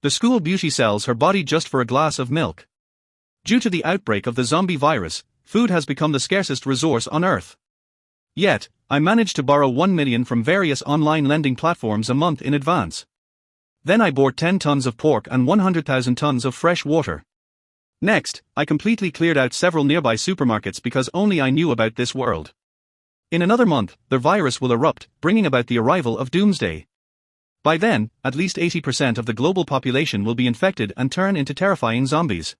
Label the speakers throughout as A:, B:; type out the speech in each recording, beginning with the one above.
A: The school beauty sells her body just for a glass of milk. Due to the outbreak of the zombie virus, food has become the scarcest resource on Earth. Yet, I managed to borrow 1 million from various online lending platforms a month in advance. Then I bought 10 tons of pork and 100,000 tons of fresh water. Next, I completely cleared out several nearby supermarkets because only I knew about this world. In another month, the virus will erupt, bringing about the arrival of doomsday. By then, at least 80% of the global population will be infected and turn into terrifying zombies.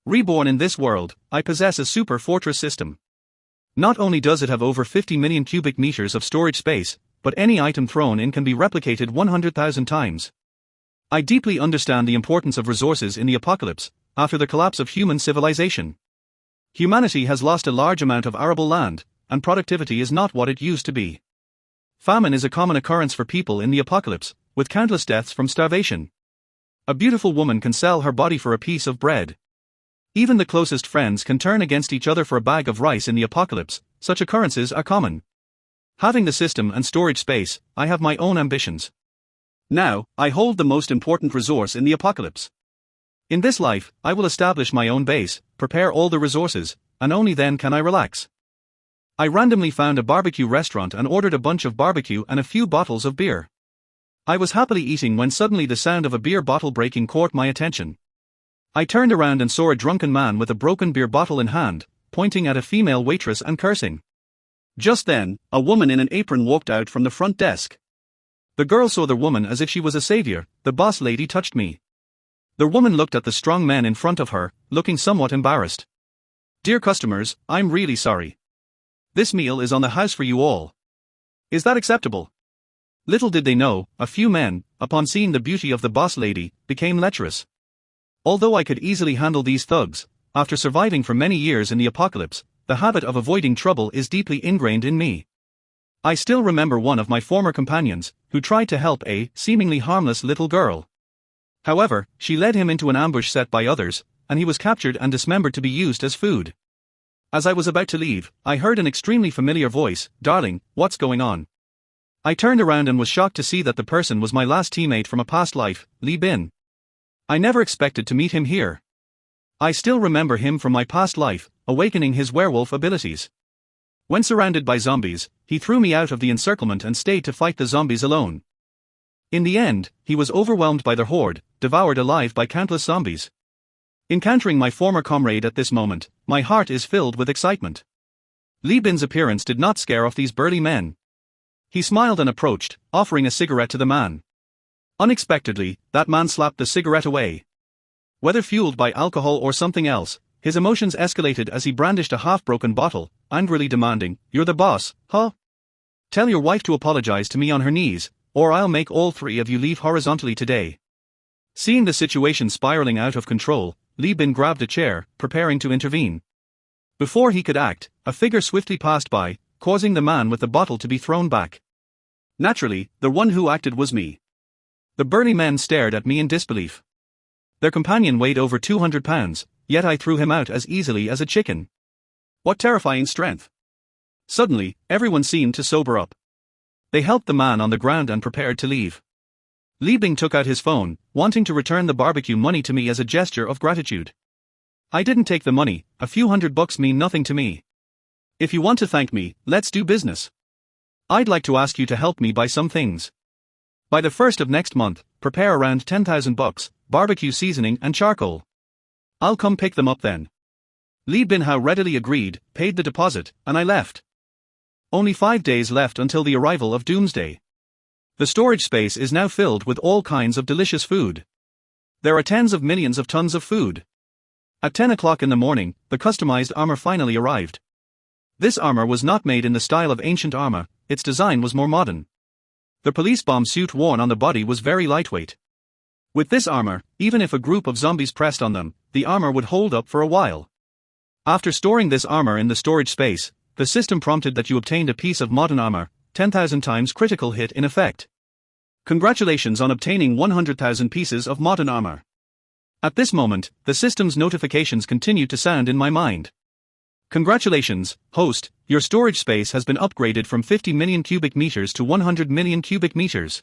A: Reborn in this world, I possess a super fortress system. Not only does it have over 50 million cubic meters of storage space, but any item thrown in can be replicated 100,000 times. I deeply understand the importance of resources in the apocalypse, after the collapse of human civilization. Humanity has lost a large amount of arable land, and productivity is not what it used to be. Famine is a common occurrence for people in the apocalypse, with countless deaths from starvation. A beautiful woman can sell her body for a piece of bread. Even the closest friends can turn against each other for a bag of rice in the apocalypse. Such occurrences are common. Having the system and storage space, I have my own ambitions. Now, I hold the most important resource in the apocalypse. In this life, I will establish my own base, prepare all the resources, and only then can I relax. I randomly found a barbecue restaurant and ordered a bunch of barbecue and a few bottles of beer. I was happily eating when suddenly the sound of a beer bottle breaking caught my attention. I turned around and saw a drunken man with a broken beer bottle in hand, pointing at a female waitress and cursing. Just then, a woman in an apron walked out from the front desk. The girl saw the woman as if she was a savior. The boss lady touched me. The woman looked at the strong man in front of her, looking somewhat embarrassed. Dear customers, I'm really sorry. This meal is on the house for you all. Is that acceptable? Little did they know, a few men, upon seeing the beauty of the boss lady, became lecherous. Although I could easily handle these thugs, after surviving for many years in the apocalypse, the habit of avoiding trouble is deeply ingrained in me. I still remember one of my former companions, who tried to help a seemingly harmless little girl. However, she led him into an ambush set by others, and he was captured and dismembered to be used as food. As I was about to leave, I heard an extremely familiar voice, "Darling, what's going on?" I turned around and was shocked to see that the person was my last teammate from a past life, Lee Bin. I never expected to meet him here. I still remember him from my past life, awakening his werewolf abilities. When surrounded by zombies, he threw me out of the encirclement and stayed to fight the zombies alone. In the end, he was overwhelmed by their horde, devoured alive by countless zombies. Encountering my former comrade at this moment, my heart is filled with excitement. Lee Bin's appearance did not scare off these burly men. He smiled and approached, offering a cigarette to the man. Unexpectedly, that man slapped the cigarette away. Whether fueled by alcohol or something else, his emotions escalated as he brandished a half-broken bottle, angrily demanding, "You're the boss, huh? Tell your wife to apologize to me on her knees, or I'll make all three of you leave horizontally today." Seeing the situation spiraling out of control, Lee Bin grabbed a chair, preparing to intervene. Before he could act, a figure swiftly passed by, causing the man with the bottle to be thrown back. Naturally, the one who acted was me. The burly men stared at me in disbelief. Their companion weighed over 200 pounds, yet I threw him out as easily as a chicken. What terrifying strength! Suddenly, everyone seemed to sober up. They helped the man on the ground and prepared to leave. Lee Bin took out his phone, wanting to return the barbecue money to me as a gesture of gratitude. I didn't take the money. A few $100 mean nothing to me. If you want to thank me, let's do business. I'd like to ask you to help me buy some things. By the 1st of next month, prepare around $10,000, barbecue seasoning and charcoal. I'll come pick them up then. Lee Bin Hao readily agreed, paid the deposit, and I left. Only 5 days left until the arrival of doomsday. The storage space is now filled with all kinds of delicious food. There are tens of millions of tons of food. At 10 o'clock in the morning, the customized armor finally arrived. This armor was not made in the style of ancient armor, its design was more modern. The police bomb suit worn on the body was very lightweight. With this armor, even if a group of zombies pressed on them, the armor would hold up for a while. After storing this armor in the storage space, the system prompted that you obtained a piece of modern armor, 10,000 times critical hit in effect. Congratulations on obtaining 100,000 pieces of modern armor. At this moment, the system's notifications continued to sound in my mind. Congratulations, host, your storage space has been upgraded from 50 million cubic meters to 100 million cubic meters.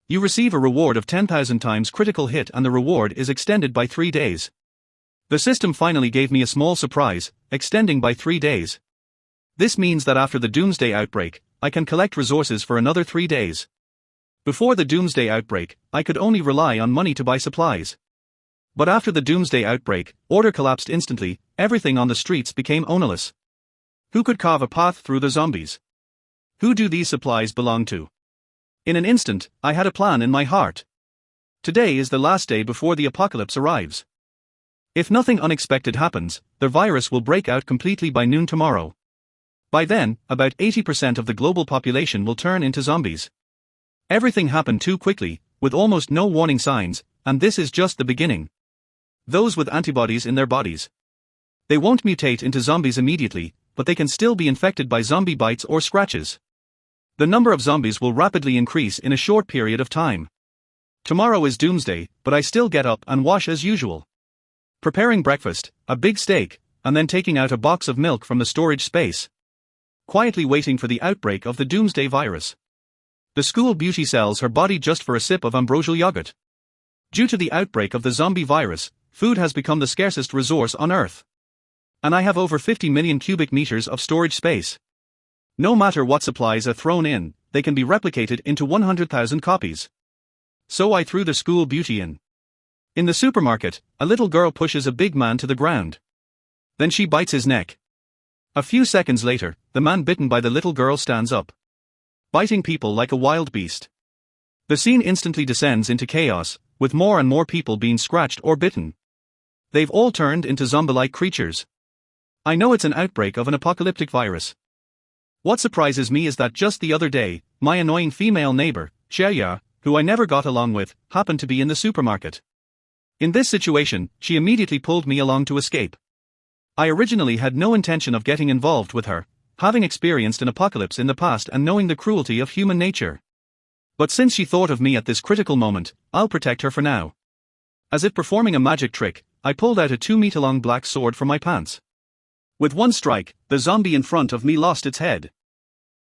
A: You receive a reward of 10,000 times critical hit and the reward is extended by 3 days. The system finally gave me a small surprise, extending by 3 days. This means that after the Doomsday outbreak, I can collect resources for another 3 days. Before the Doomsday outbreak, I could only rely on money to buy supplies. But after the Doomsday outbreak, order collapsed instantly, everything on the streets became ownerless. Who could carve a path through the zombies? Who do these supplies belong to? In an instant, I had a plan in my heart. Today is the last day before the apocalypse arrives. If nothing unexpected happens, the virus will break out completely by noon tomorrow. By then, about 80% of the global population will turn into zombies. Everything happened too quickly, with almost no warning signs, and this is just the beginning. Those with antibodies in their bodies. They won't mutate into zombies immediately, but they can still be infected by zombie bites or scratches. The number of zombies will rapidly increase in a short period of time. Tomorrow is Doomsday, but I still get up and wash as usual. Preparing breakfast, a big steak, and then taking out a box of milk from the storage space. Quietly waiting for the outbreak of the Doomsday virus. The school beauty sells her body just for a sip of ambrosial yogurt. Due to the outbreak of the zombie virus, food has become the scarcest resource on Earth. And I have over 50 million cubic meters of storage space. No matter what supplies are thrown in, they can be replicated into 100,000 copies. So I threw the school beauty in. In the supermarket, a little girl pushes a big man to the ground. Then she bites his neck. A few seconds later, the man bitten by the little girl stands up, biting people like a wild beast. The scene instantly descends into chaos, with more and more people being scratched or bitten. They've all turned into zombie-like creatures. I know it's an outbreak of an apocalyptic virus. What surprises me is that just the other day, my annoying female neighbor, Cheya, who I never got along with, happened to be in the supermarket. In this situation, she immediately pulled me along to escape. I originally had no intention of getting involved with her, having experienced an apocalypse in the past and knowing the cruelty of human nature. But since she thought of me at this critical moment, I'll protect her for now. As if performing a magic trick, I pulled out a 2-meter-long black sword from my pants. With one strike, the zombie in front of me lost its head.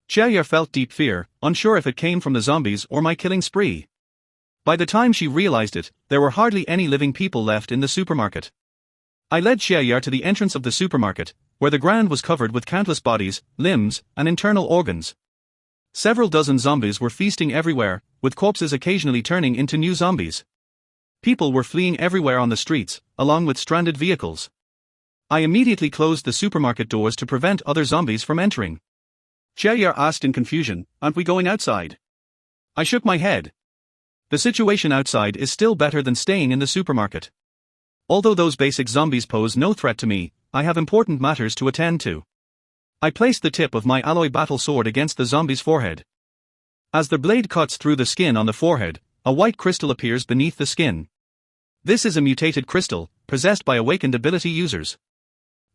A: Cheya felt deep fear, unsure if it came from the zombies or my killing spree. By the time she realized it, there were hardly any living people left in the supermarket. I led Cheya to the entrance of the supermarket, where the ground was covered with countless bodies, limbs, and internal organs. Several dozen zombies were feasting everywhere, with corpses occasionally turning into new zombies. People were fleeing everywhere on the streets, along with stranded vehicles. I immediately closed the supermarket doors to prevent other zombies from entering. Cheya asked in confusion, "Aren't we going outside?" I shook my head. The situation outside is still better than staying in the supermarket. Although those basic zombies pose no threat to me, I have important matters to attend to. I placed the tip of my alloy battle sword against the zombie's forehead. As the blade cuts through the skin on the forehead, a white crystal appears beneath the skin. This is a mutated crystal, possessed by awakened ability users.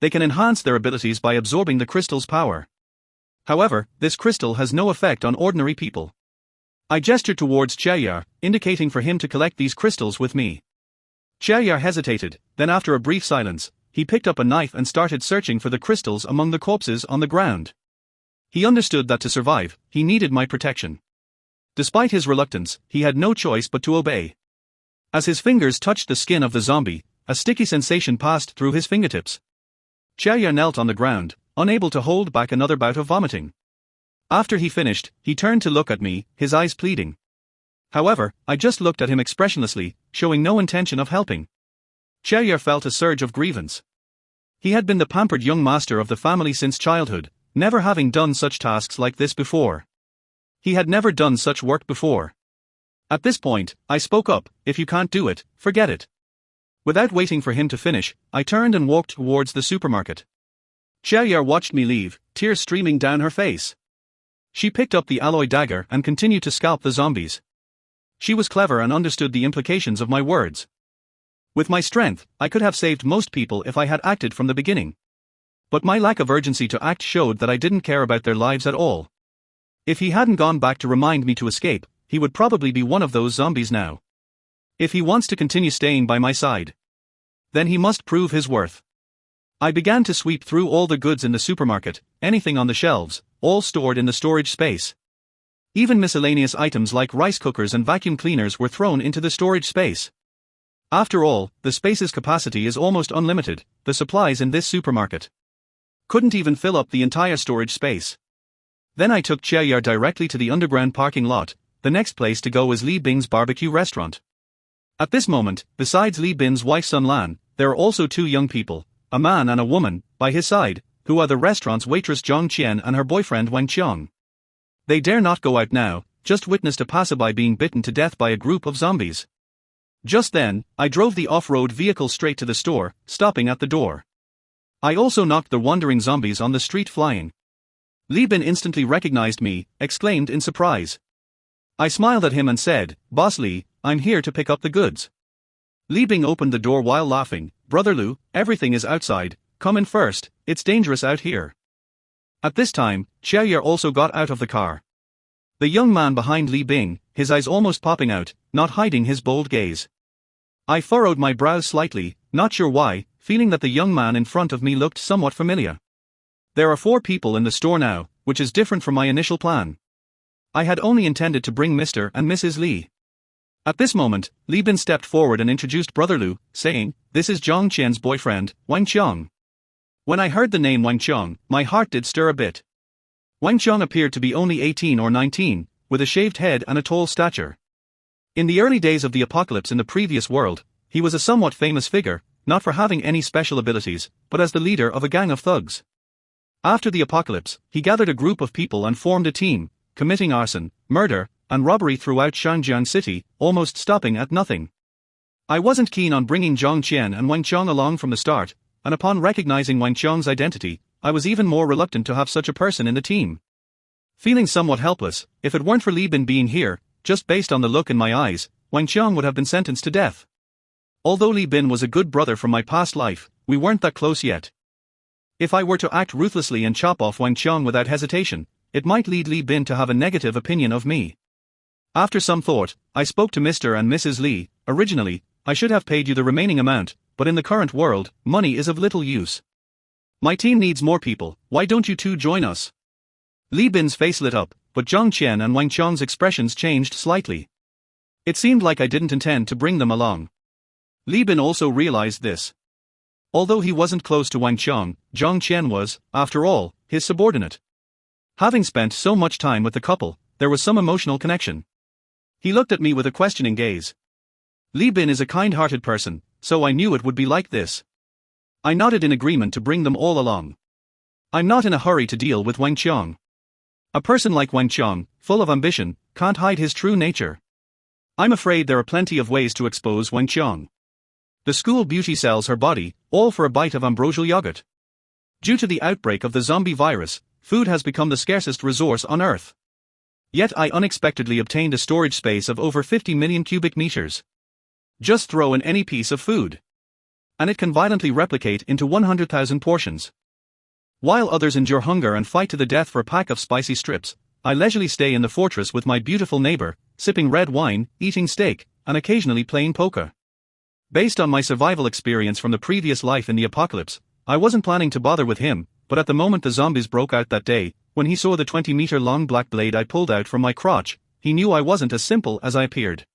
A: They can enhance their abilities by absorbing the crystal's power. However, this crystal has no effect on ordinary people. I gestured towards Cheya, indicating for him to collect these crystals with me. Cheya hesitated, then after a brief silence, he picked up a knife and started searching for the crystals among the corpses on the ground. He understood that to survive, he needed my protection. Despite his reluctance, he had no choice but to obey. As his fingers touched the skin of the zombie, a sticky sensation passed through his fingertips. Cheya knelt on the ground, unable to hold back another bout of vomiting. After he finished, he turned to look at me, his eyes pleading. However, I just looked at him expressionlessly, showing no intention of helping. Cheya felt a surge of grievance. He had been the pampered young master of the family since childhood, never having done such tasks like this before. He had never done such work before. At this point, I spoke up, "If you can't do it, forget it." Without waiting for him to finish, I turned and walked towards the supermarket. Cheya watched me leave, tears streaming down her face. She picked up the alloy dagger and continued to scalp the zombies. She was clever and understood the implications of my words. With my strength, I could have saved most people if I had acted from the beginning. But my lack of urgency to act showed that I didn't care about their lives at all. If he hadn't gone back to remind me to escape, he would probably be one of those zombies now. If he wants to continue staying by my side, then he must prove his worth. I began to sweep through all the goods in the supermarket, anything on the shelves, all stored in the storage space. Even miscellaneous items like rice cookers and vacuum cleaners were thrown into the storage space. After all, the space's capacity is almost unlimited. The supplies in this supermarket couldn't even fill up the entire storage space. Then I took Cheryar directly to the underground parking lot. The next place to go is Lee Bing's barbecue restaurant. At this moment, besides Lee Bin's wife Sun Lan, there are also two young people, a man and a woman, by his side, who are the restaurant's waitress Zhang Qian and her boyfriend Wang Qiang. They dare not go out now, just witnessed a passerby being bitten to death by a group of zombies. Just then, I drove the off-road vehicle straight to the store, stopping at the door. I also knocked the wandering zombies on the street flying. Lee Bin instantly recognized me, exclaimed in surprise. I smiled at him and said, "Boss Lee, I'm here to pick up the goods." Li Bing opened the door while laughing. "Brother Lu, everything is outside, come in first, it's dangerous out here." At this time, Cheryar also got out of the car. The young man behind Li Bing, his eyes almost popping out, not hiding his bold gaze. I furrowed my brows slightly, not sure why, feeling that the young man in front of me looked somewhat familiar. There are 4 people in the store now, which is different from my initial plan. I had only intended to bring Mr. and Mrs. Li. At this moment, Li Bin stepped forward and introduced Brother Lu, saying, "This is Zhang Qian's boyfriend, Wang Qiang." When I heard the name Wang Qiang, my heart did stir a bit. Wang Qiang appeared to be only 18 or 19, with a shaved head and a tall stature. In the early days of the apocalypse in the previous world, he was a somewhat famous figure, not for having any special abilities, but as the leader of a gang of thugs. After the apocalypse, he gathered a group of people and formed a team, committing arson, murder, and robbery throughout Shangjiang City, almost stopping at nothing. I wasn't keen on bringing Zhang Qian and Wang Qiang along from the start, and upon recognizing Wang Qiang's identity, I was even more reluctant to have such a person in the team. Feeling somewhat helpless, if it weren't for Li Bin being here, just based on the look in my eyes, Wang Qiang would have been sentenced to death. Although Li Bin was a good brother from my past life, we weren't that close yet. If I were to act ruthlessly and chop off Wang Qiang without hesitation, it might lead Li Bin to have a negative opinion of me. After some thought, I spoke to Mr. and Mrs. Li. "Originally, I should have paid you the remaining amount, but in the current world, money is of little use. My team needs more people, why don't you two join us?" Li Bin's face lit up, but Zhang Qian and Wang Qiang's expressions changed slightly. It seemed like I didn't intend to bring them along. Li Bin also realized this. Although he wasn't close to Wang Qiang, Zhang Qian was, after all, his subordinate. Having spent so much time with the couple, there was some emotional connection. He looked at me with a questioning gaze. Li Bin is a kind-hearted person, so I knew it would be like this. I nodded in agreement to bring them all along. I'm not in a hurry to deal with Wang Qiang. A person like Wang Qiang, full of ambition, can't hide his true nature. I'm afraid there are plenty of ways to expose Wang Qiang. The school beauty sells her body, all for a bite of ambrosial yogurt. Due to the outbreak of the zombie virus, food has become the scarcest resource on Earth. Yet I unexpectedly obtained a storage space of over 50 million cubic meters. Just throw in any piece of food, and it can violently replicate into 100,000 portions. While others endure hunger and fight to the death for a pack of spicy strips, I leisurely stay in the fortress with my beautiful neighbor, sipping red wine, eating steak, and occasionally playing poker. Based on my survival experience from the previous life in the apocalypse, I wasn't planning to bother with him, but at the moment the zombies broke out that day, when he saw the 20-meter-long black blade I pulled out from my crotch, he knew I wasn't as simple as I appeared.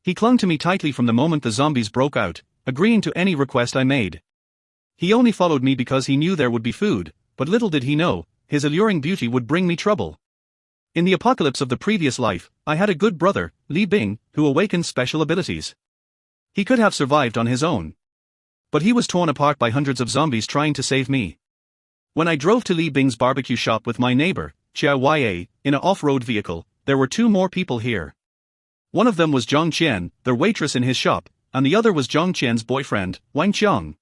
A: He clung to me tightly from the moment the zombies broke out, agreeing to any request I made. He only followed me because he knew there would be food, but little did he know, his alluring beauty would bring me trouble. In the apocalypse of the previous life, I had a good brother, Li Bing, who awakened special abilities. He could have survived on his own, but he was torn apart by hundreds of zombies trying to save me. When I drove to Li Bing's barbecue shop with my neighbor, Chia Ya, in an off-road vehicle, there were 2 more people here. One of them was Zhang Qian, the waitress in his shop, and the other was Zhang Qian's boyfriend, Wang Qiang.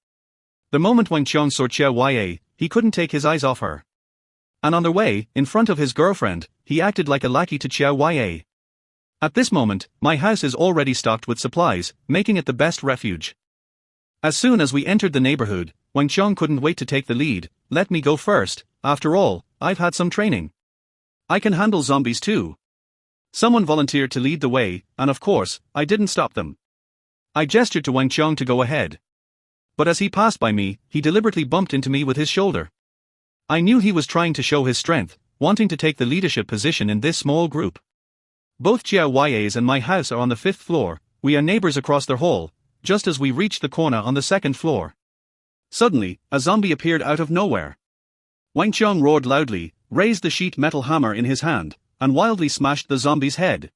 A: The moment Wang Qiang saw Chia Ya, he couldn't take his eyes off her. And on their way, in front of his girlfriend, he acted like a lackey to Chia Ya. At this moment, my house is already stocked with supplies, making it the best refuge. As soon as we entered the neighborhood, Wang Qiang couldn't wait to take the lead. "Let me go first, after all, I've had some training. I can handle zombies too." Someone volunteered to lead the way, and of course, I didn't stop them. I gestured to Wang Qiang to go ahead. But as he passed by me, he deliberately bumped into me with his shoulder. I knew he was trying to show his strength, wanting to take the leadership position in this small group. Both Chiao Y's and my house are on the 5th floor, we are neighbors across their hall, just as we reached the corner on the 2nd floor. Suddenly, a zombie appeared out of nowhere. Wang Qiang roared loudly, raised the sheet metal hammer in his hand, and wildly smashed the zombie's head.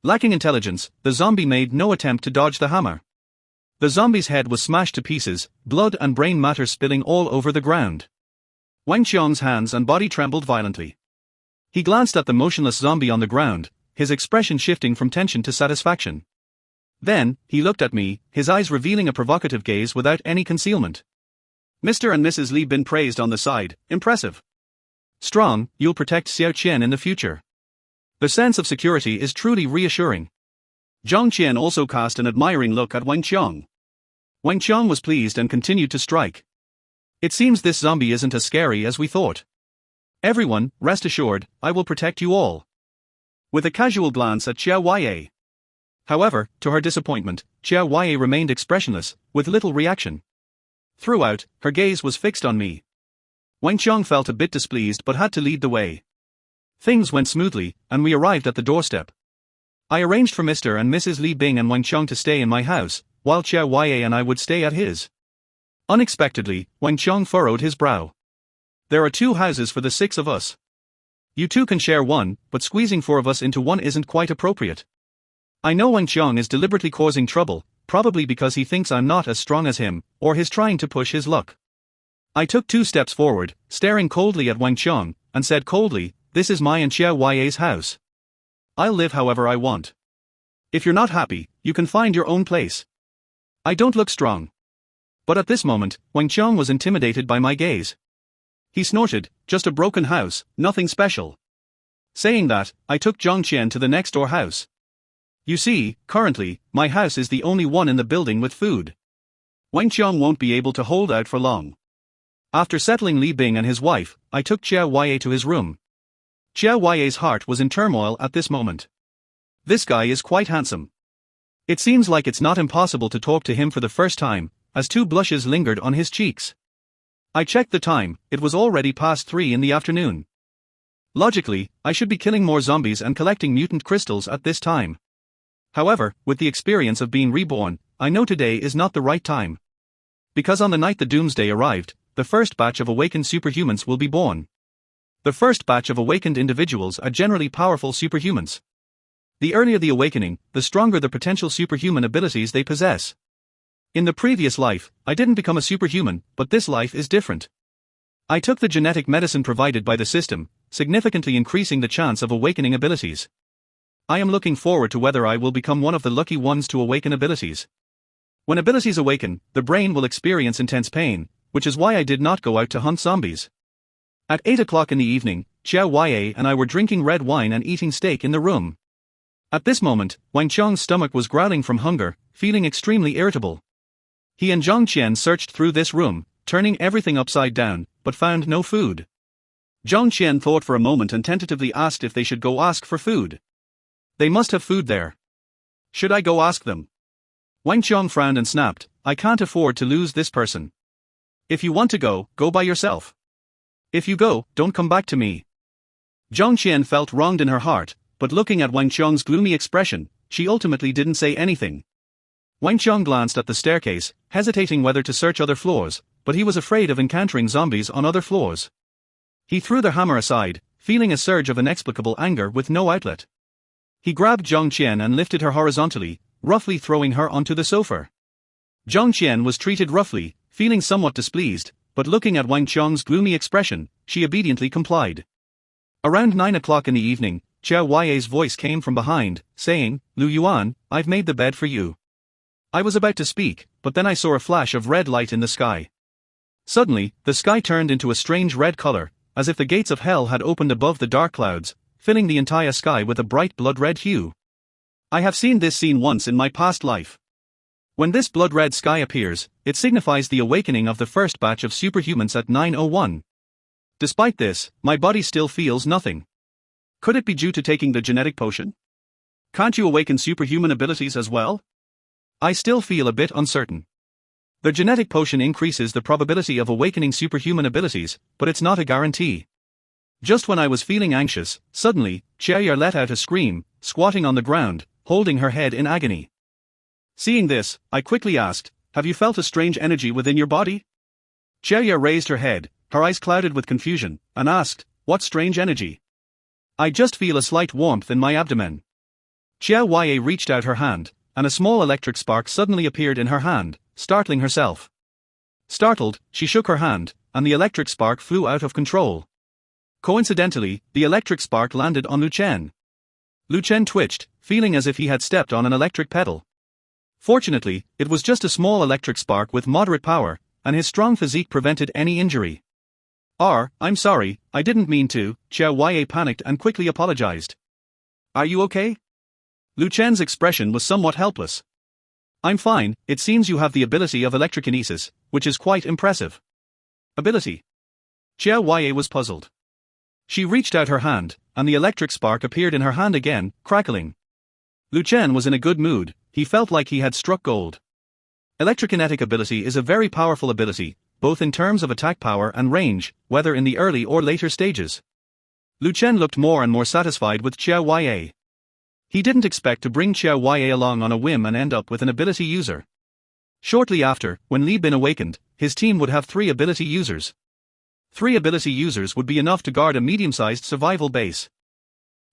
A: Lacking intelligence, the zombie made no attempt to dodge the hammer. The zombie's head was smashed to pieces, blood and brain matter spilling all over the ground. Wang Qiang's hands and body trembled violently. He glanced at the motionless zombie on the ground, his expression shifting from tension to satisfaction. Then, he looked at me, his eyes revealing a provocative gaze without any concealment. Mr. and Mrs. Li Bin praised on the side, impressive. Strong, you'll protect Xiao Qian in the future. The sense of security is truly reassuring. Zhang Qian also cast an admiring look at Wang Qiang. Wang Qiang was pleased and continued to strike. It seems this zombie isn't as scary as we thought. Everyone, rest assured, I will protect you all. With a casual glance at Chiao Ye. However, to her disappointment, Chiao Ye remained expressionless, with little reaction. Throughout, her gaze was fixed on me. Wang Qiang felt a bit displeased but had to lead the way. Things went smoothly, and we arrived at the doorstep. I arranged for Mr. and Mrs. Li Bing and Wang Qiang to stay in my house, while Chiao Ye and I would stay at his. Unexpectedly, Wang Qiang furrowed his brow. There are 2 houses for the 6 of us. You 2 can share one, but squeezing 4 of us into one isn't quite appropriate. I know Wang Qiang is deliberately causing trouble, probably because he thinks I'm not as strong as him, or he's trying to push his luck. I took 2 steps forward, staring coldly at Wang Qiang, and said coldly, this is my and Chiao Ye's house. I'll live however I want. If you're not happy, you can find your own place. I don't look strong. But at this moment, Wang Qiang was intimidated by my gaze. He snorted, just a broken house, nothing special. Saying that, I took Zhang Qian to the next door house. You see, currently, my house is the only one in the building with food. Wang Qiang won't be able to hold out for long. After settling Li Bing and his wife, I took Chiao Ye to his room. Chiao Ye's heart was in turmoil at this moment. This guy is quite handsome. It seems like it's not impossible to talk to him for the first time, as 2 blushes lingered on his cheeks. I checked the time, it was already past 3 in the afternoon. Logically, I should be killing more zombies and collecting mutant crystals at this time. However, with the experience of being reborn, I know today is not the right time. Because on the night the doomsday arrived, the first batch of awakened superhumans will be born. The first batch of awakened individuals are generally powerful superhumans. The earlier the awakening, the stronger the potential superhuman abilities they possess. In the previous life, I didn't become a superhuman, but this life is different. I took the genetic medicine provided by the system, significantly increasing the chance of awakening abilities. I am looking forward to whether I will become one of the lucky ones to awaken abilities. When abilities awaken, the brain will experience intense pain, which is why I did not go out to hunt zombies. At 8 o'clock in the evening, Chiao Ye and I were drinking red wine and eating steak in the room. At this moment, Wang Qiang's stomach was growling from hunger, feeling extremely irritable. He and Zhang Qian searched through this room, turning everything upside down, but found no food. Zhang Qian thought for a moment and tentatively asked if they should go ask for food. They must have food there. Should I go ask them? Wang Qiang frowned and snapped, I can't afford to lose this person. If you want to go, go by yourself. If you go, don't come back to me. Zhang Qian felt wronged in her heart, but looking at Wang Qiang's gloomy expression, she ultimately didn't say anything. Wang Qiang glanced at the staircase, hesitating whether to search other floors, but he was afraid of encountering zombies on other floors. He threw the hammer aside, feeling a surge of inexplicable anger with no outlet. He grabbed Zhang Qian and lifted her horizontally, roughly throwing her onto the sofa. Zhang Qian was treated roughly, feeling somewhat displeased, but looking at Wang Qiang's gloomy expression, she obediently complied. Around 9 o'clock in the evening, Chiao Ye's voice came from behind, saying, Lu Yuan, I've made the bed for you. I was about to speak, but then I saw a flash of red light in the sky. Suddenly, the sky turned into a strange red color, as if the gates of hell had opened above the dark clouds, filling the entire sky with a bright blood-red hue. I have seen this scene once in my past life. When this blood-red sky appears, it signifies the awakening of the first batch of superhumans at 9:01. Despite this, my body still feels nothing. Could it be due to taking the genetic potion? Can't you awaken superhuman abilities as well? I still feel a bit uncertain. The genetic potion increases the probability of awakening superhuman abilities, but it's not a guarantee. Just when I was feeling anxious, suddenly, Chia let out a scream, squatting on the ground, holding her head in agony. Seeing this, I quickly asked, "Have you felt a strange energy within your body?" Chia raised her head, her eyes clouded with confusion, and asked, "What strange energy?" "I just feel a slight warmth in my abdomen." Chia reached out her hand, and a small electric spark suddenly appeared in her hand, startling herself. Startled, she shook her hand, and the electric spark flew out of control. Coincidentally, the electric spark landed on Lu Chen. Lu Chen twitched, feeling as if he had stepped on an electric pedal. Fortunately, it was just a small electric spark with moderate power, and his strong physique prevented any injury. I'm sorry, I didn't mean to," Chia panicked and quickly apologized. "Are you okay?" Lu Chen's expression was somewhat helpless. "I'm fine, it seems you have the ability of electrokinesis, which is quite impressive." "Ability?" Chia was puzzled. She reached out her hand, and the electric spark appeared in her hand again, crackling. Lu Chen was in a good mood, he felt like he had struck gold. Electrokinetic ability is a very powerful ability, both in terms of attack power and range, whether in the early or later stages. Lu Chen looked more and more satisfied with Chia. He didn't expect to bring Chia along on a whim and end up with an ability user. Shortly after, when Li Bin awakened, his team would have 3 ability users. 3 ability users would be enough to guard a medium-sized survival base.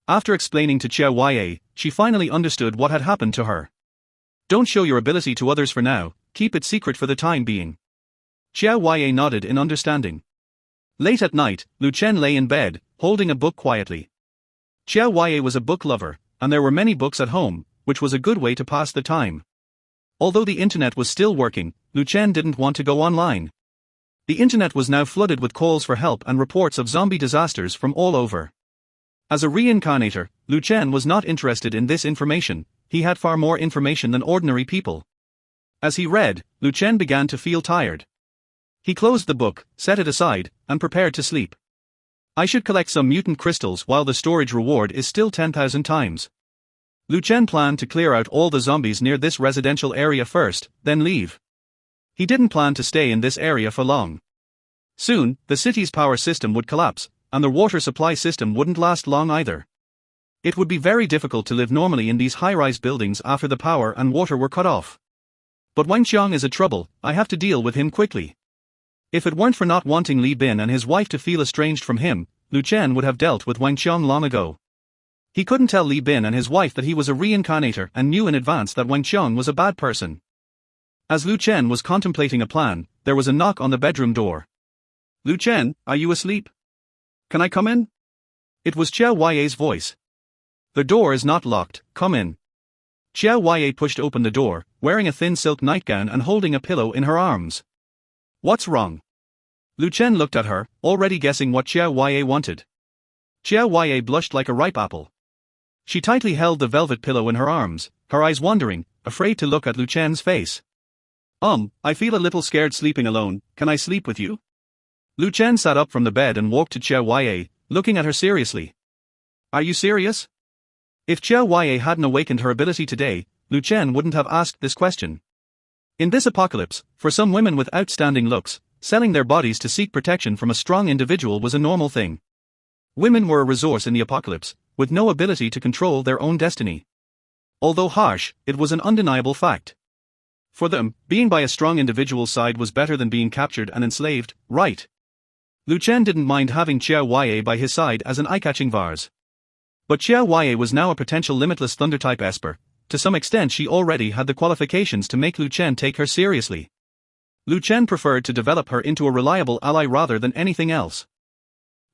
A: After explaining to Chia, she finally understood what had happened to her. "Don't show your ability to others for now, keep it secret for the time being." Chia nodded in understanding. Late at night, Lu Chen lay in bed, holding a book quietly. Chia was a book lover, and there were many books at home, which was a good way to pass the time. Although the internet was still working, Lu Chen didn't want to go online. The internet was now flooded with calls for help and reports of zombie disasters from all over. As a reincarnator, Lu Chen was not interested in this information, he had far more information than ordinary people. As he read, Lu Chen began to feel tired. He closed the book, set it aside, and prepared to sleep. "I should collect some mutant crystals while the storage reward is still 10,000 times." Lu Chen planned to clear out all the zombies near this residential area first, then leave. He didn't plan to stay in this area for long. Soon, the city's power system would collapse, and the water supply system wouldn't last long either. It would be very difficult to live normally in these high-rise buildings after the power and water were cut off. But Wang Qiang is a trouble, I have to deal with him quickly. If it weren't for not wanting Li Bin and his wife to feel estranged from him, Lu Chen would have dealt with Wang Qiang long ago. He couldn't tell Li Bin and his wife that he was a reincarnator and knew in advance that Wang Qiang was a bad person. As Lu Chen was contemplating a plan, there was a knock on the bedroom door. "Lu Chen, are you asleep? Can I come in?" It was Chia's voice. "The door is not locked, come in." Chia pushed open the door, wearing a thin silk nightgown and holding a pillow in her arms. "What's wrong?" Lu Chen looked at her, already guessing what Chia wanted. Chia blushed like a ripe apple. She tightly held the velvet pillow in her arms, her eyes wandering, afraid to look at Lu Chen's face. I feel a little scared sleeping alone, can I sleep with you?" Lu Chen sat up from the bed and walked to Chia, looking at her seriously. "Are you serious?" If Chia hadn't awakened her ability today, Lu Chen wouldn't have asked this question. In this apocalypse, for some women with outstanding looks, selling their bodies to seek protection from a strong individual was a normal thing. Women were a resource in the apocalypse, with no ability to control their own destiny. Although harsh, it was an undeniable fact. For them, being by a strong individual's side was better than being captured and enslaved, right? Lu Chen didn't mind having Chia by his side as an eye-catching vase. But Chia was now a potential limitless thunder-type esper. To some extent she already had the qualifications to make Lu Chen take her seriously. Lu Chen preferred to develop her into a reliable ally rather than anything else.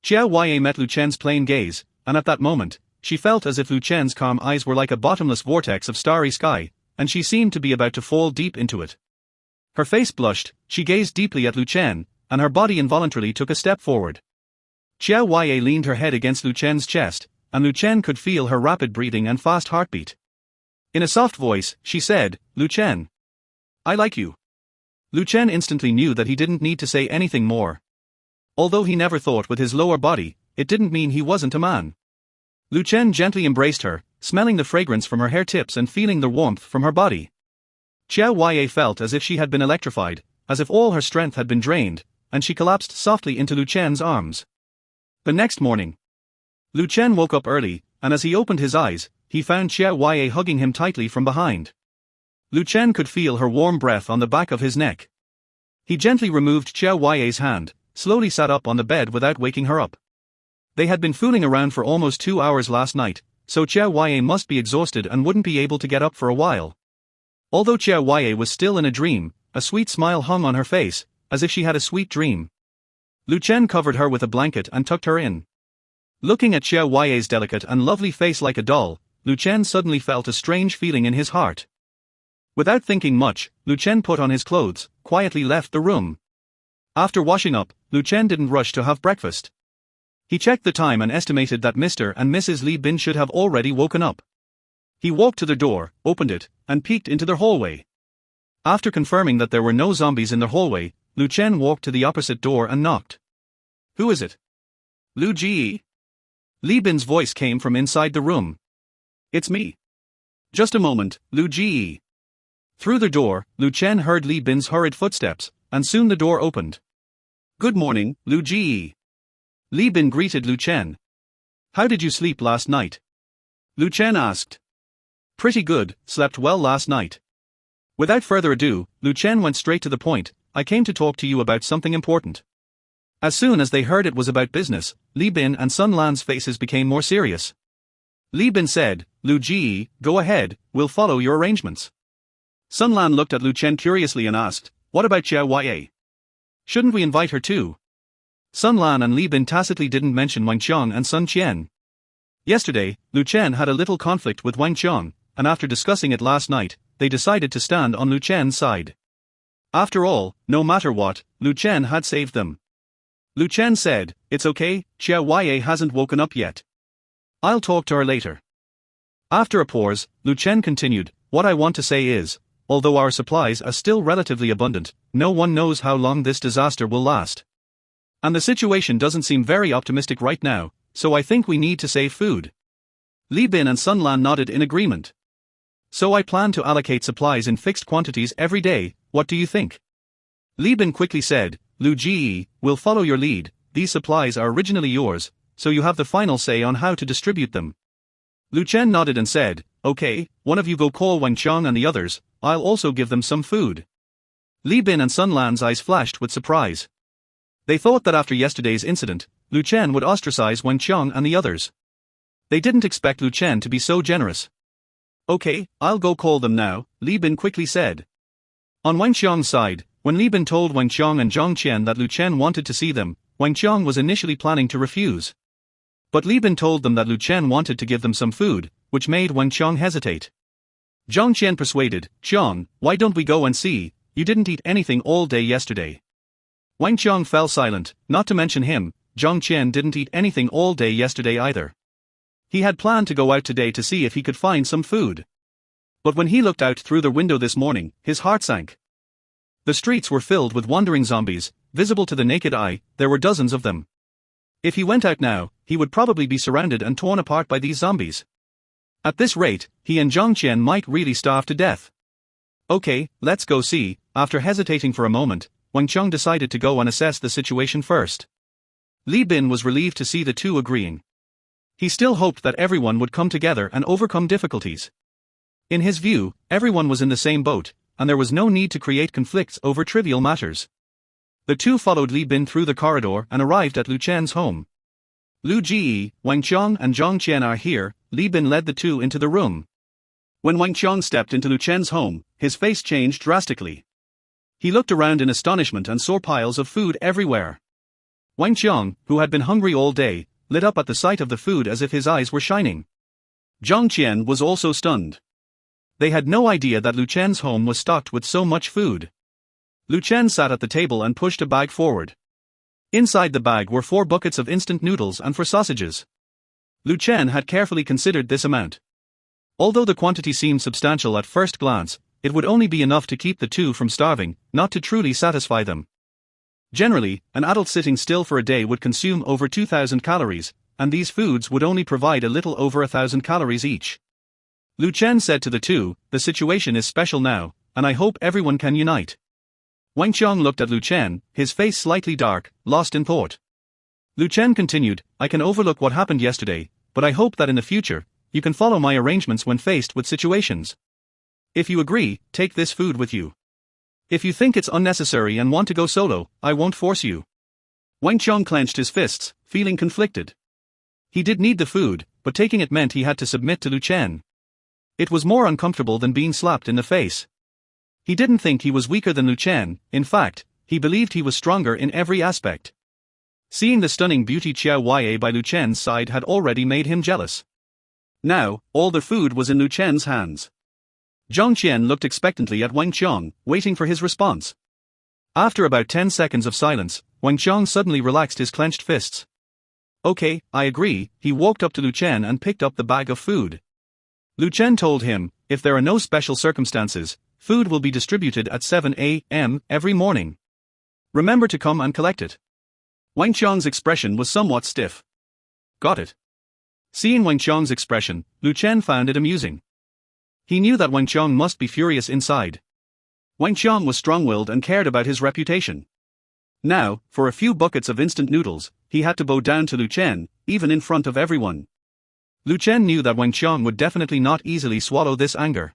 A: Chia met Lu Chen's plain gaze, and at that moment, she felt as if Lu Chen's calm eyes were like a bottomless vortex of starry sky, and she seemed to be about to fall deep into it. Her face blushed, she gazed deeply at Lu Chen, and her body involuntarily took a step forward. Chia leaned her head against Lu Chen's chest, and Lu Chen could feel her rapid breathing and fast heartbeat. In a soft voice, she said, "Lu Chen, I like you." Lu Chen instantly knew that he didn't need to say anything more. Although he never thought with his lower body, it didn't mean he wasn't a man. Lu Chen gently embraced her, smelling the fragrance from her hair tips and feeling the warmth from her body. Chia felt as if she had been electrified, as if all her strength had been drained, and she collapsed softly into Lu Chen's arms. The next morning, Lu Chen woke up early, and as he opened his eyes, he found Xie Ye hugging him tightly from behind. Lu Chen could feel her warm breath on the back of his neck. He gently removed Xie Ye's hand, slowly sat up on the bed without waking her up. They had been fooling around for almost 2 hours last night, so Xie Ye must be exhausted and wouldn't be able to get up for a while. Although Xie Ye was still in a dream, a sweet smile hung on her face, as if she had a sweet dream. Lu Chen covered her with a blanket and tucked her in. Looking at Xie Ye's delicate and lovely face like a doll, Lu Chen suddenly felt a strange feeling in his heart. Without thinking much, Lu Chen put on his clothes, quietly left the room. After washing up, Lu Chen didn't rush to have breakfast. He checked the time and estimated that Mr. and Mrs. Li Bin should have already woken up. He walked to their door, opened it, and peeked into their hallway. After confirming that there were no zombies in their hallway, Lu Chen walked to the opposite door and knocked. "Who is it?" "Lu Ji." Li Bin's voice came from inside the room. "It's me." "Just a moment, Lu Ji." Through the door, Lu Chen heard Li Bin's hurried footsteps, and soon the door opened. "Good morning, Lu Ji." Li Bin greeted Lu Chen. "How did you sleep last night?" Lu Chen asked. "Pretty good, slept well last night." Without further ado, Lu Chen went straight to the point. "I came to talk to you about something important." As soon as they heard it was about business, Li Bin and Sun Lan's faces became more serious. Li Bin said, "Lu Ji, go ahead, we'll follow your arrangements." Sun Lan looked at Lu Chen curiously and asked, "What about Xie Ye? Shouldn't we invite her too?" Sun Lan and Li Bin tacitly didn't mention Wang Qiang and Sun Qian. Yesterday, Lu Chen had a little conflict with Wang Qiang, and after discussing it last night, they decided to stand on Lu Chen's side. After all, no matter what, Lu Chen had saved them. Lu Chen said, "It's okay, Xie Ye hasn't woken up yet. I'll talk to her later." After a pause, Lu Chen continued, "What I want to say is, although our supplies are still relatively abundant, no one knows how long this disaster will last. And the situation doesn't seem very optimistic right now, so I think we need to save food." Li Bin and Sun Lan nodded in agreement. "So I plan to allocate supplies in fixed quantities every day, what do you think?" Li Bin quickly said, "Lu Ji, we'll follow your lead, these supplies are originally yours, so you have the final say on how to distribute them." Lu Chen nodded and said, "Okay, one of you go call Wang Qiang and the others, I'll also give them some food." Li Bin and Sun Lan's eyes flashed with surprise. They thought that after yesterday's incident, Lu Chen would ostracize Wang Qiang and the others. They didn't expect Lu Chen to be so generous. "Okay, I'll go call them now," Li Bin quickly said. On Wang Qiang's side, when Li Bin told Wang Qiang and Zhang Qian that Lu Chen wanted to see them, Wang Qiang was initially planning to refuse. But Li Bin told them that Lu Chen wanted to give them some food, which made Wang Qiang hesitate. Zhang Qian persuaded, "Qiang, why don't we go and see, you didn't eat anything all day yesterday." Wang Qiang fell silent, not to mention him, Zhang Qian didn't eat anything all day yesterday either. He had planned to go out today to see if he could find some food. But when he looked out through the window this morning, his heart sank. The streets were filled with wandering zombies, visible to the naked eye, there were dozens of them. If he went out now, he would probably be surrounded and torn apart by these zombies. At this rate, he and Zhang Qian might really starve to death. "Okay, let's go see." After hesitating for a moment, Wang Qiang decided to go and assess the situation first. Li Bin was relieved to see the two agreeing. He still hoped that everyone would come together and overcome difficulties. In his view, everyone was in the same boat, and there was no need to create conflicts over trivial matters. The two followed Li Bin through the corridor and arrived at Lu Chen's home. "Lu Ji, Wang Qiang and Zhang Qian are here," Li Bin led the two into the room. When Wang Qiang stepped into Lu Chen's home, his face changed drastically. He looked around in astonishment and saw piles of food everywhere. Wang Qiang, who had been hungry all day, lit up at the sight of the food as if his eyes were shining. Zhang Qian was also stunned. They had no idea that Lu Chen's home was stocked with so much food. Lu Chen sat at the table and pushed a bag forward. Inside the bag were 4 buckets of instant noodles and 4 sausages. Lu Chen had carefully considered this amount. Although the quantity seemed substantial at first glance, it would only be enough to keep the two from starving, not to truly satisfy them. Generally, an adult sitting still for a day would consume over 2,000 calories, and these foods would only provide a little over 1,000 calories each. Lu Chen said to the two, "The situation is special now, and I hope everyone can unite." Wang Qiang looked at Lu Chen, his face slightly dark, lost in thought. Lu Chen continued, I can overlook what happened yesterday, but I hope that in the future, you can follow my arrangements when faced with situations. If you agree, take this food with you. If you think it's unnecessary and want to go solo, I won't force you. Wang Qiang clenched his fists, feeling conflicted. He did need the food, but taking it meant he had to submit to Lu Chen. It was more uncomfortable than being slapped in the face. He didn't think he was weaker than Lu Chen, in fact, he believed he was stronger in every aspect. Seeing the stunning beauty Qiao Huaiye by Lu Chen's side had already made him jealous. Now, all the food was in Lu Chen's hands. Zhang Qian looked expectantly at Wang Qiang, waiting for his response. After about 10 seconds of silence, Wang Qiang suddenly relaxed his clenched fists. Okay, I agree, he walked up to Lu Chen and picked up the bag of food. Lu Chen told him, if there are no special circumstances, food will be distributed at 7 a.m. every morning. Remember to come and collect it. Wang Qiang's expression was somewhat stiff. Got it. Seeing Wang Qiang's expression, Lu Chen found it amusing. He knew that Wang Qiang must be furious inside. Wang Qiang was strong-willed and cared about his reputation. Now, for a few buckets of instant noodles, he had to bow down to Lu Chen, even in front of everyone. Lu Chen knew that Wang Qiang would definitely not easily swallow this anger.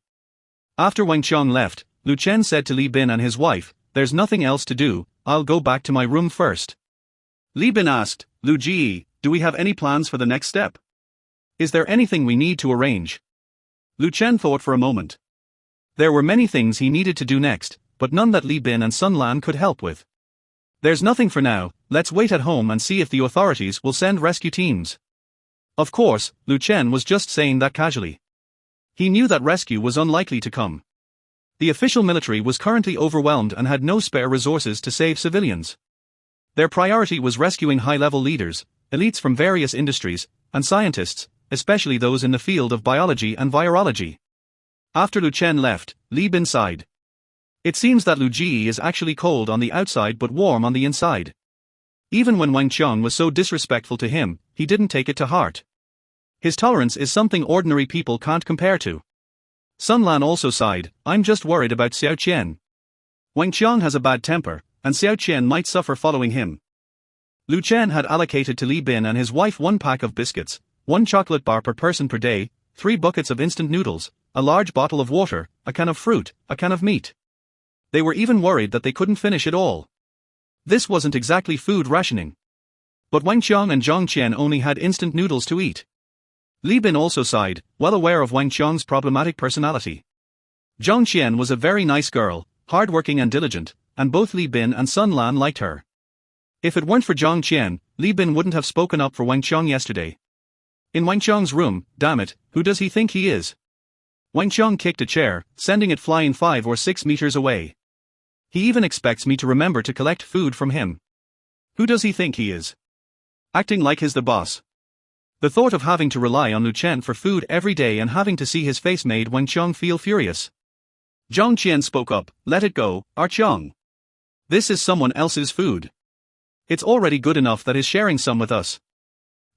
A: After Wang Qiang left, Lu Chen said to Li Bin and his wife, there's nothing else to do, I'll go back to my room first. Li Bin asked, Lu Ji, do we have any plans for the next step? Is there anything we need to arrange? Lu Chen thought for a moment. There were many things he needed to do next, but none that Li Bin and Sun Lan could help with. There's nothing for now, let's wait at home and see if the authorities will send rescue teams. Of course, Lu Chen was just saying that casually. He knew that rescue was unlikely to come. The official military was currently overwhelmed and had no spare resources to save civilians. Their priority was rescuing high-level leaders, elites from various industries, and scientists, especially those in the field of biology and virology. After Lu Chen left, Li Bin sighed. It seems that Lu Ji is actually cold on the outside but warm on the inside. Even when Wang Qiang was so disrespectful to him, he didn't take it to heart. His tolerance is something ordinary people can't compare to. Sun Lan also sighed, I'm just worried about Xiao Qian. Wang Qiang has a bad temper, and Xiao Qian might suffer following him. Lu Chen had allocated to Li Bin and his wife 1 pack of biscuits, 1 chocolate bar per person per day, 3 buckets of instant noodles, a large bottle of water, a can of fruit, a can of meat. They were even worried that they couldn't finish it all. This wasn't exactly food rationing. But Wang Qiang and Zhang Qian only had instant noodles to eat. Li Bin also sighed, well aware of Wang Qiang's problematic personality. Zhang Qian was a very nice girl, hardworking and diligent, and both Li Bin and Sun Lan liked her. If it weren't for Zhang Qian, Li Bin wouldn't have spoken up for Wang Qiang yesterday. In Wang Qiang's room, damn it, who does he think he is? Wang Qiang kicked a chair, sending it flying 5 or 6 meters away. He even expects me to remember to collect food from him. Who does he think he is? Acting like he's the boss. The thought of having to rely on Lu Chen for food every day and having to see his face made Wang Qiang feel furious. Zhang Qian spoke up, let it go, Qiang. This is someone else's food. It's already good enough that he's sharing some with us.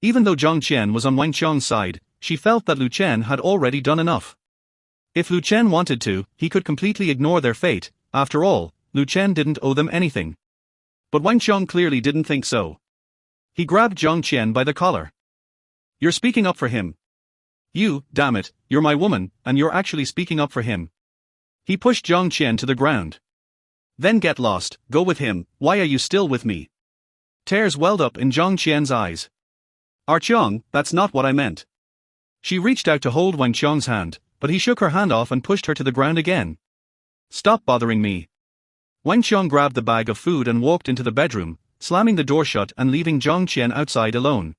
A: Even though Zhang Qian was on Wang Qiang's side, she felt that Lu Chen had already done enough. If Lu Chen wanted to, he could completely ignore their fate, after all, Lu Chen didn't owe them anything. But Wang Qiang clearly didn't think so. He grabbed Zhang Qian by the collar. You're speaking up for him. You, damn it, you're my woman, and you're actually speaking up for him. He pushed Zhang Qian to the ground. Then get lost, go with him, why are you still with me? Tears welled up in Zhang Qian's eyes. Qiang, that's not what I meant. She reached out to hold Wang Qiang's hand, but he shook her hand off and pushed her to the ground again. Stop bothering me. Wang Qiang grabbed the bag of food and walked into the bedroom, slamming the door shut and leaving Zhang Qian outside alone.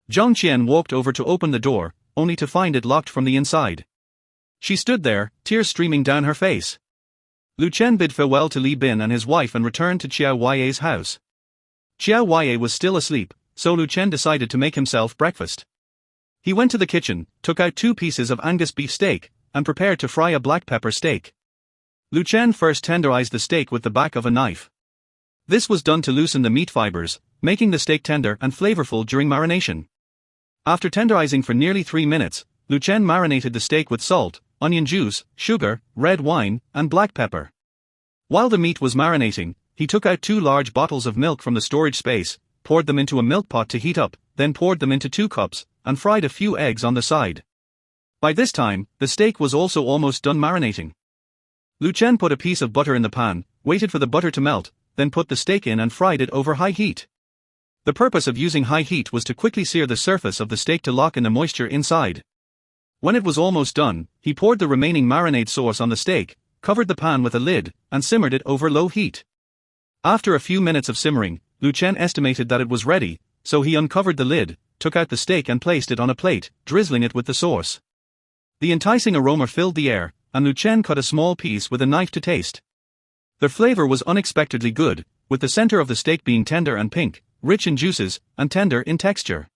A: Zhang Qian walked over to open the door, only to find it locked from the inside. She stood there, tears streaming down her face. Lu Chen bid farewell to Li Bin and his wife and returned to Qiao Huaiye's house. Qiao Huaiye was still asleep, so Lu Chen decided to make himself breakfast. He went to the kitchen, took out 2 pieces of Angus beef steak, and prepared to fry a black pepper steak. Lu Chen first tenderized the steak with the back of a knife. This was done to loosen the meat fibers, making the steak tender and flavorful during marination. After tenderizing for nearly 3 minutes, Lu Chen marinated the steak with salt, onion juice, sugar, red wine, and black pepper. While the meat was marinating, he took out 2 large bottles of milk from the storage space, poured them into a milk pot to heat up, then poured them into 2 cups, and fried a few eggs on the side. By this time, the steak was also almost done marinating. Lu Chen put a piece of butter in the pan, waited for the butter to melt, then put the steak in and fried it over high heat. The purpose of using high heat was to quickly sear the surface of the steak to lock in the moisture inside. When it was almost done, he poured the remaining marinade sauce on the steak, covered the pan with a lid, and simmered it over low heat. After a few minutes of simmering, Lu Chen estimated that it was ready, so he uncovered the lid, took out the steak and placed it on a plate, drizzling it with the sauce. The enticing aroma filled the air, and Lu Chen cut a small piece with a knife to taste. The flavor was unexpectedly good, with the center of the steak being tender and pink, rich in juices, and tender in texture.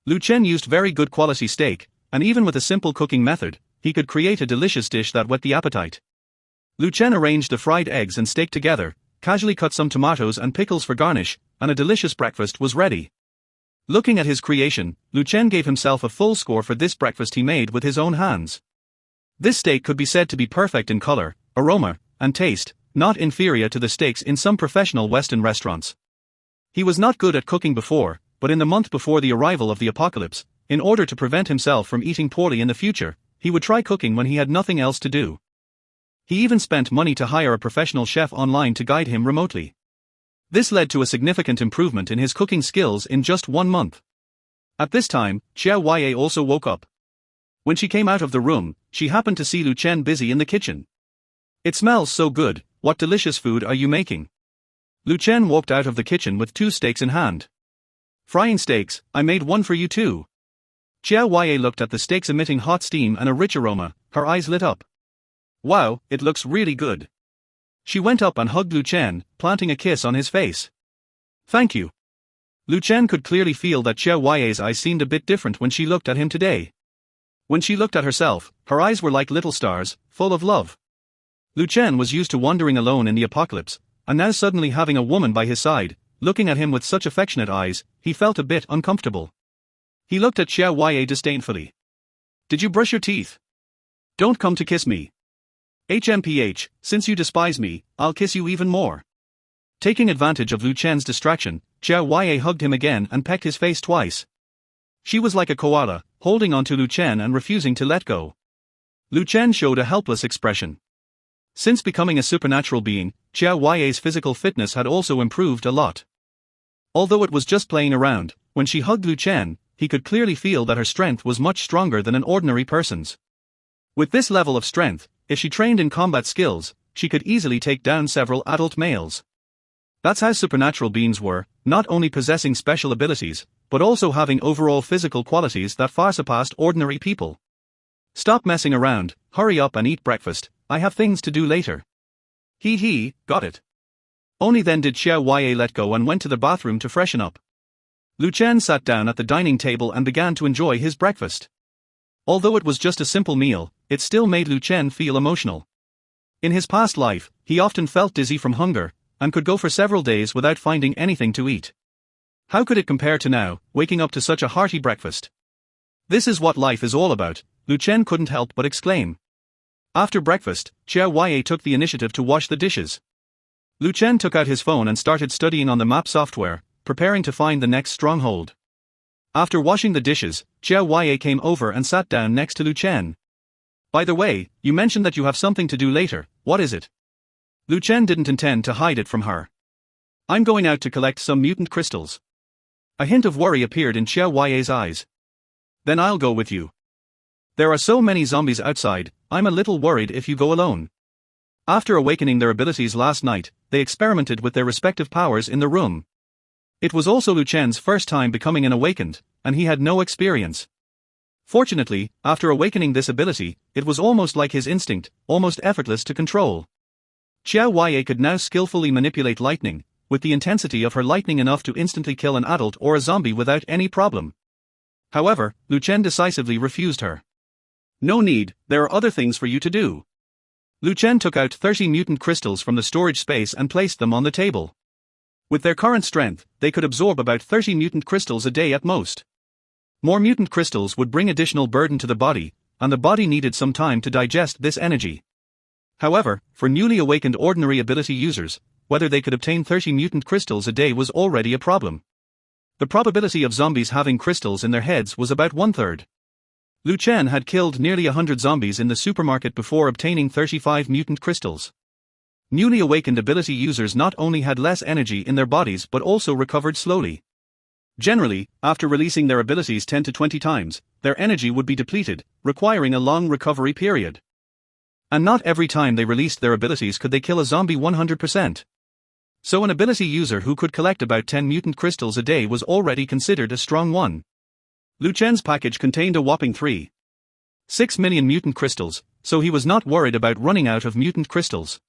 A: Lu Chen used very good quality steak, and even with a simple cooking method, he could create a delicious dish that whet the appetite. Lu Chen arranged the fried eggs and steak together, casually cut some tomatoes and pickles for garnish, and a delicious breakfast was ready. Looking at his creation, Lu Chen gave himself a full score for this breakfast he made with his own hands. This steak could be said to be perfect in color, aroma, and taste, not inferior to the steaks in some professional Western restaurants. He was not good at cooking before, but in the month before the arrival of the apocalypse, in order to prevent himself from eating poorly in the future, he would try cooking when he had nothing else to do. He even spent money to hire a professional chef online to guide him remotely. This led to a significant improvement in his cooking skills in just 1 month. At this time, Xia Huaye also woke up. When she came out of the room, she happened to see Lu Chen busy in the kitchen. "It smells so good, what delicious food are you making?" Lu Chen walked out of the kitchen with 2 steaks in hand. "Frying steaks, I made one for you too." Xia Huaye looked at the steaks emitting hot steam and a rich aroma, her eyes lit up. "Wow, it looks really good." She went up and hugged Lu Chen, planting a kiss on his face. "Thank you." Lu Chen could clearly feel that Xia Huaye's eyes seemed a bit different when she looked at him today. When she looked at herself, her eyes were like little stars, full of love. Lu Chen was used to wandering alone in the apocalypse, and now suddenly having a woman by his side, looking at him with such affectionate eyes, he felt a bit uncomfortable. He looked at Xia Huaye disdainfully. "Did you brush your teeth? Don't come to kiss me. HMPH, since you despise me, I'll kiss you even more." Taking advantage of Lu Chen's distraction, Xia Huaye hugged him again and pecked his face twice. She was like a koala, holding on to Lu Chen and refusing to let go. Lu Chen showed a helpless expression. Since becoming a supernatural being, Xia Huaye's physical fitness had also improved a lot. Although it was just playing around, when she hugged Lu Chen, he could clearly feel that her strength was much stronger than an ordinary person's. With this level of strength, if she trained in combat skills, she could easily take down several adult males. That's how supernatural beings were, not only possessing special abilities, but also having overall physical qualities that far surpassed ordinary people. "Stop messing around, hurry up and eat breakfast, I have things to do later." Got it. Only then did Xia Huaye let go and went to the bathroom to freshen up. Lu Chen sat down at the dining table and began to enjoy his breakfast. Although it was just a simple meal, it still made Lu Chen feel emotional. In his past life, he often felt dizzy from hunger, and could go for several days without finding anything to eat. How could it compare to now, waking up to such a hearty breakfast? "This is what life is all about," Lu Chen couldn't help but exclaim. After breakfast, Xia Huaye took the initiative to wash the dishes. Lu Chen took out his phone and started studying on the map software, preparing to find the next stronghold. After washing the dishes, Xia Huaye came over and sat down next to Lu Chen. "By the way, you mentioned that you have something to do later, what is it?" Lu Chen didn't intend to hide it from her. "I'm going out to collect some mutant crystals." A hint of worry appeared in Xia Huaye's eyes. "Then I'll go with you. There are so many zombies outside, I'm a little worried if you go alone." After awakening their abilities last night, they experimented with their respective powers in the room. It was also Lu Chen's first time becoming an awakened, and he had no experience. Fortunately, after awakening this ability, it was almost like his instinct, almost effortless to control. Xia Huaye could now skillfully manipulate lightning, with the intensity of her lightning enough to instantly kill an adult or a zombie without any problem. However, Lu Chen decisively refused her. "No need, there are other things for you to do." Lu Chen took out 30 mutant crystals from the storage space and placed them on the table. With their current strength, they could absorb about 30 mutant crystals a day at most. More mutant crystals would bring additional burden to the body, and the body needed some time to digest this energy. However, for newly awakened ordinary ability users, whether they could obtain 30 mutant crystals a day was already a problem. The probability of zombies having crystals in their heads was about 1/3. Lu Chen had killed nearly 100 zombies in the supermarket before obtaining 35 mutant crystals. Newly awakened ability users not only had less energy in their bodies but also recovered slowly. Generally, after releasing their abilities 10 to 20 times, their energy would be depleted, requiring a long recovery period. And not every time they released their abilities could they kill a zombie 100%. So an ability user who could collect about 10 mutant crystals a day was already considered a strong one. Lu Chen's package contained a whopping 3.6 million mutant crystals, so he was not worried about running out of mutant crystals.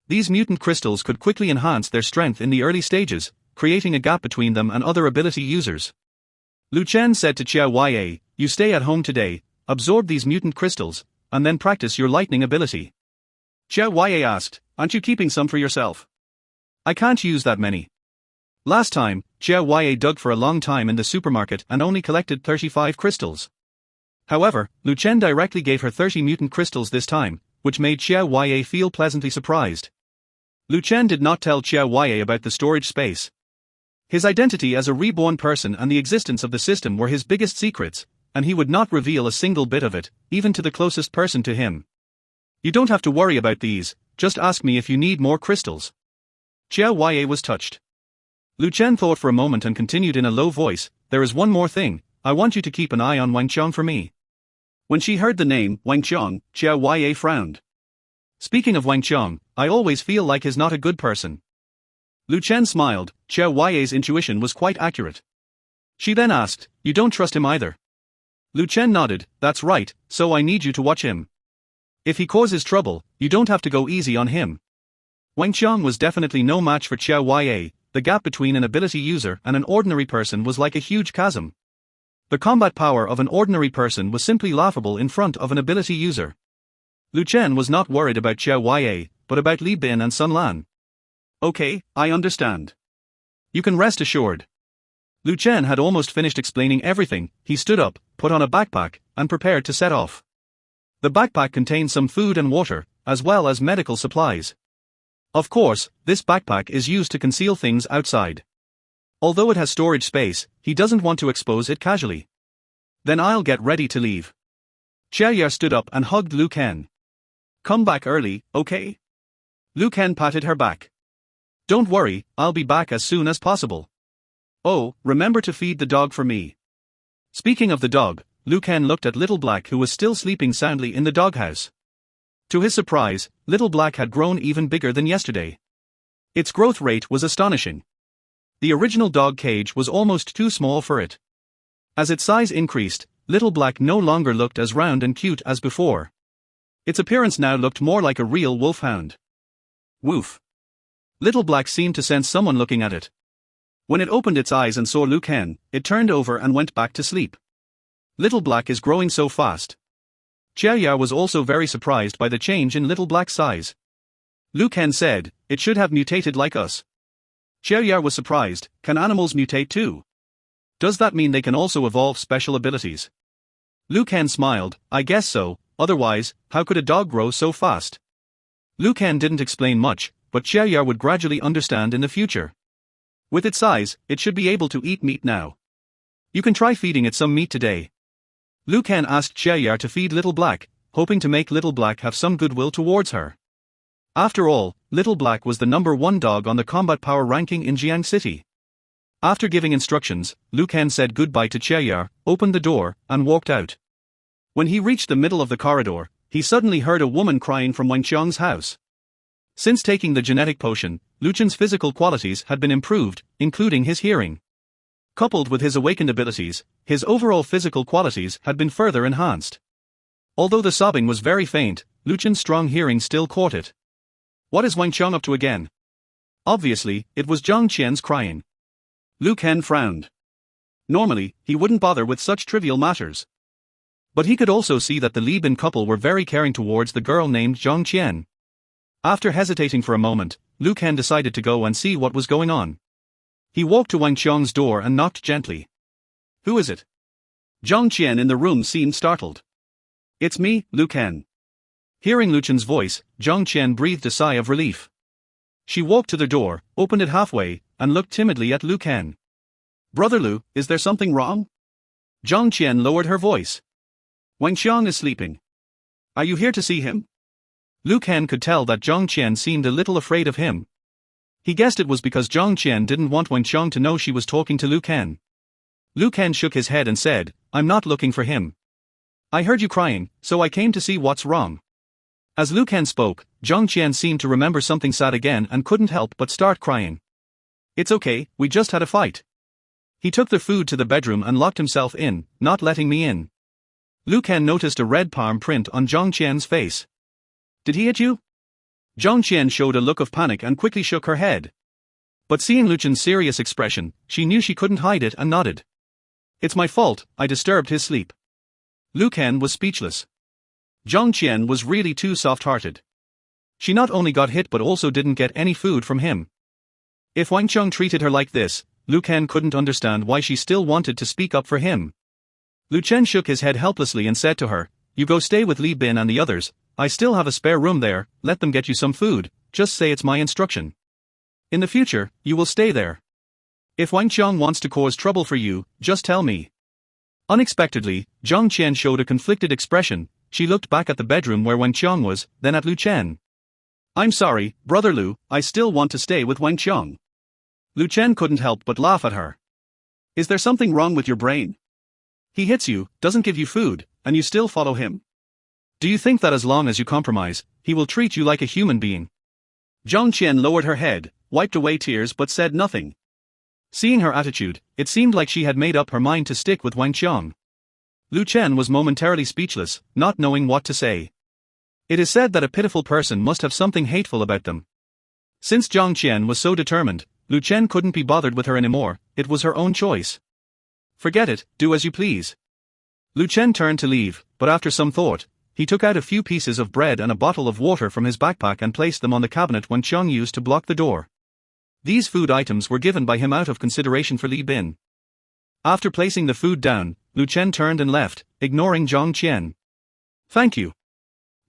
A: These mutant crystals could quickly enhance their strength in the early stages, creating a gap between them and other ability users. Lu Chen said to Xiao Ye, "You stay at home today, absorb these mutant crystals, and then practice your lightning ability." Xiao Ye asked, "Aren't you keeping some for yourself?" "I can't use that many." Last time, Xiao Ye dug for a long time in the supermarket and only collected 35 crystals. However, Lu Chen directly gave her 30 mutant crystals this time, which made Xiao Ye feel pleasantly surprised. Lu Chen did not tell Xiao Ye about the storage space. His identity as a reborn person and the existence of the system were his biggest secrets, and he would not reveal a single bit of it, even to the closest person to him. "You don't have to worry about these, just ask me if you need more crystals." Xiao Ye was touched. Lu Chen thought for a moment and continued in a low voice, "There is one more thing, I want you to keep an eye on Wang Qiang for me." When she heard the name, Wang Qiang, Xiao Ye frowned. "Speaking of Wang Qiang, I always feel like he's not a good person." Lu Chen smiled. Xiao Ye's intuition was quite accurate. She then asked, "You don't trust him either?" Lu Chen nodded, "That's right, so I need you to watch him. If he causes trouble, you don't have to go easy on him." Wang Qiang was definitely no match for Xiao Ye. The gap between an ability user and an ordinary person was like a huge chasm. The combat power of an ordinary person was simply laughable in front of an ability user. Lu Chen was not worried about Xiao Ye, but about Li Bin and Sun Lan. "Okay, I understand. You can rest assured." Lu Chen had almost finished explaining everything. He stood up, put on a backpack, and prepared to set off. The backpack contained some food and water, as well as medical supplies. Of course, this backpack is used to conceal things outside. Although it has storage space, he doesn't want to expose it casually. "Then I'll get ready to leave." Xiaoya stood up and hugged Lu Ken. "Come back early, okay?" Lu Ken patted her back. "Don't worry, I'll be back as soon as possible. Oh, remember to feed the dog for me." Speaking of the dog, Lu Ken looked at Little Black, who was still sleeping soundly in the doghouse. To his surprise, Little Black had grown even bigger than yesterday. Its growth rate was astonishing. The original dog cage was almost too small for it. As its size increased, Little Black no longer looked as round and cute as before. Its appearance now looked more like a real wolfhound. Woof. Little Black seemed to sense someone looking at it. When it opened its eyes and saw Lu Ken, it turned over and went back to sleep. Little Black is growing so fast. Xiaoya was also very surprised by the change in Little Black's size. Lu Ken said, "It should have mutated like us." Xiaoya was surprised. "Can animals mutate too? Does that mean they can also evolve special abilities?" Lu Ken smiled, "I guess so, otherwise, how could a dog grow so fast?" Lu Ken didn't explain much, but Xiaoya would gradually understand in the future. With its size, it should be able to eat meat now. "You can try feeding it some meat today." Lu Ken asked Xiaoya to feed Little Black, hoping to make Little Black have some goodwill towards her. After all, Little Black was the #1 dog on the combat power ranking in Jiang City. After giving instructions, Lu Ken said goodbye to Xiaoya, opened the door, and walked out. When he reached the middle of the corridor, he suddenly heard a woman crying from Wang Qiang's house. Since taking the genetic potion, Lu Chen's physical qualities had been improved, including his hearing. Coupled with his awakened abilities, his overall physical qualities had been further enhanced. Although the sobbing was very faint, Lu Chen's strong hearing still caught it. What is Wang Qiang up to again? Obviously, it was Zhang Qian's crying. Lu Ken frowned. Normally, he wouldn't bother with such trivial matters. But he could also see that the Li Bin couple were very caring towards the girl named Zhang Qian. After hesitating for a moment, Lu Ken decided to go and see what was going on. He walked to Wang Qiang's door and knocked gently. "Who is it?" Zhang Qian in the room seemed startled. "It's me, Lu Ken." Hearing Lu Chen's voice, Zhang Qian breathed a sigh of relief. She walked to the door, opened it halfway, and looked timidly at Lu Ken. Brother Lu, is there something wrong? Zhang Qian lowered her voice. Wang Xiang is sleeping. Are you here to see him? Lu Ken could tell that Zhang Qian seemed a little afraid of him. He guessed it was because Zhang Qian didn't want Wang Xiang to know she was talking to Lu Ken. Lu Ken shook his head and said, I'm not looking for him. I heard you crying, so I came to see what's wrong. As Lu Ken spoke, Zhang Qian seemed to remember something sad again and couldn't help but start crying. It's okay, we just had a fight. He took the food to the bedroom and locked himself in, not letting me in. Lu Ken noticed a red palm print on Zhang Qian's face. Did he hit you? Zhang Qian showed a look of panic and quickly shook her head. But seeing Lu Chen's serious expression, she knew she couldn't hide it and nodded. It's my fault, I disturbed his sleep. Lu Ken was speechless. Zhang Qian was really too soft-hearted. She not only got hit but also didn't get any food from him. If Wang Qiang treated her like this, Lu Ken couldn't understand why she still wanted to speak up for him. Lu Chen shook his head helplessly and said to her, You go stay with Li Bin and the others, I still have a spare room there, let them get you some food, just say it's my instruction. In the future, you will stay there. If Wang Qiang wants to cause trouble for you, just tell me. Unexpectedly, Zhang Qian showed a conflicted expression. She looked back at the bedroom where Wang Qiang was, then at Lu Chen. I'm sorry, Brother Lu, I still want to stay with Wang Qiang. Lu Chen couldn't help but laugh at her. Is there something wrong with your brain? He hits you, doesn't give you food, and you still follow him. Do you think that as long as you compromise, he will treat you like a human being? Zhang Qian lowered her head, wiped away tears but said nothing. Seeing her attitude, it seemed like she had made up her mind to stick with Wang Qiang. Lu Chen was momentarily speechless, not knowing what to say. It is said that a pitiful person must have something hateful about them. Since Zhang Qian was so determined, Lu Chen couldn't be bothered with her anymore, it was her own choice. Forget it, do as you please. Lu Chen turned to leave, but after some thought, he took out a few pieces of bread and a bottle of water from his backpack and placed them on the cabinet Wang Qiang used to block the door. These food items were given by him out of consideration for Li Bin. After placing the food down, Lu Chen turned and left, ignoring Zhang Qian. Thank you.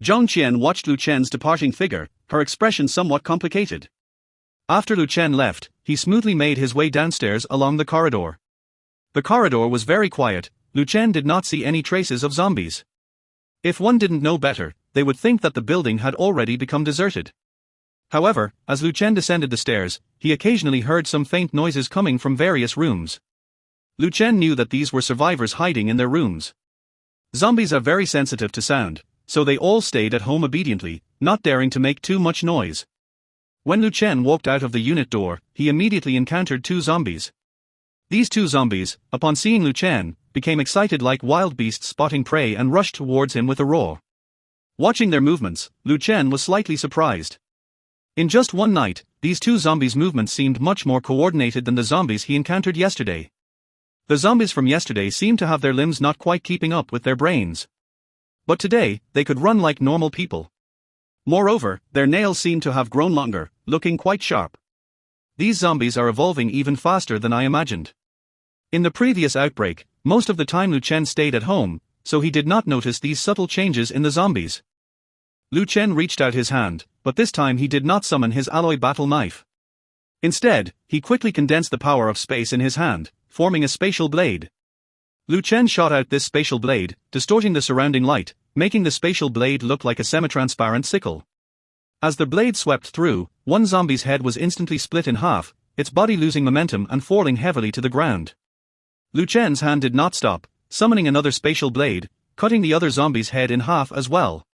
A: Zhang Qian watched Lu Chen's departing figure, her expression somewhat complicated. After Lu Chen left, he smoothly made his way downstairs along the corridor. The corridor was very quiet. Lu Chen did not see any traces of zombies. If one didn't know better, they would think that the building had already become deserted. However, as Lu Chen descended the stairs, he occasionally heard some faint noises coming from various rooms. Lu Chen knew that these were survivors hiding in their rooms. Zombies are very sensitive to sound, so they all stayed at home obediently, not daring to make too much noise. When Lu Chen walked out of the unit door, he immediately encountered two zombies. These two zombies, upon seeing Lu Chen, became excited like wild beasts spotting prey and rushed towards him with a roar. Watching their movements, Lu Chen was slightly surprised. In just one night, these two zombies' movements seemed much more coordinated than the zombies he encountered yesterday. The zombies from yesterday seemed to have their limbs not quite keeping up with their brains. But today, they could run like normal people. Moreover, their nails seemed to have grown longer, looking quite sharp. These zombies are evolving even faster than I imagined. In the previous outbreak, most of the time Lu Chen stayed at home, so he did not notice these subtle changes in the zombies. Lu Chen reached out his hand, but this time he did not summon his alloy battle knife. Instead, he quickly condensed the power of space in his hand, forming a spatial blade. Lu Chen shot out this spatial blade, distorting the surrounding light, making the spatial blade look like a semi-transparent sickle. As the blade swept through, one zombie's head was instantly split in half, its body losing momentum and falling heavily to the ground. Lu Chen's hand did not stop, summoning another spatial blade, cutting the other zombie's head in half as well.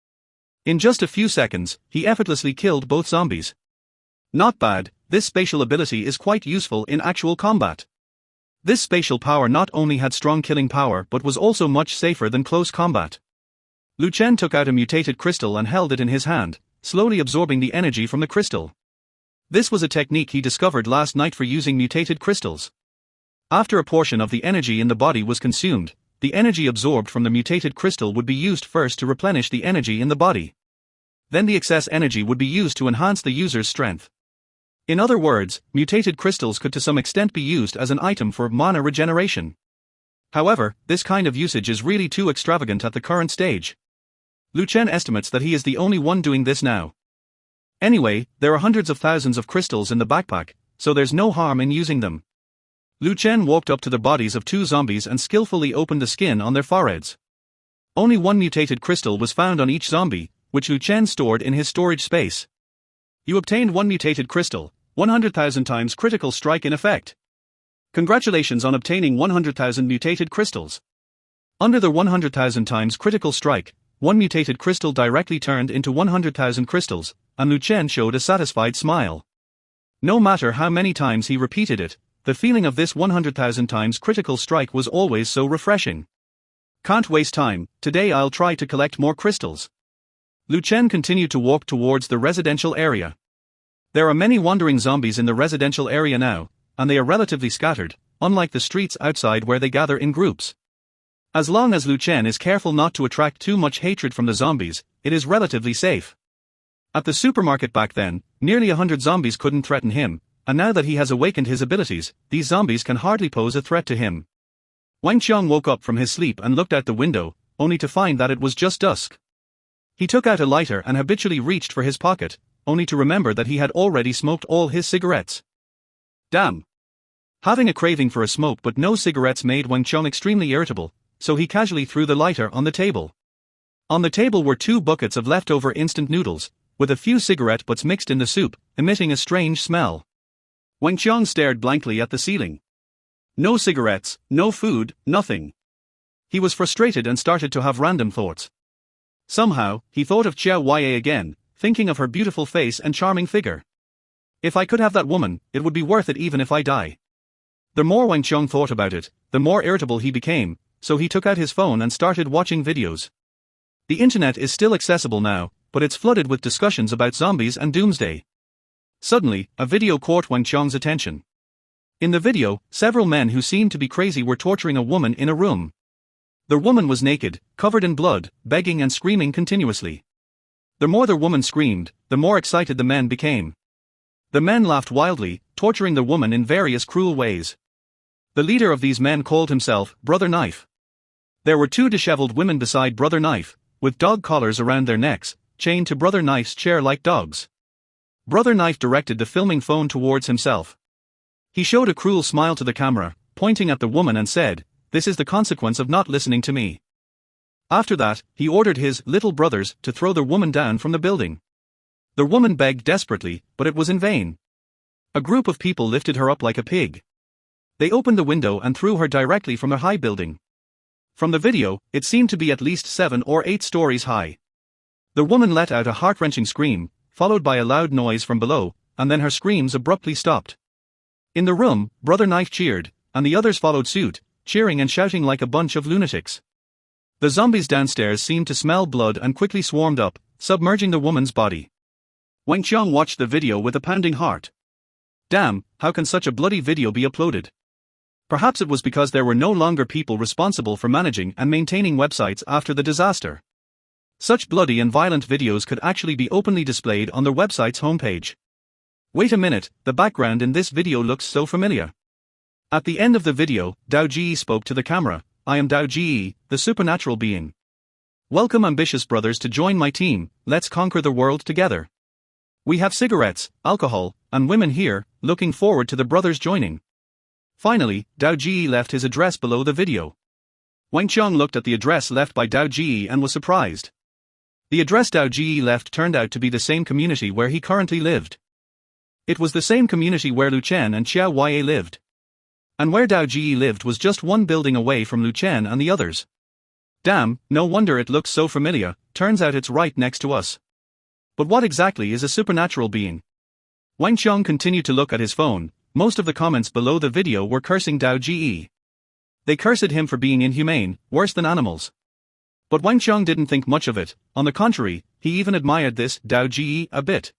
A: In just a few seconds, he effortlessly killed both zombies. Not bad, this spatial ability is quite useful in actual combat. This spatial power not only had strong killing power but was also much safer than close combat. Lu Chen took out a mutated crystal and held it in his hand, slowly absorbing the energy from the crystal. This was a technique he discovered last night for using mutated crystals. After a portion of the energy in the body was consumed, the energy absorbed from the mutated crystal would be used first to replenish the energy in the body. Then the excess energy would be used to enhance the user's strength. In other words, mutated crystals could to some extent be used as an item for mana regeneration. However, this kind of usage is really too extravagant at the current stage. Lu Chen estimates that he is the only one doing this now. Anyway, there are hundreds of thousands of crystals in the backpack, so there's no harm in using them. Lu Chen walked up to the bodies of two zombies and skillfully opened the skin on their foreheads. Only one mutated crystal was found on each zombie, which Lu Chen stored in his storage space. You obtained one mutated crystal, 100,000 times critical strike in effect. Congratulations on obtaining 100,000 mutated crystals. Under the 100,000 times critical strike, one mutated crystal directly turned into 100,000 crystals, and Lu Chen showed a satisfied smile. No matter how many times he repeated it, the feeling of this 100,000 times critical strike was always so refreshing. Can't waste time, today I'll try to collect more crystals. Lu Chen continued to walk towards the residential area. There are many wandering zombies in the residential area now, and they are relatively scattered, unlike the streets outside where they gather in groups. As long as Lu Chen is careful not to attract too much hatred from the zombies, it is relatively safe. At the supermarket back then, nearly 100 zombies couldn't threaten him, and now that he has awakened his abilities, these zombies can hardly pose a threat to him. Wang Qiang woke up from his sleep and looked out the window, only to find that it was just dusk. He took out a lighter and habitually reached for his pocket, only to remember that he had already smoked all his cigarettes. Damn! Having a craving for a smoke but no cigarettes made Wang Qiang extremely irritable, so he casually threw the lighter on the table. On the table were 2 buckets of leftover instant noodles, with a few cigarette butts mixed in the soup, emitting a strange smell. Wang Qiang stared blankly at the ceiling. No cigarettes, no food, nothing. He was frustrated and started to have random thoughts. Somehow, he thought of Jia Ye again, thinking of her beautiful face and charming figure. If I could have that woman, it would be worth it even if I die. The more Wang Qiang thought about it, the more irritable he became, so he took out his phone and started watching videos. The internet is still accessible now, but it's flooded with discussions about zombies and doomsday. Suddenly, a video caught Wang Qiang's attention. In the video, several men who seemed to be crazy were torturing a woman in a room. The woman was naked, covered in blood, begging and screaming continuously. The more the woman screamed, the more excited the men became. The men laughed wildly, torturing the woman in various cruel ways. The leader of these men called himself Brother Knife. There were 2 disheveled women beside Brother Knife, with dog collars around their necks, chained to Brother Knife's chair like dogs. Brother Knife directed the filming phone towards himself. He showed a cruel smile to the camera, pointing at the woman and said, "This is the consequence of not listening to me." After that, he ordered his little brothers to throw the woman down from the building. The woman begged desperately, but it was in vain. A group of people lifted her up like a pig. They opened the window and threw her directly from a high building. From the video, it seemed to be at least 7 or 8 stories high. The woman let out a heart-wrenching scream, followed by a loud noise from below, and then her screams abruptly stopped. In the room, Brother Knife cheered, and the others followed suit, cheering and shouting like a bunch of lunatics. The zombies downstairs seemed to smell blood and quickly swarmed up, submerging the woman's body. Wang Qiang watched the video with a pounding heart. Damn, how can such a bloody video be uploaded? Perhaps it was because there were no longer people responsible for managing and maintaining websites after the disaster. Such bloody and violent videos could actually be openly displayed on their website's homepage. Wait a minute, the background in this video looks so familiar. At the end of the video, Dao Ji spoke to the camera. I am Dao Ji, the supernatural being. Welcome ambitious brothers to join my team, let's conquer the world together. We have cigarettes, alcohol, and women here, looking forward to the brothers joining. Finally, Dao Ji left his address below the video. Wang Qiang looked at the address left by Dao Ji and was surprised. The address Dao Ji left turned out to be the same community where he currently lived. It was the same community where Lu Chen and Xia Ye lived. And where Dao Ji lived was just 1 building away from Lu Chen and the others. Damn, no wonder it looks so familiar, turns out it's right next to us. But what exactly is a supernatural being? Wang Qiang continued to look at his phone. Most of the comments below the video were cursing Dao Ji. They cursed him for being inhumane, worse than animals. But Wang Qiang didn't think much of it, on the contrary, he even admired this Dao Ji a bit.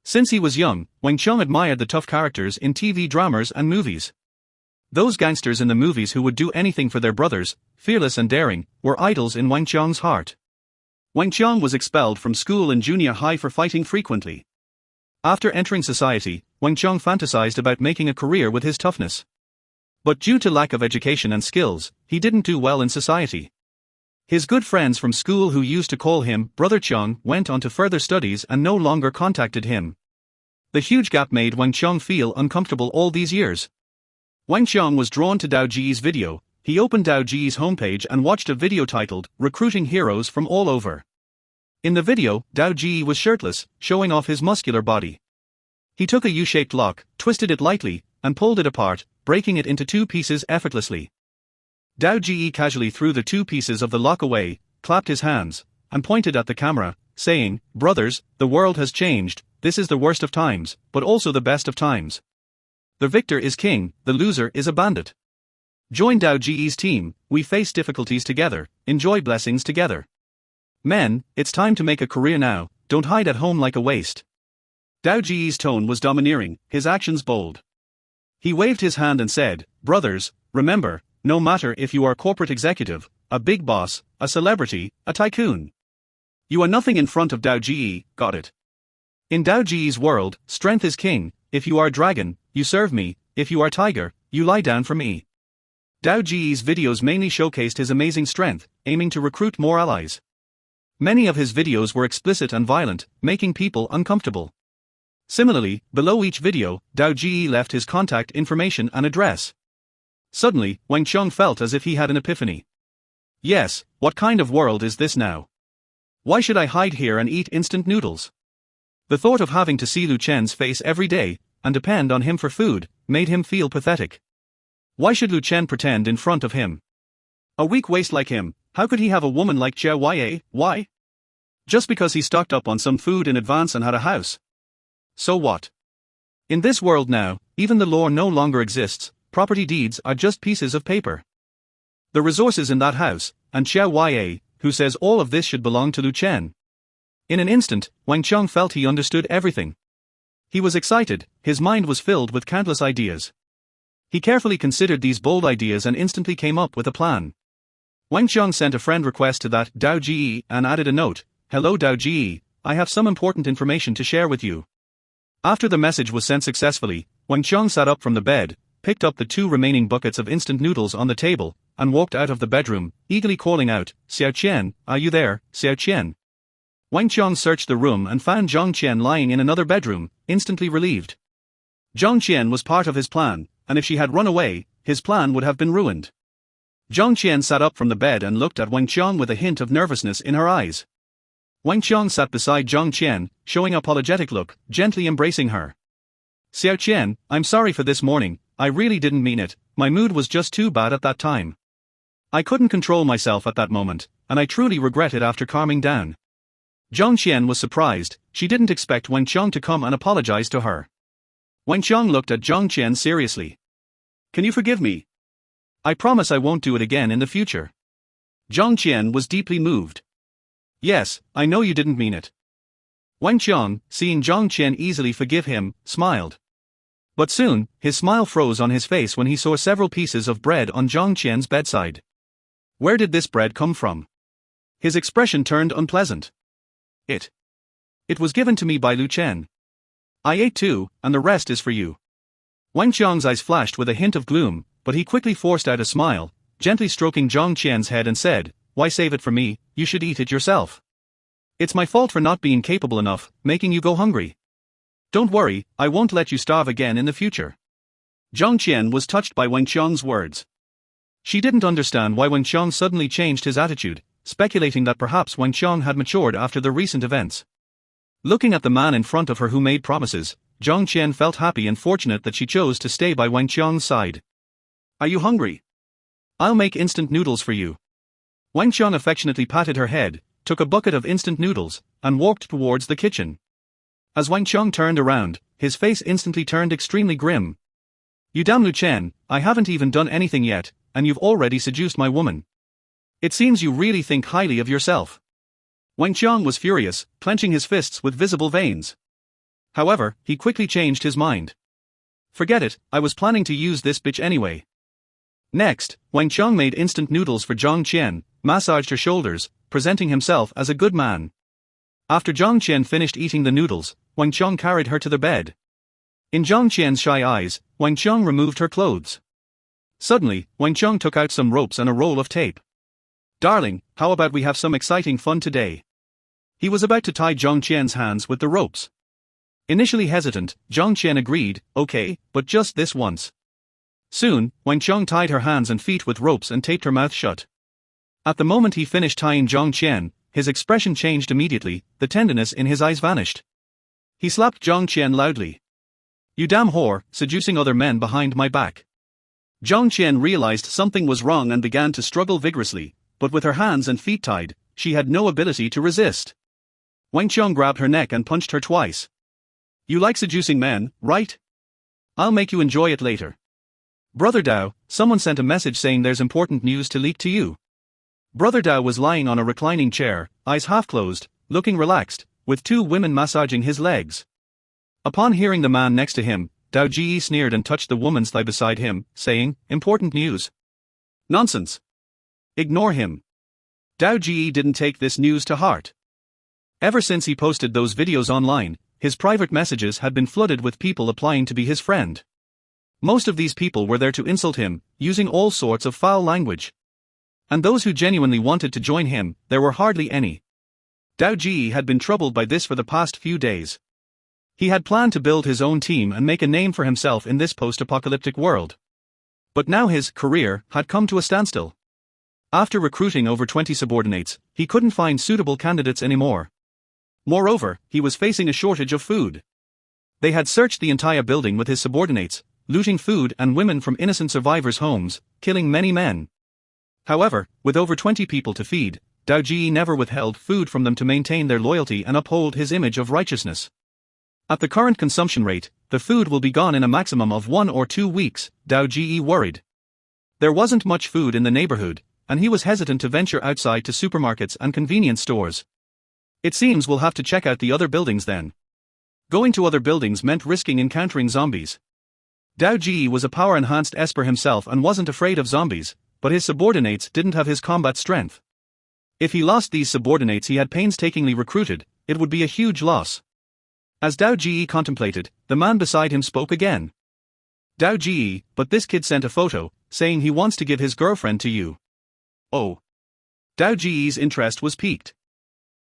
A: Since he was young, Wang Qiang admired the tough characters in TV dramas and movies. Those gangsters in the movies who would do anything for their brothers, fearless and daring, were idols in Wang Qiang's heart. Wang Qiang was expelled from school in junior high for fighting frequently. After entering society, Wang Qiang fantasized about making a career with his toughness. But due to lack of education and skills, he didn't do well in society. His good friends from school who used to call him Brother Qiang went on to further studies and no longer contacted him. The huge gap made Wang Qiang feel uncomfortable all these years. Wang Xiang was drawn to Dao Ji's video. He opened Dao Ji's homepage and watched a video titled, Recruiting Heroes from All Over. In the video, Dao Ji was shirtless, showing off his muscular body. He took a U-shaped lock, twisted it lightly, and pulled it apart, breaking it into 2 pieces effortlessly. Dao Ji casually threw the 2 pieces of the lock away, clapped his hands, and pointed at the camera, saying, "Brothers, the world has changed, this is the worst of times, but also the best of times. The victor is king, the loser is a bandit. Join Dao Ji's team, we face difficulties together, enjoy blessings together. Men, it's time to make a career now, don't hide at home like a waste." Dao Ji's tone was domineering, his actions bold. He waved his hand and said, "Brothers, remember, no matter if you are a corporate executive, a big boss, a celebrity, a tycoon. You are nothing in front of Dao Ji, got it? In Dao Ji's world, strength is king, if you are a dragon, you serve me, if you are tiger, you lie down for me." Dao Ji's videos mainly showcased his amazing strength, aiming to recruit more allies. Many of his videos were explicit and violent, making people uncomfortable. Similarly, below each video, Dao Ji left his contact information and address. Suddenly, Wang Xiang felt as if he had an epiphany. Yes, what kind of world is this now? Why should I hide here and eat instant noodles? The thought of having to see Lu Chen's face every day, and depend on him for food, made him feel pathetic. Why should Lu Chen pretend in front of him? A weak waste like him, how could he have a woman like Jia Wei? Why? Just because he stocked up on some food in advance and had a house. So what? In this world now, even the law no longer exists, property deeds are just pieces of paper. The resources in that house, and Jia Wei, who says all of this should belong to Lu Chen. In an instant, Wang Xiang felt he understood everything. He was excited, his mind was filled with countless ideas. He carefully considered these bold ideas and instantly came up with a plan. Wang Xiang sent a friend request to that Dao Ji and added a note, "Hello Dao Ji, I have some important information to share with you." After the message was sent successfully, Wang Xiang sat up from the bed, picked up the 2 remaining buckets of instant noodles on the table, and walked out of the bedroom, eagerly calling out, "Xiao Qian, are you there, Xiao Qian?" Wang Xiang searched the room and found Zhang Qian lying in another bedroom, instantly relieved. Zhang Qian was part of his plan, and if she had run away, his plan would have been ruined. Zhang Qian sat up from the bed and looked at Wang Xiang with a hint of nervousness in her eyes. Wang Xiang sat beside Zhang Qian, showing an apologetic look, gently embracing her. "Xiao Qian, I'm sorry for this morning, I really didn't mean it, my mood was just too bad at that time. I couldn't control myself at that moment, and I truly regret it after calming down." Zhang Qian was surprised, she didn't expect Wang Xiang to come and apologize to her. Wang Xiang looked at Zhang Qian seriously. "Can you forgive me? I promise I won't do it again in the future." Zhang Qian was deeply moved. "Yes, I know you didn't mean it." Wang Xiang, seeing Zhang Qian easily forgive him, smiled. But soon, his smile froze on his face when he saw several pieces of bread on Zhang Qian's bedside. Where did this bread come from? His expression turned unpleasant. It was given to me by Lu Chen. I ate 2, and the rest is for you." Wang Xiang's eyes flashed with a hint of gloom, but he quickly forced out a smile, gently stroking Zhang Qian's head and said, "Why save it for me, you should eat it yourself. It's my fault for not being capable enough, making you go hungry. Don't worry, I won't let you starve again in the future." Zhang Qian was touched by Wang Xiang's words. She didn't understand why Wang Xiang suddenly changed his attitude, speculating that perhaps Wang Xiang had matured after the recent events. Looking at the man in front of her who made promises, Zhang Qian felt happy and fortunate that she chose to stay by Wang Xiang's side. "Are you hungry? I'll make instant noodles for you." Wang Xiang affectionately patted her head, took a bucket of instant noodles, and walked towards the kitchen. As Wang Xiang turned around, his face instantly turned extremely grim. "You damn Lu Chen, I haven't even done anything yet, and you've already seduced my woman. It seems you really think highly of yourself." Wang Xiang was furious, clenching his fists with visible veins. However, he quickly changed his mind. "Forget it, I was planning to use this bitch anyway." Next, Wang Xiang made instant noodles for Zhang Qian, massaged her shoulders, presenting himself as a good man. After Zhang Qian finished eating the noodles, Wang Xiang carried her to the bed. In Zhang Qian's shy eyes, Wang Xiang removed her clothes. Suddenly, Wang Xiang took out some ropes and a roll of tape. "Darling, how about we have some exciting fun today?" He was about to tie Zhang Qian's hands with the ropes. Initially hesitant, Zhang Qian agreed, "Okay, but just this once." Soon, Wang Qiang tied her hands and feet with ropes and taped her mouth shut. At the moment he finished tying Zhang Qian, his expression changed immediately, the tenderness in his eyes vanished. He slapped Zhang Qian loudly. "You damn whore, seducing other men behind my back." Zhang Qian realized something was wrong and began to struggle vigorously, but with her hands and feet tied, she had no ability to resist. Wang Qiang grabbed her neck and punched her twice. "You like seducing men, right? I'll make you enjoy it later." "Brother Dao, someone sent a message saying there's important news to leak to you." Brother Dao was lying on a reclining chair, eyes half closed, looking relaxed, with two women massaging his legs. Upon hearing the man next to him, Dao Ji sneered and touched the woman's thigh beside him, saying, "Important news." "Nonsense. Ignore him." Dao Ji didn't take this news to heart. Ever since he posted those videos online, his private messages had been flooded with people applying to be his friend. Most of these people were there to insult him, using all sorts of foul language. And those who genuinely wanted to join him, there were hardly any. Dao Ji had been troubled by this for the past few days. He had planned to build his own team and make a name for himself in this post-apocalyptic world. But now his career had come to a standstill. After recruiting over 20 subordinates, he couldn't find suitable candidates anymore. Moreover, he was facing a shortage of food. They had searched the entire building with his subordinates, looting food and women from innocent survivors' homes, killing many men. However, with over 20 people to feed, Dao Ji never withheld food from them to maintain their loyalty and uphold his image of righteousness. At the current consumption rate, the food will be gone in a maximum of 1 or 2 weeks, Dao Ji worried. There wasn't much food in the neighborhood, and he was hesitant to venture outside to supermarkets and convenience stores. "It seems we'll have to check out the other buildings then." Going to other buildings meant risking encountering zombies. Dao Ji was a power-enhanced Esper himself and wasn't afraid of zombies, but his subordinates didn't have his combat strength. If he lost these subordinates he had painstakingly recruited, it would be a huge loss. As Dao Ji contemplated, the man beside him spoke again. "Dao Ji, but this kid sent a photo, saying he wants to give his girlfriend to you." "Oh." Dao Ji's interest was piqued.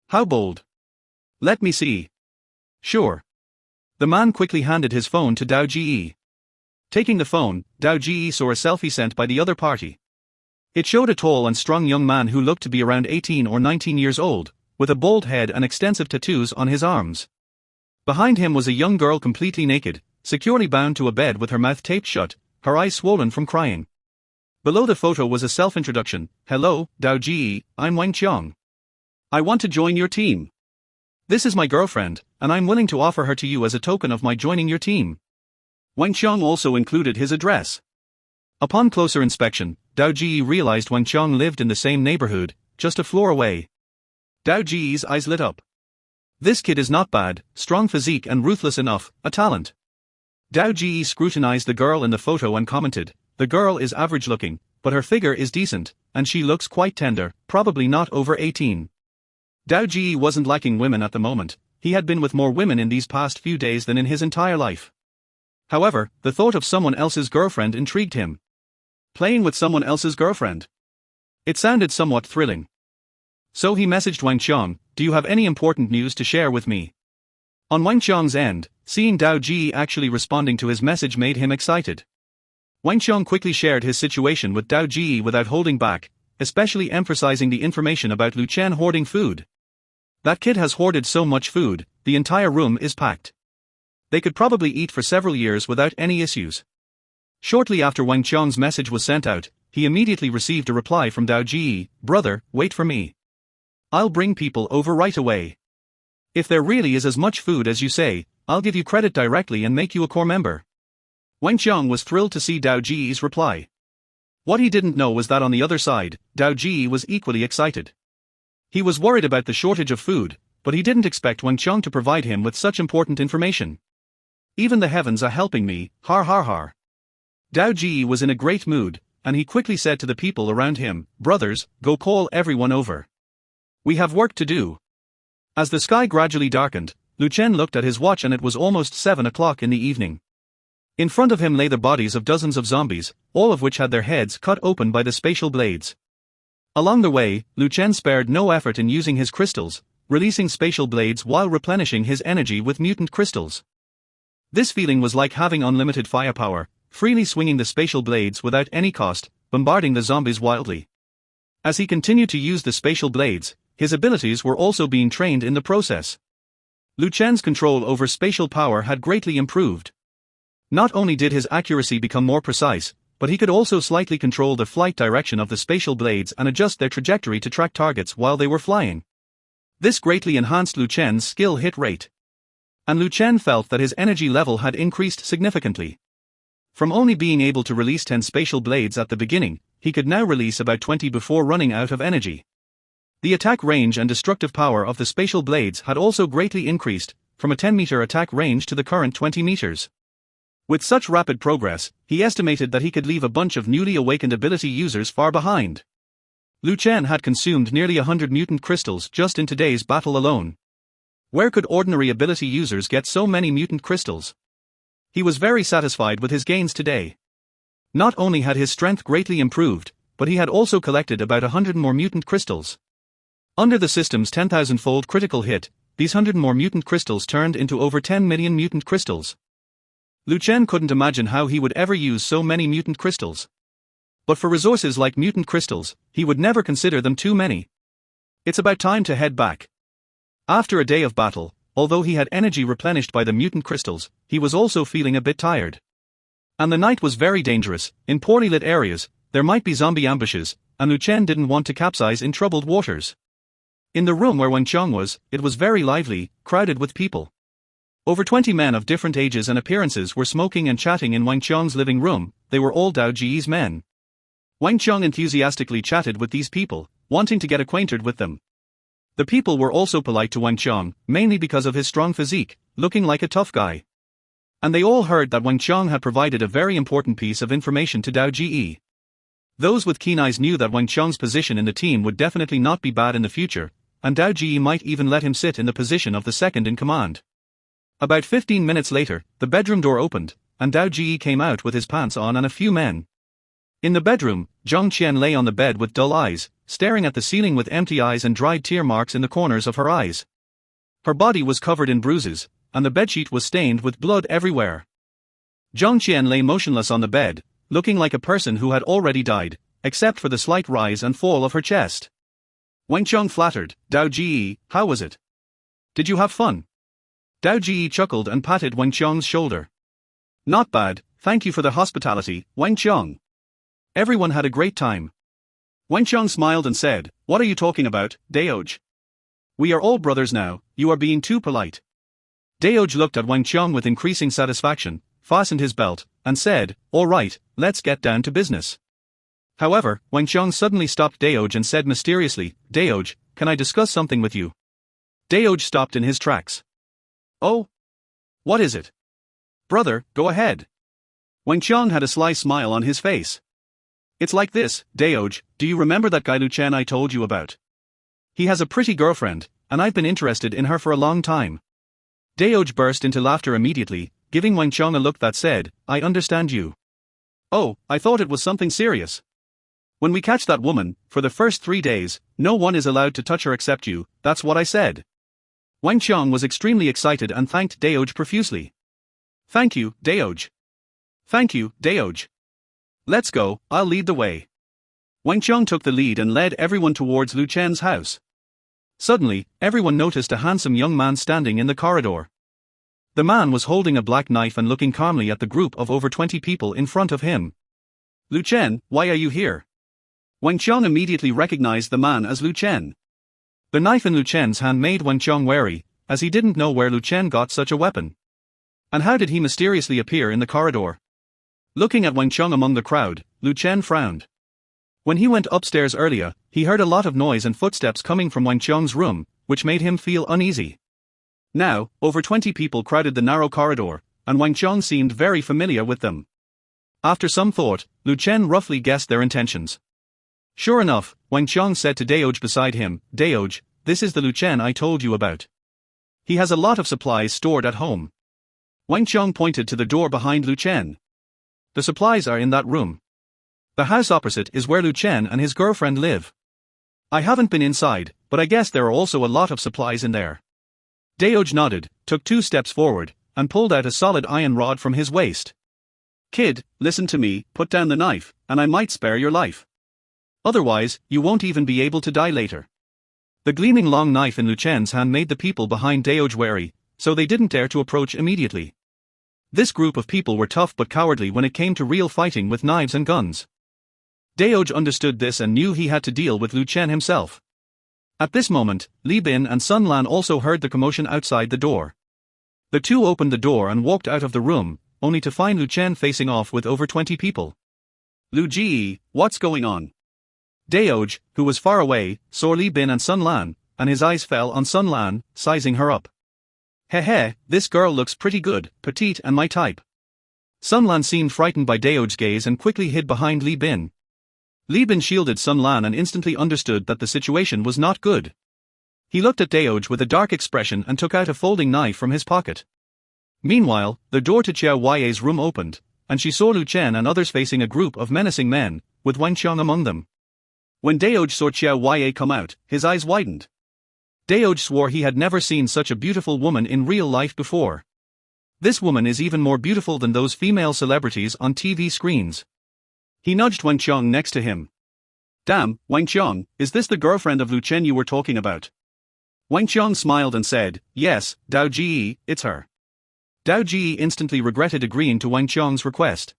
A: "How bold. Let me see." "Sure." The man quickly handed his phone to Dao Ji. Taking the phone, Dao Ji saw a selfie sent by the other party. It showed a tall and strong young man who looked to be around 18 or 19 years old, with a bald head and extensive tattoos on his arms. Behind him was a young girl completely naked, securely bound to a bed with her mouth taped shut, her eyes swollen from crying. Below the photo was a self-introduction. "Hello, Dao Ji, I'm Wang Qiang. I want to join your team. This is my girlfriend, and I'm willing to offer her to you as a token of my joining your team." Wang Qiang also included his address. Upon closer inspection, Dao Ji realized Wang Qiang lived in the same neighborhood, just a floor away. Dao Ji's eyes lit up. This kid is not bad, strong physique and ruthless enough, a talent. Dao Ji scrutinized the girl in the photo and commented, "The girl is average looking, but her figure is decent, and she looks quite tender, probably not over 18. Dao Ji wasn't liking women at the moment. He had been with more women in these past few days than in his entire life. However, the thought of someone else's girlfriend intrigued him. Playing with someone else's girlfriend. It sounded somewhat thrilling. So he messaged Wang Qiang, "Do you have any important news to share with me?" On Wang Qiang's end, seeing Dao Ji actually responding to his message made him excited. Wang Qiang quickly shared his situation with Dao Ji without holding back, especially emphasizing the information about Lu Chen hoarding food. "That kid has hoarded so much food, the entire room is packed. They could probably eat for several years without any issues." Shortly after Wang Qiang's message was sent out, he immediately received a reply from Dao Ji, "Brother, wait for me. I'll bring people over right away. If there really is as much food as you say, I'll give you credit directly and make you a core member." Wang Qiang was thrilled to see Dao Ji's reply. What he didn't know was that on the other side, Dao Ji was equally excited. He was worried about the shortage of food, but he didn't expect Wang Qiang to provide him with such important information. "Even the heavens are helping me, har har har." Dao Ji was in a great mood, and he quickly said to the people around him, "Brothers, go call everyone over. We have work to do." As the sky gradually darkened, Lu Chen looked at his watch and it was almost 7 o'clock in the evening. In front of him lay the bodies of dozens of zombies, all of which had their heads cut open by the spatial blades. Along the way, Lu Chen spared no effort in using his crystals, releasing spatial blades while replenishing his energy with mutant crystals. This feeling was like having unlimited firepower, freely swinging the spatial blades without any cost, bombarding the zombies wildly. As he continued to use the spatial blades, his abilities were also being trained in the process. Lu Chen's control over spatial power had greatly improved. Not only did his accuracy become more precise, but he could also slightly control the flight direction of the spatial blades and adjust their trajectory to track targets while they were flying. This greatly enhanced Lu Chen's skill hit rate. And Lu Chen felt that his energy level had increased significantly. From only being able to release 10 spatial blades at the beginning, he could now release about 20 before running out of energy. The attack range and destructive power of the spatial blades had also greatly increased, from a 10-meter attack range to the current 20 meters. With such rapid progress, he estimated that he could leave a bunch of newly awakened ability users far behind. Lu Chen had consumed nearly 100 mutant crystals just in today's battle alone. Where could ordinary ability users get so many mutant crystals? He was very satisfied with his gains today. Not only had his strength greatly improved, but he had also collected about 100 more mutant crystals. Under the system's 10,000-fold critical hit, these 100 more mutant crystals turned into over 10 million mutant crystals. Lu Chen couldn't imagine how he would ever use so many mutant crystals. But for resources like mutant crystals, he would never consider them too many. It's about time to head back. After a day of battle, although he had energy replenished by the mutant crystals, he was also feeling a bit tired. And the night was very dangerous. In poorly lit areas, there might be zombie ambushes, and Lu Chen didn't want to capsize in troubled waters. In the room where Wang Qiang was, it was very lively, crowded with people. Over 20 men of different ages and appearances were smoking and chatting in Wang Qiang's living room. They were all Dao Ji's men. Wang Qiang enthusiastically chatted with these people, wanting to get acquainted with them. The people were also polite to Wang Qiang, mainly because of his strong physique, looking like a tough guy. And they all heard that Wang Qiang had provided a very important piece of information to Dao Ji. Those with keen eyes knew that Wang Qiang's position in the team would definitely not be bad in the future, and Dao Ji might even let him sit in the position of the second in command. About 15 minutes later, the bedroom door opened, and Dao Ji came out with his pants on and a few men. In the bedroom, Zhang Qian lay on the bed with dull eyes, staring at the ceiling with empty eyes and dried tear marks in the corners of her eyes. Her body was covered in bruises, and the bedsheet was stained with blood everywhere. Zhang Qian lay motionless on the bed, looking like a person who had already died, except for the slight rise and fall of her chest. Wang Qiang flattered, "Dao Ji, how was it? Did you have fun?" Dao Ji chuckled and patted Wang Qiang's shoulder. "Not bad, thank you for the hospitality, Wang Qiang. Everyone had a great time." Wang Qiang smiled and said, "What are you talking about, Daoj? We are all brothers now, you are being too polite." Daoj looked at Wang Qiang with increasing satisfaction, fastened his belt, and said, "All right, let's get down to business." However, Wang Qiang suddenly stopped Daoj and said mysteriously, "Daoj, can I discuss something with you?" Daoj stopped in his tracks. "Oh? What is it?" "Brother, go ahead." Wang Qiang had a sly smile on his face. "It's like this, Daoj, do you remember that guy Lu Chen I told you about? He has a pretty girlfriend, and I've been interested in her for a long time." Daoj burst into laughter immediately, giving Wang Qiang a look that said, "I understand you." "Oh, I thought it was something serious. When we catch that woman, for the first 3 days, no one is allowed to touch her except you, that's what I said." Wang Qiang was extremely excited and thanked Daoj profusely. "Thank you, Daoj. Thank you, Daoj. Let's go, I'll lead the way." Wang Qiang took the lead and led everyone towards Lu Chen's house. Suddenly, everyone noticed a handsome young man standing in the corridor. The man was holding a black knife and looking calmly at the group of over 20 people in front of him. "Lu Chen, why are you here?" Wang Qiang immediately recognized the man as Lu Chen. The knife in Lu Chen's hand made Wang Qiang wary, as he didn't know where Lu Chen got such a weapon. And how did he mysteriously appear in the corridor? Looking at Wang Qiang among the crowd, Lu Chen frowned. When he went upstairs earlier, he heard a lot of noise and footsteps coming from Wang Qiang's room, which made him feel uneasy. Now, over 20 people crowded the narrow corridor, and Wang Qiang seemed very familiar with them. After some thought, Lu Chen roughly guessed their intentions. Sure enough, Wang Qiang said to Daoj beside him, "Daoj, this is the Lu Chen I told you about. He has a lot of supplies stored at home." Wang Qiang pointed to the door behind Lu Chen. "The supplies are in that room. The house opposite is where Lu Chen and his girlfriend live. I haven't been inside, but I guess there are also a lot of supplies in there." Daoj nodded, took 2 steps forward, and pulled out a solid iron rod from his waist. Kid, listen to me, put down the knife, and I might spare your life. Otherwise, you won't even be able to die later. The gleaming long knife in Lu Chen's hand made the people behind Daoj wary, so they didn't dare to approach immediately. This group of people were tough but cowardly when it came to real fighting with knives and guns. Daoj understood this and knew he had to deal with Lu Chen himself. At this moment, Li Bin and Sun Lan also heard the commotion outside the door. The two opened the door and walked out of the room, only to find Lu Chen facing off with over 20 people. Lu Ji, what's going on? Daoj, who was far away, saw Li Bin and Sun Lan, and his eyes fell on Sun Lan, sizing her up. Heh, this girl looks pretty good, petite and my type. Sun Lan seemed frightened by Daoj's gaze and quickly hid behind Li Bin. Li Bin shielded Sun Lan and instantly understood that the situation was not good. He looked at Daoj with a dark expression and took out a folding knife from his pocket. Meanwhile, the door to Chiao Huaye's room opened, and she saw Lu Chen and others facing a group of menacing men, with Wang Qiang among them. When Daoj saw Chiao Huaye come out, his eyes widened. Daoj swore he had never seen such a beautiful woman in real life before. This woman is even more beautiful than those female celebrities on TV screens. He nudged Wang Qiang next to him. Damn, Wang Qiang, is this the girlfriend of Lu Chen you were talking about? Wang Qiang smiled and said, yes, Dao Ji, it's her. Dao Ji instantly regretted agreeing to Wang Qiang's request.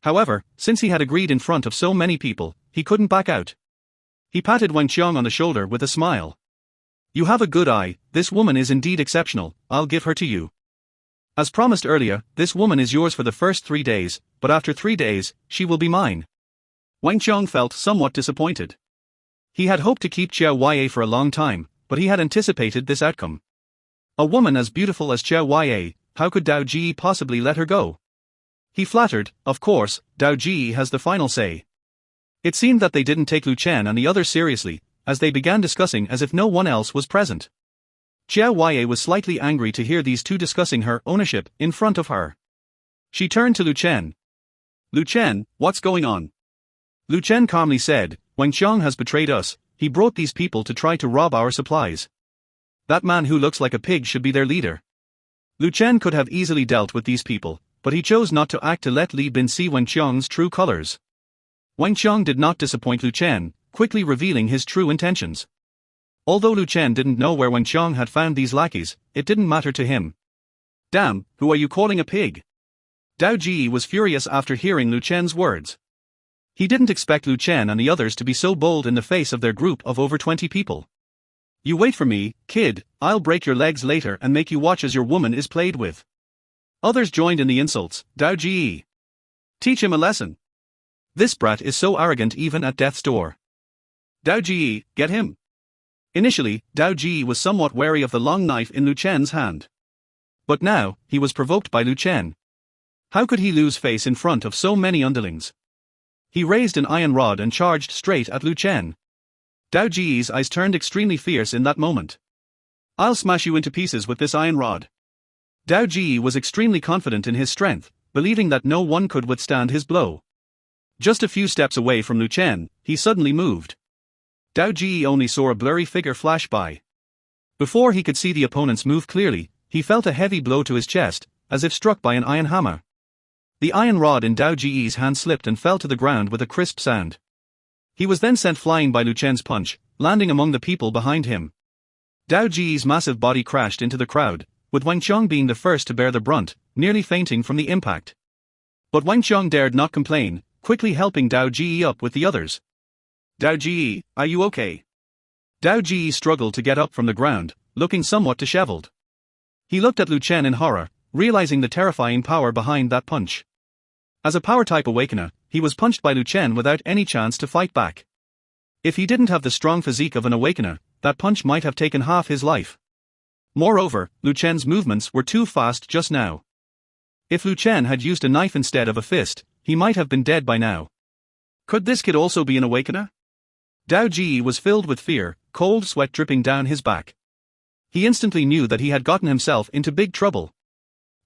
A: However, since he had agreed in front of so many people, he couldn't back out. He patted Wang Qiang on the shoulder with a smile. You have a good eye, this woman is indeed exceptional, I'll give her to you. As promised earlier, this woman is yours for the first 3 days, but after 3 days, she will be mine. Wang Qiang felt somewhat disappointed. He had hoped to keep Chiao Huaye for a long time, but he had anticipated this outcome. A woman as beautiful as Chiao Huaye, how could Dao Ji possibly let her go? He flattered, of course, Dao Ji has the final say. It seemed that they didn't take Lu Chen and the others seriously, as they began discussing as if no one else was present. Chiao Huaye was slightly angry to hear these two discussing her ownership in front of her. She turned to Lu Chen. Lu Chen, what's going on? Lu Chen calmly said, Wang Qiang has betrayed us, he brought these people to try to rob our supplies. That man who looks like a pig should be their leader. Lu Chen could have easily dealt with these people, but he chose not to act to let Li Bin see Wang Qiang's true colors. Wang Qiang did not disappoint Lu Chen, quickly revealing his true intentions. Although Lu Chen didn't know where Wang Qiang had found these lackeys, it didn't matter to him. Damn, who are you calling a pig? Dao Ji was furious after hearing Lu Chen's words. He didn't expect Lu Chen and the others to be so bold in the face of their group of over 20 people. You wait for me, kid, I'll break your legs later and make you watch as your woman is played with. Others joined in the insults, Dao Ji. Teach him a lesson. This brat is so arrogant even at death's door. Dao Ji, get him. Initially, Dao Ji was somewhat wary of the long knife in Lu Chen's hand. But now, he was provoked by Lu Chen. How could he lose face in front of so many underlings? He raised an iron rod and charged straight at Lu Chen. Dao Ji's eyes turned extremely fierce in that moment. I'll smash you into pieces with this iron rod. Dao Ji was extremely confident in his strength, believing that no one could withstand his blow. Just a few steps away from Lu Chen, he suddenly moved. Dao Ji only saw a blurry figure flash by. Before he could see the opponent's move clearly, he felt a heavy blow to his chest, as if struck by an iron hammer. The iron rod in Dao Ji's hand slipped and fell to the ground with a crisp sound. He was then sent flying by Lu Chen's punch, landing among the people behind him. Dao Ji's massive body crashed into the crowd, with Wang Qiang being the first to bear the brunt, nearly fainting from the impact. But Wang Qiang dared not complain, quickly helping Dao Ji up with the others. Dao Ji, are you okay? Dao Ji struggled to get up from the ground, looking somewhat disheveled. He looked at Lu Chen in horror, realizing the terrifying power behind that punch. As a power-type awakener, he was punched by Lu Chen without any chance to fight back. If he didn't have the strong physique of an awakener, that punch might have taken half his life. Moreover, Lu Chen's movements were too fast just now. If Lu Chen had used a knife instead of a fist, he might have been dead by now. Could this kid also be an awakener? Dao Ji was filled with fear, cold sweat dripping down his back. He instantly knew that he had gotten himself into big trouble.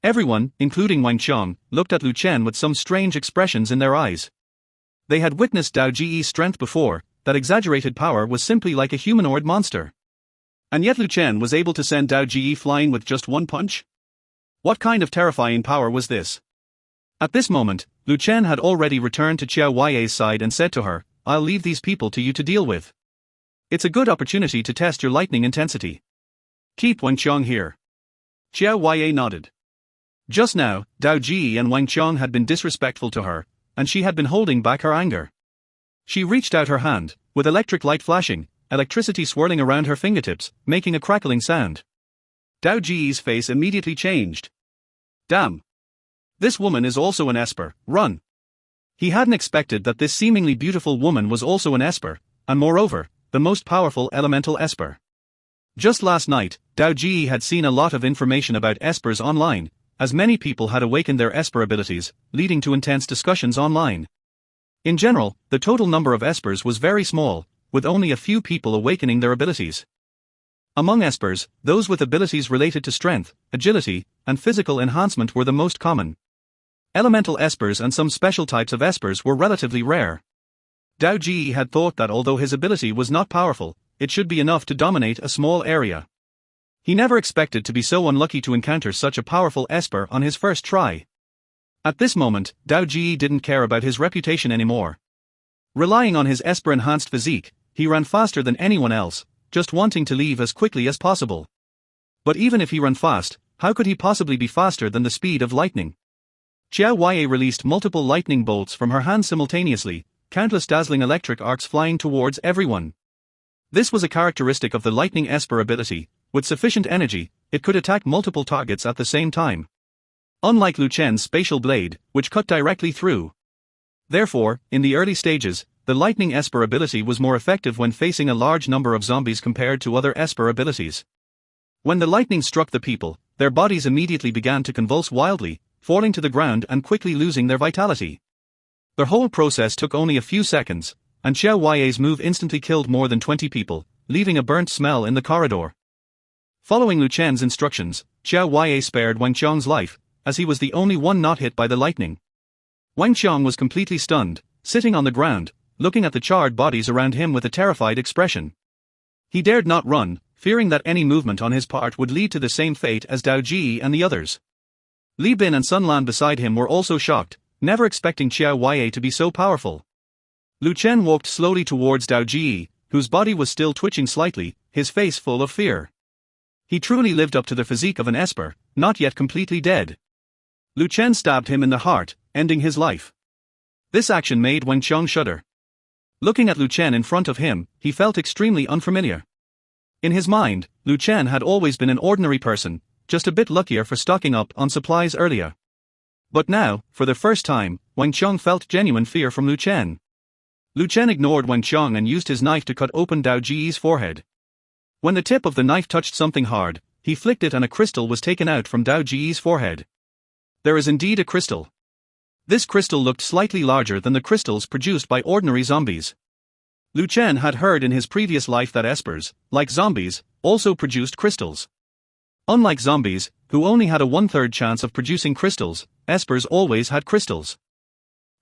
A: Everyone, including Wang Qiang, looked at Lu Chen with some strange expressions in their eyes. They had witnessed Dao Ji's strength before, that exaggerated power was simply like a humanoid monster. And yet Lu Chen was able to send Dao Ji flying with just one punch? What kind of terrifying power was this? At this moment, Lu Chen had already returned to Qiao Huai's side and said to her, "I'll leave these people to you to deal with. It's a good opportunity to test your lightning intensity. Keep Wang Qiang here." Qiao Huai nodded. Just now, Dao Ji and Wang Qiang had been disrespectful to her, and she had been holding back her anger. She reached out her hand, with electric light flashing, electricity swirling around her fingertips, making a crackling sound. Dao Ji's face immediately changed. Damn! This woman is also an Esper, run! He hadn't expected that this seemingly beautiful woman was also an Esper, and moreover, the most powerful elemental Esper. Just last night, Dao Ji had seen a lot of information about Espers online, as many people had awakened their Esper abilities, leading to intense discussions online. In general, the total number of Espers was very small, with only a few people awakening their abilities. Among Espers, those with abilities related to strength, agility, and physical enhancement were the most common. Elemental Espers and some special types of Espers were relatively rare. Dao Ji had thought that although his ability was not powerful, it should be enough to dominate a small area. He never expected to be so unlucky to encounter such a powerful Esper on his first try. At this moment, Dao Ji didn't care about his reputation anymore. Relying on his Esper-enhanced physique, he ran faster than anyone else, just wanting to leave as quickly as possible. But even if he ran fast, how could he possibly be faster than the speed of lightning? Qiao Huai released multiple lightning bolts from her hand simultaneously, countless dazzling electric arcs flying towards everyone. This was a characteristic of the lightning Esper ability. With sufficient energy, it could attack multiple targets at the same time. Unlike Lu Chen's spatial blade, which cut directly through. Therefore, in the early stages, the lightning Esper ability was more effective when facing a large number of zombies compared to other Esper abilities. When the lightning struck the people, their bodies immediately began to convulse wildly, falling to the ground and quickly losing their vitality. The whole process took only a few seconds, and Qiao Huai's move instantly killed more than 20 people, leaving a burnt smell in the corridor. Following Lu Chen's instructions, Qiao Huai spared Wang Qiang's life, as he was the only one not hit by the lightning. Wang Qiang was completely stunned, sitting on the ground, looking at the charred bodies around him with a terrified expression. He dared not run, fearing that any movement on his part would lead to the same fate as Dao Ji and the others. Li Bin and Sun Lan beside him were also shocked, never expecting Qiao Huai to be so powerful. Lu Chen walked slowly towards Dao Ji, whose body was still twitching slightly, his face full of fear. He truly lived up to the physique of an Esper, not yet completely dead. Lu Chen stabbed him in the heart, ending his life. This action made Wang Qiang shudder. Looking at Lu Chen in front of him, he felt extremely unfamiliar. In his mind, Lu Chen had always been an ordinary person, just a bit luckier for stocking up on supplies earlier. But now, for the first time, Wang Qiang felt genuine fear from Lu Chen. Lu Chen ignored Wang Qiang and used his knife to cut open Dao Ji's forehead. When the tip of the knife touched something hard, he flicked it and a crystal was taken out from Dao Ji's forehead. There is indeed a crystal. This crystal looked slightly larger than the crystals produced by ordinary zombies. Lu Chen had heard in his previous life that Espers, like zombies, also produced crystals. Unlike zombies, who only had a 1/3 chance of producing crystals, Espers always had crystals.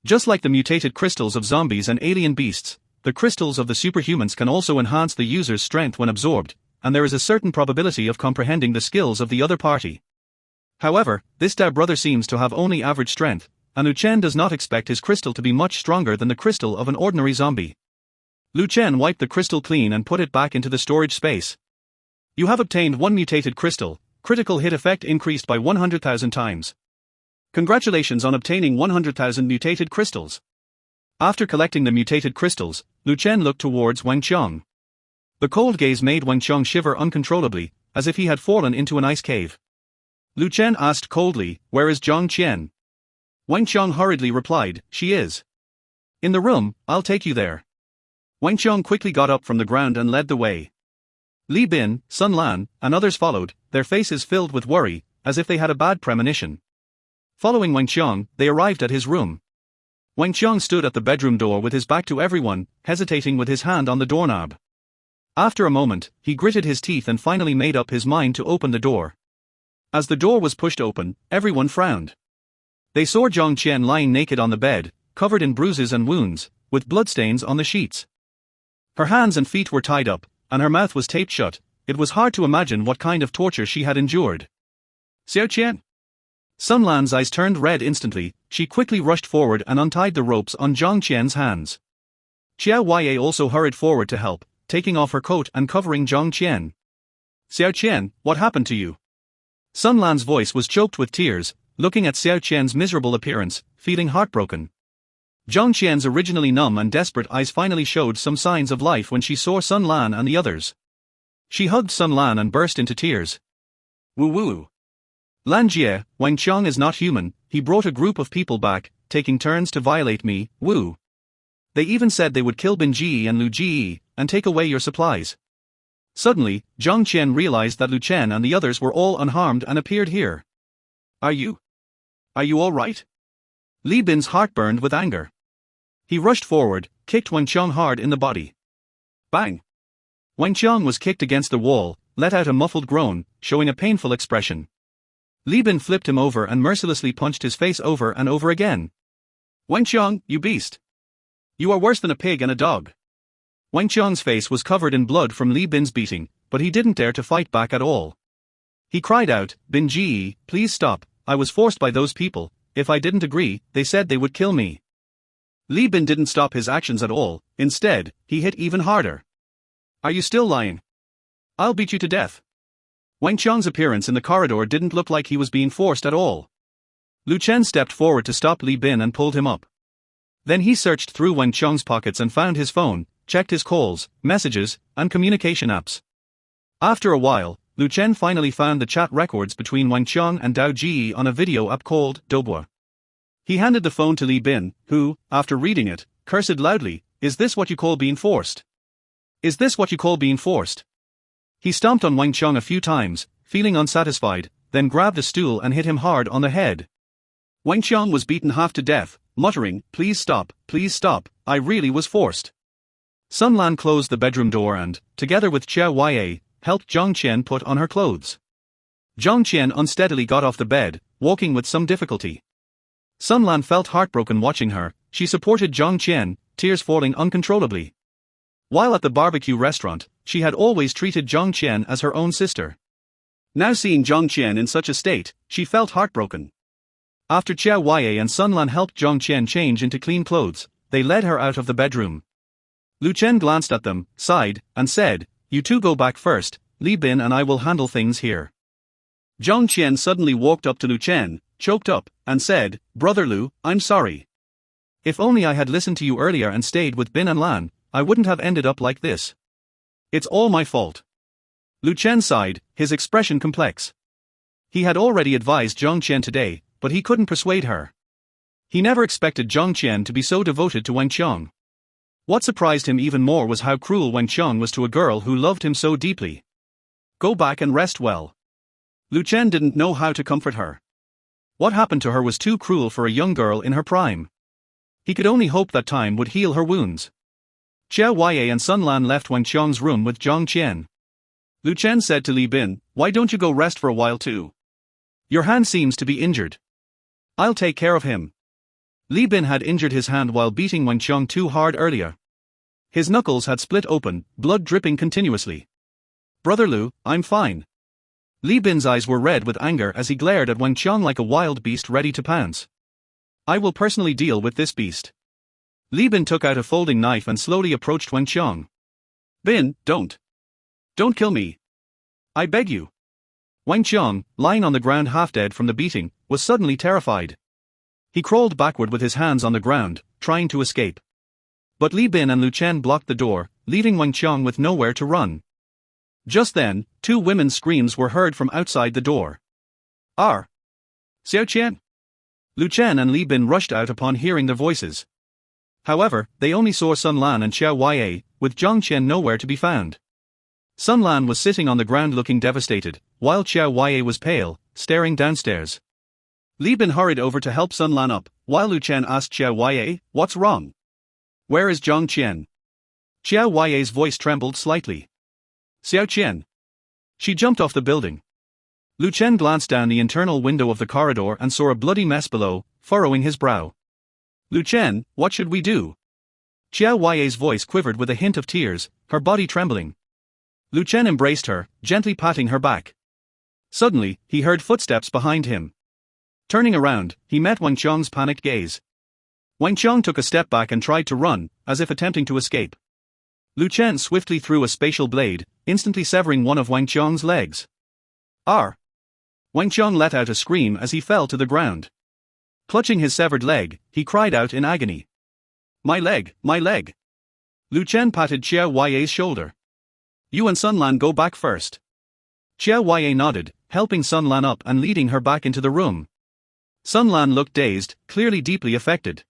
A: Just like the mutated crystals of zombies and alien beasts, the crystals of the superhumans can also enhance the user's strength when absorbed, and there is a certain probability of comprehending the skills of the other party. However, this Dao brother seems to have only average strength, and Lu Chen does not expect his crystal to be much stronger than the crystal of an ordinary zombie. Lu Chen wiped the crystal clean and put it back into the storage space. You have obtained one mutated crystal, critical hit effect increased by 100,000 times. Congratulations on obtaining 100,000 mutated crystals. After collecting the mutated crystals, Lu Chen looked towards Wang Qiang. The cold gaze made Wang Qiang shiver uncontrollably, as if he had fallen into an ice cave. Lu Chen asked coldly, "Where is Zhang Qian?" Wang Qiang hurriedly replied, "She is in the room, I'll take you there." Wang Qiang quickly got up from the ground and led the way. Li Bin, Sun Lan, and others followed, their faces filled with worry, as if they had a bad premonition. Following Wang Qiang, they arrived at his room. Wang Qiang stood at the bedroom door with his back to everyone, hesitating with his hand on the doorknob. After a moment, he gritted his teeth and finally made up his mind to open the door. As the door was pushed open, everyone frowned. They saw Zhang Qian lying naked on the bed, covered in bruises and wounds, with bloodstains on the sheets. Her hands and feet were tied up, and her mouth was taped shut. It was hard to imagine what kind of torture she had endured. "Xiao Qian?" Sun Lan's eyes turned red instantly. She quickly rushed forward and untied the ropes on Zhang Qian's hands. Xiao Huaiye also hurried forward to help, taking off her coat and covering Zhang Qian. Xiao Qian, what happened to you? Sun Lan's voice was choked with tears, looking at Xiao Qian's miserable appearance, feeling heartbroken. Zhang Qian's originally numb and desperate eyes finally showed some signs of life when she saw Sun Lan and the others. She hugged Sun Lan and burst into tears. Woo woo. Lan Jie, Wang Qiang is not human, he brought a group of people back, taking turns to violate me, woo. They even said they would kill Bin Ji and Lu Ji, and take away your supplies. Suddenly, Zhang Qian realized that Lu Chen and the others were all unharmed and appeared here. Are you all right? Li Bin's heart burned with anger. He rushed forward, kicked Wang Qiang hard in the body. Bang! Wang Qiang was kicked against the wall, let out a muffled groan, showing a painful expression. Li Bin flipped him over and mercilessly punched his face over and over again. Wang Qiang, you beast! You are worse than a pig and a dog. Wang Qiang's face was covered in blood from Li Bin's beating, but he didn't dare to fight back at all. He cried out, Bin Ji, please stop, I was forced by those people, if I didn't agree, they said they would kill me. Li Bin didn't stop his actions at all, instead, he hit even harder. Are you still lying? I'll beat you to death. Wang Qiang's appearance in the corridor didn't look like he was being forced at all. Lu Chen stepped forward to stop Li Bin and pulled him up. Then he searched through Wang Qiang's pockets and found his phone, checked his calls, messages, and communication apps. After a while, Lu Chen finally found the chat records between Wang Qiang and Dao Ji on a video app called Doubo. He handed the phone to Li Bin, who, after reading it, cursed loudly, "Is this what you call being forced? Is this what you call being forced?" He stomped on Wang Qiang a few times, feeling unsatisfied, then grabbed a stool and hit him hard on the head. Wang Qiang was beaten half to death, muttering, please stop, I really was forced. Sun Lan closed the bedroom door and, together with Xiao Huaiye, helped Zhang Qian put on her clothes. Zhang Qian unsteadily got off the bed, walking with some difficulty. Sun Lan felt heartbroken watching her. She supported Zhang Qian, tears falling uncontrollably. While at the barbecue restaurant, she had always treated Zhang Qian as her own sister. Now seeing Zhang Qian in such a state, she felt heartbroken. After Xiao Huaiye and Sun Lan helped Zhang Qian change into clean clothes, they led her out of the bedroom. Lu Chen glanced at them, sighed, and said, you two go back first, Li Bin and I will handle things here. Zhang Qian suddenly walked up to Lu Chen, choked up, and said, Brother Lu, I'm sorry. If only I had listened to you earlier and stayed with Bin and Lan, I wouldn't have ended up like this. It's all my fault. Lu Chen sighed, his expression complex. He had already advised Zhang Qian today, but he couldn't persuade her. He never expected Zhang Qian to be so devoted to Wang Qiang. What surprised him even more was how cruel Wang Qiang was to a girl who loved him so deeply. Go back and rest well. Lu Chen didn't know how to comfort her. What happened to her was too cruel for a young girl in her prime. He could only hope that time would heal her wounds. Xiao Huaiye and Sun Lan left Wang Qiang's room with Zhang Qian. Lu Chen said to Li Bin, why don't you go rest for a while too? Your hand seems to be injured. I'll take care of him. Li Bin had injured his hand while beating Wang Qiang too hard earlier. His knuckles had split open, blood dripping continuously. Brother Lu, I'm fine. Li Bin's eyes were red with anger as he glared at Wang Qiang like a wild beast ready to pounce. I will personally deal with this beast. Li Bin took out a folding knife and slowly approached Wang Qiang. Bin, don't. Don't kill me. I beg you. Wang Qiang, lying on the ground half dead from the beating, was suddenly terrified. He crawled backward with his hands on the ground, trying to escape. But Li Bin and Lu Chen blocked the door, leaving Wang Qiang with nowhere to run. Just then, two women's screams were heard from outside the door. Xiao Qian? Lu Chen and Li Bin rushed out upon hearing their voices. However, they only saw Sun Lan and Xiao Huaiye, with Zhang Qian nowhere to be found. Sun Lan was sitting on the ground looking devastated, while Xiao Huaiye was pale, staring downstairs. Li Bin hurried over to help Sun Lan up, while Lu Chen asked Xiao Huaiye, what's wrong? Where is Zhang Qian? Xiao Huaiye's voice trembled slightly. Xiao Qian. She jumped off the building. Lu Chen glanced down the internal window of the corridor and saw a bloody mess below, furrowing his brow. Lu Chen, what should we do? Xiao Huaiye's voice quivered with a hint of tears, her body trembling. Lu Chen embraced her, gently patting her back. Suddenly, he heard footsteps behind him. Turning around, he met Wang Qiang's panicked gaze. Wang Qiang took a step back and tried to run, as if attempting to escape. Lu Chen swiftly threw a spatial blade, instantly severing one of Wang Qiang's legs. "Arr!" Wang Qiang let out a scream as he fell to the ground. Clutching his severed leg, he cried out in agony. My leg, my leg!" Lu Chen patted Xia Huaye's shoulder. "You and Sun Lan go back first." Xia Huaye nodded, helping Sun Lan up and leading her back into the room. Sun Lan looked dazed, clearly deeply affected.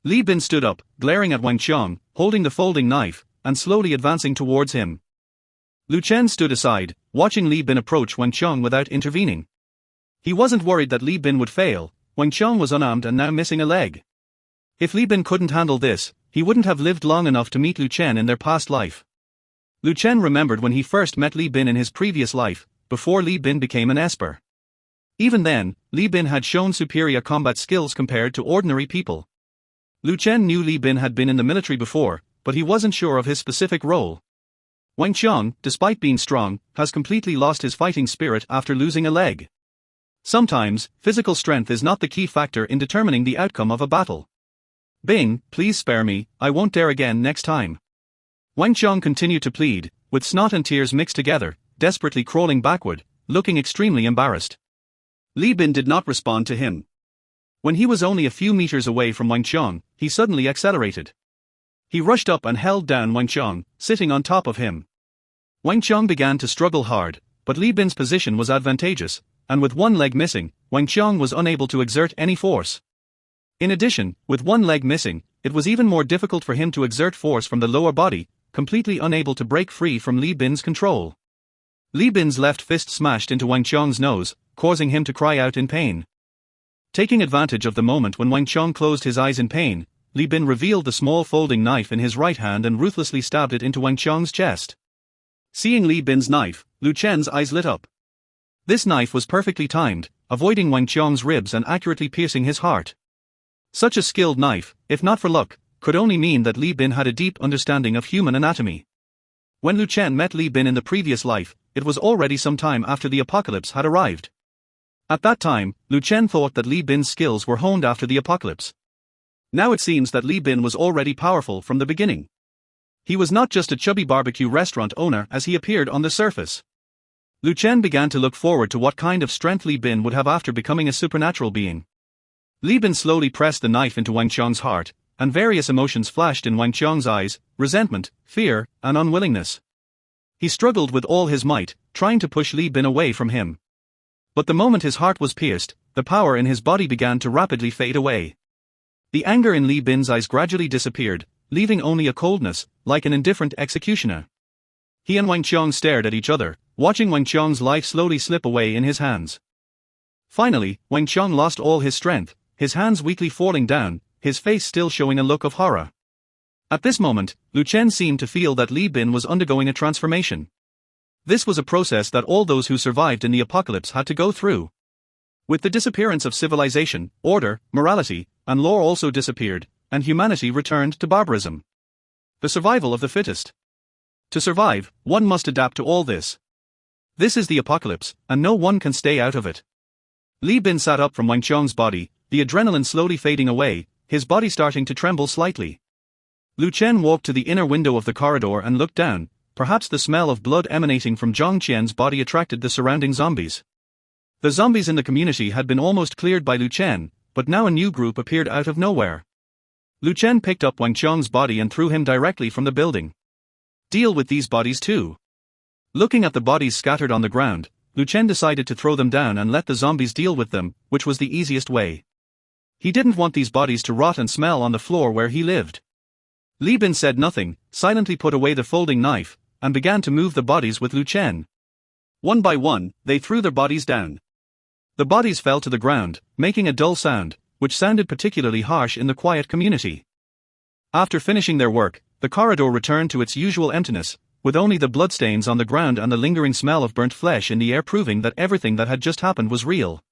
A: Li Bin stood up, glaring at Wang Qiang, holding the folding knife, and slowly advancing towards him. Lu Chen stood aside, watching Li Bin approach Wang Qiang without intervening. He wasn't worried that Li Bin would fail. Wang Qiang was unarmed and now missing a leg. If Li Bin couldn't handle this, he wouldn't have lived long enough to meet Lu Chen in their past life. Lu Chen remembered when he first met Li Bin in his previous life, before Li Bin became an esper. Even then, Li Bin had shown superior combat skills compared to ordinary people. Lu Chen knew Li Bin had been in the military before, but he wasn't sure of his specific role. Wang Qiang, despite being strong, has completely lost his fighting spirit after losing a leg. Sometimes, physical strength is not the key factor in determining the outcome of a battle. Bing, please spare me, I won't dare again next time. Wang Qiang continued to plead, with snot and tears mixed together, desperately crawling backward, looking extremely embarrassed. Li Bin did not respond to him. When he was only a few meters away from Wang Qiang, he suddenly accelerated. He rushed up and held down Wang Qiang, sitting on top of him. Wang Qiang began to struggle hard, but Li Bin's position was advantageous, and with one leg missing, Wang Qiang was unable to exert any force. In addition, with one leg missing, it was even more difficult for him to exert force from the lower body, completely unable to break free from Li Bin's control. Li Bin's left fist smashed into Wang Qiang's nose, causing him to cry out in pain. Taking advantage of the moment when Wang Qiang closed his eyes in pain, Li Bin revealed the small folding knife in his right hand and ruthlessly stabbed it into Wang Qiang's chest. Seeing Li Bin's knife, Lu Chen's eyes lit up. This knife was perfectly timed, avoiding Wang Qiang's ribs and accurately piercing his heart. Such a skilled knife, if not for luck, could only mean that Li Bin had a deep understanding of human anatomy. When Lu Chen met Li Bin in the previous life, it was already some time after the apocalypse had arrived. At that time, Lu Chen thought that Li Bin's skills were honed after the apocalypse. Now it seems that Li Bin was already powerful from the beginning. He was not just a chubby barbecue restaurant owner as he appeared on the surface. Lu Chen began to look forward to what kind of strength Li Bin would have after becoming a supernatural being. Li Bin slowly pressed the knife into Wang Qiang's heart, and various emotions flashed in Wang Qiang's eyes: resentment, fear, and unwillingness. He struggled with all his might, trying to push Li Bin away from him. But the moment his heart was pierced, the power in his body began to rapidly fade away. The anger in Li Bin's eyes gradually disappeared, leaving only a coldness, like an indifferent executioner. He and Wang Qiang stared at each other, watching Wang Qiang's life slowly slip away in his hands. Finally, Wang Qiang lost all his strength, his hands weakly falling down, his face still showing a look of horror. At this moment, Lu Chen seemed to feel that Li Bin was undergoing a transformation. This was a process that all those who survived in the apocalypse had to go through. With the disappearance of civilization, order, morality, and law also disappeared, and humanity returned to barbarism. The survival of the fittest. To survive, one must adapt to all this. This is the apocalypse, and no one can stay out of it. Li Bin sat up from Wang Qiang's body, the adrenaline slowly fading away, his body starting to tremble slightly. Lu Chen walked to the inner window of the corridor and looked down. Perhaps the smell of blood emanating from Zhang Qian's body attracted the surrounding zombies. The zombies in the community had been almost cleared by Lu Chen, but now a new group appeared out of nowhere. Lu Chen picked up Wang Qiang's body and threw him directly from the building. Deal with these bodies too. Looking at the bodies scattered on the ground, Lu Chen decided to throw them down and let the zombies deal with them, which was the easiest way. He didn't want these bodies to rot and smell on the floor where he lived. Li Bin said nothing, silently put away the folding knife, and began to move the bodies with Lu Chen. One by one, they threw their bodies down. The bodies fell to the ground, making a dull sound, which sounded particularly harsh in the quiet community. After finishing their work, the corridor returned to its usual emptiness, with only the bloodstains on the ground and the lingering smell of burnt flesh in the air proving that everything that had just happened was real.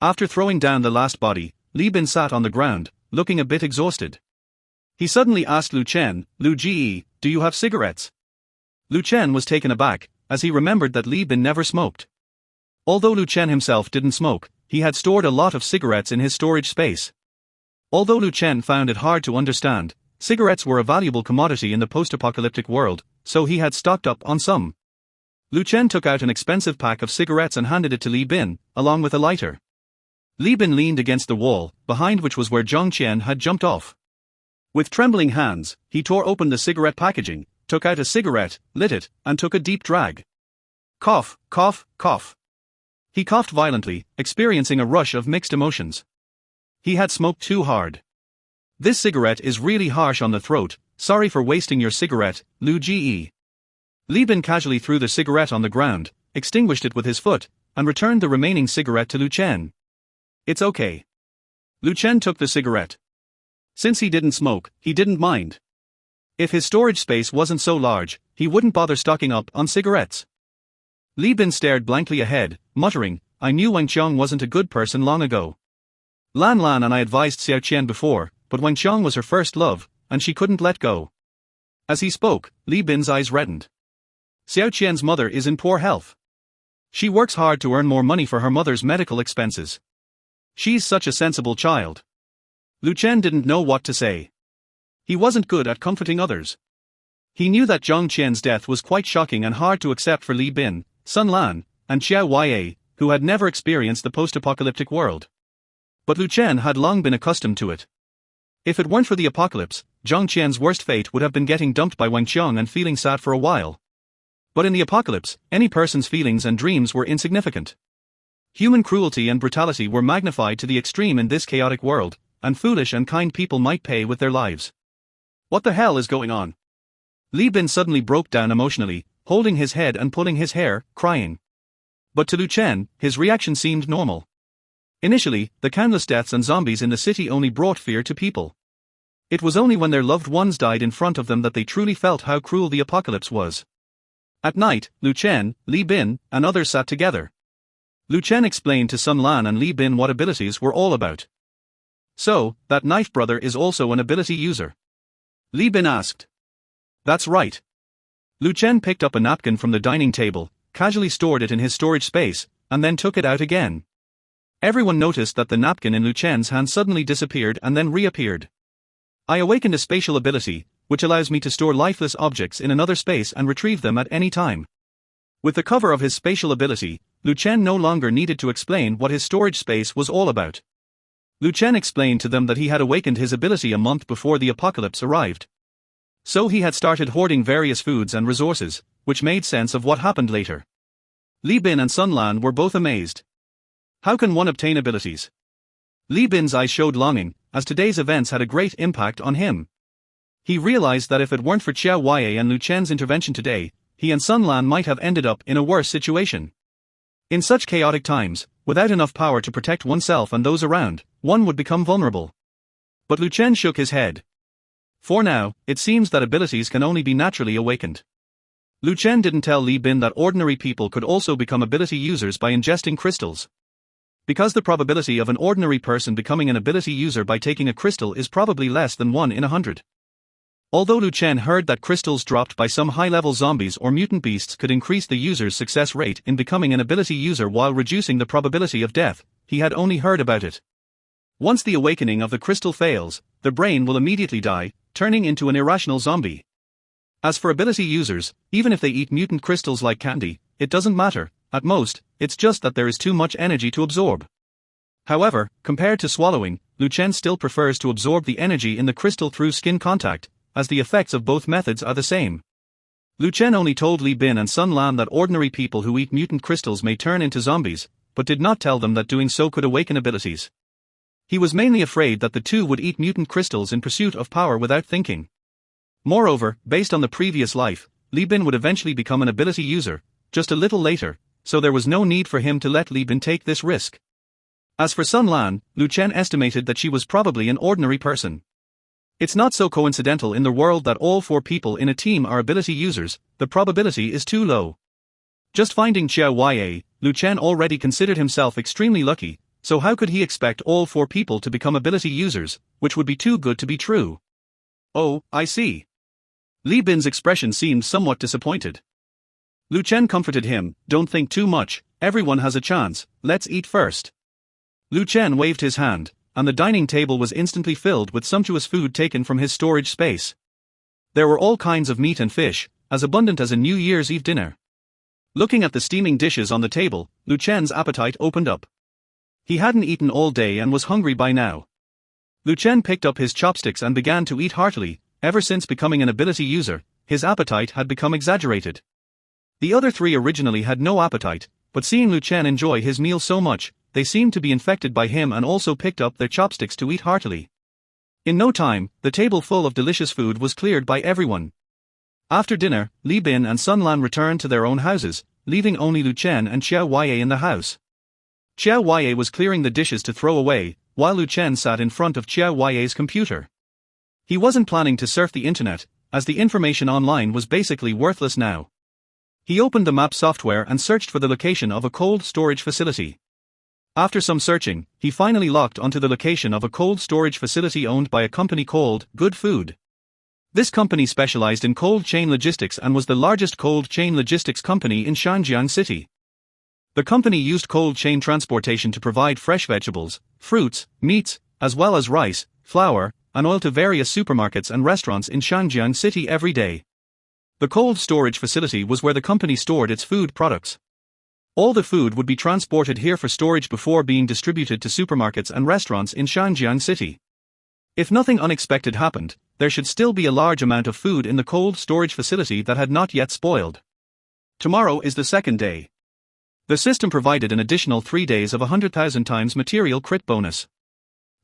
A: After throwing down the last body, Li Bin sat on the ground, looking a bit exhausted. He suddenly asked Lu Chen, "Lu Ji, do you have cigarettes?" Lu Chen was taken aback, as he remembered that Li Bin never smoked. Although Lu Chen himself didn't smoke, he had stored a lot of cigarettes in his storage space. Although Lu Chen found it hard to understand, cigarettes were a valuable commodity in the post-apocalyptic world, so he had stocked up on some. Lu Chen took out an expensive pack of cigarettes and handed it to Li Bin, along with a lighter. Li Bin leaned against the wall, behind which was where Zhang Qian had jumped off. With trembling hands, he tore open the cigarette packaging, took out a cigarette, lit it, and took a deep drag. Cough, cough, cough. He coughed violently, experiencing a rush of mixed emotions. He had smoked too hard. This cigarette is really harsh on the throat, sorry for wasting your cigarette, Lu Ge. Li Bin casually threw the cigarette on the ground, extinguished it with his foot, and returned the remaining cigarette to Lu Chen. It's okay. Lu Chen took the cigarette. Since he didn't smoke, he didn't mind. If his storage space wasn't so large, he wouldn't bother stocking up on cigarettes. Li Bin stared blankly ahead, muttering, I knew Wang Qiang wasn't a good person long ago. Lan Lan and I advised Xiao Qian before, but Wang Qiang was her first love, and she couldn't let go. As he spoke, Li Bin's eyes reddened. Xiao Qian's mother is in poor health. She works hard to earn more money for her mother's medical expenses. She's such a sensible child. Lu Chen didn't know what to say. He wasn't good at comforting others. He knew that Zhang Qian's death was quite shocking and hard to accept for Li Bin, Sun Lan, and Xiao Ye, who had never experienced the post-apocalyptic world. But Lu Chen had long been accustomed to it. If it weren't for the apocalypse, Zhang Qian's worst fate would have been getting dumped by Wang Qiang and feeling sad for a while. But in the apocalypse, any person's feelings and dreams were insignificant. Human cruelty and brutality were magnified to the extreme in this chaotic world, and foolish and kind people might pay with their lives. What the hell is going on? Li Bin suddenly broke down emotionally, holding his head and pulling his hair, crying. But to Lu Chen, his reaction seemed normal. Initially, the countless deaths and zombies in the city only brought fear to people. It was only when their loved ones died in front of them that they truly felt how cruel the apocalypse was. At night, Lu Chen, Li Bin, and others sat together. Lu Chen explained to Sun Lan and Li Bin what abilities were all about. So, that knife brother is also an ability user? Li Bin asked. That's right. Lu Chen picked up a napkin from the dining table, casually stored it in his storage space, and then took it out again. Everyone noticed that the napkin in Lu Chen's hand suddenly disappeared and then reappeared. I awakened a spatial ability, which allows me to store lifeless objects in another space and retrieve them at any time. With the cover of his spatial ability, Lu Chen no longer needed to explain what his storage space was all about. Lu Chen explained to them that he had awakened his ability a month before the apocalypse arrived. So he had started hoarding various foods and resources, which made sense of what happened later. Li Bin and Sun Lan were both amazed. How can one obtain abilities? Li Bin's eyes showed longing, as today's events had a great impact on him. He realized that if it weren't for Xiao Ye and Lu Chen's intervention today, he and Sun Lan might have ended up in a worse situation. In such chaotic times, without enough power to protect oneself and those around, one would become vulnerable. But Lu Chen shook his head. For now, it seems that abilities can only be naturally awakened. Lu Chen didn't tell Li Bin that ordinary people could also become ability users by ingesting crystals. Because the probability of an ordinary person becoming an ability user by taking a crystal is probably less than 1 in 100. Although Lu Chen heard that crystals dropped by some high-level zombies or mutant beasts could increase the user's success rate in becoming an ability user while reducing the probability of death, he had only heard about it. Once the awakening of the crystal fails, the brain will immediately die, turning into an irrational zombie. As for ability users, even if they eat mutant crystals like candy, it doesn't matter. At most, it's just that there is too much energy to absorb. However, compared to swallowing, Lu Chen still prefers to absorb the energy in the crystal through skin contact, as the effects of both methods are the same. Lu Chen only told Li Bin and Sun Lan that ordinary people who eat mutant crystals may turn into zombies, but did not tell them that doing so could awaken abilities. He was mainly afraid that the two would eat mutant crystals in pursuit of power without thinking. Moreover, based on the previous life, Li Bin would eventually become an ability user, just a little later, so there was no need for him to let Li Bin take this risk. As for Sun Lan, Lu Chen estimated that she was probably an ordinary person. It's not so coincidental in the world that all 4 people in a team are ability users, the probability is too low. Just finding Xiao Ye, Lu Chen already considered himself extremely lucky, so how could he expect all 4 people to become ability users, which would be too good to be true? Oh, I see. Li Bin's expression seemed somewhat disappointed. Lu Chen comforted him, don't think too much, everyone has a chance, let's eat first. Lu Chen waved his hand, and the dining table was instantly filled with sumptuous food taken from his storage space. There were all kinds of meat and fish, as abundant as a New Year's Eve dinner. Looking at the steaming dishes on the table, Lu Chen's appetite opened up. He hadn't eaten all day and was hungry by now. Lu Chen picked up his chopsticks and began to eat heartily. Ever since becoming an ability user, his appetite had become exaggerated. The other three originally had no appetite, but seeing Lu Chen enjoy his meal so much, they seemed to be infected by him and also picked up their chopsticks to eat heartily. In no time, the table full of delicious food was cleared by everyone. After dinner, Li Bin and Sun Lan returned to their own houses, leaving only Lu Chen and Xiao Huaye in the house. Xiao Huaye was clearing the dishes to throw away, while Lu Chen sat in front of Xiao Huaye's computer. He wasn't planning to surf the internet, as the information online was basically worthless now. He opened the map software and searched for the location of a cold storage facility. After some searching, he finally locked onto the location of a cold storage facility owned by a company called Good Food. This company specialized in cold chain logistics and was the largest cold chain logistics company in Shanjiang City. The company used cold chain transportation to provide fresh vegetables, fruits, meats, as well as rice, flour, and oil to various supermarkets and restaurants in Shanjiang City every day. The cold storage facility was where the company stored its food products. All the food would be transported here for storage before being distributed to supermarkets and restaurants in Shanjiang City. If nothing unexpected happened, there should still be a large amount of food in the cold storage facility that had not yet spoiled. Tomorrow is the second day. The system provided an additional 3 days of 100,000 times material crit bonus.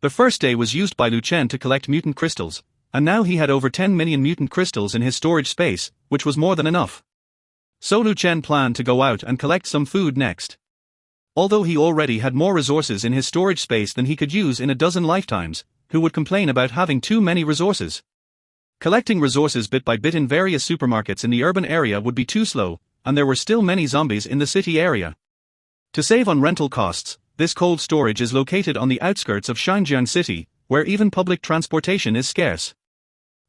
A: The first day was used by Lu Chen to collect mutant crystals, and now he had over 10 million mutant crystals in his storage space, which was more than enough. So Lu Chen planned to go out and collect some food next. Although he already had more resources in his storage space than he could use in a dozen lifetimes, who would complain about having too many resources? Collecting resources bit by bit in various supermarkets in the urban area would be too slow, and there were still many zombies in the city area. To save on rental costs, this cold storage is located on the outskirts of Shanjiang City, where even public transportation is scarce.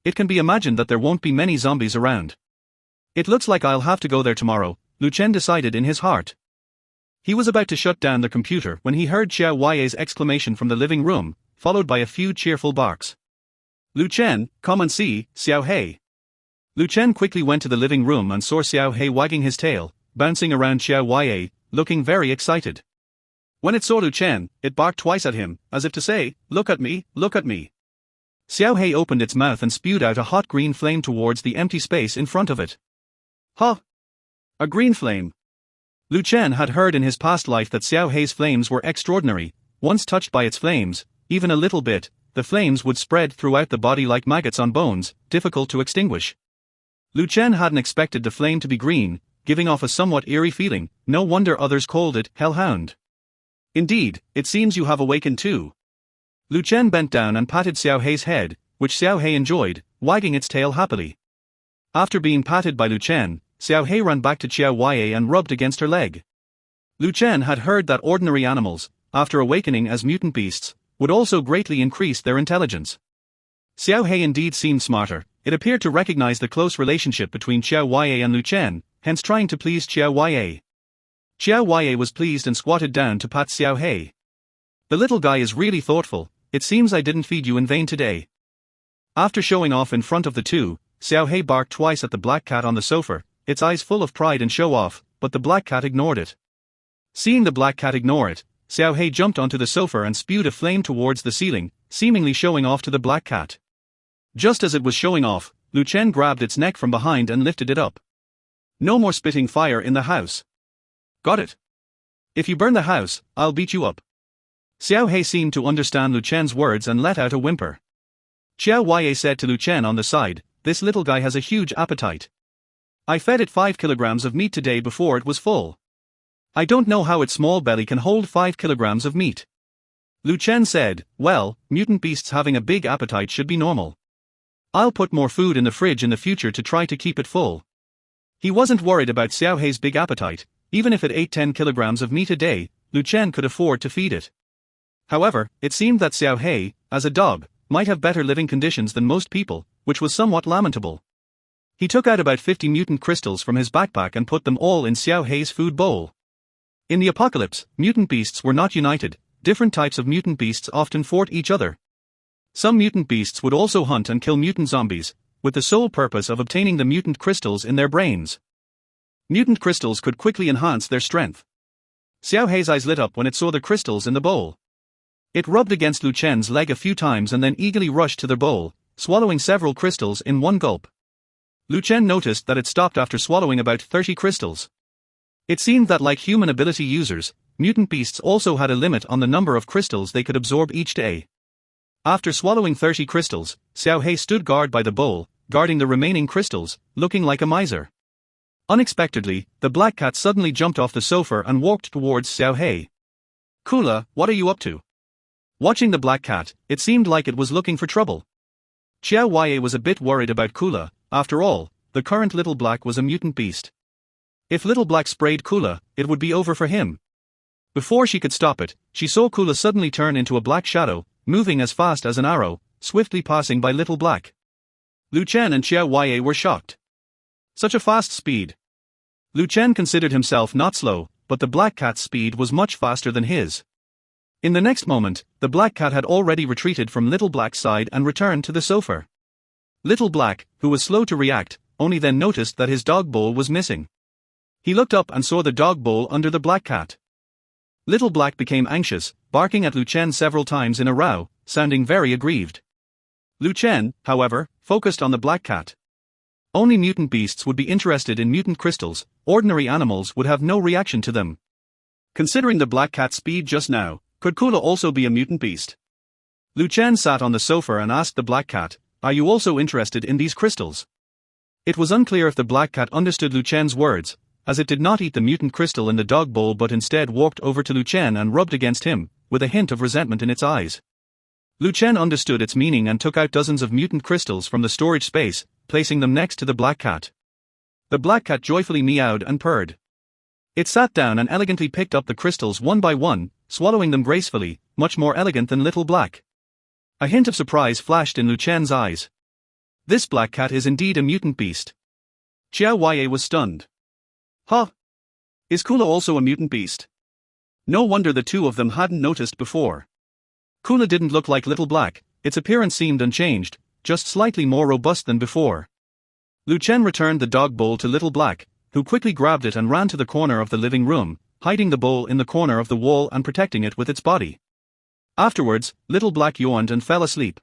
A: It can be imagined that there won't be many zombies around. It looks like I'll have to go there tomorrow, Lu Chen decided in his heart. He was about to shut down the computer when he heard Xiao Huaye's exclamation from the living room, followed by a few cheerful barks. Lu Chen, come and see, Xiao He. Lu Chen quickly went to the living room and saw Xiao He wagging his tail, bouncing around Xiao Huaye, looking very excited. When it saw Lu Chen, it barked twice at him, as if to say, look at me, look at me. Xiao He opened its mouth and spewed out a hot green flame towards the empty space in front of it. Huh! A green flame. Lu Chen had heard in his past life that Xiao He's flames were extraordinary. Once touched by its flames, even a little bit, the flames would spread throughout the body like maggots on bones, difficult to extinguish. Lu Chen hadn't expected the flame to be green, giving off a somewhat eerie feeling. No wonder others called it Hellhound. Indeed, it seems you have awakened too. Lu Chen bent down and patted Xiao He's head, which Xiao He enjoyed, wagging its tail happily. After being patted by Lu Chen, Xiao He ran back to Xiao Huaye and rubbed against her leg. Lu Chen had heard that ordinary animals, after awakening as mutant beasts, would also greatly increase their intelligence. Xiao He indeed seemed smarter. It appeared to recognize the close relationship between Xiao Huaye and Lu Chen, hence trying to please Xiao Huaye. Xiao Huaye was pleased and squatted down to pat Xiao He. The little guy is really thoughtful. It seems I didn't feed you in vain today. After showing off in front of the two, Xiao He barked twice at the black cat on the sofa, its eyes full of pride and show-off, but the black cat ignored it. Seeing the black cat ignore it, Xiao He jumped onto the sofa and spewed a flame towards the ceiling, seemingly showing off to the black cat. Just as it was showing off, Lu Chen grabbed its neck from behind and lifted it up. No more spitting fire in the house. Got it? If you burn the house, I'll beat you up. Xiao He seemed to understand Lu Chen's words and let out a whimper. Xiao Huaye said to Lu Chen on the side, this little guy has a huge appetite. I fed it 5 kilograms of meat today before it was full. I don't know how its small belly can hold 5 kilograms of meat. Lu Chen said, well, mutant beasts having a big appetite should be normal. I'll put more food in the fridge in the future to try to keep it full. He wasn't worried about Xiao He's big appetite. Even if it ate 10 kilograms of meat a day, Lu Chen could afford to feed it. However, it seemed that Xiao He, as a dog, might have better living conditions than most people, which was somewhat lamentable. He took out about 50 mutant crystals from his backpack and put them all in Xiao He's food bowl. In the apocalypse, mutant beasts were not united. different types of mutant beasts often fought each other. Some mutant beasts would also hunt and kill mutant zombies, with the sole purpose of obtaining the mutant crystals in their brains. Mutant crystals could quickly enhance their strength. Xiao Hei's eyes lit up when it saw the crystals in the bowl. It rubbed against Lu Chen's leg a few times and then eagerly rushed to their bowl, swallowing several crystals in one gulp. Lu Chen noticed that it stopped after swallowing about 30 crystals. It seemed that like human ability users, mutant beasts also had a limit on the number of crystals they could absorb each day. After swallowing 30 crystals, Xiao Hei stood guard by the bowl, guarding the remaining crystals, looking like a miser. Unexpectedly, the black cat suddenly jumped off the sofa and walked towards Xiao Hei. "Kula, what are you up to?" Watching the black cat, it seemed like it was looking for trouble. Xiao Huaiye was a bit worried about Kula. After all, the current Little Black was a mutant beast. If Little Black sprayed Kula, it would be over for him. Before she could stop it, she saw Kula suddenly turn into a black shadow, moving as fast as an arrow, swiftly passing by Little Black. Lu Chen and Xiao Huaiye were shocked. Such a fast speed. Lu Chen considered himself not slow, but the black cat's speed was much faster than his. In the next moment, the black cat had already retreated from Little Black's side and returned to the sofa. Little Black, who was slow to react, only then noticed that his dog bowl was missing. He looked up and saw the dog bowl under the black cat. Little Black became anxious, barking at Lu Chen several times in a row, sounding very aggrieved. Lu Chen, however, focused on the black cat. Only mutant beasts would be interested in mutant crystals, ordinary animals would have no reaction to them. Considering the black cat's speed just now, could Kula also be a mutant beast? Lu Chen sat on the sofa and asked the black cat, "Are you also interested in these crystals?" It was unclear if the black cat understood Lu Chen's words, as it did not eat the mutant crystal in the dog bowl but instead walked over to Lu Chen and rubbed against him, with a hint of resentment in its eyes. Lu Chen understood its meaning and took out dozens of mutant crystals from the storage space, placing them next to the black cat. The black cat joyfully meowed and purred. It sat down and elegantly picked up the crystals one by one, swallowing them gracefully, much more elegant than Little Black. A hint of surprise flashed in Lu Chen's eyes. This black cat is indeed a mutant beast. Xiao Huaiye was stunned. Huh? Is Kula also a mutant beast? No wonder the two of them hadn't noticed before. Kula didn't look like Little Black, its appearance seemed unchanged, just slightly more robust than before. Lu Chen returned the dog bowl to Little Black, who quickly grabbed it and ran to the corner of the living room, hiding the bowl in the corner of the wall and protecting it with its body. Afterwards, Little Black yawned and fell asleep.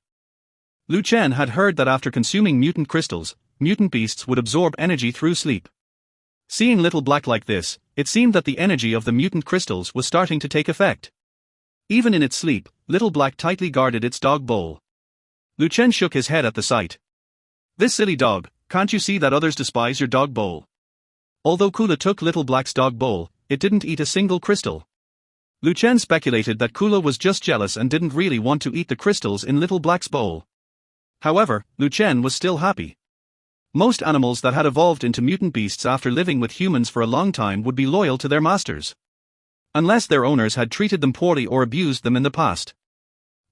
A: Lu Chen had heard that after consuming mutant crystals, mutant beasts would absorb energy through sleep. Seeing Little Black like this, it seemed that the energy of the mutant crystals was starting to take effect. Even in its sleep, Little Black tightly guarded its dog bowl. Lu Chen shook his head at the sight. "This silly dog, can't you see that others despise your dog bowl?" Although Kula took Little Black's dog bowl, it didn't eat a single crystal. Lu Chen speculated that Kula was just jealous and didn't really want to eat the crystals in Little Black's bowl. However, Lu Chen was still happy. Most animals that had evolved into mutant beasts after living with humans for a long time would be loyal to their masters. Unless their owners had treated them poorly or abused them in the past.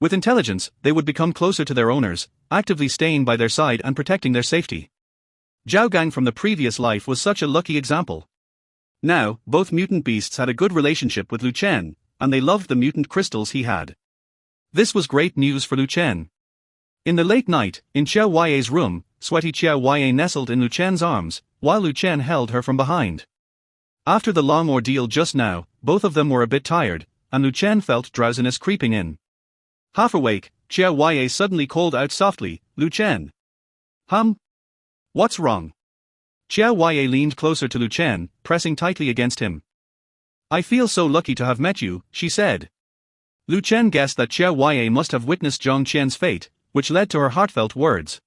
A: With intelligence, they would become closer to their owners, actively staying by their side and protecting their safety. Zhao Gang from the previous life was such a lucky example. Now, both mutant beasts had a good relationship with Lu Chen, and they loved the mutant crystals he had. This was great news for Lu Chen. In the late night, in Xiao Huaiye's room, sweaty Xiao Huaiye nestled in Lu Chen's arms, while Lu Chen held her from behind. After the long ordeal just now, both of them were a bit tired, and Lu Chen felt drowsiness creeping in. Half awake, Xiao Huaiye suddenly called out softly, "Lu Chen." What's wrong?" Xiao Huaiye leaned closer to Lu Chen, pressing tightly against him. "I feel so lucky to have met you," she said. Lu Chen guessed that Xiao Huaiye must have witnessed Zhang Qian's fate, which led to her heartfelt words.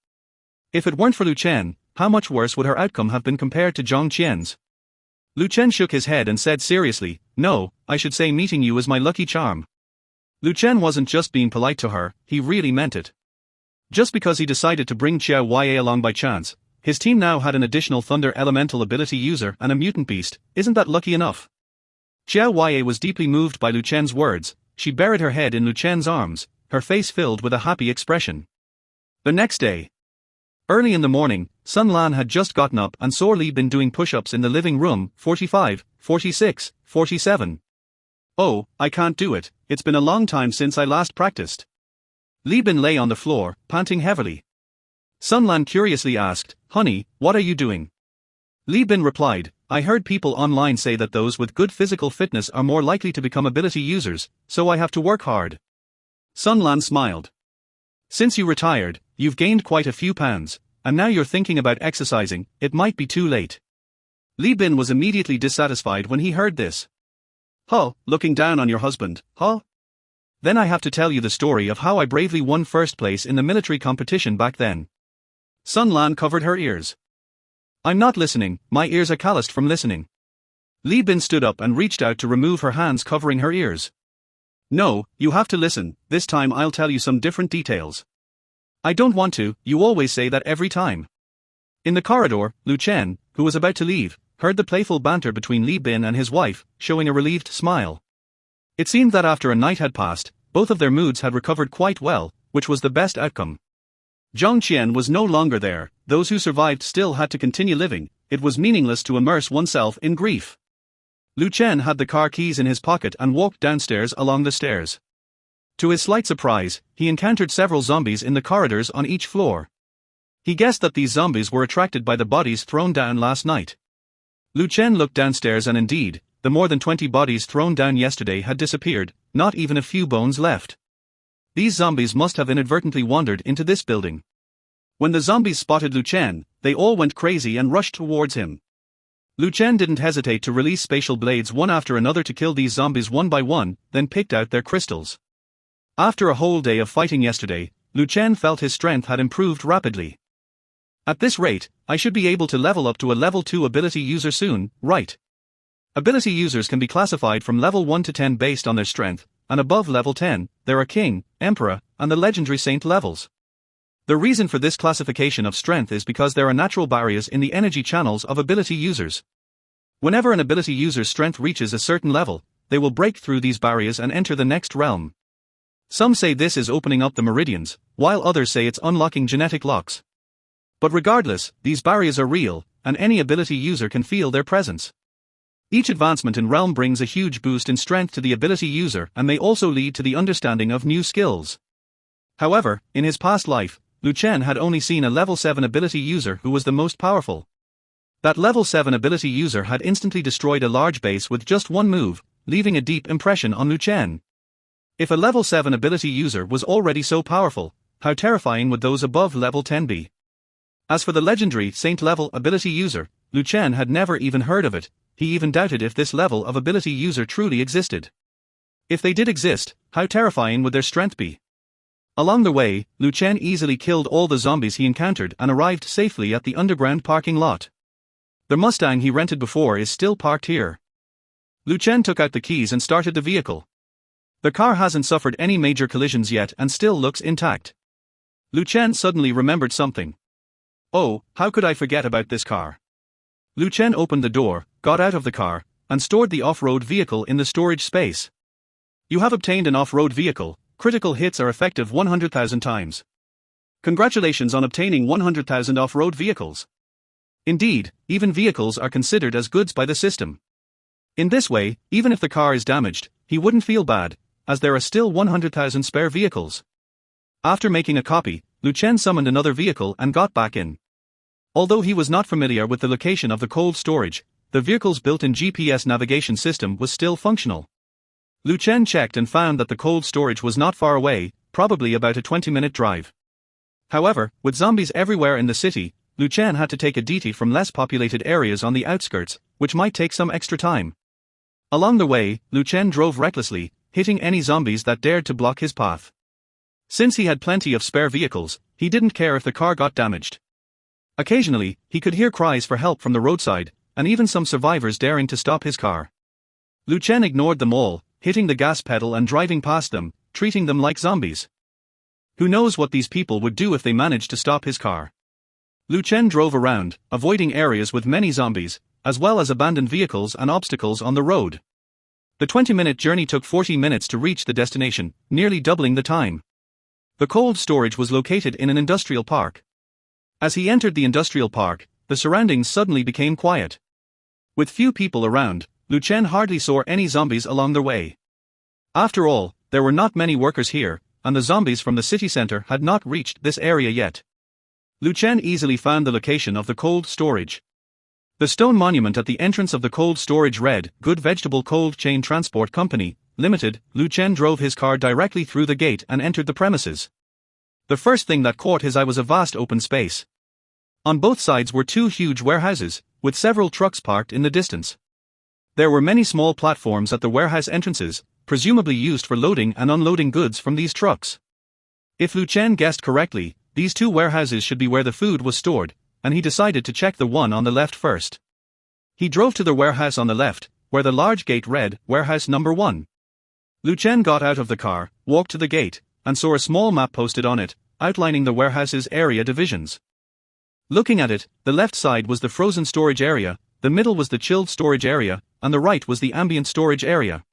A: If it weren't for Lu Chen, how much worse would her outcome have been compared to Zhang Qian's? Lu Chen shook his head and said seriously, "No, I should say meeting you is my lucky charm." Lu Chen wasn't just being polite to her, he really meant it. Just because he decided to bring Xiao Huaiye along by chance, his team now had an additional Thunder Elemental ability user and a mutant beast, isn't that lucky enough? Xiao Huaiye was deeply moved by Lu Chen's words, she buried her head in Lu Chen's arms, her face filled with a happy expression. The next day. Early in the morning, Sun Lan had just gotten up and saw Li Bin doing push-ups in the living room, 45, 46, 47. Oh, I can't do it, it's been a long time since I last practiced. Li Bin lay on the floor, panting heavily. Sun Lan curiously asked, Honey, what are you doing? Li Bin replied, I heard people online say that those with good physical fitness are more likely to become ability users, so I have to work hard. Sun Lan smiled. Since you retired, you've gained quite a few pounds, and now you're thinking about exercising, it might be too late. Li Bin was immediately dissatisfied when he heard this. Huh, looking down on your husband, huh? Then I have to tell you the story of how I bravely won first place in the military competition back then. Sun Lan covered her ears. I'm not listening, my ears are calloused from listening. Li Bin stood up and reached out to remove her hands covering her ears. No, you have to listen, this time I'll tell you some different details. I don't want to, you always say that every time. In the corridor, Lu Chen, who was about to leave, heard the playful banter between Li Bin and his wife, showing a relieved smile. It seemed that after a night had passed, both of their moods had recovered quite well, which was the best outcome. Zhang Qian was no longer there, those who survived still had to continue living, it was meaningless to immerse oneself in grief. Lu Chen had the car keys in his pocket and walked downstairs along the stairs. To his slight surprise, he encountered several zombies in the corridors on each floor. He guessed that these zombies were attracted by the bodies thrown down last night. Lu Chen looked downstairs and indeed, the more than 20 bodies thrown down yesterday had disappeared, not even a few bones left. These zombies must have inadvertently wandered into this building. When the zombies spotted Lu Chen, they all went crazy and rushed towards him. Lu Chen didn't hesitate to release spatial blades one after another to kill these zombies one by one, then picked out their crystals. After a whole day of fighting yesterday, Lu Chen felt his strength had improved rapidly. At this rate, I should be able to level up to a level 2 ability user soon, right? Ability users can be classified from level 1 to 10 based on their strength, and above level 10, there are King, Emperor, and the Legendary Saint levels. The reason for this classification of strength is because there are natural barriers in the energy channels of ability users. Whenever an ability user's strength reaches a certain level, they will break through these barriers and enter the next realm. Some say this is opening up the meridians, while others say it's unlocking genetic locks. But regardless, these barriers are real, and any ability user can feel their presence. Each advancement in realm brings a huge boost in strength to the ability user and may also lead to the understanding of new skills. However, in his past life, Lu Chen had only seen a level 7 ability user who was the most powerful. That level 7 ability user had instantly destroyed a large base with just one move, leaving a deep impression on Lu Chen. If a level 7 ability user was already so powerful, how terrifying would those above level 10 be? As for the legendary Saint level ability user, Lu Chen had never even heard of it. He even doubted if this level of ability user truly existed. If they did exist, how terrifying would their strength be? Along the way, Lu Chen easily killed all the zombies he encountered and arrived safely at the underground parking lot. The Mustang he rented before is still parked here. Lu Chen took out the keys and started the vehicle. The car hasn't suffered any major collisions yet and still looks intact. Lu Chen suddenly remembered something. Oh, how could I forget about this car? Lu Chen opened the door, got out of the car, and stored the off-road vehicle in the storage space. You have obtained an off-road vehicle. Critical hits are effective 100,000 times. Congratulations on obtaining 100,000 off-road vehicles. Indeed, even vehicles are considered as goods by the system. In this way, even if the car is damaged, he wouldn't feel bad, as there are still 100,000 spare vehicles. After making a copy, Lu Chen summoned another vehicle and got back in. Although he was not familiar with the location of the cold storage, the vehicle's built-in GPS navigation system was still functional. Lu Chen checked and found that the cold storage was not far away, probably about a 20-minute drive. However, with zombies everywhere in the city, Lu Chen had to take a DT from less populated areas on the outskirts, which might take some extra time. Along the way, Lu Chen drove recklessly, hitting any zombies that dared to block his path. Since he had plenty of spare vehicles, he didn't care if the car got damaged. Occasionally, he could hear cries for help from the roadside, and even some survivors daring to stop his car. Lu Chen ignored them all, hitting the gas pedal and driving past them, treating them like zombies. Who knows what these people would do if they managed to stop his car? Lu Chen drove around, avoiding areas with many zombies, as well as abandoned vehicles and obstacles on the road. The 20-minute journey took 40 minutes to reach the destination, nearly doubling the time. The cold storage was located in an industrial park. As he entered the industrial park, the surroundings suddenly became quiet. With few people around, Lu Chen hardly saw any zombies along their way. After all, there were not many workers here, and the zombies from the city center had not reached this area yet. Lu Chen easily found the location of the cold storage. The stone monument at the entrance of the cold storage read, Good Vegetable Cold Chain Transport Company, Limited. Lu Chen drove his car directly through the gate and entered the premises. The first thing that caught his eye was a vast open space. On both sides were two huge warehouses, with several trucks parked in the distance. There were many small platforms at the warehouse entrances, presumably used for loading and unloading goods from these trucks. If Lu Chen guessed correctly, these two warehouses should be where the food was stored, and he decided to check the one on the left first. He drove to the warehouse on the left, where the large gate read, Warehouse Number 1. Lu Chen got out of the car, walked to the gate, and saw a small map posted on it, outlining the warehouse's area divisions. Looking at it, the left side was the frozen storage area, the middle was the chilled storage area, and the right was the ambient storage area.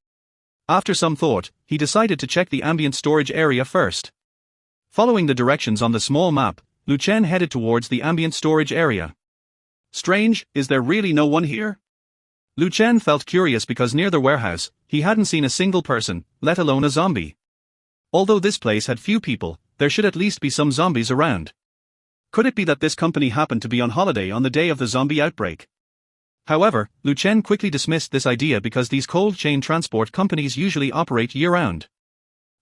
A: After some thought, he decided to check the ambient storage area first. Following the directions on the small map, Lu Chen headed towards the ambient storage area. Strange, is there really no one here? Lu Chen felt curious because near the warehouse, he hadn't seen a single person, let alone a zombie. Although this place had few people, there should at least be some zombies around. Could it be that this company happened to be on holiday on the day of the zombie outbreak? However, Lu Chen quickly dismissed this idea because these cold chain transport companies usually operate year-round.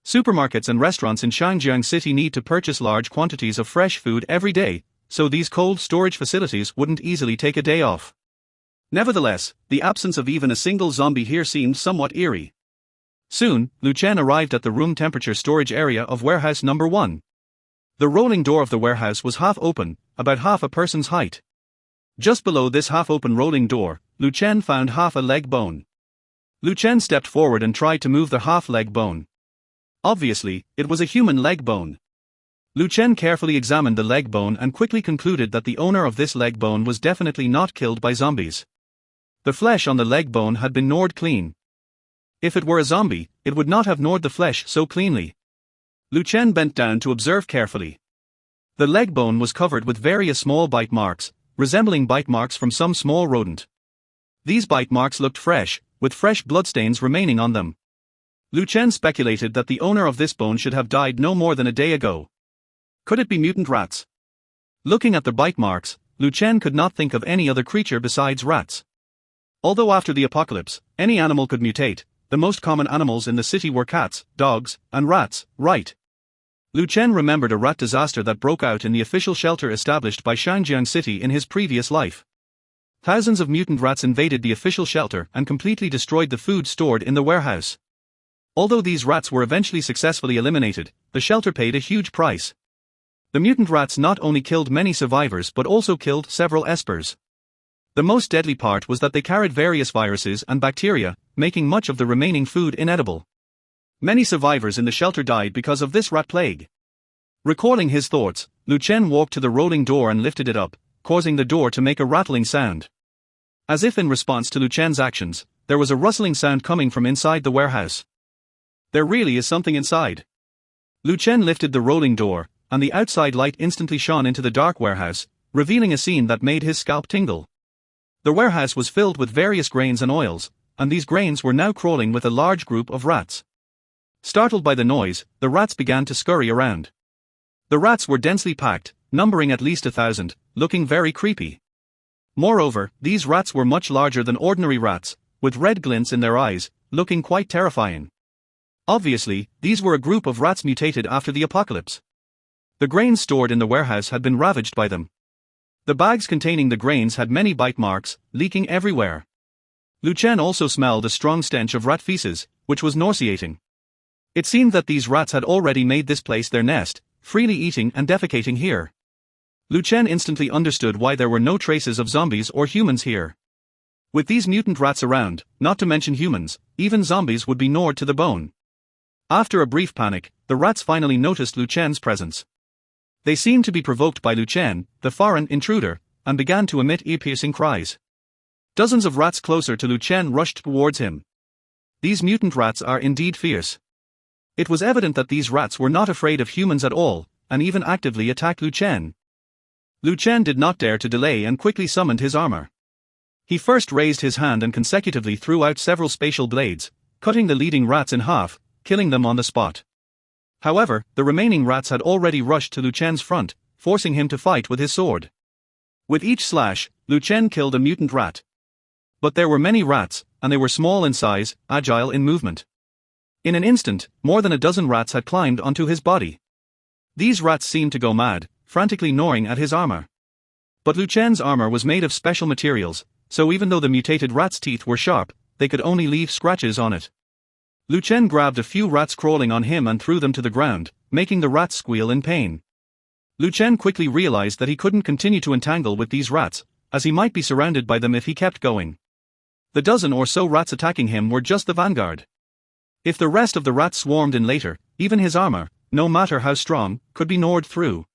A: Supermarkets and restaurants in Shangjiang City need to purchase large quantities of fresh food every day, so these cold storage facilities wouldn't easily take a day off. Nevertheless, the absence of even a single zombie here seemed somewhat eerie. Soon, Lu Chen arrived at the room temperature storage area of warehouse number 1. The rolling door of the warehouse was half open, about half a person's height. Just below this half-open rolling door, Lu Chen found half a leg bone. Lu Chen stepped forward and tried to move the half-leg bone. Obviously, it was a human leg bone. Lu Chen carefully examined the leg bone and quickly concluded that the owner of this leg bone was definitely not killed by zombies. The flesh on the leg bone had been gnawed clean. If it were a zombie, it would not have gnawed the flesh so cleanly. Lu Chen bent down to observe carefully. The leg bone was covered with various small bite marks, resembling bite marks from some small rodent. These bite marks looked fresh, with fresh bloodstains remaining on them. Lu Chen speculated that the owner of this bone should have died no more than a day ago. Could it be mutant rats? Looking at the bite marks, Lu Chen could not think of any other creature besides rats. Although after the apocalypse, any animal could mutate, the most common animals in the city were cats, dogs, and rats, right? Lu Chen remembered a rat disaster that broke out in the official shelter established by Shangjiang City in his previous life. Thousands of mutant rats invaded the official shelter and completely destroyed the food stored in the warehouse. Although these rats were eventually successfully eliminated, the shelter paid a huge price. The mutant rats not only killed many survivors but also killed several espers. The most deadly part was that they carried various viruses and bacteria, making much of the remaining food inedible. Many survivors in the shelter died because of this rat plague. Recalling his thoughts, Lu Chen walked to the rolling door and lifted it up, causing the door to make a rattling sound. As if in response to Lu Chen's actions, there was a rustling sound coming from inside the warehouse. There really is something inside. Lu Chen lifted the rolling door, and the outside light instantly shone into the dark warehouse, revealing a scene that made his scalp tingle. The warehouse was filled with various grains and oils, and these grains were now crawling with a large group of rats. Startled by the noise, the rats began to scurry around. The rats were densely packed, numbering at least 1,000, looking very creepy. Moreover, these rats were much larger than ordinary rats, with red glints in their eyes, looking quite terrifying. Obviously, these were a group of rats mutated after the apocalypse. The grains stored in the warehouse had been ravaged by them. The bags containing the grains had many bite marks, leaking everywhere. Lu Chen also smelled a strong stench of rat feces, which was nauseating. It seemed that these rats had already made this place their nest, freely eating and defecating here. Lu Chen instantly understood why there were no traces of zombies or humans here. With these mutant rats around, not to mention humans, even zombies would be gnawed to the bone. After a brief panic, the rats finally noticed Lu Chen's presence. They seemed to be provoked by Lu Chen, the foreign intruder, and began to emit ear-piercing cries. Dozens of rats closer to Lu Chen rushed towards him. These mutant rats are indeed fierce. It was evident that these rats were not afraid of humans at all, and even actively attacked Lu Chen. Lu Chen did not dare to delay and quickly summoned his armor. He first raised his hand and consecutively threw out several spatial blades, cutting the leading rats in half, killing them on the spot. However, the remaining rats had already rushed to Lu Chen's front, forcing him to fight with his sword. With each slash, Lu Chen killed a mutant rat. But there were many rats, and they were small in size, agile in movement. In an instant, more than a dozen rats had climbed onto his body. These rats seemed to go mad, frantically gnawing at his armor. But Lu Chen's armor was made of special materials, so even though the mutated rat's teeth were sharp, they could only leave scratches on it. Lu Chen grabbed a few rats crawling on him and threw them to the ground, making the rats squeal in pain. Lu Chen quickly realized that he couldn't continue to entangle with these rats, as he might be surrounded by them if he kept going. The dozen or so rats attacking him were just the vanguard. If the rest of the rats swarmed in later, even his armor, no matter how strong, could be gnawed through.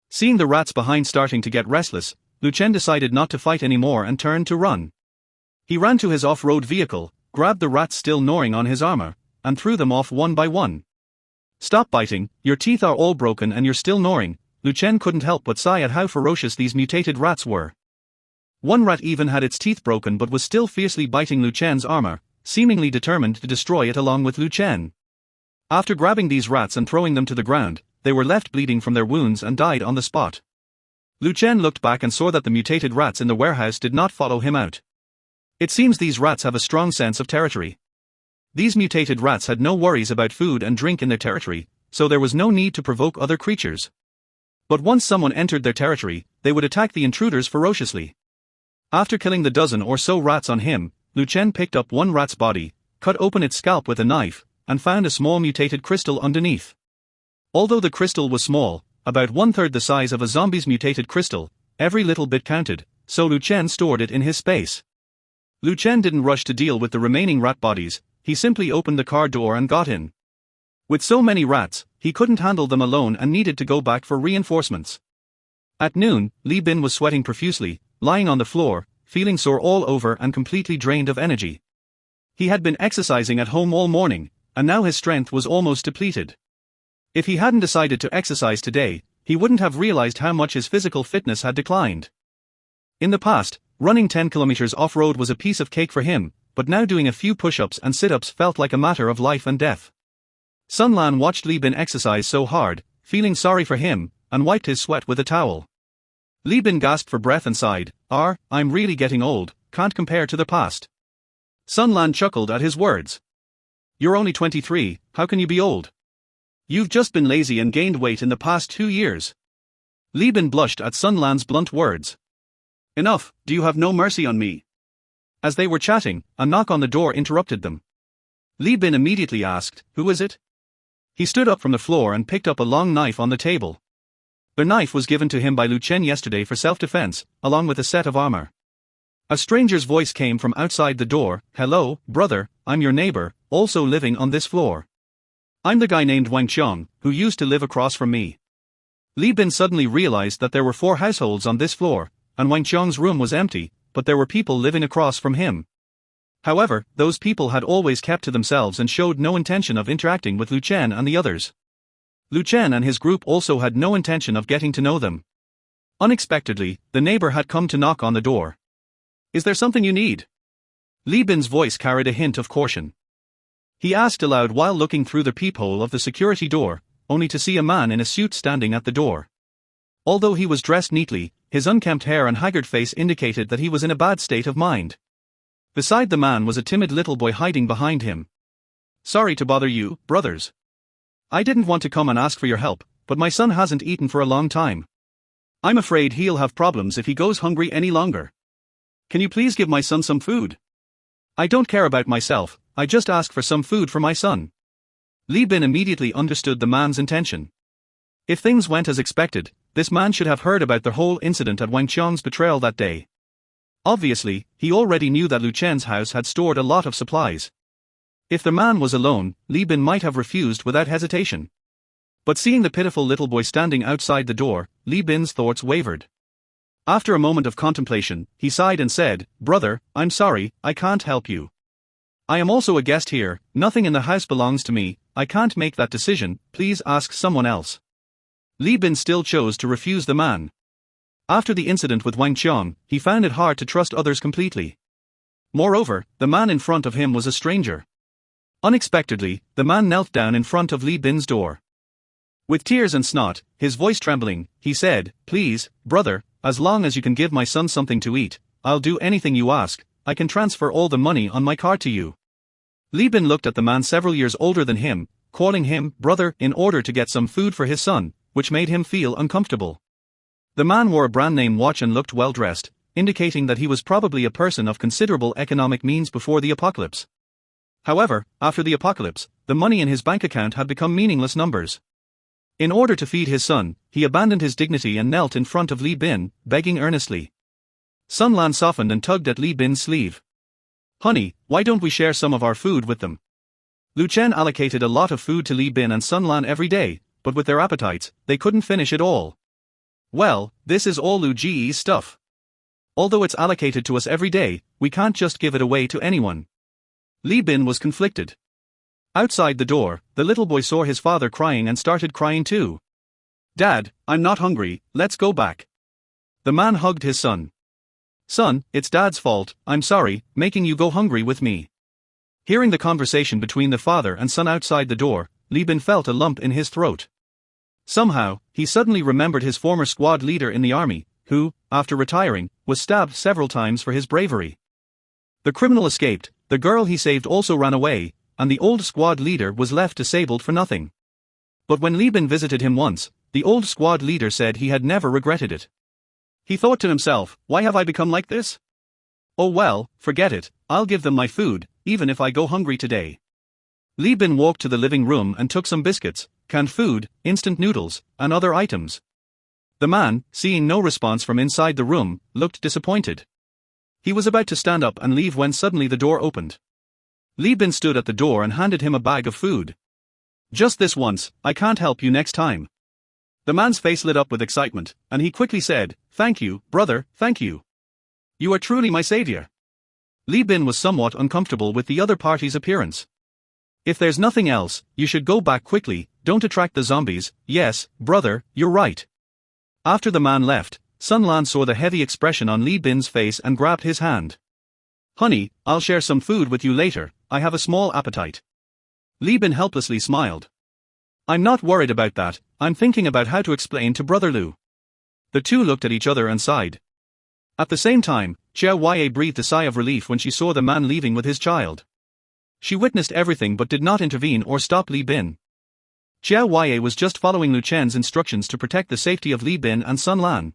A: Seeing the rats behind starting to get restless, Lu Chen decided not to fight anymore and turned to run. He ran to his off-road vehicle, grabbed the rats still gnawing on his armor, and threw them off one by one. "Stop biting, your teeth are all broken and you're still gnawing." Lu Chen couldn't help but sigh at how ferocious these mutated rats were. One rat even had its teeth broken but was still fiercely biting Lu Chen's armor, seemingly determined to destroy it along with Lu Chen. After grabbing these rats and throwing them to the ground, they were left bleeding from their wounds and died on the spot. Lu Chen looked back and saw that the mutated rats in the warehouse did not follow him out. It seems these rats have a strong sense of territory. These mutated rats had no worries about food and drink in their territory, so there was no need to provoke other creatures. But once someone entered their territory, they would attack the intruders ferociously. After killing the dozen or so rats on him, Lu Chen picked up one rat's body, cut open its scalp with a knife, and found a small mutated crystal underneath. Although the crystal was small, about 1/3 the size of a zombie's mutated crystal, every little bit counted, so Lu Chen stored it in his space. Lu Chen didn't rush to deal with the remaining rat bodies, he simply opened the car door and got in. With so many rats, he couldn't handle them alone and needed to go back for reinforcements. At noon, Li Bin was sweating profusely, lying on the floor, feeling sore all over and completely drained of energy. He had been exercising at home all morning, and now his strength was almost depleted. If he hadn't decided to exercise today, he wouldn't have realized how much his physical fitness had declined. In the past, running 10 kilometers off-road was a piece of cake for him, but now doing a few push-ups and sit-ups felt like a matter of life and death. Sun Lan watched Li Bin exercise so hard, feeling sorry for him, and wiped his sweat with a towel. Li Bin gasped for breath and sighed, I'm really getting old, can't compare to the past." Sun Lan chuckled at his words. "You're only 23, how can you be old? You've just been lazy and gained weight in the past 2 years." Li Bin blushed at Sun Lan's blunt words. "Enough, do you have no mercy on me?" As they were chatting, a knock on the door interrupted them. Li Bin immediately asked, "Who is it?" He stood up from the floor and picked up a long knife on the table. The knife was given to him by Lu Chen yesterday for self-defense, along with a set of armor. A stranger's voice came from outside the door. "Hello, brother, I'm your neighbor, also living on this floor. I'm the guy named Wang Qiong, who used to live across from me." Li Bin suddenly realized that there were 4 households on this floor, and Wang Qiong's room was empty, but there were people living across from him. However, those people had always kept to themselves and showed no intention of interacting with Lu Chen and the others. Lu Chen and his group also had no intention of getting to know them. Unexpectedly, the neighbor had come to knock on the door. "Is there something you need?" Li Bin's voice carried a hint of caution. He asked aloud while looking through the peephole of the security door, only to see a man in a suit standing at the door. Although he was dressed neatly, his unkempt hair and haggard face indicated that he was in a bad state of mind. Beside the man was a timid little boy hiding behind him. "Sorry to bother you, brothers. I didn't want to come and ask for your help, but my son hasn't eaten for a long time. I'm afraid he'll have problems if he goes hungry any longer. Can you please give my son some food? I don't care about myself, I just ask for some food for my son." Li Bin immediately understood the man's intention. If things went as expected, this man should have heard about the whole incident at Wang Qiong's betrayal that day. Obviously, he already knew that Lu Chen's house had stored a lot of supplies. If the man was alone, Li Bin might have refused without hesitation. But seeing the pitiful little boy standing outside the door, Li Bin's thoughts wavered. After a moment of contemplation, he sighed and said, "Brother, I'm sorry, I can't help you. I am also a guest here, nothing in the house belongs to me, I can't make that decision, please ask someone else." Li Bin still chose to refuse the man. After the incident with Wang Qiong, he found it hard to trust others completely. Moreover, the man in front of him was a stranger. Unexpectedly, the man knelt down in front of Li Bin's door. With tears and snot, his voice trembling, he said, "Please, brother, as long as you can give my son something to eat, I'll do anything you ask. I can transfer all the money on my card to you." Li Bin looked at the man several years older than him, calling him brother in order to get some food for his son, which made him feel uncomfortable. The man wore a brand-name watch and looked well-dressed, indicating that he was probably a person of considerable economic means before the apocalypse. However, after the apocalypse, the money in his bank account had become meaningless numbers. In order to feed his son, he abandoned his dignity and knelt in front of Li Bin, begging earnestly. Sun Lan softened and tugged at Li Bin's sleeve. "Honey, why don't we share some of our food with them?" Lu Chen allocated a lot of food to Li Bin and Sun Lan every day, but with their appetites, they couldn't finish it all. "Well, this is all Lu Ji's stuff. Although it's allocated to us every day, we can't just give it away to anyone." Li Bin was conflicted. Outside the door, the little boy saw his father crying and started crying too. "Dad, I'm not hungry, let's go back." The man hugged his son. "Son, it's Dad's fault, I'm sorry, making you go hungry with me." Hearing the conversation between the father and son outside the door, Li Bin felt a lump in his throat. Somehow, he suddenly remembered his former squad leader in the army, who, after retiring, was stabbed several times for his bravery. The criminal escaped, the girl he saved also ran away, and the old squad leader was left disabled for nothing. But when Li Bin visited him once, the old squad leader said he had never regretted it. He thought to himself, "Why have I become like this? Oh well, forget it, I'll give them my food, even if I go hungry today." Li Bin walked to the living room and took some biscuits, canned food, instant noodles, and other items. The man, seeing no response from inside the room, looked disappointed. He was about to stand up and leave when suddenly the door opened. Li Bin stood at the door and handed him a bag of food. "Just this once, I can't help you next time." The man's face lit up with excitement, and he quickly said, "Thank you, brother, thank you. You are truly my savior." Li Bin was somewhat uncomfortable with the other party's appearance. "If there's nothing else, you should go back quickly, don't attract the zombies." "Yes, brother, you're right." After the man left, Sun Lan saw the heavy expression on Li Bin's face and grabbed his hand. "Honey, I'll share some food with you later, I have a small appetite." Li Bin helplessly smiled. "I'm not worried about that, I'm thinking about how to explain to Brother Lu." The two looked at each other and sighed. At the same time, Xiao Huaiye breathed a sigh of relief when she saw the man leaving with his child. She witnessed everything but did not intervene or stop Li Bin. Xiao Huaiye was just following Lu Chen's instructions to protect the safety of Li Bin and Sun Lan.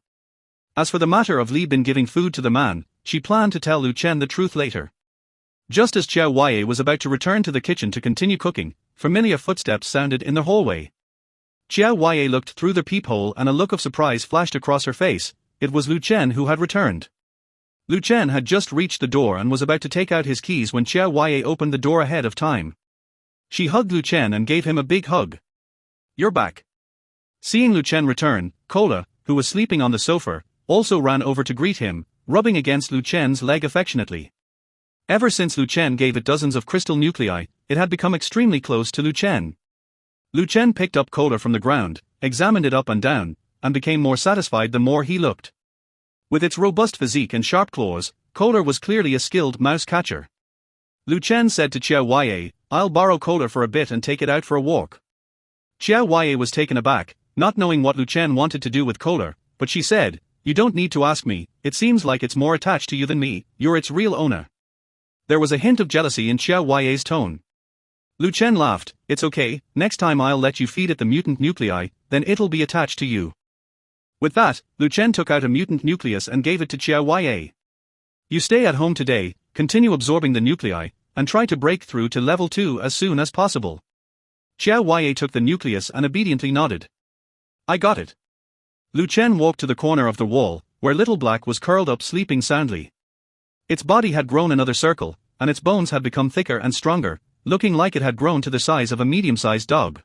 A: As for the matter of Li Bin giving food to the man, she planned to tell Lu Chen the truth later. Just as Xiao Huaiye was about to return to the kitchen to continue cooking, familiar footsteps sounded in the hallway. Xiao Huaiye looked through the peephole and a look of surprise flashed across her face. It was Lu Chen who had returned. Lu Chen had just reached the door and was about to take out his keys when Xiao Huaiye opened the door ahead of time. She hugged Lu Chen and gave him a big hug. "You're back." Seeing Lu Chen return, Kola, who was sleeping on the sofa, also ran over to greet him, rubbing against Lu Chen's leg affectionately. Ever since Lu Chen gave it dozens of crystal nuclei, it had become extremely close to Lu Chen. Lu Chen picked up Kola from the ground, examined it up and down, and became more satisfied the more he looked. With its robust physique and sharp claws, Kola was clearly a skilled mouse catcher. Lu Chen said to Xiao Huaiye, "I'll borrow Kola for a bit and take it out for a walk." Xiao Huaiye was taken aback, not knowing what Lu Chen wanted to do with Kola, but she said, "You don't need to ask me, it seems like it's more attached to you than me, you're its real owner." There was a hint of jealousy in Xiao Huaiye's tone. Lu Chen laughed, "It's okay, next time I'll let you feed it the mutant nuclei, then it'll be attached to you." With that, Lu Chen took out a mutant nucleus and gave it to Xiao Huaiye. "You stay at home today, continue absorbing the nuclei, and try to break through to level 2 as soon as possible." Xiao Huaiye took the nucleus and obediently nodded. "I got it." Lu Chen walked to the corner of the wall, where Little Black was curled up sleeping soundly. Its body had grown another circle, and its bones had become thicker and stronger, looking like it had grown to the size of a medium-sized dog.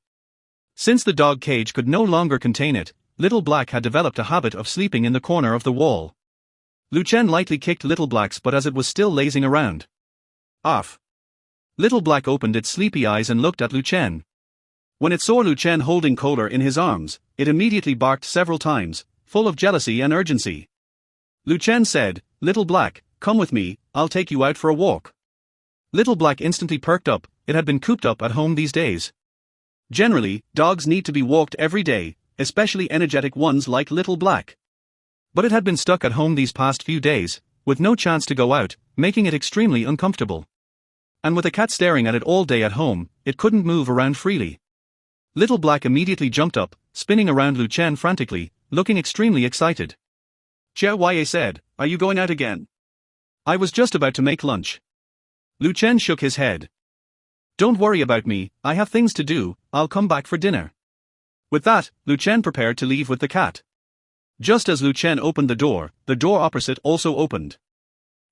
A: Since the dog cage could no longer contain it, Little Black had developed a habit of sleeping in the corner of the wall. Lu Chen lightly kicked Little Black's butt as it was still lazing around. "Off." Little Black opened its sleepy eyes and looked at Lu Chen. When it saw Lu Chen holding Kola in his arms, it immediately barked several times, full of jealousy and urgency. Lu Chen said, "Little Black, come with me, I'll take you out for a walk." Little Black instantly perked up, it had been cooped up at home these days. Generally, dogs need to be walked every day, especially energetic ones like Little Black. But it had been stuck at home these past few days, with no chance to go out, making it extremely uncomfortable. And with a cat staring at it all day at home, it couldn't move around freely. Little Black immediately jumped up, spinning around Lu Chen frantically, looking extremely excited. Xiao Wei said, "Are you going out again?" "I was just about to make lunch." Lu Chen shook his head. "Don't worry about me, I have things to do, I'll come back for dinner." With that, Lu Chen prepared to leave with the cat. Just as Lu Chen opened the door opposite also opened.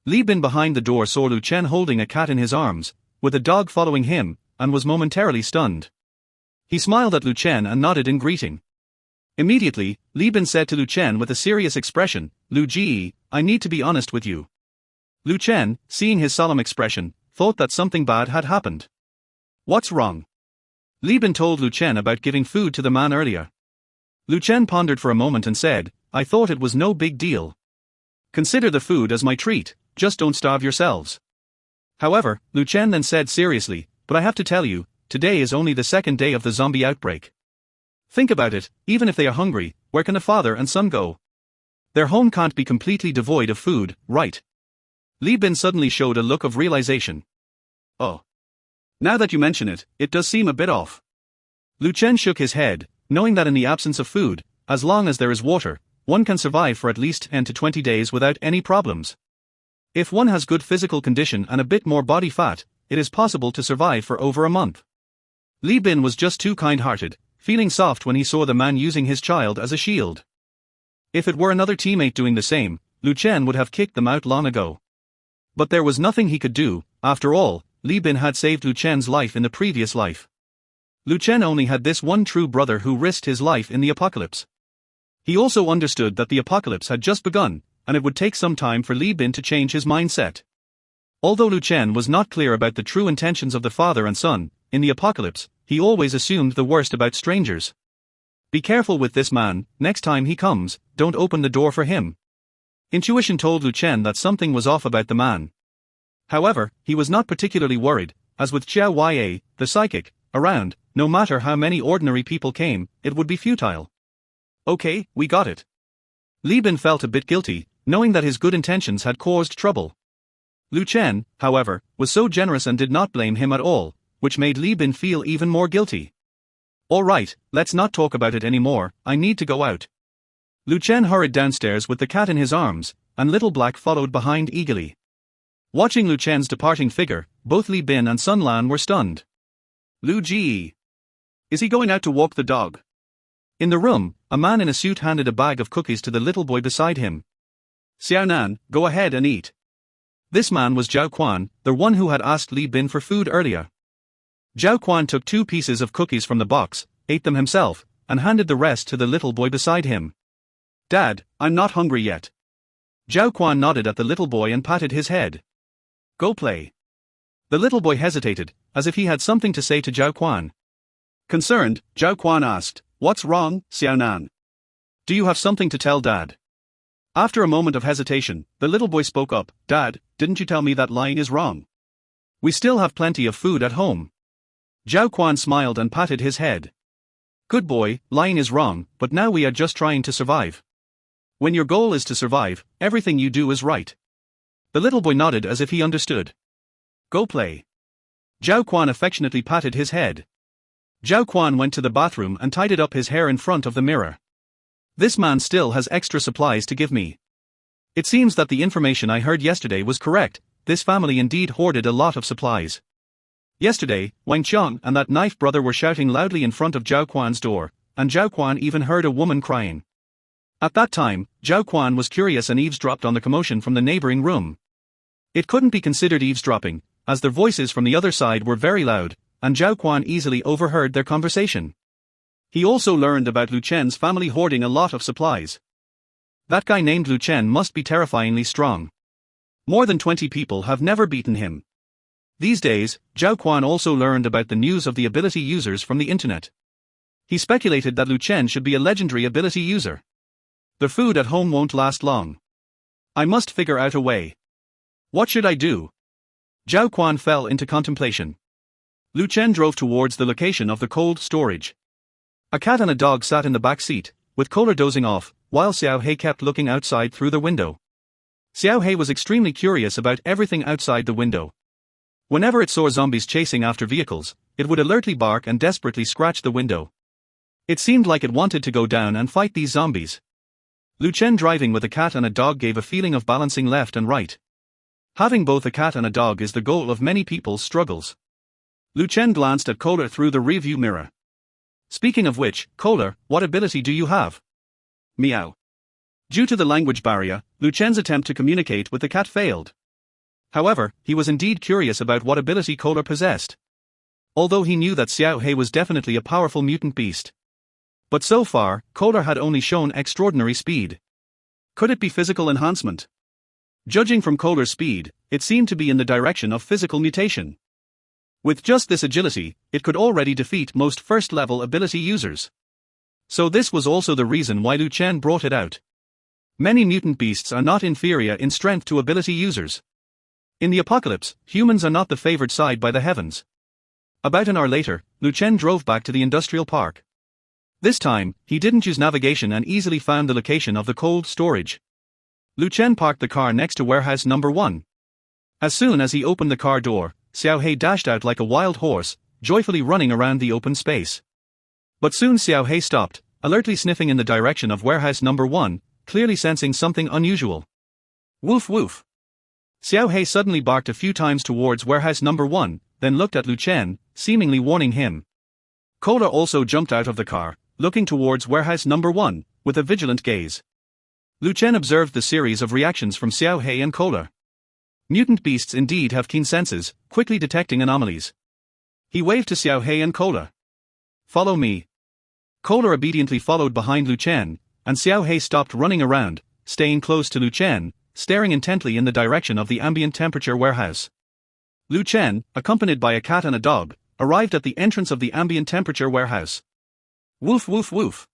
A: Li Bin behind the door saw Lu Chen holding a cat in his arms, with a dog following him, and was momentarily stunned. He smiled at Lu Chen and nodded in greeting. Immediately, Li Bin said to Lu Chen with a serious expression, "Lu Ji, I need to be honest with you." Lu Chen, seeing his solemn expression, thought that something bad had happened. "What's wrong?" Li Bin told Lu Chen about giving food to the man earlier. Lu Chen pondered for a moment and said, "I thought it was no big deal. Consider the food as my treat, just don't starve yourselves." However, Lu Chen then said seriously, "But I have to tell you, today is only the second day of the zombie outbreak. Think about it, even if they are hungry, where can a father and son go? Their home can't be completely devoid of food, right?" Li Bin suddenly showed a look of realization. "Oh. Now that you mention it, it does seem a bit off." Lu Chen shook his head, knowing that in the absence of food, as long as there is water, one can survive for at least 10 to 20 days without any problems. If one has good physical condition and a bit more body fat, it is possible to survive for over a month. Li Bin was just too kind-hearted, feeling soft when he saw the man using his child as a shield. If it were another teammate doing the same, Lu Chen would have kicked them out long ago. But there was nothing he could do. After all, Li Bin had saved Lu Chen's life in the previous life. Lu Chen only had this one true brother who risked his life in the apocalypse. He also understood that the apocalypse had just begun, and it would take some time for Li Bin to change his mindset. Although Lu Chen was not clear about the true intentions of the father and son, in the apocalypse, he always assumed the worst about strangers. Be careful with this man, next time he comes, don't open the door for him. Intuition told Lu Chen that something was off about the man. However, he was not particularly worried, as with Xiao Wei, the psychic, around, no matter how many ordinary people came, it would be futile. "Okay, we got it." Li Bin felt a bit guilty, knowing that his good intentions had caused trouble. Lu Chen, however, was so generous and did not blame him at all, which made Li Bin feel even more guilty. "All right, let's not talk about it anymore, I need to go out." Lu Chen hurried downstairs with the cat in his arms, and Little Black followed behind eagerly. Watching Lu Chen's departing figure, both Li Bin and Sun Lan were stunned. "Lu Ji. Is he going out to walk the dog?" In the room, a man in a suit handed a bag of cookies to the little boy beside him. "Xiao Nan, go ahead and eat." This man was Zhao Quan, the one who had asked Li Bin for food earlier. Zhao Quan took 2 pieces of cookies from the box, ate them himself, and handed the rest to the little boy beside him. "Dad, I'm not hungry yet." Zhao Quan nodded at the little boy and patted his head. "Go play." The little boy hesitated, as if he had something to say to Zhao Quan. Concerned, Zhao Quan asked, "What's wrong, Xiao Nan? Do you have something to tell Dad?" After a moment of hesitation, the little boy spoke up, "Dad, didn't you tell me that lying is wrong? We still have plenty of food at home." Zhao Quan smiled and patted his head. "Good boy, lying is wrong, but now we are just trying to survive. When your goal is to survive, everything you do is right." The little boy nodded as if he understood. "Go play." Zhao Quan affectionately patted his head. Zhao Quan went to the bathroom and tidied up his hair in front of the mirror. "This man still has extra supplies to give me. It seems that the information I heard yesterday was correct, this family indeed hoarded a lot of supplies. Yesterday, Wang Qiang and that knife brother were shouting loudly in front of Zhao Quan's door, and Zhao Quan even heard a woman crying. At that time, Zhao Quan was curious and eavesdropped on the commotion from the neighboring room. It couldn't be considered eavesdropping, as their voices from the other side were very loud, and Zhao Quan easily overheard their conversation. He also learned about Lu Chen's family hoarding a lot of supplies. That guy named Lu Chen must be terrifyingly strong. More than 20 people have never beaten him. These days, Zhao Quan also learned about the news of the ability users from the internet. He speculated that Lu Chen should be a legendary ability user. The food at home won't last long. I must figure out a way. What should I do? Zhao Quan fell into contemplation. Lu Chen drove towards the location of the cold storage. A cat and a dog sat in the back seat, with Kohler dozing off, while Xiao He kept looking outside through the window. Xiao He was extremely curious about everything outside the window. Whenever it saw zombies chasing after vehicles, it would alertly bark and desperately scratch the window. It seemed like it wanted to go down and fight these zombies. Lu Chen driving with a cat and a dog gave a feeling of balancing left and right. Having both a cat and a dog is the goal of many people's struggles. Lu Chen glanced at Kohler through the rearview mirror. Speaking of which, Kohler, what ability do you have? Meow. Due to the language barrier, Lu Chen's attempt to communicate with the cat failed. However, he was indeed curious about what ability Kohler possessed. Although he knew that Xiao He was definitely a powerful mutant beast. But so far, Kohler had only shown extraordinary speed. Could it be physical enhancement? Judging from Kohler's speed, it seemed to be in the direction of physical mutation. With just this agility, it could already defeat most first-level ability users. So this was also the reason why Lu Chen brought it out. Many mutant beasts are not inferior in strength to ability users. In the apocalypse, humans are not the favored side by the heavens. About an hour later, Lu Chen drove back to the industrial park. This time, he didn't use navigation and easily found the location of the cold storage. Lu Chen parked the car next to warehouse number 1. As soon as he opened the car door, Xiao He dashed out like a wild horse, joyfully running around the open space. But soon Xiao He stopped, alertly sniffing in the direction of warehouse number 1, clearly sensing something unusual. Woof woof. Xiao He suddenly barked a few times towards warehouse number 1, then looked at Lu Chen, seemingly warning him. Kohler also jumped out of the car, looking towards warehouse number 1, with a vigilant gaze. Lu Chen observed the series of reactions from Xiao He and Kohler. Mutant beasts indeed have keen senses, quickly detecting anomalies. He waved to Xiao He and Kohler. Follow me. Kohler obediently followed behind Lu Chen, and Xiao He stopped running around, staying close to Lu Chen, staring intently in the direction of the ambient temperature warehouse. Lu Chen, accompanied by a cat and a dog, arrived at the entrance of the ambient temperature warehouse. Woof woof woof.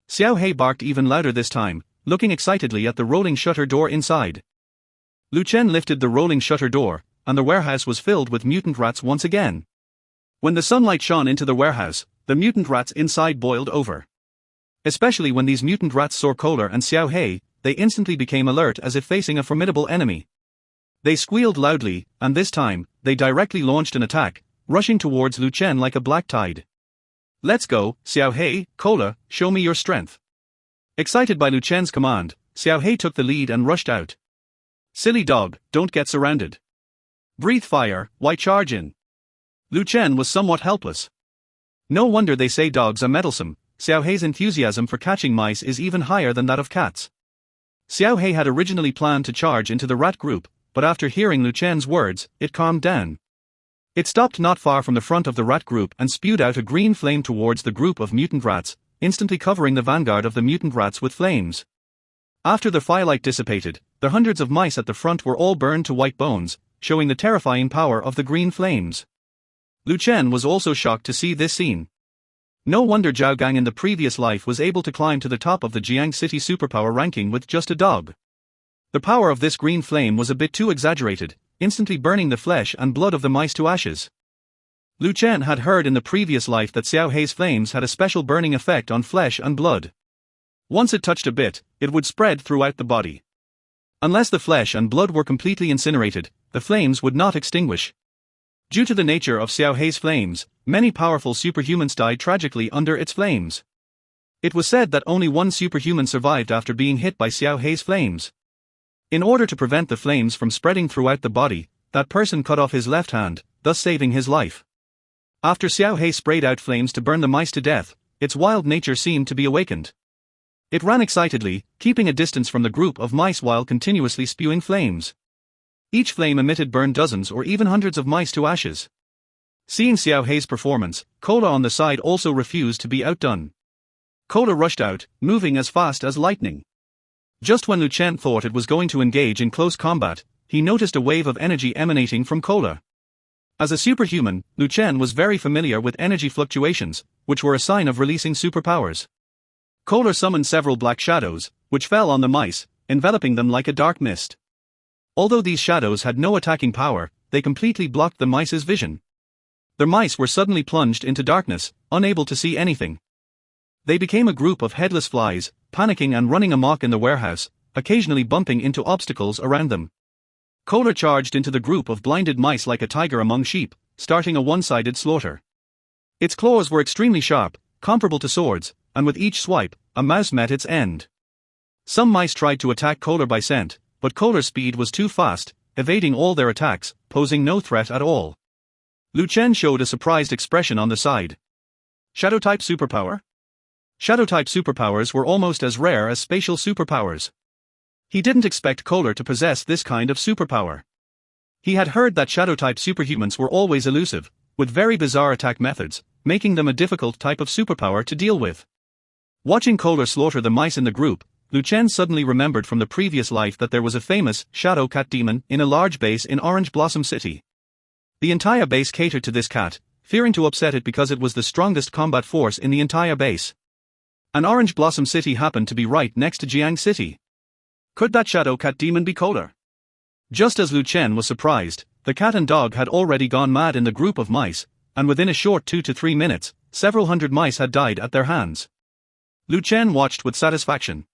A: Xiao He barked even louder this time, looking excitedly at the rolling shutter door inside. Lu Chen lifted the rolling shutter door, and the warehouse was filled with mutant rats once again. When the sunlight shone into the warehouse, the mutant rats inside boiled over. Especially when these mutant rats saw Kohler and Xiao He, they instantly became alert as if facing a formidable enemy. They squealed loudly, and this time, they directly launched an attack, rushing towards Lu Chen like a black tide. Let's go, Xiao He, Kohler, show me your strength. Excited by Lu Chen's command, Xiao He took the lead and rushed out. Silly dog, don't get surrounded. Breathe fire, why charge in? Lu Chen was somewhat helpless. No wonder they say dogs are meddlesome. Xiao He's enthusiasm for catching mice is even higher than that of cats. Xiao He had originally planned to charge into the rat group, but after hearing Lu Chen's words, it calmed down. It stopped not far from the front of the rat group and spewed out a green flame towards the group of mutant rats, instantly covering the vanguard of the mutant rats with flames. After the firelight dissipated, the hundreds of mice at the front were all burned to white bones, showing the terrifying power of the green flames. Lu Chen was also shocked to see this scene. No wonder Zhao Gang in the previous life was able to climb to the top of the Jiang City superpower ranking with just a dog. The power of this green flame was a bit too exaggerated, instantly burning the flesh and blood of the mice to ashes. Lu Chen had heard in the previous life that Xiao He's flames had a special burning effect on flesh and blood. Once it touched a bit, it would spread throughout the body. Unless the flesh and blood were completely incinerated, the flames would not extinguish. Due to the nature of Xiao He's flames, many powerful superhumans died tragically under its flames. It was said that only one superhuman survived after being hit by Xiao He's flames. In order to prevent the flames from spreading throughout the body, that person cut off his left hand, thus saving his life. After Xiao He sprayed out flames to burn the mice to death, its wild nature seemed to be awakened. It ran excitedly, keeping a distance from the group of mice while continuously spewing flames. Each flame emitted burned dozens or even hundreds of mice to ashes. Seeing Xiao He's performance, Kohler on the side also refused to be outdone. Kohler rushed out, moving as fast as lightning. Just when Lu Chen thought it was going to engage in close combat, he noticed a wave of energy emanating from Kohler. As a superhuman, Lu Chen was very familiar with energy fluctuations, which were a sign of releasing superpowers. Kohler summoned several black shadows, which fell on the mice, enveloping them like a dark mist. Although these shadows had no attacking power, they completely blocked the mice's vision. The mice were suddenly plunged into darkness, unable to see anything. They became a group of headless flies, panicking and running amok in the warehouse, occasionally bumping into obstacles around them. Kohler charged into the group of blinded mice like a tiger among sheep, starting a one-sided slaughter. Its claws were extremely sharp, comparable to swords, and with each swipe, a mouse met its end. Some mice tried to attack Kohler by scent, but Kohler's speed was too fast, evading all their attacks, posing no threat at all. Lu Chen showed a surprised expression on the side. Shadow-type superpower? Shadow-type superpowers were almost as rare as spatial superpowers. He didn't expect Kohler to possess this kind of superpower. He had heard that shadow-type superhumans were always elusive, with very bizarre attack methods, making them a difficult type of superpower to deal with. Watching Kohler slaughter the mice in the group, Lu Chen suddenly remembered from the previous life that there was a famous shadow cat demon in a large base in Orange Blossom City. The entire base catered to this cat, fearing to upset it because it was the strongest combat force in the entire base. And Orange Blossom City happened to be right next to Jiang City. Could that shadow cat demon be Kohler? Just as Lu Chen was surprised, the cat and dog had already gone mad in the group of mice, and within a short 2 to 3 minutes, several hundred mice had died at their hands. Lu Chen watched with satisfaction.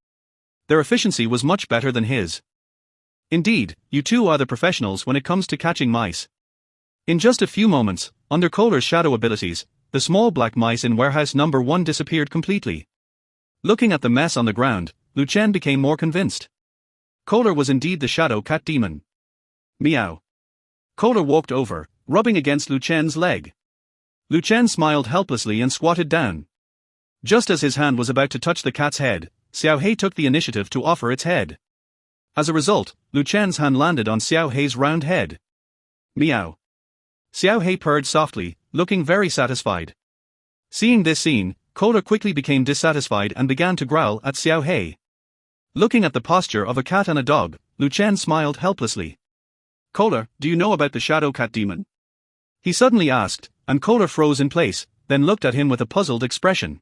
A: Their efficiency was much better than his. Indeed, you two are the professionals when it comes to catching mice. In just a few moments, under Kohler's shadow abilities, the small black mice in warehouse number 1 disappeared completely. Looking at the mess on the ground, Lu Chen became more convinced. Kohler was indeed the shadow cat demon. Meow. Kohler walked over, rubbing against Lu Chen's leg. Lu Chen smiled helplessly and squatted down. Just as his hand was about to touch the cat's head, Xiao Hei took the initiative to offer its head. As a result, Lu Chen's hand landed on Xiao Hei's round head. Meow. Xiao Hei purred softly, looking very satisfied. Seeing this scene, Kohler quickly became dissatisfied and began to growl at Xiao Hei. Looking at the posture of a cat and a dog, Lu Chen smiled helplessly. Kohler, do you know about the shadow cat demon? He suddenly asked, and Kohler froze in place, then looked at him with a puzzled expression.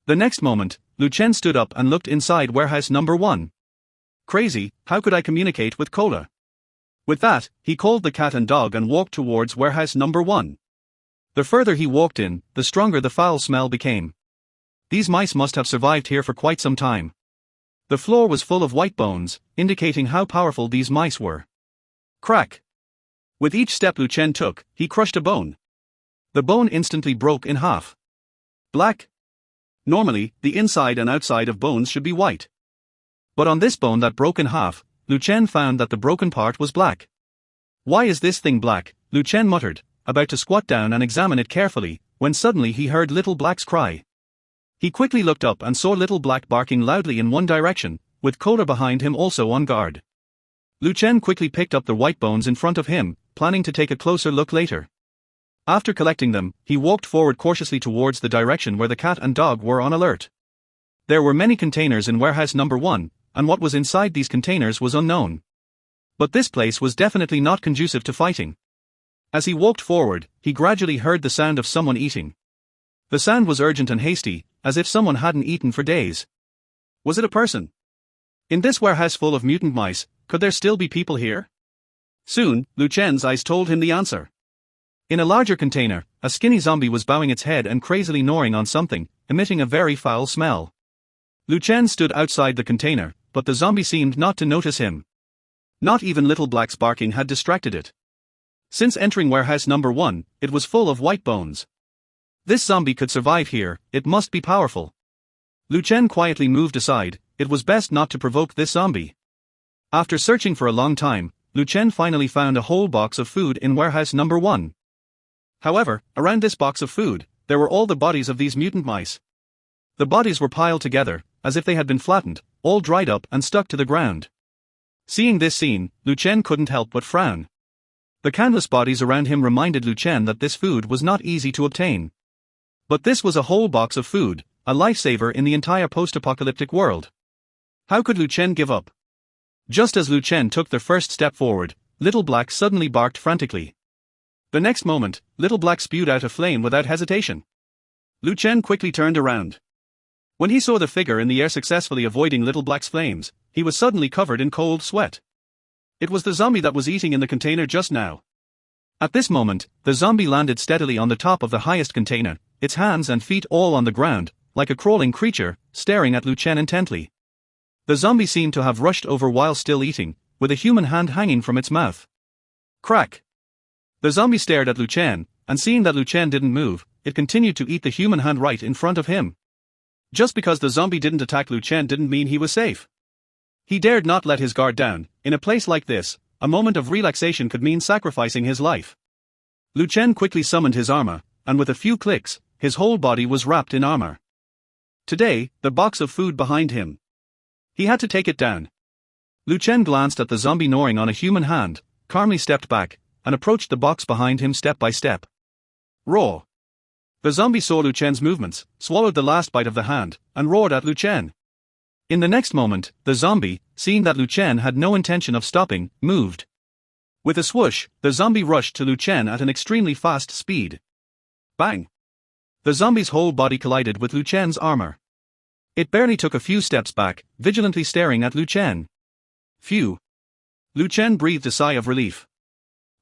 A: The next moment, Lu Chen stood up and looked inside warehouse number 1. Crazy, how could I communicate with Kohler? With that, he called the cat and dog and walked towards warehouse number 1. The further he walked in, the stronger the foul smell became. These mice must have survived here for quite some time. The floor was full of white bones, indicating how powerful these mice were. Crack! With each step Lu Chen took, he crushed a bone. The bone instantly broke in half. Black? Normally, the inside and outside of bones should be white. But on this bone that broke in half, Lu Chen found that the broken part was black. Why is this thing black? Lu Chen muttered, about to squat down and examine it carefully, when suddenly he heard Little Black's cry. He quickly looked up and saw Little Black barking loudly in one direction, with Kohler behind him also on guard. Lu Chen quickly picked up the white bones in front of him, planning to take a closer look later. After collecting them, he walked forward cautiously towards the direction where the cat and dog were on alert. There were many containers in warehouse number 1, and what was inside these containers was unknown. But this place was definitely not conducive to fighting. As he walked forward, he gradually heard the sound of someone eating. The sound was urgent and hasty, as if someone hadn't eaten for days. Was it a person? In this warehouse full of mutant mice, could there still be people here? Soon, Lu Chen's eyes told him the answer. In a larger container, a skinny zombie was bowing its head and crazily gnawing on something, emitting a very foul smell. Lu Chen stood outside the container, but the zombie seemed not to notice him. Not even Little Black's barking had distracted it. Since entering warehouse number 1, it was full of white bones. This zombie could survive here, it must be powerful. Lu Chen quietly moved aside, it was best not to provoke this zombie. After searching for a long time, Lu Chen finally found a whole box of food in warehouse number 1. However, around this box of food, there were all the bodies of these mutant mice. The bodies were piled together, as if they had been flattened, all dried up and stuck to the ground. Seeing this scene, Lu Chen couldn't help but frown. The countless bodies around him reminded Lu Chen that this food was not easy to obtain. But this was a whole box of food, a lifesaver in the entire post-apocalyptic world. How could Lu Chen give up? Just as Lu Chen took the first step forward, Little Black suddenly barked frantically. The next moment, Little Black spewed out a flame without hesitation. Lu Chen quickly turned around. When he saw the figure in the air successfully avoiding Little Black's flames, he was suddenly covered in cold sweat. It was the zombie that was eating in the container just now. At this moment, the zombie landed steadily on the top of the highest container, its hands and feet all on the ground, like a crawling creature, staring at Lu Chen intently. The zombie seemed to have rushed over while still eating, with a human hand hanging from its mouth. Crack! The zombie stared at Lu Chen, and seeing that Lu Chen didn't move, it continued to eat the human hand right in front of him. Just because the zombie didn't attack Lu Chen didn't mean he was safe. He dared not let his guard down. In a place like this, a moment of relaxation could mean sacrificing his life. Lu Chen quickly summoned his armor, and with a few clicks, his whole body was wrapped in armor. Today, the box of food behind him. He had to take it down. Lu Chen glanced at the zombie gnawing on a human hand, calmly stepped back, and approached the box behind him step by step. Roar! The zombie saw Lu Chen's movements, swallowed the last bite of the hand, and roared at Lu Chen. In the next moment, the zombie, seeing that Lu Chen had no intention of stopping, moved. With a swoosh, the zombie rushed to Lu Chen at an extremely fast speed. Bang! The zombie's whole body collided with Lu Chen's armor. It barely took a few steps back, vigilantly staring at Lu Chen. Phew! Lu Chen breathed a sigh of relief.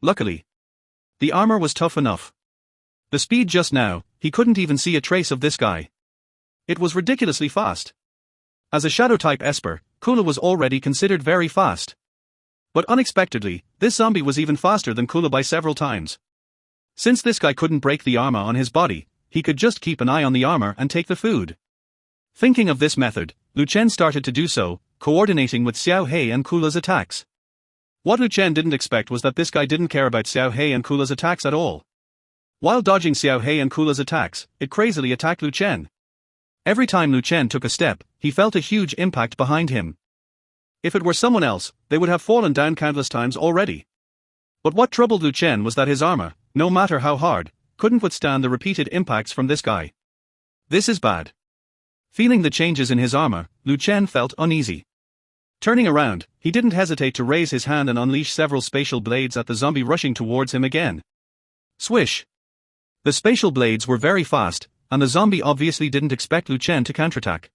A: Luckily, the armor was tough enough. The speed just now, he couldn't even see a trace of this guy. It was ridiculously fast. As a shadow-type esper, Kula was already considered very fast. But unexpectedly, this zombie was even faster than Kula by several times. Since this guy couldn't break the armor on his body, he could just keep an eye on the armor and take the food. Thinking of this method, Lu Chen started to do so, coordinating with Xiao Hei and Kula's attacks. What Lu Chen didn't expect was that this guy didn't care about Xiao Hei and Kula's attacks at all. While dodging Xiao Hei and Kula's attacks, it crazily attacked Lu Chen. Every time Lu Chen took a step, he felt a huge impact behind him. If it were someone else, they would have fallen down countless times already. But what troubled Lu Chen was that his armor, no matter how hard, couldn't withstand the repeated impacts from this guy. This is bad. Feeling the changes in his armor, Lu Chen felt uneasy. Turning around, he didn't hesitate to raise his hand and unleash several spatial blades at the zombie rushing towards him again. Swish! The spatial blades were very fast, and the zombie obviously didn't expect Lu Chen to counterattack.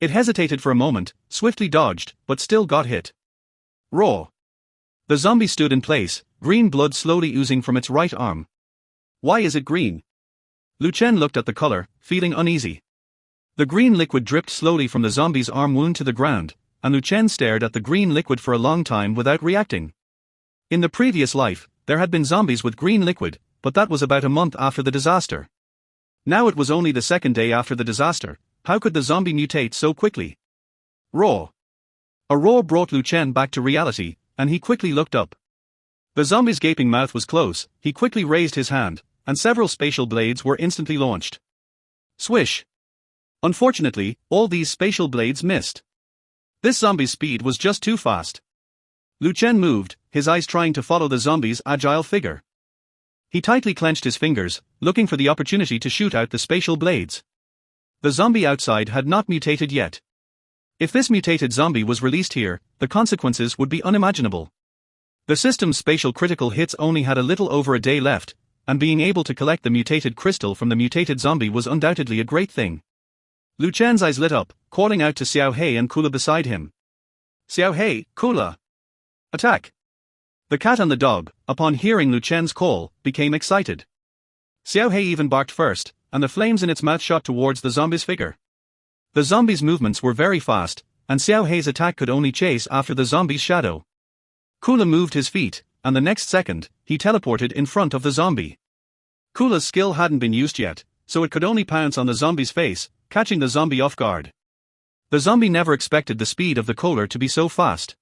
A: It hesitated for a moment, swiftly dodged, but still got hit. Roar! The zombie stood in place, green blood slowly oozing from its right arm. Why is it green? Lu Chen looked at the color, feeling uneasy. The green liquid dripped slowly from the zombie's arm wound to the ground, and Lu Chen stared at the green liquid for a long time without reacting. In the previous life, there had been zombies with green liquid, but that was about a month after the disaster. Now it was only the second day after the disaster. How could the zombie mutate so quickly? Roar! A roar brought Lu Chen back to reality, and he quickly looked up. The zombie's gaping mouth was close. He quickly raised his hand, and several spatial blades were instantly launched. Swish! Unfortunately, all these spatial blades missed. This zombie's speed was just too fast. Lu Chen moved, his eyes trying to follow the zombie's agile figure. He tightly clenched his fingers, looking for the opportunity to shoot out the spatial blades. The zombie outside had not mutated yet. If this mutated zombie was released here, the consequences would be unimaginable. The system's spatial critical hits only had a little over a day left, and being able to collect the mutated crystal from the mutated zombie was undoubtedly a great thing. Lu Chen's eyes lit up, calling out to Xiao Hei and Kula beside him. Xiao Hei, Kula! Attack! The cat and the dog, upon hearing Lu Chen's call, became excited. Xiao Hei even barked first, and the flames in its mouth shot towards the zombie's figure. The zombie's movements were very fast, and Xiao Hei's attack could only chase after the zombie's shadow. Kula moved his feet, and the next second, he teleported in front of the zombie. Kula's skill hadn't been used yet, so it could only pounce on the zombie's face, catching the zombie off guard. The zombie never expected the speed of the Kohler to be so fast.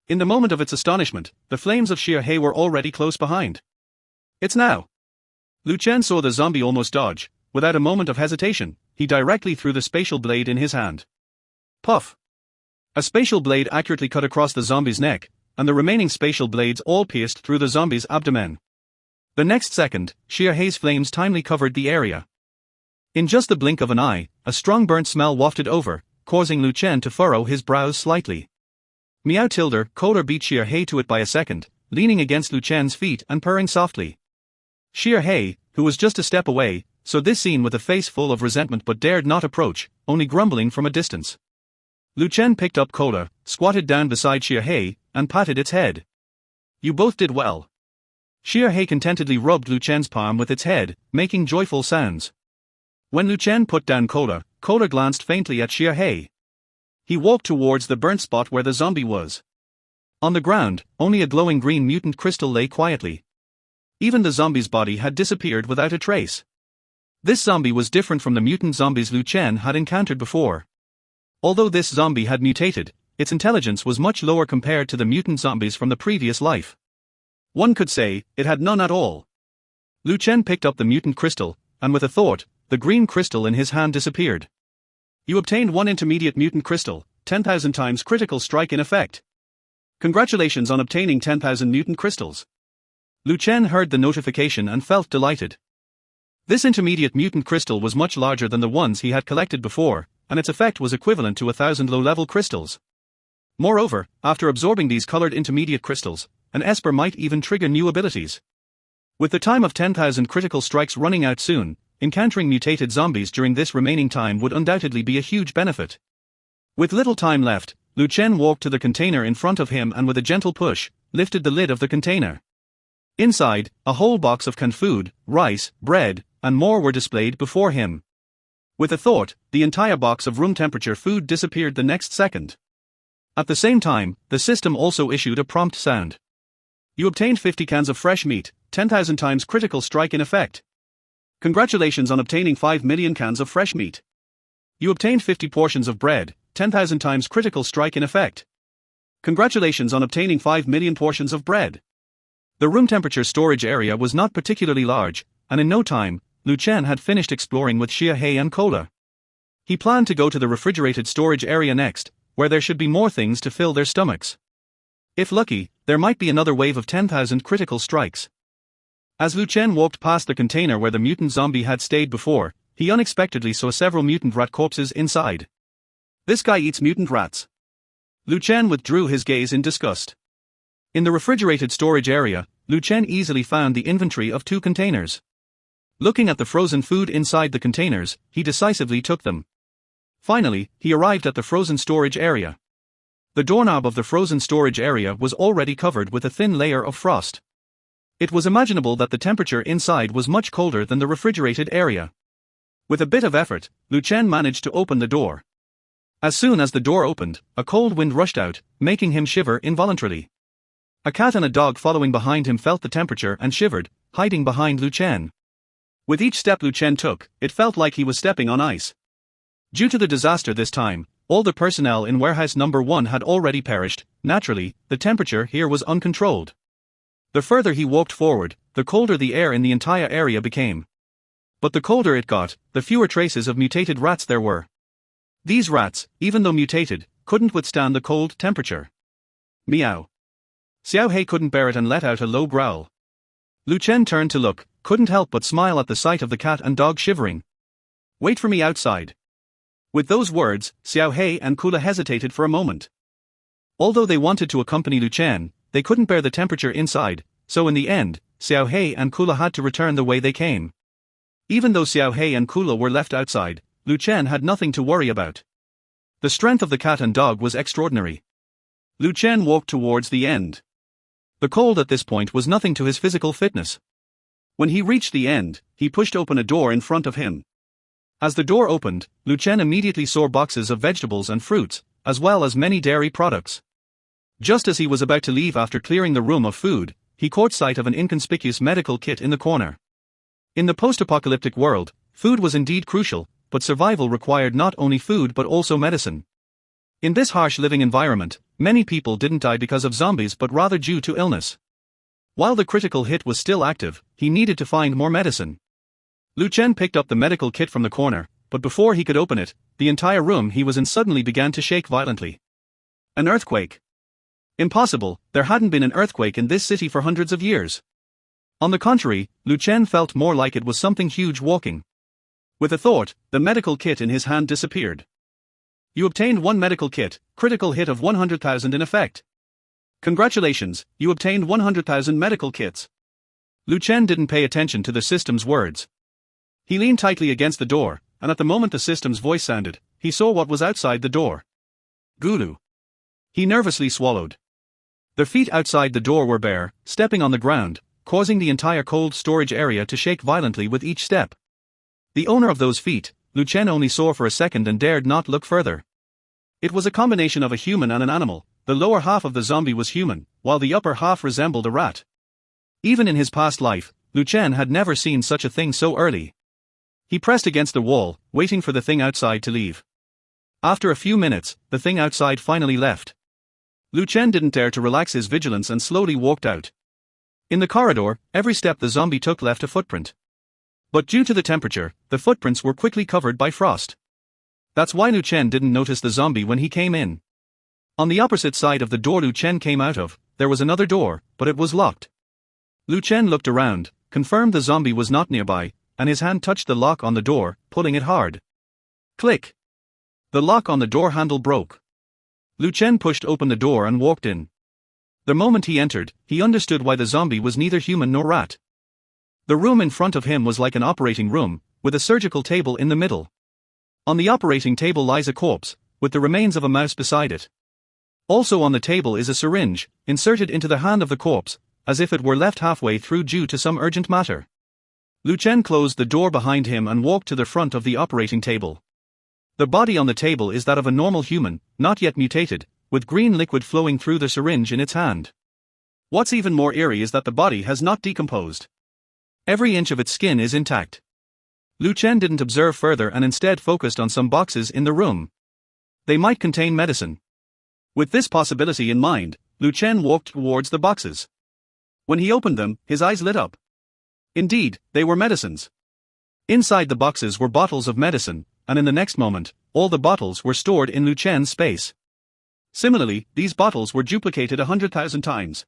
A: In the moment of its astonishment, the flames of Xiao Hei were already close behind. It's now! Lu Chen saw the zombie almost dodge. Without a moment of hesitation, he directly threw the spatial blade in his hand. Puff! A spatial blade accurately cut across the zombie's neck, and the remaining spatial blades all pierced through the zombie's abdomen. The next second, Xiao Hei's flames timely covered the area. In just the blink of an eye, a strong burnt smell wafted over, causing Lu Chen to furrow his brows slightly. Meow Tilder Kohler beat Xiao Hei to it by a second, leaning against Lu Chen's feet and purring softly. Xiao Hei, who was just a step away, saw this scene with a face full of resentment but dared not approach, only grumbling from a distance. Lu Chen picked up Kohler, squatted down beside Xiao Hei, and patted its head. You both did well. Xia He contentedly rubbed Lu Chen's palm with its head, making joyful sounds. When Lu Chen put down Cola, Cola glanced faintly at Xia He. He walked towards the burnt spot where the zombie was. On the ground, only a glowing green mutant crystal lay quietly. Even the zombie's body had disappeared without a trace. This zombie was different from the mutant zombies Lu Chen had encountered before. Although this zombie had mutated, its intelligence was much lower compared to the mutant zombies from the previous life. One could say, it had none at all. Lu Chen picked up the mutant crystal, and with a thought, the green crystal in his hand disappeared. You obtained one intermediate mutant crystal, 10,000 times critical strike in effect. Congratulations on obtaining 10,000 mutant crystals. Lu Chen heard the notification and felt delighted. This intermediate mutant crystal was much larger than the ones he had collected before, and its effect was equivalent to 1,000 low-level crystals. Moreover, after absorbing these colored intermediate crystals, an Esper might even trigger new abilities. With the time of 10,000 critical strikes running out soon, encountering mutated zombies during this remaining time would undoubtedly be a huge benefit. With little time left, Lu Chen walked to the container in front of him and with a gentle push, lifted the lid of the container. Inside, a whole box of canned food, rice, bread, and more were displayed before him. With a thought, the entire box of room-temperature food disappeared the next second. At the same time, the system also issued a prompt sound. You obtained 50 cans of fresh meat, 10,000 times critical strike in effect. Congratulations on obtaining 5 million cans of fresh meat. You obtained 50 portions of bread, 10,000 times critical strike in effect. Congratulations on obtaining 5 million portions of bread. The room temperature storage area was not particularly large, and in no time, Lu Chen had finished exploring with Xia He and Cola. He planned to go to the refrigerated storage area next, where there should be more things to fill their stomachs. If lucky, there might be another wave of 10,000 critical strikes. As Lu Chen walked past the container where the mutant zombie had stayed before, he unexpectedly saw several mutant rat corpses inside. This guy eats mutant rats. Lu Chen withdrew his gaze in disgust. In the refrigerated storage area, Lu Chen easily found the inventory of 2 containers. Looking at the frozen food inside the containers, he decisively took them. Finally, he arrived at the frozen storage area. The doorknob of the frozen storage area was already covered with a thin layer of frost. It was imaginable that the temperature inside was much colder than the refrigerated area. With a bit of effort, Lu Chen managed to open the door. As soon as the door opened, a cold wind rushed out, making him shiver involuntarily. A cat and a dog following behind him felt the temperature and shivered, hiding behind Lu Chen. With each step Lu Chen took, it felt like he was stepping on ice. Due to the disaster this time, all the personnel in warehouse number 1 had already perished. Naturally, the temperature here was uncontrolled. The further he walked forward, the colder the air in the entire area became. But the colder it got, the fewer traces of mutated rats there were. These rats, even though mutated, couldn't withstand the cold temperature. Meow. Xiao He couldn't bear it and let out a low growl. Lu Chen turned to look, couldn't help but smile at the sight of the cat and dog shivering. Wait for me outside. With those words, Xiao He and Kula hesitated for a moment. Although they wanted to accompany Lu Chen, they couldn't bear the temperature inside, so in the end, Xiao He and Kula had to return the way they came. Even though Xiao He and Kula were left outside, Lu Chen had nothing to worry about. The strength of the cat and dog was extraordinary. Lu Chen walked towards the end. The cold at this point was nothing to his physical fitness. When he reached the end, he pushed open a door in front of him. As the door opened, Lu Chen immediately saw boxes of vegetables and fruits, as well as many dairy products. Just as he was about to leave after clearing the room of food, he caught sight of an inconspicuous medical kit in the corner. In the post-apocalyptic world, food was indeed crucial, but survival required not only food but also medicine. In this harsh living environment, many people didn't die because of zombies but rather due to illness. While the critical hit was still active, he needed to find more medicine. Lu Chen picked up the medical kit from the corner, but before he could open it, the entire room he was in suddenly began to shake violently. An earthquake. Impossible, there hadn't been an earthquake in this city for hundreds of years. On the contrary, Lu Chen felt more like it was something huge walking. With a thought, the medical kit in his hand disappeared. You obtained 1 medical kit, critical hit of 100,000 in effect. Congratulations, you obtained 100,000 medical kits. Lu Chen didn't pay attention to the system's words. He leaned tightly against the door, and at the moment the system's voice sounded, he saw what was outside the door. Gulu. He nervously swallowed. The feet outside the door were bare, stepping on the ground, causing the entire cold storage area to shake violently with each step. The owner of those feet, Lu Chen, only saw for a second and dared not look further. It was a combination of a human and an animal. The lower half of the zombie was human, while the upper half resembled a rat. Even in his past life, Lu Chen had never seen such a thing so early. He pressed against the wall, waiting for the thing outside to leave. After a few minutes, the thing outside finally left. Lu Chen didn't dare to relax his vigilance and slowly walked out. In the corridor, every step the zombie took left a footprint. But due to the temperature, the footprints were quickly covered by frost. That's why Lu Chen didn't notice the zombie when he came in. On the opposite side of the door Lu Chen came out of, there was another door, but it was locked. Lu Chen looked around, confirmed the zombie was not nearby, and his hand touched the lock on the door, pulling it hard. Click! The lock on the door handle broke. Lu Chen pushed open the door and walked in. The moment he entered, he understood why the zombie was neither human nor rat. The room in front of him was like an operating room, with a surgical table in the middle. On the operating table lies a corpse, with the remains of a mouse beside it. Also on the table is a syringe, inserted into the hand of the corpse, as if it were left halfway through due to some urgent matter. Lu Chen closed the door behind him and walked to the front of the operating table. The body on the table is that of a normal human, not yet mutated, with green liquid flowing through the syringe in its hand. What's even more eerie is that the body has not decomposed. Every inch of its skin is intact. Lu Chen didn't observe further and instead focused on some boxes in the room. They might contain medicine. With this possibility in mind, Lu Chen walked towards the boxes. When he opened them, his eyes lit up. Indeed, they were medicines. Inside the boxes were bottles of medicine, and in the next moment, all the bottles were stored in Lu Chen's space. Similarly, these bottles were duplicated 100,000 times.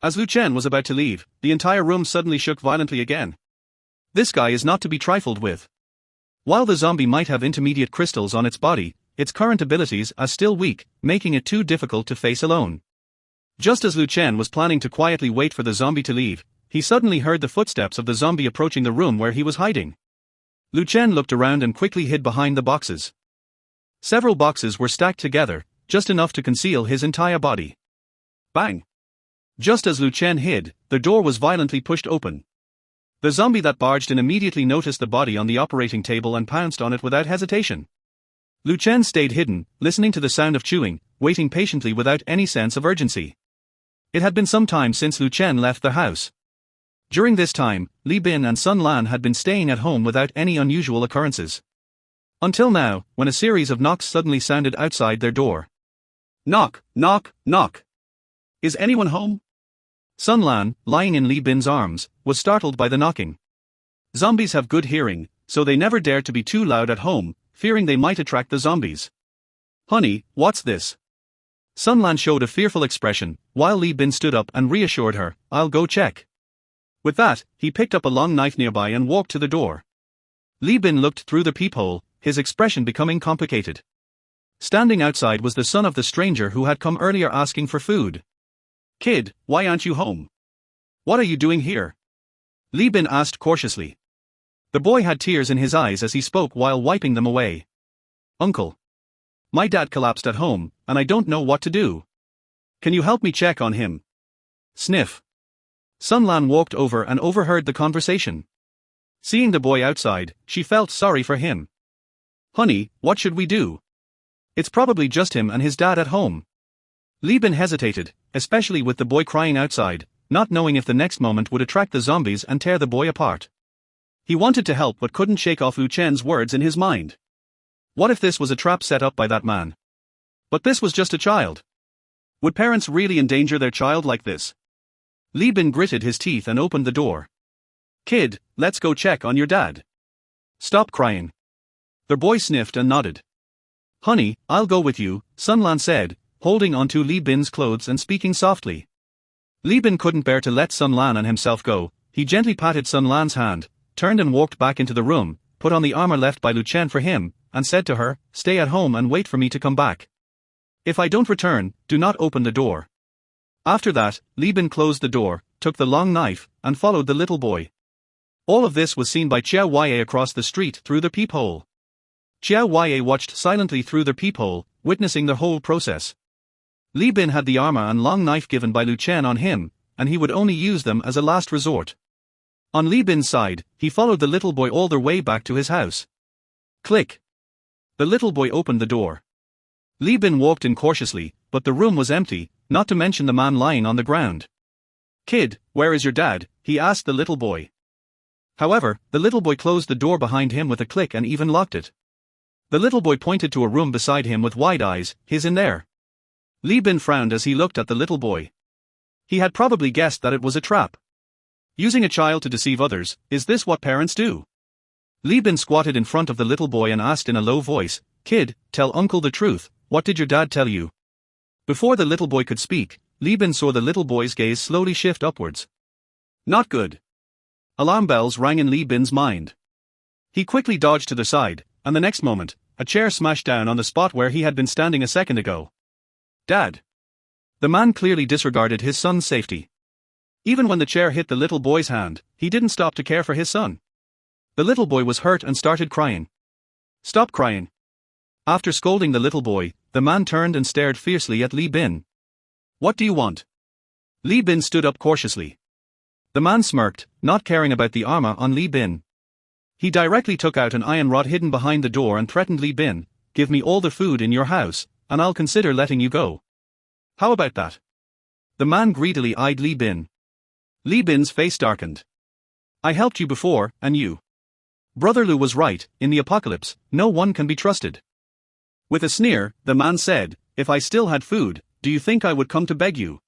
A: As Lu Chen was about to leave, the entire room suddenly shook violently again. This guy is not to be trifled with. While the zombie might have intermediate crystals on its body, its current abilities are still weak, making it too difficult to face alone. Just as Lu Chen was planning to quietly wait for the zombie to leave, he suddenly heard the footsteps of the zombie approaching the room where he was hiding. Lu Chen looked around and quickly hid behind the boxes. Several boxes were stacked together, just enough to conceal his entire body. Bang! Just as Lu Chen hid, the door was violently pushed open. The zombie that barged in immediately noticed the body on the operating table and pounced on it without hesitation. Lu Chen stayed hidden, listening to the sound of chewing, waiting patiently without any sense of urgency. It had been some time since Lu Chen left the house. During this time, Li Bin and Sun Lan had been staying at home without any unusual occurrences. Until now, when a series of knocks suddenly sounded outside their door. Knock, knock, knock. Is anyone home? Sun Lan, lying in Li Bin's arms, was startled by the knocking. Zombies have good hearing, so they never dared to be too loud at home, fearing they might attract the zombies. Honey, what's this? Sun Lan showed a fearful expression, while Li Bin stood up and reassured her, I'll go check. With that, he picked up a long knife nearby and walked to the door. Li Bin looked through the peephole, his expression becoming complicated. Standing outside was the son of the stranger who had come earlier asking for food. Kid, why aren't you home? What are you doing here? Li Bin asked cautiously. The boy had tears in his eyes as he spoke while wiping them away. Uncle. My dad collapsed at home, and I don't know what to do. Can you help me check on him? Sniff. Sun Lan walked over and overheard the conversation. Seeing the boy outside, she felt sorry for him. Honey, what should we do? It's probably just him and his dad at home. Li Bin hesitated, especially with the boy crying outside, not knowing if the next moment would attract the zombies and tear the boy apart. He wanted to help but couldn't shake off Lu Chen's words in his mind. What if this was a trap set up by that man? But this was just a child. Would parents really endanger their child like this? Li Bin gritted his teeth and opened the door. Kid, let's go check on your dad. Stop crying. The boy sniffed and nodded. Honey, I'll go with you, Sun Lan said, holding onto Li Bin's clothes and speaking softly. Li Bin couldn't bear to let Sun Lan and himself go. He gently patted Sun Lan's hand, turned and walked back into the room, put on the armor left by Lu Chen for him, and said to her, stay at home and wait for me to come back. If I don't return, do not open the door. After that, Li Bin closed the door, took the long knife, and followed the little boy. All of this was seen by Xiao Wei across the street through the peephole. Xiao Wei watched silently through the peephole, witnessing the whole process. Li Bin had the armor and long knife given by Lu Chen on him, and he would only use them as a last resort. On Li Bin's side, he followed the little boy all the way back to his house. Click. The little boy opened the door. Li Bin walked in cautiously, but the room was empty, not to mention the man lying on the ground. "Kid, where is your dad?" he asked the little boy. However, the little boy closed the door behind him with a click and even locked it. The little boy pointed to a room beside him with wide eyes. "He's in there." Li Bin frowned as he looked at the little boy. He had probably guessed that it was a trap. Using a child to deceive others, is this what parents do? Li Bin squatted in front of the little boy and asked in a low voice, "Kid, tell uncle the truth, what did your dad tell you?" Before the little boy could speak, Li Bin saw the little boy's gaze slowly shift upwards. Not good. Alarm bells rang in Li Bin's mind. He quickly dodged to the side, and the next moment, a chair smashed down on the spot where he had been standing a second ago. "Dad." The man clearly disregarded his son's safety. Even when the chair hit the little boy's hand, he didn't stop to care for his son. The little boy was hurt and started crying. "Stop crying." After scolding the little boy, the man turned and stared fiercely at Li Bin. "What do you want?" Li Bin stood up cautiously. The man smirked, not caring about the armor on Li Bin. He directly took out an iron rod hidden behind the door and threatened Li Bin, "Give me all the food in your house, and I'll consider letting you go." "How about that?" The man greedily eyed Li Bin. Li Bin's face darkened. "I helped you before, and you." Brother Lu was right, in the apocalypse, no one can be trusted. With a sneer, the man said, "If I still had food, do you think I would come to beg you?"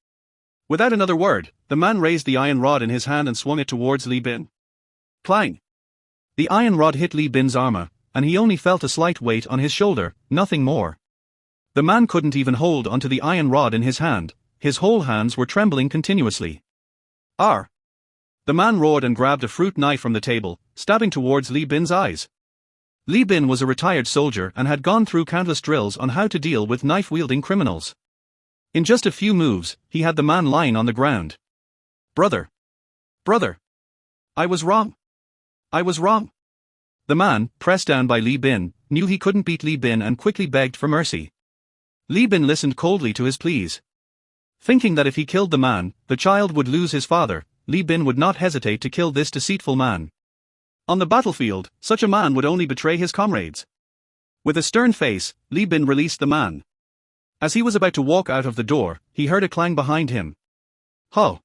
A: Without another word, the man raised the iron rod in his hand and swung it towards Li Bin. Clang! The iron rod hit Li Bin's armor, and he only felt a slight weight on his shoulder, nothing more. The man couldn't even hold onto the iron rod in his hand, his whole hands were trembling continuously. "Arr!" The man roared and grabbed a fruit knife from the table, stabbing towards Li Bin's eyes. Li Bin was a retired soldier and had gone through countless drills on how to deal with knife-wielding criminals. In just a few moves, he had the man lying on the ground. "Brother! Brother! I was wrong! I was wrong!" The man, pressed down by Li Bin, knew he couldn't beat Li Bin and quickly begged for mercy. Li Bin listened coldly to his pleas. Thinking that if he killed the man, the child would lose his father, Li Bin would not hesitate to kill this deceitful man. On the battlefield, such a man would only betray his comrades. With a stern face, Li Bin released the man. As he was about to walk out of the door, he heard a clang behind him. "Ho!"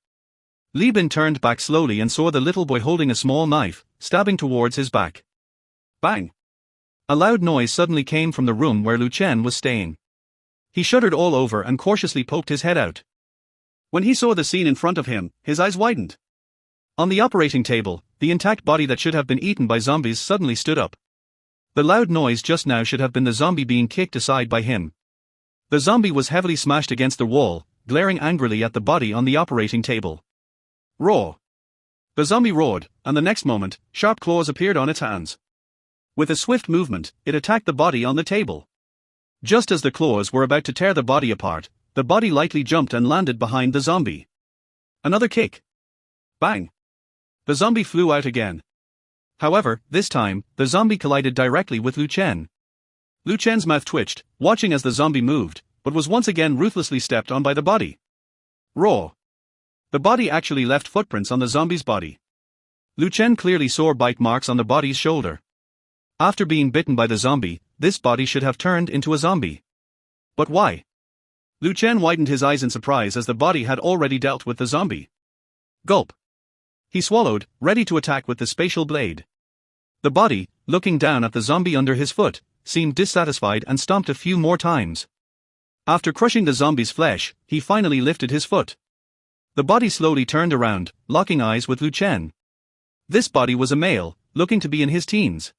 A: Li Bin turned back slowly and saw the little boy holding a small knife, stabbing towards his back. Bang! A loud noise suddenly came from the room where Lu Chen was staying. He shuddered all over and cautiously poked his head out. When he saw the scene in front of him, his eyes widened. On the operating table, the intact body that should have been eaten by zombies suddenly stood up. The loud noise just now should have been the zombie being kicked aside by him. The zombie was heavily smashed against the wall, glaring angrily at the body on the operating table. Roar! The zombie roared, and the next moment, sharp claws appeared on its hands. With a swift movement, it attacked the body on the table. Just as the claws were about to tear the body apart, the body lightly jumped and landed behind the zombie. Another kick. Bang! The zombie flew out again. However, this time, the zombie collided directly with Lu Chen. Lu Chen's mouth twitched, watching as the zombie moved, but was once again ruthlessly stepped on by the body. Roar! The body actually left footprints on the zombie's body. Lu Chen clearly saw bite marks on the body's shoulder. After being bitten by the zombie, this body should have turned into a zombie. But why? Lu Chen widened his eyes in surprise as the body had already dealt with the zombie. Gulp! He swallowed, ready to attack with the spatial blade. The body, looking down at the zombie under his foot, seemed dissatisfied and stomped a few more times. After crushing the zombie's flesh, he finally lifted his foot. The body slowly turned around, locking eyes with Lu Chen. This body was a male, looking to be in his teens.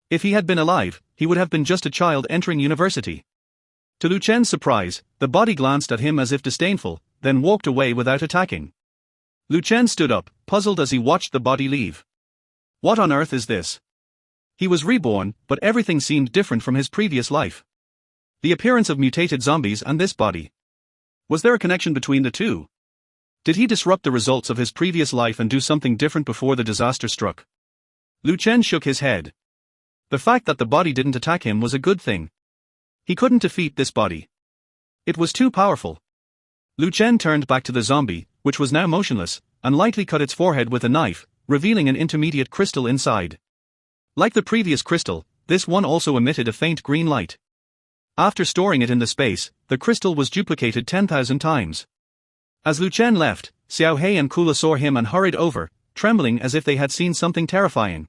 A: If he had been alive, he would have been just a child entering university. To Lu Chen's surprise, the body glanced at him as if disdainful, then walked away without attacking. Lu Chen stood up, puzzled as he watched the body leave. What on earth is this? He was reborn, but everything seemed different from his previous life. The appearance of mutated zombies and this body. Was there a connection between the two? Did he disrupt the results of his previous life and do something different before the disaster struck? Lu Chen shook his head. The fact that the body didn't attack him was a good thing. He couldn't defeat this body. It was too powerful. Lu Chen turned back to the zombie, which was now motionless, and lightly cut its forehead with a knife, revealing an intermediate crystal inside. Like the previous crystal, this one also emitted a faint green light. After storing it in the space, the crystal was duplicated 10,000 times. As Lu Chen left, Xiao Hei and Kula saw him and hurried over, trembling as if they had seen something terrifying.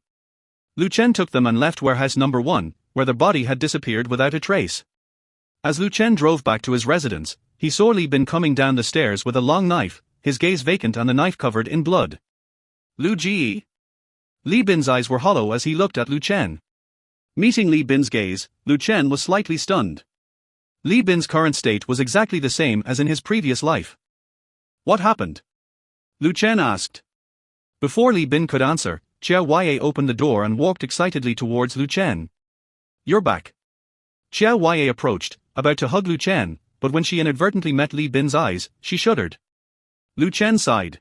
A: Lu Chen took them and left warehouse number 1, where the body had disappeared without a trace. As Lu Chen drove back to his residence, he saw Li Bin coming down the stairs with a long knife, his gaze vacant and the knife covered in blood. Lu Ji? Li Bin's eyes were hollow as he looked at Lu Chen. Meeting Li Bin's gaze, Lu Chen was slightly stunned. Li Bin's current state was exactly the same as in his previous life. What happened? Lu Chen asked. Before Li Bin could answer, Qiao Huaiye opened the door and walked excitedly towards Lu Chen. You're back. Qiao Huaiye approached, about to hug Lu Chen, but when she inadvertently met Li Bin's eyes, she shuddered. Lu Chen sighed.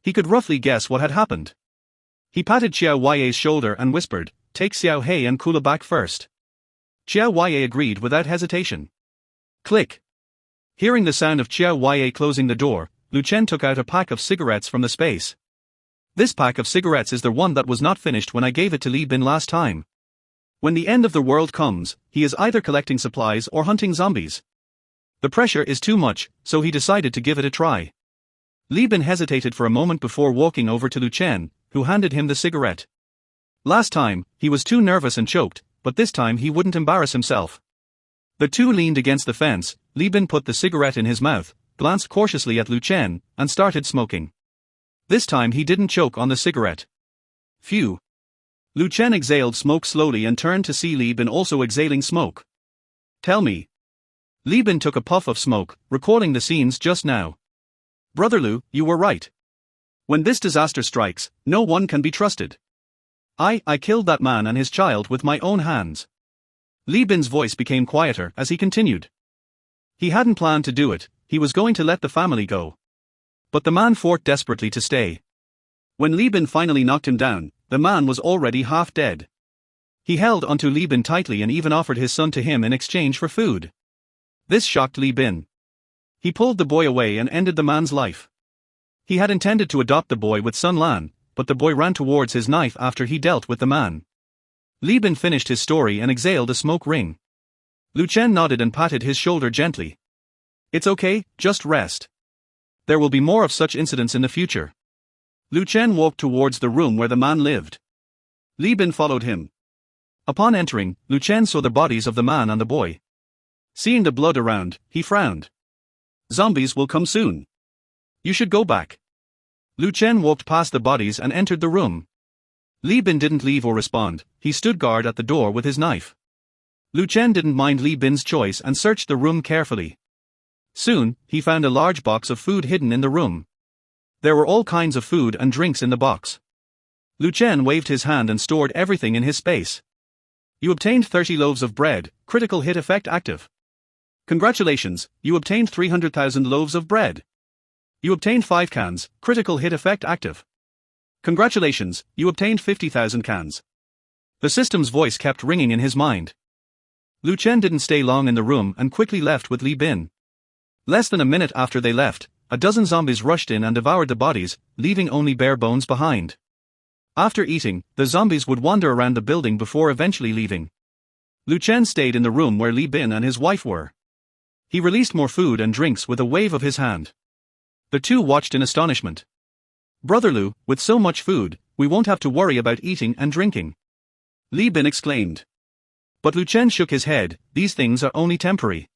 A: He could roughly guess what had happened. He patted Qiao Huaiye's shoulder and whispered, "Take Xiao Hei and Kula back first." Qiao Huaiye agreed without hesitation. Click. Hearing the sound of Qiao Huaiye closing the door, Lu Chen took out a pack of cigarettes from the space. This pack of cigarettes is the one that was not finished when I gave it to Li Bin last time. When the end of the world comes, he is either collecting supplies or hunting zombies. The pressure is too much, so he decided to give it a try. Li Bin hesitated for a moment before walking over to Lu Chen, who handed him the cigarette. Last time, he was too nervous and choked, but this time he wouldn't embarrass himself. The two leaned against the fence. Li Bin put the cigarette in his mouth, glanced cautiously at Lu Chen, and started smoking. This time he didn't choke on the cigarette. Phew. Lu Chen exhaled smoke slowly and turned to see Li Bin also exhaling smoke. Tell me. Li Bin took a puff of smoke, recalling the scenes just now. Brother Lu, you were right. When this disaster strikes, no one can be trusted. I killed that man and his child with my own hands. Li Bin's voice became quieter as he continued. He hadn't planned to do it, he was going to let the family go. But the man fought desperately to stay. When Li Bin finally knocked him down, the man was already half dead. He held onto Li Bin tightly and even offered his son to him in exchange for food. This shocked Li Bin. He pulled the boy away and ended the man's life. He had intended to adopt the boy with Sun Lan, but the boy ran towards his knife after he dealt with the man. Li Bin finished his story and exhaled a smoke ring. Lu Chen nodded and patted his shoulder gently. It's okay, just rest. There will be more of such incidents in the future. Lu Chen walked towards the room where the man lived. Li Bin followed him. Upon entering, Lu Chen saw the bodies of the man and the boy. Seeing the blood around, he frowned. Zombies will come soon. You should go back. Lu Chen walked past the bodies and entered the room. Li Bin didn't leave or respond, he stood guard at the door with his knife. Lu Chen didn't mind Li Bin's choice and searched the room carefully. Soon, he found a large box of food hidden in the room. There were all kinds of food and drinks in the box. Lu Chen waved his hand and stored everything in his space. You obtained 30 loaves of bread, critical hit effect active. Congratulations, you obtained 300,000 loaves of bread. You obtained 5 cans, critical hit effect active. Congratulations, you obtained 50,000 cans. The system's voice kept ringing in his mind. Lu Chen didn't stay long in the room and quickly left with Li Bin. Less than a minute after they left, a dozen zombies rushed in and devoured the bodies, leaving only bare bones behind. After eating, the zombies would wander around the building before eventually leaving. Lu Chen stayed in the room where Li Bin and his wife were. He released more food and drinks with a wave of his hand. The two watched in astonishment. Brother Lu, with so much food, we won't have to worry about eating and drinking. Li Bin exclaimed. But Lu Chen shook his head, these things are only temporary.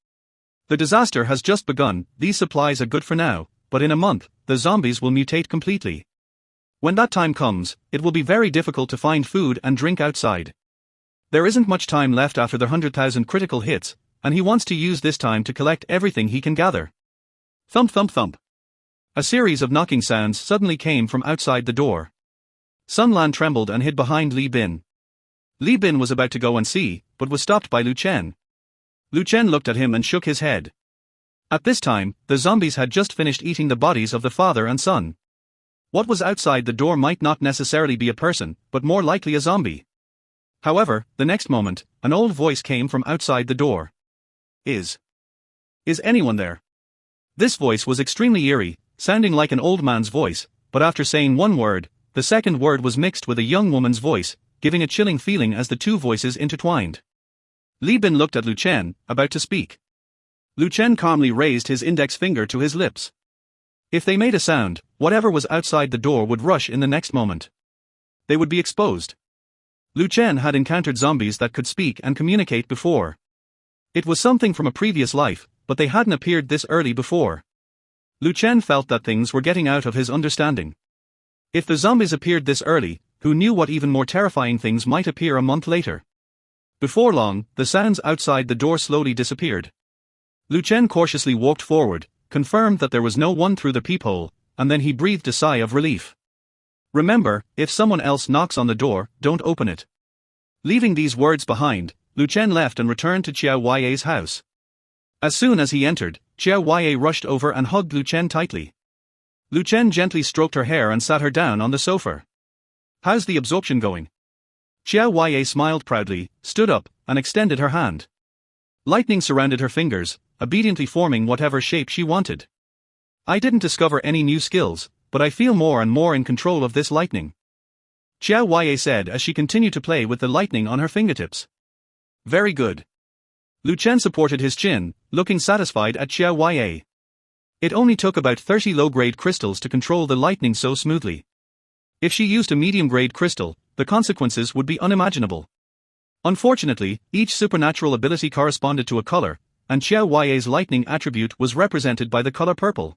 A: The disaster has just begun, these supplies are good for now, but in a month, the zombies will mutate completely. When that time comes, it will be very difficult to find food and drink outside. There isn't much time left after the 100,000 critical hits, and he wants to use this time to collect everything he can gather. Thump thump thump. A series of knocking sounds suddenly came from outside the door. Sun Lan trembled and hid behind Li Bin. Li Bin was about to go and see, but was stopped by Lu Chen. Lu Chen looked at him and shook his head. At this time, the zombies had just finished eating the bodies of the father and son. What was outside the door might not necessarily be a person, but more likely a zombie. However, the next moment, an old voice came from outside the door. Is anyone there? This voice was extremely eerie, sounding like an old man's voice, but after saying one word, the second word was mixed with a young woman's voice, giving a chilling feeling as the two voices intertwined. Li Bin looked at Lu Chen, about to speak. Lu Chen calmly raised his index finger to his lips. If they made a sound, whatever was outside the door would rush in the next moment. They would be exposed. Lu Chen had encountered zombies that could speak and communicate before. It was something from a previous life, but they hadn't appeared this early before. Lu Chen felt that things were getting out of his understanding. If the zombies appeared this early, who knew what even more terrifying things might appear a month later? Before long, the sounds outside the door slowly disappeared. Lu Chen cautiously walked forward, confirmed that there was no one through the peephole, and then he breathed a sigh of relief. Remember, if someone else knocks on the door, don't open it. Leaving these words behind, Lu Chen left and returned to Qiao Huaye's house. As soon as he entered, Qiao Huaye rushed over and hugged Lu Chen tightly. Lu Chen gently stroked her hair and sat her down on the sofa. How's the absorption going? Qiao Huaye smiled proudly, stood up, and extended her hand. Lightning surrounded her fingers, obediently forming whatever shape she wanted. I didn't discover any new skills, but I feel more and more in control of this lightning. Qiao Huaye said as she continued to play with the lightning on her fingertips. Very good. Lu Chen supported his chin, looking satisfied at Qiao Huaye. It only took about 30 low-grade crystals to control the lightning so smoothly. If she used a medium-grade crystal, the consequences would be unimaginable. Unfortunately, each supernatural ability corresponded to a color, and Qiao Huaye's lightning attribute was represented by the color purple.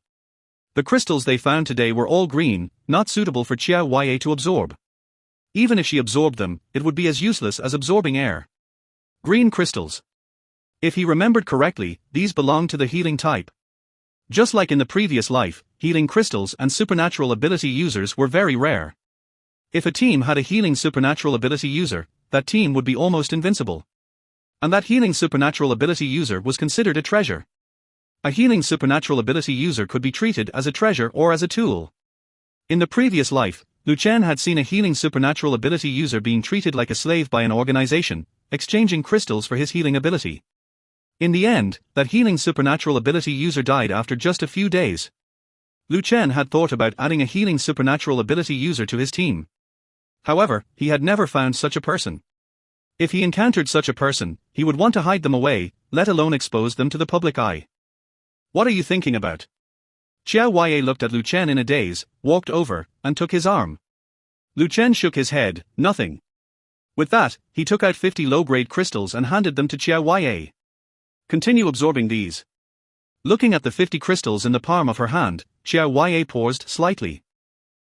A: The crystals they found today were all green, not suitable for Qiao Huaye to absorb. Even if she absorbed them, it would be as useless as absorbing air. Green crystals. If he remembered correctly, these belonged to the healing type. Just like in the previous life, healing crystals and supernatural ability users were very rare. If a team had a healing supernatural ability user, that team would be almost invincible. And that healing supernatural ability user was considered a treasure. A healing supernatural ability user could be treated as a treasure or as a tool. In the previous life, Lu Chen had seen a healing supernatural ability user being treated like a slave by an organization, exchanging crystals for his healing ability. In the end, that healing supernatural ability user died after just a few days. Lu Chen had thought about adding a healing supernatural ability user to his team. However, he had never found such a person. If he encountered such a person, he would want to hide them away, let alone expose them to the public eye. What are you thinking about? Qiao Huaye looked at Lu Chen in a daze, walked over, and took his arm. Lu Chen shook his head, nothing. With that, he took out 50 low-grade crystals and handed them to Qiao Huaye. Continue absorbing these. Looking at the 50 crystals in the palm of her hand, Qiao Huaye paused slightly.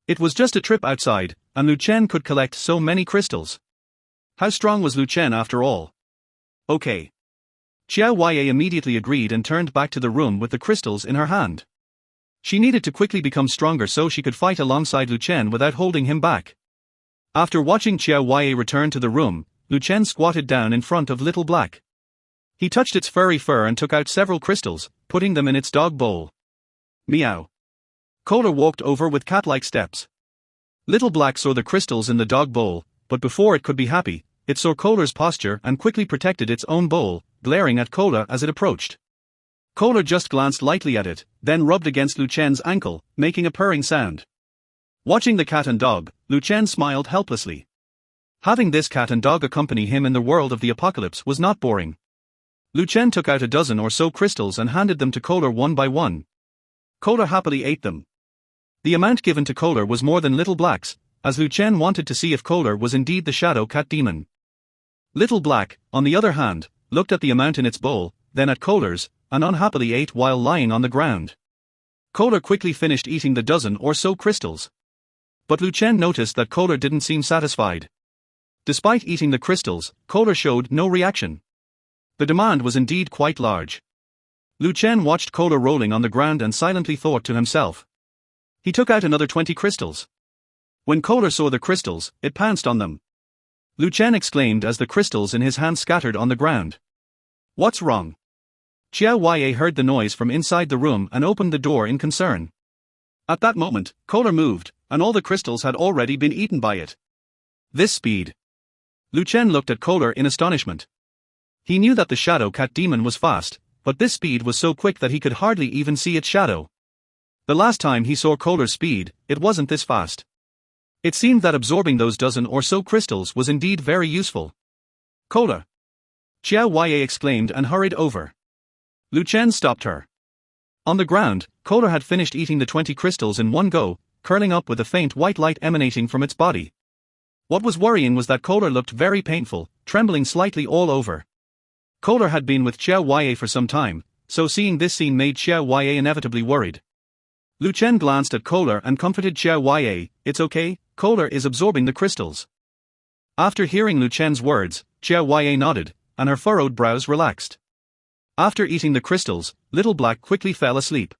A: It was just a trip outside, and Lu Chen could collect so many crystals. How strong was Lu Chen after all? Okay. Qiao Huaye immediately agreed and turned back to the room with the crystals in her hand. She needed to quickly become stronger so she could fight alongside Lu Chen without holding him back. After watching Qiao Huaye return to the room, Lu Chen squatted down in front of Little Black. He touched its furry fur and took out several crystals, putting them in its dog bowl. Meow. Kohler walked over with cat-like steps. Little Black saw the crystals in the dog bowl, but before it could be happy, it saw Kohler's posture and quickly protected its own bowl, glaring at Kohler as it approached. Kohler just glanced lightly at it, then rubbed against Lu Chen's ankle, making a purring sound. Watching the cat and dog, Lu Chen smiled helplessly. Having this cat and dog accompany him in the world of the apocalypse was not boring. Lu Chen took out a dozen or so crystals and handed them to Kohler one by one. Kohler happily ate them. The amount given to Kohler was more than Little Black's, as Lu Chen wanted to see if Kohler was indeed the shadow cat demon. Little Black, on the other hand, looked at the amount in its bowl, then at Kohler's, and unhappily ate while lying on the ground. Kohler quickly finished eating the dozen or so crystals. But Lu Chen noticed that Kohler didn't seem satisfied. Despite eating the crystals, Kohler showed no reaction. The demand was indeed quite large. Lu Chen watched Kohler rolling on the ground and silently thought to himself. He took out another 20 crystals. When Kohler saw the crystals, it pounced on them. Lu Chen exclaimed as the crystals in his hand scattered on the ground. What's wrong? Qiao Huaye heard the noise from inside the room and opened the door in concern. At that moment, Kohler moved, and all the crystals had already been eaten by it. This speed. Lu Chen looked at Kohler in astonishment. He knew that the shadow cat demon was fast, but this speed was so quick that he could hardly even see its shadow. The last time he saw Kohler's speed, it wasn't this fast. It seemed that absorbing those dozen or so crystals was indeed very useful. Kohler! Xiao Huaiye exclaimed and hurried over. Lu Chen stopped her. On the ground, Kohler had finished eating the 20 crystals in one go, curling up with a faint white light emanating from its body. What was worrying was that Kohler looked very painful, trembling slightly all over. Kohler had been with Xiao Huaiye for some time, so seeing this scene made Xiao Huaiye inevitably worried. Lu Chen glanced at Kohler and comforted Xiao Huaiye, "It's okay, Kohler is absorbing the crystals." After hearing Lu Chen's words, Xiao Huaiye nodded, and her furrowed brows relaxed. After eating the crystals, Little Black quickly fell asleep.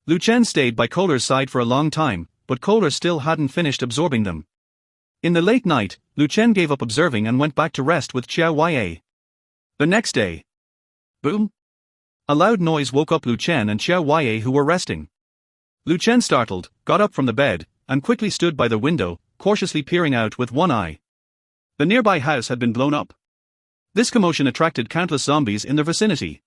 A: Lu Chen stayed by Kohler's side for a long time, but Kohler still hadn't finished absorbing them. In the late night, Lu Chen gave up observing and went back to rest with Xiao Huaiye. The next day. Boom! A loud noise woke up Lu Chen and Xiao Huaiye, who were resting. Lu Chen, startled, got up from the bed, and quickly stood by the window, cautiously peering out with one eye. The nearby house had been blown up. This commotion attracted countless zombies in the vicinity.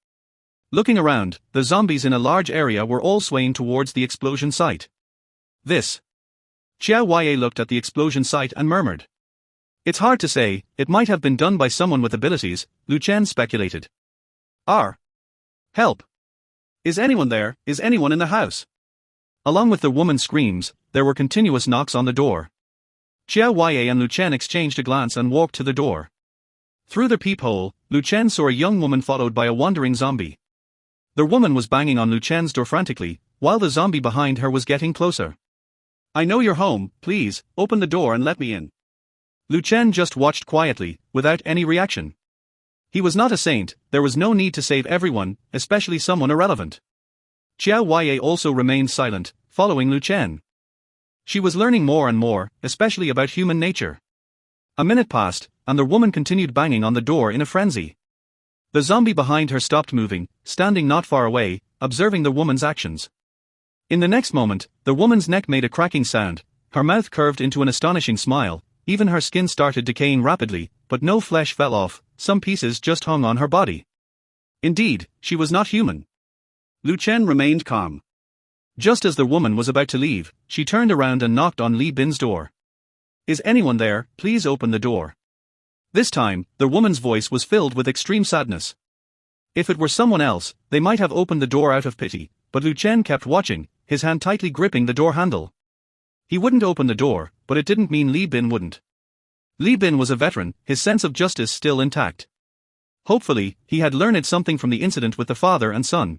A: Looking around, the zombies in a large area were all swaying towards the explosion site. This. Xiao Huaiye looked at the explosion site and murmured. "It's hard to say, it might have been done by someone with abilities," Lu Chen speculated. Help! Is anyone there? Is anyone in the house? Along with the woman's screams, there were continuous knocks on the door. Xiao Huaiye and Lu Chen exchanged a glance and walked to the door. Through the peephole, Lu Chen saw a young woman followed by a wandering zombie. The woman was banging on Lu Chen's door frantically, while the zombie behind her was getting closer. "I know you're home, please, open the door and let me in." Lu Chen just watched quietly, without any reaction. He was not a saint, there was no need to save everyone, especially someone irrelevant. Xiao Huaiye also remained silent, following Lu Chen. She was learning more and more, especially about human nature. A minute passed, and the woman continued banging on the door in a frenzy. The zombie behind her stopped moving, standing not far away, observing the woman's actions. In the next moment, the woman's neck made a cracking sound, her mouth curved into an astonishing smile, even her skin started decaying rapidly, but no flesh fell off, some pieces just hung on her body. Indeed, she was not human. Lu Chen remained calm. Just as the woman was about to leave, she turned around and knocked on Li Bin's door. "Is anyone there? Please open the door." This time, the woman's voice was filled with extreme sadness. If it were someone else, they might have opened the door out of pity, but Lu Chen kept watching, his hand tightly gripping the door handle. He wouldn't open the door, but it didn't mean Li Bin wouldn't. Li Bin was a veteran, his sense of justice still intact. Hopefully, he had learned something from the incident with the father and son.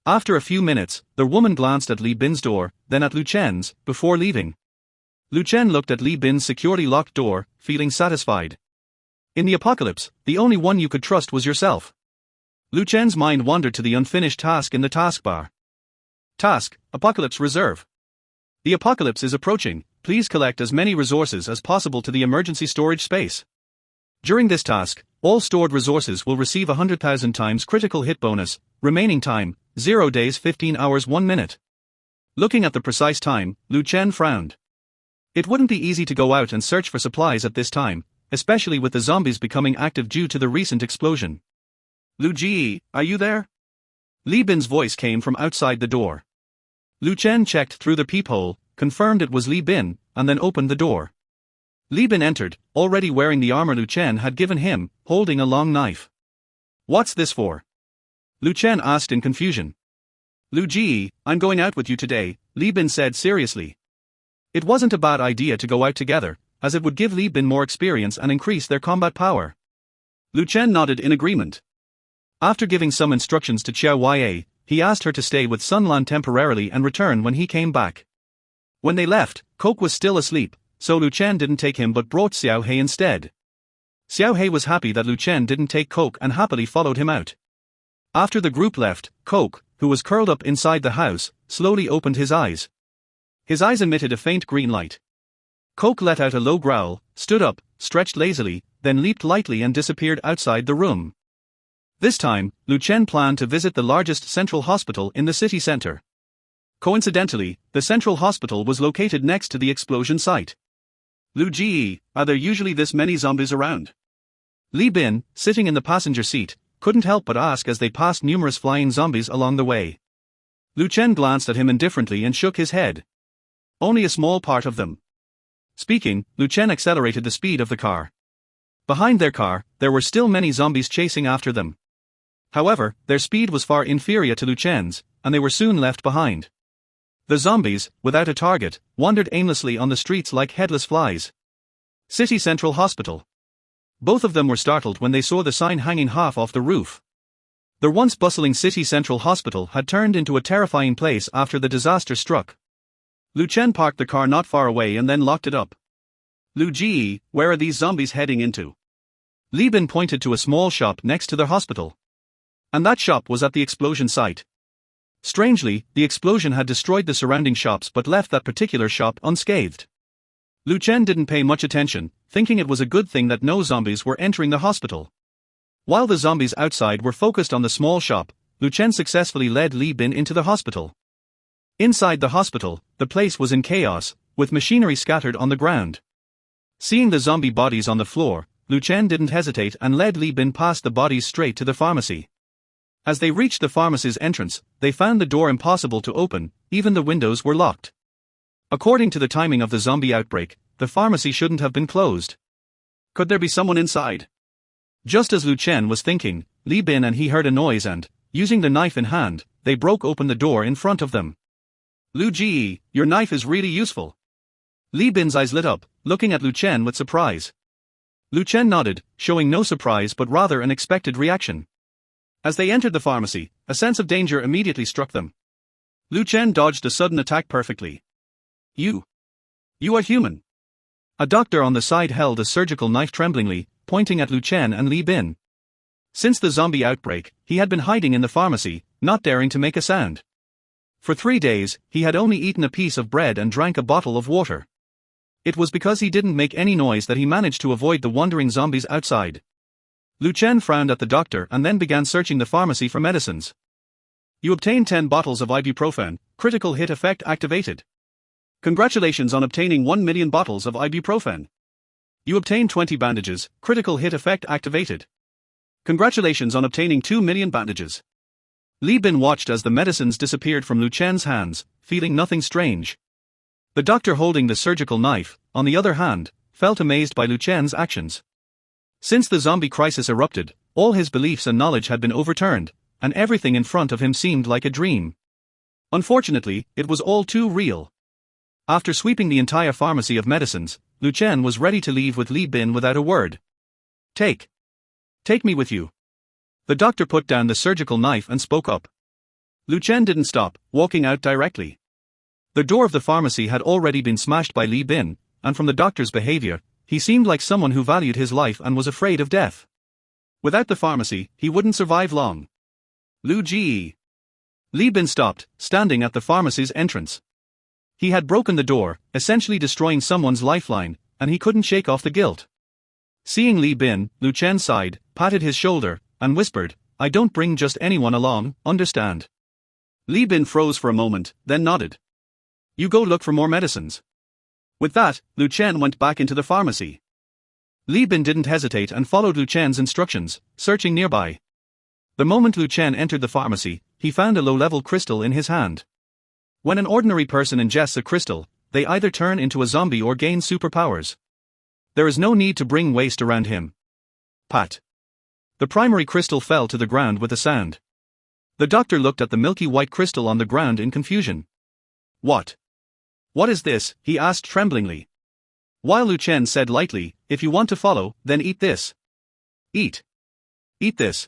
A: After a few minutes, the woman glanced at Li Bin's door, then at Lu Chen's, before leaving. Lu Chen looked at Li Bin's securely locked door, feeling satisfied. In the apocalypse, the only one you could trust was yourself. Lu Chen's mind wandered to the unfinished task in the taskbar. Task: Apocalypse Reserve. The apocalypse is approaching, please collect as many resources as possible to the emergency storage space. During this task, all stored resources will receive 100,000 times critical hit bonus, remaining time, 0 days 15 hours 1 minute. Looking at the precise time, Lu Chen frowned. It wouldn't be easy to go out and search for supplies at this time, especially with the zombies becoming active due to the recent explosion. "Lu Ji, are you there?" Li Bin's voice came from outside the door. Lu Chen checked through the peephole, confirmed it was Li Bin, and then opened the door. Li Bin entered, already wearing the armor Lu Chen had given him, holding a long knife. "What's this for?" Lu Chen asked in confusion. "Lu Ji, I'm going out with you today," Li Bin said seriously. It wasn't a bad idea to go out together, as it would give Li Bin more experience and increase their combat power. Lu Chen nodded in agreement. After giving some instructions to Xiao Huaiye, he asked her to stay with Sun Lan temporarily and return when he came back. When they left, Coke was still asleep, so Lu Chen didn't take him but brought Xiao He instead. Xiao He was happy that Lu Chen didn't take Coke and happily followed him out. After the group left, Coke, who was curled up inside the house, slowly opened his eyes. His eyes emitted a faint green light. Coke let out a low growl, stood up, stretched lazily, then leaped lightly and disappeared outside the room. This time, Lu Chen planned to visit the largest central hospital in the city center. Coincidentally, the central hospital was located next to the explosion site. "Lu Ji, are there usually this many zombies around?" Li Bin, sitting in the passenger seat, couldn't help but ask as they passed numerous flying zombies along the way. Lu Chen glanced at him indifferently and shook his head. Only a small part of them. Speaking, Lu Chen accelerated the speed of the car. Behind their car, there were still many zombies chasing after them. However, their speed was far inferior to Lu Chen's, and they were soon left behind. The zombies, without a target, wandered aimlessly on the streets like headless flies. City Central Hospital. Both of them were startled when they saw the sign hanging half off the roof. The once bustling City Central Hospital had turned into a terrifying place after the disaster struck. Lu Chen parked the car not far away and then locked it up. Lu Ji, where are these zombies heading into? Li Bin pointed to a small shop next to their hospital. And that shop was at the explosion site. Strangely, the explosion had destroyed the surrounding shops but left that particular shop unscathed. Lu Chen didn't pay much attention, thinking it was a good thing that no zombies were entering the hospital. While the zombies outside were focused on the small shop, Lu Chen successfully led Li Bin into the hospital. Inside the hospital, the place was in chaos, with machinery scattered on the ground. Seeing the zombie bodies on the floor, Lu Chen didn't hesitate and led Li Bin past the bodies straight to the pharmacy. As they reached the pharmacy's entrance, they found the door impossible to open, even the windows were locked. According to the timing of the zombie outbreak, the pharmacy shouldn't have been closed. Could there be someone inside? Just as Lu Chen was thinking, Li Bin and he heard a noise and, using the knife in hand, they broke open the door in front of them. Lu Ji, your knife is really useful. Li Bin's eyes lit up, looking at Lu Chen with surprise. Lu Chen nodded, showing no surprise but rather an expected reaction. As they entered the pharmacy, a sense of danger immediately struck them. Lu Chen dodged a sudden attack perfectly. You are human. A doctor on the side held a surgical knife tremblingly, pointing at Lu Chen and Li Bin. Since the zombie outbreak, he had been hiding in the pharmacy, not daring to make a sound. For 3 days, he had only eaten a piece of bread and drank a bottle of water. It was because he didn't make any noise that he managed to avoid the wandering zombies outside. Lu Chen frowned at the doctor and then began searching the pharmacy for medicines. You obtained 10 bottles of ibuprofen, critical hit effect activated. Congratulations on obtaining 1 million bottles of ibuprofen. You obtained 20 bandages, critical hit effect activated. Congratulations on obtaining 2 million bandages. Li Bin watched as the medicines disappeared from Lu Chen's hands, feeling nothing strange. The doctor holding the surgical knife, on the other hand, felt amazed by Lu Chen's actions. Since the zombie crisis erupted, all his beliefs and knowledge had been overturned, and everything in front of him seemed like a dream. Unfortunately, it was all too real. After sweeping the entire pharmacy of medicines, Lu Chen was ready to leave with Li Bin without a word. Take me with you. The doctor put down the surgical knife and spoke up. Lu Chen didn't stop, walking out directly. The door of the pharmacy had already been smashed by Li Bin, and from the doctor's behavior, he seemed like someone who valued his life and was afraid of death. Without the pharmacy, he wouldn't survive long. Lu Ji. Li Bin stopped, standing at the pharmacy's entrance. He had broken the door, essentially destroying someone's lifeline, and he couldn't shake off the guilt. Seeing Li Bin, Lu Chen sighed, patted his shoulder, and whispered, I don't bring just anyone along, understand? Li Bin froze for a moment, then nodded. You go look for more medicines. With that, Lu Chen went back into the pharmacy. Li Bin didn't hesitate and followed Lu Chen's instructions, searching nearby. The moment Lu Chen entered the pharmacy, he found a low-level crystal in his hand. When an ordinary person ingests a crystal, they either turn into a zombie or gain superpowers. There is no need to bring waste around him. Pat. The primary crystal fell to the ground with a sound. The doctor looked at the milky white crystal on the ground in confusion. What is this? He asked tremblingly. While Lu Chen said lightly, if you want to follow, then eat this. Eat this.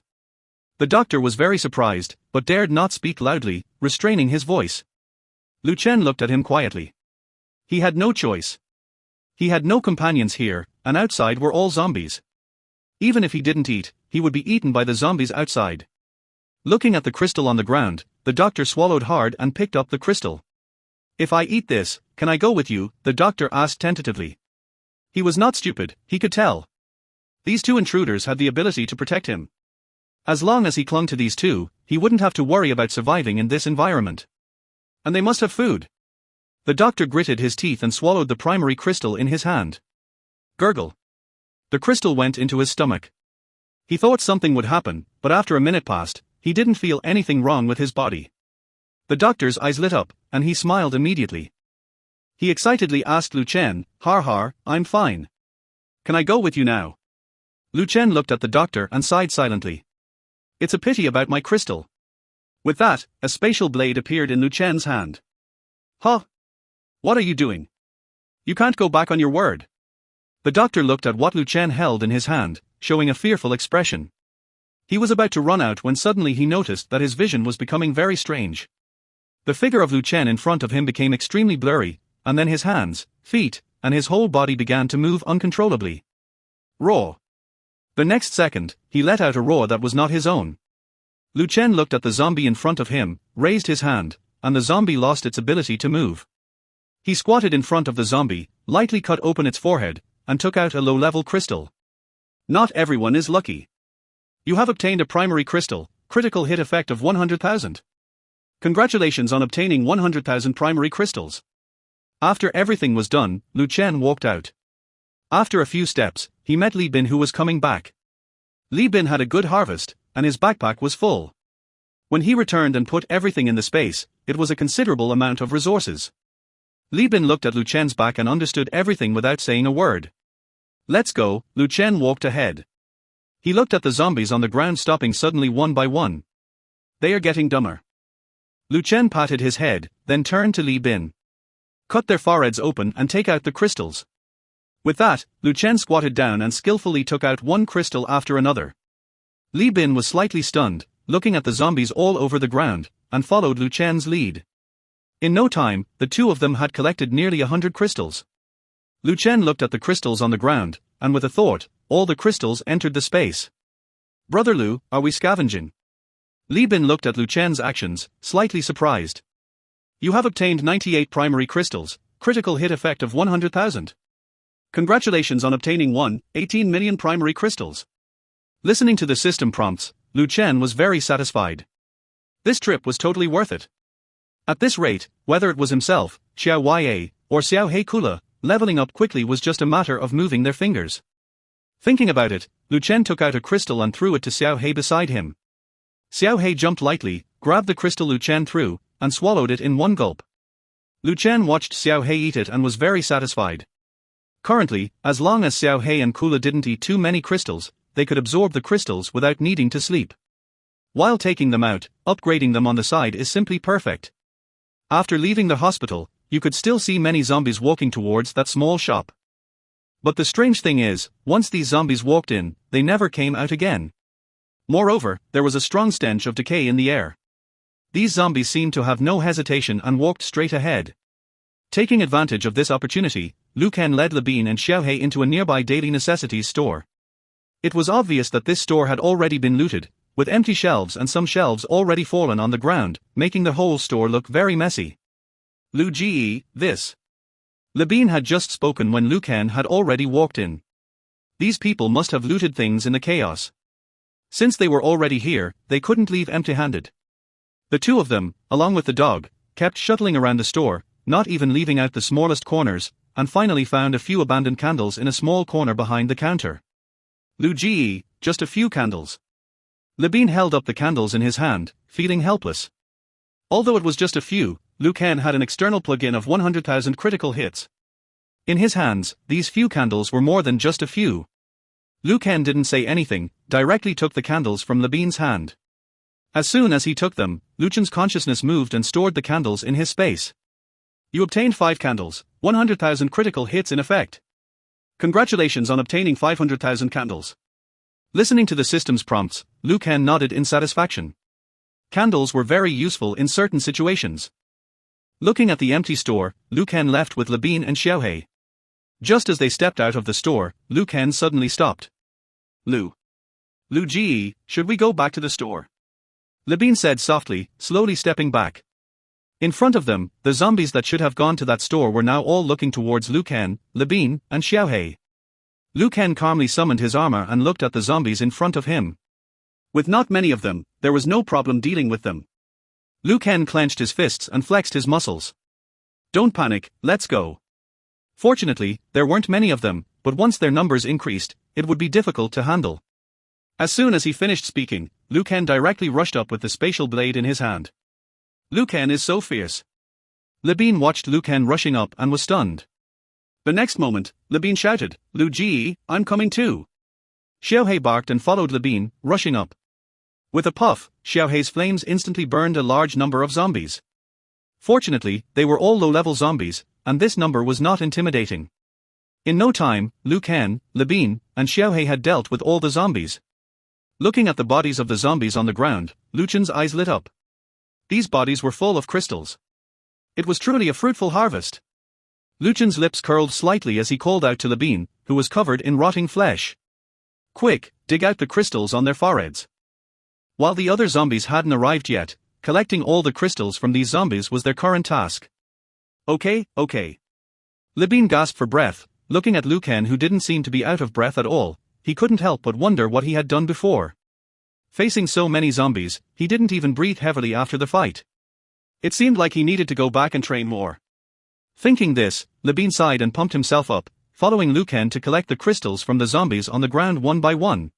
A: The doctor was very surprised, but dared not speak loudly, restraining his voice. Lu Chen looked at him quietly. He had no choice. He had no companions here, and outside were all zombies. Even if he didn't eat, he would be eaten by the zombies outside. Looking at the crystal on the ground, the doctor swallowed hard and picked up the crystal. If I eat this, can I go with you? The doctor asked tentatively. He was not stupid, he could tell. These two intruders had the ability to protect him. As long as he clung to these two, he wouldn't have to worry about surviving in this environment. And they must have food. The doctor gritted his teeth and swallowed the primary crystal in his hand. Gurgle. The crystal went into his stomach. He thought something would happen, but after a minute passed, he didn't feel anything wrong with his body. The doctor's eyes lit up, and he smiled immediately. He excitedly asked Lu Chen, "Har, I'm fine. Can I go with you now?" Lu Chen looked at the doctor and sighed silently. "It's a pity about my crystal." With that, a spatial blade appeared in Lu Chen's hand. "Huh? What are you doing? You can't go back on your word." The doctor looked at what Lu Chen held in his hand, showing a fearful expression. He was about to run out when suddenly he noticed that his vision was becoming very strange. The figure of Lu Chen in front of him became extremely blurry, and then his hands, feet, and his whole body began to move uncontrollably. Roar. The next second, he let out a roar that was not his own. Lu Chen looked at the zombie in front of him, raised his hand, and the zombie lost its ability to move. He squatted in front of the zombie, lightly cut open its forehead, and took out a low-level crystal. Not everyone is lucky. You have obtained a primary crystal, critical hit effect of 100,000. Congratulations on obtaining 100,000 primary crystals. After everything was done, Lu Chen walked out. After a few steps, he met Li Bin, who was coming back. Li Bin had a good harvest, and his backpack was full. When he returned and put everything in the space, it was a considerable amount of resources. Li Bin looked at Lu Chen's back and understood everything without saying a word. "Let's go," Lu Chen walked ahead. He looked at the zombies on the ground, stopping suddenly one by one. "They are getting dumber." Lu Chen patted his head, then turned to Li Bin. "Cut their foreheads open and take out the crystals." With that, Lu Chen squatted down and skillfully took out one crystal after another. Li Bin was slightly stunned, looking at the zombies all over the ground, and followed Lu Chen's lead. In no time, the two of them had collected nearly 100 crystals. Lu Chen looked at the crystals on the ground, and with a thought, all the crystals entered the space. "Brother Lu, are we scavenging?" Li Bin looked at Lu Chen's actions, slightly surprised. "You have obtained 98 primary crystals, critical hit effect of 100,000. Congratulations on obtaining 18 million primary crystals." Listening to the system prompts, Lu Chen was very satisfied. This trip was totally worth it. At this rate, whether it was himself, Xiao Ya, or Xiao Hei Kula, leveling up quickly was just a matter of moving their fingers. Thinking about it, Lu Chen took out a crystal and threw it to Xiao Hei beside him. Xiao Hei jumped lightly, grabbed the crystal Lu Chen threw, and swallowed it in one gulp. Lu Chen watched Xiao Hei eat it and was very satisfied. Currently, as long as Xiao Hei and Kula didn't eat too many crystals, they could absorb the crystals without needing to sleep. While taking them out, upgrading them on the side is simply perfect. After leaving the hospital, you could still see many zombies walking towards that small shop. But the strange thing is, once these zombies walked in, they never came out again. Moreover, there was a strong stench of decay in the air. These zombies seemed to have no hesitation and walked straight ahead. Taking advantage of this opportunity, Lu Chen led Labine and Xiaohei into a nearby daily necessities store. It was obvious that this store had already been looted, with empty shelves and some shelves already fallen on the ground, making the whole store look very messy. "Lu Ji, this." Labine had just spoken when Lu Chen had already walked in. These people must have looted things in the chaos. Since they were already here, they couldn't leave empty-handed. The two of them, along with the dog, kept shuttling around the store, not even leaving out the smallest corners, and finally found a few abandoned candles in a small corner behind the counter. "Lu Ji, just a few candles." Labine held up the candles in his hand, feeling helpless. Although it was just a few, Lu Chen had an external plug-in of 100,000 critical hits. In his hands, these few candles were more than just a few. Lu Chen didn't say anything, directly took the candles from Labine's hand. As soon as he took them, Lu Chen's consciousness moved and stored the candles in his space. "You obtained 5 candles, 100,000 critical hits in effect. Congratulations on obtaining 500,000 candles." Listening to the system's prompts, Lu Chen nodded in satisfaction. Candles were very useful in certain situations. Looking at the empty store, Lu Chen left with Labine and Xiaohei. Just as they stepped out of the store, Lu Chen suddenly stopped. Lu Ji, should we go back to the store?" Labine said softly, slowly stepping back. In front of them, the zombies that should have gone to that store were now all looking towards Lu Chen, Labine, and Xiaohei. Lu Chen calmly summoned his armor and looked at the zombies in front of him. With not many of them, there was no problem dealing with them. Lu Chen clenched his fists and flexed his muscles. "Don't panic, let's go." Fortunately, there weren't many of them, but once their numbers increased, it would be difficult to handle. As soon as he finished speaking, Lu Chen directly rushed up with the spatial blade in his hand. Liu Ken is so fierce. Li Bin watched Liu Ken rushing up and was stunned. The next moment, Li Bin shouted, "Liu Ji, I'm coming too." Xiaohei barked and followed Li Bin, rushing up. With a puff, Xiaohei's flames instantly burned a large number of zombies. Fortunately, they were all low-level zombies, and this number was not intimidating. In no time, Liu Ken, Li Bin, and Xiaohei had dealt with all the zombies. Looking at the bodies of the zombies on the ground, Liu Chen's eyes lit up. These bodies were full of crystals. It was truly a fruitful harvest. Liu Chen's lips curled slightly as he called out to Li Bin, who was covered in rotting flesh. "Quick, dig out the crystals on their foreheads." While the other zombies hadn't arrived yet, collecting all the crystals from these zombies was their current task. Okay. Li Bin gasped for breath, looking at Liu Ken, who didn't seem to be out of breath at all. He couldn't help but wonder what he had done before. Facing so many zombies, he didn't even breathe heavily after the fight. It seemed like he needed to go back and train more. Thinking this, Li Bin sighed and pumped himself up, following Liu Ken to collect the crystals from the zombies on the ground one by one.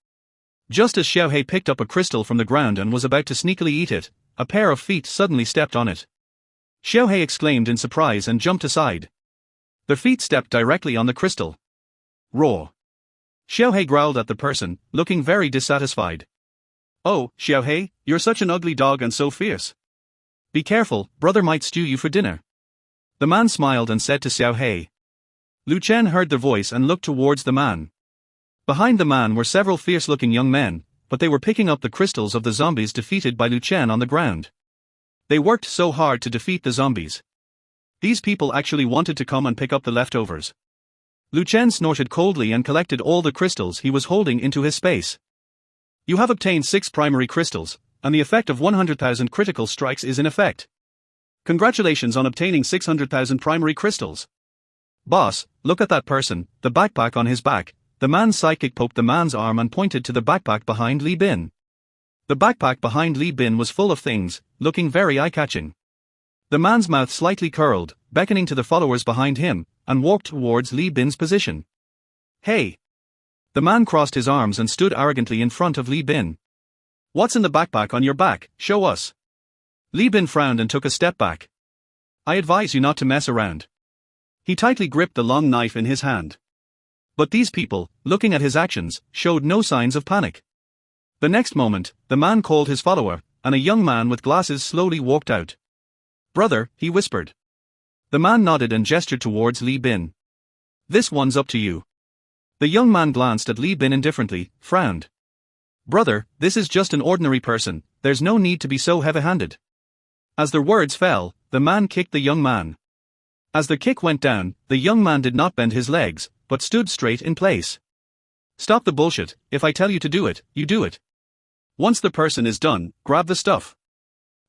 A: Just as Xiaohei picked up a crystal from the ground and was about to sneakily eat it, a pair of feet suddenly stepped on it. Xiaohei exclaimed in surprise and jumped aside. The feet stepped directly on the crystal. Raw. Xiaohei growled at the person, looking very dissatisfied. "Oh, Xiaohei, you're such an ugly dog and so fierce. Be careful, brother might stew you for dinner." The man smiled and said to Xiaohei. Liu Chen heard the voice and looked towards the man. Behind the man were several fierce-looking young men, but they were picking up the crystals of the zombies defeated by Liu Chen on the ground. They worked so hard to defeat the zombies. These people actually wanted to come and pick up the leftovers. Liu Chen snorted coldly and collected all the crystals he was holding into his space. "You have obtained 6 primary crystals, and the effect of 100,000 critical strikes is in effect. Congratulations on obtaining 600,000 primary crystals. Boss, look at that person, the backpack on his back." The man's sidekick poked the man's arm and pointed to the backpack behind Li Bin. The backpack behind Li Bin was full of things, looking very eye-catching. The man's mouth slightly curled, beckoning to the followers behind him, and walked towards Li Bin's position. "Hey!" The man crossed his arms and stood arrogantly in front of Li Bin. "What's in the backpack on your back? Show us." Li Bin frowned and took a step back. "I advise you not to mess around." He tightly gripped the long knife in his hand. But these people, looking at his actions, showed no signs of panic. The next moment, the man called his follower, and a young man with glasses slowly walked out. "Brother," he whispered. The man nodded and gestured towards Li Bin. "This one's up to you." The young man glanced at Li Bin indifferently, frowned. "Brother, this is just an ordinary person, there's no need to be so heavy-handed." As their words fell, the man kicked the young man. As the kick went down, the young man did not bend his legs, but stood straight in place. "Stop the bullshit, if I tell you to do it, you do it. Once the person is done, grab the stuff."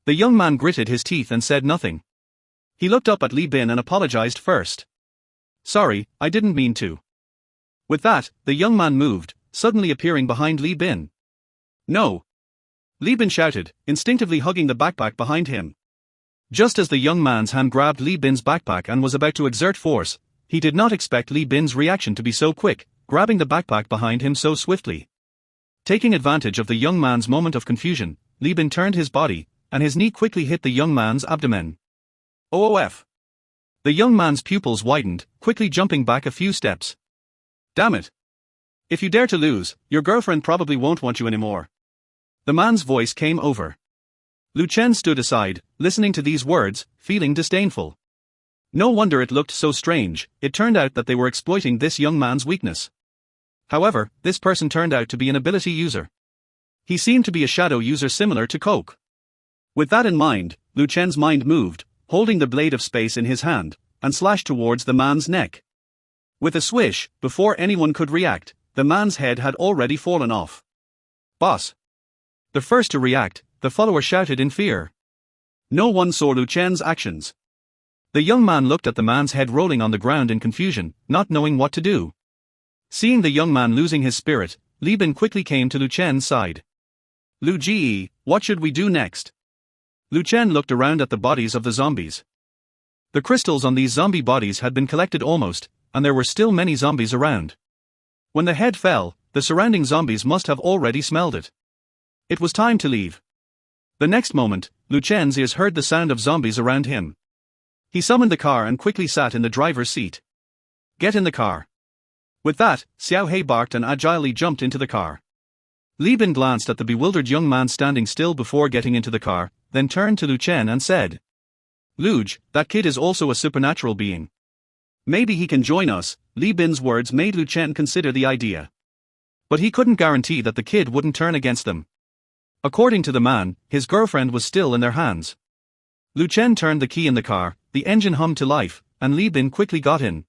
A: The young man gritted his teeth and said nothing. He looked up at Li Bin and apologized first. "Sorry, I didn't mean to." With that, the young man moved, suddenly appearing behind Li Bin. "No!" Li Bin shouted, instinctively hugging the backpack behind him. Just as the young man's hand grabbed Li Bin's backpack and was about to exert force, he did not expect Li Bin's reaction to be so quick, grabbing the backpack behind him so swiftly. Taking advantage of the young man's moment of confusion, Li Bin turned his body, and his knee quickly hit the young man's abdomen. "OOF!" The young man's pupils widened, quickly jumping back a few steps. "Damn it! If you dare to lose, your girlfriend probably won't want you anymore." The man's voice came over. Liu Chen stood aside, listening to these words, feeling disdainful. No wonder it looked so strange, it turned out that they were exploiting this young man's weakness. However, this person turned out to be an ability user. He seemed to be a shadow user similar to Coke. With that in mind, Liu Chen's mind moved, holding the blade of space in his hand, and slashed towards the man's neck. With a swish, before anyone could react, the man's head had already fallen off. "Boss!" The first to react, the follower shouted in fear. No one saw Liu Chen's actions. The young man looked at the man's head rolling on the ground in confusion, not knowing what to do. Seeing the young man losing his spirit, Li Bin quickly came to Liu Chen's side. "Liu Ji, what should we do next?" Liu Chen looked around at the bodies of the zombies. The crystals on these zombie bodies had been collected almost, and there were still many zombies around. When the head fell, the surrounding zombies must have already smelled it. It was time to leave. The next moment, Lu Chen's ears heard the sound of zombies around him. He summoned the car and quickly sat in the driver's seat. Get in the car. With that, Xiao Hei barked and agilely jumped into the car. Li Bin glanced at the bewildered young man standing still before getting into the car, then turned to Lu Chen and said, Luge, that kid is also a supernatural being. Maybe he can join us. Li Bin's words made Lu Chen consider the idea. But he couldn't guarantee that the kid wouldn't turn against them. According to the man, his girlfriend was still in their hands. Lu Chen turned the key in the car, the engine hummed to life, and Li Bin quickly got in.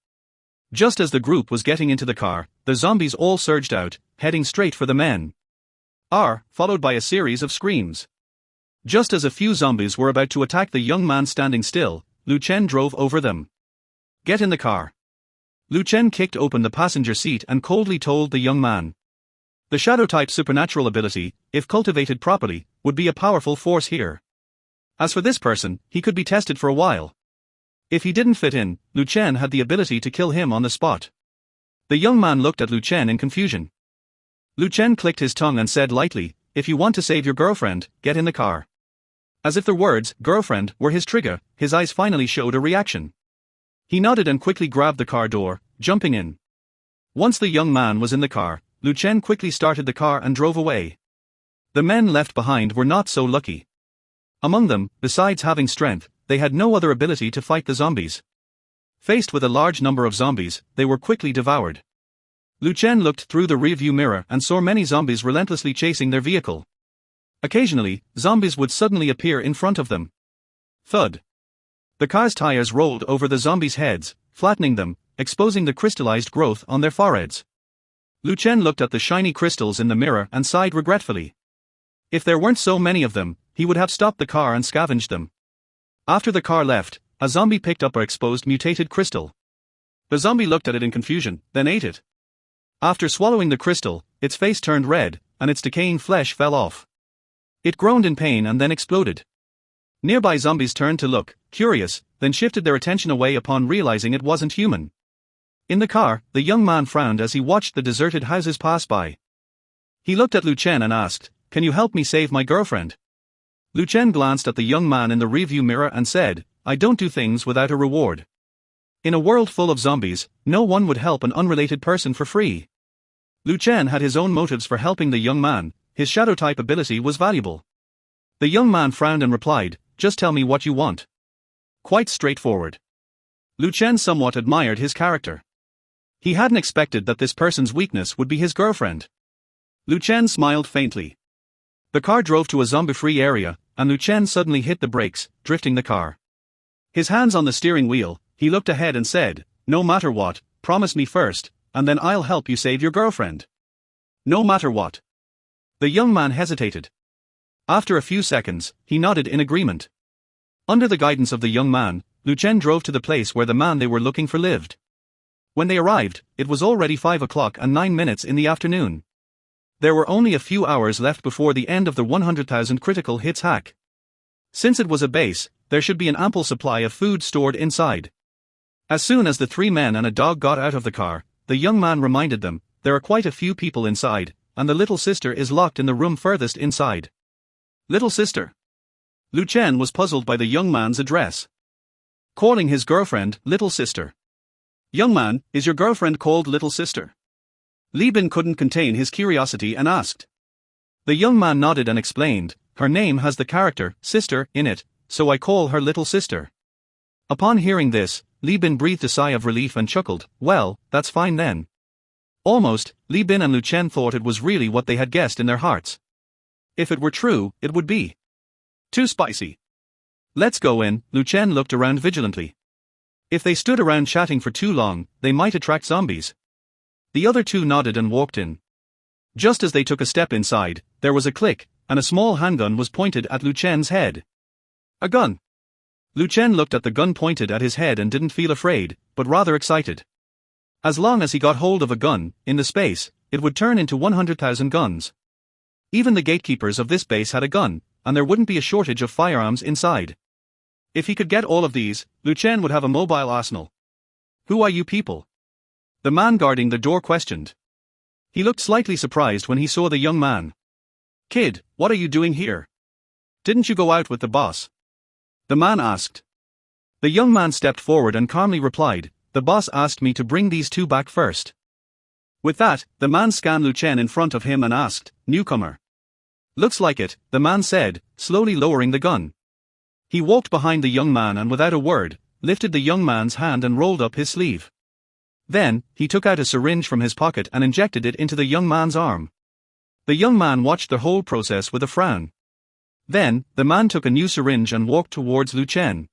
A: Just as the group was getting into the car, the zombies all surged out, heading straight for the men. Followed by a series of screams. Just as a few zombies were about to attack the young man standing still, Lu Chen drove over them. Get in the car. Lu Chen kicked open the passenger seat and coldly told the young man. The shadow-type supernatural ability, if cultivated properly, would be a powerful force here. As for this person, he could be tested for a while. If he didn't fit in, Lu Chen had the ability to kill him on the spot. The young man looked at Lu Chen in confusion. Lu Chen clicked his tongue and said lightly, if you want to save your girlfriend, get in the car. As if the words, girlfriend, were his trigger, his eyes finally showed a reaction. He nodded and quickly grabbed the car door, jumping in. Once the young man was in the car, Lu Chen quickly started the car and drove away. The men left behind were not so lucky. Among them, besides having strength, they had no other ability to fight the zombies. Faced with a large number of zombies, they were quickly devoured. Lu Chen looked through the rearview mirror and saw many zombies relentlessly chasing their vehicle. Occasionally, zombies would suddenly appear in front of them. Thud. The car's tires rolled over the zombies' heads, flattening them, exposing the crystallized growth on their foreheads. Lu Chen looked at the shiny crystals in the mirror and sighed regretfully. If there weren't so many of them, he would have stopped the car and scavenged them. After the car left, a zombie picked up an exposed mutated crystal. The zombie looked at it in confusion, then ate it. After swallowing the crystal, its face turned red, and its decaying flesh fell off. It groaned in pain and then exploded. Nearby zombies turned to look, curious, then shifted their attention away upon realizing it wasn't human. In the car, the young man frowned as he watched the deserted houses pass by. He looked at Lu Chen and asked, can you help me save my girlfriend? Lu Chen glanced at the young man in the rearview mirror and said, I don't do things without a reward. In a world full of zombies, no one would help an unrelated person for free. Lu Chen had his own motives for helping the young man. His shadow-type ability was valuable. The young man frowned and replied, just tell me what you want. Quite straightforward. Lu Chen somewhat admired his character. He hadn't expected that this person's weakness would be his girlfriend. Lu Chen smiled faintly. The car drove to a zombie-free area, and Lu Chen suddenly hit the brakes, drifting the car. His hands on the steering wheel, he looked ahead and said, no matter what, promise me first, and then I'll help you save your girlfriend. No matter what. The young man hesitated. After a few seconds, he nodded in agreement. Under the guidance of the young man, Lu Chen drove to the place where the man they were looking for lived. When they arrived, it was already 5 o'clock and 9 minutes in the afternoon. There were only a few hours left before the end of the 100,000 critical hits hack. Since it was a base, there should be an ample supply of food stored inside. As soon as the 3 men and a dog got out of the car, the young man reminded them, there are quite a few people inside, and the little sister is locked in the room furthest inside. Little sister? Lu Chen was puzzled by the young man's address. Calling his girlfriend little sister. Young man, is your girlfriend called little sister? Li Bin couldn't contain his curiosity and asked. The young man nodded and explained, her name has the character, sister, in it, so I call her little sister. Upon hearing this, Li Bin breathed a sigh of relief and chuckled, well, that's fine then. Almost, Li Bin and Lu Chen thought it was really what they had guessed in their hearts. If it were true, it would be too spicy. Let's go in. Lu Chen looked around vigilantly. If they stood around chatting for too long, they might attract zombies. The other two nodded and walked in. Just as they took a step inside, there was a click, and a small handgun was pointed at Lu Chen's head. A gun. Lu Chen looked at the gun pointed at his head and didn't feel afraid, but rather excited. As long as he got hold of a gun, in the space, it would turn into 100,000 guns. Even the gatekeepers of this base had a gun, and there wouldn't be a shortage of firearms inside. If he could get all of these, Lu Chen would have a mobile arsenal. Who are you people? The man guarding the door questioned. He looked slightly surprised when he saw the young man. Kid, what are you doing here? didn't you go out with the boss?" the man asked. The young man stepped forward and calmly replied, "The boss asked me to bring these two back first." With that, the man scanned Lu Chen in front of him and asked, "Newcomer?" "Looks like it," the man said, slowly lowering the gun. He walked behind the young man and without a word, lifted the young man's hand and rolled up his sleeve. Then, he took out a syringe from his pocket and injected it into the young man's arm. The young man watched the whole process with a frown. Then, the man took a new syringe and walked towards Lu Chen.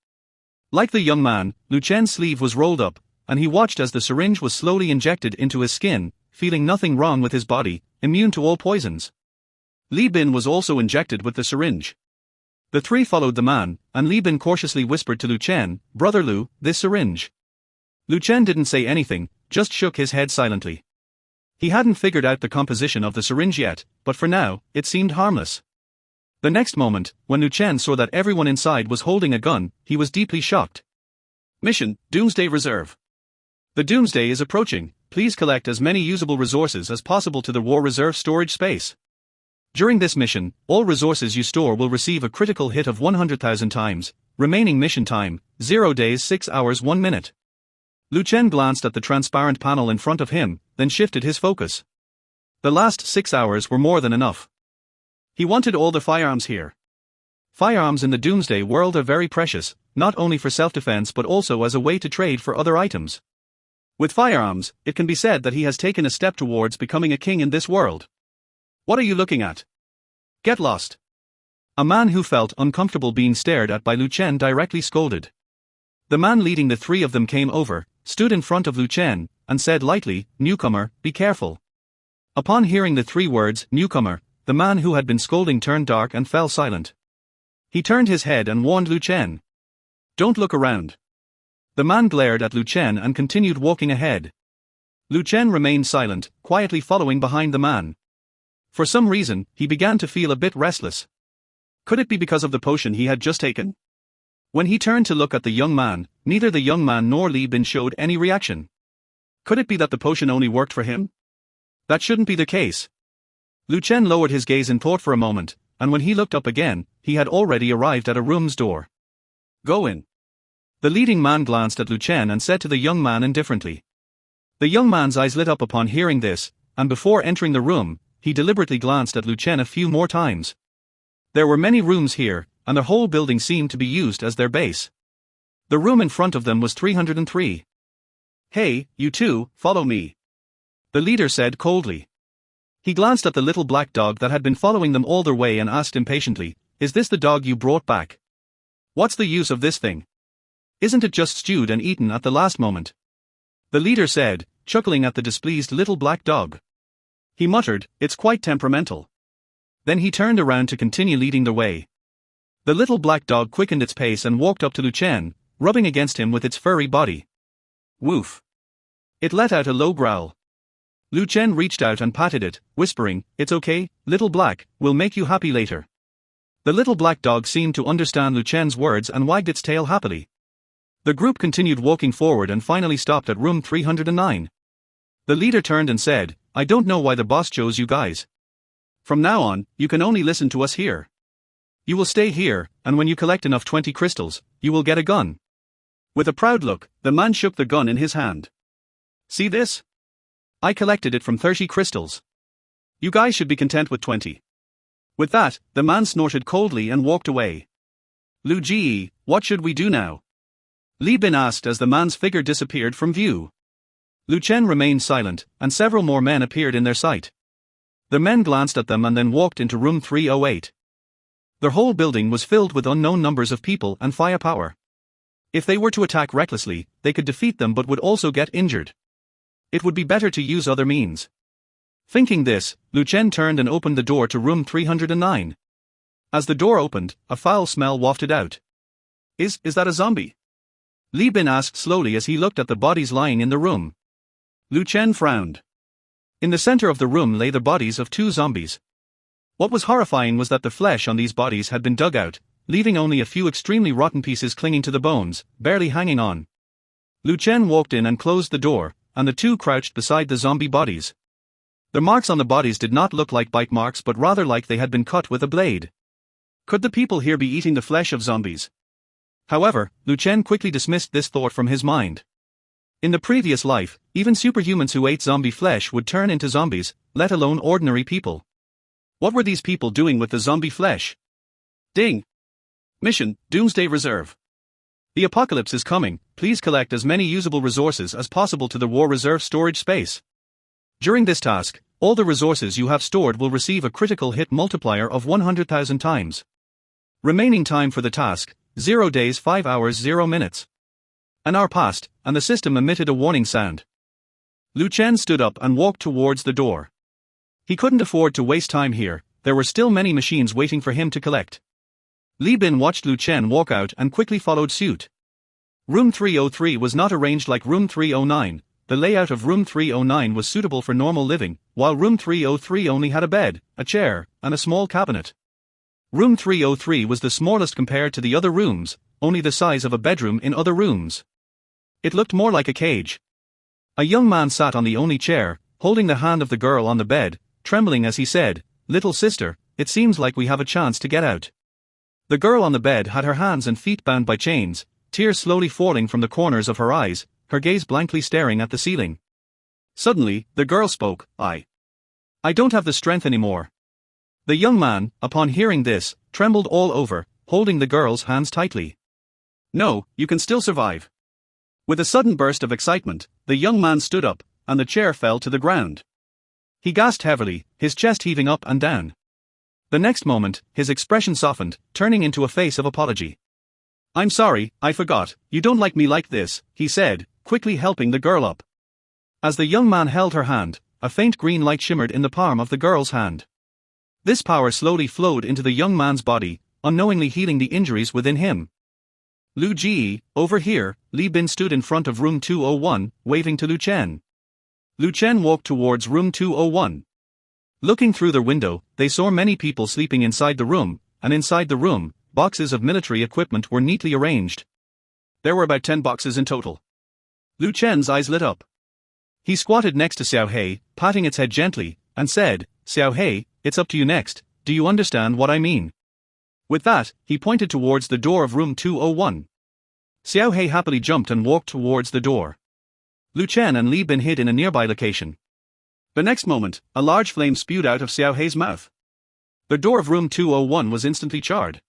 A: Like the young man, Lu Chen's sleeve was rolled up, and he watched as the syringe was slowly injected into his skin, feeling nothing wrong with his body, immune to all poisons. Li Bin was also injected with the syringe. The three followed the man, and Li Bin cautiously whispered to Lu Chen, "Brother Lu, this syringe." Lu Chen didn't say anything, just shook his head silently. He hadn't figured out the composition of the syringe yet, but for now, it seemed harmless. The next moment, when Lu Chen saw that everyone inside was holding a gun, he was deeply shocked. Mission, Doomsday Reserve. The Doomsday is approaching, please collect as many usable resources as possible to the War Reserve storage space. During this mission, all resources you store will receive a critical hit of 100,000 times, remaining mission time, 0 days 6 hours 1 minute. Lu Chen glanced at the transparent panel in front of him, then shifted his focus. The last 6 hours were more than enough. He wanted all the firearms here. Firearms in the Doomsday world are very precious, not only for self-defense but also as a way to trade for other items. With firearms, it can be said that he has taken a step towards becoming a king in this world. What are you looking at? Get lost. A man who felt uncomfortable being stared at by Lu Chen directly scolded. The man leading the three of them came over, stood in front of Lu Chen, and said lightly, "Newcomer, be careful." Upon hearing the three words, "newcomer," the man who had been scolding turned dark and fell silent. He turned his head and warned Lu Chen. "Don't look around." The man glared at Lu Chen and continued walking ahead. Lu Chen remained silent, quietly following behind the man. For some reason, he began to feel a bit restless. Could it be because of the potion he had just taken? When he turned to look at the young man, neither the young man nor Li Bin showed any reaction. Could it be that the potion only worked for him? That shouldn't be the case. Lu Chen lowered his gaze in thought for a moment, and when he looked up again, he had already arrived at a room's door. "Go in." The leading man glanced at Lu Chen and said to the young man indifferently. The young man's eyes lit up upon hearing this, and before entering the room, he deliberately glanced at Lu Chen a few more times. There were many rooms here, and the whole building seemed to be used as their base. The room in front of them was 303. "Hey, you two, follow me," the leader said coldly. He glanced at the little black dog that had been following them all their way and asked impatiently, "Is this the dog you brought back? What's the use of this thing? Isn't it just stewed and eaten at the last moment?" The leader said, chuckling at the displeased little black dog. He muttered, "It's quite temperamental." Then he turned around to continue leading the way. The little black dog quickened its pace and walked up to Lu Chen, rubbing against him with its furry body. Woof. It let out a low growl. Lu Chen reached out and patted it, whispering, "It's okay, little black, we'll make you happy later." The little black dog seemed to understand Lu Chen's words and wagged its tail happily. The group continued walking forward and finally stopped at room 309. The leader turned and said, "I don't know why the boss chose you guys. From now on, you can only listen to us here. You will stay here, and when you collect enough 20 crystals, you will get a gun." With a proud look, the man shook the gun in his hand. "See this? I collected it from 30 crystals. You guys should be content with 20. With that, the man snorted coldly and walked away. "Lu Ji, what should we do now?" Li Bin asked as the man's figure disappeared from view. Lu Chen remained silent, and several more men appeared in their sight. The men glanced at them and then walked into room 308. Their whole building was filled with unknown numbers of people and firepower. If they were to attack recklessly, they could defeat them but would also get injured. It would be better to use other means. Thinking this, Lu Chen turned and opened the door to room 309. As the door opened, a foul smell wafted out. Is that a zombie?" Li Bin asked slowly as he looked at the bodies lying in the room. Lu Chen frowned. In the center of the room lay the bodies of 2 zombies. What was horrifying was that the flesh on these bodies had been dug out, leaving only a few extremely rotten pieces clinging to the bones, barely hanging on. Lu Chen walked in and closed the door, and the two crouched beside the zombie bodies. The marks on the bodies did not look like bite marks but rather like they had been cut with a blade. Could the people here be eating the flesh of zombies? However, Lu Chen quickly dismissed this thought from his mind. In the previous life, even superhumans who ate zombie flesh would turn into zombies, let alone ordinary people. What were these people doing with the zombie flesh? Ding! Mission, Doomsday Reserve. The apocalypse is coming, please collect as many usable resources as possible to the War Reserve storage space. During this task, all the resources you have stored will receive a critical hit multiplier of 100,000 times. Remaining time for the task, 0 days 5 hours 0 minutes. An hour passed, and the system emitted a warning sound. Lu Chen stood up and walked towards the door. He couldn't afford to waste time here, there were still many machines waiting for him to collect. Li Bin watched Lu Chen walk out and quickly followed suit. Room 303 was not arranged like Room 309, the layout of Room 309 was suitable for normal living, while Room 303 only had a bed, a chair, and a small cabinet. Room 303 was the smallest compared to the other rooms, only the size of a bedroom in other rooms. It looked more like a cage. A young man sat on the only chair, holding the hand of the girl on the bed, trembling as he said, "Little sister, it seems like we have a chance to get out." The girl on the bed had her hands and feet bound by chains, tears slowly falling from the corners of her eyes, her gaze blankly staring at the ceiling. Suddenly, the girl spoke, I don't have the strength anymore." The young man, upon hearing this, trembled all over, holding the girl's hands tightly. "No, you can still survive." With a sudden burst of excitement, the young man stood up, and the chair fell to the ground. He gasped heavily, his chest heaving up and down. The next moment, his expression softened, turning into a face of apology. "I'm sorry, I forgot, you don't like me like this," he said, quickly helping the girl up. As the young man held her hand, a faint green light shimmered in the palm of the girl's hand. This power slowly flowed into the young man's body, unknowingly healing the injuries within him. "Lu Ji, over here," Li Bin stood in front of room 201, waving to Lu Chen. Lu Chen walked towards room 201. Looking through the window, they saw many people sleeping inside the room, and inside the room, boxes of military equipment were neatly arranged. There were about 10 boxes in total. Lu Chen's eyes lit up. He squatted next to Xiao Hei, patting its head gently, and said, "Xiao Hei, it's up to you next, do you understand what I mean?" With that, he pointed towards the door of room 201. Xiao Hei happily jumped and walked towards the door. Lu Chen and Li Bin hid in a nearby location. The next moment, a large flame spewed out of Xiao Hei's mouth. The door of room 201 was instantly charred.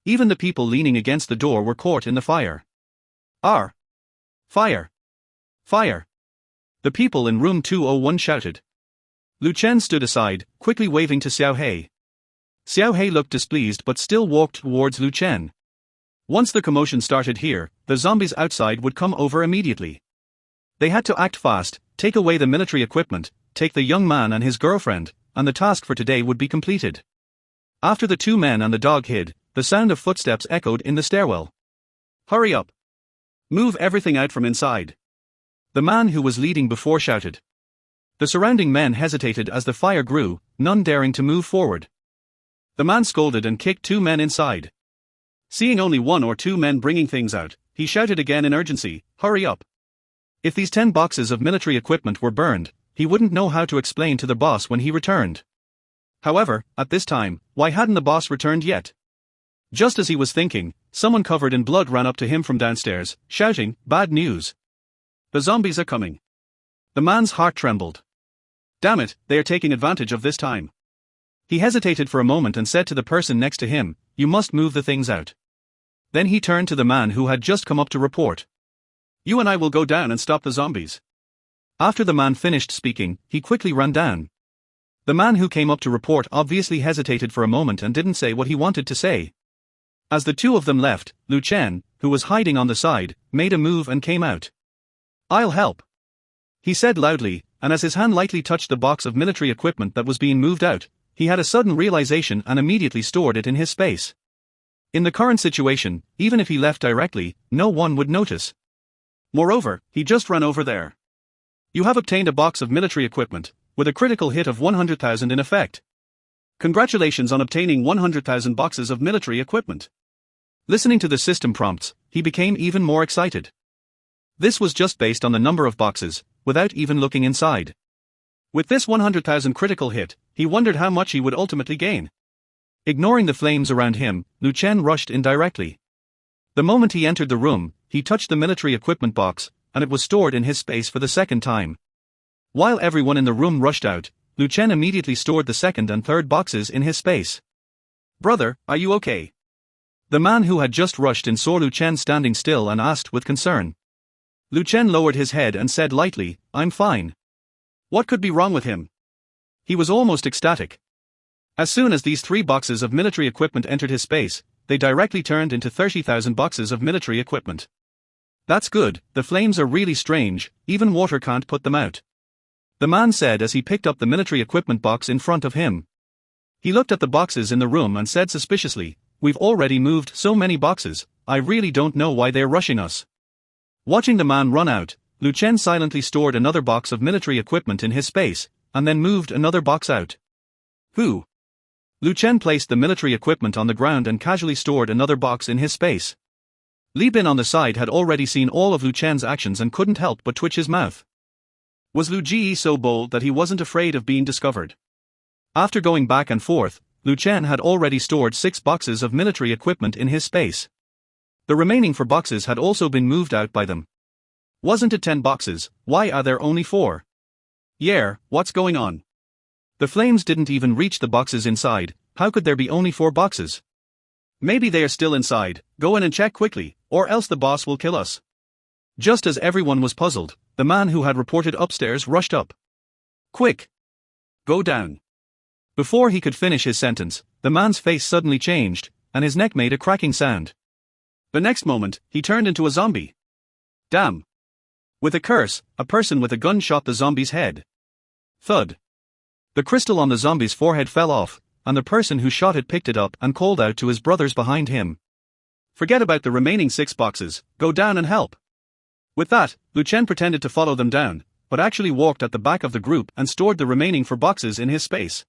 A: Even the people leaning against the door were caught in the fire. Fire! Fire! The people in room 201 shouted. Lu Chen stood aside, quickly waving to Xiao Hei. Xiao Hei looked displeased but still walked towards Lu Chen. Once the commotion started here, the zombies outside would come over immediately. They had to act fast, take away the military equipment, take the young man and his girlfriend, and the task for today would be completed. After the two men and the dog hid, the sound of footsteps echoed in the stairwell. "Hurry up! Move everything out from inside!" The man who was leading before shouted. The surrounding men hesitated as the fire grew, none daring to move forward. The man scolded and kicked two men inside. Seeing only one or two men bringing things out, he shouted again in urgency, "Hurry up!" If these 10 boxes of military equipment were burned, he wouldn't know how to explain to the boss when he returned. However, at this time, why hadn't the boss returned yet? Just as he was thinking, someone covered in blood ran up to him from downstairs, shouting, "Bad news! The zombies are coming!" The man's heart trembled. Damn it, they are taking advantage of this time. He hesitated for a moment and said to the person next to him, "You must move the things out." Then he turned to the man who had just come up to report. "You and I will go down and stop the zombies." After the man finished speaking, he quickly ran down. The man who came up to report obviously hesitated for a moment and didn't say what he wanted to say. As the two of them left, Lu Chen, who was hiding on the side, made a move and came out. "I'll help," he said loudly, and as his hand lightly touched the box of military equipment that was being moved out, he had a sudden realization and immediately stored it in his space. In the current situation, even if he left directly, no one would notice. Moreover, he just ran over there. "You have obtained a box of military equipment, with a critical hit of 100,000 in effect. Congratulations on obtaining 100,000 boxes of military equipment." Listening to the system prompts, he became even more excited. This was just based on the number of boxes, without even looking inside. With this 100,000 critical hit, he wondered how much he would ultimately gain. Ignoring the flames around him, Lu Chen rushed in directly. The moment he entered the room, he touched the military equipment box, and it was stored in his space for the second time. While everyone in the room rushed out, Lu Chen immediately stored the second and third boxes in his space. "Brother, are you okay?" The man who had just rushed in saw Lu Chen standing still and asked with concern. Lu Chen lowered his head and said lightly, "I'm fine." What could be wrong with him? He was almost ecstatic. As soon as these 3 boxes of military equipment entered his space, they directly turned into 30,000 boxes of military equipment. "That's good, the flames are really strange, even water can't put them out," the man said as he picked up the military equipment box in front of him. He looked at the boxes in the room and said suspiciously, "We've already moved so many boxes, I really don't know why they're rushing us." Watching the man run out, Lu Chen silently stored another box of military equipment in his space, and then moved another box out. Who? Lu Chen placed the military equipment on the ground and casually stored another box in his space. Li Bin on the side had already seen all of Lu Chen's actions and couldn't help but twitch his mouth. Was Lu Ji so bold that he wasn't afraid of being discovered? After going back and forth, Lu Chen had already stored 6 boxes of military equipment in his space. The remaining 4 boxes had also been moved out by them. Wasn't it 10 boxes, why are there only 4? Yeah, what's going on? The flames didn't even reach the boxes inside, how could there be only 4 boxes? Maybe they are still inside, go in and check quickly, or else the boss will kill us. Just as everyone was puzzled, the man who had reported upstairs rushed up. Quick! Go down. Before he could finish his sentence, the man's face suddenly changed, and his neck made a cracking sound. The next moment, he turned into a zombie. Damn! With a curse, a person with a gun shot the zombie's head. Thud. The crystal on the zombie's forehead fell off, and the person who shot it picked it up and called out to his brothers behind him. Forget about the remaining 6 boxes, go down and help. With that, Lu Chen pretended to follow them down, but actually walked at the back of the group and stored the remaining 4 boxes in his space.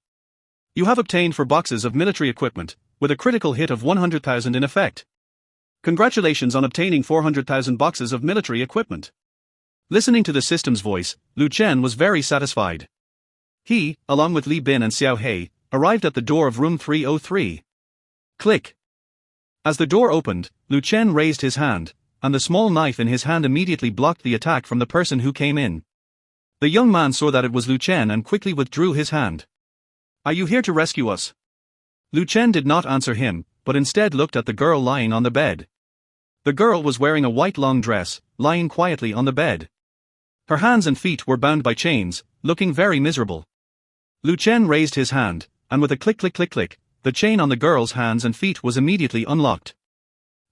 A: You have obtained 4 boxes of military equipment, with a critical hit of 100,000 in effect. Congratulations on obtaining 400,000 boxes of military equipment. Listening to the system's voice, Lu Chen was very satisfied. He, along with Li Bin and Xiao Hei, arrived at the door of room 303. Click. As the door opened, Lu Chen raised his hand, and the small knife in his hand immediately blocked the attack from the person who came in. The young man saw that it was Lu Chen and quickly withdrew his hand. Are you here to rescue us? Lu Chen did not answer him, but instead looked at the girl lying on the bed. The girl was wearing a white long dress, lying quietly on the bed. Her hands and feet were bound by chains, looking very miserable. Lu Chen raised his hand, and with a click click click click, the chain on the girl's hands and feet was immediately unlocked.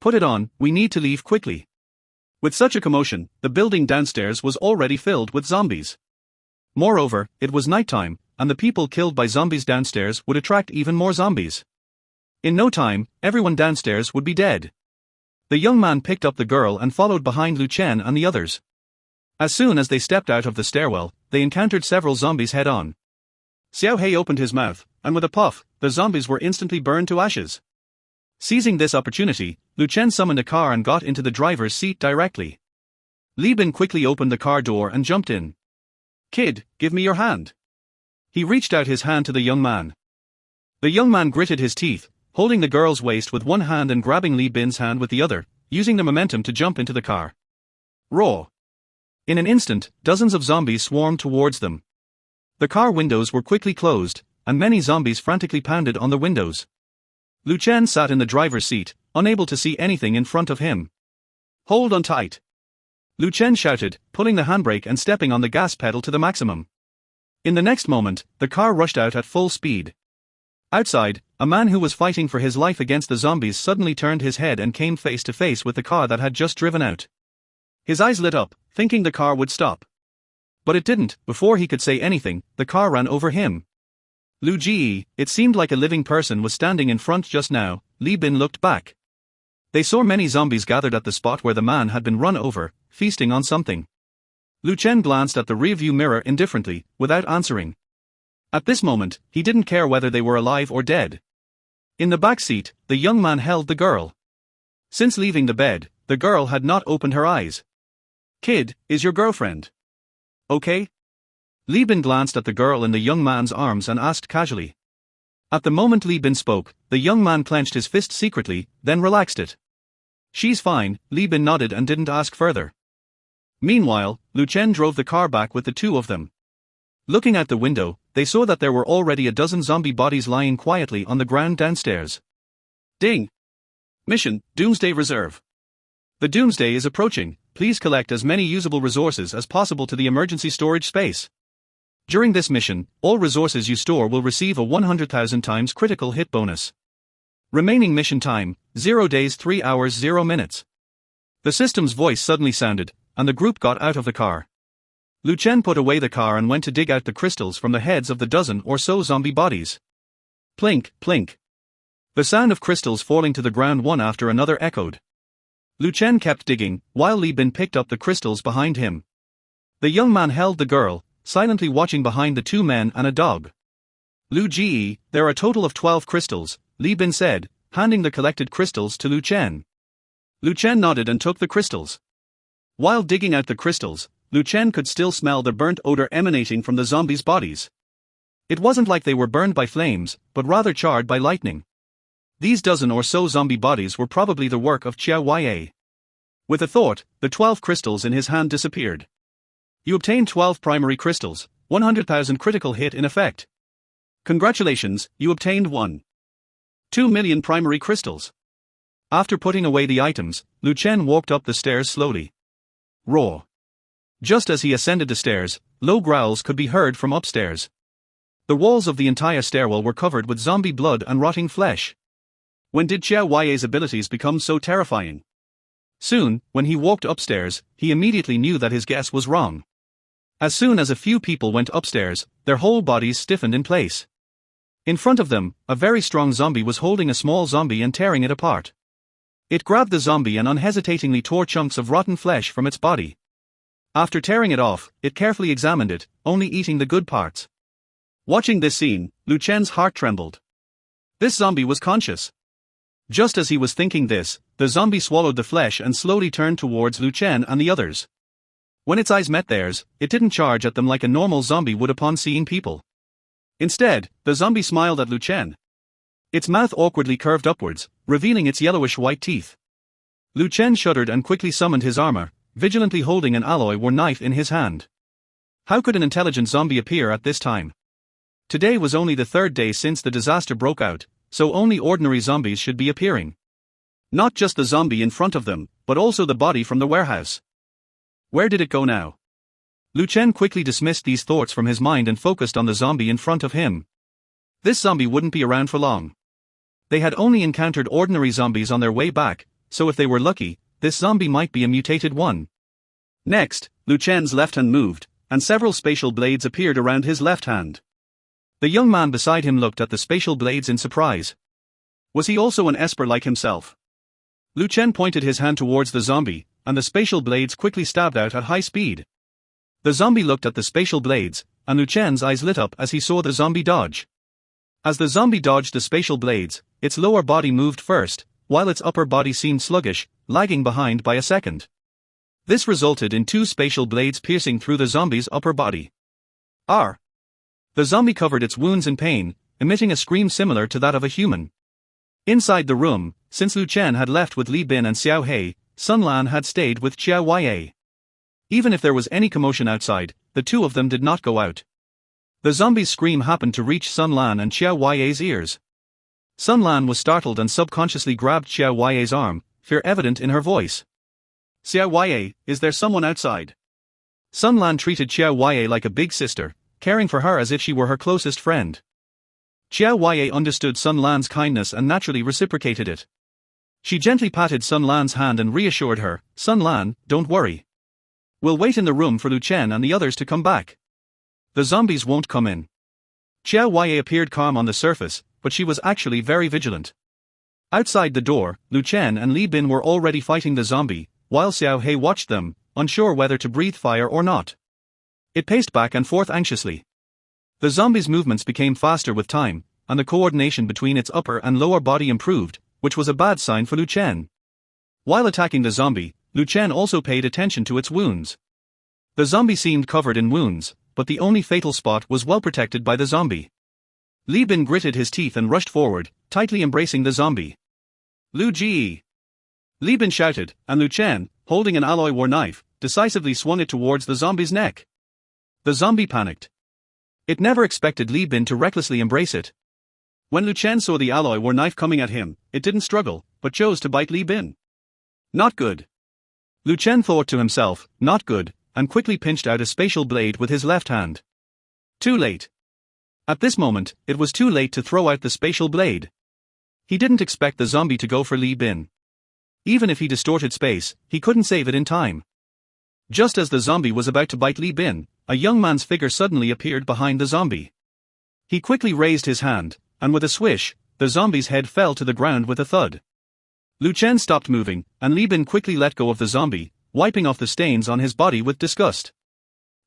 A: Put it on, we need to leave quickly. With such a commotion, the building downstairs was already filled with zombies. Moreover, it was nighttime, and the people killed by zombies downstairs would attract even more zombies. In no time, everyone downstairs would be dead. The young man picked up the girl and followed behind Lu Chen and the others. As soon as they stepped out of the stairwell, they encountered several zombies head-on. Xiao Hei opened his mouth, and with a puff, the zombies were instantly burned to ashes. Seizing this opportunity, Lu Chen summoned a car and got into the driver's seat directly. Li Bin quickly opened the car door and jumped in. Kid, give me your hand. He reached out his hand to the young man. The young man gritted his teeth, holding the girl's waist with one hand and grabbing Li Bin's hand with the other, using the momentum to jump into the car. Raw. In an instant, dozens of zombies swarmed towards them. The car windows were quickly closed, and many zombies frantically pounded on the windows. Lu Chen sat in the driver's seat, unable to see anything in front of him. Hold on tight. Lu Chen shouted, pulling the handbrake and stepping on the gas pedal to the maximum. In the next moment, the car rushed out at full speed. Outside, a man who was fighting for his life against the zombies suddenly turned his head and came face to face with the car that had just driven out. His eyes lit up, thinking the car would stop. But it didn't. Before he could say anything, the car ran over him. Lu Ji, it seemed like a living person was standing in front just now. Li Bin looked back. They saw many zombies gathered at the spot where the man had been run over, feasting on something. Lu Chen glanced at the rearview mirror indifferently, without answering. At this moment, he didn't care whether they were alive or dead. In the back seat, the young man held the girl. Since leaving the bed, the girl had not opened her eyes. Kid, is your girlfriend okay? Li Bin glanced at the girl in the young man's arms and asked casually. At the moment Li Bin spoke, the young man clenched his fist secretly, then relaxed it. She's fine, Li Bin nodded and didn't ask further. Meanwhile, Lu Chen drove the car back with the two of them. Looking out the window, they saw that there were already a dozen zombie bodies lying quietly on the ground downstairs. Ding! Mission, Doomsday Reserve. The Doomsday is approaching, please collect as many usable resources as possible to the emergency storage space. During this mission, all resources you store will receive a 100,000 times critical hit bonus. Remaining mission time, 0 days 3 hours 0 minutes. The system's voice suddenly sounded, and the group got out of the car. Lu Chen put away the car and went to dig out the crystals from the heads of the dozen or so zombie bodies. Plink, plink. The sound of crystals falling to the ground one after another echoed. Lu Chen kept digging, while Li Bin picked up the crystals behind him. The young man held the girl, silently watching behind the two men and a dog. Lu Ji, there are a total of 12 crystals, Li Bin said, handing the collected crystals to Lu Chen. Lu Chen nodded and took the crystals. While digging out the crystals, Lu Chen could still smell the burnt odor emanating from the zombies' bodies. It wasn't like they were burned by flames, but rather charred by lightning. These dozen or so zombie bodies were probably the work of Xiao Waiye. With a thought, the 12 crystals in his hand disappeared. You obtained 12 primary crystals, 100,000 critical hit in effect. Congratulations, you obtained 1.2 million primary crystals. After putting away the items, Lu Chen walked up the stairs slowly. Roar. Just as he ascended the stairs, low growls could be heard from upstairs. The walls of the entire stairwell were covered with zombie blood and rotting flesh. When did Xiao Waiye's abilities become so terrifying? Soon, when he walked upstairs, he immediately knew that his guess was wrong. As soon as a few people went upstairs, their whole bodies stiffened in place. In front of them, a very strong zombie was holding a small zombie and tearing it apart. It grabbed the zombie and unhesitatingly tore chunks of rotten flesh from its body. After tearing it off, it carefully examined it, only eating the good parts. Watching this scene, Lu Chen's heart trembled. This zombie was conscious. Just as he was thinking this, the zombie swallowed the flesh and slowly turned towards Lu Chen and the others. When its eyes met theirs, it didn't charge at them like a normal zombie would upon seeing people. Instead, the zombie smiled at Lu Chen. Its mouth awkwardly curved upwards, revealing its yellowish-white teeth. Lu Chen shuddered and quickly summoned his armor, vigilantly holding an alloy war knife in his hand. How could an intelligent zombie appear at this time? Today was only the third day since the disaster broke out, so only ordinary zombies should be appearing. Not just the zombie in front of them, but also the body from the warehouse. Where did it go now? Lu Chen quickly dismissed these thoughts from his mind and focused on the zombie in front of him. This zombie wouldn't be around for long. They had only encountered ordinary zombies on their way back, so if they were lucky, this zombie might be a mutated one. Next, Lu Chen's left hand moved, and several spatial blades appeared around his left hand. The young man beside him looked at the spatial blades in surprise. Was he also an esper like himself? Lu Chen pointed his hand towards the zombie, and the spatial blades quickly stabbed out at high speed. The zombie looked at the spatial blades, and Lu Chen's eyes lit up as he saw the zombie dodge. As the zombie dodged the spatial blades, its lower body moved first, while its upper body seemed sluggish, lagging behind by a second. This resulted in 2 spatial blades piercing through the zombie's upper body. R. The zombie covered its wounds in pain, emitting a scream similar to that of a human. Inside the room, since Lu Chen had left with Li Bin and Xiao He, Sun Lan had stayed with Xiao Waiye. Even if there was any commotion outside, the two of them did not go out. The zombie's scream happened to reach Sun Lan and Xiao Waiye's ears. Sun Lan was startled and subconsciously grabbed Xiao Waiye's arm, fear evident in her voice. Xiao Waiye, is there someone outside? Sun Lan treated Xiao Waiye like a big sister, caring for her as if she were her closest friend. Xiao Waiye understood Sun Lan's kindness and naturally reciprocated it. She gently patted Sun Lan's hand and reassured her, Sun Lan, don't worry. We'll wait in the room for Lu Chen and the others to come back. The zombies won't come in. Xiao Waiye appeared calm on the surface, but she was actually very vigilant. Outside the door, Lu Chen and Li Bin were already fighting the zombie, while Xiao He watched them, unsure whether to breathe fire or not. It paced back and forth anxiously. The zombie's movements became faster with time, and the coordination between its upper and lower body improved, which was a bad sign for Lu Chen. While attacking the zombie, Lu Chen also paid attention to its wounds. The zombie seemed covered in wounds, but the only fatal spot was well protected by the zombie. Li Bin gritted his teeth and rushed forward, tightly embracing the zombie. Lu Ji! Li Bin shouted, and Lu Chen, holding an alloy war knife, decisively swung it towards the zombie's neck. The zombie panicked. It never expected Li Bin to recklessly embrace it. When Lu Chen saw the alloy war knife coming at him, it didn't struggle, but chose to bite Li Bin. Not good. Lu Chen thought to himself, not good, and quickly pinched out a spatial blade with his left hand. Too late. At this moment, it was too late to throw out the spatial blade. He didn't expect the zombie to go for Li Bin. Even if he distorted space, he couldn't save it in time. Just as the zombie was about to bite Li Bin, a young man's figure suddenly appeared behind the zombie. He quickly raised his hand, and with a swish, the zombie's head fell to the ground with a thud. Lu Chen stopped moving, and Li Bin quickly let go of the zombie, wiping off the stains on his body with disgust.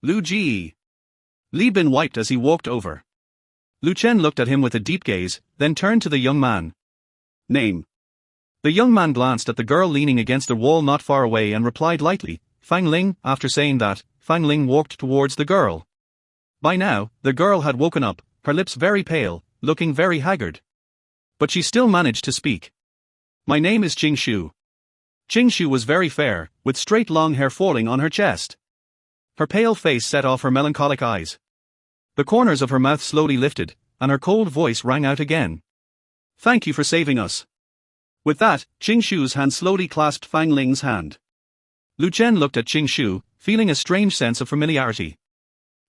A: Lu Ji! Li Bin wiped as he walked over. Lu Chen looked at him with a deep gaze, then turned to the young man. Name. The young man glanced at the girl leaning against the wall not far away and replied lightly, Fang Ling. After saying that, Fang Ling walked towards the girl. By now, the girl had woken up, her lips very pale, looking very haggard. But she still managed to speak. My name is Qing Shu. Qing Shu was very fair, with straight long hair falling on her chest. Her pale face set off her melancholic eyes. The corners of her mouth slowly lifted, and her cold voice rang out again. Thank you for saving us. With that, Qing Shu's hand slowly clasped Fang Ling's hand. Lu Chen looked at Qing Shu, feeling a strange sense of familiarity.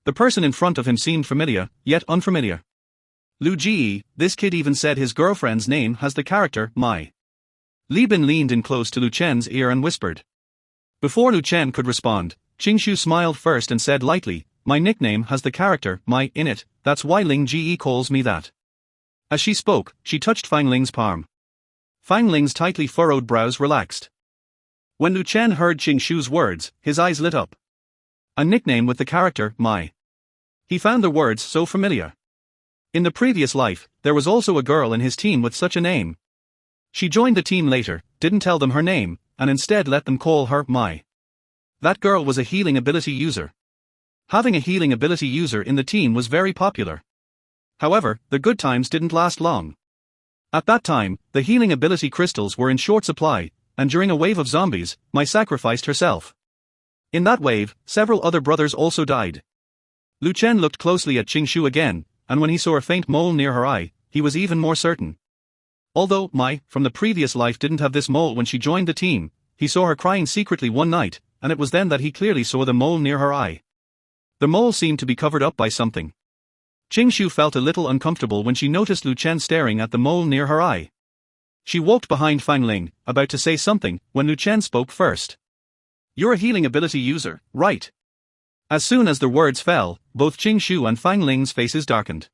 A: The person in front of him seemed familiar, yet unfamiliar. Lu Ji, this kid even said his girlfriend's name has the character, Mai. Li Bin leaned in close to Lu Chen's ear and whispered. Before Lu Chen could respond, Qing Shu smiled first and said lightly, my nickname has the character, Mai, in it, that's why Ling Ji calls me that. As she spoke, she touched Fang Ling's palm. Fang Ling's tightly furrowed brows relaxed. When Lu Chen heard Qing Shu's words, his eyes lit up. A nickname with the character, Mai. He found the words so familiar. In the previous life, there was also a girl in his team with such a name. She joined the team later, didn't tell them her name, and instead let them call her Mai. That girl was a healing ability user. Having a healing ability user in the team was very popular. However, the good times didn't last long. At that time, the healing ability crystals were in short supply, and during a wave of zombies, Mai sacrificed herself. In that wave, several other brothers also died. Lu Chen looked closely at Qing Shu again, and when he saw a faint mole near her eye, he was even more certain. Although Mai, from the previous life, didn't have this mole when she joined the team, he saw her crying secretly one night, and it was then that he clearly saw the mole near her eye. The mole seemed to be covered up by something. Qing Shu felt a little uncomfortable when she noticed Lu Chen staring at the mole near her eye. She walked behind Fang Ling, about to say something, when Lu Chen spoke first. You're a healing ability user, right? As soon as the words fell, both Qing Shu and Fang Ling's faces darkened.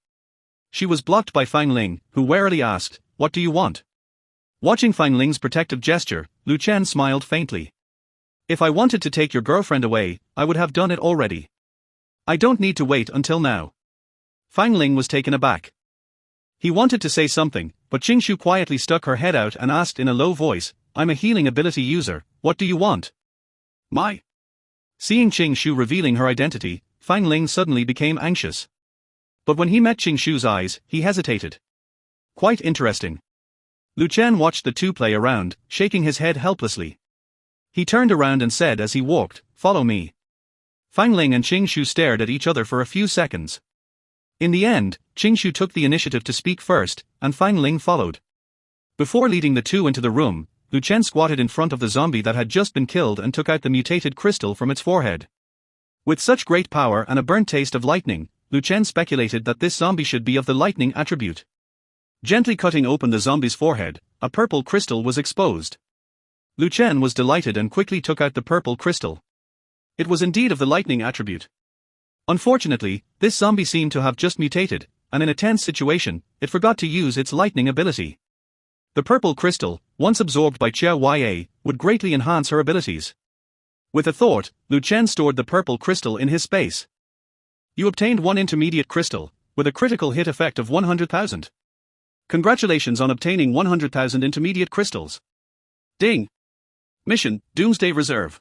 A: She was blocked by Fang Ling, who warily asked, what do you want? Watching Fang Ling's protective gesture, Lu Chen smiled faintly. If I wanted to take your girlfriend away, I would have done it already. I don't need to wait until now. Fang Ling was taken aback. He wanted to say something, but Qing Shu quietly stuck her head out and asked in a low voice, I'm a healing ability user, what do you want? Mai. Seeing Qing Shu revealing her identity, Fang Ling suddenly became anxious. But when he met Qing Shu's eyes, he hesitated. Quite interesting. Lu Chen watched the two play around, shaking his head helplessly. He turned around and said as he walked, follow me. Fang Ling and Qing Shu stared at each other for a few seconds. In the end, Qing Shu took the initiative to speak first, and Fang Ling followed. Before leading the two into the room, Lu Chen squatted in front of the zombie that had just been killed and took out the mutated crystal from its forehead. With such great power and a burnt taste of lightning, Lu Chen speculated that this zombie should be of the lightning attribute. Gently cutting open the zombie's forehead, a purple crystal was exposed. Lu Chen was delighted and quickly took out the purple crystal. It was indeed of the lightning attribute. Unfortunately, this zombie seemed to have just mutated, and in a tense situation, it forgot to use its lightning ability. The purple crystal, once absorbed by Chiao Ya, would greatly enhance her abilities. With a thought, Lu Chen stored the purple crystal in his space. You obtained one intermediate crystal, with a critical hit effect of 100,000. Congratulations on obtaining 100,000 intermediate crystals. Ding! Mission, Doomsday Reserve.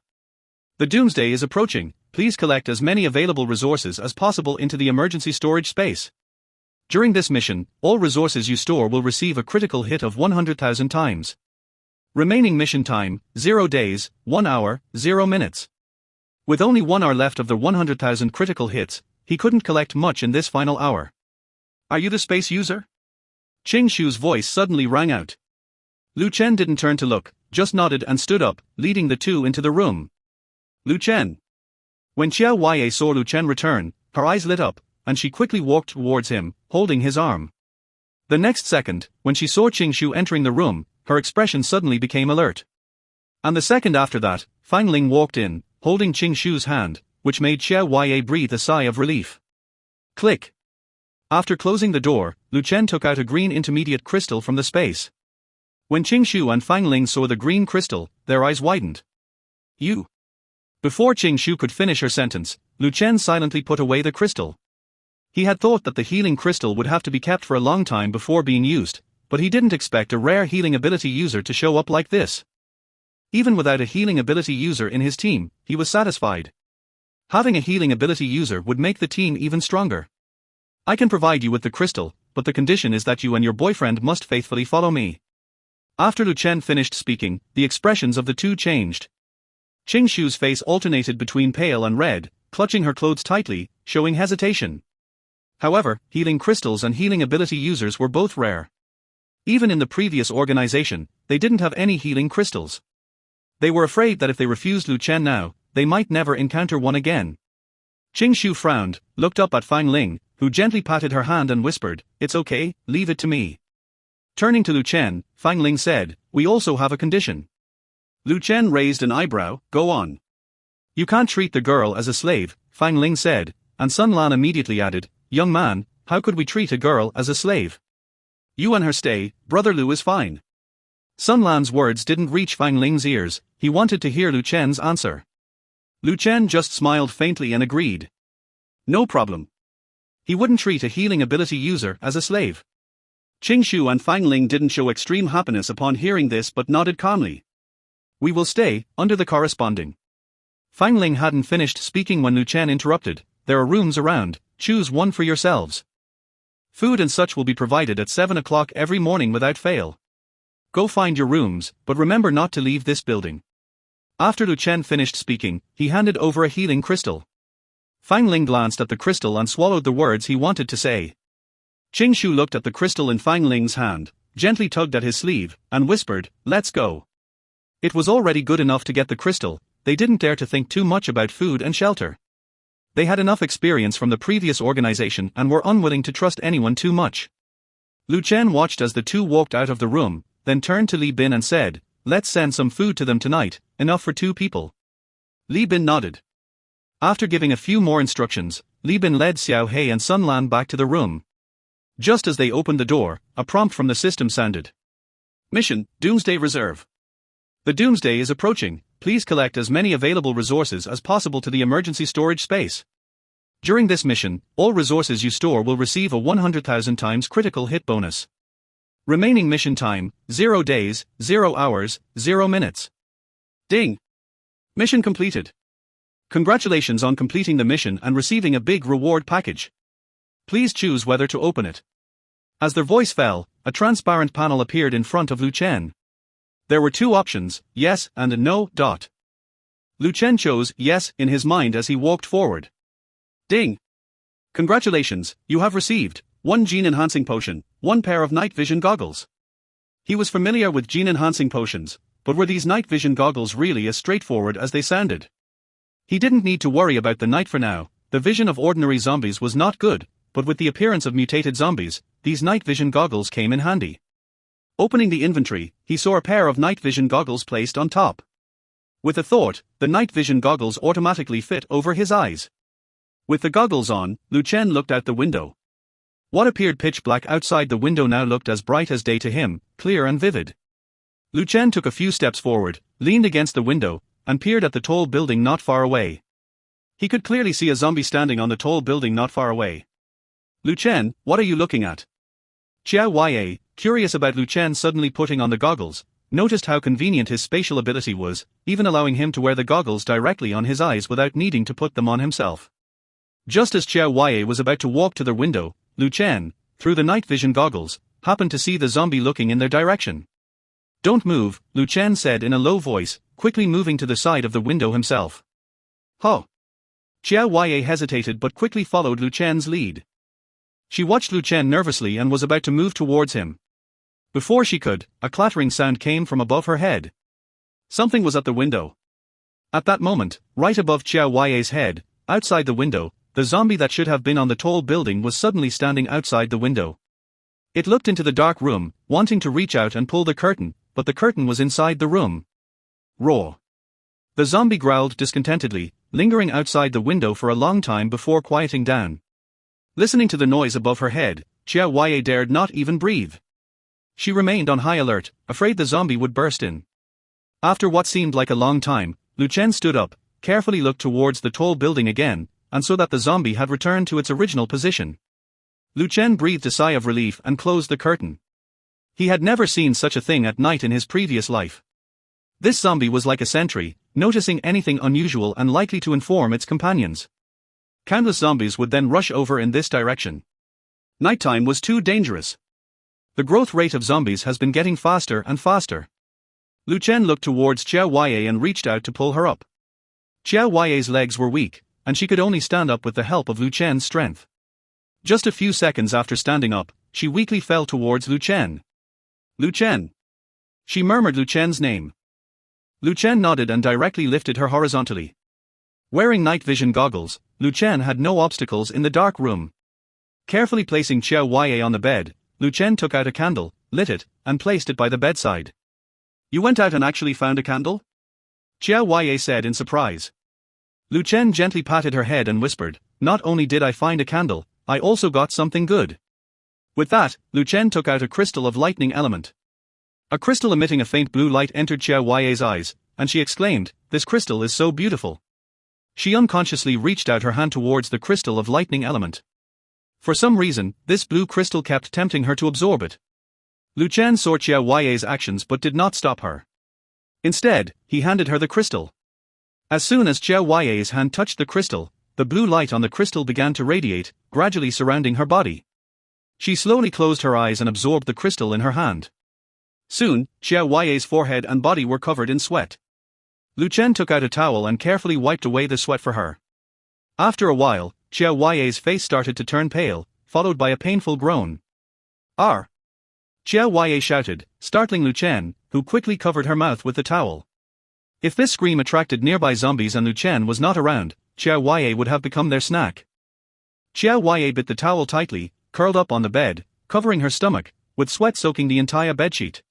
A: The Doomsday is approaching, please collect as many available resources as possible into the emergency storage space. During this mission, all resources you store will receive a critical hit of 100,000 times. Remaining mission time, 0 days, 1 hour, 0 minutes. With only 1 hour left of the 100,000 critical hits, he couldn't collect much in this final hour. Are you the space user? Ching Shu's voice suddenly rang out. Lu Chen didn't turn to look, just nodded and stood up, leading the two into the room. Lu Chen. When Xiao Huaiye saw Lu Chen return, her eyes lit up, and she quickly walked towards him, holding his arm. The next second, when she saw Ching Shu entering the room, her expression suddenly became alert. And the second after that, Fang Ling walked in, holding Ching Shu's hand, which made Xiao Huaiye breathe a sigh of relief. Click. After closing the door, Lu Chen took out a green intermediate crystal from the space. When Ching Shu and Fang Ling saw the green crystal, their eyes widened. You. Before Ching Shu could finish her sentence, Lu Chen silently put away the crystal. He had thought that the healing crystal would have to be kept for a long time before being used, but he didn't expect a rare healing ability user to show up like this. Even without a healing ability user in his team, he was satisfied. Having a healing ability user would make the team even stronger. I can provide you with the crystal, but the condition is that you and your boyfriend must faithfully follow me. After Lu Chen finished speaking, the expressions of the two changed. Ching Shu's face alternated between pale and red, clutching her clothes tightly, showing hesitation. However, healing crystals and healing ability users were both rare. Even in the previous organization, they didn't have any healing crystals. They were afraid that if they refused Lu Chen now, they might never encounter one again. Ching Shu frowned, looked up at Fang Ling, who gently patted her hand and whispered, "It's okay, leave it to me." Turning to Lu Chen, Fang Ling said, "We also have a condition." Lu Chen raised an eyebrow, "Go on." "You can't treat the girl as a slave," Fang Ling said, and Sun Lan immediately added, "Young man, how could we treat a girl as a slave? You and her stay, Brother Lu is fine." Sun Lan's words didn't reach Fang Ling's ears, he wanted to hear Lu Chen's answer. Lu Chen just smiled faintly and agreed. No problem. He wouldn't treat a healing ability user as a slave. Ching Shu and Fang Ling didn't show extreme happiness upon hearing this but nodded calmly. "We will stay, under the corresponding." Fang Ling hadn't finished speaking when Lu Chen interrupted, "There are rooms around, choose one for yourselves. Food and such will be provided at 7 o'clock every morning without fail. Go find your rooms, but remember not to leave this building." After Lu Chen finished speaking, he handed over a healing crystal. Fang Ling glanced at the crystal and swallowed the words he wanted to say. Ching Shu looked at the crystal in Fang Ling's hand, gently tugged at his sleeve, and whispered, "Let's go." It was already good enough to get the crystal, they didn't dare to think too much about food and shelter. They had enough experience from the previous organization and were unwilling to trust anyone too much. Lu Chen watched as the two walked out of the room, then turned to Li Bin and said, "Let's send some food to them tonight, enough for 2 people." Li Bin nodded. After giving a few more instructions, Li Bin led Xiao He and Sun Lan back to the room. Just as they opened the door, a prompt from the system sounded. "Mission, Doomsday Reserve. The Doomsday is approaching, please collect as many available resources as possible to the emergency storage space. During this mission, all resources you store will receive a 100,000 times critical hit bonus. Remaining mission time, 0 days, 0 hours, 0 minutes. Ding! Mission completed. Congratulations on completing the mission and receiving a big reward package. Please choose whether to open it." As their voice fell, a transparent panel appeared in front of Lu Chen. There were 2 options, yes and no. Lu Chen chose yes in his mind as he walked forward. Ding! Congratulations, you have received 1 gene enhancing potion, 1 pair of night vision goggles. He was familiar with gene enhancing potions, but were these night vision goggles really as straightforward as they sounded? He didn't need to worry about the night for now. The vision of ordinary zombies was not good, but with the appearance of mutated zombies, these night vision goggles came in handy. Opening the inventory, he saw a pair of night vision goggles placed on top. With a thought, the night vision goggles automatically fit over his eyes. With the goggles on, Lu Chen looked out the window. What appeared pitch black outside the window now looked as bright as day to him, clear and vivid. Lu Chen took a few steps forward, leaned against the window, and peered at the tall building not far away. He could clearly see a zombie standing on the tall building not far away. "Lu Chen, what are you looking at?" Xiao Huaiye, curious about Lu Chen suddenly putting on the goggles, noticed how convenient his spatial ability was, even allowing him to wear the goggles directly on his eyes without needing to put them on himself. Just as Xiao Huaiye was about to walk to the window, Lu Chen, through the night vision goggles, happened to see the zombie looking in their direction. "Don't move," Lu Chen said in a low voice, quickly moving to the side of the window himself. "Huh?" Xiao Huaiye hesitated but quickly followed Lu Chen's lead. She watched Lu Chen nervously and was about to move towards him. Before she could, a clattering sound came from above her head. Something was at the window. At that moment, right above Xiao Huaiye's head, outside the window, the zombie that should have been on the tall building was suddenly standing outside the window. It looked into the dark room, wanting to reach out and pull the curtain, but the curtain was inside the room. Roar. The zombie growled discontentedly, lingering outside the window for a long time before quieting down. Listening to the noise above her head, Xiao Huaiye dared not even breathe. She remained on high alert, afraid the zombie would burst in. After what seemed like a long time, Lu Chen stood up, carefully looked towards the tall building again, and saw that the zombie had returned to its original position. Lu Chen breathed a sigh of relief and closed the curtain. He had never seen such a thing at night in his previous life. This zombie was like a sentry, noticing anything unusual and likely to inform its companions. Countless zombies would then rush over in this direction. Nighttime was too dangerous. The growth rate of zombies has been getting faster and faster. Lu Chen looked towards Xiao Huaiye and reached out to pull her up. Xiao Huaiye's legs were weak, and she could only stand up with the help of Lu Chen's strength. Just a few seconds after standing up, she weakly fell towards Lu Chen. "Lu Chen." She murmured Lu Chen's name. Lu Chen nodded and directly lifted her horizontally. Wearing night vision goggles, Lu Chen had no obstacles in the dark room. Carefully placing Xiao Huaiye on the bed, Lu Chen took out a candle, lit it, and placed it by the bedside. "You went out and actually found a candle?" Xiao Huaiye said in surprise. Lu Chen gently patted her head and whispered, "Not only did I find a candle, I also got something good." With that, Lu Chen took out a crystal of lightning element. A crystal emitting a faint blue light entered Xiao Huaiye's eyes, and she exclaimed, "This crystal is so beautiful." She unconsciously reached out her hand towards the crystal of lightning element. For some reason, this blue crystal kept tempting her to absorb it. Lu Chen saw Xiao Huaiye's actions but did not stop her. Instead, he handed her the crystal. As soon as Xiao Huaiye's hand touched the crystal, the blue light on the crystal began to radiate, gradually surrounding her body. She slowly closed her eyes and absorbed the crystal in her hand. Soon, Xiao Huaiye's forehead and body were covered in sweat. Lu Chen took out a towel and carefully wiped away the sweat for her. After a while, Xiao Huaiye's face started to turn pale, followed by a painful groan. "Ar!" Xiao Huaiye shouted, startling Lu Chen, who quickly covered her mouth with the towel. If this scream attracted nearby zombies and Lu Chen was not around, Xiao Huaiye would have become their snack. Xiao Huaiye bit the towel tightly, curled up on the bed, covering her stomach, with sweat soaking the entire bedsheet.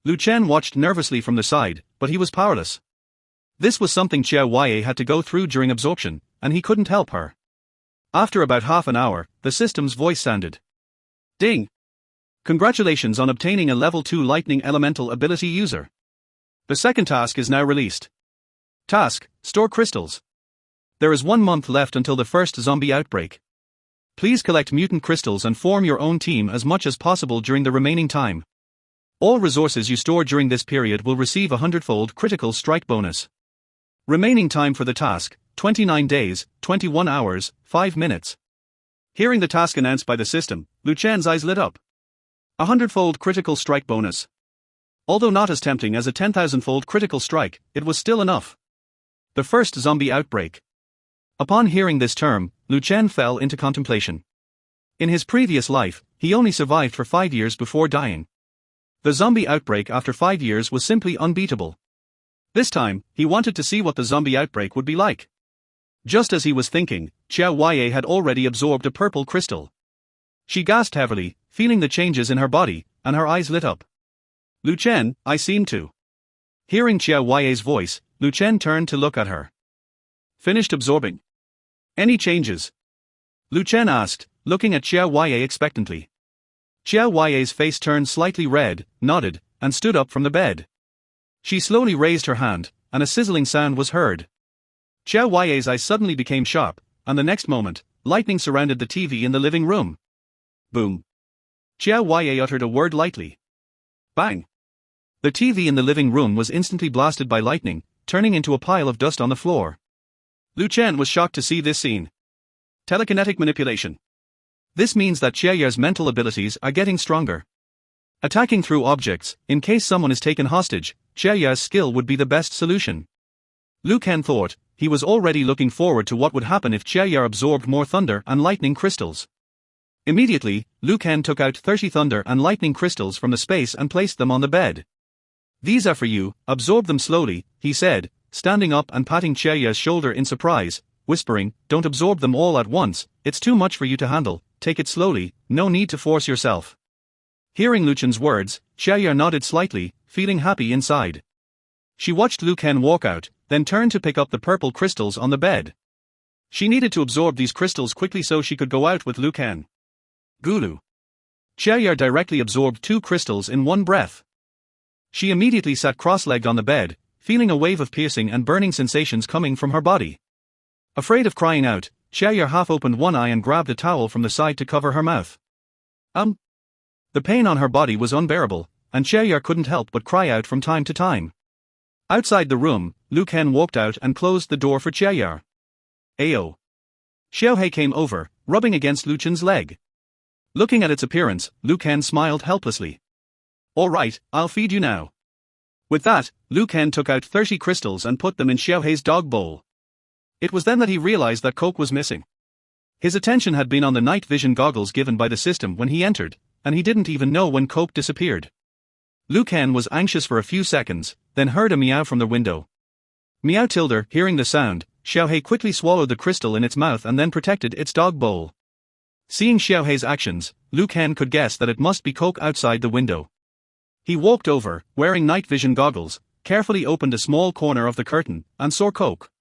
A: Lu Chen watched nervously from the side, but he was powerless. This was something Xiao Huaiye had to go through during absorption, and he couldn't help her. After about half an hour, the system's voice sounded. "Ding! Congratulations on obtaining a level 2 lightning elemental ability user. The second task is now released. Task: store crystals. There is 1 month left until the first zombie outbreak. Please collect mutant crystals and form your own team as much as possible during the remaining time. All resources you store during this period will receive a 100-fold critical strike bonus. Remaining time for the task: 29 days, 21 hours, 5 minutes. Hearing the task announced by the system, Lu Chen's eyes lit up. 100-fold critical strike bonus. Although not as tempting as a 10,000-fold critical strike, it was still enough. The first zombie outbreak. Upon hearing this term, Lu Chen fell into contemplation. In his previous life, he only survived for 5 years before dying. The zombie outbreak after 5 years was simply unbeatable. This time, he wanted to see what the zombie outbreak would be like. Just as he was thinking, Xiao Huaiye had already absorbed a purple crystal. She gasped heavily, feeling the changes in her body, and her eyes lit up. "Lu Chen, I seem to." Hearing Xiao Huaiye's voice, Lu Chen turned to look at her. "Finished absorbing? Any changes?" Lu Chen asked, looking at Xiao Huaiye expectantly. Xiao Huaiye's face turned slightly red, nodded, and stood up from the bed. She slowly raised her hand, and a sizzling sound was heard. Xiao Huaiye's eyes suddenly became sharp, and the next moment, lightning surrounded the TV in the living room. Boom. Xiao Huaiye uttered a word lightly. Bang. The TV in the living room was instantly blasted by lightning, turning into a pile of dust on the floor. Lu Chen was shocked to see this scene. Telekinetic manipulation. This means that Qiaoyer's mental abilities are getting stronger. Attacking through objects, in case someone is taken hostage, Qiaoyer's skill would be the best solution. Liu Kang thought. He was already looking forward to what would happen if Qiaoyer absorbed more thunder and lightning crystals. Immediately, Liu Kang took out 30 thunder and lightning crystals from the space and placed them on the bed. "These are for you, absorb them slowly," he said, standing up and patting Qiaoyer's shoulder in surprise, whispering, "Don't absorb them all at once, it's too much for you to handle, take it slowly, no need to force yourself." Hearing Liu Chen's words, Qiaoyer nodded slightly, feeling happy inside. She watched Liu Kang walk out, then turned to pick up the purple crystals on the bed. She needed to absorb these crystals quickly so she could go out with Liu Kang. Gulu. Qiaoyer directly absorbed 2 crystals in one breath. She immediately sat cross-legged on the bed, feeling a wave of piercing and burning sensations coming from her body. Afraid of crying out, Qiaoyer half opened one eye and grabbed a towel from the side to cover her mouth. The pain on her body was unbearable, and Qiaoyer couldn't help but cry out from time to time. Outside the room, Liu Kang walked out and closed the door for Qiaoyer. Ayo. Xiaohei came over, rubbing against Liu Chen's leg. Looking at its appearance, Liu Kang smiled helplessly. "All right, I'll feed you now." With that, Liu Kang took out 30 crystals and put them in Xiaohei's dog bowl. It was then that he realized that Coke was missing. His attention had been on the night vision goggles given by the system when he entered, and he didn't even know when Coke disappeared. Liu Kang was anxious for a few seconds, then heard a meow from the window. Meow tilde. Hearing the sound, Xiaohei quickly swallowed the crystal in its mouth and then protected its dog bowl. Seeing Xiaohei's actions, Liu Kang could guess that it must be Coke outside the window. He walked over, wearing night vision goggles, carefully opened a small corner of the curtain, and saw Coke.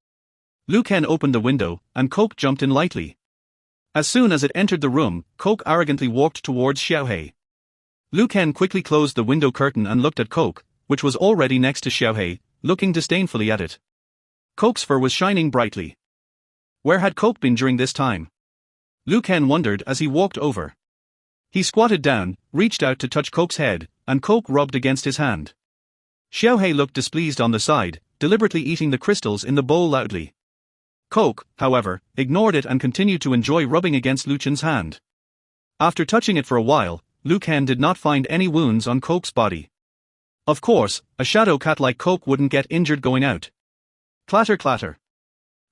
A: Liu Kang opened the window, and Coke jumped in lightly. As soon as it entered the room, Coke arrogantly walked towards Xiaohei. Liu Kang quickly closed the window curtain and looked at Coke, which was already next to Xiaohei, looking disdainfully at it. Coke's fur was shining brightly. Where had Coke been during this time? Liu Kang wondered as he walked over. He squatted down, reached out to touch Coke's head, and Coke rubbed against his hand. Xiaohei looked displeased on the side, deliberately eating the crystals in the bowl loudly. Coke, however, ignored it and continued to enjoy rubbing against Liu Chen's hand. After touching it for a while, Liu Kang did not find any wounds on Coke's body. Of course, a shadow cat like Coke wouldn't get injured going out. Clatter clatter.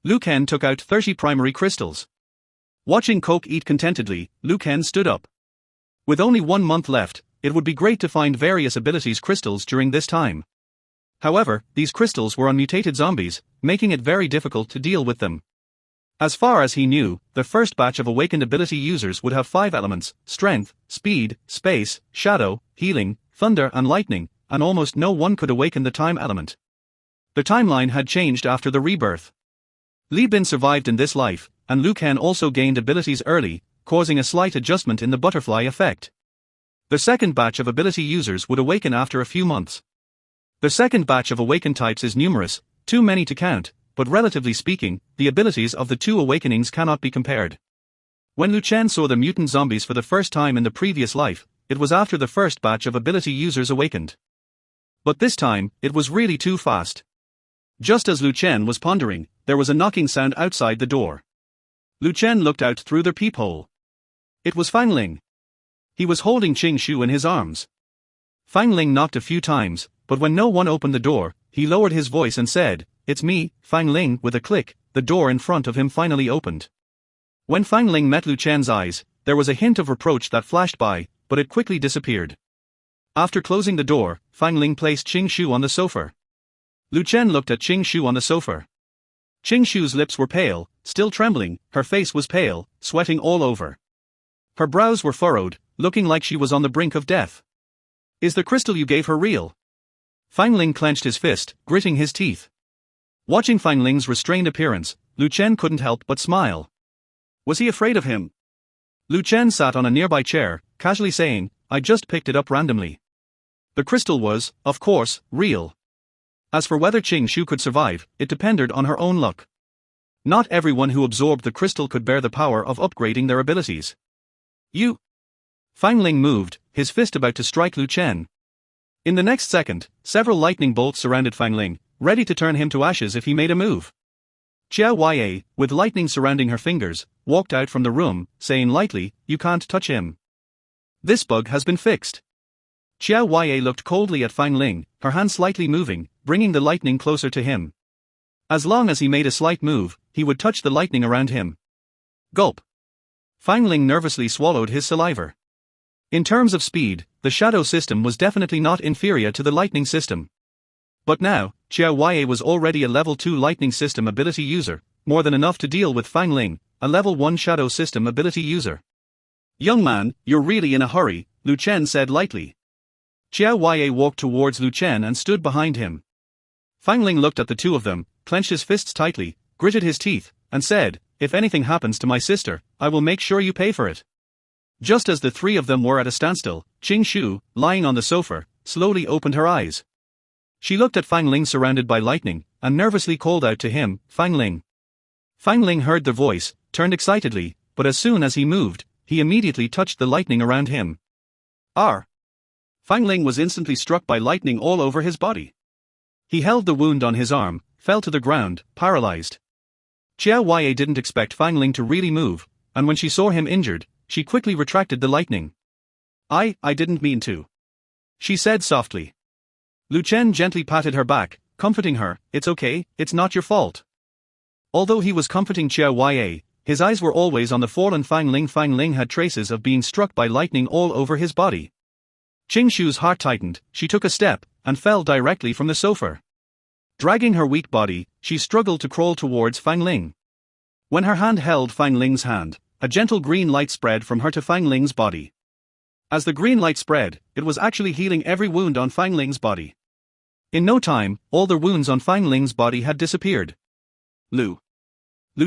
A: Liu Kang took out 30 primary crystals. Watching Coke eat contentedly, Liu Kang stood up. With only 1 month left, it would be great to find various abilities crystals during this time. However, these crystals were on mutated zombies, making it very difficult to deal with them. As far as he knew, the first batch of awakened ability users would have 5 elements: strength, speed, space, shadow, healing, thunder and lightning, and almost no one could awaken the time element. The timeline had changed after the rebirth. Li Bin survived in this life, and Liu Kang also gained abilities early, causing a slight adjustment in the butterfly effect. The second batch of ability users would awaken after a few months. The second batch of awakened types is numerous, too many to count, but relatively speaking, the abilities of the 2 awakenings cannot be compared. When Liu Chen saw the mutant zombies for the first time in the previous life, it was after the first batch of ability users awakened. But this time, it was really too fast. Just as Liu Chen was pondering, there was a knocking sound outside the door. Liu Chen looked out through the peephole. It was Fang Ling. He was holding Qing Shu in his arms. Fang Ling knocked a few times, but when no one opened the door, he lowered his voice and said, "It's me, Fang Ling." With a click, the door in front of him finally opened. When Fang Ling met Liu Chen's eyes, there was a hint of reproach that flashed by, but it quickly disappeared. After closing the door, Fang Ling placed Qing Shu on the sofa. Liu Chen looked at Qing Shu on the sofa. Qing Shu's lips were pale, still trembling, her face was pale, sweating all over. Her brows were furrowed, looking like she was on the brink of death. "Is the crystal you gave her real?" Fang Ling clenched his fist, gritting his teeth. Watching Fang Ling's restrained appearance, Liu Chen couldn't help but smile. Was he afraid of him? Liu Chen sat on a nearby chair, casually saying, "I just picked it up randomly." The crystal was, of course, real. As for whether Qing Shu could survive, it depended on her own luck. Not everyone who absorbed the crystal could bear the power of upgrading their abilities. "You!" Fang Ling moved, his fist about to strike Liu Chen. In the next second, several lightning bolts surrounded Fang Ling, ready to turn him to ashes if he made a move. Xiao Ya, with lightning surrounding her fingers, walked out from the room, saying lightly, "You can't touch him. This bug has been fixed." Xiao Ya looked coldly at Fang Ling, her hand slightly moving, bringing the lightning closer to him. As long as he made a slight move, he would touch the lightning around him. Gulp. Fang Ling nervously swallowed his saliva. In terms of speed, the shadow system was definitely not inferior to the lightning system. But now, Xiao Ya was already a level 2 lightning system ability user, more than enough to deal with Fang Ling, a level 1 shadow system ability user. "Young man, you're really in a hurry," Lu Chen said lightly. Xiao Ya walked towards Lu Chen and stood behind him. Fang Ling looked at the two of them, clenched his fists tightly, gritted his teeth, and said, "If anything happens to my sister, I will make sure you pay for it." Just as the three of them were at a standstill, Qing Shu, lying on the sofa, slowly opened her eyes. She looked at Fang Ling surrounded by lightning, and nervously called out to him, "Fang Ling." Fang Ling heard the voice, turned excitedly, but as soon as he moved, he immediately touched the lightning around him. R. Fang Ling was instantly struck by lightning all over his body. He held the wound on his arm, fell to the ground, paralyzed. Xiao Ya didn't expect Fang Ling to really move, and when she saw him injured, she quickly retracted the lightning. I didn't mean to," she said softly. Lu Chen gently patted her back, comforting her, "It's okay, it's not your fault." Although he was comforting Xiao Ya, his eyes were always on the fallen Fang Ling. Fang Ling had traces of being struck by lightning all over his body. Qing Shu's heart tightened, she took a step, and fell directly from the sofa. Dragging her weak body, she struggled to crawl towards Fang Ling. When her hand held Fang Ling's hand, a gentle green light spread from her to Fang Ling's body. As the green light spread, it was actually healing every wound on Fang Ling's body. In no time, all the wounds on Fang Ling's body had disappeared. Lu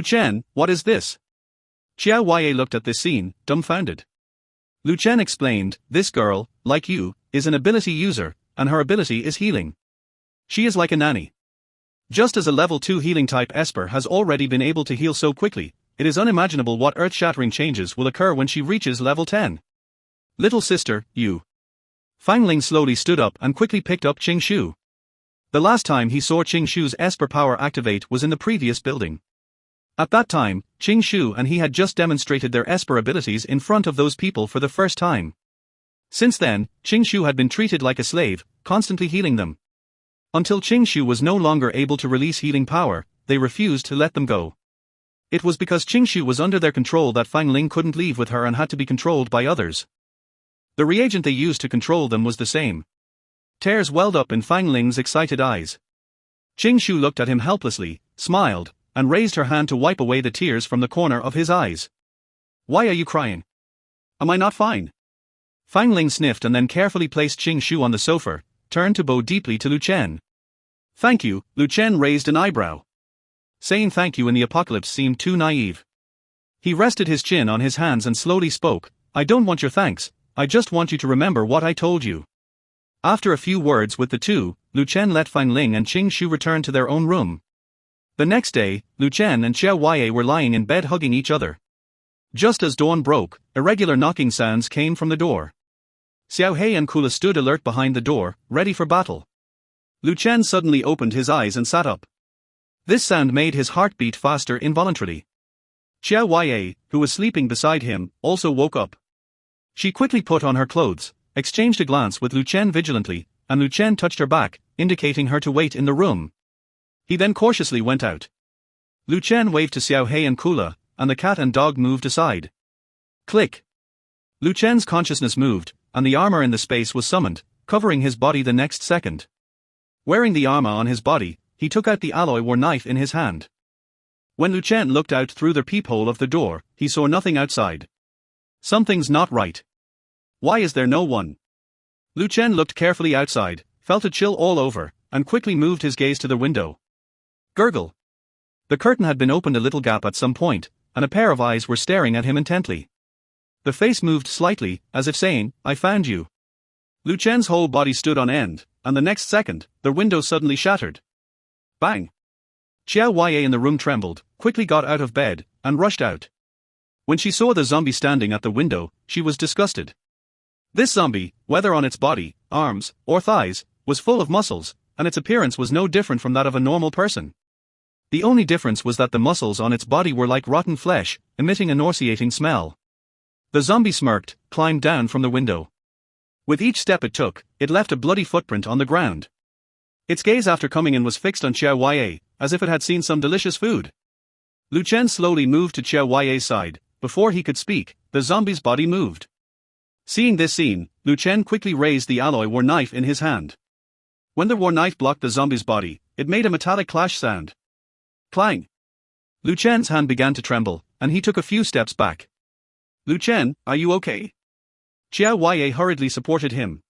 A: Chen, what is this?" Xiao Ya looked at this scene, dumbfounded. Lu Chen explained, "This girl, like you, is an ability user, and her ability is healing. She is like a nanny. Just as a level 2 healing type Esper has already been able to heal so quickly, it is unimaginable what earth-shattering changes will occur when she reaches level 10. Little sister, you." Fang Ling slowly stood up and quickly picked up Qing Shu. The last time he saw Qing Shu's Esper power activate was in the previous building. At that time, Qing Shu and he had just demonstrated their Esper abilities in front of those people for the first time. Since then, Qing Shu had been treated like a slave, constantly healing them. Until Qing Shu was no longer able to release healing power, they refused to let them go. It was because Qing Shu was under their control that Fang Ling couldn't leave with her and had to be controlled by others. The reagent they used to control them was the same. Tears welled up in Fang Ling's excited eyes. Qing Shu looked at him helplessly, smiled, and raised her hand to wipe away the tears from the corner of his eyes. "Why are you crying? Am I not fine?" Fang Ling sniffed and then carefully placed Qing Shu on the sofa, turned to bow deeply to Lu Chen. "Thank you." Lu Chen raised an eyebrow. Saying thank you in the apocalypse seemed too naive. He rested his chin on his hands and slowly spoke, "I don't want your thanks, I just want you to remember what I told you." After a few words with the two, Lu Chen let Fang Ling and Qing Shu return to their own room. The next day, Lu Chen and Xiao Ya were lying in bed hugging each other. Just as dawn broke, irregular knocking sounds came from the door. Xiao He and Kula stood alert behind the door, ready for battle. Lu Chen suddenly opened his eyes and sat up. This sound made his heart beat faster involuntarily. Xiao Ya, who was sleeping beside him, also woke up. She quickly put on her clothes, exchanged a glance with Lu Chen vigilantly, and Lu Chen touched her back, indicating her to wait in the room. He then cautiously went out. Lu Chen waved to Xiao He and Kula, and the cat and dog moved aside. Click. Lu Chen's consciousness moved, and the armor in the space was summoned, covering his body the next second. Wearing the armor on his body, he took out the alloy war knife in his hand. When Lu Chen looked out through the peephole of the door, he saw nothing outside. Something's not right. Why is there no one? Lu Chen looked carefully outside, felt a chill all over, and quickly moved his gaze to the window. Gurgle. The curtain had been opened a little gap at some point, and a pair of eyes were staring at him intently. The face moved slightly, as if saying, "I found you." Lu Chen's whole body stood on end, and the next second, the window suddenly shattered. Bang! Xiao Ya in the room trembled, quickly got out of bed, and rushed out. When she saw the zombie standing at the window, she was disgusted. This zombie, whether on its body, arms, or thighs, was full of muscles, and its appearance was no different from that of a normal person. The only difference was that the muscles on its body were like rotten flesh, emitting a nauseating smell. The zombie smirked, climbed down from the window. With each step it took, it left a bloody footprint on the ground. Its gaze after coming in was fixed on Xiao Huaiye, as if it had seen some delicious food. Lu Chen slowly moved to Xiao Huaiye's side. Before he could speak, the zombie's body moved. Seeing this scene, Lu Chen quickly raised the alloy war knife in his hand. When the war knife blocked the zombie's body, it made a metallic clash sound. Clang! Lu Chen's hand began to tremble, and he took a few steps back. Lu Chen, are you okay? Xiao Huaiye hurriedly supported him.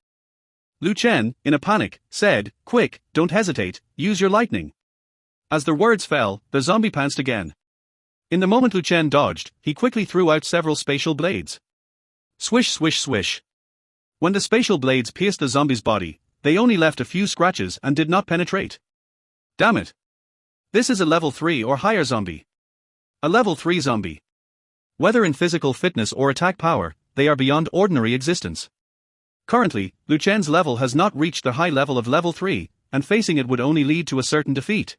A: Lu Chen, in a panic, said, "Quick, don't hesitate, use your lightning." As the words fell, the zombie pounced again. In the moment Lu Chen dodged, he quickly threw out several spatial blades. Swish swish swish. When the spatial blades pierced the zombie's body, they only left a few scratches and did not penetrate. Damn it! This is a level 3 or higher zombie. A level 3 zombie. Whether in physical fitness or attack power, they are beyond ordinary existence. Currently, Lu Chen's level has not reached the high level of level 3, and facing it would only lead to a certain defeat.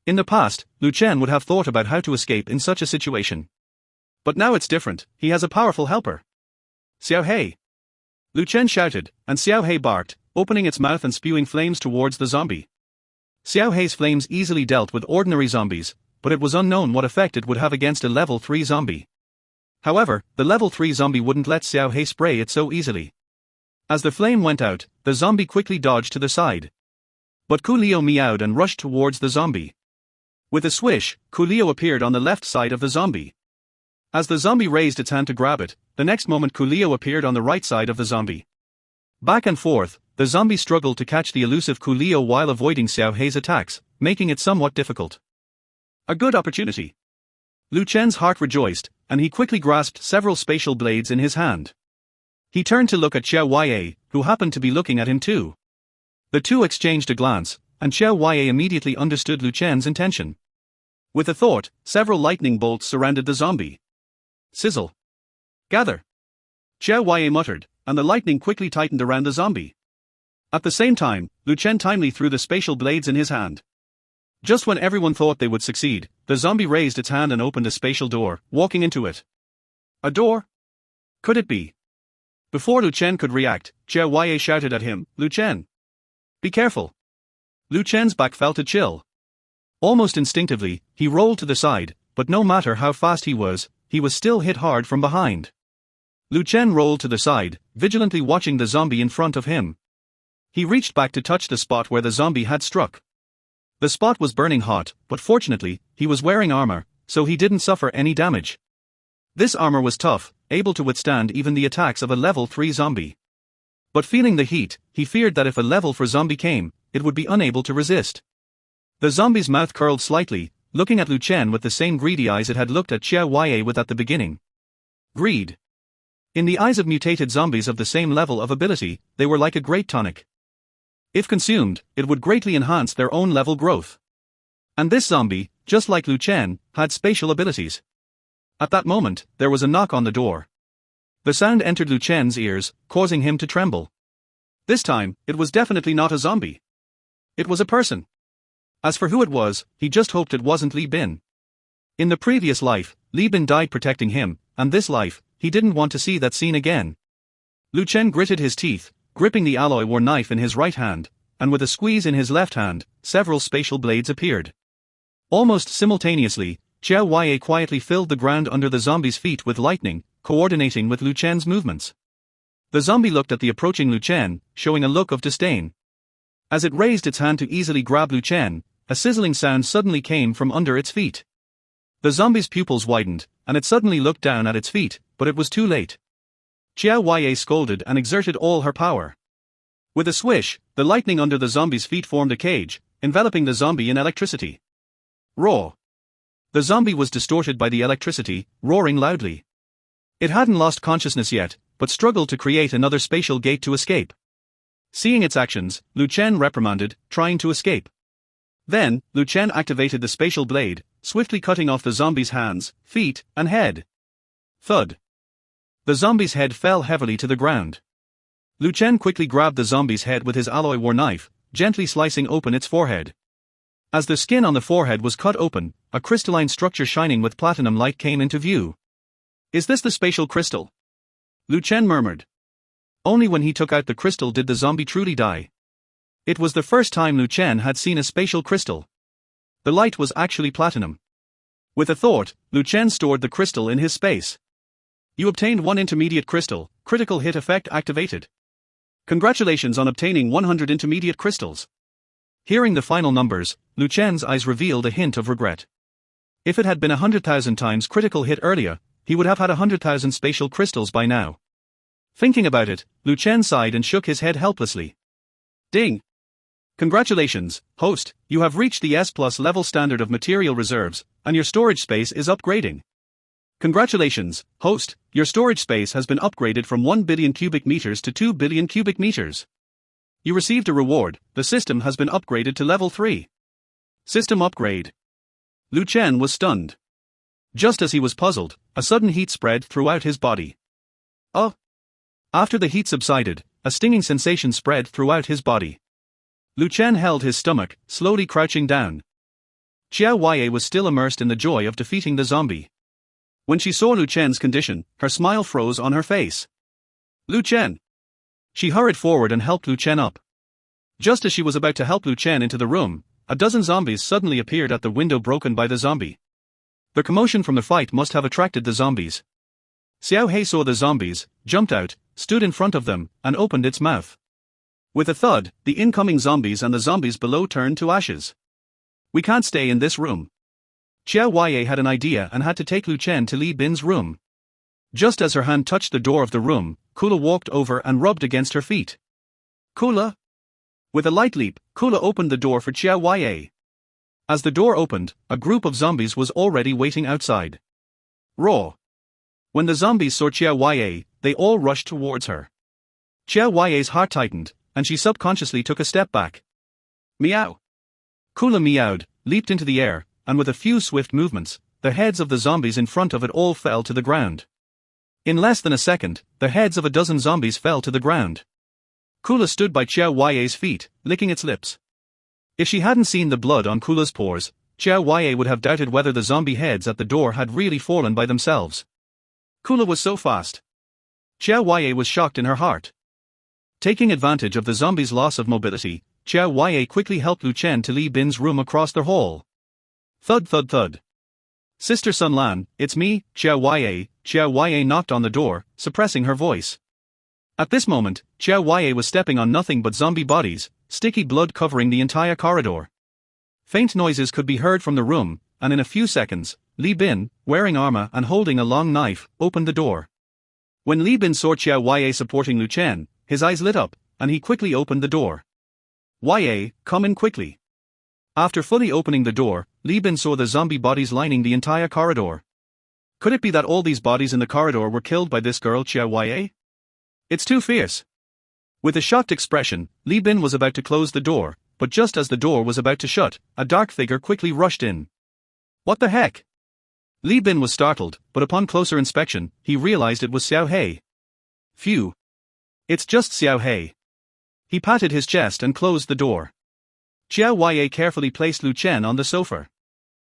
A: In the past, Lu Chen would have thought about how to escape in such a situation. But now it's different, he has a powerful helper. Xiao Hei! Lu Chen shouted, and Xiao Hei barked, opening its mouth and spewing flames towards the zombie. Xiao Hei's flames easily dealt with ordinary zombies, but it was unknown what effect it would have against a level 3 zombie. However, the level 3 zombie wouldn't let Xiao Hei spray it so easily. As the flame went out, the zombie quickly dodged to the side. But Ku Leo meowed and rushed towards the zombie. With a swish, Ku Leo appeared on the left side of the zombie. As the zombie raised its hand to grab it, the next moment Ku Leo appeared on the right side of the zombie. Back and forth, the zombie struggled to catch the elusive Ku Leo while avoiding Xiao Hei's attacks, making it somewhat difficult. A good opportunity. Lu Chen's heart rejoiced, and he quickly grasped several spatial blades in his hand. He turned to look at Xiao Huaiye, who happened to be looking at him too. The two exchanged a glance, and Xiao Huaiye immediately understood Lu Chen's intention. With a thought, several lightning bolts surrounded the zombie. Sizzle. Gather. Xiao Huaiye muttered, and the lightning quickly tightened around the zombie. At the same time, Lu Chen timely threw the spatial blades in his hand. Just when everyone thought they would succeed, the zombie raised its hand and opened a spatial door, walking into it. A door? Could it be? Before Lu Chen could react, Xiao Huaiye shouted at him, "Lu Chen! Be careful!" Lu Chen's back felt a chill. Almost instinctively, he rolled to the side, but no matter how fast he was still hit hard from behind. Lu Chen rolled to the side, vigilantly watching the zombie in front of him. He reached back to touch the spot where the zombie had struck. The spot was burning hot, but fortunately, he was wearing armor, so he didn't suffer any damage. This armor was tough, able to withstand even the attacks of a level 3 zombie. But feeling the heat, he feared that if a level 4 zombie came, it would be unable to resist. The zombie's mouth curled slightly, looking at Lu Chen with the same greedy eyes it had looked at Xiao Huaiye with at the beginning. Greed. In the eyes of mutated zombies of the same level of ability, they were like a great tonic. If consumed, it would greatly enhance their own level growth. And this zombie, just like Lu Chen, had spatial abilities. At that moment, there was a knock on the door. The sound entered Lu Chen's ears, causing him to tremble. This time, it was definitely not a zombie. It was a person. As for who it was, he just hoped it wasn't Li Bin. In the previous life, Li Bin died protecting him, and this life, he didn't want to see that scene again. Lu Chen gritted his teeth, gripping the alloy war knife in his right hand, and with a squeeze in his left hand, several spatial blades appeared. Almost simultaneously, Xiao Huaiye quietly filled the ground under the zombie's feet with lightning, coordinating with Lu Chen's movements. The zombie looked at the approaching Lu Chen, showing a look of disdain. As it raised its hand to easily grab Lu Chen, a sizzling sound suddenly came from under its feet. The zombie's pupils widened, and it suddenly looked down at its feet, but it was too late. Xiao Huaiye scolded and exerted all her power. With a swish, the lightning under the zombie's feet formed a cage, enveloping the zombie in electricity. Roar! The zombie was distorted by the electricity, roaring loudly. It hadn't lost consciousness yet, but struggled to create another spatial gate to escape. Seeing its actions, Lu Chen reprimanded, trying to escape. Then, Lu Chen activated the spatial blade, swiftly cutting off the zombie's hands, feet, and head. Thud. The zombie's head fell heavily to the ground. Lu Chen quickly grabbed the zombie's head with his alloy war knife, gently slicing open its forehead. As the skin on the forehead was cut open, a crystalline structure shining with platinum light came into view. Is this the spatial crystal? Lu Chen murmured. Only when he took out the crystal did the zombie truly die. It was the first time Lu Chen had seen a spatial crystal. The light was actually platinum. With a thought, Lu Chen stored the crystal in his space. You obtained 1 intermediate crystal, critical hit effect activated. Congratulations on obtaining 100 intermediate crystals. Hearing the final numbers, Lu Chen's eyes revealed a hint of regret. If it had been 100,000 times critical hit earlier, he would have had 100,000 spatial crystals by now. Thinking about it, Lu Chen sighed and shook his head helplessly. Ding! Congratulations, host, you have reached the S+ level standard of material reserves, and your storage space is upgrading. Congratulations, host, your storage space has been upgraded from 1 billion cubic meters to 2 billion cubic meters. You received a reward, the system has been upgraded to level 3. System upgrade. Lu Chen was stunned. Just as he was puzzled, a sudden heat spread throughout his body. Oh! After the heat subsided, a stinging sensation spread throughout his body. Lu Chen held his stomach, slowly crouching down. Xiao Huaiye was still immersed in the joy of defeating the zombie. When she saw Lu Chen's condition, her smile froze on her face. Lu Chen! She hurried forward and helped Lu Chen up. Just as she was about to help Lu Chen into the room, a dozen zombies suddenly appeared at the window broken by the zombie. The commotion from the fight must have attracted the zombies. Xiao He saw the zombies, jumped out, stood in front of them, and opened its mouth. With a thud, the incoming zombies and the zombies below turned to ashes. We can't stay in this room. Xiao Huaiye had an idea and had to take Lu Chen to Li Bin's room. Just as her hand touched the door of the room, Kula walked over and rubbed against her feet. Kula? With a light leap, Kula opened the door for Xiao Huaiye. As the door opened, a group of zombies was already waiting outside. Raw. When the zombies saw Xiao Huaiye, they all rushed towards her. Xiao Huaiye's heart tightened, and she subconsciously took a step back. Meow. Kula meowed, leaped into the air, and with a few swift movements, the heads of the zombies in front of it all fell to the ground. In less than a second, the heads of a dozen zombies fell to the ground. Kula stood by Xiao Huaiye's feet, licking its lips. If she hadn't seen the blood on Kula's pores, Xiao Huaiye would have doubted whether the zombie heads at the door had really fallen by themselves. Kula was so fast. Xiao Huaiye was shocked in her heart. Taking advantage of the zombie's loss of mobility, Xiao Huaiye quickly helped Lu Chen to Li Bin's room across the hall. Thud thud thud. Sister Sun Lan, it's me, Xiao Huaiye. Xiao Huaiye knocked on the door, suppressing her voice. At this moment, Xiao Huaiye was stepping on nothing but zombie bodies, sticky blood covering the entire corridor. Faint noises could be heard from the room, and in a few seconds, Li Bin, wearing armor and holding a long knife, opened the door. When Li Bin saw Xiao Huaiye supporting Lu Chen, his eyes lit up, and he quickly opened the door. Huaiye, come in quickly. After fully opening the door, Li Bin saw the zombie bodies lining the entire corridor. Could it be that all these bodies in the corridor were killed by this girl Xiao Huaiye? It's too fierce. With a shocked expression, Li Bin was about to close the door, but just as the door was about to shut, a dark figure quickly rushed in. What the heck? Li Bin was startled, but upon closer inspection, he realized it was Xiao He. Phew. It's just Xiao He. He patted his chest and closed the door. Xiao Huaiye carefully placed Lu Chen on the sofa.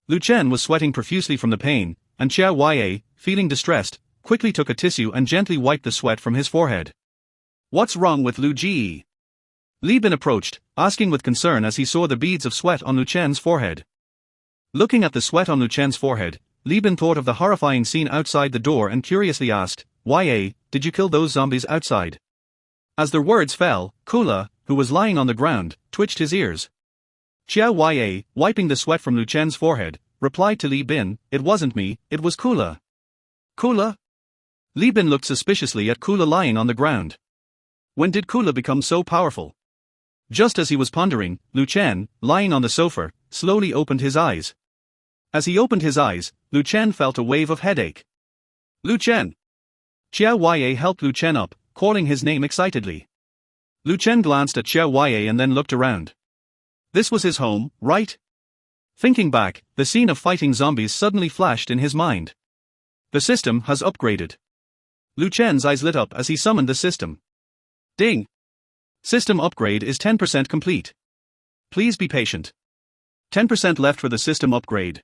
A: Lu Chen was sweating profusely from the pain, and Xiao Huaiye, feeling distressed, quickly took a tissue and gently wiped the sweat from his forehead. What's wrong with Lu Ji? Li Bin approached, asking with concern as he saw the beads of sweat on Lu Chen's forehead. Looking at the sweat on Lu Chen's forehead, Li Bin thought of the horrifying scene outside the door and curiously asked, Huaiye, did you kill those zombies outside? As their words fell, Kula, who was lying on the ground, twitched his ears. Xiao Huaiye, wiping the sweat from Lu Chen's forehead, replied to Li Bin, it wasn't me, it was Kula. Kula? Li Bin looked suspiciously at Kula lying on the ground. When did Kula become so powerful? Just as he was pondering, Lu Chen, lying on the sofa, slowly opened his eyes. As he opened his eyes, Lu Chen felt a wave of headache. Lu Chen! Xiao Huaiye helped Lu Chen up, calling his name excitedly. Lu Chen glanced at Xiao Huaiye and then looked around. This was his home, right? Thinking back, the scene of fighting zombies suddenly flashed in his mind. The system has upgraded. Lu Chen's eyes lit up as he summoned the system. Ding! System upgrade is 10% complete. Please be patient. 10% left for the system upgrade.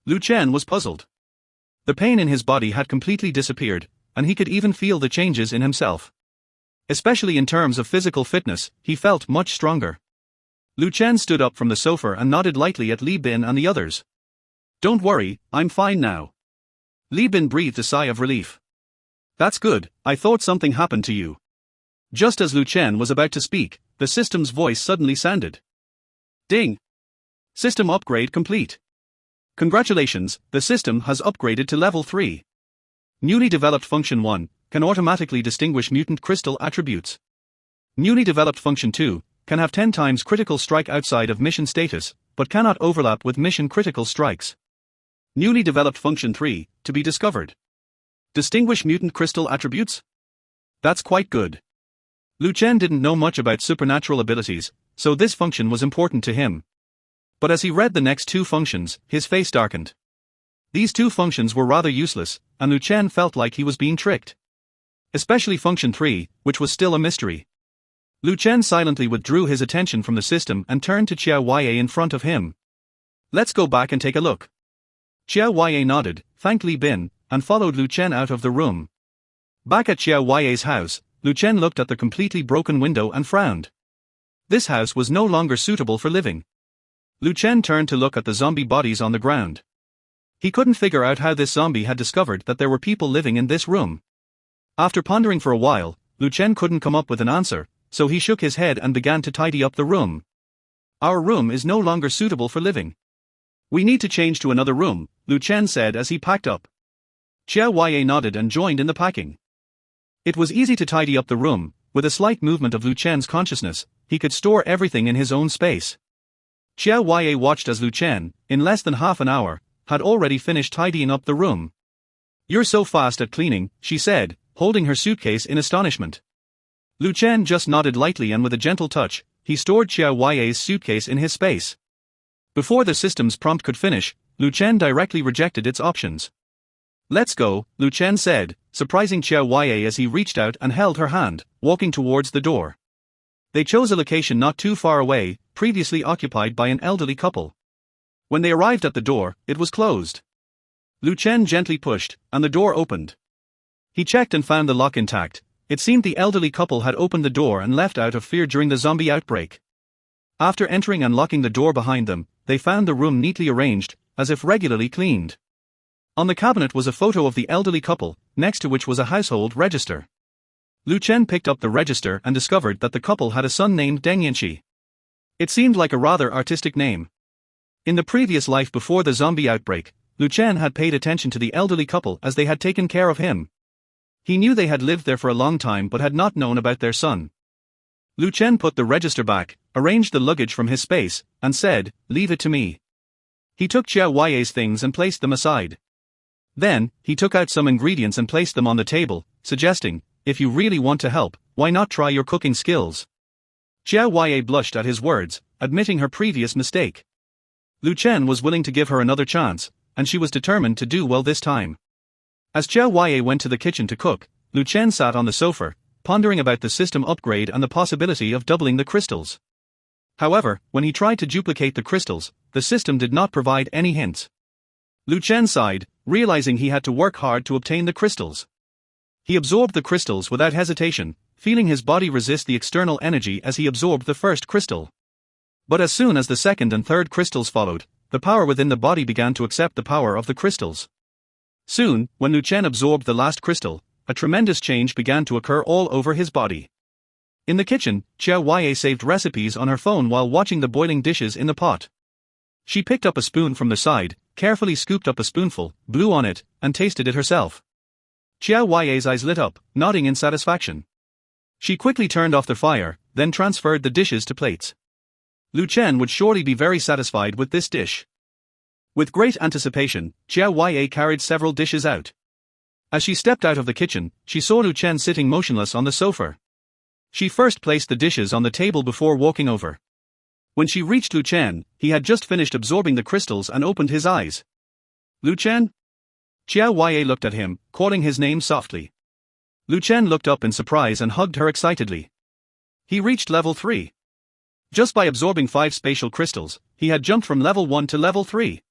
A: Lu Chen was puzzled. The pain in his body had completely disappeared, and he could even feel the changes in himself. Especially in terms of physical fitness, he felt much stronger. Lu Chen stood up from the sofa and nodded lightly at Li Bin and the others. "Don't worry, I'm fine now." Li Bin breathed a sigh of relief. "That's good, I thought something happened to you." Just as Lu Chen was about to speak, the system's voice suddenly sounded. Ding! System upgrade complete. Congratulations, the system has upgraded to level 3. Newly developed function 1 can automatically distinguish mutant crystal attributes. Newly developed function 2 can have 10 times critical strike outside of mission status, but cannot overlap with mission critical strikes. Newly developed function 3 to be discovered. Distinguish mutant crystal attributes? That's quite good. Lu Chen didn't know much about supernatural abilities, so this function was important to him. But as he read the next two functions, his face darkened. These two functions were rather useless, and Lu Chen felt like he was being tricked. Especially function 3, which was still a mystery. Lu Chen silently withdrew his attention from the system and turned to Qiao Huaiye in front of him. "Let's go back and take a look." Qiao Huaiye nodded, thanked Li Bin, and followed Lu Chen out of the room. Back at Qiao Huaiye's house, Lu Chen looked at the completely broken window and frowned. This house was no longer suitable for living. Lu Chen turned to look at the zombie bodies on the ground. He couldn't figure out how this zombie had discovered that there were people living in this room. After pondering for a while, Lu Chen couldn't come up with an answer, so he shook his head and began to tidy up the room. "Our room is no longer suitable for living. We need to change to another room," Lu Chen said as he packed up. Qiao Huaiye nodded and joined in the packing. It was easy to tidy up the room. With a slight movement of Lu Chen's consciousness, he could store everything in his own space. Qiao Huaiye watched as Lu Chen, in less than half an hour, had already finished tidying up the room. "You're so fast at cleaning," she said, holding her suitcase in astonishment. Lu Chen just nodded lightly and with a gentle touch, he stored Qiao Huaiye's suitcase in his space. Before the system's prompt could finish, Lu Chen directly rejected its options. "Let's go," Lu Chen said, surprising Qiao Huaiye as he reached out and held her hand, walking towards the door. They chose a location not too far away, previously occupied by an elderly couple. When they arrived at the door, it was closed. Lu Chen gently pushed, and the door opened. He checked and found the lock intact. It seemed the elderly couple had opened the door and left out of fear during the zombie outbreak. After entering and locking the door behind them, they found the room neatly arranged, as if regularly cleaned. On the cabinet was a photo of the elderly couple, next to which was a household register. Lu Chen picked up the register and discovered that the couple had a son named Deng Yanxi. It seemed like a rather artistic name. In the previous life before the zombie outbreak, Lu Chen had paid attention to the elderly couple as they had taken care of him. He knew they had lived there for a long time but had not known about their son. Lu Chen put the register back, arranged the luggage from his space, and said, "Leave it to me." He took Qiao Huaiye's things and placed them aside. Then, he took out some ingredients and placed them on the table, suggesting, "If you really want to help, why not try your cooking skills?" Qiao Huaiye blushed at his words, admitting her previous mistake. Lu Chen was willing to give her another chance, and she was determined to do well this time. As Qiao Huaiye went to the kitchen to cook, Lu Chen sat on the sofa, pondering about the system upgrade and the possibility of doubling the crystals. However, when he tried to duplicate the crystals, the system did not provide any hints. Lu Chen sighed, realizing he had to work hard to obtain the crystals. He absorbed the crystals without hesitation, feeling his body resist the external energy as he absorbed the first crystal. But as soon as the second and third crystals followed, the power within the body began to accept the power of the crystals. Soon, when Lu Chen absorbed the last crystal, a tremendous change began to occur all over his body. In the kitchen, Qiao Huaiye saved recipes on her phone while watching the boiling dishes in the pot. She picked up a spoon from the side, carefully scooped up a spoonful, blew on it, and tasted it herself. Qiao Huaiye's eyes lit up, nodding in satisfaction. She quickly turned off the fire, then transferred the dishes to plates. Lu Chen would surely be very satisfied with this dish. With great anticipation, Qiao Huaiye carried several dishes out. As she stepped out of the kitchen, she saw Lu Chen sitting motionless on the sofa. She first placed the dishes on the table before walking over. When she reached Lu Chen, he had just finished absorbing the crystals and opened his eyes. "Lu Chen?" Qiao Huaiye looked at him, calling his name softly. Lu Chen looked up in surprise and hugged her excitedly. He reached level 3. Just by absorbing 5 spatial crystals, he had jumped from level 1 to level 3.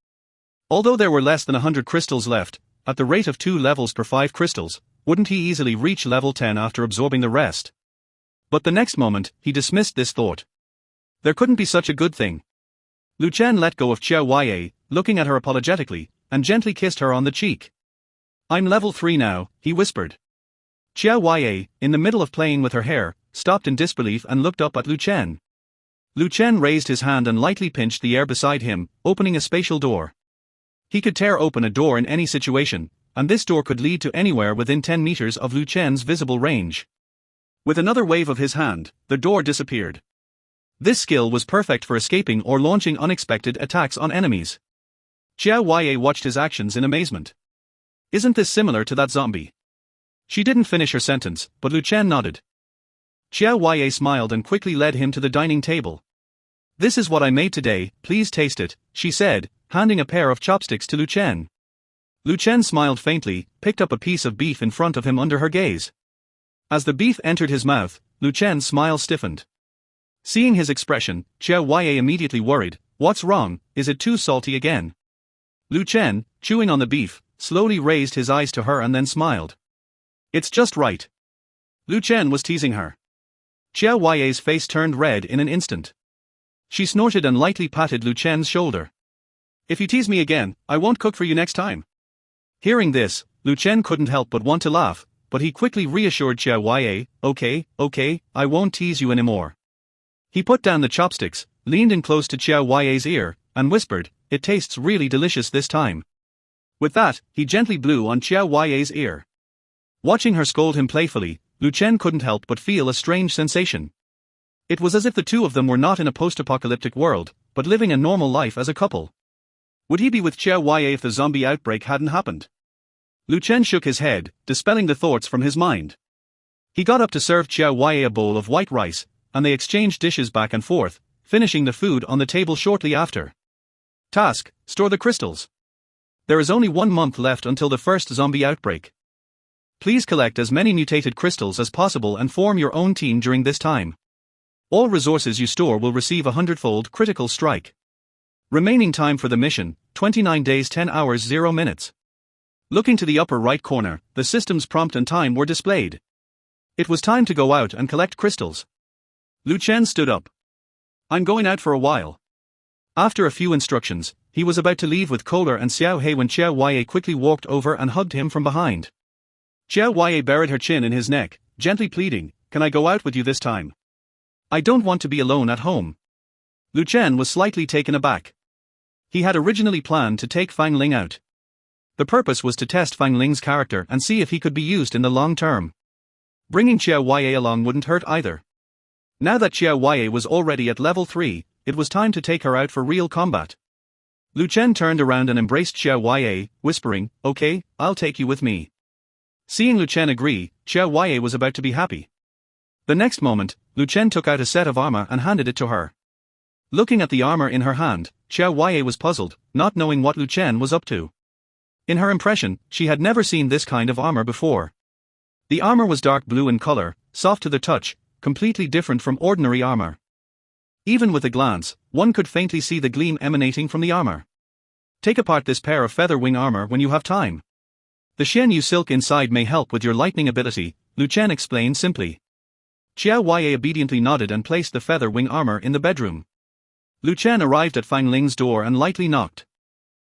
A: Although there were less than 100 crystals left, at the rate of 2 levels per 5 crystals, wouldn't he easily reach level 10 after absorbing the rest? But the next moment, he dismissed this thought. There couldn't be such a good thing. Lu Chen let go of Qiao Huaiye, looking at her apologetically, and gently kissed her on the cheek. I'm level 3 now, he whispered. Qiao Huaiye, in the middle of playing with her hair, stopped in disbelief and looked up at Lu Chen. Lu Chen raised his hand and lightly pinched the air beside him, opening a spatial door. He could tear open a door in any situation, and this door could lead to anywhere within 10 meters of Lu Chen's visible range. With another wave of his hand, the door disappeared. This skill was perfect for escaping or launching unexpected attacks on enemies. Qiao Huaiye watched his actions in amazement. Isn't this similar to that zombie? She didn't finish her sentence, but Lu Chen nodded. Qiao Huaiye smiled and quickly led him to the dining table. This is what I made today, please taste it, she said, handing a pair of chopsticks to Lu Chen. Lu Chen smiled faintly, picked up a piece of beef in front of him under her gaze. As the beef entered his mouth, Lu Chen's smile stiffened. Seeing his expression, Qiao Huaiye immediately worried, what's wrong, is it too salty again? Lu Chen, chewing on the beef, slowly raised his eyes to her and then smiled. It's just right. Lu Chen was teasing her. Qiao Huaiye's face turned red in an instant. She snorted and lightly patted Lu Chen's shoulder. If you tease me again, I won't cook for you next time. Hearing this, Lu Chen couldn't help but want to laugh, but he quickly reassured Qiao Huaiye, okay, I won't tease you anymore. He put down the chopsticks, leaned in close to Qiao Huaiye's ear, and whispered, it tastes really delicious this time. With that, he gently blew on Qiao Huaiye's ear. Watching her scold him playfully, Lu Chen couldn't help but feel a strange sensation. It was as if the two of them were not in a post-apocalyptic world, but living a normal life as a couple. Would he be with Qiao Huaiye if the zombie outbreak hadn't happened? Lu Chen shook his head, dispelling the thoughts from his mind. He got up to serve Qiao Huaiye a bowl of white rice, and they exchanged dishes back and forth, finishing the food on the table shortly after. Task: store the crystals. There is only 1 month left until the first zombie outbreak. Please collect as many mutated crystals as possible and form your own team during this time. All resources you store will receive a 100-fold critical strike. Remaining time for the mission, 29 days 10 hours 0 minutes. Looking to the upper right corner, the system's prompt and time were displayed. It was time to go out and collect crystals. Lu Chen stood up. I'm going out for a while. After a few instructions, he was about to leave with Kohler and Xiao He when Qiao Huaiye quickly walked over and hugged him from behind. Qiao Huaiye buried her chin in his neck, gently pleading, can I go out with you this time? I don't want to be alone at home. Lu Chen was slightly taken aback. He had originally planned to take Fang Ling out. The purpose was to test Fang Ling's character and see if he could be used in the long term. Bringing Qiao Huaiye along wouldn't hurt either. Now that Qiao Huaiye was already at level 3, it was time to take her out for real combat. Lu Chen turned around and embraced Qiao Huaiye, whispering, okay, I'll take you with me. Seeing Lu Chen agree, Qiao Huaiye was about to be happy. The next moment, Lu Chen took out a set of armor and handed it to her. Looking at the armor in her hand, Qiao Huaiye was puzzled, not knowing what Lu Chen was up to. In her impression, she had never seen this kind of armor before. The armor was dark blue in color, soft to the touch, completely different from ordinary armor. Even with a glance, one could faintly see the gleam emanating from the armor. Take apart this pair of feather wing armor when you have time. The Xianyu silk inside may help with your lightning ability, Lu Chen explained simply. Qiao Huaiye obediently nodded and placed the feather wing armor in the bedroom. Lu Chen arrived at Fang Ling's door and lightly knocked.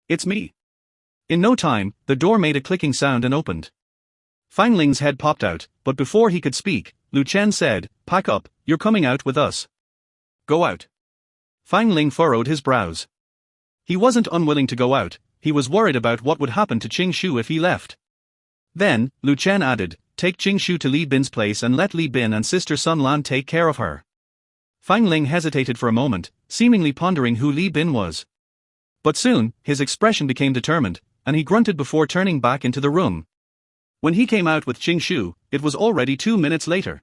A: It's me. In no time, the door made a clicking sound and opened. Fang Ling's head popped out, but before he could speak, Lu Chen said, pack up, you're coming out with us. Go out. Fang Ling furrowed his brows. He wasn't unwilling to go out, he was worried about what would happen to Qing Shu if he left. Then, Lu Chen added, take Qing Shu to Li Bin's place and let Li Bin and sister Sun Lan take care of her. Fang Ling hesitated for a moment, seemingly pondering who Li Bin was. But soon, his expression became determined, and he grunted before turning back into the room. When he came out with Qing Shu, it was already 2 minutes later.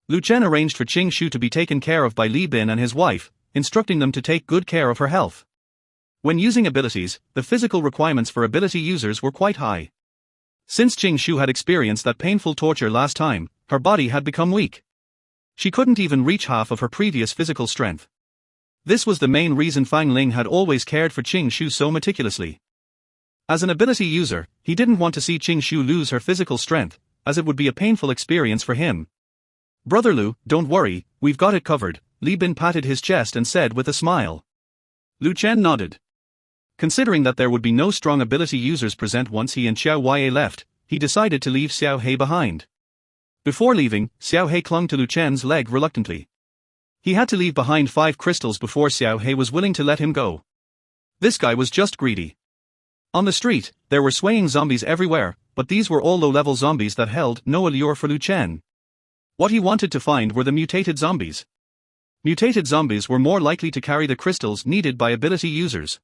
A: Lu Chen arranged for Qing Shu to be taken care of by Li Bin and his wife, instructing them to take good care of her health. When using abilities, the physical requirements for ability users were quite high. Since Qing Shu had experienced that painful torture last time, her body had become weak. She couldn't even reach half of her previous physical strength. This was the main reason Fang Ling had always cared for Qing Shu so meticulously. As an ability user, he didn't want to see Qing Shu lose her physical strength, as it would be a painful experience for him. Brother Lu, don't worry, we've got it covered, Li Bin patted his chest and said with a smile. Lu Chen nodded. Considering that there would be no strong ability users present once he and Xiao Huaiye left, he decided to leave Xiao He behind. Before leaving, Xiao He clung to Lu Chen's leg reluctantly. He had to leave behind 5 crystals before Xiao He was willing to let him go. This guy was just greedy. On the street, there were swaying zombies everywhere, but these were all low-level zombies that held no allure for Lu Chen. What he wanted to find were the mutated zombies. Mutated zombies were more likely to carry the crystals needed by ability users.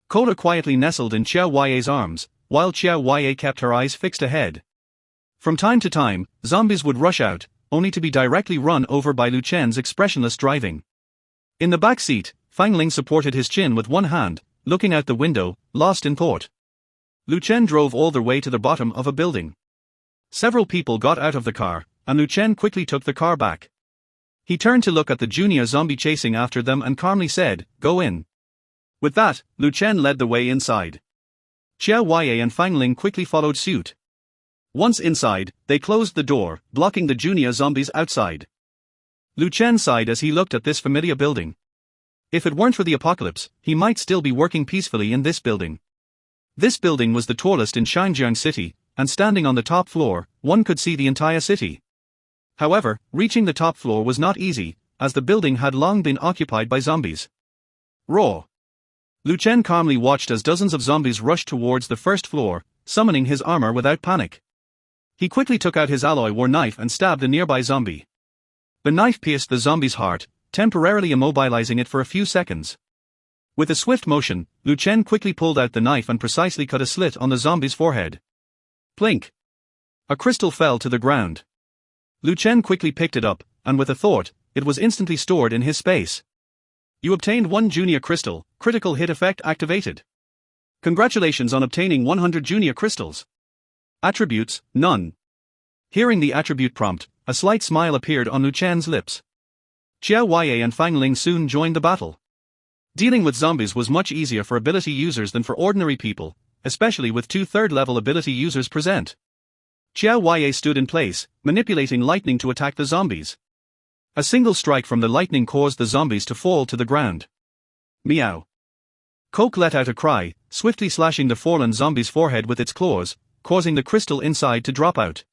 A: Kola quietly nestled in Xiao Huaiye's arms, while Xiao Huaiye kept her eyes fixed ahead. From time to time, zombies would rush out, only to be directly run over by Lu Chen's expressionless driving. In the back seat, Fang Ling supported his chin with one hand, looking out the window, lost in thought. Lu Chen drove all the way to the bottom of a building. Several people got out of the car, and Lu Chen quickly took the car back. He turned to look at the junior zombie chasing after them and calmly said, "Go in." With that, Lu Chen led the way inside. Xiao Huaiye and Fang Ling quickly followed suit. Once inside, they closed the door, blocking the junior zombies outside. Lu Chen sighed as he looked at this familiar building. If it weren't for the apocalypse, he might still be working peacefully in this building. This building was the tallest in Xinjiang City, and standing on the top floor, one could see the entire city. However, reaching the top floor was not easy, as the building had long been occupied by zombies. Raw. Lu Chen calmly watched as dozens of zombies rushed towards the first floor, summoning his armor without panic. He quickly took out his alloy war knife and stabbed a nearby zombie. The knife pierced the zombie's heart, temporarily immobilizing it for a few seconds. With a swift motion, Lu Chen quickly pulled out the knife and precisely cut a slit on the zombie's forehead. Plink! A crystal fell to the ground. Lu Chen quickly picked it up, and with a thought, it was instantly stored in his space. You obtained 1 junior crystal, critical hit effect activated. Congratulations on obtaining 100 junior crystals. Attributes, none. Hearing the attribute prompt, a slight smile appeared on Lu Chen's lips. Xiao Huaiye and Fang Ling soon joined the battle. Dealing with zombies was much easier for ability users than for ordinary people, especially with 2 third-level ability users present. Xiao Huaiye stood in place, manipulating lightning to attack the zombies. A single strike from the lightning caused the zombies to fall to the ground. Meow. Coke let out a cry, swiftly slashing the fallen zombie's forehead with its claws, causing the crystal inside to drop out.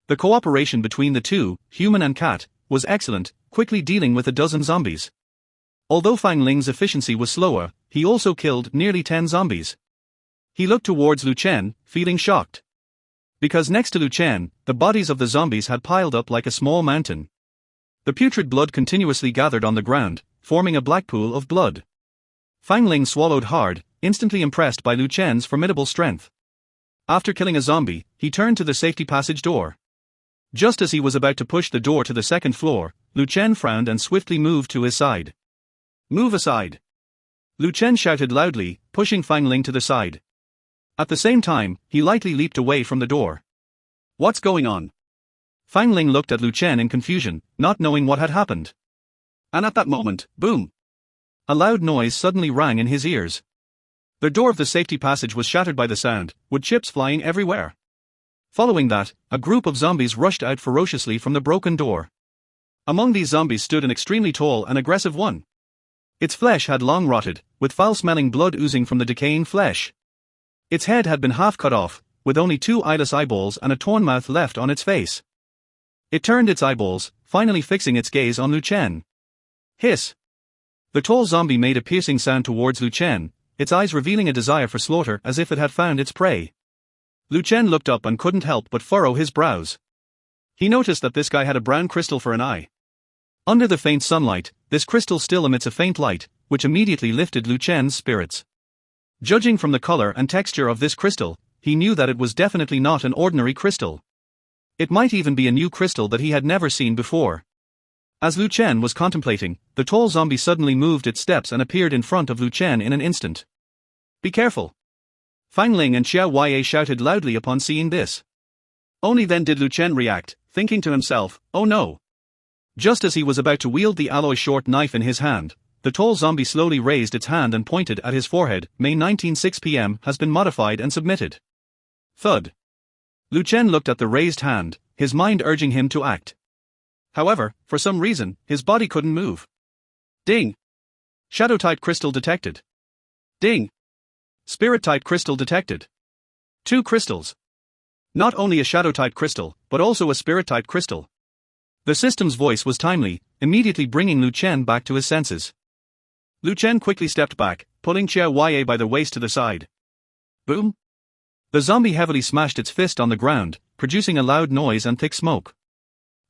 A: The cooperation between the two, human and cat, was excellent, quickly dealing with a dozen zombies. Although Fang Ling's efficiency was slower, he also killed nearly 10 zombies. He looked towards Lu Chen, feeling shocked. Because next to Lu Chen, the bodies of the zombies had piled up like a small mountain. The putrid blood continuously gathered on the ground, forming a black pool of blood. Fang Ling swallowed hard, instantly impressed by Lu Chen's formidable strength. After killing a zombie, he turned to the safety passage door. Just as he was about to push the door to the second floor, Lu Chen frowned and swiftly moved to his side. Move aside! Lu Chen shouted loudly, pushing Fang Ling to the side. At the same time, he lightly leaped away from the door. What's going on? Fang Ling looked at Lu Chen in confusion, not knowing what had happened. And at that moment, boom! A loud noise suddenly rang in his ears. The door of the safety passage was shattered by the sound, with chips flying everywhere. Following that, a group of zombies rushed out ferociously from the broken door. Among these zombies stood an extremely tall and aggressive one. Its flesh had long rotted, with foul-smelling blood oozing from the decaying flesh. Its head had been half cut off, with only 2 eyeless eyeballs and a torn mouth left on its face. It turned its eyeballs, finally fixing its gaze on Lu Chen. Hiss! The tall zombie made a piercing sound towards Lu Chen, its eyes revealing a desire for slaughter as if it had found its prey. Lu Chen looked up and couldn't help but furrow his brows. He noticed that this guy had a brown crystal for an eye. Under the faint sunlight, this crystal still emits a faint light, which immediately lifted Lu Chen's spirits. Judging from the color and texture of this crystal, he knew that it was definitely not an ordinary crystal. It might even be a new crystal that he had never seen before. As Lu Chen was contemplating, the tall zombie suddenly moved its steps and appeared in front of Lu Chen in an instant. Be careful! Fang Ling and Xiao Huaiye shouted loudly upon seeing this. Only then did Lu Chen react, thinking to himself, oh no! Just as he was about to wield the alloy short knife in his hand, the tall zombie slowly raised its hand and pointed at his forehead. May 19, 6 p.m. has been modified and submitted. Thud. Lu Chen looked at the raised hand, his mind urging him to act. However, for some reason, his body couldn't move. Ding. Shadow-type crystal detected. Ding. Spirit-type crystal detected. 2 crystals. Not only a shadow-type crystal, but also a spirit-type crystal. The system's voice was timely, immediately bringing Lu Chen back to his senses. Lu Chen quickly stepped back, pulling Xia Huaye by the waist to the side. Boom! The zombie heavily smashed its fist on the ground, producing a loud noise and thick smoke.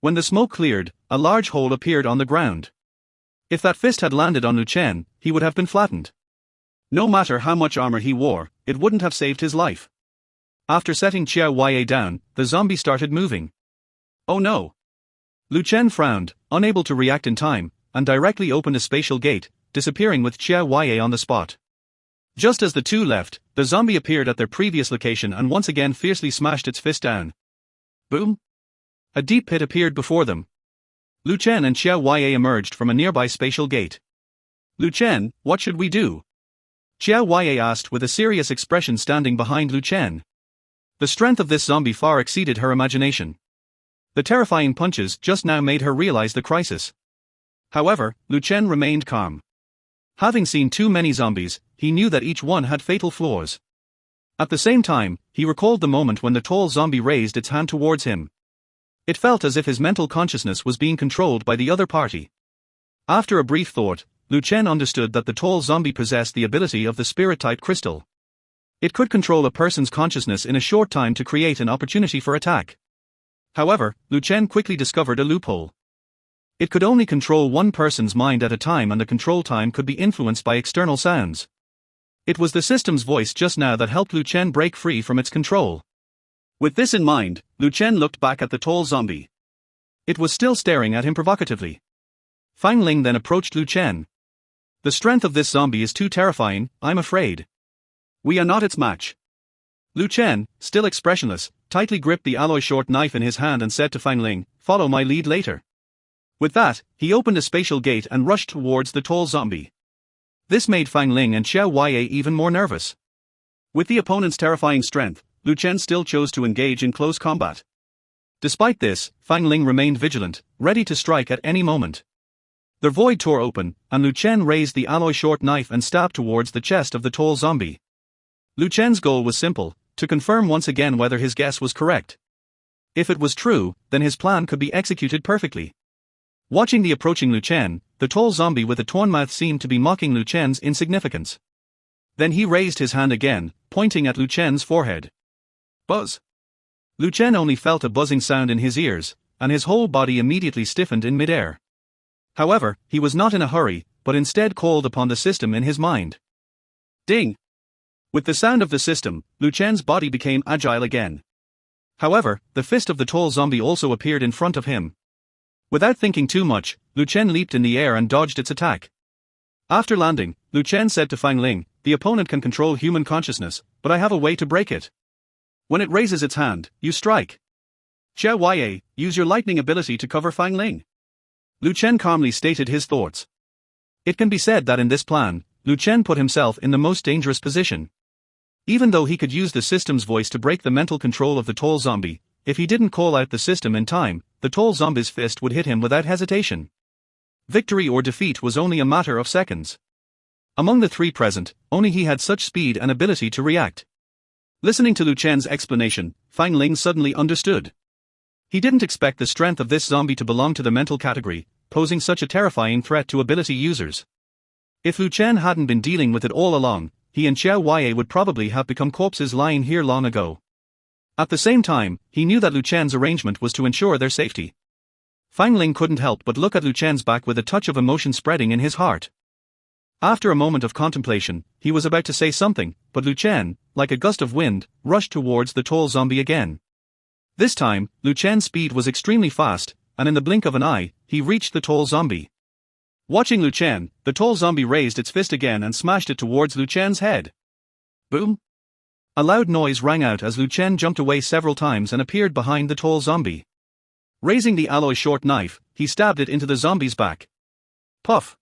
A: When the smoke cleared, a large hole appeared on the ground. If that fist had landed on Lu Chen, he would have been flattened. No matter how much armor he wore, it wouldn't have saved his life. After setting Xia Huaye down, the zombie started moving. Oh no! Lu Chen frowned, unable to react in time, and directly opened a spatial gate, disappearing with Xia Huaye on the spot. Just as the two left, the zombie appeared at their previous location and once again fiercely smashed its fist down. Boom! A deep pit appeared before them. Lu Chen and Xia Huaye emerged from a nearby spatial gate. Lu Chen, what should we do? Xia Huaye asked with a serious expression, standing behind Lu Chen. The strength of this zombie far exceeded her imagination. The terrifying punches just now made her realize the crisis. However, Lu Chen remained calm. Having seen too many zombies, he knew that each one had fatal flaws. At the same time, he recalled the moment when the tall zombie raised its hand towards him. It felt as if his mental consciousness was being controlled by the other party. After a brief thought, Lu Chen understood that the tall zombie possessed the ability of the spirit-type crystal. It could control a person's consciousness in a short time to create an opportunity for attack. However, Lu Chen quickly discovered a loophole. It could only control one person's mind at a time, and the control time could be influenced by external sounds. It was the system's voice just now that helped Lu Chen break free from its control. With this in mind, Lu Chen looked back at the tall zombie. It was still staring at him provocatively. Fang Ling then approached Lu Chen. The strength of this zombie is too terrifying, I'm afraid. We are not its match. Lu Chen, still expressionless, tightly gripped the alloy short knife in his hand and said to Fang Ling, "Follow my lead later." With that, he opened a spatial gate and rushed towards the tall zombie. This made Fang Ling and Xia Huaye even more nervous. With the opponent's terrifying strength, Lu Chen still chose to engage in close combat. Despite this, Fang Ling remained vigilant, ready to strike at any moment. The void tore open, and Lu Chen raised the alloy short knife and stabbed towards the chest of the tall zombie. Lu Chen's goal was simple: to confirm once again whether his guess was correct. If it was true, then his plan could be executed perfectly. Watching the approaching Lu Chen, the tall zombie with a torn mouth seemed to be mocking Lu Chen's insignificance. Then he raised his hand again, pointing at Lu Chen's forehead. Buzz! Lu Chen only felt a buzzing sound in his ears, and his whole body immediately stiffened in midair. However, he was not in a hurry, but instead called upon the system in his mind. Ding! With the sound of the system, Lu Chen's body became agile again. However, the fist of the tall zombie also appeared in front of him. Without thinking too much, Lu Chen leaped in the air and dodged its attack. After landing, Lu Chen said to Fang Ling, "The opponent can control human consciousness, but I have a way to break it. When it raises its hand, you strike. Xia Huaye, use your lightning ability to cover Fang Ling." Lu Chen calmly stated his thoughts. It can be said that in this plan, Lu Chen put himself in the most dangerous position. Even though he could use the system's voice to break the mental control of the tall zombie, if he didn't call out the system in time, the tall zombie's fist would hit him without hesitation. Victory or defeat was only a matter of seconds. Among the three present, only he had such speed and ability to react. Listening to Lu Chen's explanation, Fang Ling suddenly understood. He didn't expect the strength of this zombie to belong to the mental category, posing such a terrifying threat to ability users. If Lu Chen hadn't been dealing with it all along, he and Xia Huaye would probably have become corpses lying here long ago. At the same time, he knew that Lu Chen's arrangement was to ensure their safety. Fang Ling couldn't help but look at Lu Chen's back with a touch of emotion spreading in his heart. After a moment of contemplation, he was about to say something, but Lu Chen, like a gust of wind, rushed towards the tall zombie again. This time, Lu Chen's speed was extremely fast, and in the blink of an eye, he reached the tall zombie. Watching Lu Chen, the tall zombie raised its fist again and smashed it towards Lu Chen's head. Boom! A loud noise rang out as Lu Chen jumped away several times and appeared behind the tall zombie. Raising the alloy short knife, he stabbed it into the zombie's back. Puff!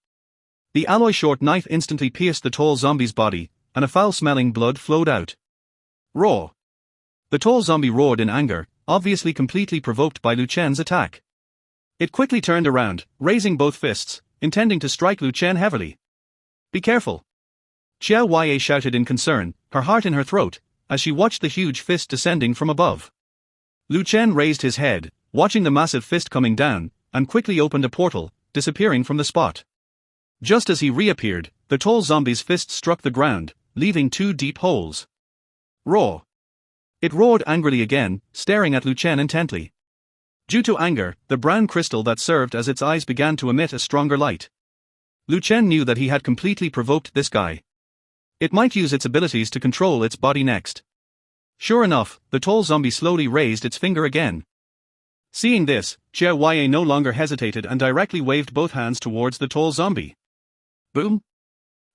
A: The alloy short knife instantly pierced the tall zombie's body, and a foul-smelling blood flowed out. Roar! The tall zombie roared in anger, obviously completely provoked by Lu Chen's attack. It quickly turned around, raising both fists, intending to strike Lu Chen heavily. Be careful! Xiao Huaiye shouted in concern, her heart in her throat, as she watched the huge fist descending from above. Lu Chen raised his head, watching the massive fist coming down, and quickly opened a portal, disappearing from the spot. Just as he reappeared, the tall zombie's fist struck the ground, leaving 2 deep holes. Roar! It roared angrily again, staring at Lu Chen intently. Due to anger, the brown crystal that served as its eyes began to emit a stronger light. Lu Chen knew that he had completely provoked this guy. It might use its abilities to control its body next. Sure enough, the tall zombie slowly raised its finger again. Seeing this, Xiao Huaiye no longer hesitated and directly waved both hands towards the tall zombie. Boom!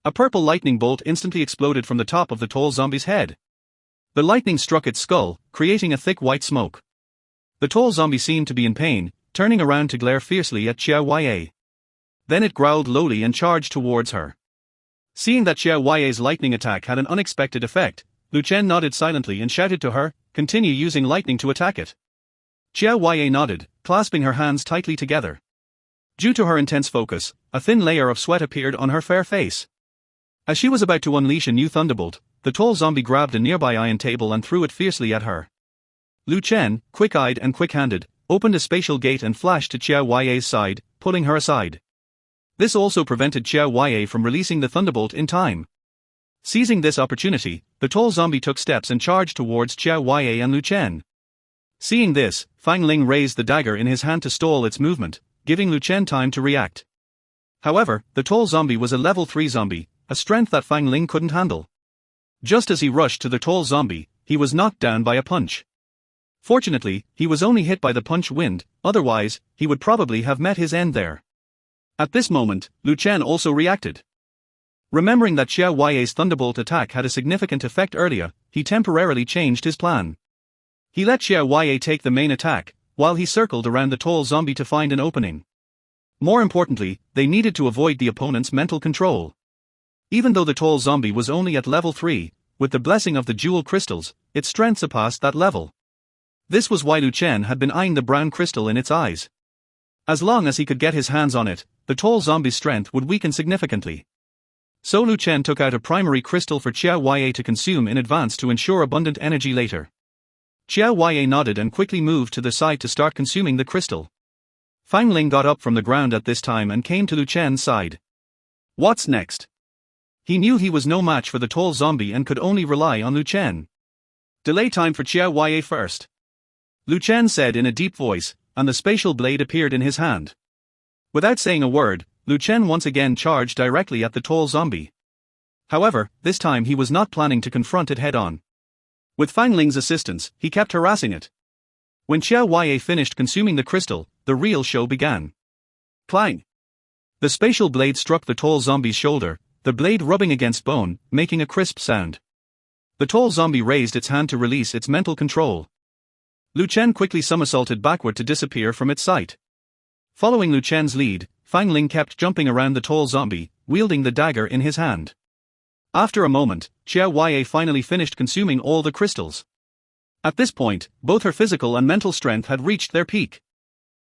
A: A purple lightning bolt instantly exploded from the top of the tall zombie's head. The lightning struck its skull, creating a thick white smoke. The tall zombie seemed to be in pain, turning around to glare fiercely at Xiao Huaiye. Then it growled lowly and charged towards her. Seeing that Xiao Huaiye's lightning attack had an unexpected effect, Lu Chen nodded silently and shouted to her, "Continue using lightning to attack it." Xiao Huaiye nodded, clasping her hands tightly together. Due to her intense focus, a thin layer of sweat appeared on her fair face. As she was about to unleash a new thunderbolt, the tall zombie grabbed a nearby iron table and threw it fiercely at her. Lu Chen, quick-eyed and quick-handed, opened a spatial gate and flashed to Xiao Huaiye's side, pulling her aside. This also prevented Xiao Huaiye from releasing the thunderbolt in time. Seizing this opportunity, the tall zombie took steps and charged towards Xiao Huaiye and Lu Chen. Seeing this, Fang Ling raised the dagger in his hand to stall its movement, giving Lu Chen time to react. However, the tall zombie was a level 3 zombie, a strength that Fang Ling couldn't handle. Just as he rushed to the tall zombie, he was knocked down by a punch. Fortunately, he was only hit by the punch wind, otherwise, he would probably have met his end there. At this moment, Lu Chen also reacted. Remembering that Xiao Huaiye's thunderbolt attack had a significant effect earlier, he temporarily changed his plan. He let Xiao Huaiye take the main attack, while he circled around the tall zombie to find an opening. More importantly, they needed to avoid the opponent's mental control. Even though the tall zombie was only at level 3, with the blessing of the jewel crystals, its strength surpassed that level. This was why Lu Chen had been eyeing the brown crystal in its eyes. As long as he could get his hands on it, the tall zombie's strength would weaken significantly. So Lu Chen took out a primary crystal for Xiao Huaiye to consume in advance to ensure abundant energy later. Xiao Huaiye nodded and quickly moved to the side to start consuming the crystal. Fang Ling got up from the ground at this time and came to Lu Chen's side. What's next? He knew he was no match for the tall zombie and could only rely on Lu Chen. Delay time for Xiao Huaiye first. Lu Chen said in a deep voice, and the spatial blade appeared in his hand. Without saying a word, Lu Chen once again charged directly at the tall zombie. However, this time he was not planning to confront it head-on. With Fang Ling's assistance, he kept harassing it. When Xiao Huaiye finished consuming the crystal, the real show began. Clang! The spatial blade struck the tall zombie's shoulder, the blade rubbing against bone, making a crisp sound. The tall zombie raised its hand to release its mental control. Lu Chen quickly somersaulted backward to disappear from its sight. Following Lu Chen's lead, Fang Ling kept jumping around the tall zombie, wielding the dagger in his hand. After a moment, Xiao Huaiye finally finished consuming all the crystals. At this point, both her physical and mental strength had reached their peak.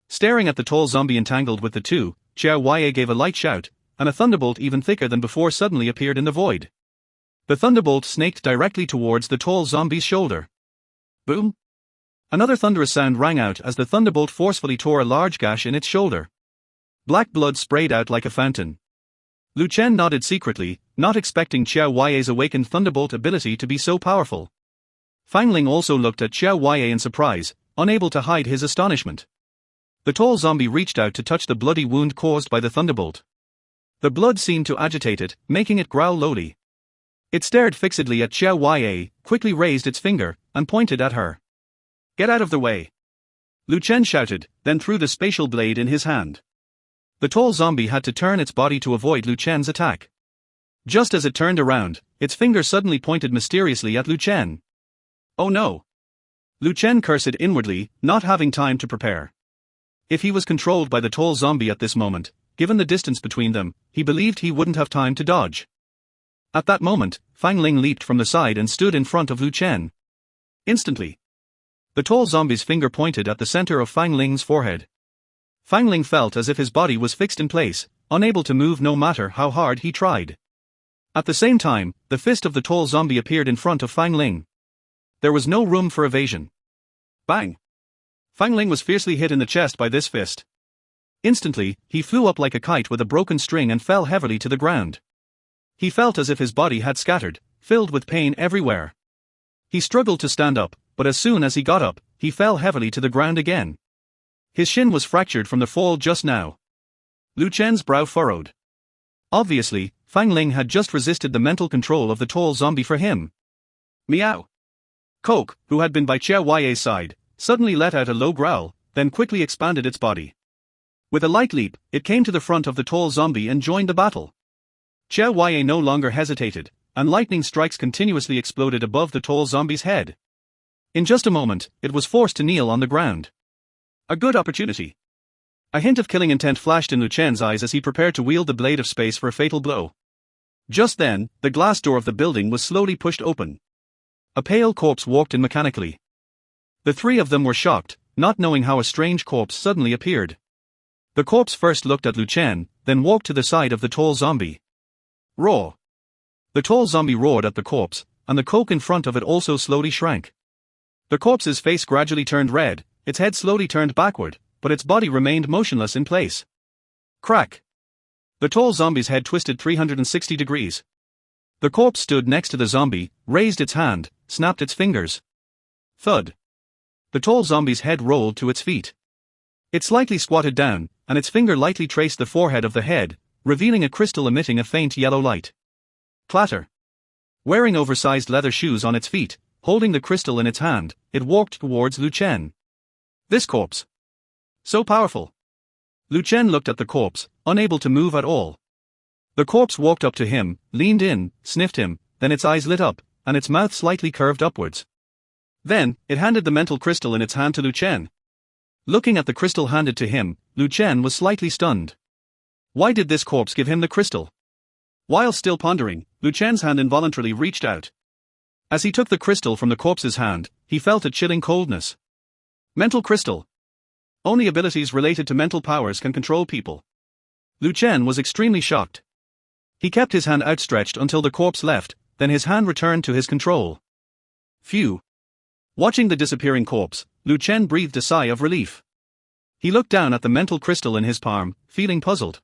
A: Staring at the tall zombie entangled with the two, Xiao Huaiye gave a light shout, and a thunderbolt even thicker than before suddenly appeared in the void. The thunderbolt snaked directly towards the tall zombie's shoulder. Boom! Another thunderous sound rang out as the thunderbolt forcefully tore a large gash in its shoulder. Black blood sprayed out like a fountain. Lu Chen nodded secretly, not expecting Xiao Huaiye's awakened thunderbolt ability to be so powerful. Fang Ling also looked at Xiao Huaiye in surprise, unable to hide his astonishment. The tall zombie reached out to touch the bloody wound caused by the thunderbolt. The blood seemed to agitate it, making it growl lowly. It stared fixedly at Xiao Huaiye, quickly raised its finger, and pointed at her. Get out of the way! Lu Chen shouted, then threw the spatial blade in his hand. The tall zombie had to turn its body to avoid Lu Chen's attack. Just as it turned around, its finger suddenly pointed mysteriously at Lu Chen. Oh no! Lu Chen cursed inwardly, not having time to prepare. If he was controlled by the tall zombie at this moment, given the distance between them, he believed he wouldn't have time to dodge. At that moment, Fang Ling leaped from the side and stood in front of Lu Chen. Instantly, the tall zombie's finger pointed at the center of Fang Ling's forehead. Fang Ling felt as if his body was fixed in place, unable to move no matter how hard he tried. At the same time, the fist of the tall zombie appeared in front of Fang Ling. There was no room for evasion. Bang! Fang Ling was fiercely hit in the chest by this fist. Instantly, he flew up like a kite with a broken string and fell heavily to the ground. He felt as if his body had scattered, filled with pain everywhere. He struggled to stand up, but as soon as he got up, he fell heavily to the ground again. His shin was fractured from the fall just now. Lu Chen's brow furrowed. Obviously, Fang Ling had just resisted the mental control of the tall zombie for him. Meow. Coke, who had been by Chia Ye's side, suddenly let out a low growl, then quickly expanded its body. With a light leap, it came to the front of the tall zombie and joined the battle. Chia Ye no longer hesitated, and lightning strikes continuously exploded above the tall zombie's head. In just a moment, it was forced to kneel on the ground. A good opportunity. A hint of killing intent flashed in Lu Chen's eyes as he prepared to wield the blade of space for a fatal blow. Just then, the glass door of the building was slowly pushed open. A pale corpse walked in mechanically. The three of them were shocked, not knowing how a strange corpse suddenly appeared. The corpse first looked at Lu Chen, then walked to the side of the tall zombie. Roar! The tall zombie roared at the corpse, and the coke in front of it also slowly shrank. The corpse's face gradually turned red, its head slowly turned backward, but its body remained motionless in place. Crack! The tall zombie's head twisted 360 degrees. The corpse stood next to the zombie, raised its hand, snapped its fingers. Thud! The tall zombie's head rolled to its feet. It slightly squatted down, and its finger lightly traced the forehead of the head, revealing a crystal emitting a faint yellow light. Clatter! Wearing oversized leather shoes on its feet, holding the crystal in its hand, it walked towards Lu Chen. This corpse. So powerful. Lu Chen looked at the corpse, unable to move at all. The corpse walked up to him, leaned in, sniffed him, then its eyes lit up, and its mouth slightly curved upwards. Then, it handed the mental crystal in its hand to Lu Chen. Looking at the crystal handed to him, Lu Chen was slightly stunned. Why did this corpse give him the crystal? While still pondering, Lu Chen's hand involuntarily reached out. As he took the crystal from the corpse's hand, he felt a chilling coldness. Mental crystal. Only abilities related to mental powers can control people. Lu Chen was extremely shocked. He kept his hand outstretched until the corpse left, then his hand returned to his control. Phew. Watching the disappearing corpse, Lu Chen breathed a sigh of relief. He looked down at the mental crystal in his palm, feeling puzzled.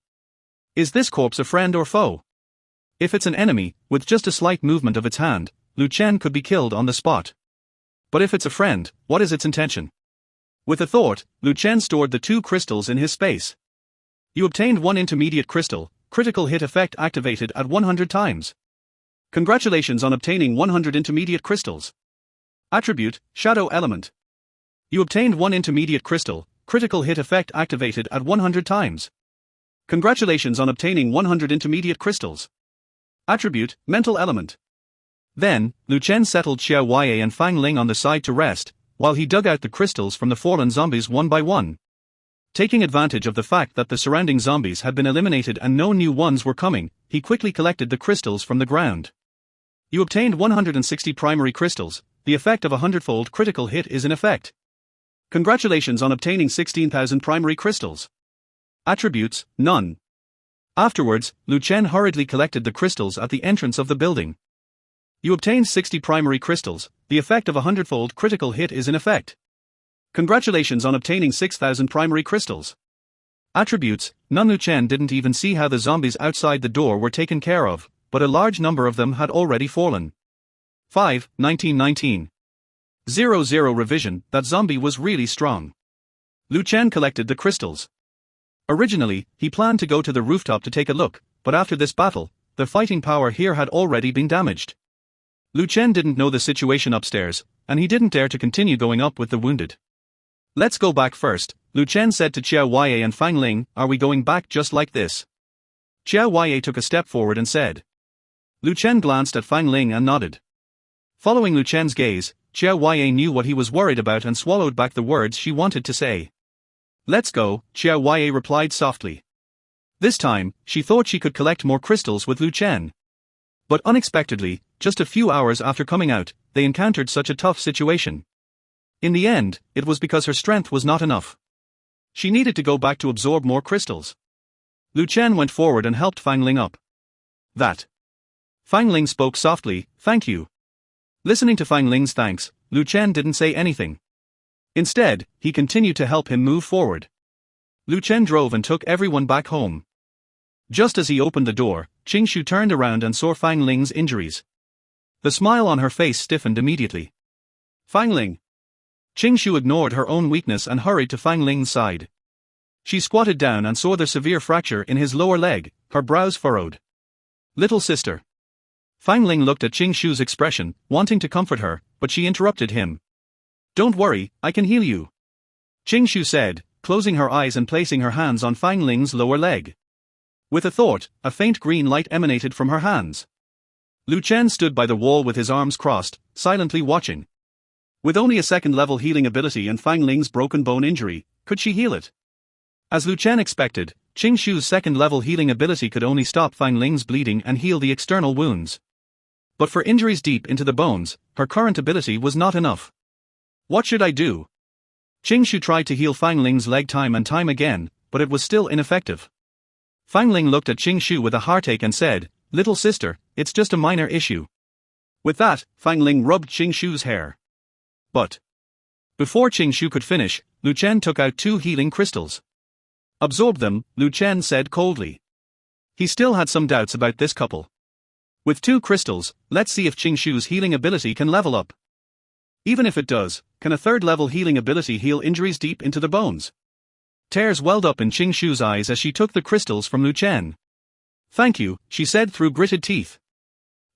A: Is this corpse a friend or foe? If it's an enemy, with just a slight movement of its hand, Lu Chen could be killed on the spot. But if it's a friend, what is its intention? With a thought, Lu Chen stored the two crystals in his space. You obtained one intermediate crystal, critical hit effect activated at 100 times. Congratulations on obtaining 100 intermediate crystals. Attribute, Shadow Element. You obtained one intermediate crystal, critical hit effect activated at 100 times. Congratulations on obtaining 100 intermediate crystals. Attribute, Mental Element. Then, Lu Chen settled Xia Ye and Fang Ling on the side to rest, while he dug out the crystals from the fallen zombies one by one. Taking advantage of the fact that the surrounding zombies had been eliminated and no new ones were coming, he quickly collected the crystals from the ground. You obtained 160 primary crystals, the effect of a 100-fold critical hit is in effect. Congratulations on obtaining 16,000 primary crystals. Attributes, None. Afterwards, Lu Chen hurriedly collected the crystals at the entrance of the building. You obtained 60 primary crystals, the effect of a 100-fold critical hit is in effect. Congratulations on obtaining 6,000 primary crystals. Attributes, None. Lu Chen didn't even see how the zombies outside the door were taken care of, but a large number of them had already fallen. 5, 1919. 00 revision, that zombie was really strong. Lu Chen collected the crystals. Originally, he planned to go to the rooftop to take a look, but after this battle, the fighting power here had already been damaged. Lu Chen didn't know the situation upstairs, and he didn't dare to continue going up with the wounded. Let's go back first, Lu Chen said to Xia Ye and Fang Ling, are we going back just like this? Xia Ye took a step forward and said. Lu Chen glanced at Fang Ling and nodded. Following Lu Chen's gaze, Xia Ye knew what he was worried about and swallowed back the words she wanted to say. Let's go, Xiao Ye replied softly. This time, she thought she could collect more crystals with Lu Chen. But unexpectedly, just a few hours after coming out, they encountered such a tough situation. In the end, it was because her strength was not enough. She needed to go back to absorb more crystals. Lu Chen went forward and helped Fang Ling up. That. Fang Ling spoke softly, thank you. Listening to Fang Ling's thanks, Lu Chen didn't say anything. Instead, he continued to help him move forward. Lu Chen drove and took everyone back home. Just as he opened the door, Qingshu turned around and saw Fang Ling's injuries. The smile on her face stiffened immediately. Fang Ling. Qingshu ignored her own weakness and hurried to Fang Ling's side. She squatted down and saw the severe fracture in his lower leg, her brows furrowed. Little sister. Fang Ling looked at Qingshu's expression, wanting to comfort her, but she interrupted him. Don't worry, I can heal you. Qingshu said, closing her eyes and placing her hands on Fang Ling's lower leg. With a thought, a faint green light emanated from her hands. Lu Chen stood by the wall with his arms crossed, silently watching. With only a second-level healing ability and Fang Ling's broken bone injury, could she heal it? As Lu Chen expected, Qingshu's second-level healing ability could only stop Fang Ling's bleeding and heal the external wounds. But for injuries deep into the bones, her current ability was not enough. What should I do? Qingshu tried to heal Fang Ling's leg time and time again, but it was still ineffective. Fang Ling looked at Qingshu with a heartache and said, Little sister, it's just a minor issue. With that, Fang Ling rubbed Qingshu's hair. But before Qingshu could finish, Lu Chen took out 2 healing crystals. Absorb them, Lu Chen said coldly. He still had some doubts about this couple. With 2 crystals, let's see if Qingshu's healing ability can level up. Even if it does, can a 3rd-level healing ability heal injuries deep into the bones? Tears welled up in Qingshu's eyes as she took the crystals from Lu Chen. Thank you, she said through gritted teeth.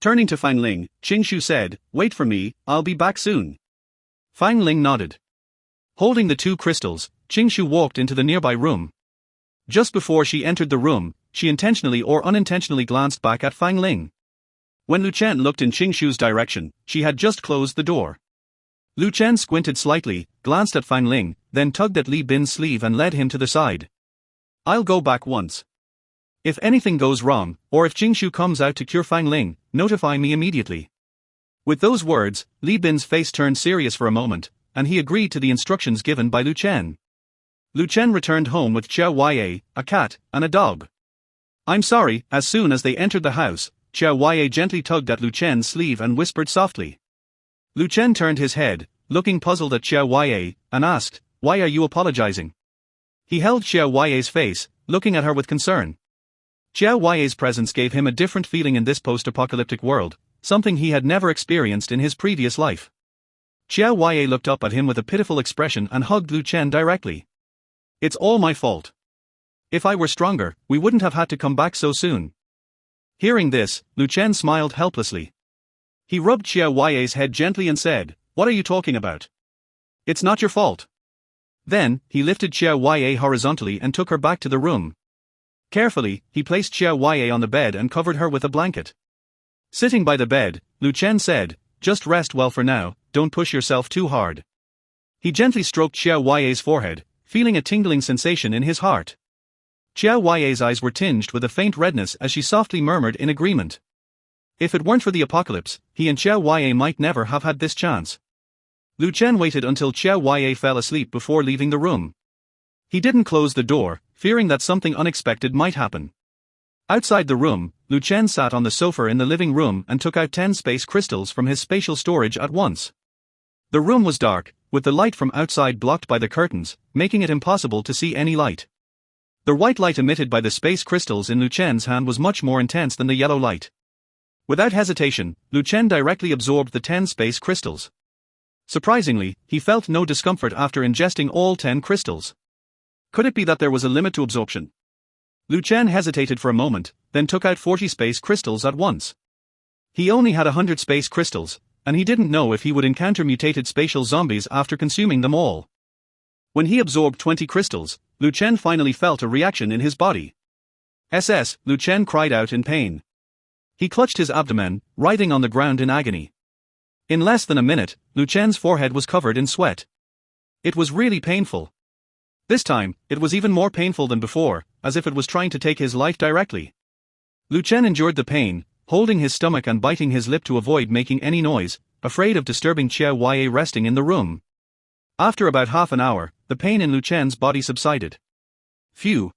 A: Turning to Fang Ling, Qingshu said, wait for me, I'll be back soon. Fang Ling nodded. Holding the 2 crystals, Qingshu walked into the nearby room. Just before she entered the room, she intentionally or unintentionally glanced back at Fang Ling. When Lu Chen looked in Qingshu's direction, she had just closed the door. Lu Chen squinted slightly, glanced at Fang Ling, then tugged at Li Bin's sleeve and led him to the side. I'll go back once. If anything goes wrong, or if Qingshu comes out to cure Fang Ling, notify me immediately. With those words, Li Bin's face turned serious for a moment, and he agreed to the instructions given by Lu Chen. Lu Chen returned home with Xiao Ye, a cat, and a dog. I'm sorry. As soon as they entered the house, Xiao Ye gently tugged at Lu Chen's sleeve and whispered softly. Lu Chen turned his head, looking puzzled at Xiao Ye, and asked, why are you apologizing? He held Xiao Ye's face, looking at her with concern. Xiao Ye's presence gave him a different feeling in this post-apocalyptic world, something he had never experienced in his previous life. Xiao Ye looked up at him with a pitiful expression and hugged Lu Chen directly. It's all my fault. If I were stronger, we wouldn't have had to come back so soon. Hearing this, Lu Chen smiled helplessly. He rubbed Xiao Ye's head gently and said, what are you talking about? It's not your fault. Then, he lifted Xiao Ye horizontally and took her back to the room. Carefully, he placed Xiao Ye on the bed and covered her with a blanket. Sitting by the bed, Lu Chen said, just rest well for now, don't push yourself too hard. He gently stroked Xiao Ye's forehead, feeling a tingling sensation in his heart. Xiao Ye's eyes were tinged with a faint redness as she softly murmured in agreement. If it weren't for the apocalypse, he and Xiao Ye might never have had this chance. Lu Chen waited until Xiao Ye fell asleep before leaving the room. He didn't close the door, fearing that something unexpected might happen. Outside the room, Lu Chen sat on the sofa in the living room and took out 10 space crystals from his spatial storage at once. The room was dark, with the light from outside blocked by the curtains, making it impossible to see any light. The white light emitted by the space crystals in Lu Chen's hand was much more intense than the yellow light. Without hesitation, Lu Chen directly absorbed the 10 space crystals. Surprisingly, he felt no discomfort after ingesting all 10 crystals. Could it be that there was a limit to absorption? Lu Chen hesitated for a moment, then took out 40 space crystals at once. He only had 100 space crystals, and he didn't know if he would encounter mutated spatial zombies after consuming them all. When he absorbed 20 crystals, Lu Chen finally felt a reaction in his body. Lu Chen cried out in pain. He clutched his abdomen, writhing on the ground in agony. In less than a minute, Lu Chen's forehead was covered in sweat. It was really painful. This time, it was even more painful than before, as if it was trying to take his life directly. Lu Chen endured the pain, holding his stomach and biting his lip to avoid making any noise, afraid of disturbing Qiao Huaiye resting in the room. After about half an hour, the pain in Lu Chen's body subsided. Phew.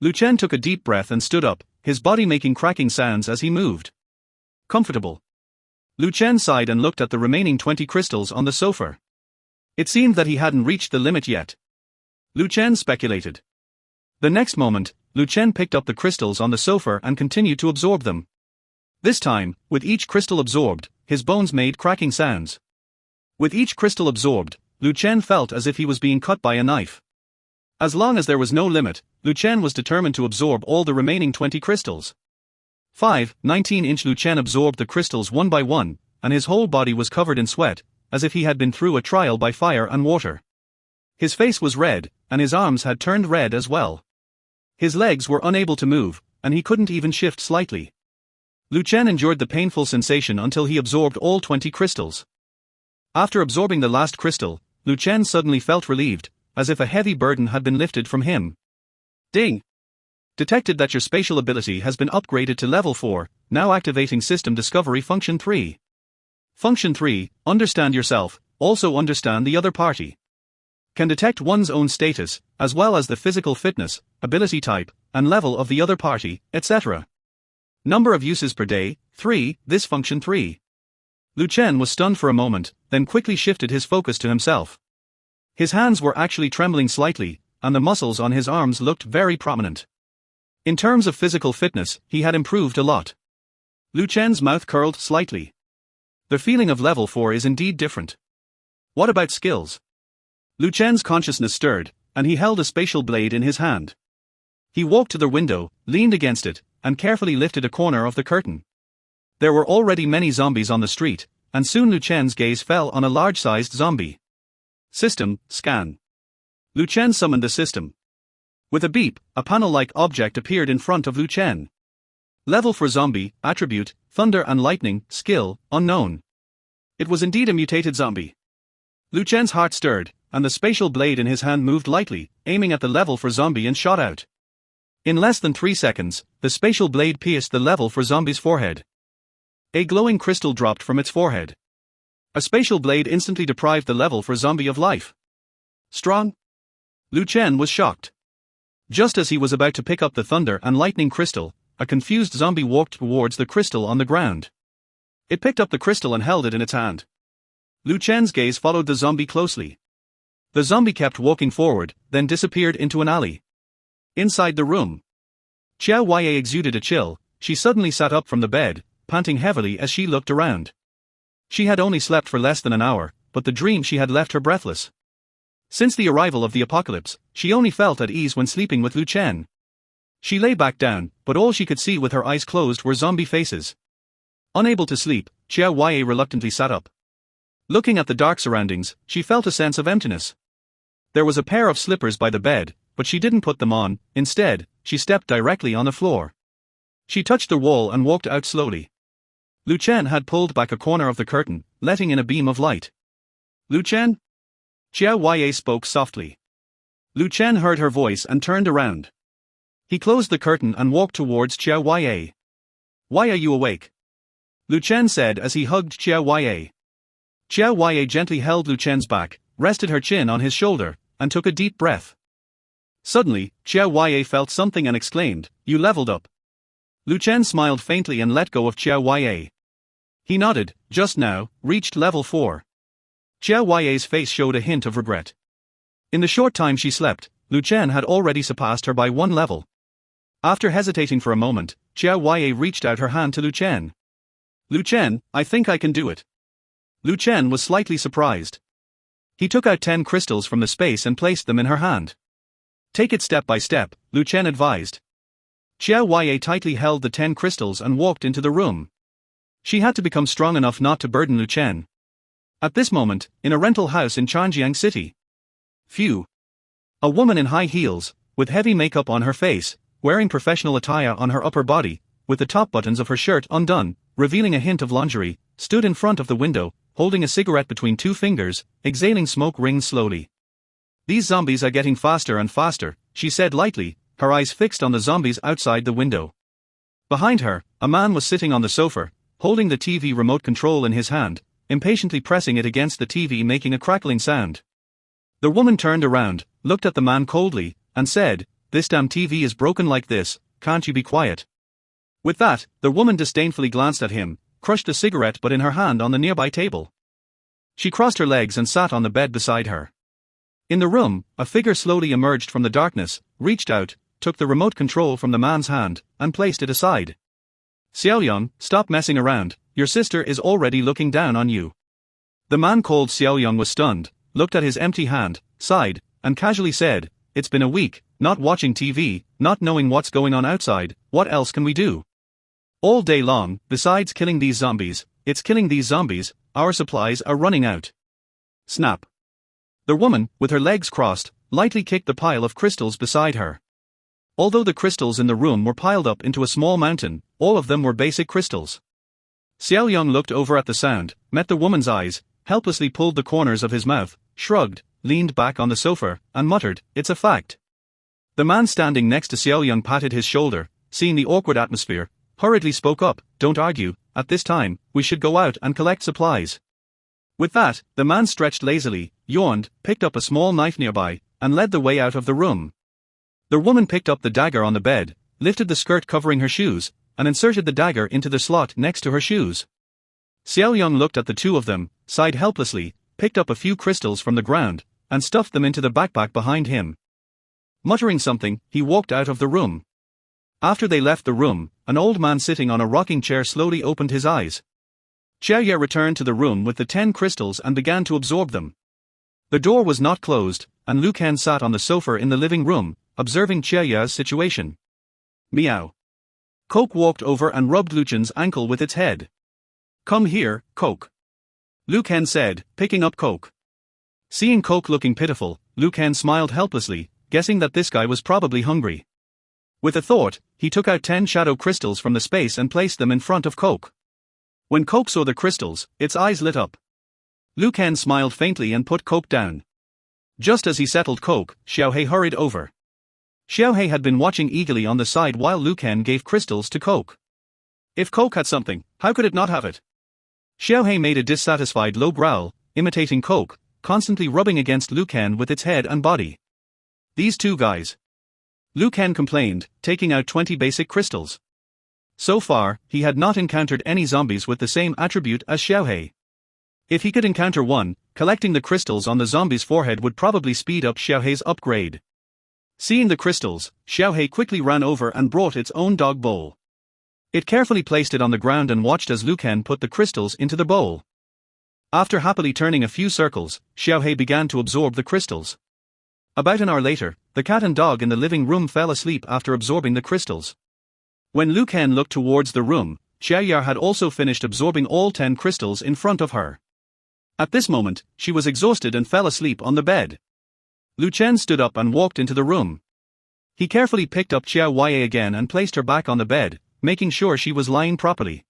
A: Lu Chen took a deep breath and stood up, his body making cracking sounds as he moved. Comfortable. Lu Chen sighed and looked at the remaining 20 crystals on the sofa. It seemed that he hadn't reached the limit yet. Lu Chen speculated. The next moment, Lu Chen picked up the crystals on the sofa and continued to absorb them. This time, with each crystal absorbed, his bones made cracking sounds. With each crystal absorbed, Lu Chen felt as if he was being cut by a knife. As long as there was no limit, Lu Chen was determined to absorb all the remaining 20 crystals. 19-inch Lu Chen absorbed the crystals one by one, and his whole body was covered in sweat, as if he had been through a trial by fire and water. His face was red, and his arms had turned red as well. His legs were unable to move, and he couldn't even shift slightly. Lu Chen endured the painful sensation until he absorbed all 20 crystals. After absorbing the last crystal, Lu Chen suddenly felt relieved, as if a heavy burden had been lifted from him. Ding! Detected that your spatial ability has been upgraded to level 4, now activating System Discovery Function 3. Function 3, understand yourself, also understand the other party. Can detect one's own status, as well as the physical fitness, ability type, and level of the other party, etc. Number of uses per day, 3, this function 3. Lu Chen was stunned for a moment, then quickly shifted his focus to himself. His hands were actually trembling slightly, and the muscles on his arms looked very prominent. In terms of physical fitness, he had improved a lot. Lu Chen's mouth curled slightly. The feeling of level 4 is indeed different. What about skills? Lu Chen's consciousness stirred, and he held a spatial blade in his hand. He walked to the window, leaned against it, and carefully lifted a corner of the curtain. There were already many zombies on the street, and soon Lu Chen's gaze fell on a large-sized zombie. System, scan. Lu Chen summoned the system. With a beep, a panel-like object appeared in front of Lu Chen. Level for zombie, attribute, thunder and lightning, skill, unknown. It was indeed a mutated zombie. Lu Chen's heart stirred, and the spatial blade in his hand moved lightly, aiming at the level for zombie and shot out. In less than 3 seconds, the spatial blade pierced the level for zombie's forehead. A glowing crystal dropped from its forehead. A spatial blade instantly deprived the level for zombie of life. Strong? Lu Chen was shocked. Just as he was about to pick up the thunder and lightning crystal, a confused zombie walked towards the crystal on the ground. It picked up the crystal and held it in its hand. Lu Chen's gaze followed the zombie closely. The zombie kept walking forward, then disappeared into an alley. Inside the room, Qiao Huaiye exuded a chill. She suddenly sat up from the bed, panting heavily as she looked around. She had only slept for less than an hour, but the dream she had left her breathless. Since the arrival of the apocalypse, she only felt at ease when sleeping with Lu Chen. She lay back down, but all she could see with her eyes closed were zombie faces. Unable to sleep, Qiao Huaiye reluctantly sat up. Looking at the dark surroundings, she felt a sense of emptiness. There was a pair of slippers by the bed, but she didn't put them on. Instead, she stepped directly on the floor. She touched the wall and walked out slowly. Lu Chen had pulled back a corner of the curtain, letting in a beam of light. Lu Chen? Qiao Huaiye spoke softly. Lu Chen heard her voice and turned around. He closed the curtain and walked towards Qiao Huaiye. Why are you awake? Lu Chen said as he hugged Qiao Huaiye. Qiao Huaiye gently held Lu Chen's back, rested her chin on his shoulder, and took a deep breath. Suddenly, Qiao Huaiye felt something and exclaimed, "You leveled up." Lu Chen smiled faintly and let go of Qiao Huaiye. He nodded, just now, reached level 4. Qiao Huaiye's face showed a hint of regret. In the short time she slept, Lu Chen had already surpassed her by 1 level. After hesitating for a moment, Qiao Huaiye reached out her hand to Lu Chen. Lu Chen, I think I can do it. Lu Chen was slightly surprised. He took out 10 crystals from the space and placed them in her hand. Take it step by step, Lu Chen advised. Qiao Huaiye tightly held the 10 crystals and walked into the room. She had to become strong enough not to burden Lu Chen. At this moment, in a rental house in Changjiang City. Phew. A woman in high heels, with heavy makeup on her face, wearing professional attire on her upper body, with the top buttons of her shirt undone, revealing a hint of lingerie, stood in front of the window, holding a cigarette between 2 fingers, exhaling smoke rings slowly. These zombies are getting faster and faster, she said lightly, her eyes fixed on the zombies outside the window. Behind her, a man was sitting on the sofa, holding the TV remote control in his hand, impatiently pressing it against the TV, making a crackling sound. The woman turned around, looked at the man coldly, and said, "This damn TV is broken like this, can't you be quiet?" With that, the woman disdainfully glanced at him, crushed a cigarette butt in her hand on the nearby table. She crossed her legs and sat on the bed beside her. In the room, a figure slowly emerged from the darkness, reached out, took the remote control from the man's hand, and placed it aside. "Xiaoyang, stop messing around, your sister is already looking down on you." The man called Xiaoyang was stunned, looked at his empty hand, sighed, and casually said, "It's been a week, not watching TV, not knowing what's going on outside, what else can we do? All day long, besides killing these zombies, it's killing these zombies, our supplies are running out." Snap. The woman, with her legs crossed, lightly kicked the pile of crystals beside her. Although the crystals in the room were piled up into a small mountain, all of them were basic crystals. Xiaoyang looked over at the sound, met the woman's eyes, helplessly pulled the corners of his mouth, shrugged, leaned back on the sofa, and muttered, "It's a fact." The man standing next to Xiaoyang patted his shoulder, seeing the awkward atmosphere, hurriedly spoke up, "Don't argue, at this time, we should go out and collect supplies." With that, the man stretched lazily, yawned, picked up a small knife nearby, and led the way out of the room. The woman picked up the dagger on the bed, lifted the skirt covering her shoes, and inserted the dagger into the slot next to her shoes. Xiaoyang looked at the two of them, sighed helplessly, picked up a few crystals from the ground, and stuffed them into the backpack behind him. Muttering something, he walked out of the room. After they left the room, an old man sitting on a rocking chair slowly opened his eyes. Xiaoye returned to the room with the 10 crystals and began to absorb them. The door was not closed, and Liu Ken sat on the sofa in the living room, observing Xiaoye's situation. Meow. Coke walked over and rubbed Liu Chen's ankle with its head. "Come here, Coke," Liu Ken said, picking up Coke. Seeing Coke looking pitiful, Liu Ken smiled helplessly, guessing that this guy was probably hungry. With a thought, he took out 10 shadow crystals from the space and placed them in front of Coke. When Coke saw the crystals, its eyes lit up. Liu Ken smiled faintly and put Coke down. Just as he settled Coke, Xiaohe hurried over. Xiaohe had been watching eagerly on the side while Liu Ken gave crystals to Coke. If Coke had something, how could it not have it? Xiaohe made a dissatisfied low growl, imitating Coke, constantly rubbing against Liu Ken with its head and body. "These two guys," Liu Ken complained, taking out 20 basic crystals. So far, he had not encountered any zombies with the same attribute as Xiaohe. If he could encounter one, collecting the crystals on the zombie's forehead would probably speed up Xiaohe's upgrade. Seeing the crystals, Xiaohe quickly ran over and brought its own dog bowl. It carefully placed it on the ground and watched as Liu Ken put the crystals into the bowl. After happily turning a few circles, Xiaohe began to absorb the crystals. About an hour later, the cat and dog in the living room fell asleep after absorbing the crystals. When Liu Ken looked towards the room, Xiaoye had also finished absorbing all 10 crystals in front of her. At this moment, she was exhausted and fell asleep on the bed. Liu Chen stood up and walked into the room. He carefully picked up Xiaoye again and placed her back on the bed, making sure she was lying properly.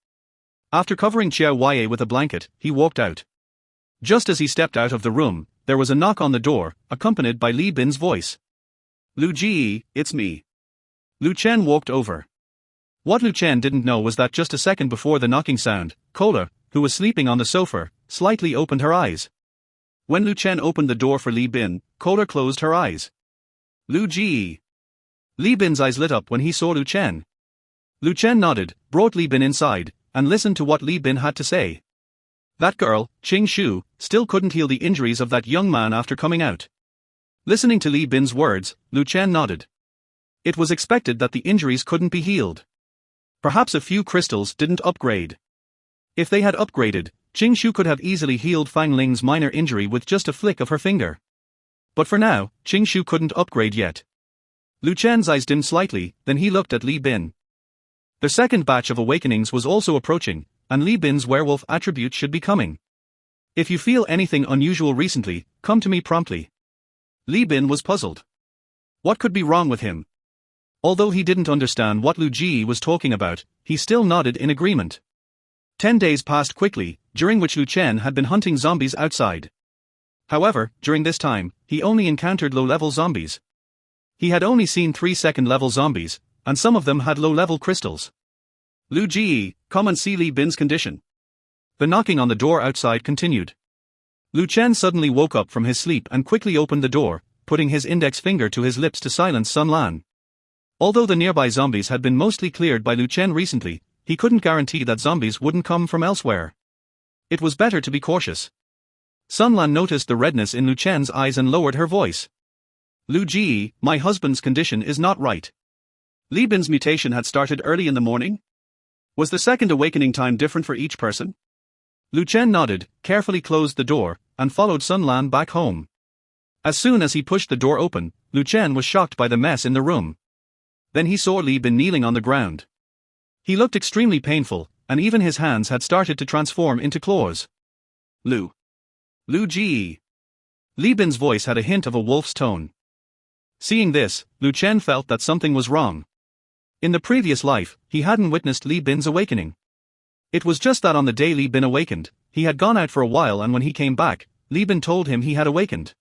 A: After covering Xiaoye with a blanket, he walked out. Just as he stepped out of the room, there was a knock on the door, accompanied by Li Bin's voice. "Liu Ji, it's me." Liu Chen walked over. What Liu Chen didn't know was that just a second before the knocking sound, Kola, who was sleeping on the sofa, slightly opened her eyes. When Liu Chen opened the door for Li Bin, Kola closed her eyes. "Liu Ji." Li Bin's eyes lit up when he saw Liu Chen. Liu Chen nodded, brought Li Bin inside, and listened to what Li Bin had to say. That girl, Qing Shu, still couldn't heal the injuries of that young man after coming out. Listening to Li Bin's words, Liu Chen nodded. It was expected that the injuries couldn't be healed. Perhaps a few crystals didn't upgrade. If they had upgraded, Qing Shu could have easily healed Fang Ling's minor injury with just a flick of her finger. But for now, Qing Shu couldn't upgrade yet. Liu Chen's eyes dimmed slightly, then he looked at Li Bin. The second batch of awakenings was also approaching, and Li Bin's werewolf attribute should be coming. If you feel anything unusual recently, come to me promptly. Li Bin was puzzled. What could be wrong with him? Although he didn't understand what Liu Ji was talking about, he still nodded in agreement. 10 days passed quickly, during which Liu Chen had been hunting zombies outside. However, during this time, he only encountered low-level zombies. He had only seen 3 second-level zombies, and some of them had low-level crystals. Lu Ji, come and see Li Bin's condition. The knocking on the door outside continued. Lu Chen suddenly woke up from his sleep and quickly opened the door, putting his index finger to his lips to silence Sun Lan. Although the nearby zombies had been mostly cleared by Lu Chen recently, he couldn't guarantee that zombies wouldn't come from elsewhere. It was better to be cautious. Sun Lan noticed the redness in Lu Chen's eyes and lowered her voice. Lu Ji, my husband's condition is not right. Li Bin's mutation had started early in the morning? Was the second awakening time different for each person? Lu Chen nodded, carefully closed the door, and followed Sun Lan back home. As soon as he pushed the door open, Lu Chen was shocked by the mess in the room. Then he saw Li Bin kneeling on the ground. He looked extremely painful, and even his hands had started to transform into claws. Lu Ji. Li Bin's voice had a hint of a wolf's tone. Seeing this, Lu Chen felt that something was wrong. In the previous life, he hadn't witnessed Li Bin's awakening. It was just that on the day Li Bin awakened, he had gone out for a while, and when he came back, Li Bin told him he had awakened.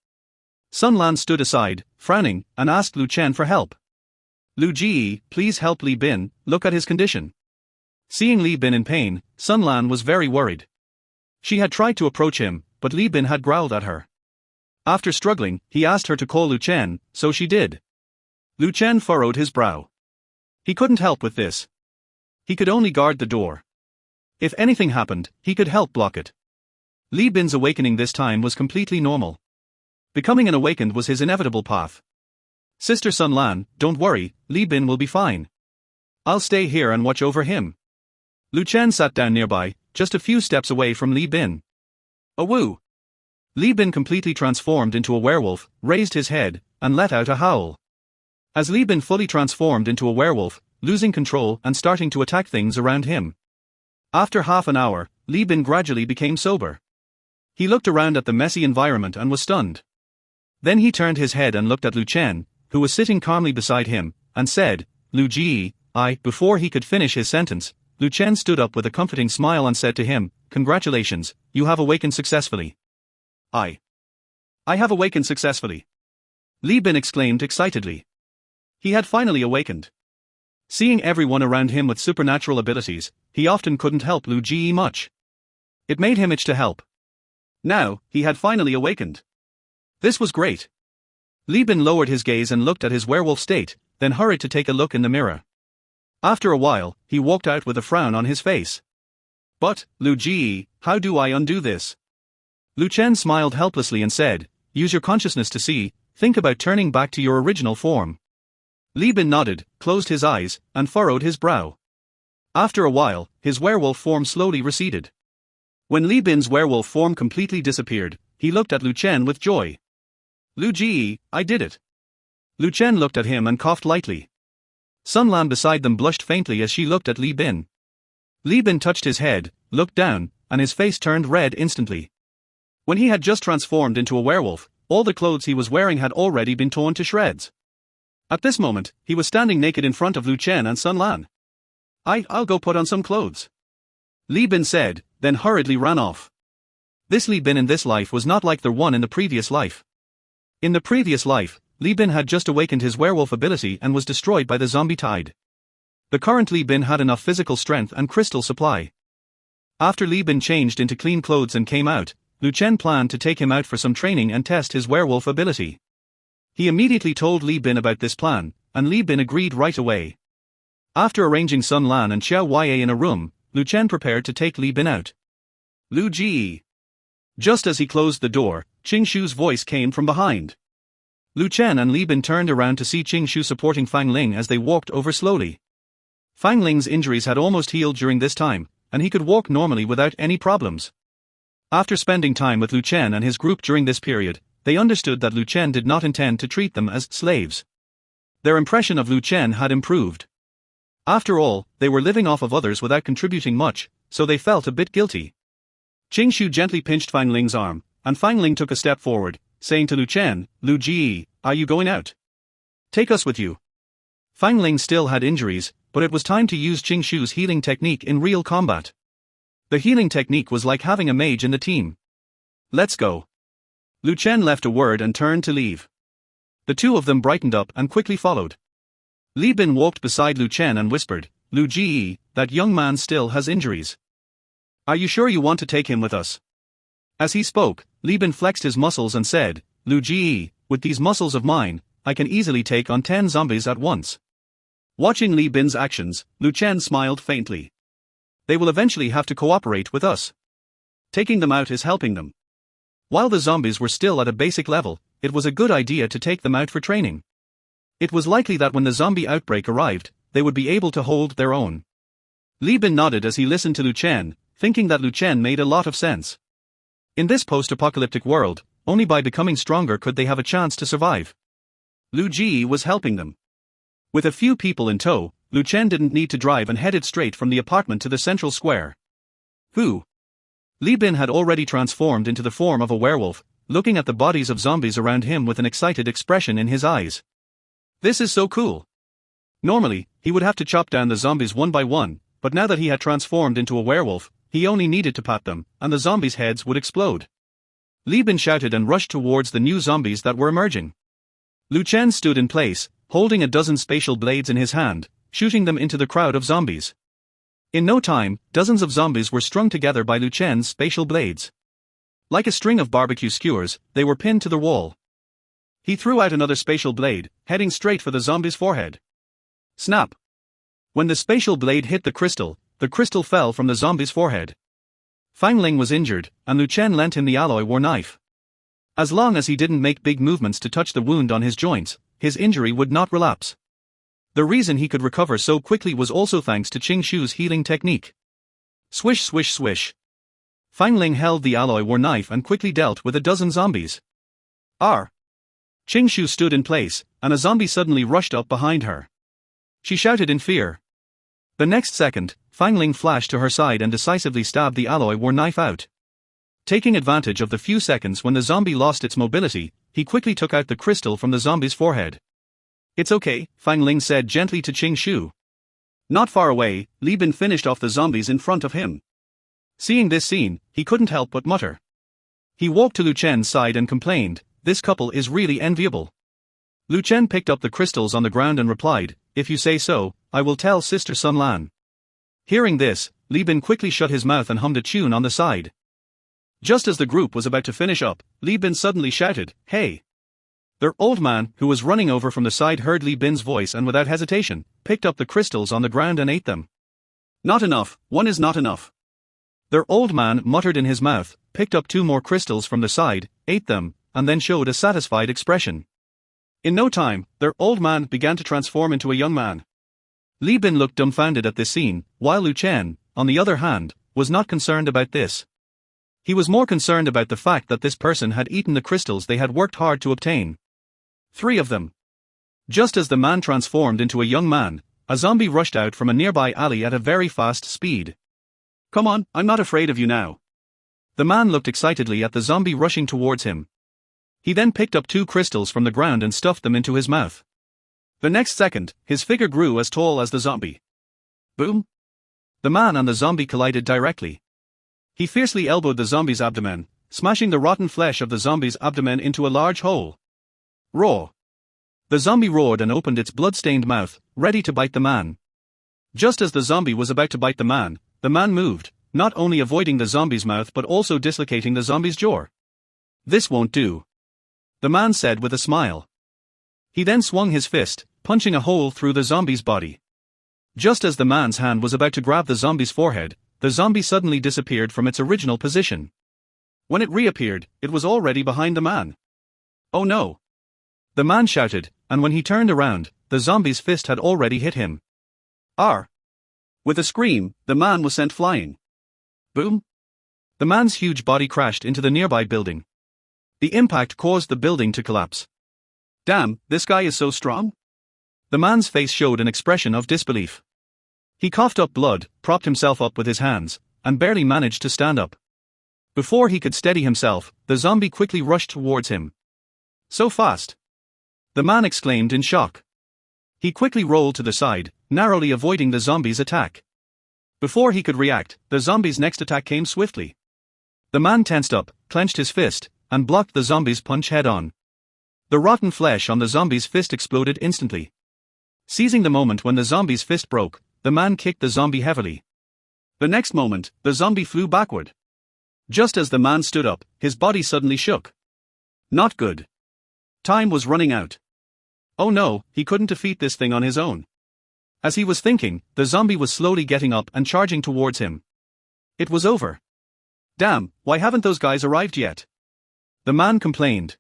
A: Sun Lan stood aside, frowning, and asked Lu Chen for help. Lu Ji, please help Li Bin, look at his condition. Seeing Li Bin in pain, Sun Lan was very worried. She had tried to approach him, but Li Bin had growled at her. After struggling, he asked her to call Lu Chen, so she did. Lu Chen furrowed his brow. He couldn't help with this. He could only guard the door. If anything happened, he could help block it. Li Bin's awakening this time was completely normal. Becoming an awakened was his inevitable path. Sister Sun Lan, don't worry, Li Bin will be fine. I'll stay here and watch over him. Lu Chen sat down nearby, just a few steps away from Li Bin. Awoo! Li Bin completely transformed into a werewolf, raised his head, and let out a howl. As Li Bin fully transformed into a werewolf, losing control and starting to attack things around him. After half an hour, Li Bin gradually became sober. He looked around at the messy environment and was stunned. Then he turned his head and looked at Lu Chen, who was sitting calmly beside him, and said, Lu Ji, Before he could finish his sentence, Lu Chen stood up with a comforting smile and said to him, Congratulations, you have awakened successfully. I have awakened successfully. Li Bin exclaimed excitedly. He had finally awakened. Seeing everyone around him with supernatural abilities, he often couldn't help Lu Ji much. It made him itch to help. Now, he had finally awakened. This was great. Li Bin lowered his gaze and looked at his werewolf state, then hurried to take a look in the mirror. After a while, he walked out with a frown on his face. But, Lu Ji, how do I undo this? Lu Chen smiled helplessly and said, Use your consciousness to see, think about turning back to your original form. Li Bin nodded, closed his eyes, and furrowed his brow. After a while, his werewolf form slowly receded. When Li Bin's werewolf form completely disappeared, he looked at Lu Chen with joy. Lu Ji, I did it. Lu Chen looked at him and coughed lightly. Sun Lan beside them blushed faintly as she looked at Li Bin. Li Bin touched his head, looked down, and his face turned red instantly. When he had just transformed into a werewolf, all the clothes he was wearing had already been torn to shreds. At this moment, he was standing naked in front of Lu Chen and Sun Lan. I'll go put on some clothes. Li Bin said, then hurriedly ran off. This Li Bin in this life was not like the one in the previous life. In the previous life, Li Bin had just awakened his werewolf ability and was destroyed by the zombie tide. The current Li Bin had enough physical strength and crystal supply. After Li Bin changed into clean clothes and came out, Lu Chen planned to take him out for some training and test his werewolf ability. He immediately told Li Bin about this plan, and Li Bin agreed right away. After arranging Sun Lan and Xiao Ye in a room, Lu Chen prepared to take Li Bin out. Lu Ji. Just as he closed the door, Qing Shu's voice came from behind. Lu Chen and Li Bin turned around to see Qing Shu supporting Fang Ling as they walked over slowly. Fang Ling's injuries had almost healed during this time, and he could walk normally without any problems. After spending time with Lu Chen and his group during this period, they understood that Lu Chen did not intend to treat them as slaves. Their impression of Lu Chen had improved. After all, they were living off of others without contributing much, so they felt a bit guilty. Qing Shu gently pinched Fang Ling's arm, and Fang Ling took a step forward, saying to Lu Chen, Lu Ji, are you going out? Take us with you. Fang Ling still had injuries, but it was time to use Qing Shu's healing technique in real combat. The healing technique was like having a mage in the team. Let's go. Lu Chen left a word and turned to leave. The two of them brightened up and quickly followed. Li Bin walked beside Lu Chen and whispered, Lu Ji, that young man still has injuries. Are you sure you want to take him with us? As he spoke, Li Bin flexed his muscles and said, Lu Ji, with these muscles of mine, I can easily take on 10 zombies at once. Watching Li Bin's actions, Lu Chen smiled faintly. They will eventually have to cooperate with us. Taking them out is helping them. While the zombies were still at a basic level, it was a good idea to take them out for training. It was likely that when the zombie outbreak arrived, they would be able to hold their own. Li Bin nodded as he listened to Lu Chen, thinking that Lu Chen made a lot of sense. In this post-apocalyptic world, only by becoming stronger could they have a chance to survive. Lu Ji was helping them. With a few people in tow, Lu Chen didn't need to drive and headed straight from the apartment to the central square. Who? Li Bin had already transformed into the form of a werewolf, looking at the bodies of zombies around him with an excited expression in his eyes. This is so cool. Normally, he would have to chop down the zombies one by one, but now that he had transformed into a werewolf, he only needed to pat them, and the zombies' heads would explode. Li Bin shouted and rushed towards the new zombies that were emerging. Lu Chen stood in place, holding a dozen spatial blades in his hand, shooting them into the crowd of zombies. In no time, dozens of zombies were strung together by Lu Chen's spatial blades. Like a string of barbecue skewers, they were pinned to the wall. He threw out another spatial blade, heading straight for the zombie's forehead. Snap! When the spatial blade hit the crystal fell from the zombie's forehead. Fang Ling was injured, and Lu Chen lent him the alloy war knife. As long as he didn't make big movements to touch the wound on his joints, his injury would not relapse. The reason he could recover so quickly was also thanks to Qing Shu's healing technique. Swish swish swish. Fang Ling held the alloy war knife and quickly dealt with a dozen zombies. R. Qing Shu stood in place, and a zombie suddenly rushed up behind her. She shouted in fear. The next second, Fang Ling flashed to her side and decisively stabbed the alloy war knife out. Taking advantage of the few seconds when the zombie lost its mobility, he quickly took out the crystal from the zombie's forehead. It's okay, Fang Ling said gently to Qing Shu. Not far away, Li Bin finished off the zombies in front of him. Seeing this scene, he couldn't help but mutter. He walked to Lu Chen's side and complained, this couple is really enviable. Lu Chen picked up the crystals on the ground and replied, if you say so, I will tell Sister Sun Lan. Hearing this, Li Bin quickly shut his mouth and hummed a tune on the side. Just as the group was about to finish up, Li Bin suddenly shouted, hey! Their old man, who was running over from the side, heard Li Bin's voice and without hesitation, picked up the crystals on the ground and ate them. Not enough, one is not enough. Their old man muttered in his mouth, picked up 2 more crystals from the side, ate them, and then showed a satisfied expression. In no time, their old man began to transform into a young man. Li Bin looked dumbfounded at this scene, while Lu Chen, on the other hand, was not concerned about this. He was more concerned about the fact that this person had eaten the crystals they had worked hard to obtain. 3 of them. Just as the man transformed into a young man, a zombie rushed out from a nearby alley at a very fast speed. Come on, I'm not afraid of you now. The man looked excitedly at the zombie rushing towards him. He then picked up 2 crystals from the ground and stuffed them into his mouth. The next second, his figure grew as tall as the zombie. Boom! The man and the zombie collided directly. He fiercely elbowed the zombie's abdomen, smashing the rotten flesh of the zombie's abdomen into a large hole. Roar! The zombie roared and opened its blood-stained mouth, ready to bite the man. Just as the zombie was about to bite the man moved, not only avoiding the zombie's mouth but also dislocating the zombie's jaw. This won't do, the man said with a smile. He then swung his fist, punching a hole through the zombie's body. Just as the man's hand was about to grab the zombie's forehead, the zombie suddenly disappeared from its original position. When it reappeared, it was already behind the man. Oh no! The man shouted, and when he turned around, the zombie's fist had already hit him. R. With a scream, the man was sent flying. Boom! The man's huge body crashed into the nearby building. The impact caused the building to collapse. Damn, this guy is so strong? The man's face showed an expression of disbelief. He coughed up blood, propped himself up with his hands, and barely managed to stand up. Before he could steady himself, the zombie quickly rushed towards him. So fast! The man exclaimed in shock. He quickly rolled to the side, narrowly avoiding the zombie's attack. Before he could react, the zombie's next attack came swiftly. The man tensed up, clenched his fist, and blocked the zombie's punch head-on. The rotten flesh on the zombie's fist exploded instantly. Seizing the moment when the zombie's fist broke, the man kicked the zombie heavily. The next moment, the zombie flew backward. Just as the man stood up, his body suddenly shook. Not good. Time was running out. Oh no, he couldn't defeat this thing on his own. As he was thinking, the zombie was slowly getting up and charging towards him. It was over. Damn, why haven't those guys arrived yet? The man complained.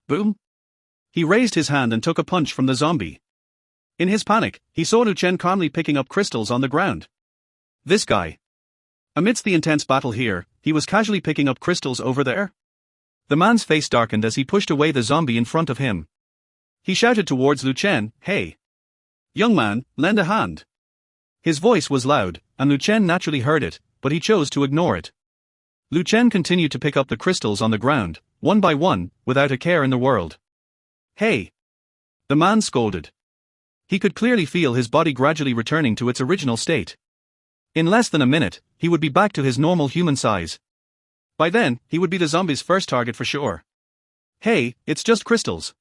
A: Boom. He raised his hand and took a punch from the zombie. In his panic, he saw Lu Chen calmly picking up crystals on the ground. This guy. Amidst the intense battle here, he was casually picking up crystals over there. The man's face darkened as he pushed away the zombie in front of him. He shouted towards Lu Chen, "Hey! Young man, lend a hand." His voice was loud, and Lu Chen naturally heard it, but he chose to ignore it. Lu Chen continued to pick up the crystals on the ground, one by one, without a care in the world. "Hey!" The man scolded. He could clearly feel his body gradually returning to its original state. In less than a minute, he would be back to his normal human size. By then, he would be the zombie's first target for sure. "Hey, it's just crystals.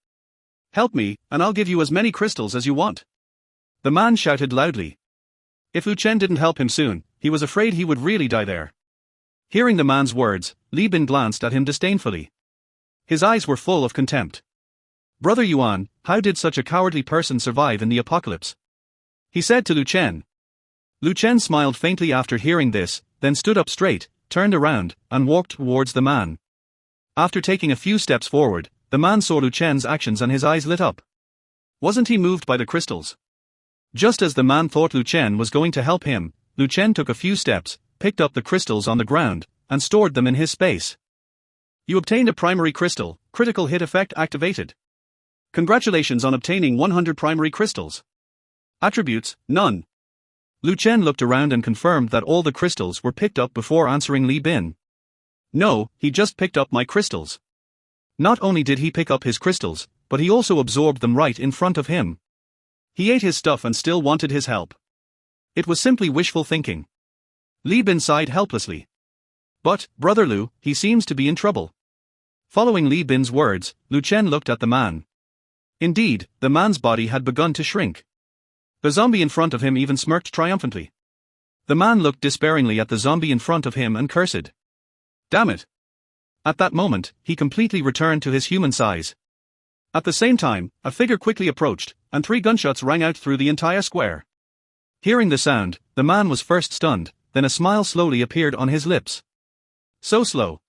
A: Help me, and I'll give you as many crystals as you want." The man shouted loudly. If Lu Chen didn't help him soon, he was afraid he would really die there. Hearing the man's words, Li Bin glanced at him disdainfully. His eyes were full of contempt. "Brother Yuan, how did such a cowardly person survive in the apocalypse?" he said to Lu Chen. Lu Chen smiled faintly after hearing this, then stood up straight, turned around, and walked towards the man. After taking a few steps forward, the man saw Lu Chen's actions and his eyes lit up. Wasn't he moved by the crystals? Just as the man thought Lu Chen was going to help him, Lu Chen took a few steps, picked up the crystals on the ground, and stored them in his space. You obtained a primary crystal, critical hit effect activated. Congratulations on obtaining 100 primary crystals. Attributes, none. Lu Chen looked around and confirmed that all the crystals were picked up before answering Li Bin. No, he just picked up my crystals. Not only did he pick up his crystals, but he also absorbed them right in front of him. He ate his stuff and still wanted his help. It was simply wishful thinking. Li Bin sighed helplessly. But, Brother Lu, he seems to be in trouble. Following Li Bin's words, Lu Chen looked at the man. Indeed, the man's body had begun to shrink. The zombie in front of him even smirked triumphantly. The man looked despairingly at the zombie in front of him and cursed. Damn it! At that moment, he completely returned to his human size. At the same time, a figure quickly approached, and 3 gunshots rang out through the entire square. Hearing the sound, the man was first stunned, then a smile slowly appeared on his lips. So slow.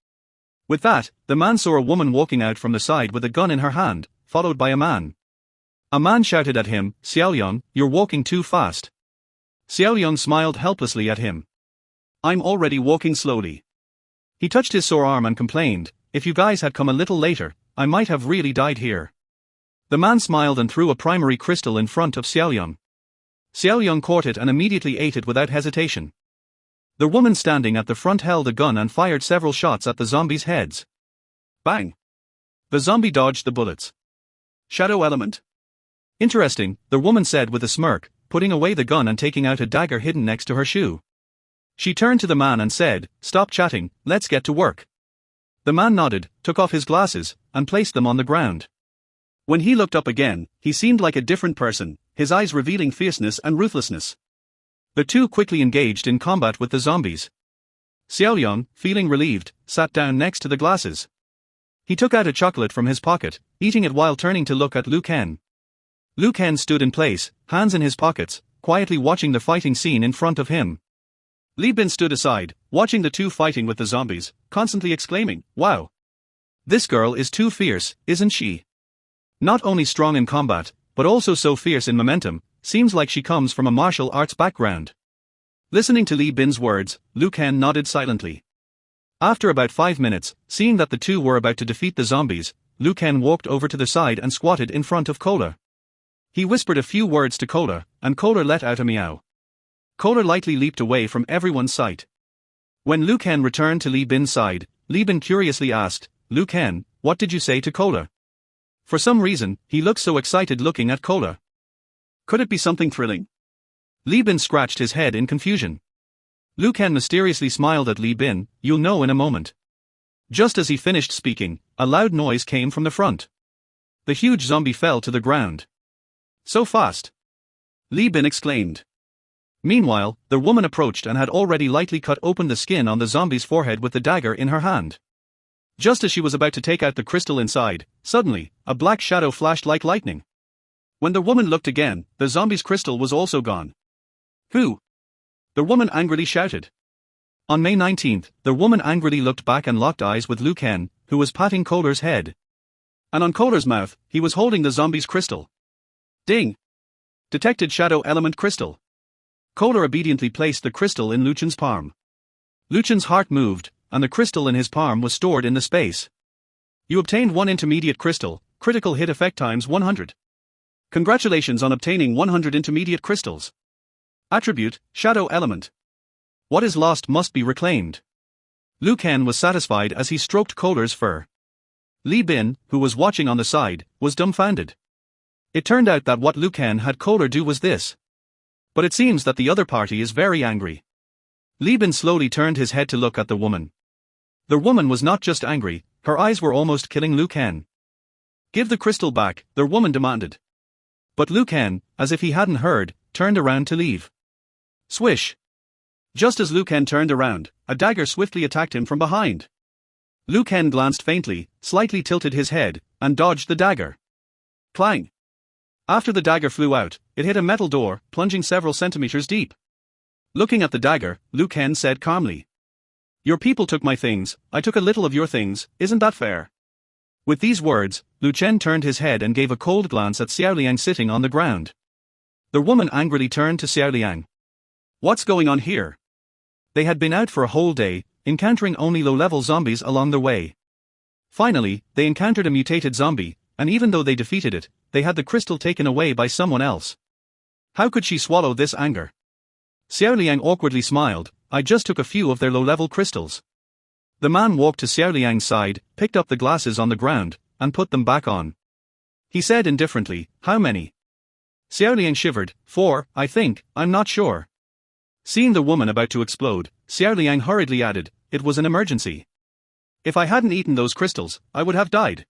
A: With that, the man saw a woman walking out from the side with a gun in her hand, followed by a man. A man shouted at him, "Xiaoyang, you're walking too fast." Xiaoyang smiled helplessly at him. "I'm already walking slowly." He touched his sore arm and complained, "If you guys had come a little later, I might have really died here." The man smiled and threw a primary crystal in front of Xiaoyang. Xiaoyang caught it and immediately ate it without hesitation. The woman standing at the front held a gun and fired several shots at the zombies' heads. Bang! The zombie dodged the bullets. Shadow element? Interesting, the woman said with a smirk, putting away the gun and taking out a dagger hidden next to her shoe. She turned to the man and said, "Stop chatting, let's get to work." The man nodded, took off his glasses, and placed them on the ground. When he looked up again, he seemed like a different person, his eyes revealing fierceness and ruthlessness. The two quickly engaged in combat with the zombies. Xiaoyang, feeling relieved, sat down next to the glasses. He took out a chocolate from his pocket, eating it while turning to look at Lu Ken. Lu Ken stood in place, hands in his pockets, quietly watching the fighting scene in front of him. Li Bin stood aside, watching the two fighting with the zombies, constantly exclaiming, "Wow! This girl is too fierce, isn't she? Not only strong in combat, but also so fierce in momentum, seems like she comes from a martial arts background." Listening to Li Bin's words, Lu Ken nodded silently. After about 5 minutes, seeing that the two were about to defeat the zombies, Lu Ken walked over to the side and squatted in front of Kola. He whispered a few words to Kola, and Kola let out a meow. Kola lightly leaped away from everyone's sight. When Lu Ken returned to Li Bin's side, Li Bin curiously asked, "Lu Ken, what did you say to Kola?" For some reason, he looked so excited looking at Kola. Could it be something thrilling? Li Bin scratched his head in confusion. Lu Ken mysteriously smiled at Li Bin, "You'll know in a moment." Just as he finished speaking, a loud noise came from the front. The huge zombie fell to the ground. So fast! Li Bin exclaimed. Meanwhile, the woman approached and had already lightly cut open the skin on the zombie's forehead with the dagger in her hand. Just as she was about to take out the crystal inside, suddenly, a black shadow flashed like lightning. When the woman looked again, the zombie's crystal was also gone. Who? The woman angrily shouted. On May 19th, the woman angrily looked back and locked eyes with Liu Ken, who was patting Kohler's head. And on Kohler's mouth, he was holding the zombie's crystal. Ding! Detected shadow element crystal. Kohler obediently placed the crystal in Liu Chen's palm. Liu Chen's heart moved, and the crystal in his palm was stored in the space. You obtained one intermediate crystal, critical hit effect times 100. Congratulations on obtaining 100 intermediate crystals. Attribute, shadow element. What is lost must be reclaimed. Liu Ken was satisfied as he stroked Kohler's fur. Li Bin, who was watching on the side, was dumbfounded. It turned out that what Liu Ken had Kohler do was this. But it seems that the other party is very angry. Li Bin slowly turned his head to look at the woman. The woman was not just angry, her eyes were almost killing Liu Ken. Give the crystal back, the woman demanded. But Liu Ken, as if he hadn't heard, turned around to leave. Swish! Just as Liu Ken turned around, a dagger swiftly attacked him from behind. Liu Ken glanced faintly, slightly tilted his head, and dodged the dagger. Clang! After the dagger flew out, it hit a metal door, plunging several centimeters deep. Looking at the dagger, Liu Ken said calmly. Your people took my things, I took a little of your things, isn't that fair? With these words, Liu Chen turned his head and gave a cold glance at Xiao Liang sitting on the ground. The woman angrily turned to Xiao Liang. What's going on here? They had been out for a whole day, encountering only low-level zombies along the way. Finally, they encountered a mutated zombie, and even though they defeated it, they had the crystal taken away by someone else. How could she swallow this anger? Xiao Liang awkwardly smiled. I just took a few of their low-level crystals. The man walked to Xiao Liang's side, picked up the glasses on the ground, and put them back on. He said indifferently, how many? Xiao Liang shivered. 4, I think, I'm not sure. Seeing the woman about to explode, Xiao Liang hurriedly added, it was an emergency. If I hadn't eaten those crystals, I would have died.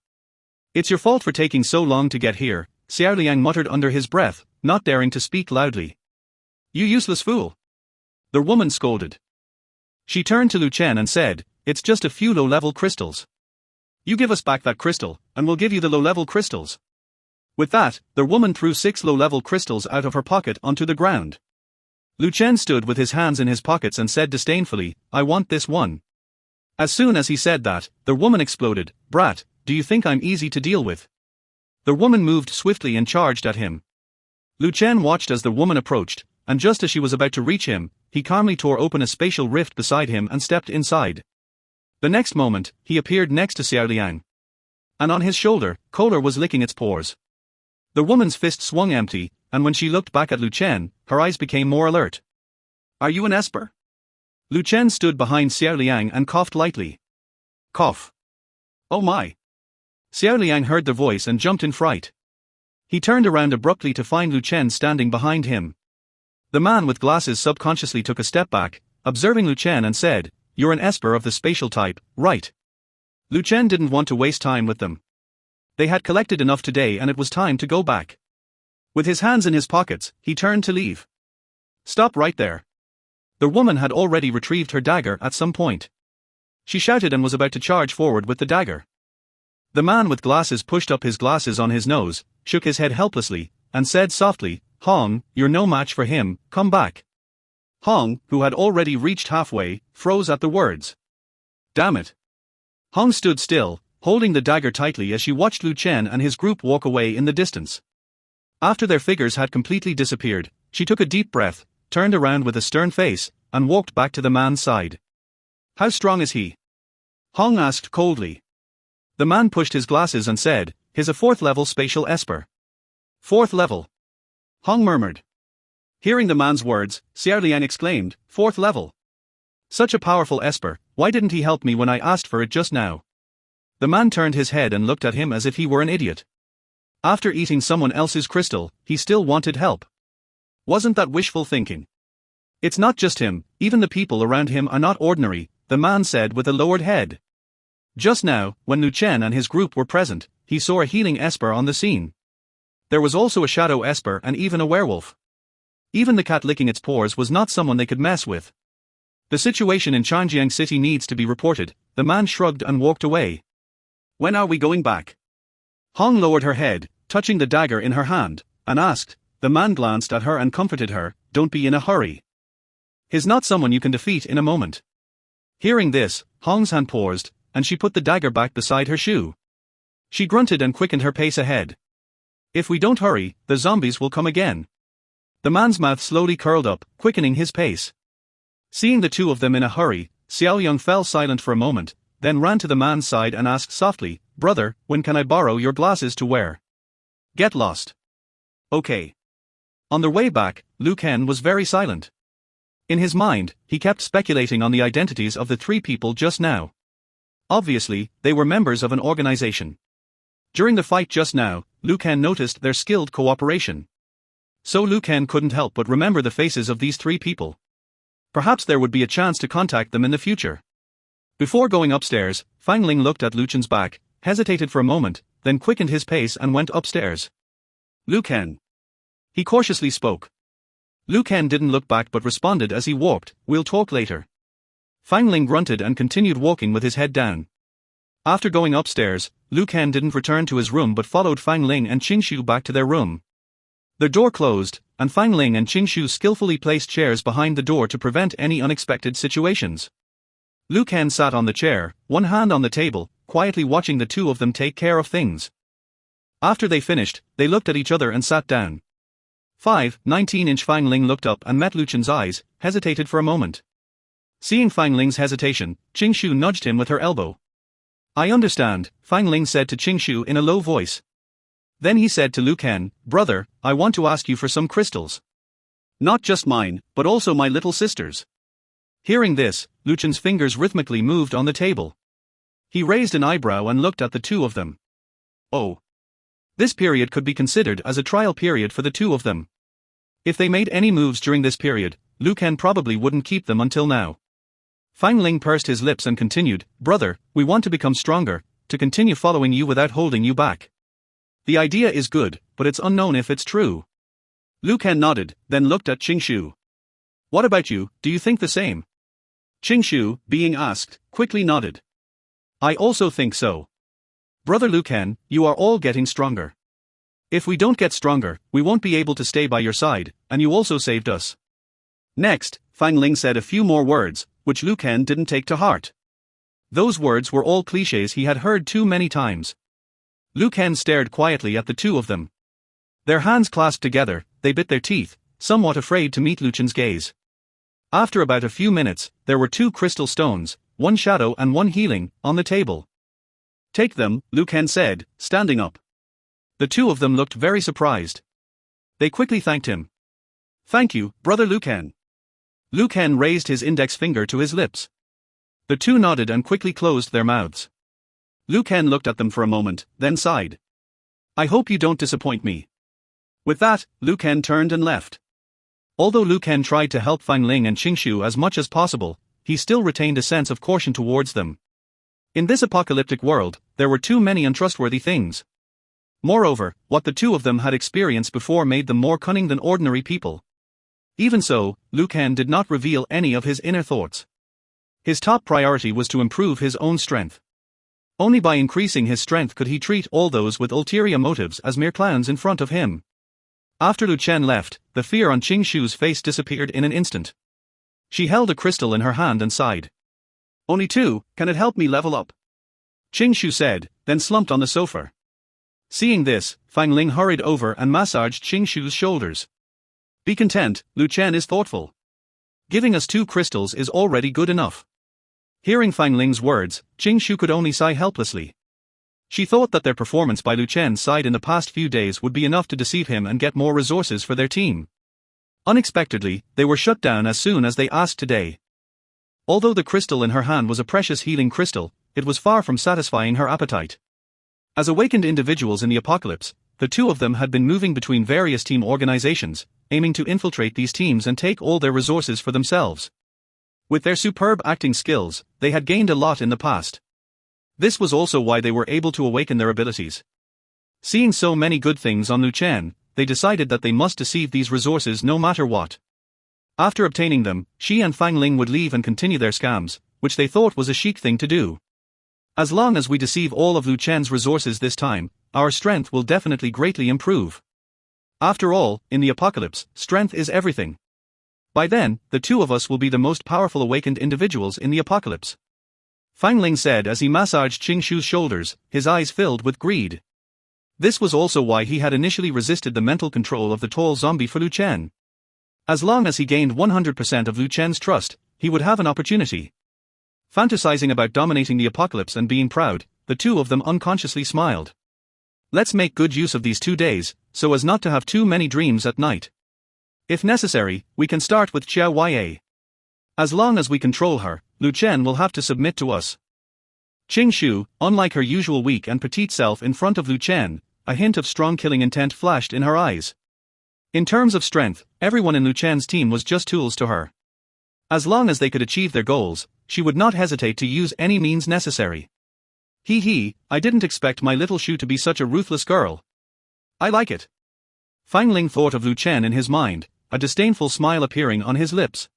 A: It's your fault for taking so long to get here, Xiao Liang muttered under his breath, not daring to speak loudly. You useless fool. The woman scolded. She turned to Liu Chen and said, it's just a few low-level crystals. You give us back that crystal, and we'll give you the low-level crystals. With that, the woman threw 6 low-level crystals out of her pocket onto the ground. Liu Chen stood with his hands in his pockets and said disdainfully, I want this one. As soon as he said that, the woman exploded, brat, do you think I'm easy to deal with? The woman moved swiftly and charged at him. Liu Chen watched as the woman approached, and just as she was about to reach him, he calmly tore open a spatial rift beside him and stepped inside. The next moment, he appeared next to Xiao Liang. And on his shoulder, Kohler was licking its pores. The woman's fist swung empty, and when she looked back at Liu Chen, her eyes became more alert. Are you an Esper? Liu Chen stood behind Xiao Liang and coughed lightly. Cough. Oh my. Xiao Liang heard the voice and jumped in fright. He turned around abruptly to find Liu Chen standing behind him. The man with glasses subconsciously took a step back, observing Liu Chen and said, you're an Esper of the spatial type, right? Liu Chen didn't want to waste time with them. They had collected enough today and it was time to go back. With his hands in his pockets, he turned to leave. Stop right there. The woman had already retrieved her dagger at some point. She shouted and was about to charge forward with the dagger. The man with glasses pushed up his glasses on his nose, shook his head helplessly, and said softly, Hong, you're no match for him, come back. Hong, who had already reached halfway, froze at the words. Damn it. Hong stood still, holding the dagger tightly as she watched Liu Chen and his group walk away in the distance. After their figures had completely disappeared, she took a deep breath, turned around with a stern face, and walked back to the man's side. How strong is he? Hong asked coldly. The man pushed his glasses and said, he's a 4th level spatial Esper. 4th level. Hong murmured. Hearing the man's words, Xiao Liang exclaimed, 4th level. Such a powerful Esper, why didn't he help me when I asked for it just now? The man turned his head and looked at him as if he were an idiot. After eating someone else's crystal, he still wanted help. Wasn't that wishful thinking? It's not just him, even the people around him are not ordinary, the man said with a lowered head. Just now, when Lu Chen and his group were present, he saw a healing esper on the scene. There was also a shadow esper and even a werewolf. Even the cat licking its paws was not someone they could mess with. The situation in Changjiang City needs to be reported. The man shrugged and walked away. When are we going back? Hong lowered her head, touching the dagger in her hand, and asked. The man glanced at her and comforted her. Don't be in a hurry. He's not someone you can defeat in a moment. Hearing this, Hong's hand paused, and she put the dagger back beside her shoe. She grunted and quickened her pace ahead. If we don't hurry, the zombies will come again. The man's mouth slowly curled up, quickening his pace. Seeing the two of them in a hurry, Xiaoyang fell silent for a moment, then ran to the man's side and asked softly, Brother, when can I borrow your glasses to wear? Get lost. Okay. On their way back, Lu Ken was very silent. In his mind, he kept speculating on the identities of the three people just now. Obviously, they were members of an organization. During the fight just now, Lu Ken noticed their skilled cooperation. So Lu Ken couldn't help but remember the faces of these three people. Perhaps there would be a chance to contact them in the future. Before going upstairs, Fang Ling looked at Lu Chen's back, hesitated for a moment, then quickened his pace and went upstairs. Lu Ken. He cautiously spoke. Lu Ken didn't look back but responded as he walked, we'll talk later. Fang Ling grunted and continued walking with his head down. After going upstairs, Lu Ken didn't return to his room but followed Fang Ling and Qingshu back to their room. The door closed, and Fang Ling and Qingshu skillfully placed chairs behind the door to prevent any unexpected situations. Lu Ken sat on the chair, one hand on the table, quietly watching the two of them take care of things. After they finished, they looked at each other and sat down. 19-inch Fang Ling looked up and met Lu Chen's eyes, hesitated for a moment. Seeing Fang Ling's hesitation, Qingshu nudged him with her elbow. I understand, Fang Ling said to Qingshu in a low voice. Then he said to Lu Ken, Brother, I want to ask you for some crystals. Not just mine, but also my little sister's. Hearing this, Lu Chen's fingers rhythmically moved on the table. He raised an eyebrow and looked at the two of them. Oh. This period could be considered as a trial period for the two of them. If they made any moves during this period, Lu Ken probably wouldn't keep them until now. Fang Ling pursed his lips and continued, Brother, we want to become stronger, to continue following you without holding you back. The idea is good, but it's unknown if it's true. Lu Ken nodded, then looked at Qingshu. What about you, do you think the same? Qingshu, being asked, quickly nodded. I also think so. Brother Lu Ken, you are all getting stronger. If we don't get stronger, we won't be able to stay by your side, and you also saved us. Next, Fang Ling said a few more words, which Lu Ken didn't take to heart. Those words were all clichés he had heard too many times. Lu Ken stared quietly at the two of them. Their hands clasped together, they bit their teeth, somewhat afraid to meet Lu Chen's gaze. After about a few minutes, there were two crystal stones, one shadow and one healing, on the table. Take them, Lu Ken said, standing up. The two of them looked very surprised. They quickly thanked him. Thank you, Brother Lu Ken. Lu Ken raised his index finger to his lips. The two nodded and quickly closed their mouths. Lu Ken looked at them for a moment, then sighed. I hope you don't disappoint me. With that, Lu Ken turned and left. Although Lu Ken tried to help Fang Ling and Qingshu as much as possible, he still retained a sense of caution towards them. In this apocalyptic world, there were too many untrustworthy things. Moreover, what the two of them had experienced before made them more cunning than ordinary people. Even so, Lu Ken did not reveal any of his inner thoughts. His top priority was to improve his own strength. Only by increasing his strength could he treat all those with ulterior motives as mere clowns in front of him. After Lu Chen left, the fear on Qingshu's face disappeared in an instant. She held a crystal in her hand and sighed. Only two, can it help me level up? Qingshu said, then slumped on the sofa. Seeing this, Fang Ling hurried over and massaged Qingshu's shoulders. Be content, Lu Chen is thoughtful. Giving us two crystals is already good enough. Hearing Fang Ling's words, Qingshu could only sigh helplessly. She thought that their performance by Lu Chen's side in the past few days would be enough to deceive him and get more resources for their team. Unexpectedly, they were shut down as soon as they asked today. Although the crystal in her hand was a precious healing crystal, it was far from satisfying her appetite. As awakened individuals in the apocalypse, the two of them had been moving between various team organizations, aiming to infiltrate these teams and take all their resources for themselves. With their superb acting skills, they had gained a lot in the past. This was also why they were able to awaken their abilities. Seeing so many good things on Lu Chen, they decided that they must deceive these resources no matter what. After obtaining them, Shi and Fang Ling would leave and continue their scams, which they thought was a chic thing to do. As long as we deceive all of Lu Chen's resources this time, our strength will definitely greatly improve. After all, in the apocalypse, strength is everything. By then, the two of us will be the most powerful awakened individuals in the apocalypse. Fang Ling said as he massaged Qing Shu's shoulders, his eyes filled with greed. This was also why he had initially resisted the mental control of the tall zombie for Lu Chen. As long as he gained 100% of Lu Chen's trust, he would have an opportunity. Fantasizing about dominating the apocalypse and being proud, the two of them unconsciously smiled. Let's make good use of these 2 days, so as not to have too many dreams at night. If necessary, we can start with Xiao Wei. As long as we control her, Lu Chen will have to submit to us. Qing Shu, unlike her usual weak and petite self in front of Lu Chen, a hint of strong killing intent flashed in her eyes. In terms of strength, everyone in Lu Chen's team was just tools to her. As long as they could achieve their goals, she would not hesitate to use any means necessary. I didn't expect my little Shu to be such a ruthless girl. I like it. Fang Ling thought of Lu Chen in his mind, a disdainful smile appearing on his lips.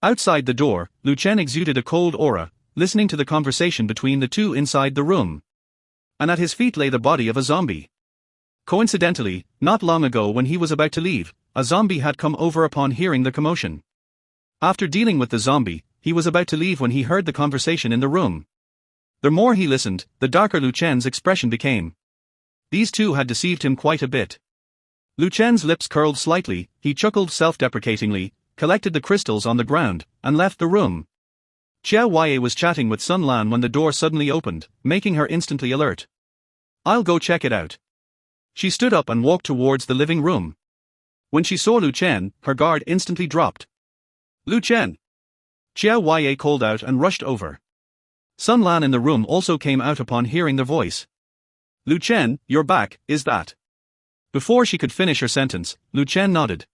A: Outside the door, Lu Chen exuded a cold aura, listening to the conversation between the two inside the room. And at his feet lay the body of a zombie. Coincidentally, not long ago when he was about to leave, a zombie had come over upon hearing the commotion. After dealing with the zombie, he was about to leave when he heard the conversation in the room. The more he listened, the darker Lu Chen's expression became. These two had deceived him quite a bit. Lu Chen's lips curled slightly, he chuckled self-deprecatingly, collected the crystals on the ground, and left the room. Xiao Wei was chatting with Sun Lan when the door suddenly opened, making her instantly alert. I'll go check it out. She stood up and walked towards the living room. When she saw Lu Chen, her guard instantly dropped. Lu Chen! Xiao Wei called out and rushed over. Sun Lan in the room also came out upon hearing the voice. Lu Chen, you're back, is that? Before she could finish her sentence, Lu Chen nodded.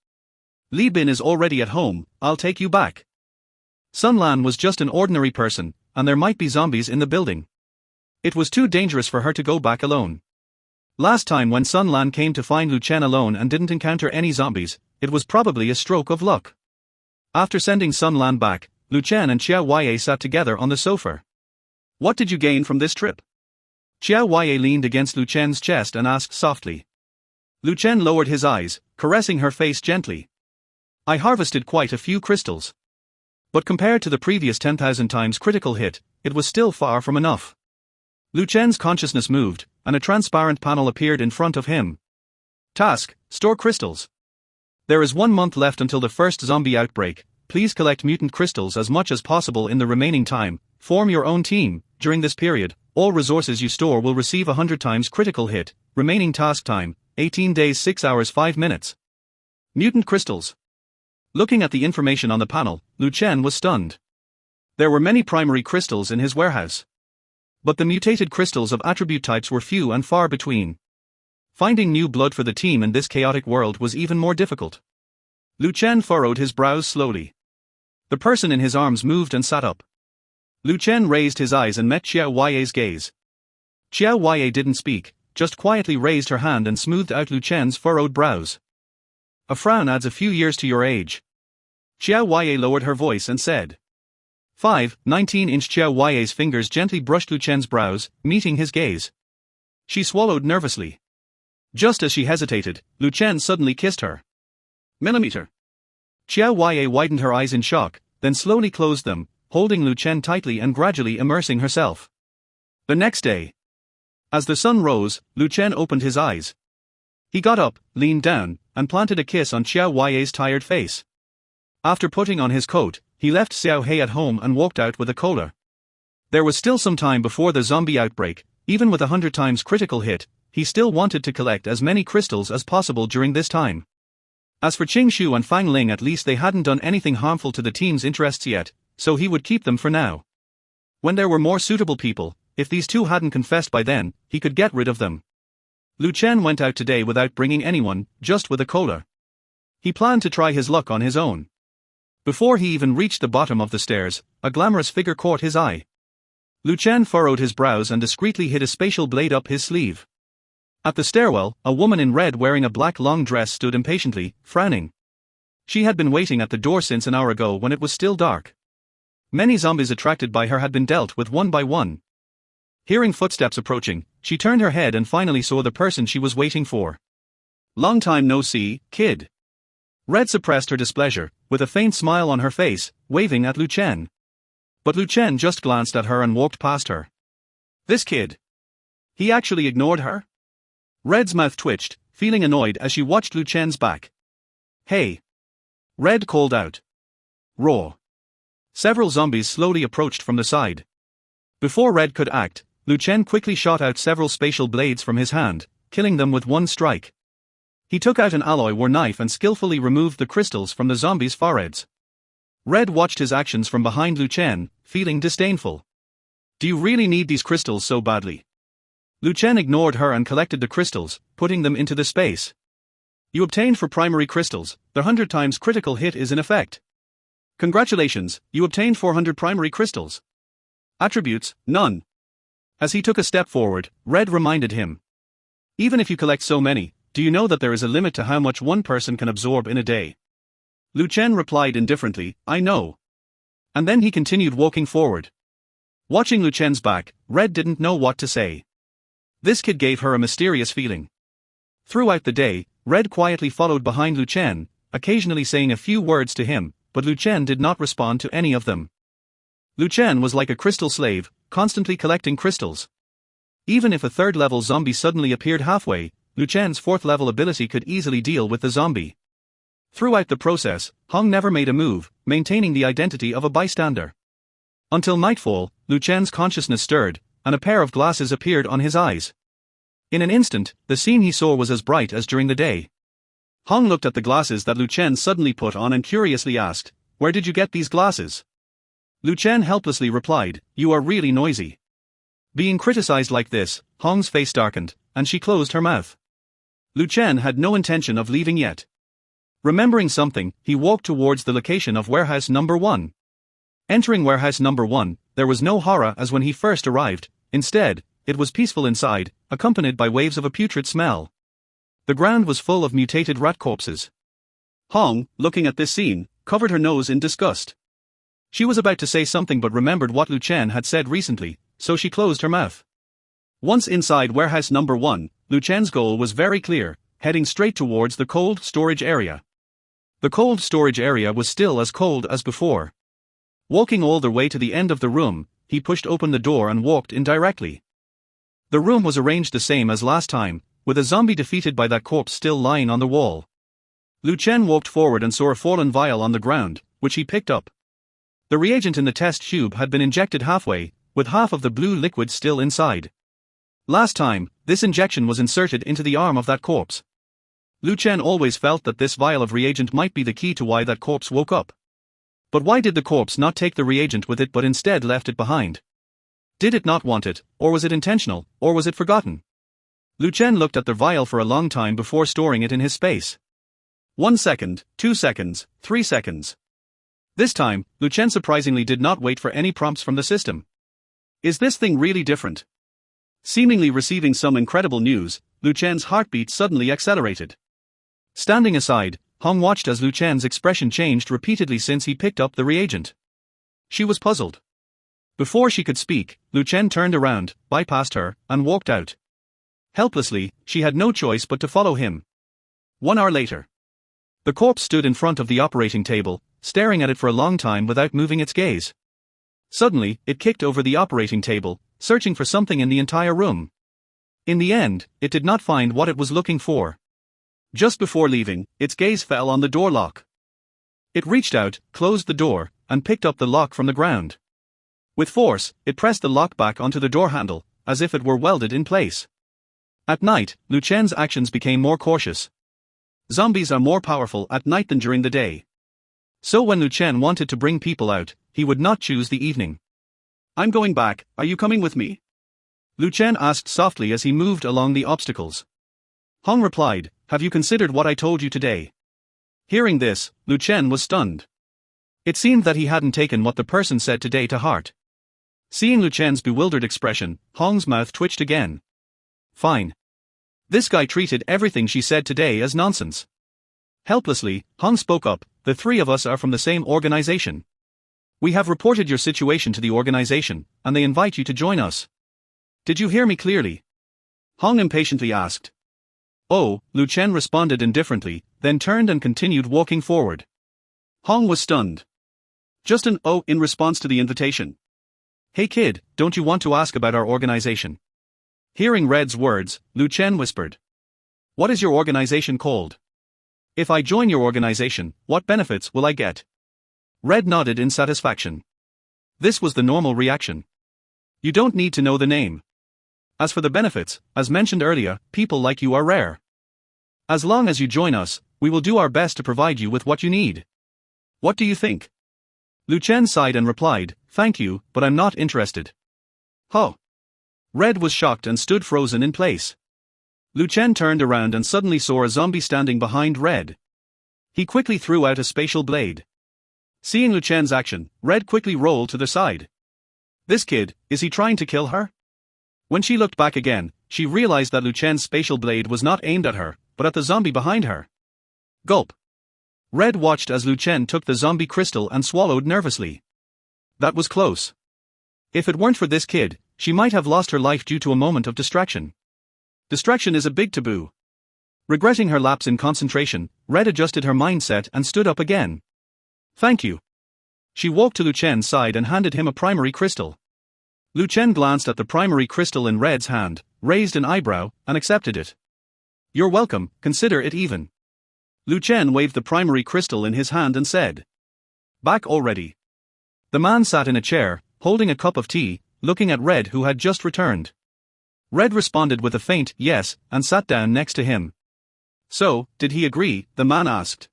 A: Li Bin is already at home, I'll take you back. Sun Lan was just an ordinary person, and there might be zombies in the building. It was too dangerous for her to go back alone. Last time when Sun Lan came to find Lu Chen alone and didn't encounter any zombies, it was probably a stroke of luck. After sending Sun Lan back, Lu Chen and Xiao Wei sat together on the sofa. What did you gain from this trip? Xiao Wei leaned against Lu Chen's chest and asked softly. Lu Chen lowered his eyes, caressing her face gently. I harvested quite a few crystals. But compared to the previous 10,000 times critical hit, it was still far from enough. Lu Chen's consciousness moved, and a transparent panel appeared in front of him. Task: store crystals. There is 1 month left until the first zombie outbreak. Please collect mutant crystals as much as possible in the remaining time. Form your own team. During this period, all resources you store will receive 100 times critical hit. Remaining task time, 18 days 6 hours 5 minutes. Mutant crystals. Looking at the information on the panel, Lu Chen was stunned. There were many primary crystals in his warehouse. But the mutated crystals of attribute types were few and far between. Finding new blood for the team in this chaotic world was even more difficult. Lu Chen furrowed his brows slowly. The person in his arms moved and sat up. Lu Chen raised his eyes and met Xiao Wei's gaze. Xiao Wei didn't speak, just quietly raised her hand and smoothed out Lu Chen's furrowed brows. A frown adds a few years to your age. Xiao Wei lowered her voice and said. 19-inch Xiao Wei's fingers gently brushed Lu Chen's brows, meeting his gaze. She swallowed nervously. Just as she hesitated, Lu Chen suddenly kissed her. Millimeter. Xiao Wei widened her eyes in shock, then slowly closed them, holding Lu Chen tightly and gradually immersing herself. The next day. As the sun rose, Lu Chen opened his eyes. He got up, leaned down, and planted a kiss on Xiao Wei's tired face. After putting on his coat, he left Xiao He at home and walked out with a cola. There was still some time before the zombie outbreak. Even with 100 times critical hit, he still wanted to collect as many crystals as possible during this time. As for Qing Shu and Fang Ling, at least they hadn't done anything harmful to the team's interests yet, so he would keep them for now. When there were more suitable people, if these two hadn't confessed by then, he could get rid of them. Lu Chen went out today without bringing anyone, just with a cola. He planned to try his luck on his own. Before he even reached the bottom of the stairs, a glamorous figure caught his eye. Lu Chen furrowed his brows and discreetly hid a spatial blade up his sleeve. At the stairwell, a woman in red wearing a black long dress stood impatiently, frowning. She had been waiting at the door since an hour ago when it was still dark. Many zombies attracted by her had been dealt with one by one. Hearing footsteps approaching, she turned her head and finally saw the person she was waiting for. "Long time no see, kid." Red suppressed her displeasure, with a faint smile on her face, waving at Lu Chen. But Lu Chen just glanced at her and walked past her. This kid. He actually ignored her? Red's mouth twitched, feeling annoyed as she watched Lu Chen's back. "Hey!" Red called out. Raw. Several zombies slowly approached from the side. Before Red could act, Lu Chen quickly shot out several spatial blades from his hand, killing them with one strike. He took out an alloy war knife and skillfully removed the crystals from the zombies' foreheads. Red watched his actions from behind Lu Chen, feeling disdainful. "Do you really need these crystals so badly?" Lu Chen ignored her and collected the crystals, putting them into the space. "You obtained for primary crystals, the 100 times critical hit is in effect. Congratulations, you obtained 400 primary crystals. Attributes, none." As he took a step forward, Red reminded him. "Even if you collect so many, do you know that there is a limit to how much one person can absorb in a day?" Lu Chen replied indifferently, "I know." And then he continued walking forward. Watching Lu Chen's back, Red didn't know what to say. This kid gave her a mysterious feeling. Throughout the day, Red quietly followed behind Lu Chen, occasionally saying a few words to him, but Lu Chen did not respond to any of them. Lu Chen was like a crystal slave, constantly collecting crystals. Even if a third-level zombie suddenly appeared halfway, Lu Chen's fourth-level ability could easily deal with the zombie. Throughout the process, Hong never made a move, maintaining the identity of a bystander. Until nightfall, Lu Chen's consciousness stirred, and a pair of glasses appeared on his eyes. In an instant, the scene he saw was as bright as during the day. Hong looked at the glasses that Lu Chen suddenly put on and curiously asked, "Where did you get these glasses?" Lu Chen helplessly replied, "You are really noisy." Being criticized like this, Hong's face darkened, and she closed her mouth. Lu Chen had no intention of leaving yet. Remembering something, he walked towards the location of warehouse number 1. Entering warehouse number 1, there was no horror as when he first arrived. Instead, it was peaceful inside, accompanied by waves of a putrid smell. The ground was full of mutated rat corpses. Hong, looking at this scene, covered her nose in disgust. She was about to say something but remembered what Lu Chen had said recently, so she closed her mouth. Once inside warehouse number 1, Lu Chen's goal was very clear, heading straight towards the cold storage area. The cold storage area was still as cold as before. Walking all the way to the end of the room, he pushed open the door and walked in directly. The room was arranged the same as last time, with a zombie defeated by that corpse still lying on the wall. Lu Chen walked forward and saw a fallen vial on the ground, which he picked up. The reagent in the test tube had been injected halfway, with half of the blue liquid still inside. Last time, this injection was inserted into the arm of that corpse. Lu Chen always felt that this vial of reagent might be the key to why that corpse woke up. But why did the corpse not take the reagent with it but instead left it behind? Did it not want it, or was it intentional, or was it forgotten? Lu Chen looked at the vial for a long time before storing it in his space. 1 second, 2 seconds, 3 seconds. This time, Lu Chen surprisingly did not wait for any prompts from the system. Is this thing really different? Seemingly receiving some incredible news, Lu Chen's heartbeat suddenly accelerated. Standing aside, Hong watched as Lu Chen's expression changed repeatedly since he picked up the reagent. She was puzzled. Before she could speak, Lu Chen turned around, bypassed her, and walked out. Helplessly, she had no choice but to follow him. 1 hour later. The corpse stood in front of the operating table, staring at it for a long time without moving its gaze. Suddenly, it kicked over the operating table, searching for something in the entire room. In the end, it did not find what it was looking for. Just before leaving, its gaze fell on the door lock. It reached out, closed the door, and picked up the lock from the ground. With force, it pressed the lock back onto the door handle, as if it were welded in place. At night, Lu Chen's actions became more cautious. Zombies are more powerful at night than during the day. So when Lu Chen wanted to bring people out, he would not choose the evening. "I'm going back, are you coming with me?" Lu Chen asked softly as he moved along the obstacles. Hong replied, "Have you considered what I told you today?" Hearing this, Lu Chen was stunned. It seemed that he hadn't taken what the person said today to heart. Seeing Lu Chen's bewildered expression, Hong's mouth twitched again. Fine. This guy treated everything she said today as nonsense. Helplessly, Hong spoke up, the three of us are from the same organization. We have reported your situation to the organization, and they invite you to join us. Did you hear me clearly? Hong impatiently asked. Oh, Lu Chen responded indifferently, then turned and continued walking forward. Hong was stunned. Just an "oh" in response to the invitation. Hey kid, don't you want to ask about our organization? Hearing Red's words, Lu Chen whispered. What is your organization called? If I join your organization, what benefits will I get? Red nodded in satisfaction. This was the normal reaction. You don't need to know the name. As for the benefits, as mentioned earlier, people like you are rare. As long as you join us, we will do our best to provide you with what you need. What do you think? Lu Chen sighed and replied, thank you, but I'm not interested. Huh. Red was shocked and stood frozen in place. Lu Chen turned around and suddenly saw a zombie standing behind Red. He quickly threw out a spatial blade. Seeing Lu Chen's action, Red quickly rolled to the side. This kid, is he trying to kill her? When she looked back again, she realized that Lu Chen's spatial blade was not aimed at her, but at the zombie behind her. Gulp. Red watched as Lu Chen took the zombie crystal and swallowed nervously. That was close. If it weren't for this kid, she might have lost her life due to a moment of distraction. Distraction is a big taboo. Regretting her lapse in concentration, Red adjusted her mindset and stood up again. Thank you. She walked to Lu Chen's side and handed him a primary crystal. Lu Chen glanced at the primary crystal in Red's hand, raised an eyebrow, and accepted it. You're welcome, consider it even. Lu Chen waved the primary crystal in his hand and said. Back already. The man sat in a chair, holding a cup of tea, looking at Red who had just returned. Red responded with a faint yes, and sat down next to him. So, did he agree? The man asked.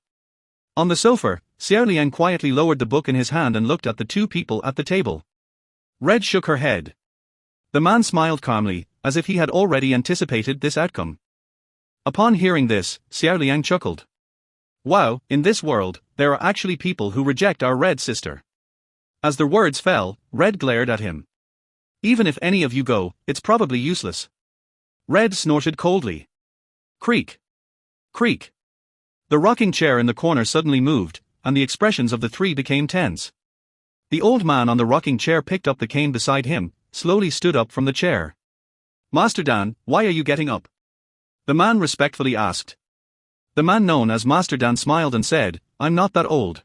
A: On the sofa, Xiao Liang quietly lowered the book in his hand and looked at the two people at the table. Red shook her head. The man smiled calmly, as if he had already anticipated this outcome. Upon hearing this, Xiao Liang chuckled. Wow, in this world, there are actually people who reject our Red sister. As the words fell, Red glared at him. Even if any of you go, it's probably useless. Red snorted coldly. Creak. Creak. The rocking chair in the corner suddenly moved, and the expressions of the three became tense. The old man on the rocking chair picked up the cane beside him, slowly stood up from the chair. Master Dan, why are you getting up? The man respectfully asked. The man known as Master Dan smiled and said, I'm not that old.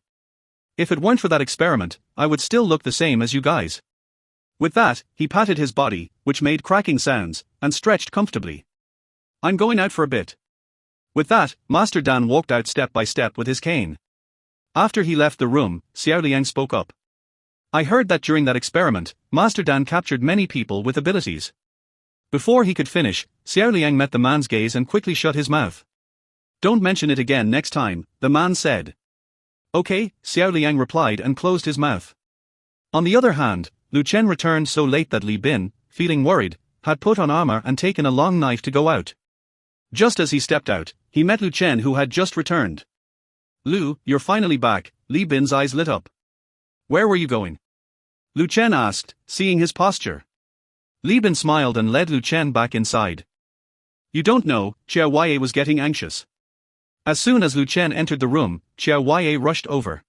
A: If it weren't for that experiment, I would still look the same as you guys. With that, he patted his body, which made cracking sounds, and stretched comfortably. I'm going out for a bit. With that, Master Dan walked out step by step with his cane. After he left the room, Xiao Liang spoke up. I heard that during that experiment, Master Dan captured many people with abilities. Before he could finish, Xiao Liang met the man's gaze and quickly shut his mouth. Don't mention it again next time, the man said. Okay, Xiao Liang replied and closed his mouth. On the other hand, Lu Chen returned so late that Li Bin, feeling worried, had put on armor and taken a long knife to go out. Just as he stepped out, he met Lu Chen who had just returned. Lu, you're finally back, Li Bin's eyes lit up. Where were you going? Lu Chen asked, seeing his posture. Li Bin smiled and led Lu Chen back inside. You don't know, Chia Ye was getting anxious. As soon as Lu Chen entered the room, Chia Ye rushed over.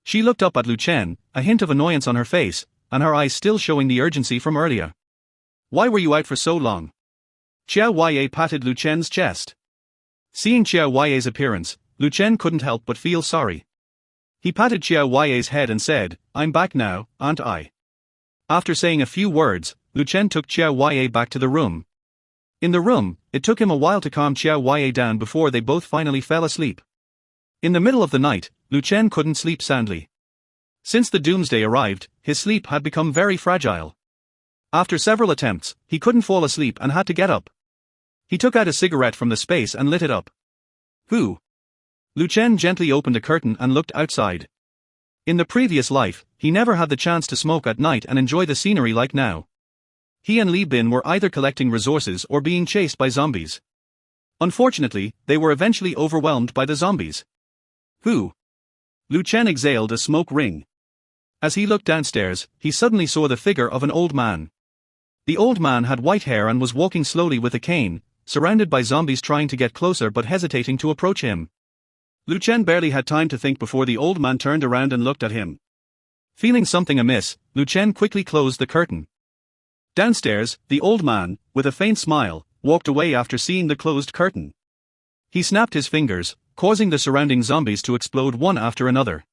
A: She looked up at Lu Chen, a hint of annoyance on her face, and her eyes still showing the urgency from earlier. Why were you out for so long? Chia Ye patted Lu Chen's chest. Seeing Chia Ye's appearance, Lu Chen couldn't help but feel sorry. He patted Chia Ye's head and said, I'm back now, aren't I? After saying a few words, Lu Chen took Chia Ye back to the room. In the room, it took him a while to calm Chia Ye down before they both finally fell asleep. In the middle of the night, Lu Chen couldn't sleep soundly. Since the doomsday arrived, his sleep had become very fragile. After several attempts, he couldn't fall asleep and had to get up. He took out a cigarette from the space and lit it up. Who? Lu Chen gently opened a curtain and looked outside. In the previous life, he never had the chance to smoke at night and enjoy the scenery like now. He and Li Bin were either collecting resources or being chased by zombies. Unfortunately, they were eventually overwhelmed by the zombies. Who? Lu Chen exhaled a smoke ring. As he looked downstairs, he suddenly saw the figure of an old man. The old man had white hair and was walking slowly with a cane, surrounded by zombies trying to get closer but hesitating to approach him. Lu Chen barely had time to think before the old man turned around and looked at him. Feeling something amiss, Lu Chen quickly closed the curtain. Downstairs, the old man, with a faint smile, walked away after seeing the closed curtain. He snapped his fingers, causing the surrounding zombies to explode one after another.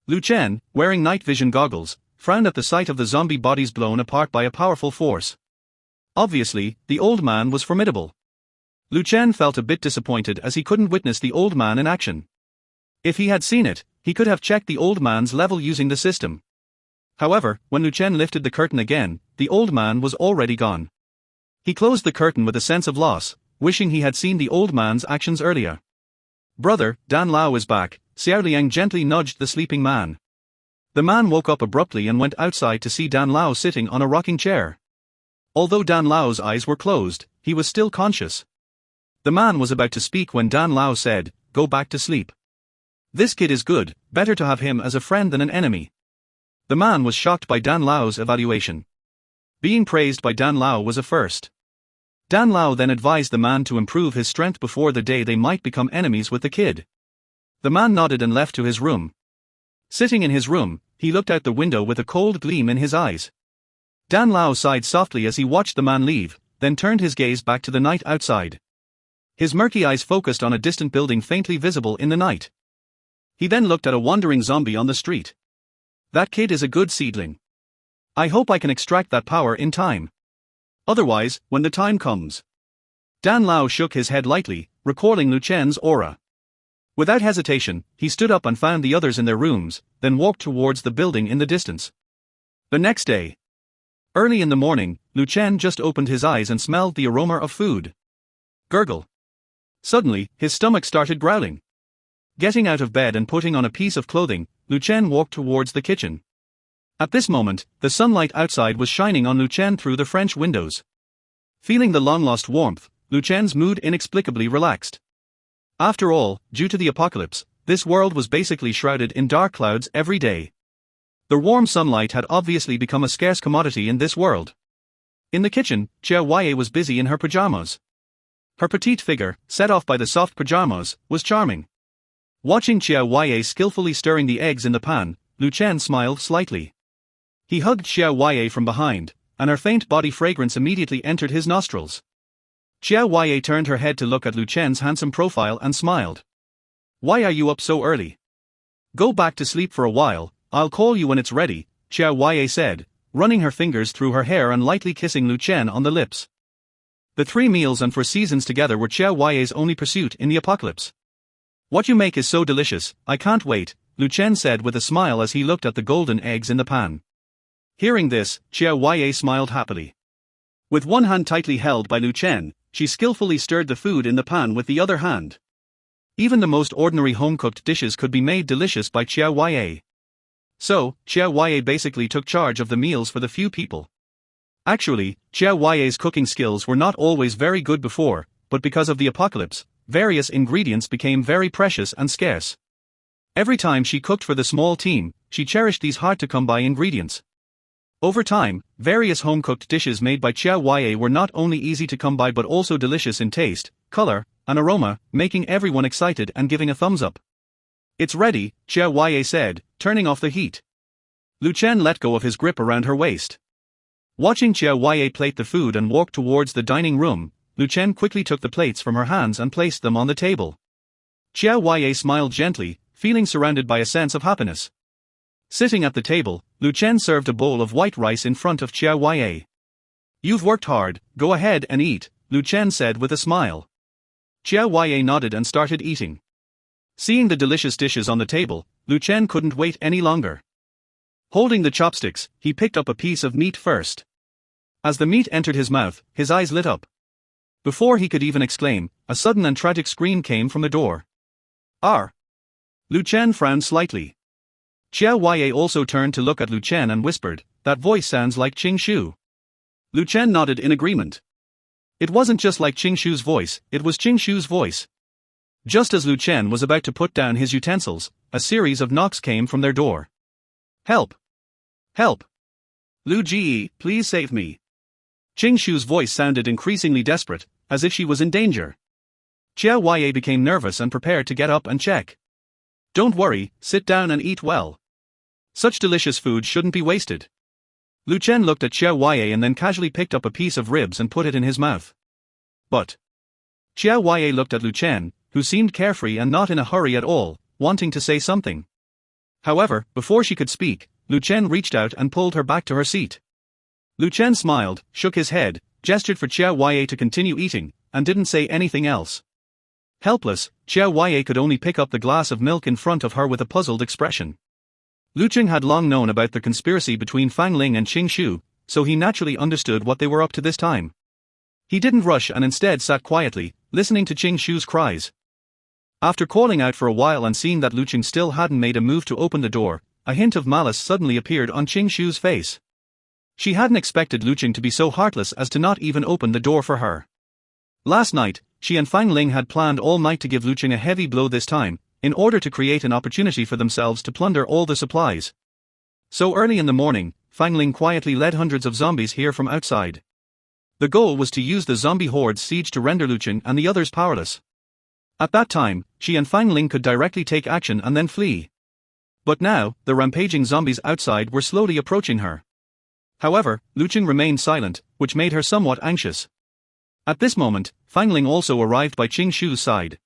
A: Lu Chen, wearing night vision goggles, frowned at the sight of the zombie bodies blown apart by a powerful force. Obviously, the old man was formidable. Lu Chen felt a bit disappointed as he couldn't witness the old man in action. If he had seen it, he could have checked the old man's level using the system. However, when Lu Chen lifted the curtain again, the old man was already gone. He closed the curtain with a sense of loss, wishing he had seen the old man's actions earlier. "Brother, Dan Lao is back," Xiao Liang gently nudged the sleeping man. The man woke up abruptly and went outside to see Dan Lao sitting on a rocking chair. Although Dan Lao's eyes were closed, he was still conscious. The man was about to speak when Dan Lao said, "Go back to sleep. This kid is good, better to have him as a friend than an enemy." The man was shocked by Dan Lao's evaluation. Being praised by Dan Lao was a first. Dan Lao then advised the man to improve his strength before the day they might become enemies with the kid. The man nodded and left to his room. Sitting in his room, he looked out the window with a cold gleam in his eyes. Dan Lao sighed softly as he watched the man leave, then turned his gaze back to the night outside. His murky eyes focused on a distant building faintly visible in the night. He then looked at a wandering zombie on the street. "That kid is a good seedling. I hope I can extract that power in time. Otherwise, when the time comes." Dan Lao shook his head lightly, recalling Lu Chen's aura. Without hesitation, he stood up and found the others in their rooms, then walked towards the building in the distance. The next day. Early in the morning, Lu Chen just opened his eyes and smelled the aroma of food. Gurgle. Suddenly, his stomach started growling. Getting out of bed and putting on a piece of clothing, Lu Chen walked towards the kitchen. At this moment, the sunlight outside was shining on Lu Chen through the French windows. Feeling the long-lost warmth, Lu Chen's mood inexplicably relaxed. After all, due to the apocalypse, this world was basically shrouded in dark clouds every day. The warm sunlight had obviously become a scarce commodity in this world. In the kitchen, Xia Huaye was busy in her pajamas. Her petite figure, set off by the soft pajamas, was charming. Watching Xia Huaye skillfully stirring the eggs in the pan, Lu Chen smiled slightly. He hugged Xia Huaye from behind, and her faint body fragrance immediately entered his nostrils. Xia Huaye turned her head to look at Lu Chen's handsome profile and smiled. "Why are you up so early? Go back to sleep for a while, I'll call you when it's ready," Xia Huaye said, running her fingers through her hair and lightly kissing Lu Chen on the lips. The 3 meals and 4 seasons together were Xia Huaye's only pursuit in the apocalypse. "What you make is so delicious, I can't wait," Lu Chen said with a smile as he looked at the golden eggs in the pan. Hearing this, Xia Huaye smiled happily. With one hand tightly held by Lu Chen, she skillfully stirred the food in the pan with the other hand. Even the most ordinary home-cooked dishes could be made delicious by Xia Huaye. So, Xia Huaye basically took charge of the meals for the few people. Actually, Xia Huaye's cooking skills were not always very good before, but because of the apocalypse, various ingredients became very precious and scarce. Every time she cooked for the small team, she cherished these hard-to-come-by ingredients. Over time, various home-cooked dishes made by Xia Huaye were not only easy to come by but also delicious in taste, color, and aroma, making everyone excited and giving a thumbs up. "It's ready," Xia Huaye said, turning off the heat. Lu Chen let go of his grip around her waist. Watching Xia Huaye plate the food and walk towards the dining room, Lu Chen quickly took the plates from her hands and placed them on the table. Xia Huaye smiled gently, feeling surrounded by a sense of happiness. Sitting at the table, Lu Chen served a bowl of white rice in front of Xia Huaye. "You've worked hard, go ahead and eat," Lu Chen said with a smile. Xia Huaye nodded and started eating. Seeing the delicious dishes on the table, Lu Chen couldn't wait any longer. Holding the chopsticks, he picked up a piece of meat first. As the meat entered his mouth, his eyes lit up. Before he could even exclaim, a sudden and tragic scream came from the door. "R." Lu Chen frowned slightly. Xia Huaye also turned to look at Lu Chen and whispered, "That voice sounds like Qing Shu." Lu Chen nodded in agreement. It wasn't just like Qing Shu's voice, it was Qing Shu's voice. Just as Lu Chen was about to put down his utensils, a series of knocks came from their door. "Help! Help! Lu Ji, please save me. Ching Shu's voice sounded increasingly desperate, as if she was in danger. Xia Ye became nervous and prepared to get up and check. Don't worry, sit down and eat well. Such delicious food shouldn't be wasted. Lu Chen looked at Xia Ye and then casually picked up a piece of ribs and put it in his mouth. But Xia Ye looked at Lu Chen, who seemed carefree and not in a hurry at all, wanting to say something. However, before she could speak, Lu Chen reached out and pulled her back to her seat. Lu Chen smiled, shook his head, gestured for Xia Ye to continue eating, and didn't say anything else. Helpless, Xia Ye could only pick up the glass of milk in front of her with a puzzled expression. Lu Qing had long known about the conspiracy between Fang Ling and Qing Shu, so he naturally understood what they were up to this time. He didn't rush and instead sat quietly, listening to Qing Shu's cries. After calling out for a while and seeing that Lu Qing still hadn't made a move to open the door, a hint of malice suddenly appeared on Qing Shu's face. She hadn't expected Lu Qing to be so heartless as to not even open the door for her. Last night, she and Fang Ling had planned all night to give Lu Qing a heavy blow this time, in order to create an opportunity for themselves to plunder all the supplies. So early in the morning, Fang Ling quietly led hundreds of zombies here from outside. The goal was to use the zombie horde's siege to render Lu Qing and the others powerless. At that time, she and Fang Ling could directly take action and then flee. But now, the rampaging zombies outside were slowly approaching her. However, Lu Qing remained silent, which made her somewhat anxious. At this moment, Fang Ling also arrived by Qing Shu's side.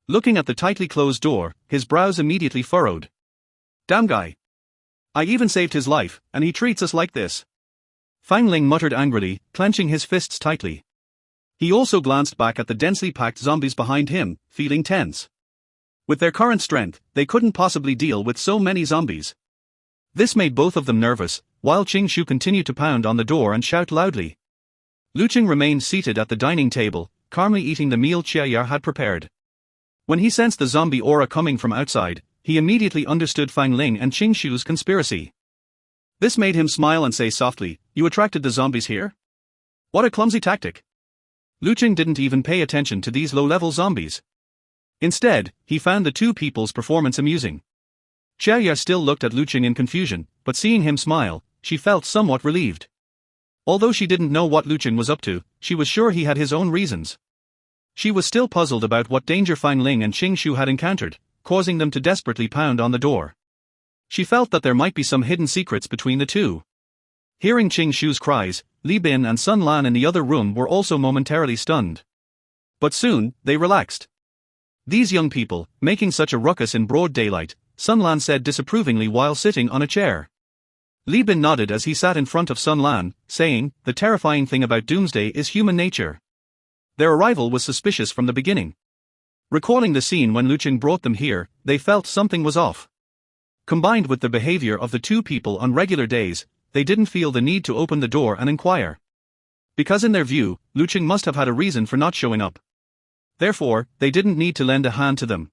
A: Looking at the tightly closed door, his brows immediately furrowed. Damn guy. I even saved his life, and he treats us like this. Fang Ling muttered angrily, clenching his fists tightly. He also glanced back at the densely packed zombies behind him, feeling tense. With their current strength, they couldn't possibly deal with so many zombies. This made both of them nervous, while Qing Shu continued to pound on the door and shout loudly. Lu Qing remained seated at the dining table, calmly eating the meal Xia had prepared. When he sensed the zombie aura coming from outside, he immediately understood Fang Ling and Qing Shu's conspiracy. This made him smile and say softly, "You attracted the zombies here? What a clumsy tactic." Lu Qing didn't even pay attention to these low-level zombies. Instead, he found the two people's performance amusing. Xia still looked at Lu Qing in confusion, but seeing him smile, she felt somewhat relieved. Although she didn't know what Lu Qing was up to, she was sure he had his own reasons. She was still puzzled about what danger Fang Ling and Qing Shu had encountered, causing them to desperately pound on the door. She felt that there might be some hidden secrets between the two. Hearing Qing Shu's cries, Li Bin and Sun Lan in the other room were also momentarily stunned. But soon, they relaxed. These young people, making such a ruckus in broad daylight, Sun Lan said disapprovingly while sitting on a chair. Li Bin nodded as he sat in front of Sun Lan, saying, "The terrifying thing about Doomsday is human nature." Their arrival was suspicious from the beginning. Recalling the scene when Lu Qing brought them here, they felt something was off. Combined with the behavior of the two people on regular days, they didn't feel the need to open the door and inquire. Because in their view, Lu Qing must have had a reason for not showing up. Therefore, they didn't need to lend a hand to them.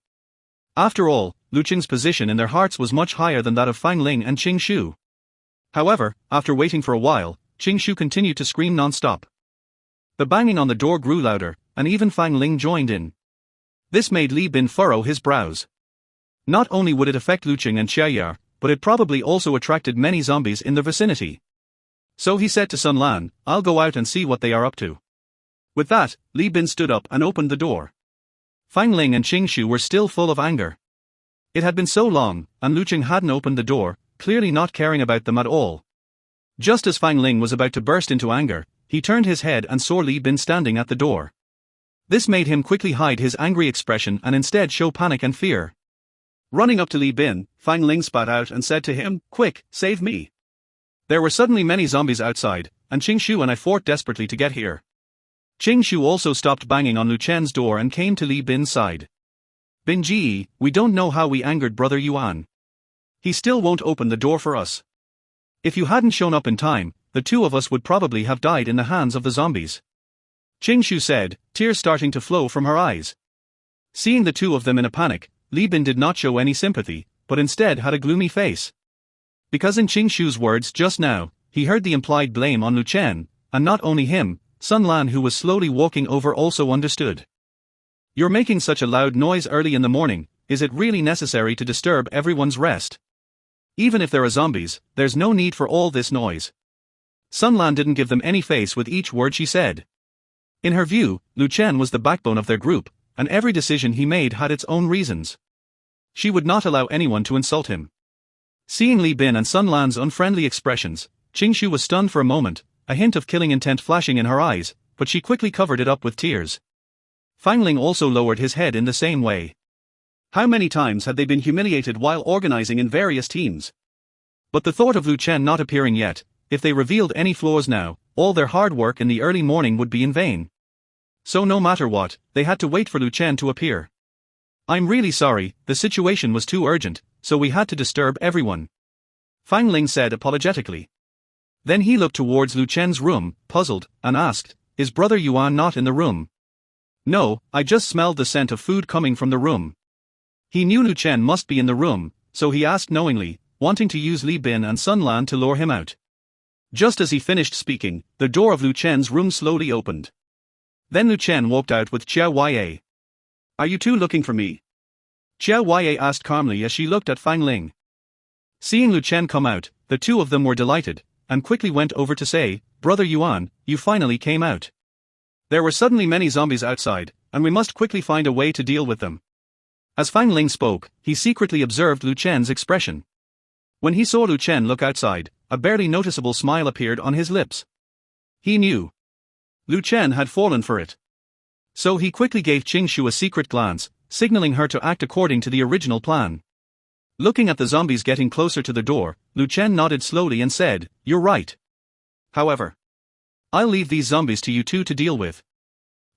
A: After all, Lu Qing's position in their hearts was much higher than that of Fang Ling and Qing Shu. However, after waiting for a while, Qing Shu continued to scream non-stop. The banging on the door grew louder, and even Fang Ling joined in. This made Li Bin furrow his brows. Not only would it affect Lu Qing and Xia, but it probably also attracted many zombies in the vicinity. So he said to Sun Lan, "I'll go out and see what they are up to." With that, Li Bin stood up and opened the door. Fang Ling and Qing Shu were still full of anger. It had been so long, and Lu Qing hadn't opened the door, clearly not caring about them at all. Just as Fang Ling was about to burst into anger, he turned his head and saw Li Bin standing at the door. This made him quickly hide his angry expression and instead show panic and fear. Running up to Li Bin, Fang Ling spat out and said to him, "Quick, save me." There were suddenly many zombies outside, and Qing Shu and I fought desperately to get here. Qing Shu also stopped banging on Lu Chen's door and came to Li Bin's side. "Bin Ji, we don't know how we angered Brother Yuan. He still won't open the door for us. If you hadn't shown up in time, the two of us would probably have died in the hands of the zombies." Qing Shu said, tears starting to flow from her eyes. Seeing the two of them in a panic, Li Bin did not show any sympathy, but instead had a gloomy face. Because in Qing Shu's words just now, he heard the implied blame on Lu Chen, and not only him, Sun Lan who was slowly walking over also understood. "You're making such a loud noise early in the morning, is it really necessary to disturb everyone's rest?" Even if there are zombies, there's no need for all this noise. Sun Lan didn't give them any face with each word she said. In her view, Lu Chen was the backbone of their group, and every decision he made had its own reasons. She would not allow anyone to insult him. Seeing Li Bin and Sun Lan's unfriendly expressions, Qingshu was stunned for a moment, a hint of killing intent flashing in her eyes, but she quickly covered it up with tears. Fang Ling also lowered his head in the same way. How many times had they been humiliated while organizing in various teams? But the thought of Lu Chen not appearing yet, if they revealed any flaws now, all their hard work in the early morning would be in vain. So no matter what, they had to wait for Lu Chen to appear. I'm really sorry, the situation was too urgent, so we had to disturb everyone. Fang Ling said apologetically. Then he looked towards Lu Chen's room, puzzled, and asked, "Is Brother Yuan not in the room?" "No, I just smelled the scent of food coming from the room." He knew Lu Chen must be in the room, so he asked knowingly, wanting to use Li Bin and Sun Lan to lure him out. Just as he finished speaking, the door of Lu Chen's room slowly opened. Then Lu Chen walked out with Xiao Ye. "Are you two looking for me?" Xiao Ye asked calmly as she looked at Fang Ling. Seeing Lu Chen come out, the two of them were delighted, and quickly went over to say, "Brother Yuan, you finally came out. There were suddenly many zombies outside, and we must quickly find a way to deal with them." As Fang Ling spoke, he secretly observed Lu Chen's expression. When he saw Lu Chen look outside, a barely noticeable smile appeared on his lips. He knew Lu Chen had fallen for it. So he quickly gave Qingshu a secret glance, signaling her to act according to the original plan. Looking at the zombies getting closer to the door, Lu Chen nodded slowly and said, "You're right. However, I'll leave these zombies to you two to deal with."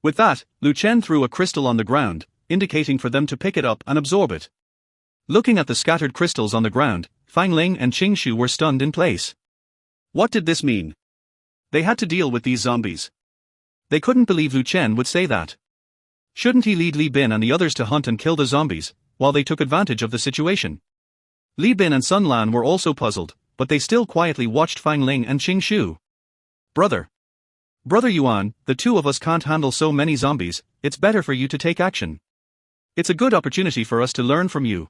A: With that, Lu Chen threw a crystal on the ground, indicating for them to pick it up and absorb it. Looking at the scattered crystals on the ground, Fang Ling and Qingshu were stunned in place. What did this mean? They had to deal with these zombies. They couldn't believe Lu Chen would say that. Shouldn't he lead Li Bin and the others to hunt and kill the zombies, while they took advantage of the situation? Li Bin and Sun Lan were also puzzled, but they still quietly watched Fang Ling and Qingshu. Brother Yuan, the two of us can't handle so many zombies, it's better for you to take action. It's a good opportunity for us to learn from you."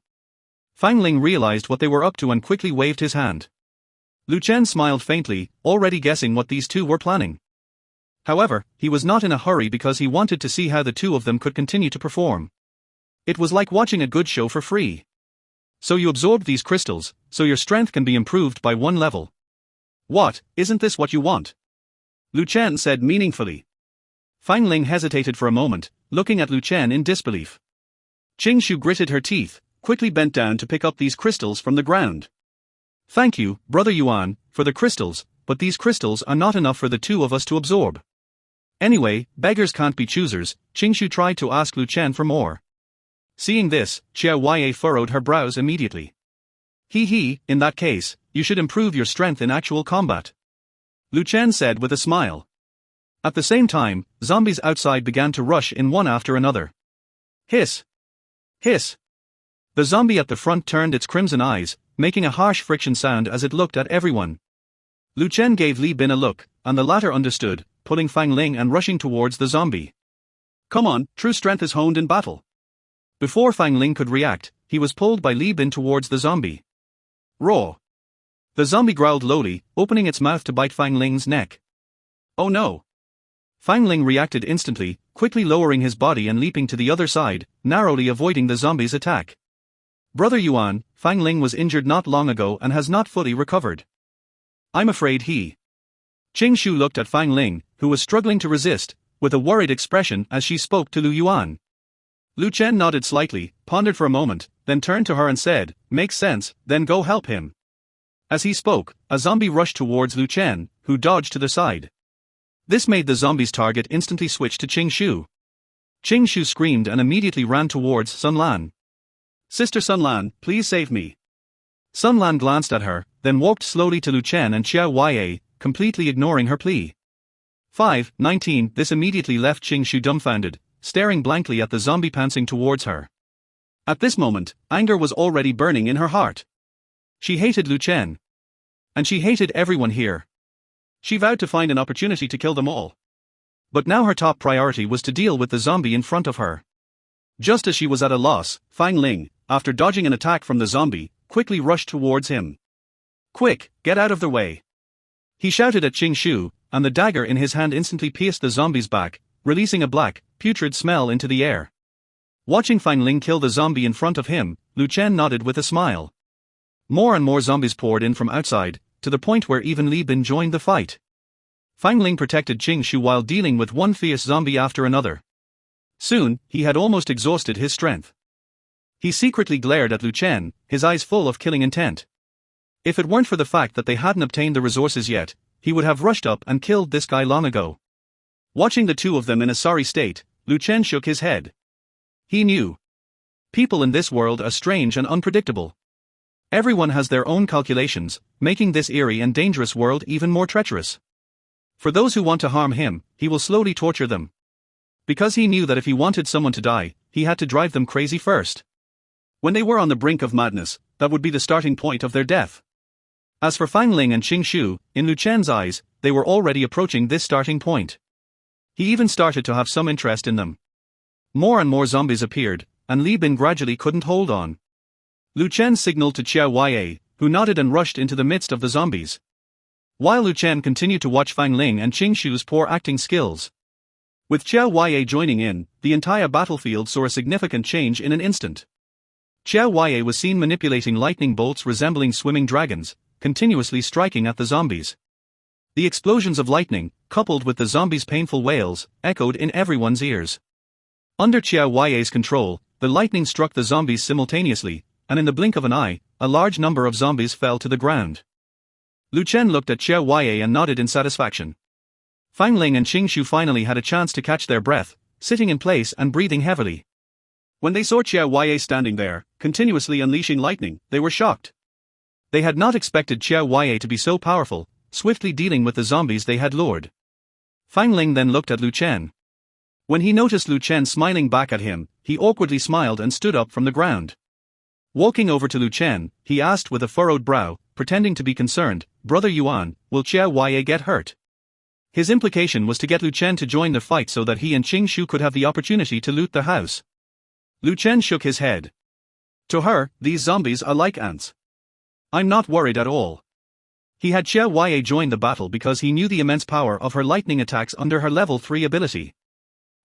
A: Fang Ling realized what they were up to and quickly waved his hand. Lu Chen smiled faintly, already guessing what these two were planning. However, he was not in a hurry because he wanted to see how the two of them could continue to perform. It was like watching a good show for free. "So you absorbed these crystals, so your strength can be improved by 1 level. What, isn't this what you want?" Lu Chen said meaningfully. Fang Ling hesitated for a moment, looking at Lu Chen in disbelief. Qingshu gritted her teeth, quickly bent down to pick up these crystals from the ground. "Thank you, Brother Yuan, for the crystals, but these crystals are not enough for the two of us to absorb." Anyway, beggars can't be choosers, Qingshu tried to ask Lu Chen for more. Seeing this, Xiao Ye furrowed her brows immediately. In that case, you should improve your strength in actual combat," Lu Chen said with a smile. At the same time, zombies outside began to rush in one after another. Hiss! Hiss! The zombie at the front turned its crimson eyes, making a harsh friction sound as it looked at everyone. Lu Chen gave Li Bin a look, and the latter understood, pulling Fang Ling and rushing towards the zombie. "Come on, true strength is honed in battle." Before Fang Ling could react, he was pulled by Li Bin towards the zombie. Roar! The zombie growled lowly, opening its mouth to bite Fang Ling's neck. Oh no! Fang Ling reacted instantly, quickly lowering his body and leaping to the other side, narrowly avoiding the zombie's attack. "Brother Yuan, Fang Ling was injured not long ago and has not fully recovered. I'm afraid he..." Qingshu looked at Fang Ling, who was struggling to resist, with a worried expression as she spoke to Lu Yuan. Lu Chen nodded slightly, pondered for a moment, then turned to her and said, "Makes sense, then go help him." As he spoke, a zombie rushed towards Lu Chen, who dodged to the side. This made the zombie's target instantly switch to Qingshu. Qingshu screamed and immediately ran towards Sun Lan. "Sister Sun Lan, please save me." Sun Lan glanced at her, then walked slowly to Lu Chen and Xiao Ye, completely ignoring her plea. 5:19 This immediately left Qingshu dumbfounded, staring blankly at the zombie pouncing towards her. At this moment, anger was already burning in her heart. She hated Lu Chen. And she hated everyone here. She vowed to find an opportunity to kill them all. But now her top priority was to deal with the zombie in front of her. Just as she was at a loss, Fang Ling, after dodging an attack from the zombie, quickly rushed towards him. Quick, get out of the way. He shouted at Qing Shu, and the dagger in his hand instantly pierced the zombie's back, releasing a black, putrid smell into the air. Watching Fang Ling kill the zombie in front of him, Lu Chen nodded with a smile. More and more zombies poured in from outside, to the point where even Li Bin joined the fight. Fang Ling protected Qing Shu while dealing with one fierce zombie after another. Soon, he had almost exhausted his strength. He secretly glared at Lu Chen, his eyes full of killing intent. If it weren't for the fact that they hadn't obtained the resources yet, he would have rushed up and killed this guy long ago. Watching the two of them in a sorry state, Lu Chen shook his head. He knew. People in this world are strange and unpredictable. Everyone has their own calculations, making this eerie and dangerous world even more treacherous. For those who want to harm him, he will slowly torture them. Because he knew that if he wanted someone to die, he had to drive them crazy first. When they were on the brink of madness, that would be the starting point of their death. As for Fang Ling and Qing Shu, in Lu Chen's eyes, they were already approaching this starting point. He even started to have some interest in them. More and more zombies appeared, and Li Bin gradually couldn't hold on. Lu Chen signaled to Qiao Wei, who nodded and rushed into the midst of the zombies. While Lu Chen continued to watch Fang Ling and Qing Shu's poor acting skills. With Qiao Wei joining in, the entire battlefield saw a significant change in an instant. Qiao Wei was seen manipulating lightning bolts resembling swimming dragons, continuously striking at the zombies. The explosions of lightning, coupled with the zombies' painful wails, echoed in everyone's ears. Under Qiao Wei's control, the lightning struck the zombies simultaneously, and in the blink of an eye, a large number of zombies fell to the ground. Lu Chen looked at Qiao Wei and nodded in satisfaction. Fang Ling and Qing Shu finally had a chance to catch their breath, sitting in place and breathing heavily. When they saw Qiao Wei standing there, continuously unleashing lightning, they were shocked. They had not expected Qiao Wei to be so powerful, swiftly dealing with the zombies they had lured. Fang Ling then looked at Lu Chen. When he noticed Lu Chen smiling back at him, he awkwardly smiled and stood up from the ground. Walking over to Lu Chen, he asked with a furrowed brow, pretending to be concerned, "Brother Yuan, will Qiao Wei get hurt?" His implication was to get Lu Chen to join the fight so that he and Qing Shu could have the opportunity to loot the house. Lu Chen shook his head. To her, these zombies are like ants. I'm not worried at all. He had Qiao Wei join the battle because he knew the immense power of her lightning attacks under her level 3 ability.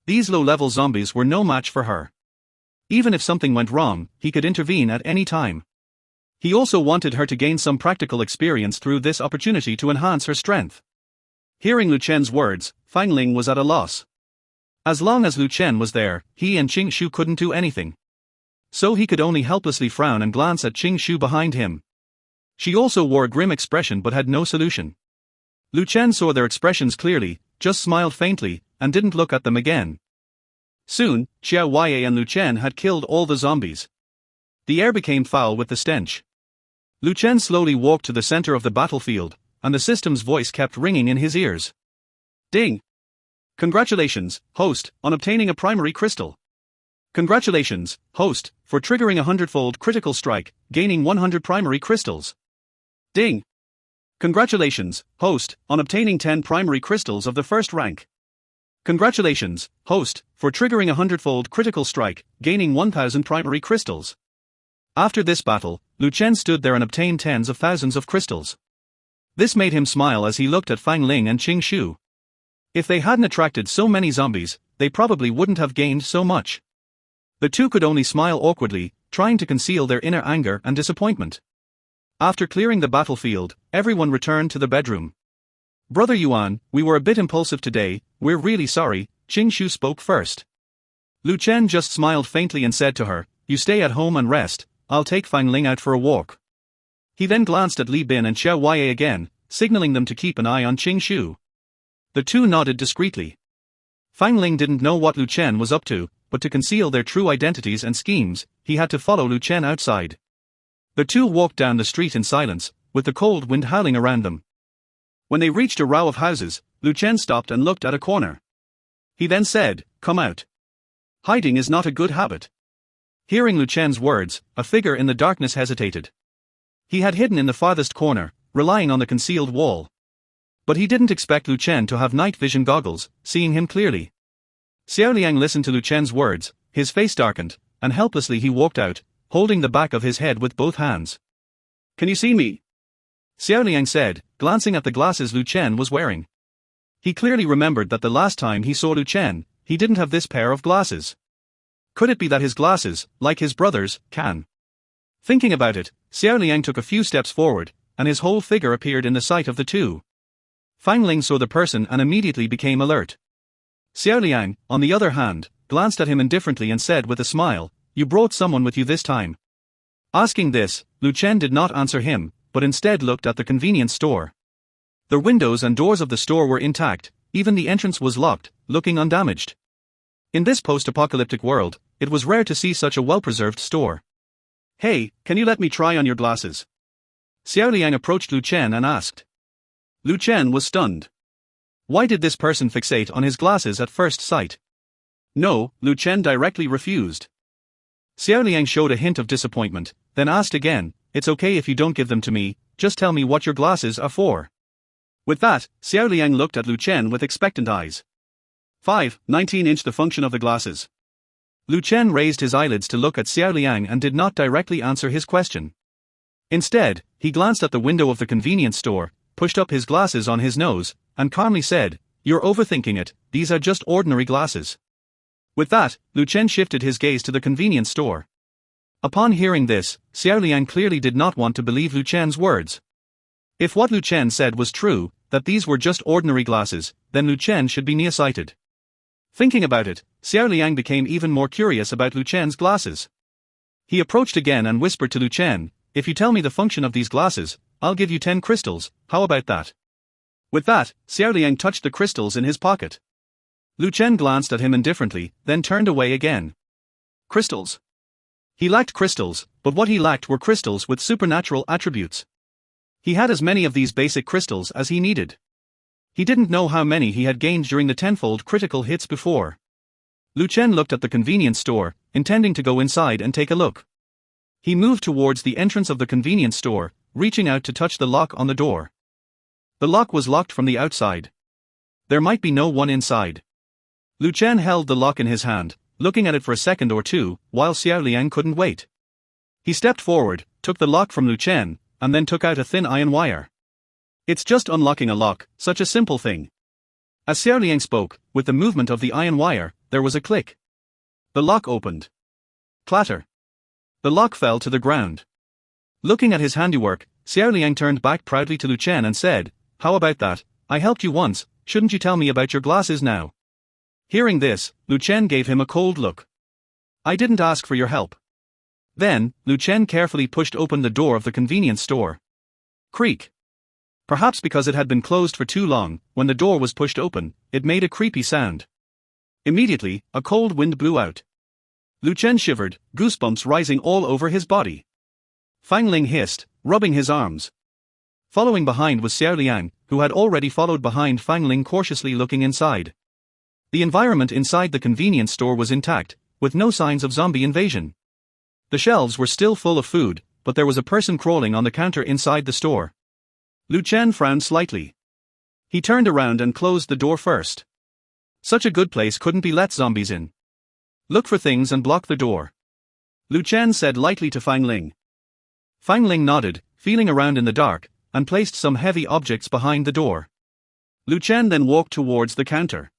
A: These low-level zombies were no match for her. Even if something went wrong, he could intervene at any time. He also wanted her to gain some practical experience through this opportunity to enhance her strength. Hearing Lu Chen's words, Fang Ling was at a loss. As long as Lu Chen was there, he and Qing Shu couldn't do anything. So he could only helplessly frown and glance at Qing Shu behind him. She also wore a grim expression but had no solution. Lu Chen saw their expressions clearly, just smiled faintly, and didn't look at them again. Soon, Qiao Wei and Lu Chen had killed all the zombies. The air became foul with the stench. Lu Chen slowly walked to the center of the battlefield, and the system's voice kept ringing in his ears. Ding! Congratulations, host, on obtaining a primary crystal. Congratulations, host, for triggering a 100-fold critical strike, gaining 100 primary crystals. Ding! Congratulations, host, on obtaining 10 primary crystals of the first rank. Congratulations, host, for triggering a 100-fold critical strike, gaining 1000 primary crystals. After this battle, Lu Chen stood there and obtained tens of thousands of crystals. This made him smile as he looked at Fang Ling and Qing Shu. If they hadn't attracted so many zombies, they probably wouldn't have gained so much. The two could only smile awkwardly, trying to conceal their inner anger and disappointment. After clearing the battlefield, everyone returned to the bedroom. Brother Yuan, we were a bit impulsive today, we're really sorry, Qing Shu spoke first. Lu Chen just smiled faintly and said to her, you stay at home and rest, I'll take Fang Ling out for a walk. He then glanced at Li Bin and Qiao Wei again, signaling them to keep an eye on Qing Shu. The two nodded discreetly. Fang Ling didn't know what Lu Chen was up to, but to conceal their true identities and schemes, he had to follow Lu Chen outside. The two walked down the street in silence, with the cold wind howling around them. When they reached a row of houses, Lu Chen stopped and looked at a corner. He then said, come out. Hiding is not a good habit. Hearing Lu Chen's words, a figure in the darkness hesitated. He had hidden in the farthest corner, relying on the concealed wall. But he didn't expect Lu Chen to have night vision goggles, seeing him clearly. Xiao Liang listened to Lu Chen's words, his face darkened, and helplessly he walked out, holding the back of his head with both hands. Can you see me? Xiao Liang said, glancing at the glasses Lu Chen was wearing. He clearly remembered that the last time he saw Lu Chen, he didn't have this pair of glasses. Could it be that his glasses, like his brother's, can? Thinking about it, Xiao Liang took a few steps forward, and his whole figure appeared in the sight of the two. Fang Ling saw the person and immediately became alert. Xiao Liang, on the other hand, glanced at him indifferently and said with a smile, "You brought someone with you this time." Asking this, Lu Chen did not answer him, but instead looked at the convenience store. The windows and doors of the store were intact, even the entrance was locked, looking undamaged. In this post-apocalyptic world, it was rare to see such a well-preserved store. "Hey, can you let me try on your glasses?" Xiao Liang approached Lu Chen and asked. Lu Chen was stunned. Why did this person fixate on his glasses at first sight? No, Lu Chen directly refused. Xiao Liang showed a hint of disappointment, then asked again, "It's okay if you don't give them to me, just tell me what your glasses are for." With that, Xiao Liang looked at Lu Chen with expectant eyes. 19-inch the function of the glasses. Lu Chen raised his eyelids to look at Xiao Liang and did not directly answer his question. Instead, he glanced at the window of the convenience store, pushed up his glasses on his nose, and calmly said, "You're overthinking it, these are just ordinary glasses." With that, Lu Chen shifted his gaze to the convenience store. Upon hearing this, Xiao Liang clearly did not want to believe Lu Chen's words. If what Lu Chen said was true, that these were just ordinary glasses, then Lu Chen should be nearsighted. Thinking about it, Xiao Liang became even more curious about Lu Chen's glasses. He approached again and whispered to Lu Chen, "If you tell me the function of these glasses, I'll give you 10 crystals, how about that?" With that, Xiao Liang touched the crystals in his pocket. Lu Chen glanced at him indifferently, then turned away again. Crystals. He lacked crystals, but what he lacked were crystals with supernatural attributes. He had as many of these basic crystals as he needed. He didn't know how many he had gained during the tenfold critical hits before. Lu Chen looked at the convenience store, intending to go inside and take a look. He moved towards the entrance of the convenience store, reaching out to touch the lock on the door. The lock was locked from the outside. There might be no one inside. Lu Chen held the lock in his hand, looking at it for a second or two, while Xiao Liang couldn't wait. He stepped forward, took the lock from Lu Chen, and then took out a thin iron wire. "It's just unlocking a lock, such a simple thing." As Xiao Liang spoke, with the movement of the iron wire, there was a click. The lock opened. Clatter. The lock fell to the ground. Looking at his handiwork, Xiao Liang turned back proudly to Lu Chen and said, "How about that? I helped you once, shouldn't you tell me about your glasses now?" Hearing this, Lu Chen gave him a cold look. "I didn't ask for your help." Then, Lu Chen carefully pushed open the door of the convenience store. Creak. Perhaps because it had been closed for too long, when the door was pushed open, it made a creepy sound. Immediately, a cold wind blew out. Lu Chen shivered, goosebumps rising all over his body. Fang Ling hissed, rubbing his arms. Following behind was Xiao Liang, who had already followed behind Fang Ling cautiously looking inside. The environment inside the convenience store was intact, with no signs of zombie invasion. The shelves were still full of food, but there was a person crawling on the counter inside the store. Lu Chen frowned slightly. He turned around and closed the door first. Such a good place couldn't be let zombies in. Look for things and block the door. Lu Chen said lightly to Fang Ling. Fang Ling nodded, feeling around in the dark, and placed some heavy objects behind the door. Lu Chen then walked towards the counter.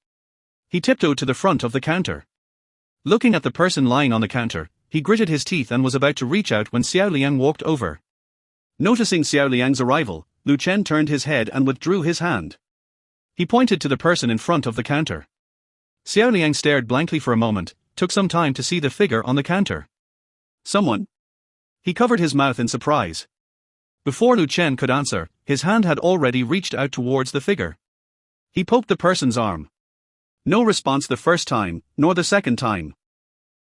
A: He tiptoed to the front of the counter. Looking at the person lying on the counter, he gritted his teeth and was about to reach out when Xiao Liang walked over. Noticing Xiao Liang's arrival, Lu Chen turned his head and withdrew his hand. He pointed to the person in front of the counter. Xiao Liang stared blankly for a moment, took some time to see the figure on the counter. Someone? He covered his mouth in surprise. Before Lu Chen could answer, his hand had already reached out towards the figure. He poked the person's arm. No response the first time, nor the second time.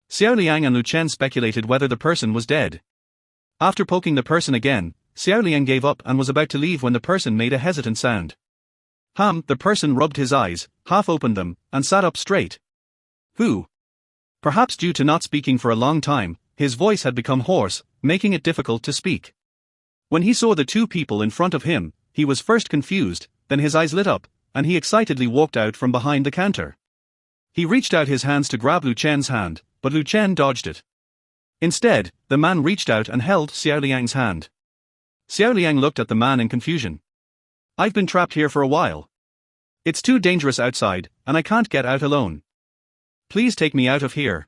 A: Xiao Liang and Lu Chen speculated whether the person was dead. After poking the person again, Xiao Liang gave up and was about to leave when the person made a hesitant sound. The person rubbed his eyes, half opened them, and sat up straight. Who? Perhaps due to not speaking for a long time, his voice had become hoarse, making it difficult to speak. When he saw the two people in front of him, he was first confused, then his eyes lit up, and he excitedly walked out from behind the counter. He reached out his hands to grab Lu Chen's hand, but Lu Chen dodged it. Instead, the man reached out and held Xiao Liang's hand. Xiao Liang looked at the man in confusion. I've been trapped here for a while. It's too dangerous outside, and I can't get out alone. Please take me out of here.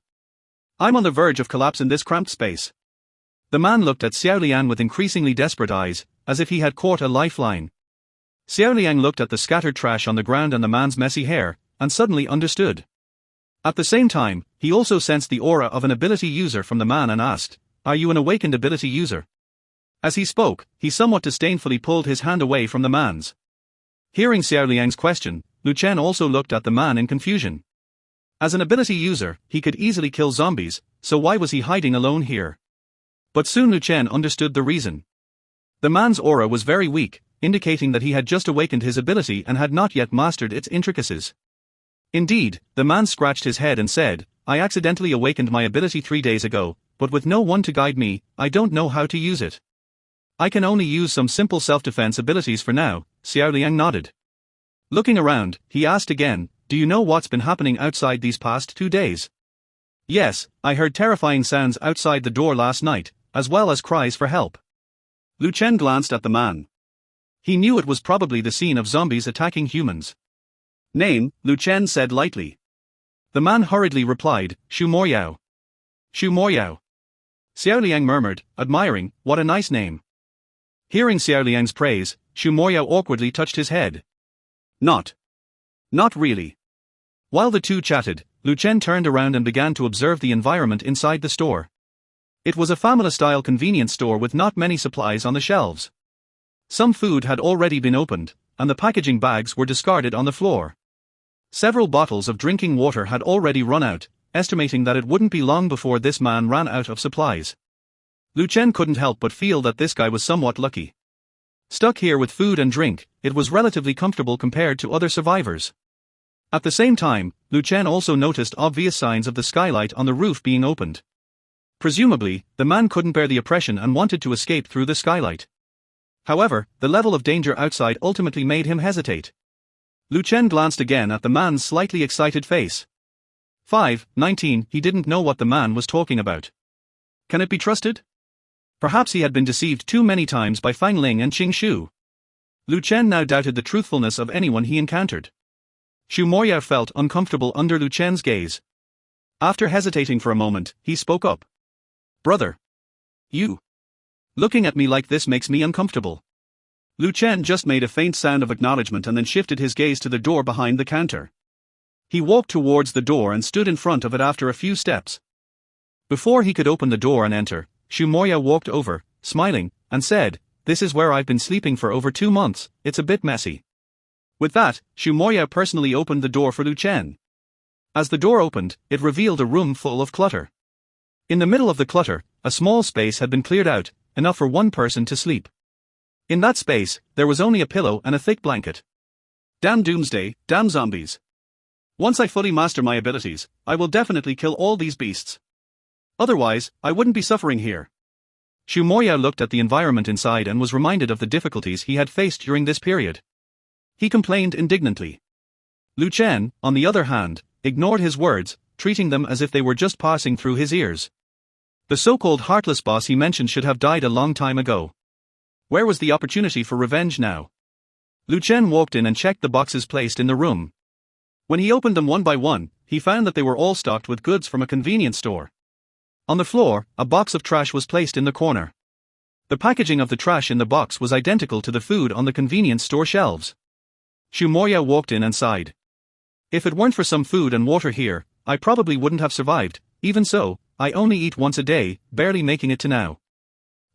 A: I'm on the verge of collapse in this cramped space. The man looked at Xiao Liang with increasingly desperate eyes, as if he had caught a lifeline. Xiao Liang looked at the scattered trash on the ground and the man's messy hair, and suddenly understood. At the same time, he also sensed the aura of an ability user from the man and asked, "Are you an awakened ability user?" As he spoke, he somewhat disdainfully pulled his hand away from the man's. Hearing Xiao Liang's question, Lu Chen also looked at the man in confusion. As an ability user, he could easily kill zombies, so why was he hiding alone here? But soon Lu Chen understood the reason. The man's aura was very weak, indicating that he had just awakened his ability and had not yet mastered its intricacies. Indeed, the man scratched his head and said, "I accidentally awakened my ability 3 days ago, but with no one to guide me, I don't know how to use it. I can only use some simple self-defense abilities for now." Xiao Liang nodded. Looking around, he asked again, "Do you know what's been happening outside these past 2 days?" "Yes, I heard terrifying sounds outside the door last night, as well as cries for help." Lu Chen glanced at the man. He knew it was probably the scene of zombies attacking humans. "Name," Lu Chen said lightly. The man hurriedly replied, "Shu Moyao." "Shu Moyao." Xiao Liang murmured, admiring, "What a nice name." Hearing Xiao Liang's praise, Shu Moyao awkwardly touched his head. Not really." While the two chatted, Lu Chen turned around and began to observe the environment inside the store. It was a family-style convenience store with not many supplies on the shelves. Some food had already been opened, and the packaging bags were discarded on the floor. Several bottles of drinking water had already run out, estimating that it wouldn't be long before this man ran out of supplies. Lu Chen couldn't help but feel that this guy was somewhat lucky. Stuck here with food and drink, it was relatively comfortable compared to other survivors. At the same time, Lu Chen also noticed obvious signs of the skylight on the roof being opened. Presumably, the man couldn't bear the oppression and wanted to escape through the skylight. However, the level of danger outside ultimately made him hesitate. Lu Chen glanced again at the man's slightly excited face. 5:19. He didn't know what the man was talking about. Can it be trusted? Perhaps he had been deceived too many times by Fang Ling and Qing Shu. Lu Chen now doubted the truthfulness of anyone he encountered. Shu Moya felt uncomfortable under Lu Chen's gaze. After hesitating for a moment, he spoke up. "Brother. You. Looking at me like this makes me uncomfortable." Lu Chen just made a faint sound of acknowledgement and then shifted his gaze to the door behind the counter. He walked towards the door and stood in front of it after a few steps. Before he could open the door and enter, Shu Moya walked over, smiling, and said, "This is where I've been sleeping for over 2 months, it's a bit messy." With that, Shu Moya personally opened the door for Lu Chen. As the door opened, it revealed a room full of clutter. In the middle of the clutter, a small space had been cleared out, enough for one person to sleep. In that space, there was only a pillow and a thick blanket. Damn doomsday, damn zombies. Once I fully master my abilities, I will definitely kill all these beasts. Otherwise, I wouldn't be suffering here. Shu Moya looked at the environment inside and was reminded of the difficulties he had faced during this period. He complained indignantly. Lu Chen, on the other hand, ignored his words, treating them as if they were just passing through his ears. The so-called heartless boss he mentioned should have died a long time ago. Where was the opportunity for revenge now? Lu Chen walked in and checked the boxes placed in the room. When he opened them one by one, he found that they were all stocked with goods from a convenience store. On the floor, a box of trash was placed in the corner. The packaging of the trash in the box was identical to the food on the convenience store shelves. Shu Moya walked in and sighed. If it weren't for some food and water here, I probably wouldn't have survived. Even so, I only eat once a day, barely making it to now.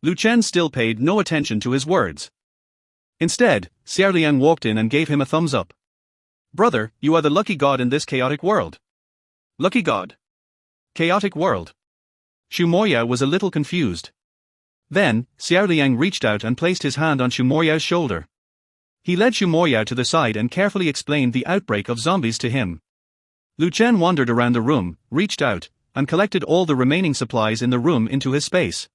A: Lu Chen still paid no attention to his words. Instead, Xiao Liang walked in and gave him a thumbs up. "Brother, you are the lucky god in this chaotic world." "Lucky god? Chaotic world?" Shu Moya was a little confused. Then, Xiao Liang reached out and placed his hand on Shu Moya's shoulder. He led Shu Moya to the side and carefully explained the outbreak of zombies to him. Lu Chen wandered around the room, reached out, and collected all the remaining supplies in the room into his space.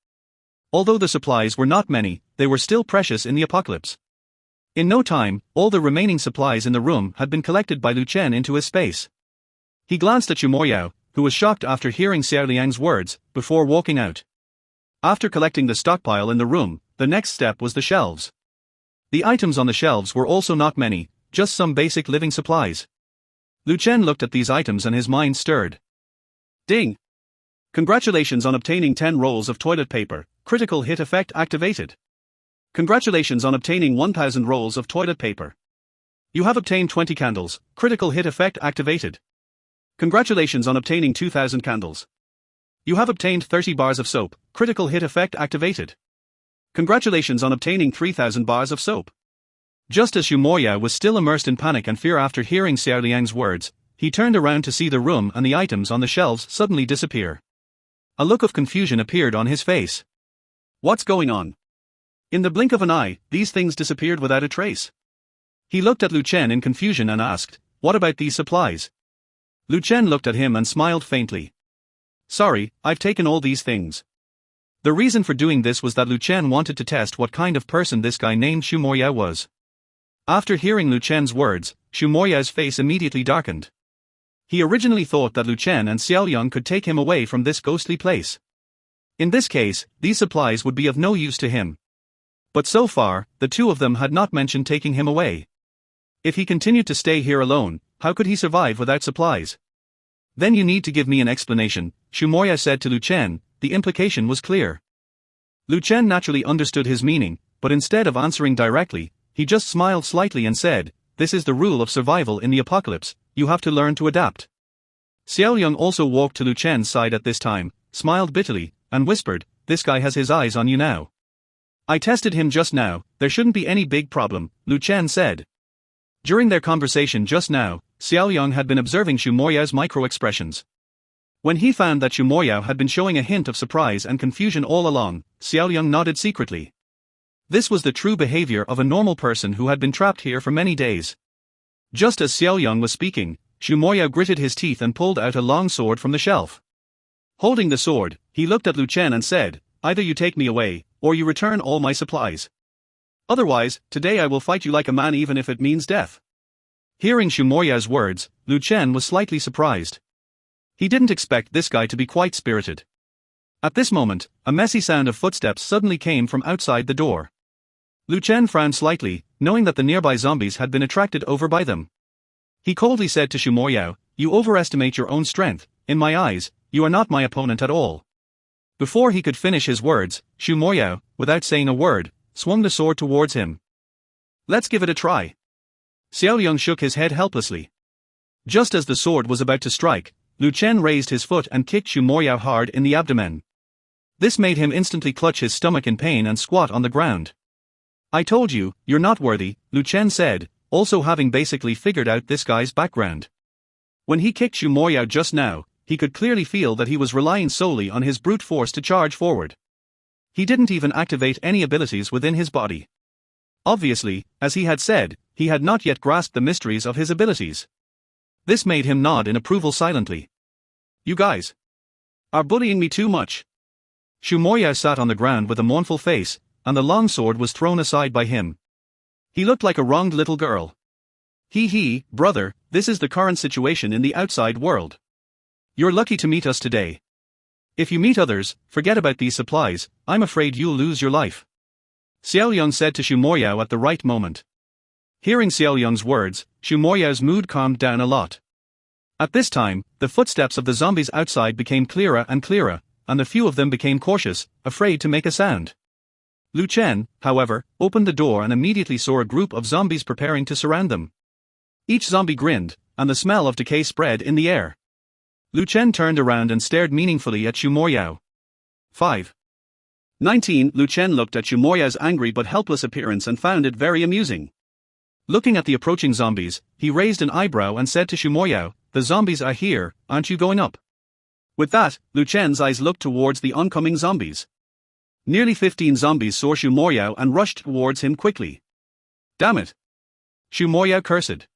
A: Although the supplies were not many, they were still precious in the apocalypse. In no time, all the remaining supplies in the room had been collected by Lu Chen into his space. He glanced at Shu Moya, who was shocked after hearing Xiao Liang's words, before walking out. After collecting the stockpile in the room, the next step was the shelves. The items on the shelves were also not many, just some basic living supplies. Lu Chen looked at these items and his mind stirred. Ding! Congratulations on obtaining 10 rolls of toilet paper, critical hit effect activated. Congratulations on obtaining 1000 rolls of toilet paper. You have obtained 20 candles, critical hit effect activated. Congratulations on obtaining 2000 candles. You have obtained 30 bars of soap, critical hit effect activated. Congratulations on obtaining 3000 bars of soap. Just as Xu Moya was still immersed in panic and fear after hearing Xiao Liang's words, he turned around to see the room and the items on the shelves suddenly disappear. A look of confusion appeared on his face. What's going on? In the blink of an eye, these things disappeared without a trace. He looked at Lu Chen in confusion and asked, "What about these supplies?" Lu Chen looked at him and smiled faintly. "Sorry, I've taken all these things." The reason for doing this was that Lu Chen wanted to test what kind of person this guy named Xu Moya was. After hearing Lu Chen's words, Xu Moya's face immediately darkened. He originally thought that Lu Chen and Xiao Liang could take him away from this ghostly place. In this case, these supplies would be of no use to him. But so far, the two of them had not mentioned taking him away. If he continued to stay here alone, how could he survive without supplies? Then you need to give me an explanation, Xu Moya said to Lu Chen. The implication was clear. Lu Chen naturally understood his meaning, but instead of answering directly, he just smiled slightly and said, "This is the rule of survival in the apocalypse, you have to learn to adapt." Xiao Liang also walked to Lu Chen's side at this time, smiled bitterly, and whispered, "This guy has his eyes on you now." "I tested him just now, there shouldn't be any big problem," Lu Chen said. During their conversation just now, Xiao Liang had been observing Xu Moya's micro-expressions. When he found that Xu Moya had been showing a hint of surprise and confusion all along, Xiao Liang nodded secretly. This was the true behavior of a normal person who had been trapped here for many days. Just as Xiao Liang was speaking, Xu Moya gritted his teeth and pulled out a long sword from the shelf. Holding the sword, he looked at Lu Chen and said, "Either you take me away, or you return all my supplies. Otherwise, today I will fight you like a man even if it means death." Hearing Xu Moya's words, Lu Chen was slightly surprised. He didn't expect this guy to be quite spirited. At this moment, a messy sound of footsteps suddenly came from outside the door. Lu Chen frowned slightly, knowing that the nearby zombies had been attracted over by them. He coldly said to Xu Moya, "You overestimate your own strength, in my eyes, you are not my opponent at all." Before he could finish his words, Xu Moya, without saying a word, swung the sword towards him. "Let's give it a try." Xiao Liang shook his head helplessly. Just as the sword was about to strike, Lu Chen raised his foot and kicked Xu Moya hard in the abdomen. This made him instantly clutch his stomach in pain and squat on the ground. "I told you, you're not worthy," Lu Chen said, also having basically figured out this guy's background. When he kicked Xu Moya just now, he could clearly feel that he was relying solely on his brute force to charge forward. He didn't even activate any abilities within his body. Obviously, as he had said, he had not yet grasped the mysteries of his abilities. This made him nod in approval silently. "You guys are bullying me too much." Xu Moya sat on the ground with a mournful face, and the long sword was thrown aside by him. He looked like a wronged little girl. He, brother, this is the current situation in the outside world. You're lucky to meet us today. If you meet others, forget about these supplies, I'm afraid you'll lose your life. Xiao Liang said to Xu Moya at the right moment. Hearing Xiao Liang's words, Xu Moya's mood calmed down a lot. At this time, the footsteps of the zombies outside became clearer and clearer, and a few of them became cautious, afraid to make a sound. Lu Chen, however, opened the door and immediately saw a group of zombies preparing to surround them. Each zombie grinned, and the smell of decay spread in the air. Lu Chen turned around and stared meaningfully at Xu Moya. 5:19 Lu Chen looked at Xu Moya's angry but helpless appearance and found it very amusing. Looking at the approaching zombies, he raised an eyebrow and said to Xu Moya, "The zombies are here, aren't you going up?" With that, Lu Chen's eyes looked towards the oncoming zombies. Nearly 15 zombies saw Xu Moya and rushed towards him quickly. "Damn it!" Xu Moya cursed.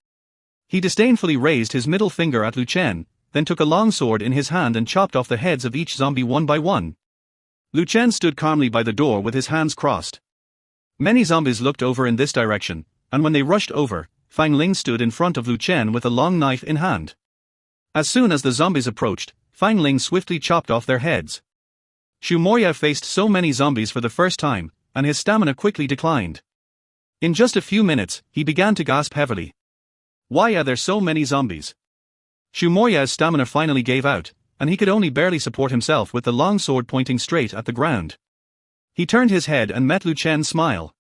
A: He disdainfully raised his middle finger at Lu Chen, then took a long sword in his hand and chopped off the heads of each zombie one by one. Lu Chen stood calmly by the door with his hands crossed. Many zombies looked over in this direction, and when they rushed over, Fang Ling stood in front of Lu Chen with a long knife in hand. As soon as the zombies approached, Fang Ling swiftly chopped off their heads. Xu Moya faced so many zombies for the first time, and his stamina quickly declined. In just a few minutes, he began to gasp heavily. Why are there so many zombies? Shumoya's stamina finally gave out, and he could only barely support himself with the long sword pointing straight at the ground. He turned his head and met Lu Chen's smile.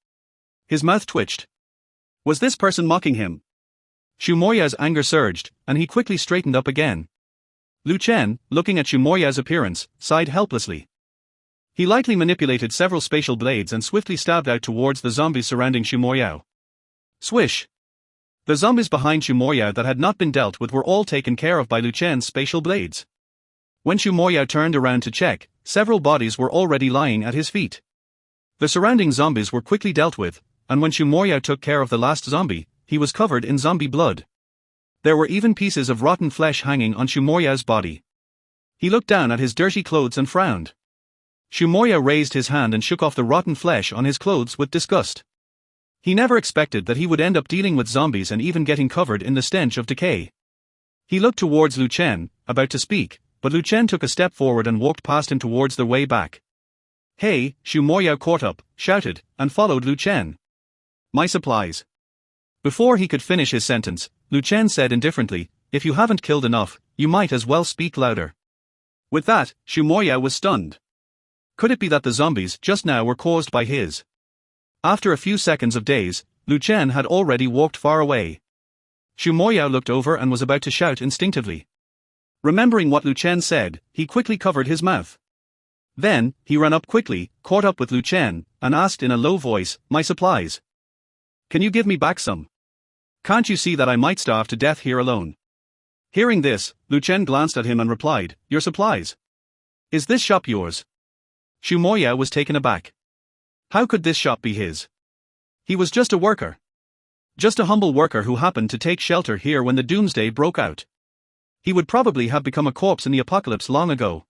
A: His mouth twitched. Was this person mocking him? Shumoya's anger surged, and he quickly straightened up again. Lu Chen, looking at Shumoya's appearance, sighed helplessly. He lightly manipulated several spatial blades and swiftly stabbed out towards the zombies surrounding Shumoya. Swish! The zombies behind Shumoya that had not been dealt with were all taken care of by Lu Chen's spatial blades. When Shumoya turned around to check, several bodies were already lying at his feet. The surrounding zombies were quickly dealt with, and when Shumoya took care of the last zombie, he was covered in zombie blood. There were even pieces of rotten flesh hanging on Shumoya's body. He looked down at his dirty clothes and frowned. Shumoya raised his hand and shook off the rotten flesh on his clothes with disgust. He never expected that he would end up dealing with zombies and even getting covered in the stench of decay. He looked towards Lu Chen, about to speak, but Lu Chen took a step forward and walked past him towards the way back. Hey, Shumoya caught up, shouted, and followed Lu Chen. My supplies. Before he could finish his sentence, Lu Chen said indifferently, if you haven't killed enough, you might as well speak louder. With that, Shumoya was stunned. Could it be that the zombies just now were caused by his? After a few seconds of daze, Lu Chen had already walked far away. Shumoya looked over and was about to shout instinctively. Remembering what Lu Chen said, he quickly covered his mouth. Then, he ran up quickly, caught up with Lu Chen, and asked in a low voice, my supplies. Can you give me back some? Can't you see that I might starve to death here alone? Hearing this, Lu Chen glanced at him and replied, your supplies? Is this shop yours? Shumoya was taken aback. How could this shop be his? He was just a worker. Just a humble worker who happened to take shelter here when the doomsday broke out. He would probably have become a corpse in the apocalypse long ago.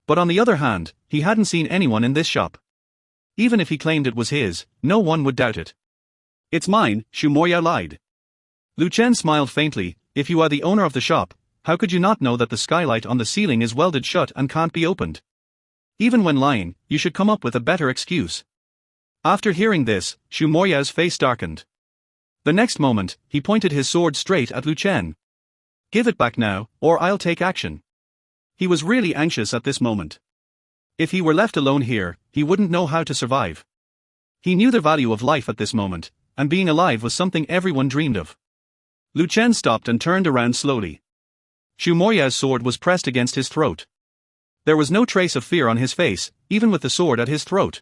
A: But on the other hand, he hadn't seen anyone in this shop. Even if he claimed it was his, no one would doubt it. It's mine, Shumoya lied. Lu Chen smiled faintly, if you are the owner of the shop, how could you not know that the skylight on the ceiling is welded shut and can't be opened? Even when lying, you should come up with a better excuse. After hearing this, Shumoya's face darkened. The next moment, he pointed his sword straight at Lu Chen. Give it back now, or I'll take action. He was really anxious at this moment. If he were left alone here, he wouldn't know how to survive. He knew the value of life at this moment, and being alive was something everyone dreamed of. Lu Chen stopped and turned around slowly. Shumoya's sword was pressed against his throat. There was no trace of fear on his face, even with the sword at his throat.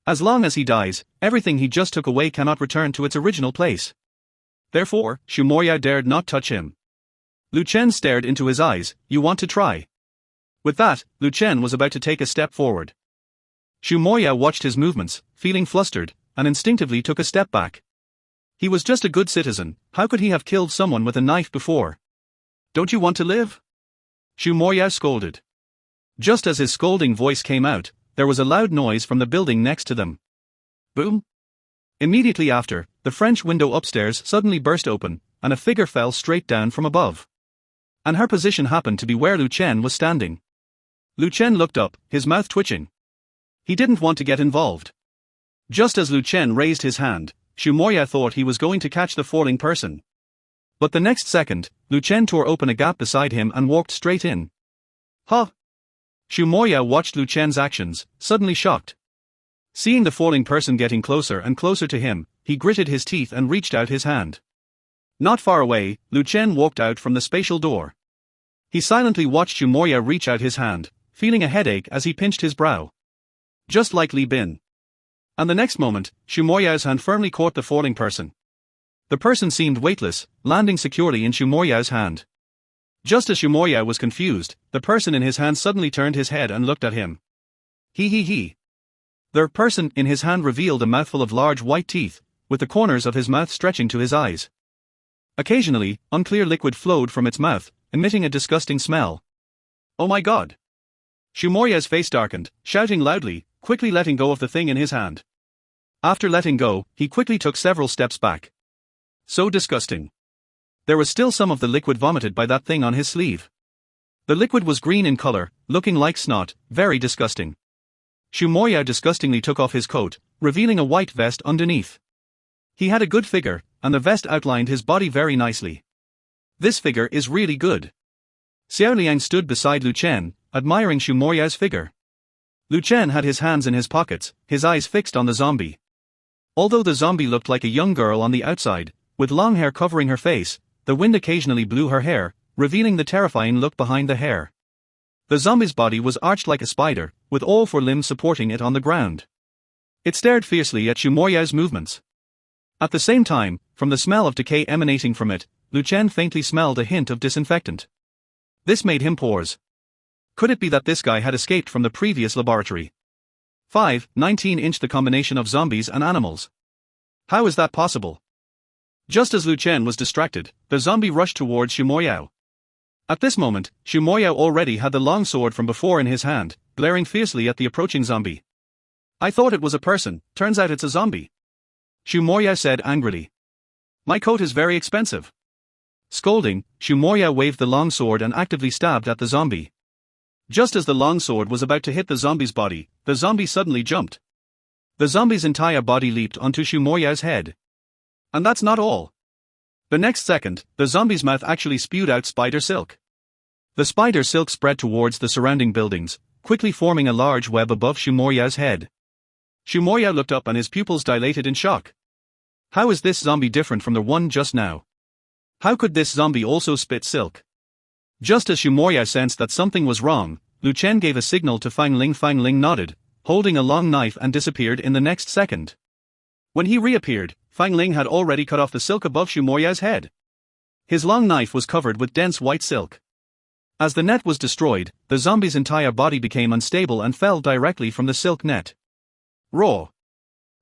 A: As long as he dies, everything he just took away cannot return to its original place. Therefore, Shumoya dared not touch him. Lu Chen stared into his eyes, you want to try? With that, Lu Chen was about to take a step forward. Shumoya watched his movements, feeling flustered, and instinctively took a step back. He was just a good citizen, how could he have killed someone with a knife before? Don't you want to live? Shumoya scolded. Just as his scolding voice came out, there was a loud noise from the building next to them. Boom! Immediately after, the French window upstairs suddenly burst open, and a figure fell straight down from above. And her position happened to be where Lu Chen was standing. Lu Chen looked up, his mouth twitching. He didn't want to get involved. Just as Lu Chen raised his hand, Shumoya thought he was going to catch the falling person. But the next second, Lu Chen tore open a gap beside him and walked straight in. Huh! Shumoya watched Lu Chen's actions, suddenly shocked. Seeing the falling person getting closer and closer to him, he gritted his teeth and reached out his hand. Not far away, Lu Chen walked out from the spatial door. He silently watched Shumoya reach out his hand, feeling a headache as he pinched his brow. Just like Li Bin. And the next moment, Shumoya's hand firmly caught the falling person. The person seemed weightless, landing securely in Shumoya's hand. Just as Shumoya was confused, the person in his hand suddenly turned his head and looked at him. He. The person in his hand revealed a mouthful of large white teeth, with the corners of his mouth stretching to his eyes. Occasionally, unclear liquid flowed from its mouth, emitting a disgusting smell. Oh my god! Shumoya's face darkened, shouting loudly, quickly letting go of the thing in his hand. After letting go, he quickly took several steps back. So disgusting. There was still some of the liquid vomited by that thing on his sleeve. The liquid was green in color, looking like snot, very disgusting. Xu Moyao disgustingly took off his coat, revealing a white vest underneath. He had a good figure, and the vest outlined his body very nicely. This figure is really good. Xiao Liang stood beside Lu Chen, admiring Xu Moyao's figure. Lu Chen had his hands in his pockets, his eyes fixed on the zombie. Although the zombie looked like a young girl on the outside, with long hair covering her face, the wind occasionally blew her hair, revealing the terrifying look behind the hair. The zombie's body was arched like a spider, with all four limbs supporting it on the ground. It stared fiercely at Xu Moyao's movements. At the same time, from the smell of decay emanating from it, Lu Chen faintly smelled a hint of disinfectant. This made him pause. Could it be that this guy had escaped from the previous laboratory? 19-inch the combination of zombies and animals. How is that possible? Just as Lu Chen was distracted, the zombie rushed towards Xu Moyao. At this moment, Xu Moyao already had the long sword from before in his hand, glaring fiercely at the approaching zombie. I thought it was a person, turns out it's a zombie. Xu Moyao said angrily. My coat is very expensive. Scolding, Xu Moyao waved the long sword and actively stabbed at the zombie. Just as the long sword was about to hit the zombie's body, the zombie suddenly jumped. The zombie's entire body leaped onto Xu Moyao's head. And that's not all. The next second, the zombie's mouth actually spewed out spider silk. The spider silk spread towards the surrounding buildings, quickly forming a large web above Xu Moyao's head. Xu Moyao looked up and his pupils dilated in shock. How is this zombie different from the one just now? How could this zombie also spit silk? Just as Xu Moyao sensed that something was wrong, Lu Chen gave a signal to Fang Ling. Fang Ling nodded, holding a long knife, and disappeared in the next second. When he reappeared, Fang Ling had already cut off the silk above Xu Moyao's head. His long knife was covered with dense white silk. As the net was destroyed, the zombie's entire body became unstable and fell directly from the silk net. Roar!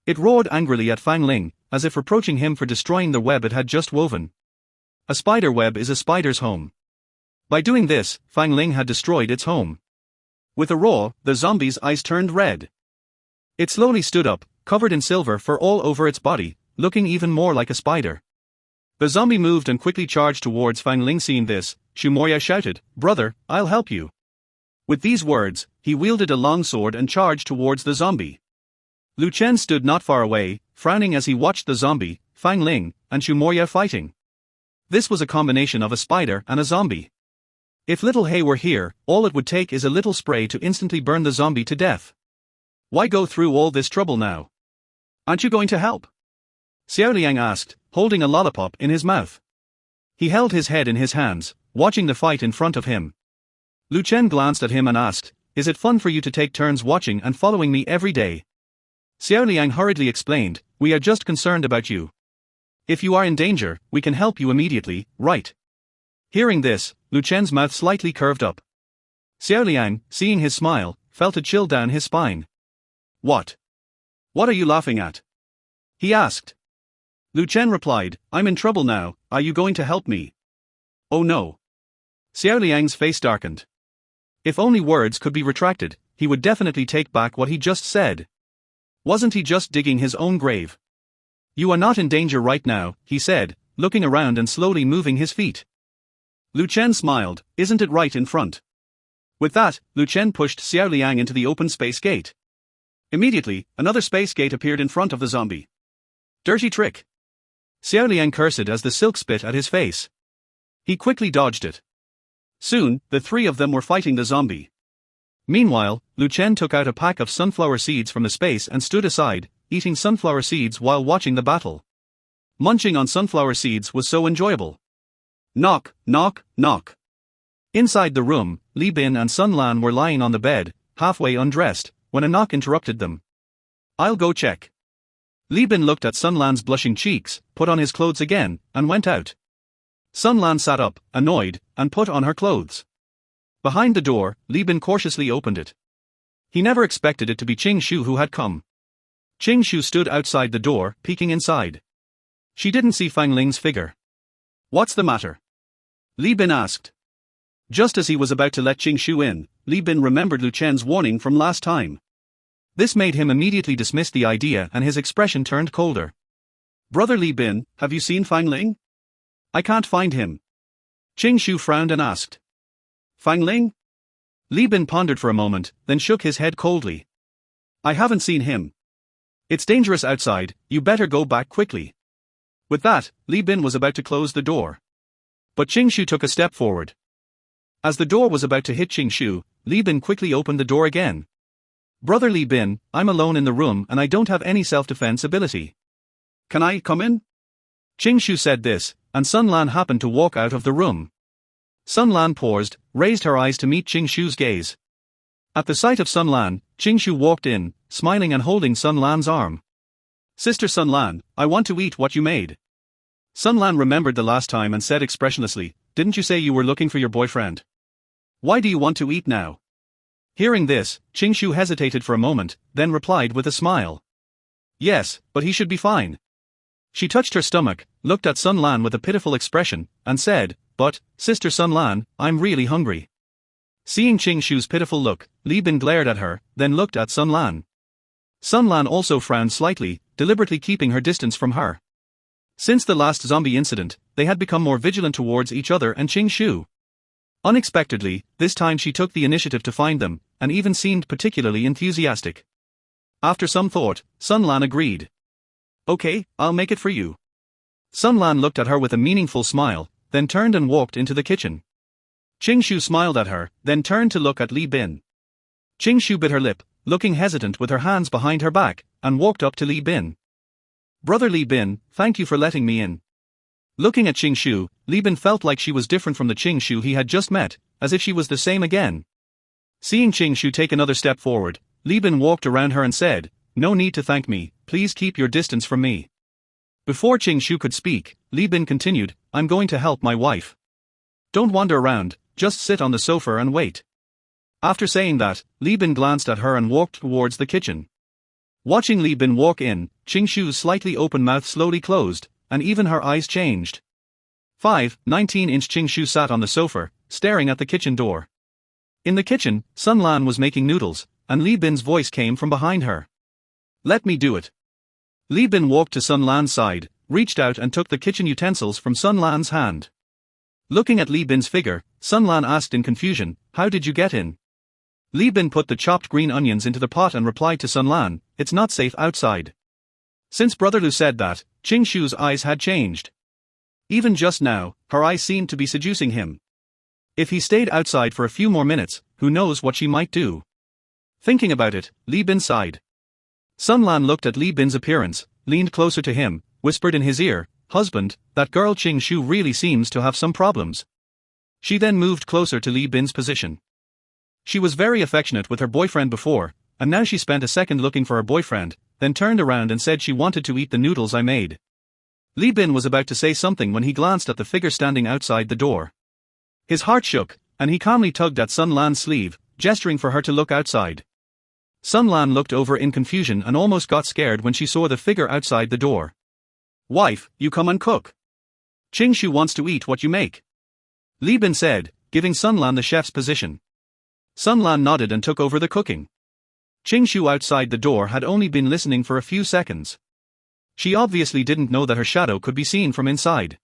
A: It roared angrily at Fang Ling, as if reproaching him for destroying the web it had just woven. A spider web is a spider's home. By doing this, Fang Ling had destroyed its home. With a roar, the zombie's eyes turned red. It slowly stood up, covered in silver fur all over its body, looking even more like a spider. The zombie moved and quickly charged towards Fang Ling. Seeing this, Xu Moyao shouted, "Brother, I'll help you." With these words, he wielded a long sword and charged towards the zombie. Lu Chen stood not far away, frowning as he watched the zombie, Fang Ling, and Xu Moyao fighting. This was a combination of a spider and a zombie. If little Hay were here, all it would take is a little spray to instantly burn the zombie to death. Why go through all this trouble now? Aren't you going to help? Xiao Liang asked, holding a lollipop in his mouth. He held his head in his hands, watching the fight in front of him. Lu Chen glanced at him and asked, "Is it fun for you to take turns watching and following me every day?" Xiao Liang hurriedly explained, "We are just concerned about you. If you are in danger, we can help you immediately, right?" Hearing this, Lu Chen's mouth slightly curved up. Xiao Liang, seeing his smile, felt a chill down his spine. What? What are you laughing at? He asked. Lu Chen replied, "I'm in trouble now, are you going to help me?" Oh no. Xiao Liang's face darkened. If only words could be retracted, he would definitely take back what he just said. Wasn't he just digging his own grave? You are not in danger right now, he said, looking around and slowly moving his feet. Lu Chen smiled, "Isn't it right in front?" With that, Lu Chen pushed Xiao Liang into the open space gate. Immediately, another space gate appeared in front of the zombie. Dirty trick. Xiao Liang cursed as the silk spit at his face. He quickly dodged it. Soon, the three of them were fighting the zombie. Meanwhile, Lu Chen took out a pack of sunflower seeds from the space and stood aside, eating sunflower seeds while watching the battle. Munching on sunflower seeds was so enjoyable. Knock, knock, knock. Inside the room, Li Bin and Sun Lan were lying on the bed, halfway undressed, when a knock interrupted them. I'll go check. Li Bin looked at Sun Lan's blushing cheeks, put on his clothes again, and went out. Sun Lan sat up, annoyed, and put on her clothes. Behind the door, Li Bin cautiously opened it. He never expected it to be Qing Shu who had come. Qing Shu stood outside the door, peeking inside. She didn't see Fang Ling's figure. What's the matter? Li Bin asked. Just as he was about to let Qing Shu in, Li Bin remembered Lu Chen's warning from last time. This made him immediately dismiss the idea and his expression turned colder. Brother Li Bin, have you seen Fang Ling? I can't find him. Qing Shu frowned and asked. Fang Ling? Li Bin pondered for a moment, then shook his head coldly. I haven't seen him. It's dangerous outside, you better go back quickly. With that, Li Bin was about to close the door. But Qing Shu took a step forward. As the door was about to hit Qing Shu, Li Bin quickly opened the door again. Brother Li Bin, I'm alone in the room and I don't have any self-defense ability. Can I come in? Qing Shu said this, and Sun Lan happened to walk out of the room. Sun Lan paused, raised her eyes to meet Qing Shu's gaze. At the sight of Sun Lan, Qing Shu walked in, smiling and holding Sun Lan's arm. Sister Sun Lan, I want to eat what you made. Sun Lan remembered the last time and said expressionlessly, didn't you say you were looking for your boyfriend? Why do you want to eat now? Hearing this, Qing Shu hesitated for a moment, then replied with a smile. Yes, but he should be fine. She touched her stomach, looked at Sun Lan with a pitiful expression, and said, but, Sister Sun Lan, I'm really hungry. Seeing Qing Shu's pitiful look, Li Bin glared at her, then looked at Sun Lan. Sun Lan also frowned slightly, deliberately keeping her distance from her. Since the last zombie incident, they had become more vigilant towards each other and Qing Shu. Unexpectedly, this time she took the initiative to find them, and even seemed particularly enthusiastic. After some thought, Sun Lan agreed. Okay, I'll make it for you. Sun Lan looked at her with a meaningful smile, then turned and walked into the kitchen. Qing Shu smiled at her, then turned to look at Li Bin. Qing Shu bit her lip, looking hesitant with her hands behind her back, and walked up to Li Bin. Brother Li Bin, thank you for letting me in. Looking at Qing Shu, Li Bin felt like she was different from the Qing Shu he had just met, as if she was the same again. Seeing Qing Shu take another step forward, Li Bin walked around her and said, no need to thank me, please keep your distance from me. Before Qing Shu could speak, Li Bin continued, I'm going to help my wife. Don't wander around, just sit on the sofa and wait. After saying that, Li Bin glanced at her and walked towards the kitchen. Watching Li Bin walk in, Qing Shu's slightly open mouth slowly closed, and even her eyes changed. 19-inch Qing Shu sat on the sofa, staring at the kitchen door. In the kitchen, Sun Lan was making noodles, and Li Bin's voice came from behind her. Let me do it. Li Bin walked to Sun Lan's side, reached out and took the kitchen utensils from Sun Lan's hand. Looking at Li Bin's figure, Sun Lan asked in confusion, how did you get in? Li Bin put the chopped green onions into the pot and replied to Sun Lan, it's not safe outside. Since Brother Lu said that, Qing Shu's eyes had changed. Even just now, her eyes seemed to be seducing him. If he stayed outside for a few more minutes, who knows what she might do. Thinking about it, Li Bin sighed. Sun Lan looked at Li Bin's appearance, leaned closer to him, whispered in his ear, husband, that girl Qing Shu really seems to have some problems. She then moved closer to Li Bin's position. She was very affectionate with her boyfriend before, and now she spent a second looking for her boyfriend, then turned around and said she wanted to eat the noodles I made. Li Bin was about to say something when he glanced at the figure standing outside the door. His heart shook, and he calmly tugged at Sun Lan's sleeve, gesturing for her to look outside. Sun Lan looked over in confusion and almost got scared when she saw the figure outside the door. Wife, you come and cook. Qing Shu wants to eat what you make. Li Bin said, giving Sun Lan the chef's position. Sun Lan nodded and took over the cooking. Qing Shu outside the door had only been listening for a few seconds. She obviously didn't know that her shadow could be seen from inside.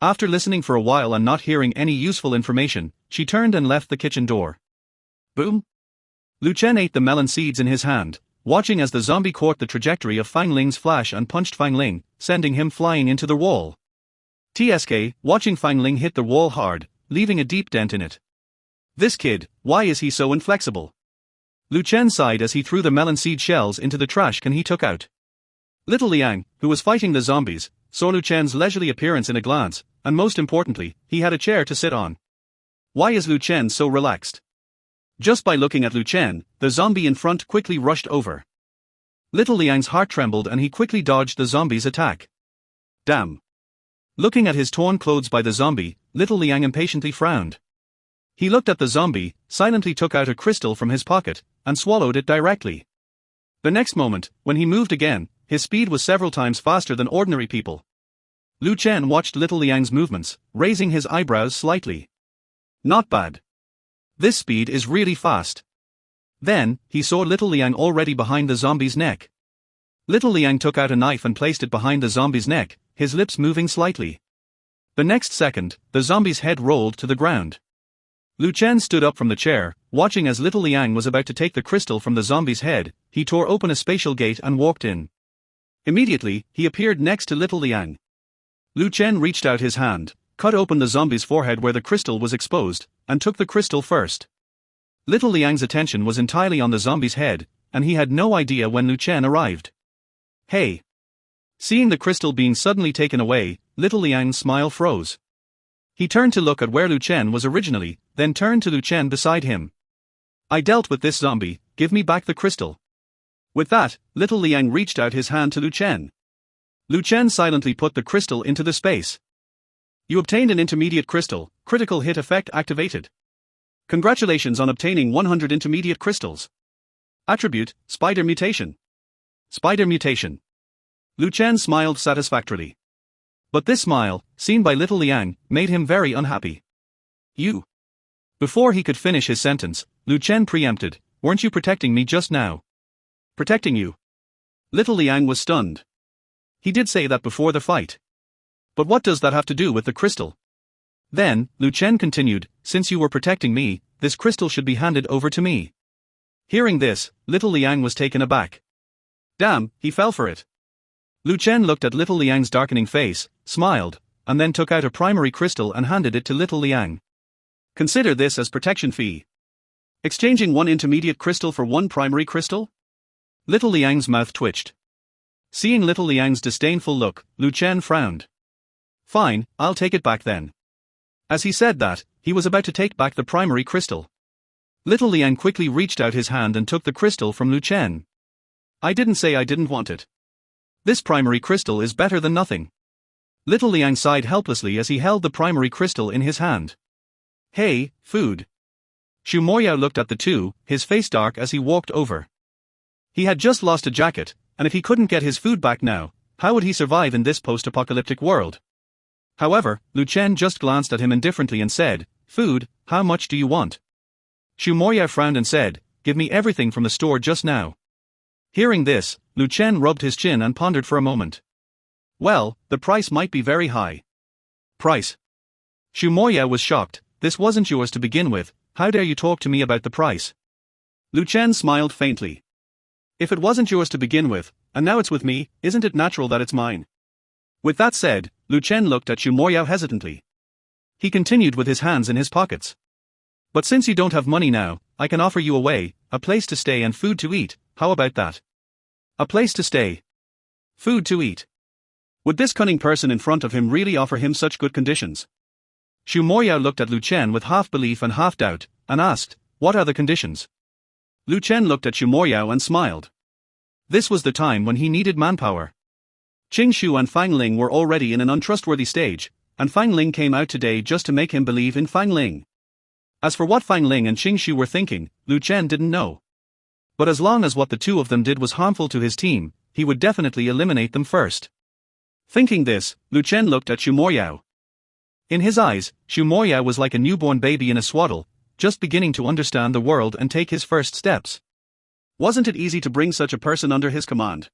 A: After listening for a while and not hearing any useful information, she turned and left the kitchen door. Boom! Lu Chen ate the melon seeds in his hand, watching as the zombie caught the trajectory of Fang Ling's flash and punched Fang Ling, sending him flying into the wall. TSK, watching Fang Ling hit the wall hard, leaving a deep dent in it. This kid, why is he so inflexible? Lu Chen sighed as he threw the melon seed shells into the trash can he took out. Little Liang, who was fighting the zombies, saw Lu Chen's leisurely appearance in a glance, and most importantly, he had a chair to sit on. Why is Lu Chen so relaxed? Just by looking at Lu Chen, the zombie in front quickly rushed over. Little Liang's heart trembled and he quickly dodged the zombie's attack. Damn. Looking at his torn clothes by the zombie, Little Liang impatiently frowned. He looked at the zombie, silently took out a crystal from his pocket, and swallowed it directly. The next moment, when he moved again, his speed was several times faster than ordinary people. Lu Chen watched Little Liang's movements, raising his eyebrows slightly. Not bad. This speed is really fast. Then, he saw Little Liang already behind the zombie's neck. Little Liang took out a knife and placed it behind the zombie's neck, his lips moving slightly. The next second, the zombie's head rolled to the ground. Lu Chen stood up from the chair, watching as little Liang was about to take the crystal from the zombie's head. He tore open a spatial gate and walked in. Immediately, he appeared next to little Liang. Lu Chen reached out his hand, cut open the zombie's forehead where the crystal was exposed, and took the crystal first. Little Liang's attention was entirely on the zombie's head, and he had no idea when Lu Chen arrived. Hey! Seeing the crystal being suddenly taken away, little Liang's smile froze. He turned to look at where Lu Chen was originally, then turned to Lu Chen beside him. I dealt with this zombie, give me back the crystal. With that, little Liang reached out his hand to Lu Chen. Lu Chen silently put the crystal into the space. You obtained an intermediate crystal, critical hit effect activated. Congratulations on obtaining 100 intermediate crystals. Attribute, Spider Mutation. Spider Mutation. Lu Chen smiled satisfactorily. But this smile, seen by little Liang, made him very unhappy. You. Before he could finish his sentence, Lu Chen preempted, weren't you protecting me just now? Protecting you? Little Liang was stunned. He did say that before the fight. But what does that have to do with the crystal? Then, Lu Chen continued, since you were protecting me, this crystal should be handed over to me. Hearing this, little Liang was taken aback. Damn, he fell for it. Lu Chen looked at little Liang's darkening face, smiled, and then took out a primary crystal and handed it to little Liang. Consider this as protection fee. Exchanging one intermediate crystal for one primary crystal? Little Liang's mouth twitched. Seeing little Liang's disdainful look, Lu Chen frowned. Fine, I'll take it back then. As he said that, he was about to take back the primary crystal. Little Liang quickly reached out his hand and took the crystal from Lu Chen. I didn't say I didn't want it. This primary crystal is better than nothing. Little Liang sighed helplessly as he held the primary crystal in his hand. Hey, food. Xu Moyao looked at the two, his face dark as he walked over. He had just lost a jacket, and if he couldn't get his food back now, how would he survive in this post-apocalyptic world? However, Lu Chen just glanced at him indifferently and said, Food, how much do you want? Xu Moyao frowned and said, Give me everything from the store just now. Hearing this, Lu Chen rubbed his chin and pondered for a moment. Well, the price might be very high. Price? Xu Moyao was shocked, this wasn't yours to begin with, how dare you talk to me about the price? Lu Chen smiled faintly. If it wasn't yours to begin with, and now it's with me, isn't it natural that it's mine? With that said, Lu Chen looked at Xu Moyao hesitantly. He continued with his hands in his pockets. But since you don't have money now, I can offer you a place to stay and food to eat, how about that? A place to stay. Food to eat. Would this cunning person in front of him really offer him such good conditions? Xu Moyao looked at Lu Chen with half belief and half doubt, and asked, What are the conditions? Lu Chen looked at Xu Moyao and smiled. This was the time when he needed manpower. Qing Shu and Fang Ling were already in an untrustworthy stage, and Fang Ling came out today just to make him believe in Fang Ling. As for what Fang Ling and Qing Shu were thinking, Lu Chen didn't know. But as long as what the two of them did was harmful to his team, he would definitely eliminate them first. Thinking this, Lu Chen looked at Xu Moyao. In his eyes, Xu Moyao was like a newborn baby in a swaddle, just beginning to understand the world and take his first steps. Wasn't it easy to bring such a person under his command?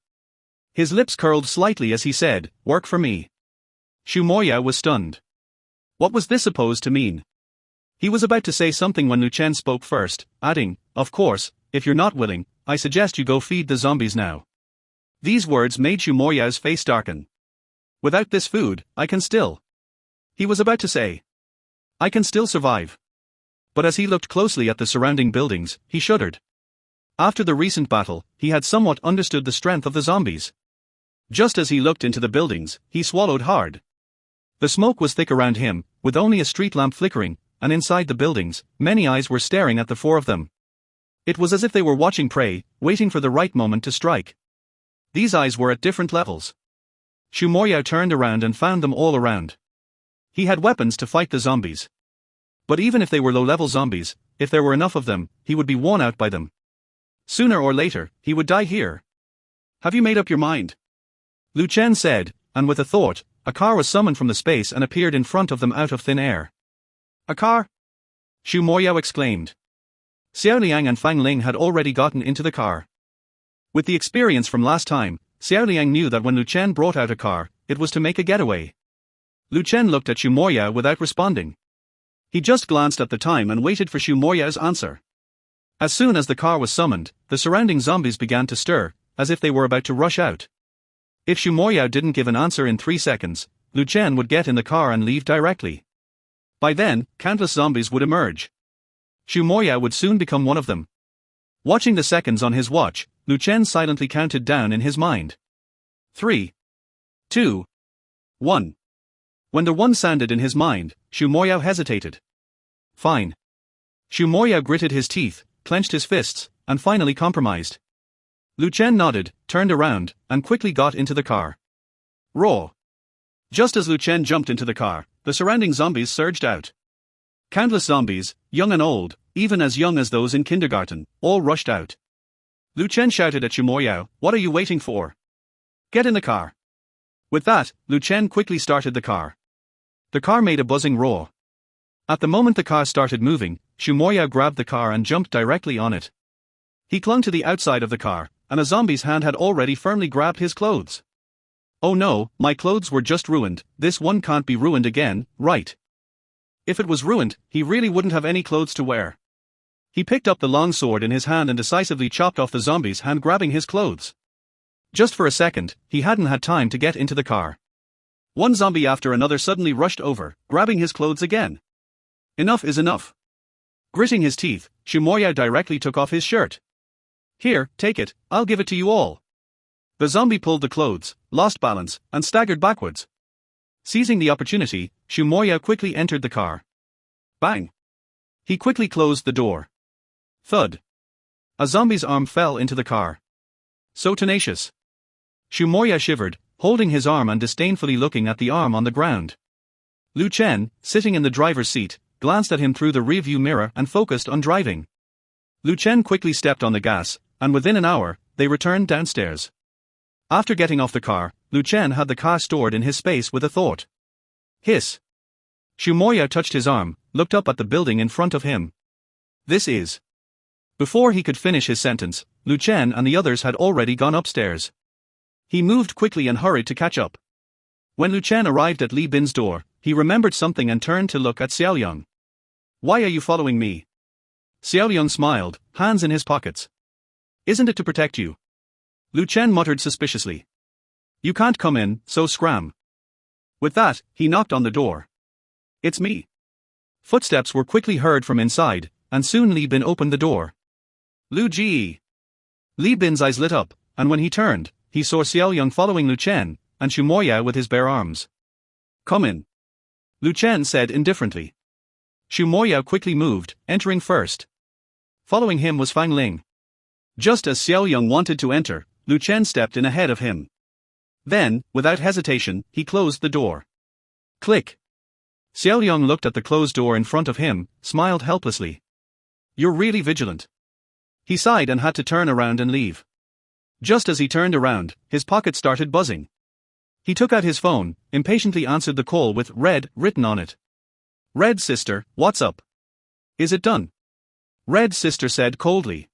A: His lips curled slightly as he said, Work for me. Xu Moyao was stunned. What was this supposed to mean? He was about to say something when Lu Chen spoke first, adding, Of course, if you're not willing, I suggest you go feed the zombies now. These words made Xu Moyao's face darken. Without this food, I can still. He was about to say. I can still survive. But as he looked closely at the surrounding buildings, he shuddered. After the recent battle, he had somewhat understood the strength of the zombies. Just as he looked into the buildings, he swallowed hard. The smoke was thick around him, with only a street lamp flickering, and inside the buildings, many eyes were staring at the four of them. It was as if they were watching prey, waiting for the right moment to strike. These eyes were at different levels. Xu Moyao turned around and found them all around. He had weapons to fight the zombies. But even if they were low-level zombies, if there were enough of them, he would be worn out by them. Sooner or later, he would die here. Have you made up your mind? Lu Chen said, and with a thought, a car was summoned from the space and appeared in front of them out of thin air. A car? Xu Moyao exclaimed. Xiao Liang and Fang Ling had already gotten into the car. With the experience from last time, Xiao Liang knew that when Lu Chen brought out a car, it was to make a getaway. Lu Chen looked at Xu Moyao without responding. He just glanced at the time and waited for Shu Moyao's answer. As soon as the car was summoned, the surrounding zombies began to stir, as if they were about to rush out. If Shu Moyao didn't give an answer in 3 seconds, Lu Chen would get in the car and leave directly. By then, countless zombies would emerge. Shu Moyao would soon become one of them. Watching the seconds on his watch, Lu Chen silently counted down in his mind. 3, 2, 1. When the 1 sounded in his mind, Shu Moyao hesitated. Fine. Shu Moyao gritted his teeth, clenched his fists, and finally compromised. Lu Chen nodded, turned around, and quickly got into the car. Raw. Just as Lu Chen jumped into the car, the surrounding zombies surged out. Countless zombies, young and old, even as young as those in kindergarten, all rushed out. Lu Chen shouted at Shu Moyao, "What are you waiting for? Get in the car." With that, Lu Chen quickly started the car. The car made a buzzing roar. At the moment the car started moving, Shu Moyao grabbed the car and jumped directly on it. He clung to the outside of the car, and a zombie's hand had already firmly grabbed his clothes. Oh no, my clothes were just ruined, this one can't be ruined again, right? If it was ruined, he really wouldn't have any clothes to wear. He picked up the long sword in his hand and decisively chopped off the zombie's hand, grabbing his clothes. Just for a second, he hadn't had time to get into the car. One zombie after another suddenly rushed over, grabbing his clothes again. Enough is enough. Gritting his teeth, Shu Moyao directly took off his shirt. Here, take it, I'll give it to you all. The zombie pulled the clothes, lost balance, and staggered backwards. Seizing the opportunity, Shu Moyao quickly entered the car. Bang! He quickly closed the door. Thud. A zombie's arm fell into the car. So tenacious. Shu Moyao shivered, holding his arm and disdainfully looking at the arm on the ground. Lu Chen, sitting in the driver's seat, glanced at him through the rearview mirror and focused on driving. Lu Chen quickly stepped on the gas, and within an hour, they returned downstairs. After getting off the car, Lu Chen had the car stored in his space with a thought. Hiss. Shu Moyao touched his arm, looked up at the building in front of him. This is. Before he could finish his sentence, Lu Chen and the others had already gone upstairs. He moved quickly and hurried to catch up. When Lu Chen arrived at Li Bin's door, he remembered something and turned to look at Xiaoyang. Why are you following me? Xiaoyang smiled, hands in his pockets. Isn't it to protect you? Lu Chen muttered suspiciously. You can't come in, so scram. With that, he knocked on the door. It's me. Footsteps were quickly heard from inside, and soon Li Bin opened the door. Lu Ji. Li Bin's eyes lit up, and when he turned, he saw Xiaoyang following Lu Chen, and Shu Moyao with his bare arms. Come in. Lu Chen said indifferently. Shu Moyao quickly moved, entering first. Following him was Fang Ling. Just as Xiaoyang wanted to enter, Lu Chen stepped in ahead of him. Then, without hesitation, he closed the door. Click. Xiaoyang looked at the closed door in front of him, smiled helplessly. You're really vigilant. He sighed and had to turn around and leave. Just as he turned around, his pocket started buzzing. He took out his phone, impatiently answered the call with "Red" written on it. Red sister, what's up? Is it done? Red sister said coldly.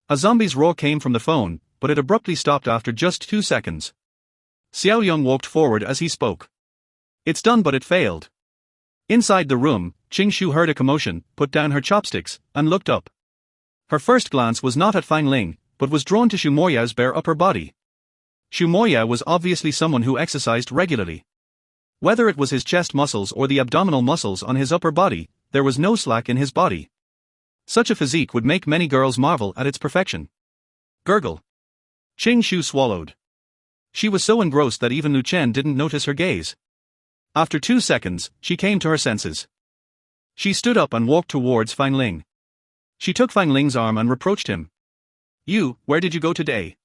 A: A zombie's roar came from the phone, but it abruptly stopped after just 2 seconds. Xiaoyang walked forward as he spoke. It's done, but it failed. Inside the room, Qing Shu heard a commotion, put down her chopsticks, and looked up. Her first glance was not at Fang Ling, but was drawn to Shu Moyao's bare upper body. Shu Moyao was obviously someone who exercised regularly. Whether it was his chest muscles or the abdominal muscles on his upper body, there was no slack in his body. Such a physique would make many girls marvel at its perfection. Gurgle. Qing Shu swallowed. She was so engrossed that even Lu Chen didn't notice her gaze. After 2 seconds, she came to her senses. She stood up and walked towards Fang Ling. She took Fang Ling's arm and reproached him. You, where did you go today?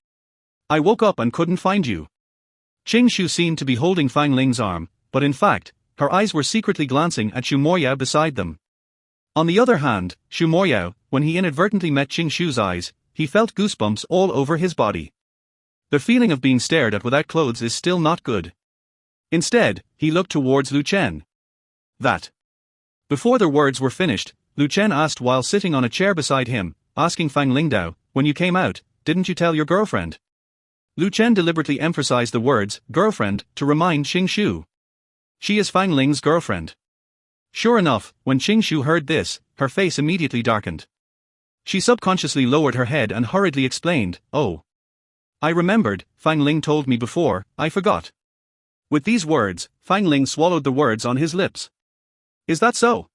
A: I woke up and couldn't find you. Qing Shu seemed to be holding Fang Ling's arm, but in fact, her eyes were secretly glancing at Shu Moyao beside them. On the other hand, Shu Moyao, when he inadvertently met Qing Shu's eyes, he felt goosebumps all over his body. The feeling of being stared at without clothes is still not good. Instead, he looked towards Lu Chen. That. Before their words were finished, Lu Chen asked while sitting on a chair beside him, asking Fang Lingdao, when you came out, didn't you tell your girlfriend? Lu Chen deliberately emphasized the words, girlfriend, to remind Qing Shu. She is Fang Ling's girlfriend. Sure enough, when Qingshu heard this, her face immediately darkened. She subconsciously lowered her head and hurriedly explained, "Oh. I remembered, Fang Ling told me before, I forgot." With these words, Fang Ling swallowed the words on his lips. "Is that so?"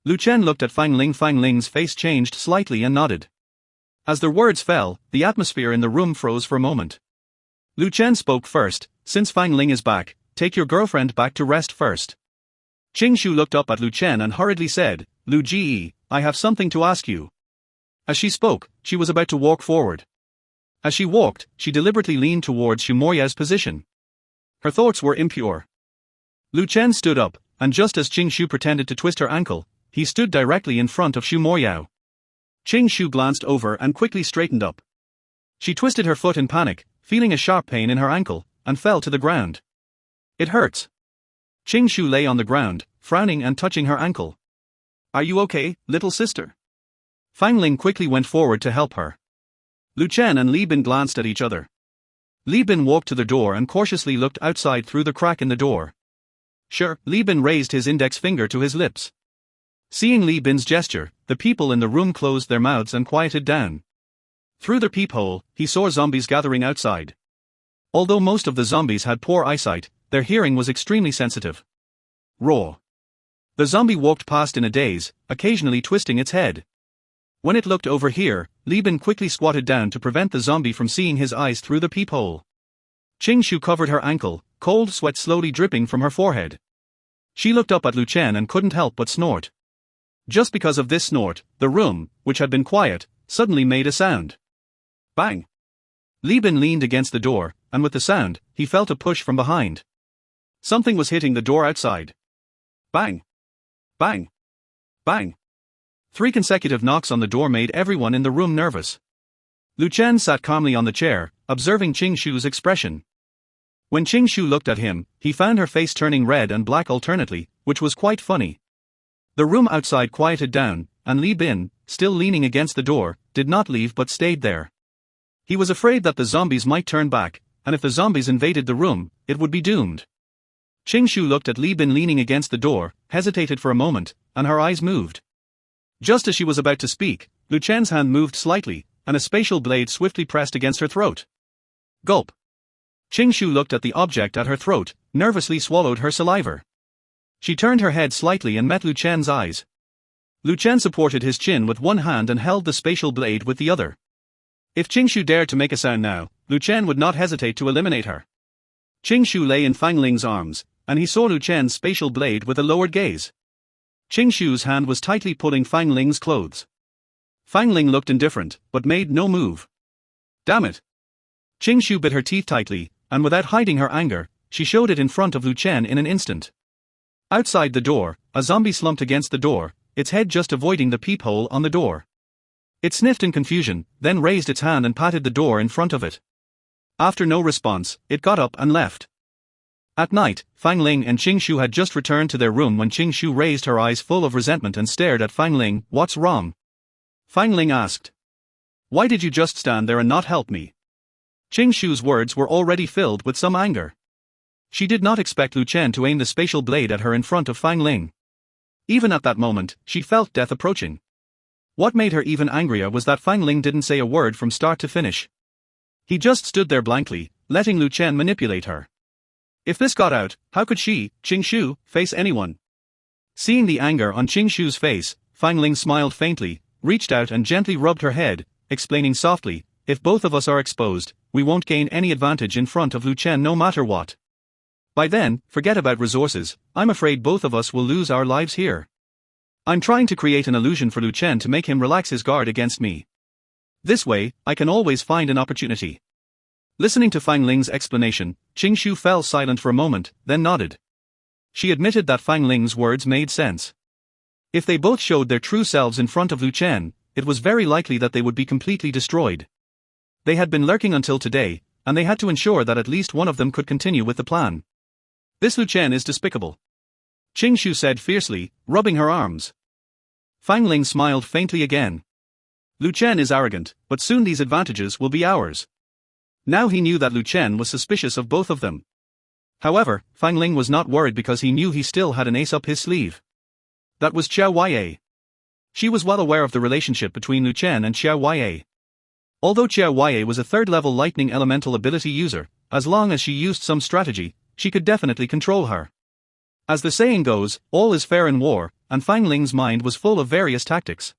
A: Lu Chen looked at Fang Ling. Fang Ling's face changed slightly and nodded. As their words fell, the atmosphere in the room froze for a moment. Lu Chen spoke first, "Since Fang Ling is back, take your girlfriend back to rest first." Qingshu looked up at Lu Chen and hurriedly said, "Lu Ji, I have something to ask you." As she spoke, she was about to walk forward. As she walked, she deliberately leaned towards Xu Moya's position. Her thoughts were impure. Lu Chen stood up, and just as Qingshu pretended to twist her ankle, he stood directly in front of Xu Moyao. Qingshu glanced over and quickly straightened up. She twisted her foot in panic, feeling a sharp pain in her ankle, and fell to the ground. "It hurts." Qingshu lay on the ground, frowning and touching her ankle. "Are you okay, little sister?" Fang Ling quickly went forward to help her. Lu Chen and Li Bin glanced at each other. Li Bin walked to the door and cautiously looked outside through the crack in the door. "Sure." Li Bin raised his index finger to his lips. Seeing Li Bin's gesture, the people in the room closed their mouths and quieted down. Through the peephole, he saw zombies gathering outside. Although most of the zombies had poor eyesight, their hearing was extremely sensitive. Roar. The zombie walked past in a daze, occasionally twisting its head. When it looked over here, Li Bin quickly squatted down to prevent the zombie from seeing his eyes through the peephole. Qingshu covered her ankle, cold sweat slowly dripping from her forehead. She looked up at Lu Chen and couldn't help but snort. Just because of this snort, the room, which had been quiet, suddenly made a sound. Bang! Li Bin leaned against the door, and with the sound, he felt a push from behind. Something was hitting the door outside. Bang! Bang! Bang! 3 consecutive knocks on the door made everyone in the room nervous. Lu Chen sat calmly on the chair, observing Qingshu's expression. When Qingshu looked at him, he found her face turning red and black alternately, which was quite funny. The room outside quieted down, and Li Bin, still leaning against the door, did not leave but stayed there. He was afraid that the zombies might turn back, and if the zombies invaded the room, it would be doomed. Qingshu looked at Li Bin leaning against the door, hesitated for a moment, and her eyes moved. Just as she was about to speak, Lu Chen's hand moved slightly, and a spatial blade swiftly pressed against her throat. Gulp. Qingshu looked at the object at her throat, nervously swallowed her saliva. She turned her head slightly and met Lu Chen's eyes. Lu Chen supported his chin with one hand and held the spatial blade with the other. If Qingshu dared to make a sound now, Lu Chen would not hesitate to eliminate her. Qingshu lay in Fang Ling's arms, and he saw Lu Chen's spatial blade with a lowered gaze. Qingshu's hand was tightly pulling Fang Ling's clothes. Fang Ling looked indifferent, but made no move. Damn it! Qingshu bit her teeth tightly, and without hiding her anger, she showed it in front of Lu Chen in an instant. Outside the door, a zombie slumped against the door, its head just avoiding the peephole on the door. It sniffed in confusion, then raised its hand and patted the door in front of it. After no response, it got up and left. At night, Fang Ling and Qingshu had just returned to their room when Qingshu raised her eyes full of resentment and stared at Fang Ling. "What's wrong?" Fang Ling asked. "Why did you just stand there and not help me?" Qingshu's words were already filled with some anger. She did not expect Lu Chen to aim the spatial blade at her in front of Fang Ling. Even at that moment, she felt death approaching. What made her even angrier was that Fang Ling didn't say a word from start to finish. He just stood there blankly, letting Lu Chen manipulate her. If this got out, how could she, Qingshu, face anyone? Seeing the anger on Qingshu's face, Fang Ling smiled faintly, reached out and gently rubbed her head, explaining softly, "If both of us are exposed, we won't gain any advantage in front of Lu Chen no matter what. By then, forget about resources, I'm afraid both of us will lose our lives here. I'm trying to create an illusion for Lu Chen to make him relax his guard against me. This way, I can always find an opportunity." Listening to Fang Ling's explanation, Qingshu fell silent for a moment, then nodded. She admitted that Fang Ling's words made sense. If they both showed their true selves in front of Lu Chen, it was very likely that they would be completely destroyed. They had been lurking until today, and they had to ensure that at least one of them could continue with the plan. "This Lu Chen is despicable," Qingshu said fiercely, rubbing her arms. Fang Ling smiled faintly again. "Lu Chen is arrogant, but soon these advantages will be ours." Now he knew that Lu Chen was suspicious of both of them. However, Fang Ling was not worried because he knew he still had an ace up his sleeve. That was Xiao Huaiye. She was well aware of the relationship between Lu Chen and Xiao Huaiye. Although Xiao Huaiye was a third-level lightning elemental ability user, as long as she used some strategy, she could definitely control her. As the saying goes, all is fair in war, and Fang Ling's mind was full of various tactics.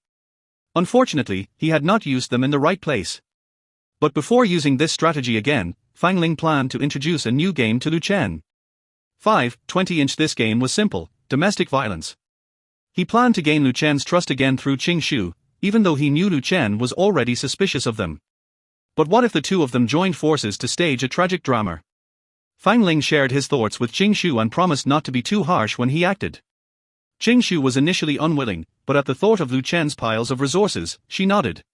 A: Unfortunately, he had not used them in the right place. But before using this strategy again, Fang Ling planned to introduce a new game to Lu Chen. 20-inch. This game was simple, domestic violence. He planned to gain Lu Chen's trust again through Qing Shu, even though he knew Lu Chen was already suspicious of them. But what if the two of them joined forces to stage a tragic drama? Fang Ling shared his thoughts with Qing Shu and promised not to be too harsh when he acted. Qing Shu was initially unwilling, but at the thought of Lu Chen's piles of resources, she nodded.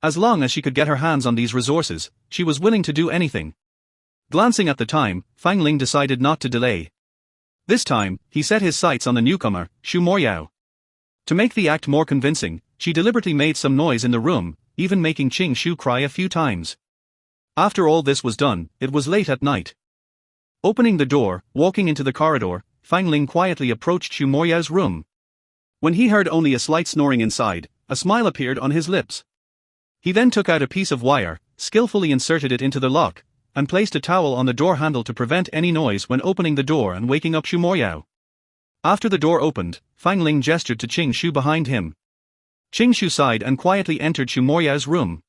A: As long as she could get her hands on these resources, she was willing to do anything. Glancing at the time, Fang Ling decided not to delay. This time, he set his sights on the newcomer, Xu Moyao. To make the act more convincing, she deliberately made some noise in the room, even making Qing Shu cry a few times. After all this was done, it was late at night. Opening the door, walking into the corridor, Fang Ling quietly approached Xu Moyao's room. When he heard only a slight snoring inside, a smile appeared on his lips. He then took out a piece of wire, skillfully inserted it into the lock, and placed a towel on the door handle to prevent any noise when opening the door and waking up Xu Moyao. After the door opened, Fang Ling gestured to Qing Shu behind him. Qing Shu sighed and quietly entered Xu Moyao's room.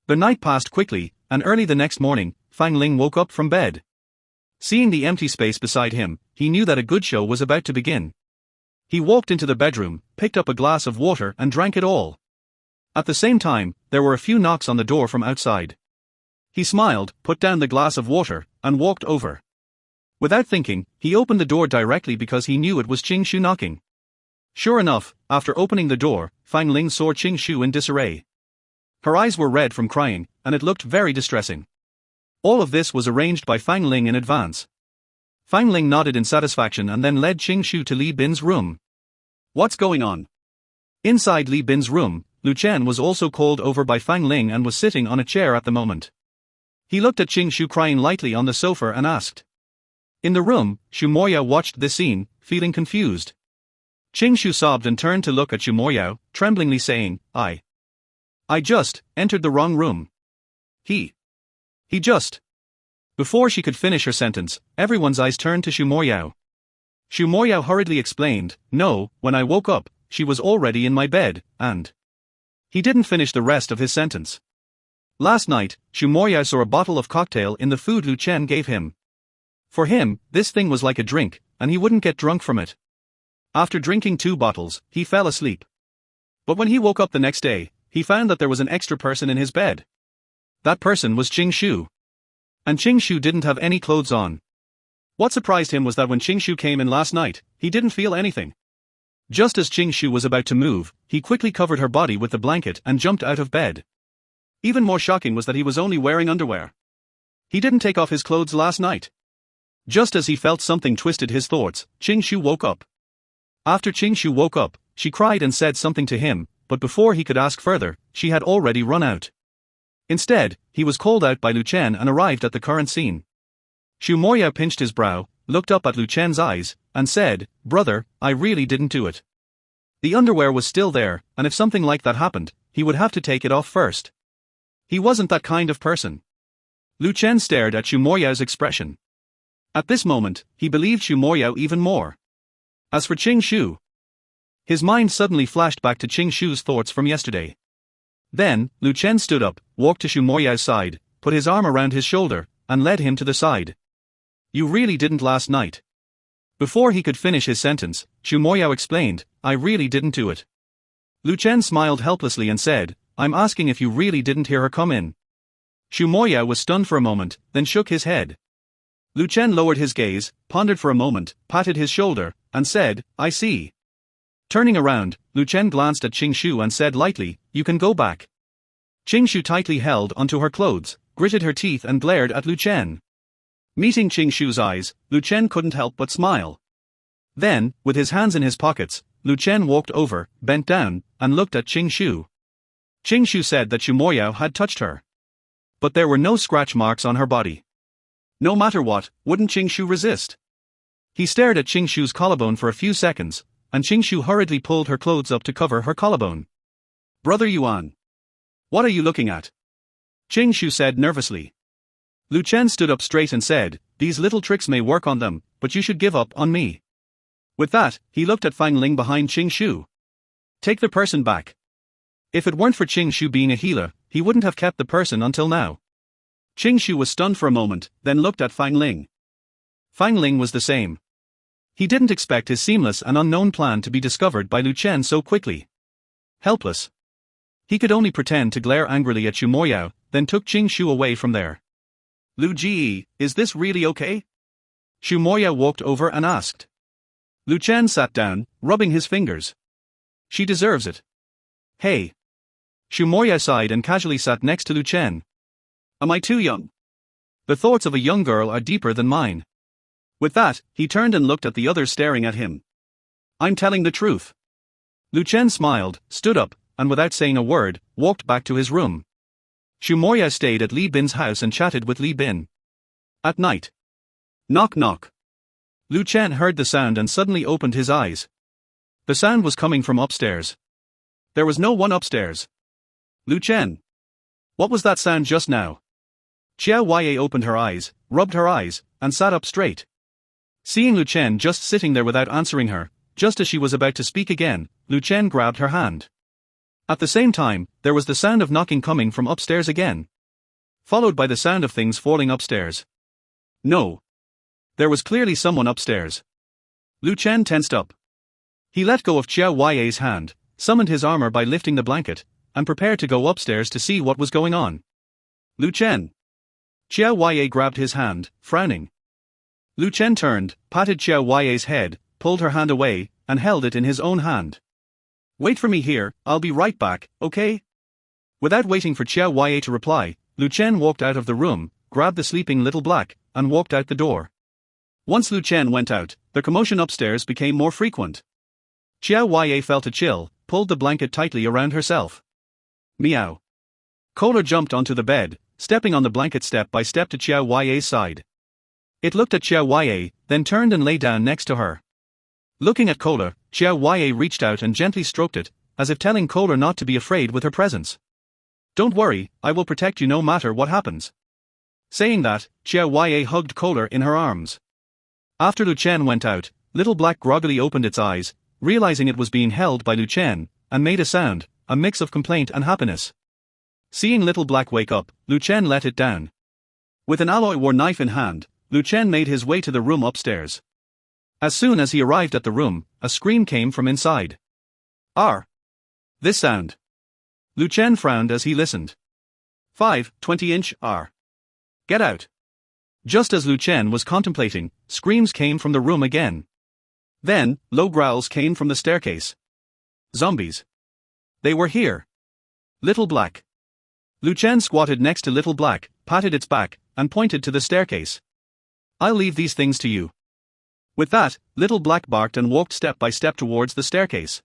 A: The night passed quickly, and early the next morning, Fang Ling woke up from bed. Seeing the empty space beside him, he knew that a good show was about to begin. He walked into the bedroom, picked up a glass of water and drank it all. At the same time, there were a few knocks on the door from outside. He smiled, put down the glass of water, and walked over. Without thinking, he opened the door directly because he knew it was Qing Shu knocking. Sure enough, after opening the door, Fang Ling saw Qing Shu in disarray. Her eyes were red from crying, and it looked very distressing. All of this was arranged by Fang Ling in advance. Fang Ling nodded in satisfaction and then led Qing Shu to Li Bin's room. What's going on? Inside Li Bin's room, Lu Chen was also called over by Fang Ling and was sitting on a chair at the moment. He looked at Qing Shu crying lightly on the sofa and asked. In the room, Xu Moyao watched this scene, feeling confused. Qing Shu sobbed and turned to look at Xu Moyao, tremblingly saying, I just entered the wrong room. He just. Before she could finish her sentence, everyone's eyes turned to Xu Moyao. Xu Moyao hurriedly explained, no, when I woke up, she was already in my bed, and... He didn't finish the rest of his sentence. Last night, Xu Moyao saw a bottle of cocktail in the food Lu Chen gave him. For him, this thing was like a drink, and he wouldn't get drunk from it. After drinking 2 bottles, he fell asleep. But when he woke up the next day, he found that there was an extra person in his bed. That person was Qing Shu. And Qing Shu didn't have any clothes on. What surprised him was that when Qing Shu came in last night, he didn't feel anything. Just as Qing Shu was about to move, he quickly covered her body with the blanket and jumped out of bed. Even more shocking was that he was only wearing underwear. He didn't take off his clothes last night. Just as he felt something twisted his thoughts, Qing Shu woke up. After Qing Shu woke up, she cried and said something to him, but before he could ask further, she had already run out. Instead, he was called out by Lu Chen and arrived at the current scene. Xu Moyao pinched his brow, looked up at Lu Chen's eyes, and said, Brother, I really didn't do it. The underwear was still there, and if something like that happened, he would have to take it off first. He wasn't that kind of person. Lu Chen stared at Xu Moyao's expression. At this moment, he believed Xu Moyao even more. As for Qing Shu, his mind suddenly flashed back to Qing Shu's thoughts from yesterday. Then, Lu Chen stood up, walked to Xu Moyao's side, put his arm around his shoulder, and led him to the side. You really didn't last night. Before he could finish his sentence, Xu Moyao explained, I really didn't do it. Lu Chen smiled helplessly and said, I'm asking if you really didn't hear her come in. Xu Moyao was stunned for a moment, then shook his head. Lu Chen lowered his gaze, pondered for a moment, patted his shoulder, and said, I see. Turning around, Lu Chen glanced at Qing Shu and said lightly, you can go back. Qing Shu tightly held onto her clothes, gritted her teeth and glared at Lu Chen. Meeting Qing Shu's eyes, Lu Chen couldn't help but smile. Then, with his hands in his pockets, Lu Chen walked over, bent down, and looked at Qing Shu. Qing Shu said that Xu Moyao had touched her. But there were no scratch marks on her body. No matter what, wouldn't Qing Shu resist? He stared at Qing Shu's collarbone for a few seconds, and Qingshu hurriedly pulled her clothes up to cover her collarbone. Brother Yuan. What are you looking at? Qingshu said nervously. Lu Chen stood up straight and said, these little tricks may work on them, but you should give up on me. With that, he looked at Fang Ling behind Qingshu. Take the person back. If it weren't for Qingshu being a healer, he wouldn't have kept the person until now. Qingshu was stunned for a moment, then looked at Fang Ling. Fang Ling was the same. He didn't expect his seamless and unknown plan to be discovered by Lu Chen so quickly. Helpless. He could only pretend to glare angrily at Xu Moyao, then took Qingshu away from there. Lu Ji, is this really okay? Xu Moyao walked over and asked. Lu Chen sat down, rubbing his fingers. She deserves it. Hey. Xu Moyao sighed and casually sat next to Lu Chen. Am I too young? The thoughts of a young girl are deeper than mine. With that, he turned and looked at the others staring at him. I'm telling the truth. Lu Chen smiled, stood up, and without saying a word, walked back to his room. Xu Moyao stayed at Li Bin's house and chatted with Li Bin. At night. Knock knock. Lu Chen heard the sound and suddenly opened his eyes. The sound was coming from upstairs. There was no one upstairs. Lu Chen. What was that sound just now? Xiao Ye opened her eyes, rubbed her eyes, and sat up straight. Seeing Lu Chen just sitting there without answering her, just as she was about to speak again, Lu Chen grabbed her hand. At the same time, there was the sound of knocking coming from upstairs again. Followed by the sound of things falling upstairs. No. There was clearly someone upstairs. Lu Chen tensed up. He let go of Xiao Ye's hand, summoned his armor by lifting the blanket, and prepared to go upstairs to see what was going on. Lu Chen. Xiao Ye grabbed his hand, frowning. Lu Chen turned, patted Xiao Ye's head, pulled her hand away, and held it in his own hand. Wait for me here, I'll be right back, okay? Without waiting for Xiao Ye to reply, Lu Chen walked out of the room, grabbed the sleeping little black, and walked out the door. Once Lu Chen went out, the commotion upstairs became more frequent. Xiao Ye felt a chill, pulled the blanket tightly around herself. Meow. Kohler jumped onto the bed, stepping on the blanket step by step to Xiao Ye's side. It looked at Xiao Ye, then turned and lay down next to her. Looking at Kohler, Xiao Ye reached out and gently stroked it, as if telling Kohler not to be afraid with her presence. Don't worry, I will protect you no matter what happens. Saying that, Xiao Ye hugged Kohler in her arms. After Lu Chen went out, Little Black groggily opened its eyes, realizing it was being held by Lu Chen, and made a sound, a mix of complaint and happiness. Seeing Little Black wake up, Lu Chen let it down. With an alloy war knife in hand, Lu Chen made his way to the room upstairs. As soon as he arrived at the room, a scream came from inside. R. This sound. Lu Chen frowned as he listened. 20-inch R. Get out. Just as Lu Chen was contemplating, screams came from the room again. Then, low growls came from the staircase. Zombies. They were here. Little Black. Lu Chen squatted next to Little Black, patted its back, and pointed to the staircase. I'll leave these things to you. With that, Little Black barked and walked step by step towards the staircase.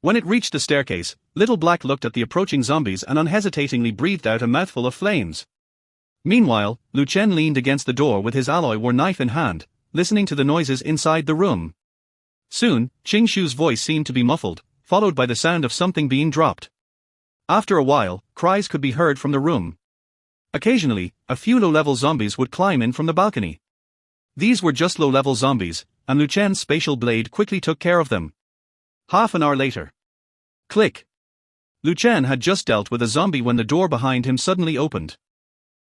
A: When it reached the staircase, Little Black looked at the approaching zombies and unhesitatingly breathed out a mouthful of flames. Meanwhile, Lu Chen leaned against the door with his alloy war knife in hand, listening to the noises inside the room. Soon, Qingshu's voice seemed to be muffled, followed by the sound of something being dropped. After a while, cries could be heard from the room. Occasionally, a few low-level zombies would climb in from the balcony. These were just low-level zombies, and Lu Chen's spatial blade quickly took care of them. Half an hour later. Click. Lu Chen had just dealt with a zombie when the door behind him suddenly opened.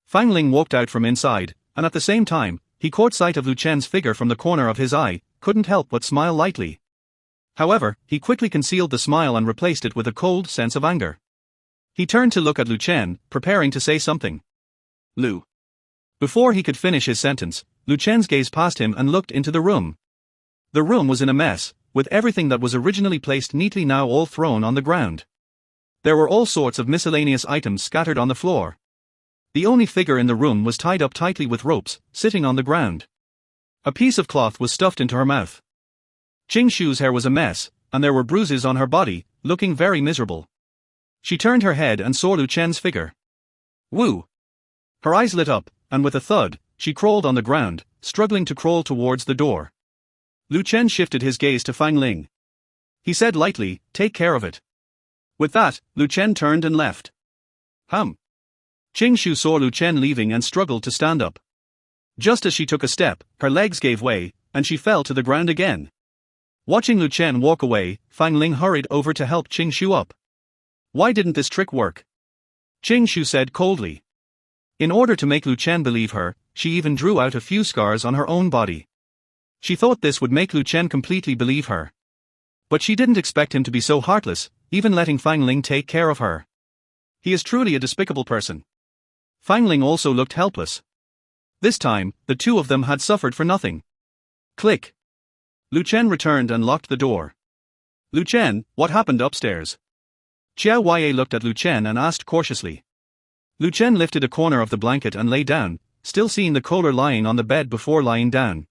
A: Fang Ling walked out from inside, and at the same time, he caught sight of Lu Chen's figure from the corner of his eye, couldn't help but smile lightly. However, he quickly concealed the smile and replaced it with a cold sense of anger. He turned to look at Lu Chen, preparing to say something. Lu. Before he could finish his sentence, Lu Chen's gaze passed him and looked into the room. The room was in a mess, with everything that was originally placed neatly now all thrown on the ground. There were all sorts of miscellaneous items scattered on the floor. The only figure in the room was tied up tightly with ropes, sitting on the ground. A piece of cloth was stuffed into her mouth. Qingshu's hair was a mess, and there were bruises on her body, looking very miserable. She turned her head and saw Lu Chen's figure. Woo! Her eyes lit up, and with a thud, she crawled on the ground, struggling to crawl towards the door. Lu Chen shifted his gaze to Fang Ling. He said lightly, take care of it. With that, Lu Chen turned and left. Qing Shu saw Lu Chen leaving and struggled to stand up. Just as she took a step, her legs gave way, and she fell to the ground again. Watching Lu Chen walk away, Fang Ling hurried over to help Qing Shu up. Why didn't this trick work? Qing Shu said coldly. In order to make Lu Chen believe her, she even drew out a few scars on her own body. She thought this would make Lu Chen completely believe her. But she didn't expect him to be so heartless, even letting Fang Ling take care of her. He is truly a despicable person. Fang Ling also looked helpless. This time, the two of them had suffered for nothing. Click. Lu Chen returned and locked the door. Lu Chen, what happened upstairs? Xiao Huaiye looked at Lu Chen and asked cautiously. Lu Chen lifted a corner of the blanket and lay down, still seeing the collar lying on the bed before lying down.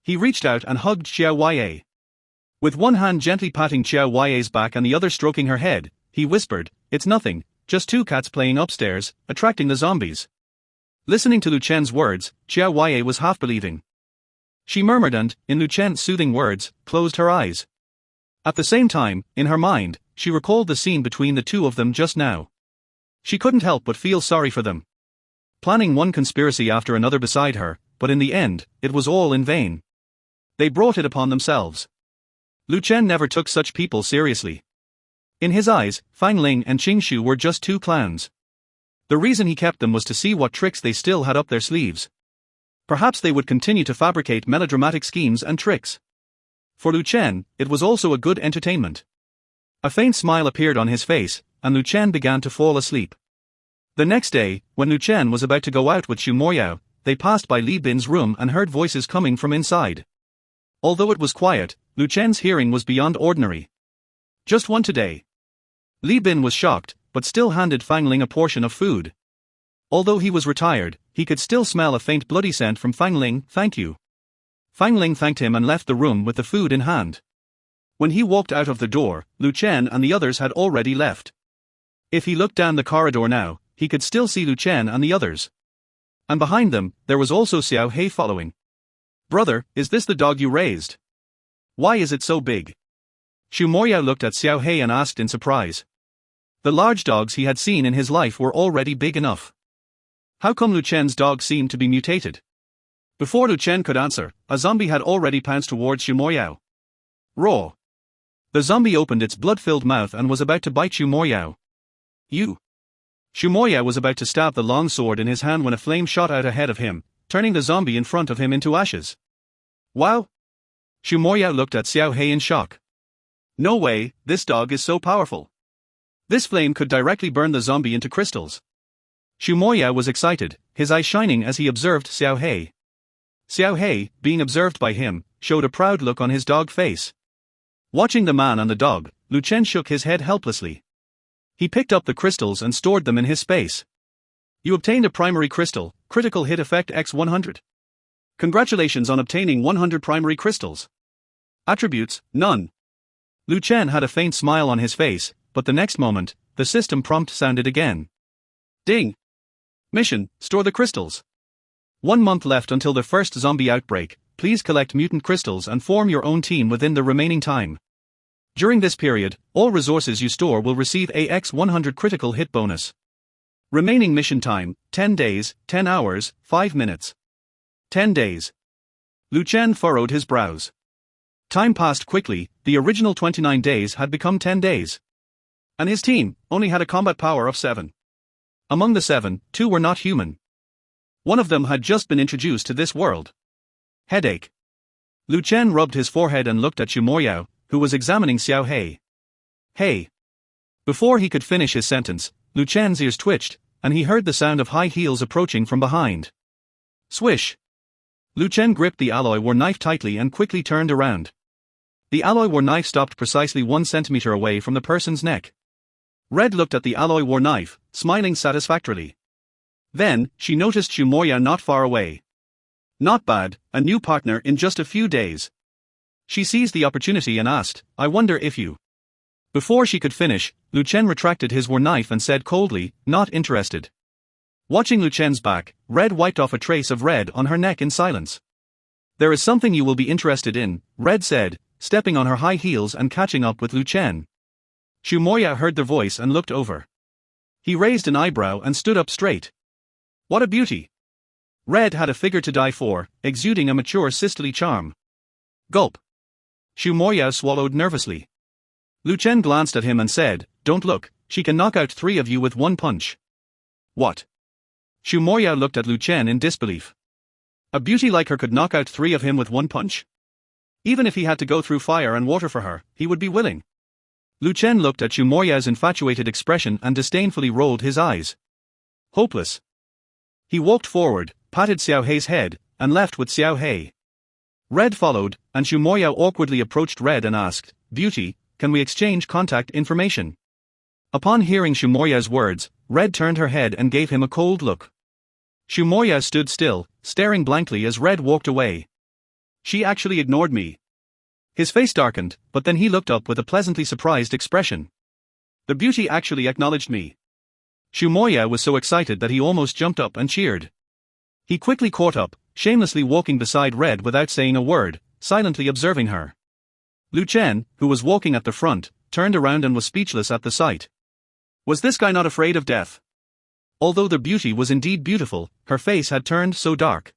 A: He reached out and hugged Xiao Huaiye. With one hand gently patting Xiao Huaiye's back and the other stroking her head, he whispered, it's nothing, just two cats playing upstairs, attracting the zombies. Listening to Lu Chen's words, Xiao Huaiye was half believing. She murmured and, in Lu Chen's soothing words, closed her eyes. At the same time, in her mind, she recalled the scene between the two of them just now. She couldn't help but feel sorry for them. Planning one conspiracy after another beside her, but in the end, it was all in vain. They brought it upon themselves. Lu Chen never took such people seriously. In his eyes, Fang Ling and Qing Shu were just two clowns. The reason he kept them was to see what tricks they still had up their sleeves. Perhaps they would continue to fabricate melodramatic schemes and tricks. For Lu Chen, it was also a good entertainment. A faint smile appeared on his face, and Lu Chen began to fall asleep. The next day, when Lu Chen was about to go out with Xu Moyao, they passed by Li Bin's room and heard voices coming from inside. Although it was quiet, Lu Chen's hearing was beyond ordinary. Just one today. Li Bin was shocked, but still handed Fang Ling a portion of food. Although he was retired, he could still smell a faint bloody scent from Fang Ling. Thank you. Fang Ling thanked him and left the room with the food in hand. When he walked out of the door, Lu Chen and the others had already left. If he looked down the corridor now, he could still see Lu Chen and the others. And behind them, there was also Xiao Hei following. Brother, is this the dog you raised? Why is it so big? Xu Moyao looked at Xiao Hei and asked in surprise. The large dogs he had seen in his life were already big enough. How come Lu Chen's dog seemed to be mutated? Before Lu Chen could answer, a zombie had already pounced towards Xu Moyao. Raw. The zombie opened its blood-filled mouth and was about to bite Xu Moyao. You. Xu Moyao was about to stab the long sword in his hand when a flame shot out ahead of him, turning the zombie in front of him into ashes. Wow! Xu Moyao looked at Xiao Hei in shock. No way, this dog is so powerful. This flame could directly burn the zombie into crystals. Xu Moyao was excited, his eyes shining as he observed Xiao Hei. Xiao Hei, being observed by him, showed a proud look on his dog face. Watching the man and the dog, Lu Chen shook his head helplessly. He picked up the crystals and stored them in his space. You obtained a primary crystal, critical hit effect X100. Congratulations on obtaining 100 primary crystals. Attributes, none. Lu Chen had a faint smile on his face, but the next moment, the system prompt sounded again. Ding! Mission, store the crystals. 1 month left until the first zombie outbreak, please collect mutant crystals and form your own team within the remaining time. During this period, all resources you store will receive a X100 critical hit bonus. Remaining mission time, 10 days, 10 hours, 5 minutes. 10 days. Lu Chen furrowed his brows. Time passed quickly, the original 29 days had become 10 days. And his team only had a combat power of 7. Among the 7, 2 were not human. One of them had just been introduced to this world. Headache. Lu Chen rubbed his forehead and looked at Xu Moyao, who was examining Xiao Hei. Hey. Before he could finish his sentence, Lu Chen's ears twitched, and he heard the sound of high heels approaching from behind. Swish. Lu Chen gripped the alloy war knife tightly and quickly turned around. The alloy war knife stopped precisely 1 centimeter away from the person's neck. Red looked at the alloy war knife, smiling satisfactorily. Then, she noticed Xu Moyao not far away. Not bad, a new partner in just a few days. She seized the opportunity and asked, I wonder if you... Before she could finish, Lu Chen retracted his war knife and said coldly, not interested. Watching Lu Chen's back, Red wiped off a trace of red on her neck in silence. There is something you will be interested in, Red said, stepping on her high heels and catching up with Lu Chen. Xu Moya heard their voice and looked over. He raised an eyebrow and stood up straight. What a beauty! Red had a figure to die for, exuding a mature sisterly charm. Gulp. Xu Moya swallowed nervously. Lu Chen glanced at him and said, "Don't look, she can knock out 3 of you with 1 punch." What? Xu Moya looked at Lu Chen in disbelief. A beauty like her could knock out 3 of him with 1 punch? Even if he had to go through fire and water for her, he would be willing. Lu Chen looked at Xu Moya's infatuated expression and disdainfully rolled his eyes. Hopeless. He walked forward, patted Xiao Hei's head, and left with Xiao Hei. Red followed, and Xu Moya awkwardly approached Red and asked, "Beauty, can we exchange contact information?" Upon hearing Xu Moya's words, Red turned her head and gave him a cold look. Xu Moya stood still, staring blankly as Red walked away. She actually ignored me. His face darkened, but then he looked up with a pleasantly surprised expression. The beauty actually acknowledged me. Xu Moya was so excited that he almost jumped up and cheered. He quickly caught up, shamelessly walking beside Red without saying a word, silently observing her. Lu Chen, who was walking at the front, turned around and was speechless at the sight. Was this guy not afraid of death? Although the beauty was indeed beautiful, her face had turned so dark.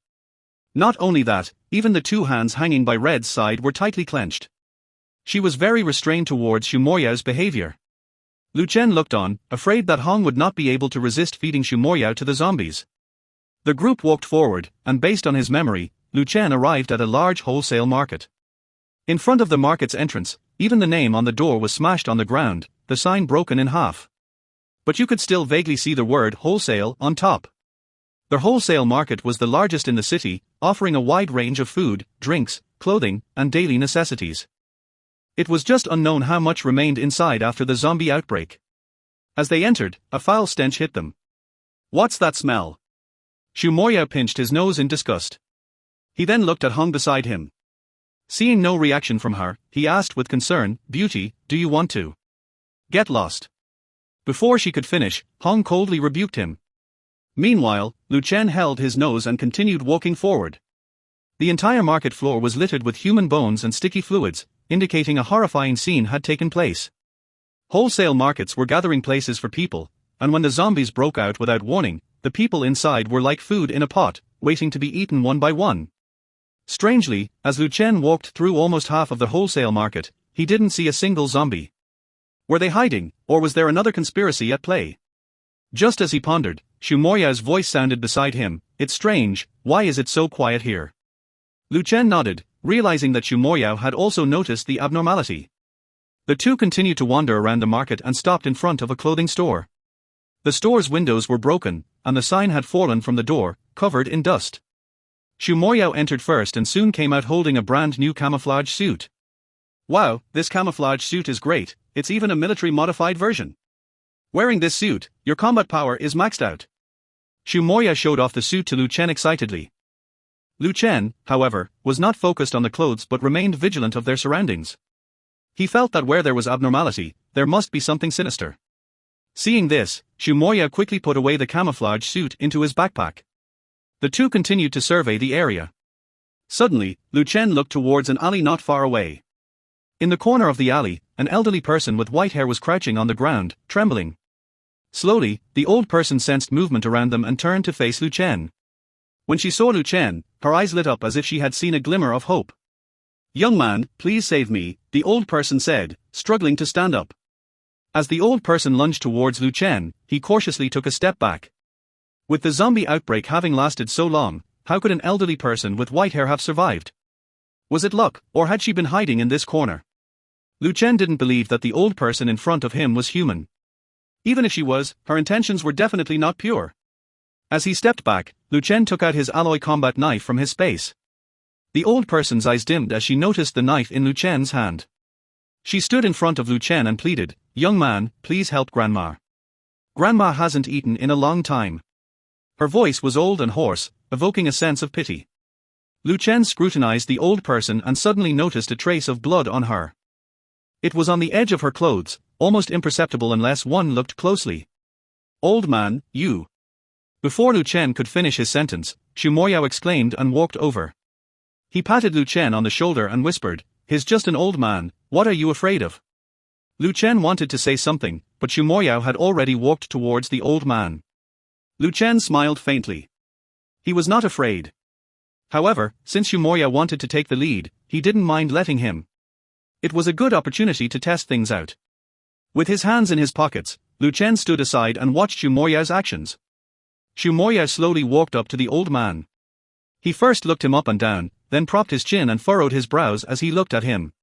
A: Not only that, even the 2 hands hanging by Red's side were tightly clenched. She was very restrained towards Xu Moya's behavior. Lu Chen looked on, afraid that Hong would not be able to resist feeding Xu Moya to the zombies. The group walked forward, and based on his memory, Lu Chen arrived at a large wholesale market. In front of the market's entrance, even the name on the door was smashed on the ground, the sign broken in half. But you could still vaguely see the word wholesale on top. The wholesale market was the largest in the city, offering a wide range of food, drinks, clothing, and daily necessities. It was just unknown how much remained inside after the zombie outbreak. As they entered, a foul stench hit them. What's that smell? Xu Moya pinched his nose in disgust. He then looked at Hong beside him. Seeing no reaction from her, he asked with concern, "Beauty, do you want to get lost?" Before she could finish, Hong coldly rebuked him. Meanwhile, Lu Chen held his nose and continued walking forward. The entire market floor was littered with human bones and sticky fluids, indicating a horrifying scene had taken place. Wholesale markets were gathering places for people, and when the zombies broke out without warning, the people inside were like food in a pot, waiting to be eaten one by one. Strangely, as Lu Chen walked through almost half of the wholesale market, he didn't see a single zombie. Were they hiding, or was there another conspiracy at play? Just as he pondered, Xu Moya's voice sounded beside him, "It's strange, why is it so quiet here?" Lu Chen nodded, realizing that Xu Moya had also noticed the abnormality. The two continued to wander around the market and stopped in front of a clothing store. The store's windows were broken, and the sign had fallen from the door, covered in dust. Xu Moya entered first and soon came out holding a brand new camouflage suit. "Wow, this camouflage suit is great, it's even a military-modified version. Wearing this suit, your combat power is maxed out." Xu Moya showed off the suit to Lu Chen excitedly. Lu Chen, however, was not focused on the clothes but remained vigilant of their surroundings. He felt that where there was abnormality, there must be something sinister. Seeing this, Xu Moya quickly put away the camouflage suit into his backpack. The two continued to survey the area. Suddenly, Lu Chen looked towards an alley not far away. In the corner of the alley, an elderly person with white hair was crouching on the ground, trembling. Slowly, the old person sensed movement around them and turned to face Lu Chen. When she saw Lu Chen, her eyes lit up as if she had seen a glimmer of hope. "Young man, please save me," the old person said, struggling to stand up. As the old person lunged towards Lu Chen, he cautiously took a step back. With the zombie outbreak having lasted so long, how could an elderly person with white hair have survived? Was it luck, or had she been hiding in this corner? Lu Chen didn't believe that the old person in front of him was human. Even if she was, her intentions were definitely not pure. As he stepped back, Lu Chen took out his alloy combat knife from his space. The old person's eyes dimmed as she noticed the knife in Lu Chen's hand. She stood in front of Lu Chen and pleaded, "Young man, please help Grandma. Grandma hasn't eaten in a long time." Her voice was old and hoarse, evoking a sense of pity. Lu Chen scrutinized the old person and suddenly noticed a trace of blood on her. It was on the edge of her clothes, almost imperceptible unless one looked closely. "Old man, you." Before Lu Chen could finish his sentence, Xu Moya exclaimed and walked over. He patted Lu Chen on the shoulder and whispered, he's just an old man, what are you afraid of? Lu Chen wanted to say something, but Xu Moyao had already walked towards the old man. Lu Chen smiled faintly. He was not afraid. However, since Xu Moyao wanted to take the lead, he didn't mind letting him. It was a good opportunity to test things out. With his hands in his pockets, Lu Chen stood aside and watched Xu Moyao's actions. Xu Moyao slowly walked up to the old man. He first looked him up and down, then propped his chin and furrowed his brows as he looked at him.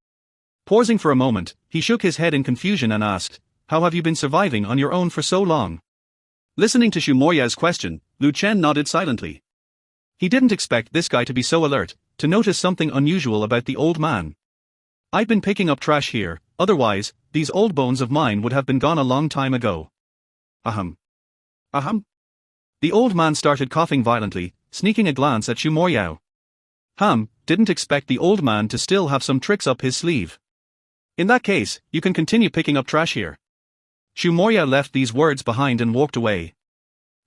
A: Pausing for a moment, he shook his head in confusion and asked, "How have you been surviving on your own for so long?" Listening to Xu Moyao's question, Lu Chen nodded silently. He didn't expect this guy to be so alert, to notice something unusual about the old man. "I've been picking up trash here, otherwise, these old bones of mine would have been gone a long time ago." Ahem. Ahem. The old man started coughing violently, sneaking a glance at Xu Moyao. Didn't expect the old man to still have some tricks up his sleeve. "In that case, you can continue picking up trash here." Xu Moyao left these words behind and walked away.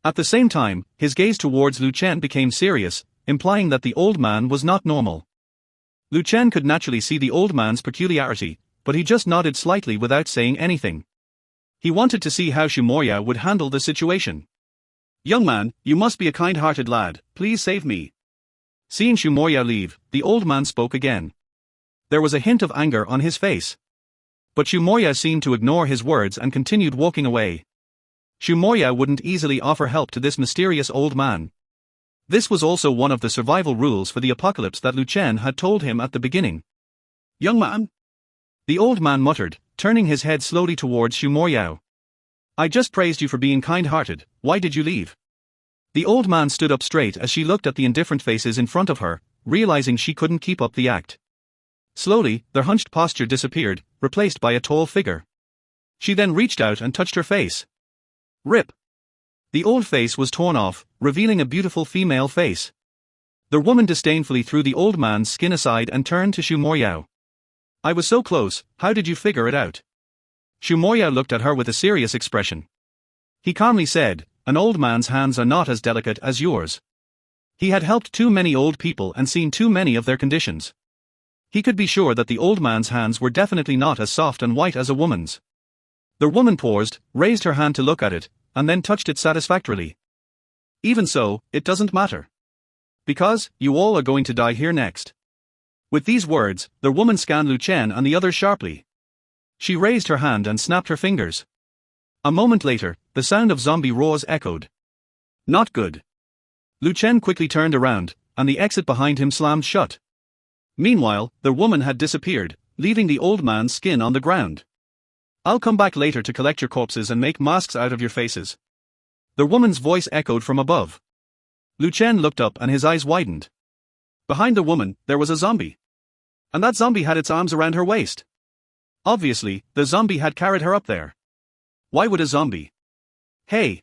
A: At the same time, his gaze towards Lu Chen became serious, implying that the old man was not normal. Lu Chen could naturally see the old man's peculiarity, but he just nodded slightly without saying anything. He wanted to see how Xu Moyao would handle the situation. "Young man, you must be a kind-hearted lad, please save me." Seeing Xu Moyao leave, the old man spoke again. There was a hint of anger on his face. But Xu Moyao seemed to ignore his words and continued walking away. Xu Moyao wouldn't easily offer help to this mysterious old man. This was also one of the survival rules for the apocalypse that Lu Chen had told him at the beginning. "Young man," the old man muttered, turning his head slowly towards Xu Moyao. "I just praised you for being kind-hearted, why did you leave?" The old man stood up straight as she looked at the indifferent faces in front of her, realizing she couldn't keep up the act. Slowly, their hunched posture disappeared, replaced by a tall figure. She then reached out and touched her face. Rip! The old face was torn off, revealing a beautiful female face. The woman disdainfully threw the old man's skin aside and turned to Xu Moyao. "I was so close, how did you figure it out?" Xu Moyao looked at her with a serious expression. He calmly said, "An old man's hands are not as delicate as yours." He had helped too many old people and seen too many of their conditions. He could be sure that the old man's hands were definitely not as soft and white as a woman's. The woman paused, raised her hand to look at it, and then touched it satisfactorily. "Even so, it doesn't matter. Because, you all are going to die here next." With these words, the woman scanned Lu Chen and the others sharply. She raised her hand and snapped her fingers. A moment later, the sound of zombie roars echoed. Not good. Lu Chen quickly turned around, and the exit behind him slammed shut. Meanwhile, the woman had disappeared, leaving the old man's skin on the ground. "I'll come back later to collect your corpses and make masks out of your faces." The woman's voice echoed from above. Lu Chen looked up and his eyes widened. Behind the woman, there was a zombie. And that zombie had its arms around her waist. Obviously, the zombie had carried her up there. Why would a zombie? "Hey!"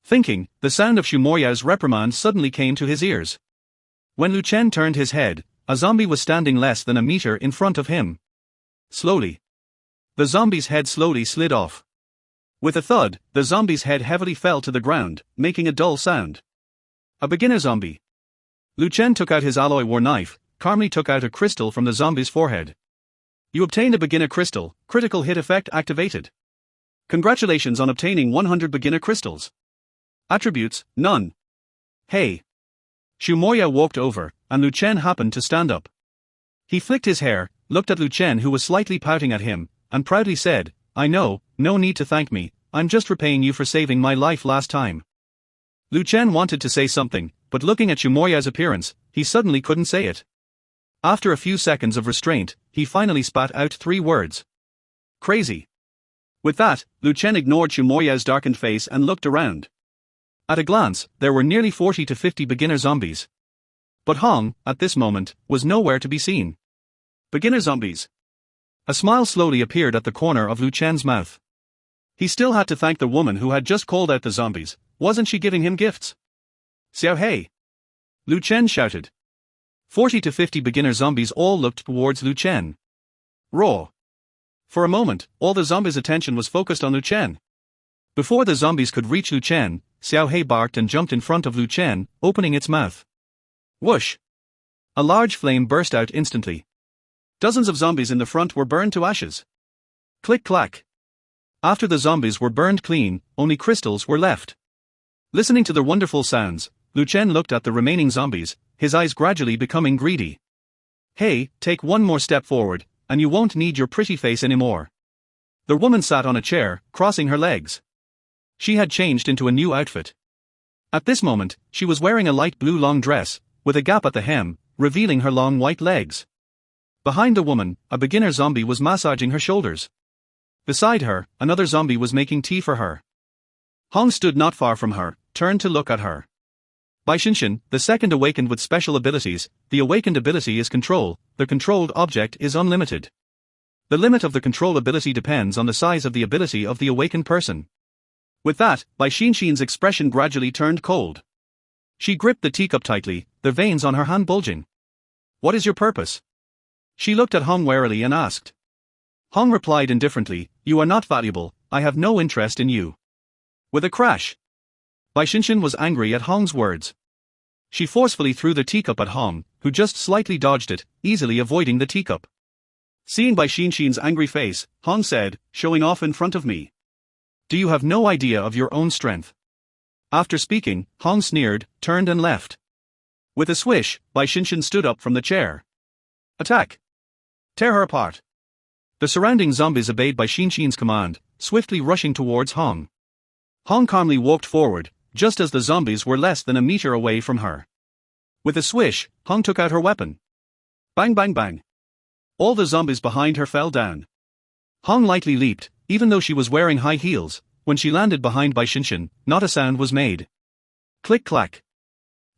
A: Thinking, the sound of Xu Moyao's reprimand suddenly came to his ears. When Lu Chen turned his head, a zombie was standing less than a meter in front of him. Slowly. The zombie's head slowly slid off. With a thud, the zombie's head heavily fell to the ground, making a dull sound. A beginner zombie. Lu Chen took out his alloy war knife, calmly took out a crystal from the zombie's forehead. "You obtained a beginner crystal, critical hit effect activated. Congratulations on obtaining 100 beginner crystals. Attributes, none." "Hey!" Xu Moyao walked over, and Lu Chen happened to stand up. He flicked his hair, looked at Lu Chen who was slightly pouting at him, and proudly said, "I know, no need to thank me, I'm just repaying you for saving my life last time." Lu Chen wanted to say something, but looking at Xu Moyao's appearance, he suddenly couldn't say it. After a few seconds of restraint, he finally spat out 3 words. "Crazy." With that, Lu Chen ignored Xu Moyao's darkened face and looked around. At a glance, there were nearly 40 to 50 beginner zombies. But Hong, at this moment, was nowhere to be seen. Beginner zombies. A smile slowly appeared at the corner of Lu Chen's mouth. He still had to thank the woman who had just called out the zombies. Wasn't she giving him gifts? "Xiao Hei!" Lu Chen shouted. 40 to 50 beginner zombies all looked towards Lu Chen. Raw. For a moment, all the zombies' attention was focused on Lu Chen. Before the zombies could reach Lu Chen, Xiao Hei barked and jumped in front of Lu Chen, opening its mouth. Whoosh! A large flame burst out instantly. Dozens of zombies in the front were burned to ashes. Click-clack. After the zombies were burned clean, only crystals were left. Listening to the wonderful sounds, Lu Chen looked at the remaining zombies, his eyes gradually becoming greedy. Hey, take one more step forward, and you won't need your pretty face anymore. The woman sat on a chair, crossing her legs. She had changed into a new outfit. At this moment, she was wearing a light blue long dress, with a gap at the hem, revealing her long white legs. Behind the woman, a beginner zombie was massaging her shoulders. Beside her, another zombie was making tea for her. Hong stood not far from her, turned to look at her. Bai Xinshan, the second awakened with special abilities, the awakened ability is control, the controlled object is unlimited. The limit of the control ability depends on the size of the ability of the awakened person. With that, Bai Xinshan's expression gradually turned cold. She gripped the teacup tightly, the veins on her hand bulging. What is your purpose? She looked at Hong warily and asked. Hong replied indifferently, you are not valuable, I have no interest in you. With a crash. Bai Xinshan was angry at Hong's words. She forcefully threw the teacup at Hong, who just slightly dodged it, easily avoiding the teacup. Seeing Bai Xinshan's angry face, Hong said, showing off in front of me. Do you have no idea of your own strength? After speaking, Hong sneered, turned and left. With a swish, Bai Xinshan stood up from the chair. Attack! Tear her apart! The surrounding zombies obeyed Bai Xinshan's command, swiftly rushing towards Hong. Hong calmly walked forward, just as the zombies were less than a meter away from her. With a swish, Hong took out her weapon. Bang bang bang. All the zombies behind her fell down. Hong lightly leaped, even though she was wearing high heels. When she landed behind Bai Xinshan, not a sound was made. Click-clack.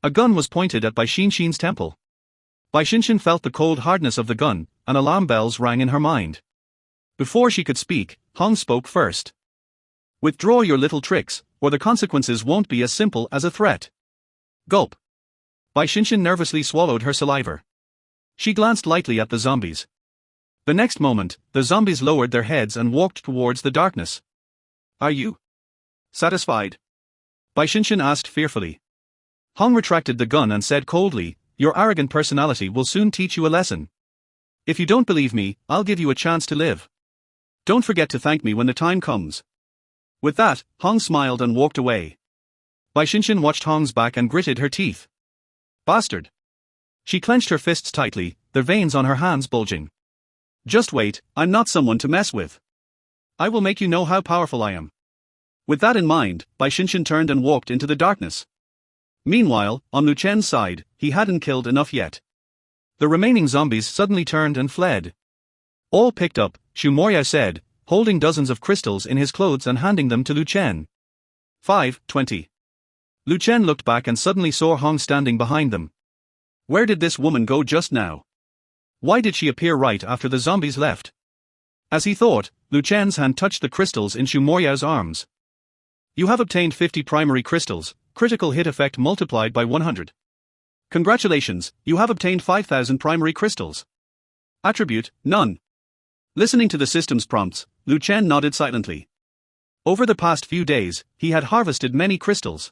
A: A gun was pointed at Bai Xinshan's temple. Bai Xinshan felt the cold hardness of the gun, and alarm bells rang in her mind. Before she could speak, Hong spoke first. Withdraw your little tricks, or the consequences won't be as simple as a threat. Gulp. Bai Xinshan nervously swallowed her saliva. She glanced lightly at the zombies. The next moment, the zombies lowered their heads and walked towards the darkness. Are you satisfied? Bai Xinshan asked fearfully. Hong retracted the gun and said coldly, your arrogant personality will soon teach you a lesson. If you don't believe me, I'll give you a chance to live. Don't forget to thank me when the time comes. With that, Hong smiled and walked away. Bai Xinshan watched Hong's back and gritted her teeth. Bastard! She clenched her fists tightly, the veins on her hands bulging. Just wait, I'm not someone to mess with. I will make you know how powerful I am. With that in mind, Bai Xinshan turned and walked into the darkness. Meanwhile, on Lu Chen's side, he hadn't killed enough yet. The remaining zombies suddenly turned and fled. All picked up, Xu Moryao said, holding dozens of crystals in his clothes and handing them to Lu Chen. 5:20. Lu Chen looked back and suddenly saw Hong standing behind them. Where did this woman go just now? Why did she appear right after the zombies left? As he thought, Lu Chen's hand touched the crystals in Xu Moryao's arms. You have obtained 50 primary crystals, critical hit effect multiplied by 100. Congratulations, you have obtained 5,000 primary crystals. Attribute, none. Listening to the system's prompts, Lu Chen nodded silently. Over the past few days, he had harvested many crystals.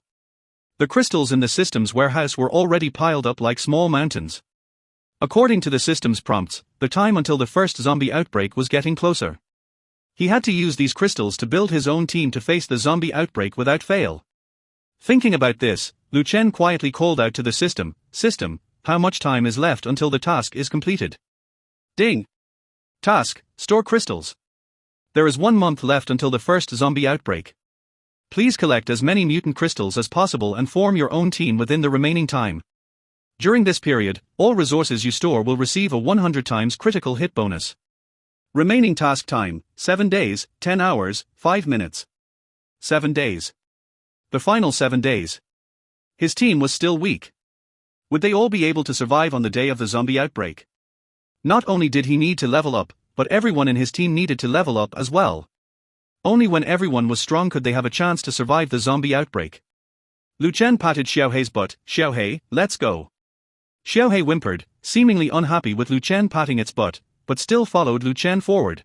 A: The crystals in the system's warehouse were already piled up like small mountains. According to the system's prompts, the time until the first zombie outbreak was getting closer. He had to use these crystals to build his own team to face the zombie outbreak without fail. Thinking about this, Lu Chen quietly called out to the system, System, how much time is left until the task is completed? Ding! Task, store crystals. There is 1 month left until the first zombie outbreak. Please collect as many mutant crystals as possible and form your own team within the remaining time. During this period, all resources you store will receive a 100 times critical hit bonus. Remaining task time, 7 days, 10 hours, 5 minutes. 7 days. The final 7 days. His team was still weak. Would they all be able to survive on the day of the zombie outbreak? Not only did he need to level up, but everyone in his team needed to level up as well. Only when everyone was strong could they have a chance to survive the zombie outbreak. Lu Chen patted Xiaohei's butt. Xiaohei, let's go. Xiaohei whimpered, seemingly unhappy with Lu Chen patting its butt, but still followed Lu Chen forward.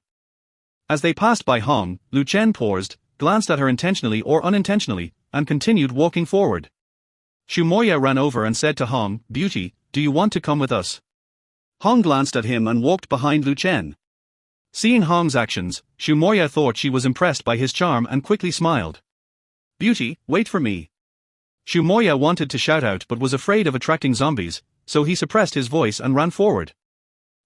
A: As they passed by Hong, Lu Chen paused, glanced at her intentionally or unintentionally, and continued walking forward. Xu Moya ran over and said to Hong, Beauty, do you want to come with us? Hong glanced at him and walked behind Lu Chen. Seeing Hong's actions, Xu Moya thought she was impressed by his charm and quickly smiled. "Beauty, wait for me." Xu Moya wanted to shout out but was afraid of attracting zombies, so he suppressed his voice and ran forward.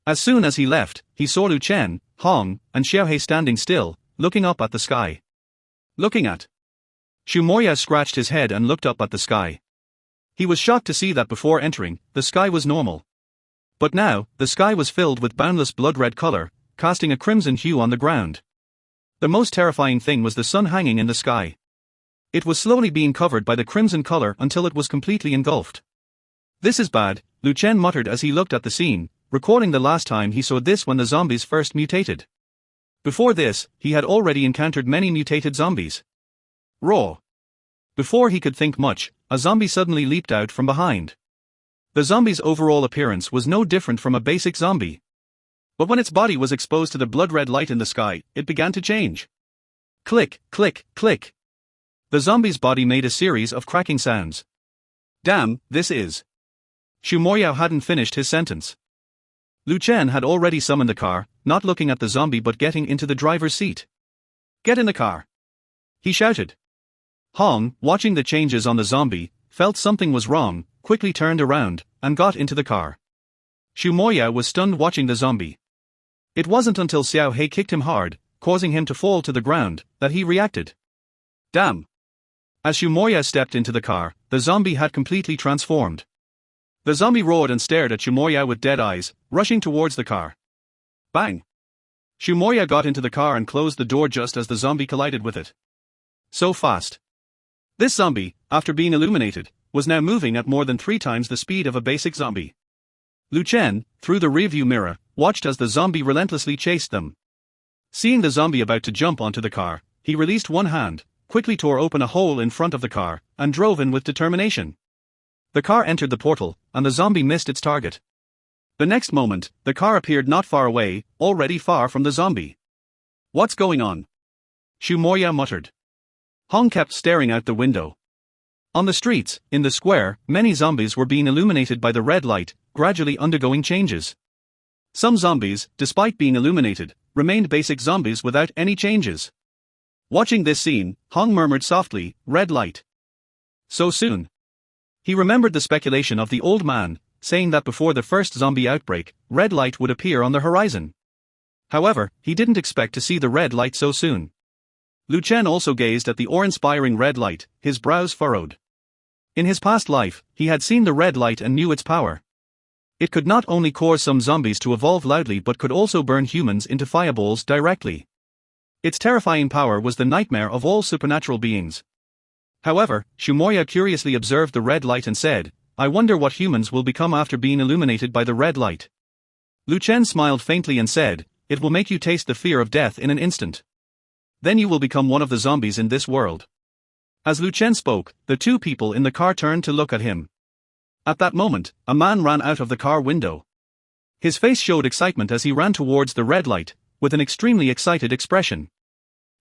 A: As soon as he left, he saw Lu Chen, Hong, and Xiaohei standing still, looking up at the sky. Looking at. Xu Moya scratched his head and looked up at the sky. He was shocked to see that before entering, the sky was normal. But now, the sky was filled with boundless blood-red color, casting a crimson hue on the ground. The most terrifying thing was the sun hanging in the sky. It was slowly being covered by the crimson color until it was completely engulfed. "This is bad," Lu Chen muttered as he looked at the scene, recalling the last time he saw this when the zombies first mutated. Before this, he had already encountered many mutated zombies. Raw. Before he could think much, a zombie suddenly leaped out from behind. The zombie's overall appearance was no different from a basic zombie. But when its body was exposed to the blood-red light in the sky, it began to change. Click, click, click. The zombie's body made a series of cracking sounds. "Damn, this is..." Xu Moya hadn't finished his sentence. Lu Chen had already summoned the car, not looking at the zombie but getting into the driver's seat. "Get in the car!" he shouted. Hong, watching the changes on the zombie, felt something was wrong, quickly turned around, and got into the car. Xu Moya was stunned watching the zombie. It wasn't until Xiaohei kicked him hard, causing him to fall to the ground, that he reacted. Damn! As Xu Moya stepped into the car, the zombie had completely transformed. The zombie roared and stared at Xu Moya with dead eyes, rushing towards the car. Bang! Xu Moya got into the car and closed the door just as the zombie collided with it. So fast. This zombie, after being illuminated, was now moving at more than 3 times the speed of a basic zombie. Lu Chen, through the rearview mirror, watched as the zombie relentlessly chased them. Seeing the zombie about to jump onto the car, he released one hand, quickly tore open a hole in front of the car, and drove in with determination. The car entered the portal, and the zombie missed its target. The next moment, the car appeared not far away, already far from the zombie. What's going on? Xu Moya muttered. Hong kept staring out the window. On the streets, in the square, many zombies were being illuminated by the red light, gradually undergoing changes. Some zombies, despite being illuminated, remained basic zombies without any changes. Watching this scene, Hong murmured softly, "Red light. So soon." He remembered the speculation of the old man, saying that before the first zombie outbreak, red light would appear on the horizon. However, he didn't expect to see the red light so soon. Lu Chen also gazed at the awe-inspiring red light, his brows furrowed. In his past life, he had seen the red light and knew its power. It could not only cause some zombies to evolve loudly but could also burn humans into fireballs directly. Its terrifying power was the nightmare of all supernatural beings. However, Xu Moya curiously observed the red light and said, "I wonder what humans will become after being illuminated by the red light." Lu Chen smiled faintly and said, "It will make you taste the fear of death in an instant. Then you will become one of the zombies in this world." As Lu Chen spoke, the 2 people in the car turned to look at him. At that moment, a man ran out of the car window. His face showed excitement as he ran towards the red light, with an extremely excited expression.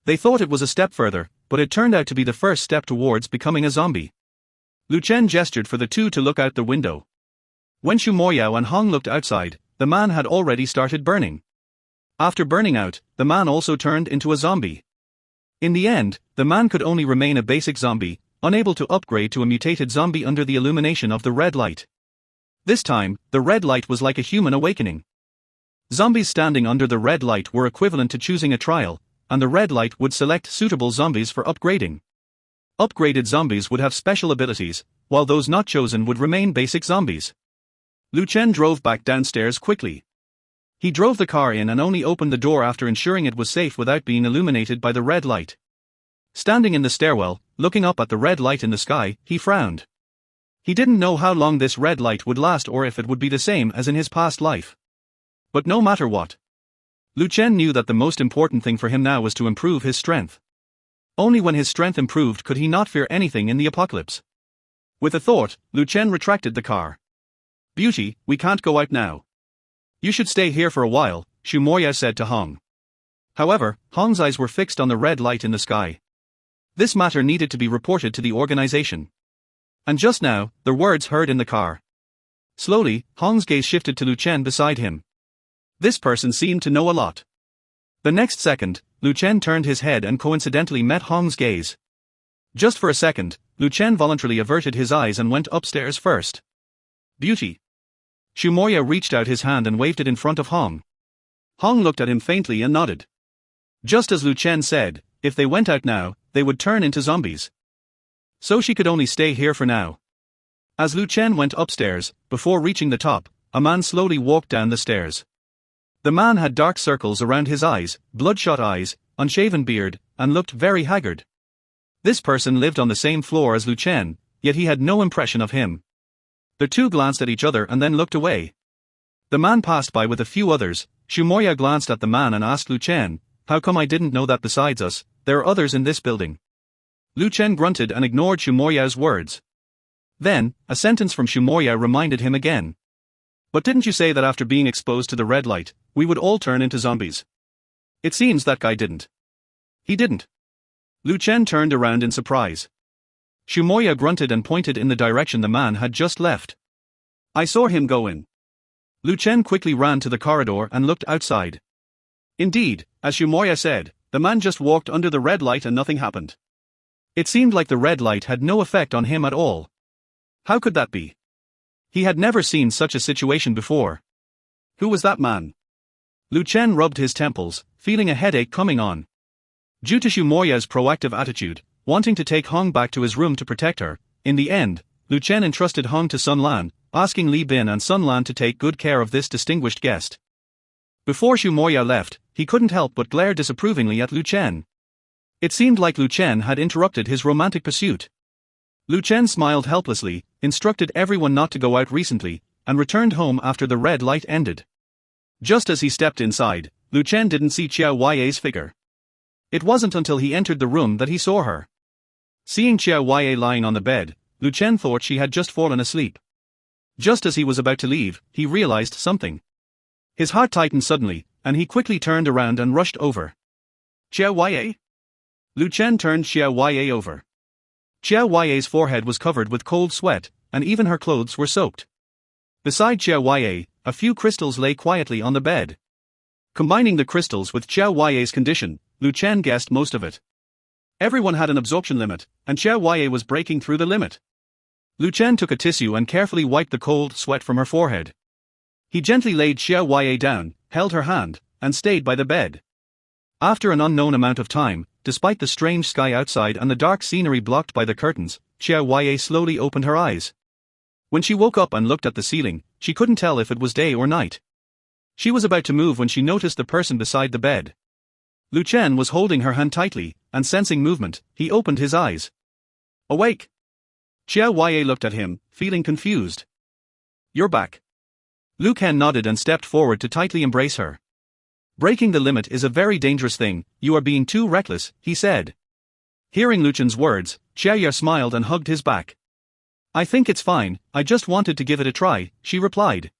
A: They thought it was a step further, but it turned out to be the first step towards becoming a zombie. Lu Chen gestured for the 2 to look out the window. When Xu Moya and Hong looked outside, the man had already started burning. After burning out, the man also turned into a zombie. In the end, the man could only remain a basic zombie, unable to upgrade to a mutated zombie under the illumination of the red light. This time, the red light was like a human awakening. Zombies standing under the red light were equivalent to choosing a trial, and the red light would select suitable zombies for upgrading. Upgraded zombies would have special abilities, while those not chosen would remain basic zombies. Lu Chen drove back downstairs quickly. He drove the car in and only opened the door after ensuring it was safe without being illuminated by the red light. Standing in the stairwell, looking up at the red light in the sky, he frowned. He didn't know how long this red light would last or if it would be the same as in his past life. But no matter what, Lu Chen knew that the most important thing for him now was to improve his strength. Only when his strength improved could he not fear anything in the apocalypse. With a thought, Lu Chen retracted the car. "Beauty, we can't go out now. You should stay here for a while," Xu Moya said to Hong. However, Hong's eyes were fixed on the red light in the sky. This matter needed to be reported to the organization. And just now, the words heard in the car. Slowly, Hong's gaze shifted to Lu Chen beside him. This person seemed to know a lot. The next second, Lu Chen turned his head and coincidentally met Hong's gaze. Just for a second, Lu Chen voluntarily averted his eyes and went upstairs first. Beauty. Shumoya reached out his hand and waved it in front of Hong. Hong looked at him faintly and nodded. Just as Lu Chen said, if they went out now, they would turn into zombies. So she could only stay here for now. As Lu Chen went upstairs, before reaching the top, a man slowly walked down the stairs. The man had dark circles around his eyes, bloodshot eyes, unshaven beard, and looked very haggard. This person lived on the same floor as Lu Chen, yet he had no impression of him. The two glanced at each other and then looked away. The man passed by with a few others. Shumoya glanced at the man and asked Lu Chen, "How come I didn't know that besides us, there are others in this building?" Lu Chen grunted and ignored Shumoya's words. Then, a sentence from Shumoya reminded him again. "But didn't you say that after being exposed to the red light, we would all turn into zombies? It seems that guy didn't." "He didn't." Lu Chen turned around in surprise. Shumoya grunted and pointed in the direction the man had just left. "I saw him go in." Lu Chen quickly ran to the corridor and looked outside. Indeed, as Shumoya said, the man just walked under the red light and nothing happened. It seemed like the red light had no effect on him at all. How could that be? He had never seen such a situation before. Who was that man? Lu Chen rubbed his temples, feeling a headache coming on. Due to Shumoya's proactive attitude, wanting to take Hong back to his room to protect her, in the end, Lu Chen entrusted Hong to Sun Lan, asking Li Bin and Sun Lan to take good care of this distinguished guest. Before Shumoya left, he couldn't help but glare disapprovingly at Lu Chen. It seemed like Lu Chen had interrupted his romantic pursuit. Lu Chen smiled helplessly, instructed everyone not to go out recently, and returned home after the red light ended. Just as he stepped inside, Lu Chen didn't see Qiao Huaye's figure. It wasn't until he entered the room that he saw her. Seeing Qiao Huaye lying on the bed, Lu Chen thought she had just fallen asleep. Just as he was about to leave, he realized something. His heart tightened suddenly, and he quickly turned around and rushed over. "Qiao Huaye?" Lu Chen turned Qiao Huaye over. Qiao Huaye's forehead was covered with cold sweat, and even her clothes were soaked. Beside Qiao Huaye, a few crystals lay quietly on the bed. Combining the crystals with Qiao Huaye's condition, Lu Chen guessed most of it. Everyone had an absorption limit, and Qiao Huaye was breaking through the limit. Lu Chen took a tissue and carefully wiped the cold sweat from her forehead. He gently laid Qiao Huaye down, held her hand, and stayed by the bed. After an unknown amount of time, despite the strange sky outside and the dark scenery blocked by the curtains, Qiao Huaye slowly opened her eyes. When she woke up and looked at the ceiling, she couldn't tell if it was day or night. She was about to move when she noticed the person beside the bed. Lu Chen was holding her hand tightly, and sensing movement, he opened his eyes. "Awake!" Qiao Huaye looked at him, feeling confused. "You're back." Lu Chen nodded and stepped forward to tightly embrace her. "Breaking the limit is a very dangerous thing, you are being too reckless," he said. Hearing Lu Chen's words, Qiao smiled and hugged his back. "I think it's fine, I just wanted to give it a try," she replied.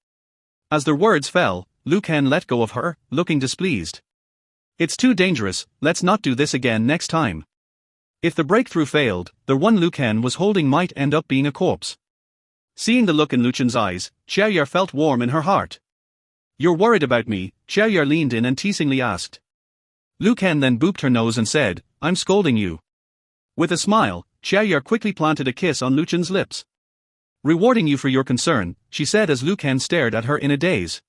A: As their words fell, Lu Chen let go of her, looking displeased. "It's too dangerous, let's not do this again next time." If the breakthrough failed, the one Lu Chen was holding might end up being a corpse. Seeing the look in Lu Chen's eyes, Qiao felt warm in her heart. "You're worried about me?" Qiao leaned in and teasingly asked. Lu Chen then booped her nose and said, "I'm scolding you." With a smile, Qiao quickly planted a kiss on Lu Chen's lips. "Rewarding you for your concern," she said as Lu Chen stared at her in a daze.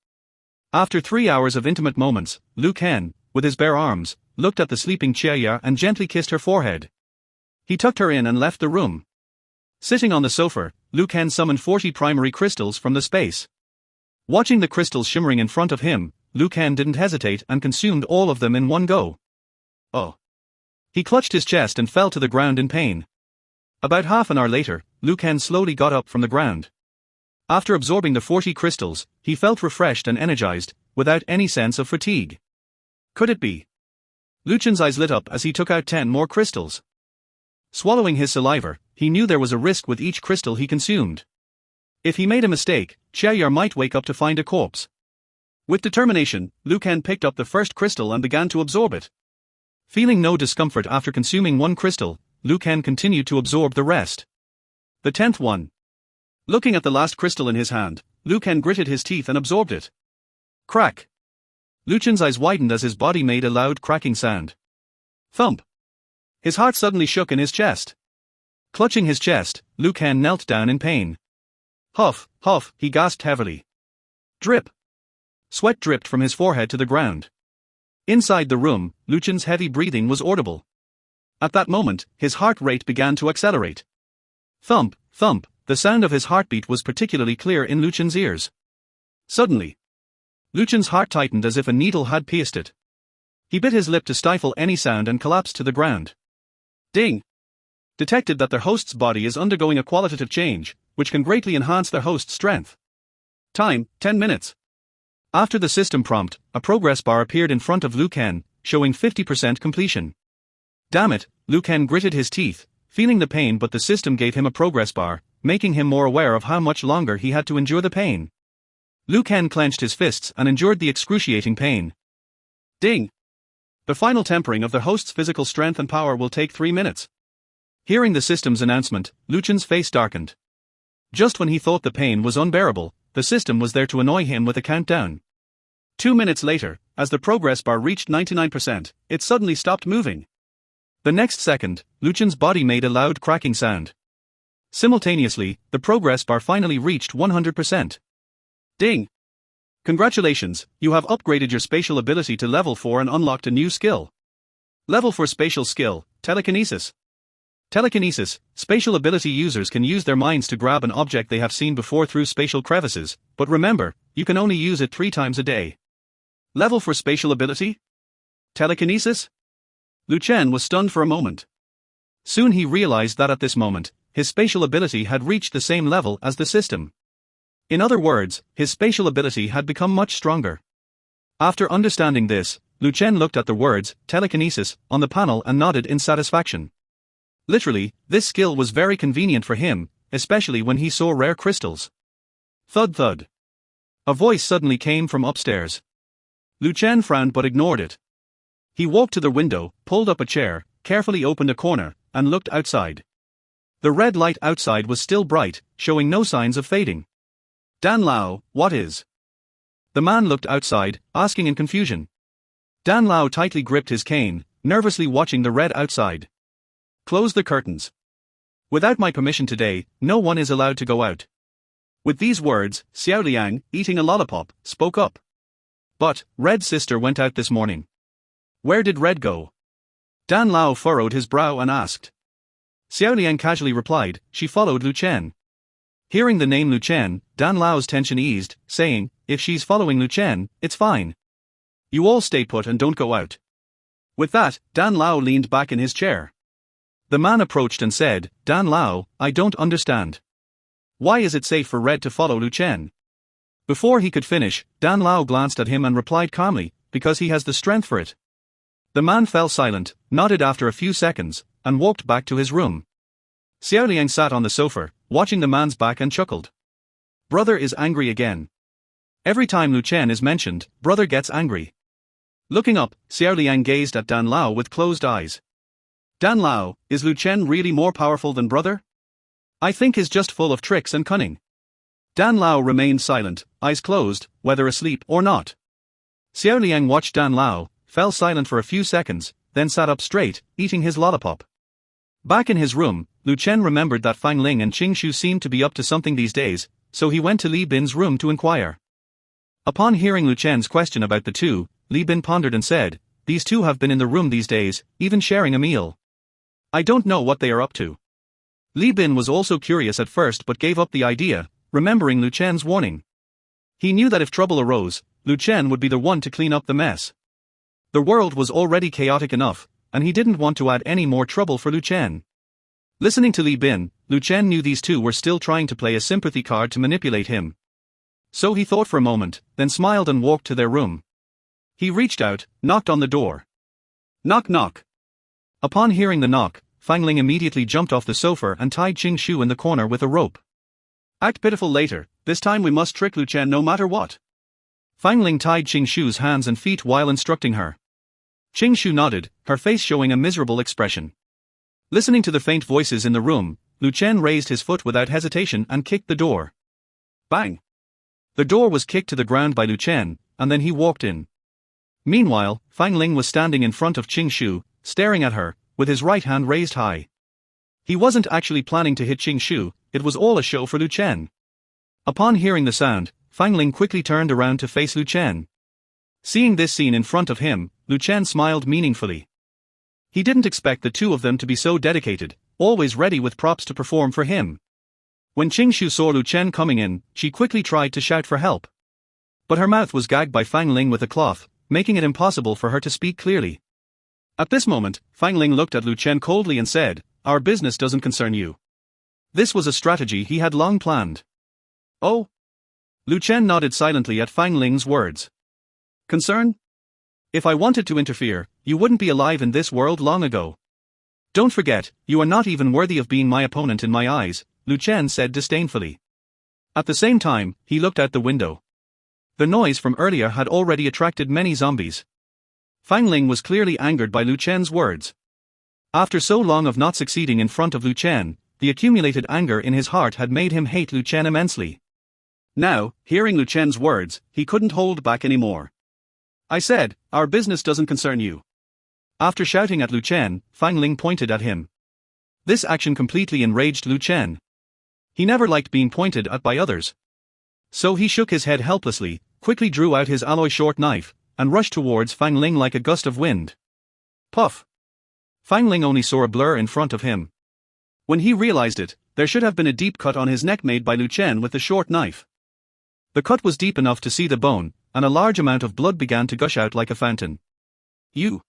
A: After 3 hours of intimate moments, Lu Chen, with his bare arms, looked at the sleeping Qiao and gently kissed her forehead. He tucked her in and left the room. Sitting on the sofa, Lu Chen summoned 40 primary crystals from the space. Watching the crystals shimmering in front of him, Lu Chen didn't hesitate and consumed all of them in one go. Oh! He clutched his chest and fell to the ground in pain. About half an hour later, Lu Chen slowly got up from the ground. After absorbing the 40 crystals, he felt refreshed and energized, without any sense of fatigue. Could it be? Lu Chen's eyes lit up as he took out 10 more crystals. Swallowing his saliva, he knew there was a risk with each crystal he consumed. If he made a mistake, Qiao might wake up to find a corpse. With determination, Lu Chen picked up the first crystal and began to absorb it. Feeling no discomfort after consuming one crystal, Lu Chen continued to absorb the rest. The 10th one. Looking at the last crystal in his hand, Liu Ken gritted his teeth and absorbed it. Crack. Liu Chen's eyes widened as his body made a loud cracking sound. Thump. His heart suddenly shook in his chest. Clutching his chest, Liu Ken knelt down in pain. Huff, huff, he gasped heavily. Drip. Sweat dripped from his forehead to the ground. Inside the room, Liu Chen's heavy breathing was audible. At that moment, his heart rate began to accelerate. Thump, thump, the sound of his heartbeat was particularly clear in Liu Chen's ears. Suddenly, Liu Chen's heart tightened as if a needle had pierced it. He bit his lip to stifle any sound and collapsed to the ground. Ding! Detected that their host's body is undergoing a qualitative change, which can greatly enhance their host's strength. Time, 10 minutes. After the system prompt, a progress bar appeared in front of Liu Ken, showing 50% completion. Damn it, Liu Ken gritted his teeth, feeling the pain, but the system gave him a progress bar, making him more aware of how much longer he had to endure the pain. Liu Ken clenched his fists and endured the excruciating pain. Ding! The final tempering of their host's physical strength and power will take 3 minutes. Hearing the system's announcement, Liu Chen's face darkened. Just when he thought the pain was unbearable, the system was there to annoy him with a countdown. 2 minutes later, as the progress bar reached 99%, it suddenly stopped moving. The next second, Liu Chen's body made a loud cracking sound. Simultaneously, the progress bar finally reached 100%. Ding! Congratulations, you have upgraded your spatial ability to level 4 and unlocked a new skill. Level 4 spatial skill, telekinesis. Telekinesis, spatial ability users can use their minds to grab an object they have seen before through spatial crevices, but remember, you can only use it 3 times a day. Level 4 spatial ability? Telekinesis? Liu Chen was stunned for a moment. Soon he realized that at this moment, his spatial ability had reached the same level as the system. In other words, his spatial ability had become much stronger. After understanding this, Liu Chen looked at the words, telekinesis, on the panel and nodded in satisfaction. Literally, this skill was very convenient for him, especially when he saw rare crystals. Thud thud. A voice suddenly came from upstairs. Liu Chen frowned but ignored it. He walked to the window, pulled up a chair, carefully opened a corner, and looked outside. The red light outside was still bright, showing no signs of fading. Dan Lao, what is? The man looked outside, asking in confusion. Dan Lao tightly gripped his cane, nervously watching the red outside. Close the curtains. Without my permission today, no one is allowed to go out. With these words, Xiao Liang, eating a lollipop, spoke up. But, Red's sister went out this morning. Where did Red go? Dan Lao furrowed his brow and asked. Xiao Liang casually replied, she followed Liu Chen. Hearing the name Liu Chen, Dan Lao's tension eased, saying, if she's following Liu Chen, it's fine. You all stay put and don't go out. With that, Dan Lao leaned back in his chair. The man approached and said, Dan Lao, I don't understand. Why is it safe for Red to follow Liu Chen? Before he could finish, Dan Lao glanced at him and replied calmly, because he has the strength for it. The man fell silent, nodded after a few seconds, and walked back to his room. Xiao Liang sat on the sofa, watching the man's back and chuckled. Brother is angry again. Every time Liu Chen is mentioned, brother gets angry. Looking up, Xiao Liang gazed at Dan Lao with closed eyes. Dan Lao, is Liu Chen really more powerful than brother? I think he's just full of tricks and cunning. Dan Lao remained silent, eyes closed, whether asleep or not. Xiao Liang watched Dan Lao, fell silent for a few seconds, then sat up straight, eating his lollipop. Back in his room, Liu Chen remembered that Fang Ling and Qing Shu seemed to be up to something these days, so he went to Li Bin's room to inquire. Upon hearing Liu Chen's question about the two, Li Bin pondered and said, these two have been in the room these days, even sharing a meal. I don't know what they are up to. Li Bin was also curious at first but gave up the idea, remembering Liu Chen's warning. He knew that if trouble arose, Liu Chen would be the one to clean up the mess. The world was already chaotic enough, and he didn't want to add any more trouble for Liu Chen. Listening to Li Bin, Liu Chen knew these two were still trying to play a sympathy card to manipulate him. So he thought for a moment, then smiled and walked to their room. He reached out, knocked on the door. Knock knock. Upon hearing the knock, Fang Ling immediately jumped off the sofa and tied Qing Shu in the corner with a rope. Act pitiful later, this time we must trick Liu Chen no matter what. Fang Ling tied Qing Shu's hands and feet while instructing her. Qing Shu nodded, her face showing a miserable expression. Listening to the faint voices in the room, Liu Chen raised his foot without hesitation and kicked the door. Bang! The door was kicked to the ground by Lu Chen, and then he walked in. Meanwhile, Fang Ling was standing in front of Qing Shu, staring at her, with his right hand raised high. He wasn't actually planning to hit Qing Shu, it was all a show for Lu Chen. Upon hearing the sound, Fang Ling quickly turned around to face Lu Chen. Seeing this scene in front of him, Lu Chen smiled meaningfully. He didn't expect the two of them to be so dedicated, always ready with props to perform for him. When Qing Shu saw Lu Chen coming in, she quickly tried to shout for help. But her mouth was gagged by Fang Ling with a cloth, making it impossible for her to speak clearly. At this moment, Fang Ling looked at Lu Chen coldly and said, "Our business doesn't concern you." This was a strategy he had long planned. Oh? Lu Chen nodded silently at Fang Ling's words. Concern? If I wanted to interfere, you wouldn't be alive in this world long ago. Don't forget, you are not even worthy of being my opponent in my eyes, Lu Chen said disdainfully. At the same time, he looked out the window. The noise from earlier had already attracted many zombies. Fang Ling was clearly angered by Lu Chen's words. After so long of not succeeding in front of Lu Chen, the accumulated anger in his heart had made him hate Lu Chen immensely. Now, hearing Lu Chen's words, he couldn't hold back anymore. I said, our business doesn't concern you. After shouting at Lu Chen, Fang Ling pointed at him. This action completely enraged Lu Chen. He never liked being pointed at by others. So he shook his head helplessly, quickly drew out his alloy short knife, and rushed towards Fang Ling like a gust of wind. Puff! Fang Ling only saw a blur in front of him. When he realized it, there should have been a deep cut on his neck made by Lu Chen with the short knife. The cut was deep enough to see the bone, and a large amount of blood began to gush out like a fountain. You!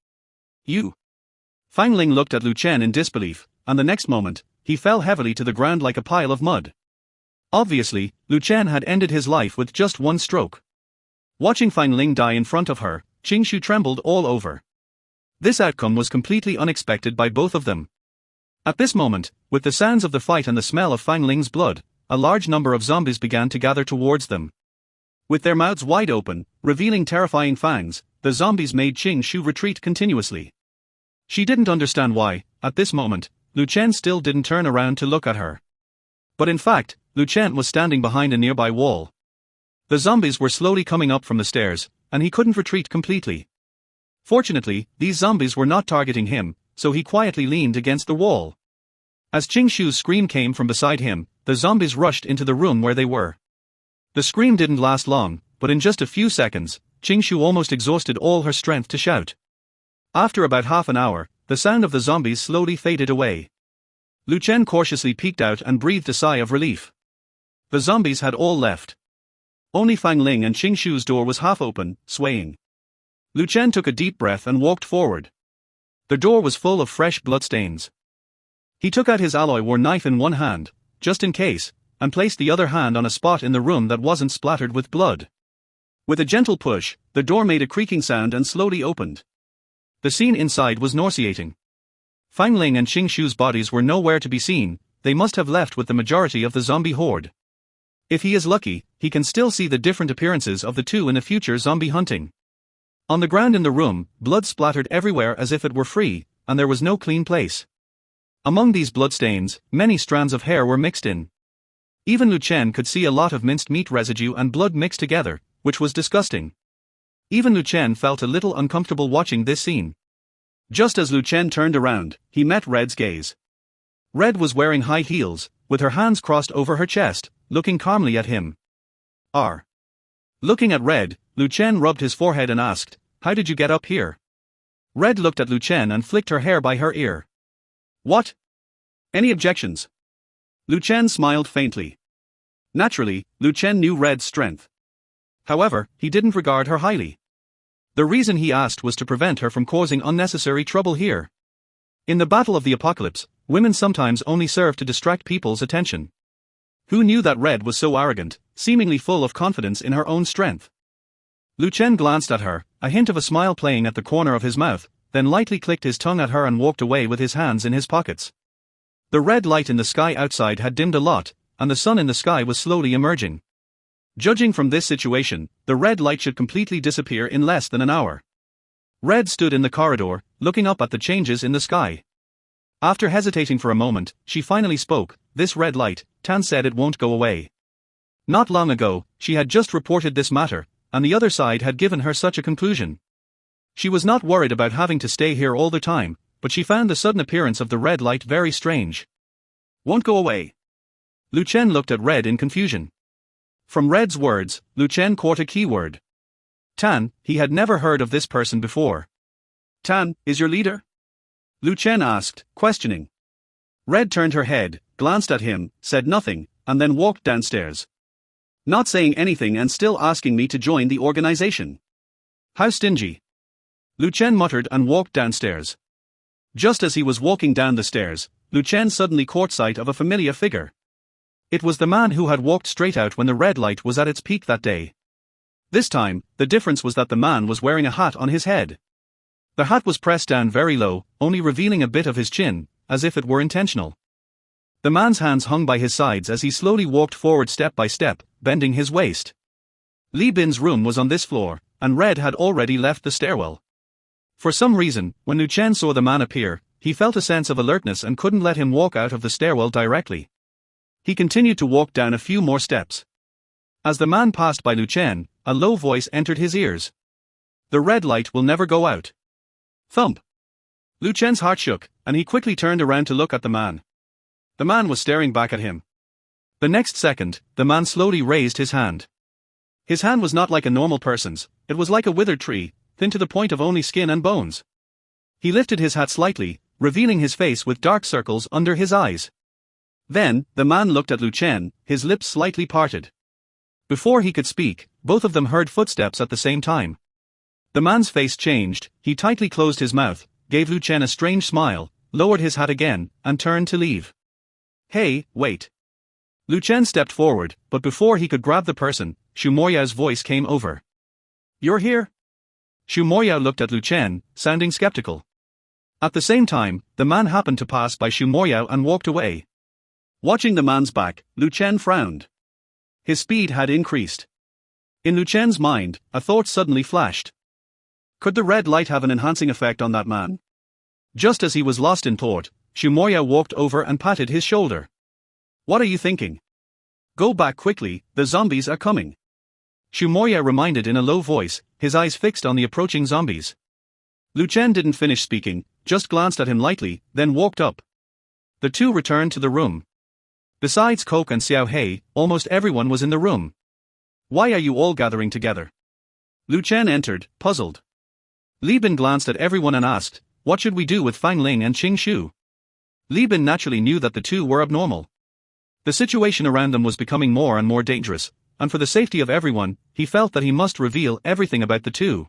A: Fang Ling looked at Lu Chen in disbelief, and the next moment, he fell heavily to the ground like a pile of mud. Obviously, Lu Chen had ended his life with just one stroke. Watching Fang Ling die in front of her, Qing Shu trembled all over. This outcome was completely unexpected by both of them. At this moment, with the sounds of the fight and the smell of Fang Ling's blood, a large number of zombies began to gather towards them. With their mouths wide open, revealing terrifying fangs, the zombies made Qing Shu retreat continuously. She didn't understand why, at this moment, Lu Chen still didn't turn around to look at her. But in fact, Lu Chen was standing behind a nearby wall. The zombies were slowly coming up from the stairs, and he couldn't retreat completely. Fortunately, these zombies were not targeting him, so he quietly leaned against the wall. As Qing Shu's scream came from beside him, the zombies rushed into the room where they were. The scream didn't last long, but in just a few seconds, Qing Shu almost exhausted all her strength to shout. After about half an hour, the sound of the zombies slowly faded away. Lu Chen cautiously peeked out and breathed a sigh of relief. The zombies had all left. Only Fang Ling and Qing Shu's door was half open, swaying. Lu Chen took a deep breath and walked forward. The door was full of fresh bloodstains. He took out his alloy war knife in one hand, just in case, and placed the other hand on a spot in the room that wasn't splattered with blood. With a gentle push, the door made a creaking sound and slowly opened. The scene inside was nauseating. Fang Ling and Qing Shu's bodies were nowhere to be seen, they must have left with the majority of the zombie horde. If he is lucky, he can still see the different appearances of the two in the future zombie hunting. On the ground in the room, blood splattered everywhere as if it were free, and there was no clean place. Among these bloodstains, many strands of hair were mixed in. Even Lu Chen could see a lot of minced meat residue and blood mixed together, which was disgusting. Even Lu Chen felt a little uncomfortable watching this scene. Just as Lu Chen turned around, he met Red's gaze. Red was wearing high heels, with her hands crossed over her chest, looking calmly at him. R. Looking at Red, Lu Chen rubbed his forehead and asked, "How did you get up here?" Red looked at Lu Chen and flicked her hair by her ear. "What? Any objections?" Lu Chen smiled faintly. Naturally, Lu Chen knew Red's strength. However, he didn't regard her highly. The reason he asked was to prevent her from causing unnecessary trouble here. In the Battle of the Apocalypse, women sometimes only serve to distract people's attention. Who knew that Red was so arrogant, seemingly full of confidence in her own strength? Lu Chen glanced at her, a hint of a smile playing at the corner of his mouth, then lightly clicked his tongue at her and walked away with his hands in his pockets. The red light in the sky outside had dimmed a lot, and the sun in the sky was slowly emerging. Judging from this situation, the red light should completely disappear in less than an hour. Red stood in the corridor, looking up at the changes in the sky. After hesitating for a moment, she finally spoke, "This red light, Tan said it won't go away." Not long ago, she had just reported this matter, and the other side had given her such a conclusion. She was not worried about having to stay here all the time, but she found the sudden appearance of the red light very strange. Won't go away. Lu Chen looked at Red in confusion. From Red's words, Lu Chen caught a keyword. Tan, he had never heard of this person before. Tan, is your leader? Lu Chen asked, questioning. Red turned her head, glanced at him, said nothing, and then walked downstairs. Not saying anything and still asking me to join the organization. How stingy. Lu Chen muttered and walked downstairs. Just as he was walking down the stairs, Lu Chen suddenly caught sight of a familiar figure. It was the man who had walked straight out when the red light was at its peak that day. This time, the difference was that the man was wearing a hat on his head. The hat was pressed down very low, only revealing a bit of his chin, as if it were intentional. The man's hands hung by his sides as he slowly walked forward step by step, bending his waist. Li Bin's room was on this floor, and Red had already left the stairwell. For some reason, when Lu Chen saw the man appear, he felt a sense of alertness and couldn't let him walk out of the stairwell directly. He continued to walk down a few more steps. As the man passed by Lu Chen, a low voice entered his ears. The red light will never go out. Thump. Lu Chen's heart shook, and he quickly turned around to look at the man. The man was staring back at him. The next second, the man slowly raised his hand. His hand was not like a normal person's, it was like a withered tree, thin to the point of only skin and bones. He lifted his hat slightly, revealing his face with dark circles under his eyes. Then, the man looked at Lu Chen, his lips slightly parted. Before he could speak, both of them heard footsteps at the same time. The man's face changed, he tightly closed his mouth, gave Lu Chen a strange smile, lowered his hat again, and turned to leave. Hey, wait. Lu Chen stepped forward, but before he could grab the person, Xu Moyao's voice came over. You're here? Xu Moyao looked at Lu Chen, sounding skeptical. At the same time, the man happened to pass by Xu Moyao and walked away. Watching the man's back, Lu Chen frowned. His speed had increased. In Lu Chen's mind, a thought suddenly flashed. Could the red light have an enhancing effect on that man? Just as he was lost in thought, Xu Moyao walked over and patted his shoulder. What are you thinking? Go back quickly, the zombies are coming. Xu Moyao reminded in a low voice, his eyes fixed on the approaching zombies. Lu Chen didn't finish speaking, just glanced at him lightly, then walked up. The two returned to the room. Besides Coke and Xiao Hei, almost everyone was in the room. Why are you all gathering together? Lu Chen entered, puzzled. Li Bin glanced at everyone and asked, what should we do with Fang Ling and Qing Shu? Li Bin naturally knew that the two were abnormal. The situation around them was becoming more and more dangerous, and for the safety of everyone, he felt that he must reveal everything about the two.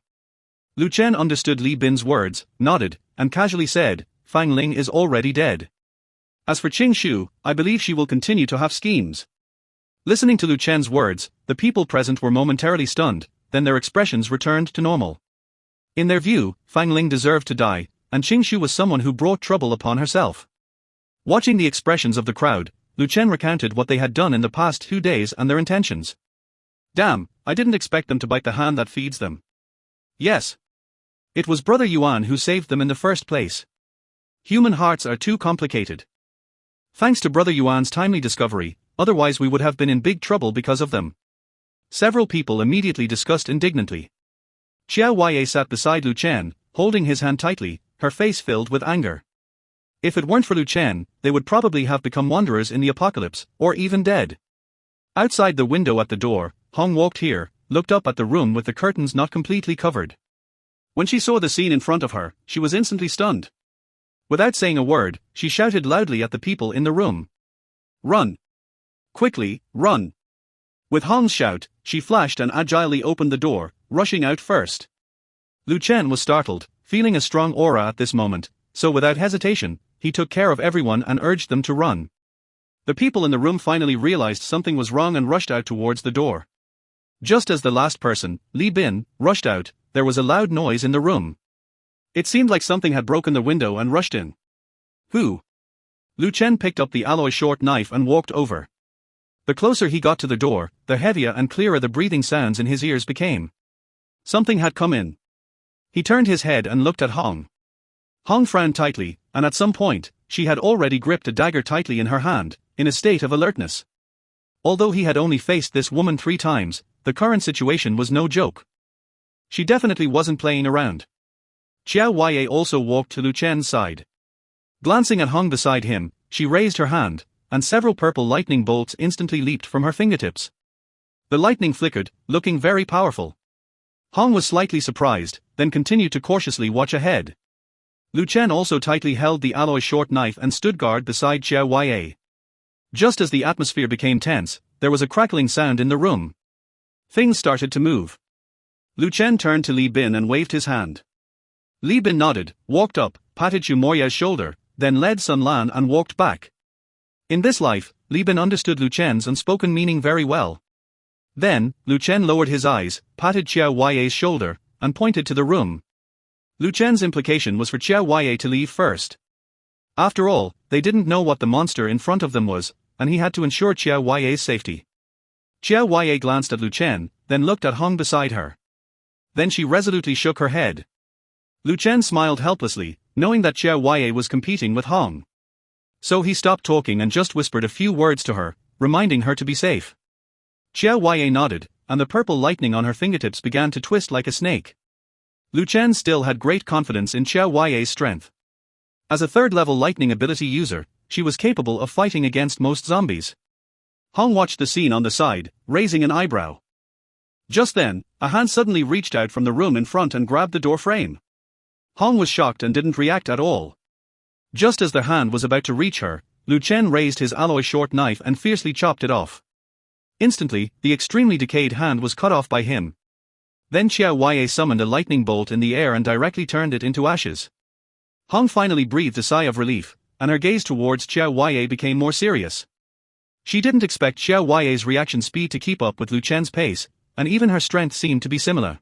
A: Lu Chen understood Li Bin's words, nodded, and casually said, Fang Ling is already dead. As for Qing Shu, I believe she will continue to have schemes. Listening to Lu Chen's words, the people present were momentarily stunned, then their expressions returned to normal. In their view, Fang Ling deserved to die, and Qing Shu was someone who brought trouble upon herself. Watching the expressions of the crowd, Lu Chen recounted what they had done in the past 2 days and their intentions. Damn, I didn't expect them to bite the hand that feeds them. Yes. It was Brother Yuan who saved them in the first place. Human hearts are too complicated. Thanks to Brother Yuan's timely discovery, otherwise we would have been in big trouble because of them. Several people immediately discussed indignantly. Xiao Huaiye sat beside Lu Chen, holding his hand tightly, her face filled with anger. If it weren't for Lu Chen, they would probably have become wanderers in the apocalypse, or even dead. Outside the window at the door, Hong walked here, looked up at the room with the curtains not completely covered. When she saw the scene in front of her, she was instantly stunned. Without saying a word, she shouted loudly at the people in the room. Run! Quickly, run! With Hong's shout, she flashed and agilely opened the door, rushing out first. Lu Chen was startled, feeling a strong aura at this moment, so without hesitation, he took care of everyone and urged them to run. The people in the room finally realized something was wrong and rushed out towards the door. Just as the last person, Li Bin, rushed out, there was a loud noise in the room. It seemed like something had broken the window and rushed in. Who? Lu Chen picked up the alloy short knife and walked over. The closer he got to the door, the heavier and clearer the breathing sounds in his ears became. Something had come in. He turned his head and looked at Hong. Hong frowned tightly, and at some point, she had already gripped a dagger tightly in her hand, in a state of alertness. Although he had only faced this woman 3 times, the current situation was no joke. She definitely wasn't playing around. Xiao Huaiye also walked to Lu Chen's side. Glancing at Hong beside him, she raised her hand, and several purple lightning bolts instantly leaped from her fingertips. The lightning flickered, looking very powerful. Hong was slightly surprised, then continued to cautiously watch ahead. Lu Chen also tightly held the alloy short knife and stood guard beside Xiao Huaiye. Just as the atmosphere became tense, there was a crackling sound in the room. Things started to move. Lu Chen turned to Li Bin and waved his hand. Li Bin nodded, walked up, patted Xu Moya's shoulder, then led Sun Lan and walked back. In this life, Li Bin understood Lu Chen's unspoken meaning very well. Then, Lu Chen lowered his eyes, patted Xiao Huaiye's shoulder, and pointed to the room. Lu Chen's implication was for Xiao Huaiye to leave first. After all, they didn't know what the monster in front of them was, and he had to ensure Xiao Huaiye's safety. Xiao Huaiye glanced at Lu Chen, then looked at Hong beside her. Then she resolutely shook her head. Lu Chen smiled helplessly, knowing that Xiao Huaiye was competing with Hong. So he stopped talking and just whispered a few words to her, reminding her to be safe. Xiao Huaiye nodded, and the purple lightning on her fingertips began to twist like a snake. Lu Chen still had great confidence in Xiao Huaiye's strength. As a third-level lightning ability user, she was capable of fighting against most zombies. Hong watched the scene on the side, raising an eyebrow. Just then, a hand suddenly reached out from the room in front and grabbed the door frame. Hong was shocked and didn't react at all. Just as the hand was about to reach her, Lu Chen raised his alloy short knife and fiercely chopped it off. Instantly, the extremely decayed hand was cut off by him. Then Xiao Huaiye summoned a lightning bolt in the air and directly turned it into ashes. Hong finally breathed a sigh of relief, and her gaze towards Xiao Huaiye became more serious. She didn't expect Xiao Huaiye's reaction speed to keep up with Lu Chen's pace, and even her strength seemed to be similar.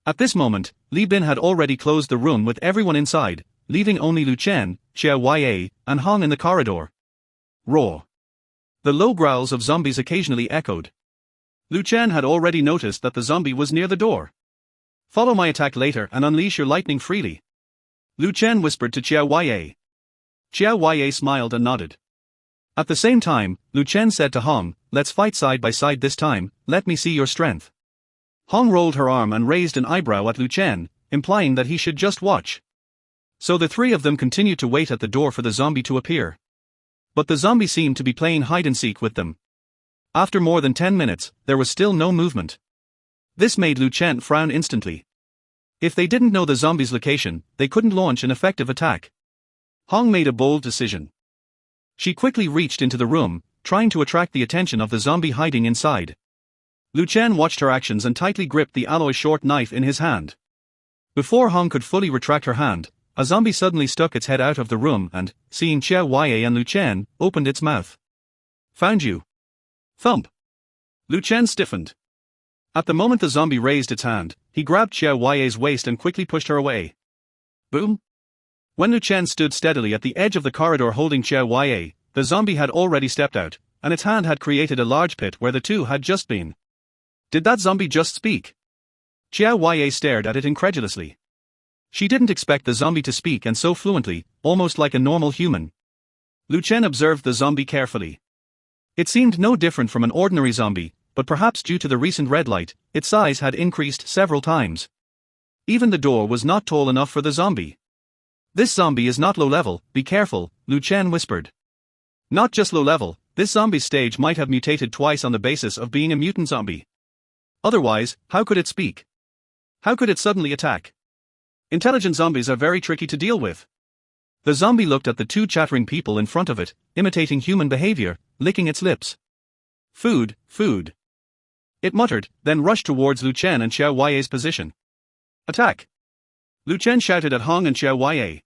A: At this moment, Li Bin had already closed the room with everyone inside, leaving only Lu Chen, Xiao Huaiye, and Hong in the corridor. Roar. The low growls of zombies occasionally echoed. Lu Chen had already noticed that the zombie was near the door. Follow my attack later and unleash your lightning freely. Lu Chen whispered to Xiao Huaiye. Xiao Huaiye smiled and nodded. At the same time, Lu Chen said to Hong, let's fight side by side this time, let me see your strength. Hong rolled her arm and raised an eyebrow at Lu Chen, implying that he should just watch. So the 3 of them continued to wait at the door for the zombie to appear. But the zombie seemed to be playing hide-and-seek with them. After more than 10 minutes, there was still no movement. This made Lu Chen frown instantly. If they didn't know the zombie's location, they couldn't launch an effective attack. Hong made a bold decision. She quickly reached into the room, trying to attract the attention of the zombie hiding inside. Lu Chen watched her actions and tightly gripped the alloy short knife in his hand. Before Hong could fully retract her hand, a zombie suddenly stuck its head out of the room and, seeing Xiao Huaiye and Lu Chen, opened its mouth. Found you. Thump. Lu Chen stiffened. At the moment the zombie raised its hand, he grabbed Xiao Huaiye's waist and quickly pushed her away. Boom. When Lu Chen stood steadily at the edge of the corridor holding Xiao Huaiye, the zombie had already stepped out, and its hand had created a large pit where the two had just been. Did that zombie just speak? Xiao Huaiye stared at it incredulously. She didn't expect the zombie to speak and so fluently, almost like a normal human. Lu Chen observed the zombie carefully. It seemed no different from an ordinary zombie, but perhaps due to the recent red light, its size had increased several times. Even the door was not tall enough for the zombie. This zombie is not low level, be careful, Lu Chen whispered. Not just low level, this zombie's stage might have mutated twice on the basis of being a mutant zombie. Otherwise, how could it speak? How could it suddenly attack? Intelligent zombies are very tricky to deal with. The zombie looked at the 2 chattering people in front of it, imitating human behavior, licking its lips. Food, food. It muttered, then rushed towards Lu Chen and Xiao Huaiye's position. Attack! Lu Chen shouted at Hong and Xiao Huaiye.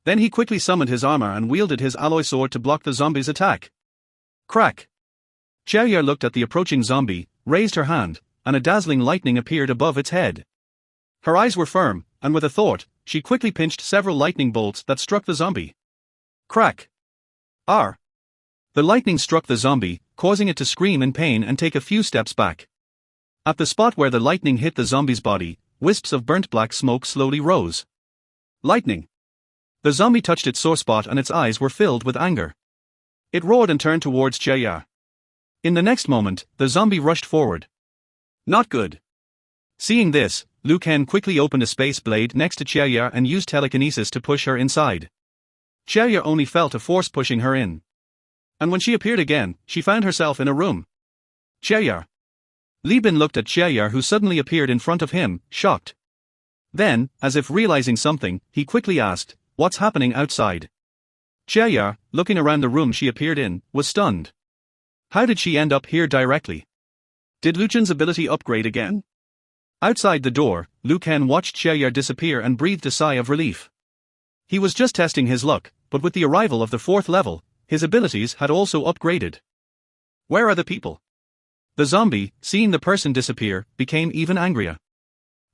A: Then he quickly summoned his armor and wielded his alloy sword to block the zombie's attack. Crack! Xiao Huaiye looked at the approaching zombie, raised her hand, and a dazzling lightning appeared above its head. Her eyes were firm, and with a thought, she quickly pinched several lightning bolts that struck the zombie. Crack! R! The lightning struck the zombie, causing it to scream in pain and take a few steps back. At the spot where the lightning hit the zombie's body, wisps of burnt black smoke slowly rose. Lightning! The zombie touched its sore spot and its eyes were filled with anger. It roared and turned towards Xiao Huaiye. In the next moment, the zombie rushed forward. Not good. Seeing this, Liu Ken quickly opened a space blade next to Chiaya and used telekinesis to push her inside. Chiaya only felt a force pushing her in. And when she appeared again, she found herself in a room. Chiaya. Li Bin looked at Chiaya, who suddenly appeared in front of him, shocked. Then, as if realizing something, he quickly asked, "What's happening outside?" Chiaya, looking around the room she appeared in, was stunned. How did she end up here directly? Did Liu Chen's ability upgrade again? Outside the door, Liu Ken watched Chiaya disappear and breathed a sigh of relief. He was just testing his luck, but with the arrival of the 4th level, his abilities had also upgraded. Where are the people? The zombie, seeing the person disappear, became even angrier.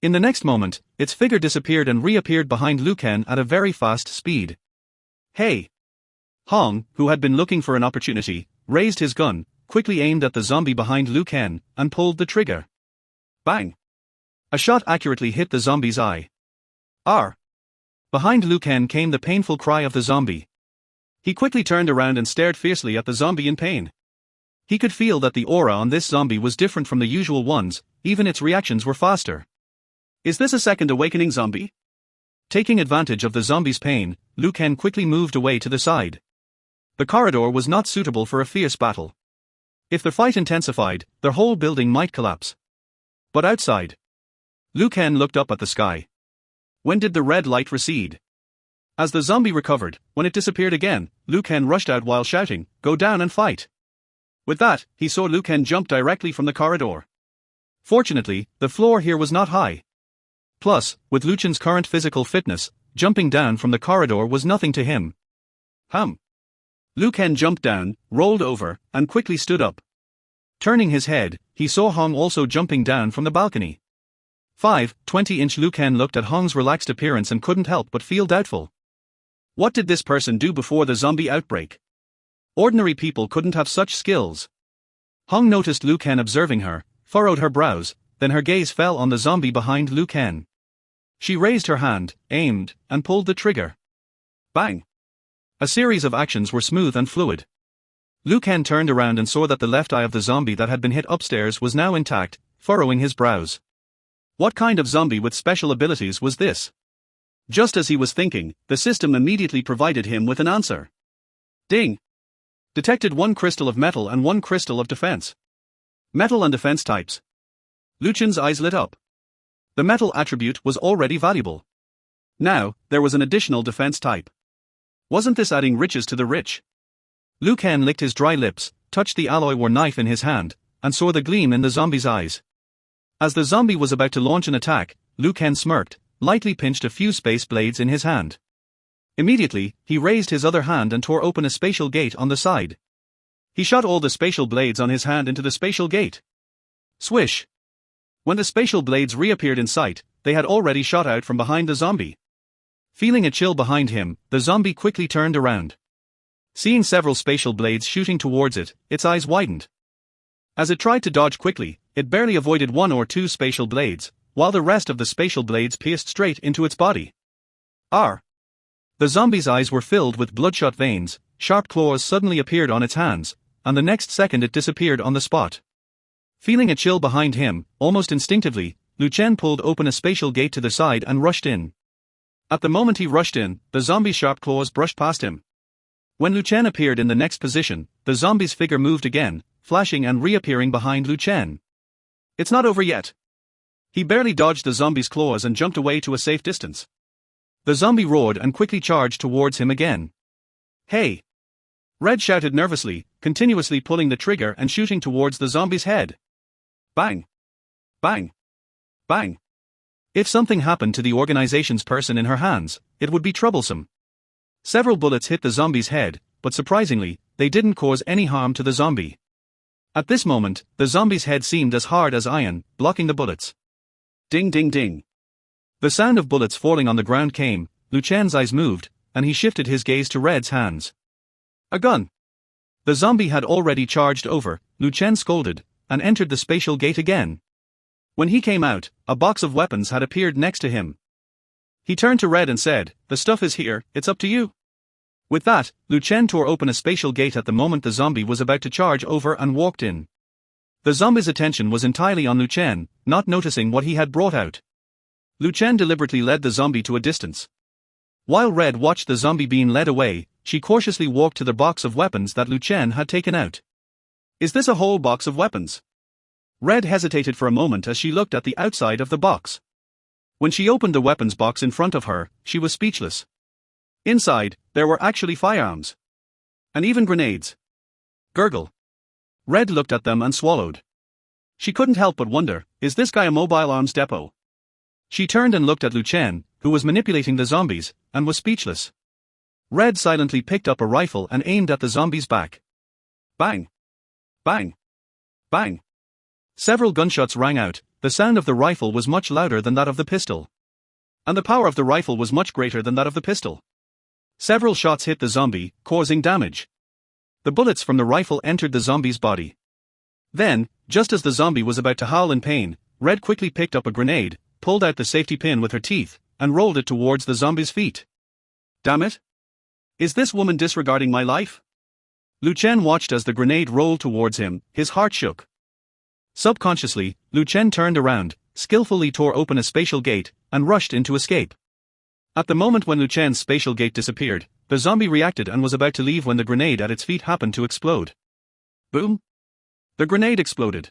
A: In the next moment, its figure disappeared and reappeared behind Liu Ken at a very fast speed. Hey! Hong, who had been looking for an opportunity, raised his gun, quickly aimed at the zombie behind Liu Ken, and pulled the trigger. Bang! A shot accurately hit the zombie's eye. R. Behind Liu Ken came the painful cry of the zombie. He quickly turned around and stared fiercely at the zombie in pain. He could feel that the aura on this zombie was different from the usual ones, even its reactions were faster. Is this a second awakening zombie? Taking advantage of the zombie's pain, Liu Ken quickly moved away to the side. The corridor was not suitable for a fierce battle. If the fight intensified, the whole building might collapse. But outside, Liu Ken looked up at the sky. When did the red light recede? As the zombie recovered, when it disappeared again, Liu Ken rushed out while shouting, "Go down and fight!" With that, he saw Liu Ken jump directly from the corridor. Fortunately, the floor here was not high. Plus, with Liu Chen's current physical fitness, jumping down from the corridor was nothing to him. Liu Ken jumped down, rolled over, and quickly stood up. Turning his head, he saw Hong also jumping down from the balcony. 20-inch Liu Ken looked at Hong's relaxed appearance and couldn't help but feel doubtful. What did this person do before the zombie outbreak? Ordinary people couldn't have such skills. Hong noticed Liu Ken observing her, furrowed her brows, then her gaze fell on the zombie behind Liu Ken. She raised her hand, aimed, and pulled the trigger. Bang! A series of actions were smooth and fluid. Liu Ken turned around and saw that the left eye of the zombie that had been hit upstairs was now intact, furrowing his brows. What kind of zombie with special abilities was this? Just as he was thinking, the system immediately provided him with an answer. Ding! Detected 1 crystal of metal and 1 crystal of defense. Metal and defense types. Liu Chen's eyes lit up. The metal attribute was already valuable. Now, there was an additional defense type. Wasn't this adding riches to the rich? Liu Ken licked his dry lips, touched the alloy war knife in his hand, and saw the gleam in the zombie's eyes. As the zombie was about to launch an attack, Liu Ken smirked, lightly pinched a few space blades in his hand. Immediately, he raised his other hand and tore open a spatial gate on the side. He shot all the spatial blades on his hand into the spatial gate. Swish! When the spatial blades reappeared in sight, they had already shot out from behind the zombie. Feeling a chill behind him, the zombie quickly turned around. Seeing several spatial blades shooting towards it, its eyes widened. As it tried to dodge quickly, it barely avoided 1 or 2 spatial blades, while the rest of the spatial blades pierced straight into its body. R. The zombie's eyes were filled with bloodshot veins, sharp claws suddenly appeared on its hands, and the next second it disappeared on the spot. Feeling a chill behind him, almost instinctively, Liu Chen pulled open a spatial gate to the side and rushed in. At the moment he rushed in, the zombie's sharp claws brushed past him. When Liu Chen appeared in the next position, the zombie's figure moved again, flashing and reappearing behind Liu Chen. It's not over yet. He barely dodged the zombie's claws and jumped away to a safe distance. The zombie roared and quickly charged towards him again. Hey! Red shouted nervously, continuously pulling the trigger and shooting towards the zombie's head. Bang! Bang! Bang! If something happened to the organization's person in her hands, it would be troublesome. Several bullets hit the zombie's head, but surprisingly, they didn't cause any harm to the zombie. At this moment, the zombie's head seemed as hard as iron, blocking the bullets. Ding ding ding. The sound of bullets falling on the ground came, Liu Chen's eyes moved, and he shifted his gaze to Red's hands. A gun! The zombie had already charged over, Liu Chen scolded, and entered the spatial gate again. When he came out, a box of weapons had appeared next to him. He turned to Red and said, "The stuff is here, it's up to you." With that, Lu Chen tore open a spatial gate at the moment the zombie was about to charge over and walked in. The zombie's attention was entirely on Lu Chen, not noticing what he had brought out. Lu Chen deliberately led the zombie to a distance. While Red watched the zombie being led away, she cautiously walked to the box of weapons that Lu Chen had taken out. Is this a whole box of weapons? Red hesitated for a moment as she looked at the outside of the box. When she opened the weapons box in front of her, she was speechless. Inside, there were actually firearms. And even grenades. Gurgle. Red looked at them and swallowed. She couldn't help but wonder, is this guy a mobile arms depot? She turned and looked at Lu Chen, who was manipulating the zombies, and was speechless. Red silently picked up a rifle and aimed at the zombie's back. Bang! Bang! Bang! Several gunshots rang out. The sound of the rifle was much louder than that of the pistol. And the power of the rifle was much greater than that of the pistol. Several shots hit the zombie, causing damage. The bullets from the rifle entered the zombie's body. Then, just as the zombie was about to howl in pain, Red quickly picked up a grenade, pulled out the safety pin with her teeth, and rolled it towards the zombie's feet. Damn it! Is this woman disregarding my life? Lu Chen watched as the grenade rolled towards him, his heart shook. Subconsciously, Lu Chen turned around, skillfully tore open a spatial gate, and rushed in to escape. At the moment when Lu Chen's spatial gate disappeared, the zombie reacted and was about to leave when the grenade at its feet happened to explode. Boom! The grenade exploded.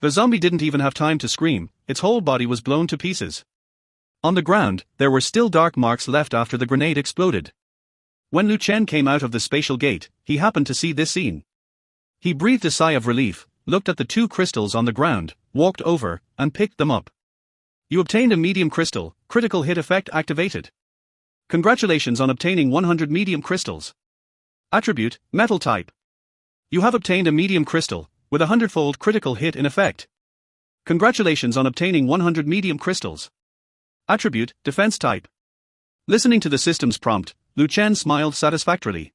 A: The zombie didn't even have time to scream, its whole body was blown to pieces. On the ground, there were still dark marks left after the grenade exploded. When Lu Chen came out of the spatial gate, he happened to see this scene. He breathed a sigh of relief, looked at the 2 crystals on the ground, walked over, and picked them up. You obtained a medium crystal, critical hit effect activated. Congratulations on obtaining 100 medium crystals. Attribute, metal type. You have obtained a medium crystal, with a 100-fold critical hit in effect. Congratulations on obtaining 100 medium crystals. Attribute, defense type. Listening to the system's prompt, Lu Chen smiled satisfactorily.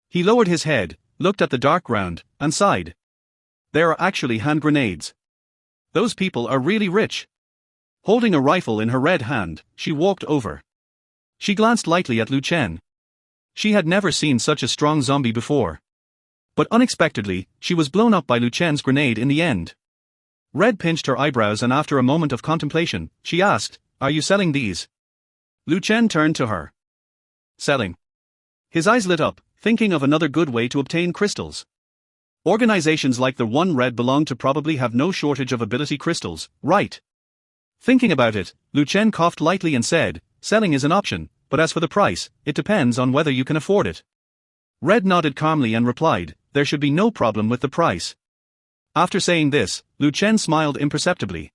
A: He lowered his head, looked at the dark ground, and sighed. There are actually hand grenades. Those people are really rich. Holding a rifle in her red hand, she walked over. She glanced lightly at Lu Chen. She had never seen such a strong zombie before. But unexpectedly, she was blown up by Lu Chen's grenade in the end. Red pinched her eyebrows and after a moment of contemplation, she asked, "Are you selling these?" Lu Chen turned to her. Selling. His eyes lit up, thinking of another good way to obtain crystals. Organizations like the one Red belonged to probably have no shortage of ability crystals, right? Thinking about it, Lu Chen coughed lightly and said, "Selling is an option, but as for the price, it depends on whether you can afford it." Red nodded calmly and replied, "There should be no problem with the price." After saying this, Lu Chen smiled imperceptibly.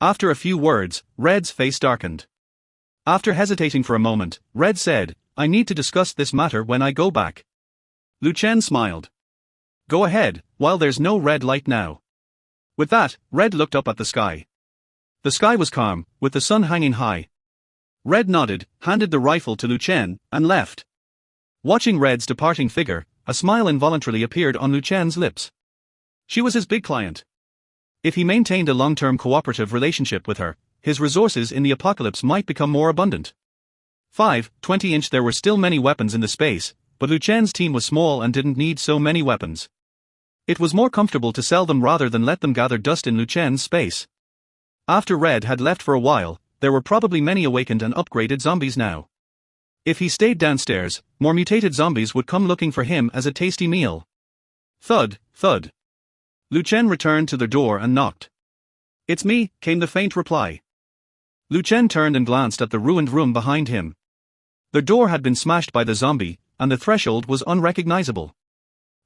A: After a few words, Red's face darkened. After hesitating for a moment, Red said, "I need to discuss this matter when I go back." Lu Chen smiled. "Go ahead, while there's no red light now." With that, Red looked up at the sky. The sky was calm, with the sun hanging high. Red nodded, handed the rifle to Lu Chen, and left. Watching Red's departing figure, a smile involuntarily appeared on Lu Chen's lips. She was his big client. If he maintained a long-term cooperative relationship with her, his resources in the apocalypse might become more abundant. 20-inch. There were still many weapons in the space, but Lu Chen's team was small and didn't need so many weapons. It was more comfortable to sell them rather than let them gather dust in Lu Chen's space. After Red had left for a while, there were probably many awakened and upgraded zombies now. If he stayed downstairs, more mutated zombies would come looking for him as a tasty meal. Thud, thud. Lu Chen returned to the door and knocked. "It's me," came the faint reply. Lu Chen turned and glanced at the ruined room behind him. The door had been smashed by the zombie, and the threshold was unrecognizable.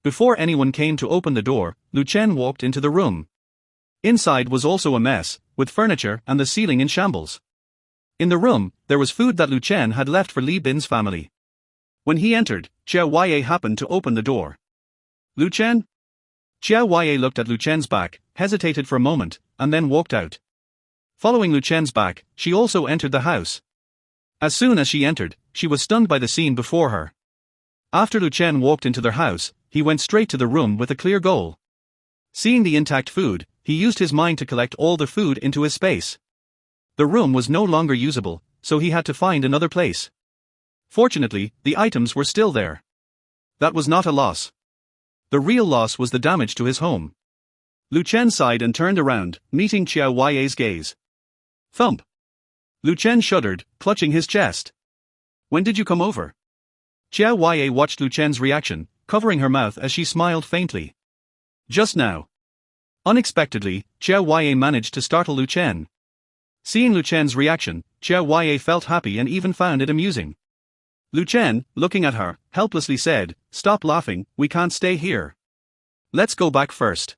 A: Before anyone came to open the door, Lu Chen walked into the room. Inside was also a mess, with furniture and the ceiling in shambles. In the room, there was food that Lu Chen had left for Li Bin's family. When he entered, Xiao Huaye happened to open the door. "Lu Chen?" Xiao Huaye looked at Lu Chen's back, hesitated for a moment, and then walked out. Following Lu Chen's back, she also entered the house. As soon as she entered, she was stunned by the scene before her. After Lu Chen walked into their house, he went straight to the room with a clear goal. Seeing the intact food, he used his mind to collect all the food into his space. The room was no longer usable, so he had to find another place. Fortunately, the items were still there. That was not a loss. The real loss was the damage to his home. Lu Chen sighed and turned around, meeting Qiao Huai's gaze. Thump. Lu Chen shuddered, clutching his chest. When did you come over? Qiao Huai watched Lu Chen's reaction, covering her mouth as she smiled faintly. Just now. Unexpectedly, Qiao Huai managed to startle Lu Chen. Seeing Lu Chen's reaction, Qiao Huai felt happy and even found it amusing. Lu Chen, looking at her, helplessly said, "Stop laughing, we can't stay here. Let's go back first."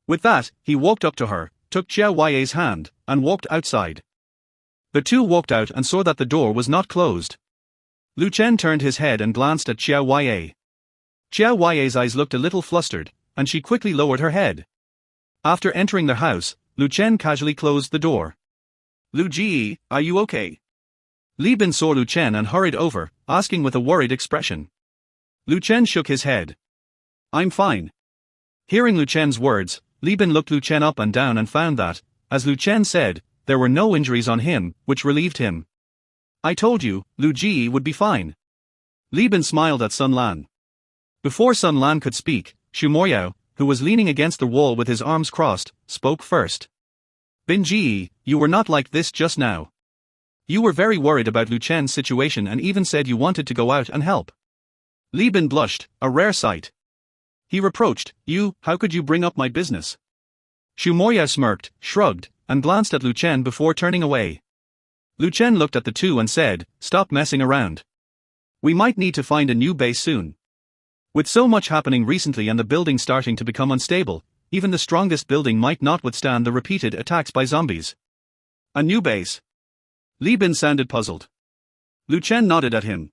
A: With that, he walked up to her, took Qiao Huai's hand, and walked outside. The two walked out and saw that the door was not closed. Lu Chen turned his head and glanced at Qiao Huai. Qiao Huai's eyes looked a little flustered, and she quickly lowered her head. After entering the house, Lu Chen casually closed the door. "Lu Ji, are you okay?" Li Bin saw Lu Chen and hurried over, asking with a worried expression. Lu Chen shook his head. "I'm fine." Hearing Lu Chen's words, Li Bin looked Lu Chen up and down and found that, as Lu Chen said, there were no injuries on him, which relieved him. "I told you, Lu Ji would be fine." Li Bin smiled at Sun Lan. Before Sun Lan could speak, Xu Moyao, who was leaning against the wall with his arms crossed, spoke first. "Bin Ji, you were not like this just now. You were very worried about Lu Chen's situation and even said you wanted to go out and help." Li Bin blushed, a rare sight. He reproached, "You, how could you bring up my business?" Xu Moyao smirked, shrugged, and glanced at Lu Chen before turning away. Lu Chen looked at the two and said, "Stop messing around. We might need to find a new base soon. With so much happening recently and the building starting to become unstable, even the strongest building might not withstand the repeated attacks by zombies." "A new base?" Li Bin sounded puzzled. Lu Chen nodded at him.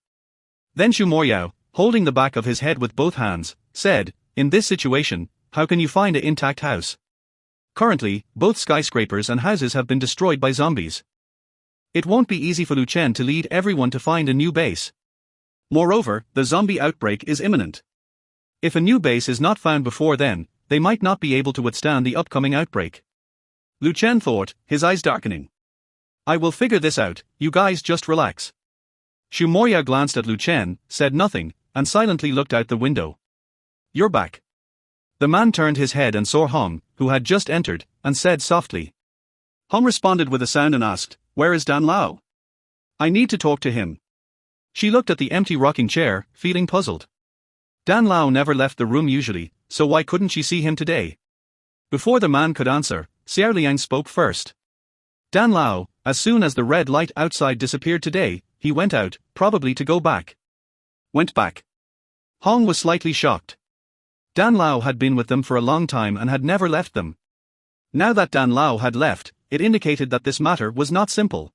A: Then Xu Moyao, holding the back of his head with both hands, said, "In this situation, how can you find an intact house? Currently, both skyscrapers and houses have been destroyed by zombies. It won't be easy for Lu Chen to lead everyone to find a new base. Moreover, the zombie outbreak is imminent. If a new base is not found before then, they might not be able to withstand the upcoming outbreak." Lu Chen thought, his eyes darkening. "I will figure this out, you guys just relax." Xu Moyao glanced at Lu Chen, said nothing, and silently looked out the window. "You're back." The man turned his head and saw Hong, who had just entered, and said softly. Hong responded with a sound and asked, "Where is Dan Lao? I need to talk to him." She looked at the empty rocking chair, feeling puzzled. Dan Lao never left the room usually, so why couldn't she see him today? Before the man could answer, Xiao Liang spoke first. Dan Lao, as soon as the red light outside disappeared today, he went out, probably to go back. Went back. Hong was slightly shocked. Dan Lao had been with them for a long time and had never left them. Now that Dan Lao had left, it indicated that this matter was not simple.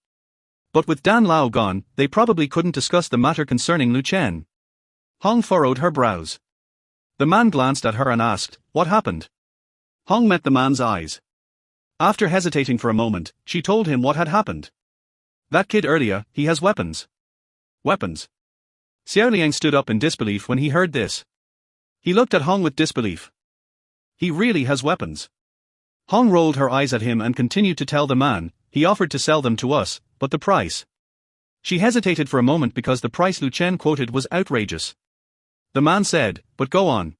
A: But with Dan Lao gone, they probably couldn't discuss the matter concerning Lu Chen. Hong furrowed her brows. The man glanced at her and asked, "What happened?" Hong met the man's eyes. After hesitating for a moment, she told him what had happened. "That kid earlier, he has weapons." "Weapons?" Xiao Liang stood up in disbelief when he heard this. He looked at Hong with disbelief. "He really has weapons?" Hong rolled her eyes at him and continued to tell the man, "He offered to sell them to us, but the price." She hesitated for a moment because the price Lu Chen quoted was outrageous. The man said, "But go on."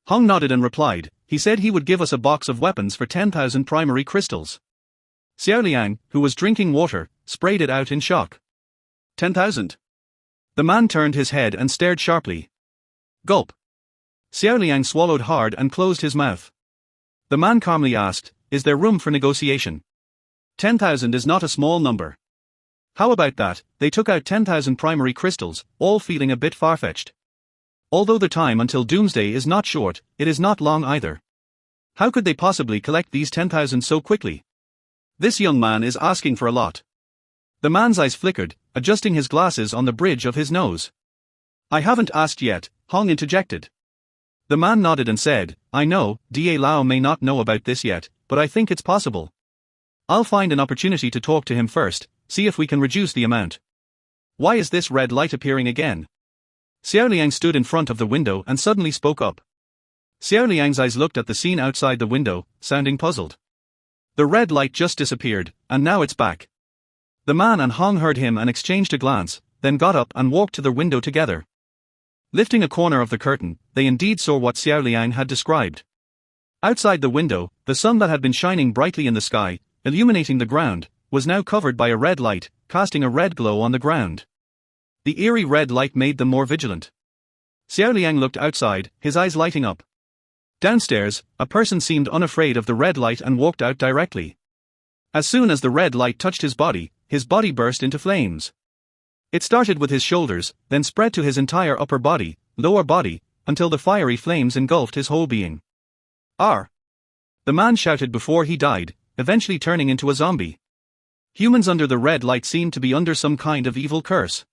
A: Hong nodded and replied, "He said he would give us a box of weapons for 10,000 primary crystals." Xiao Liang, who was drinking water, sprayed it out in shock. 10,000? The man turned his head and stared sharply. Gulp. Xiao Liang swallowed hard and closed his mouth. The man calmly asked, "Is there room for negotiation? 10,000 is not a small number. How about that?" They took out 10,000 primary crystals, all feeling a bit far-fetched. Although the time until doomsday is not short, it is not long either. How could they possibly collect these 10,000 so quickly? This young man is asking for a lot. The man's eyes flickered, adjusting his glasses on the bridge of his nose. "I haven't asked yet," Hong interjected. The man nodded and said, "I know, Da Lao may not know about this yet, but I think it's possible. I'll find an opportunity to talk to him first, see if we can reduce the amount." "Why is this red light appearing again?" Xiao Liang stood in front of the window and suddenly spoke up. Xiao Liang's eyes looked at the scene outside the window, sounding puzzled. The red light just disappeared, and now it's back. The man and Hong heard him and exchanged a glance, then got up and walked to the window together. Lifting a corner of the curtain, they indeed saw what Xiao Liang had described. Outside the window, the sun that had been shining brightly in the sky, illuminating the ground, was now covered by a red light, casting a red glow on the ground. The eerie red light made them more vigilant. Xiao Liang looked outside, his eyes lighting up. Downstairs, a person seemed unafraid of the red light and walked out directly. As soon as the red light touched his body burst into flames. It started with his shoulders, then spread to his entire upper body, lower body, until the fiery flames engulfed his whole being. "R!" the man shouted before he died, eventually turning into a zombie. Humans under the red light seemed to be under some kind of evil curse.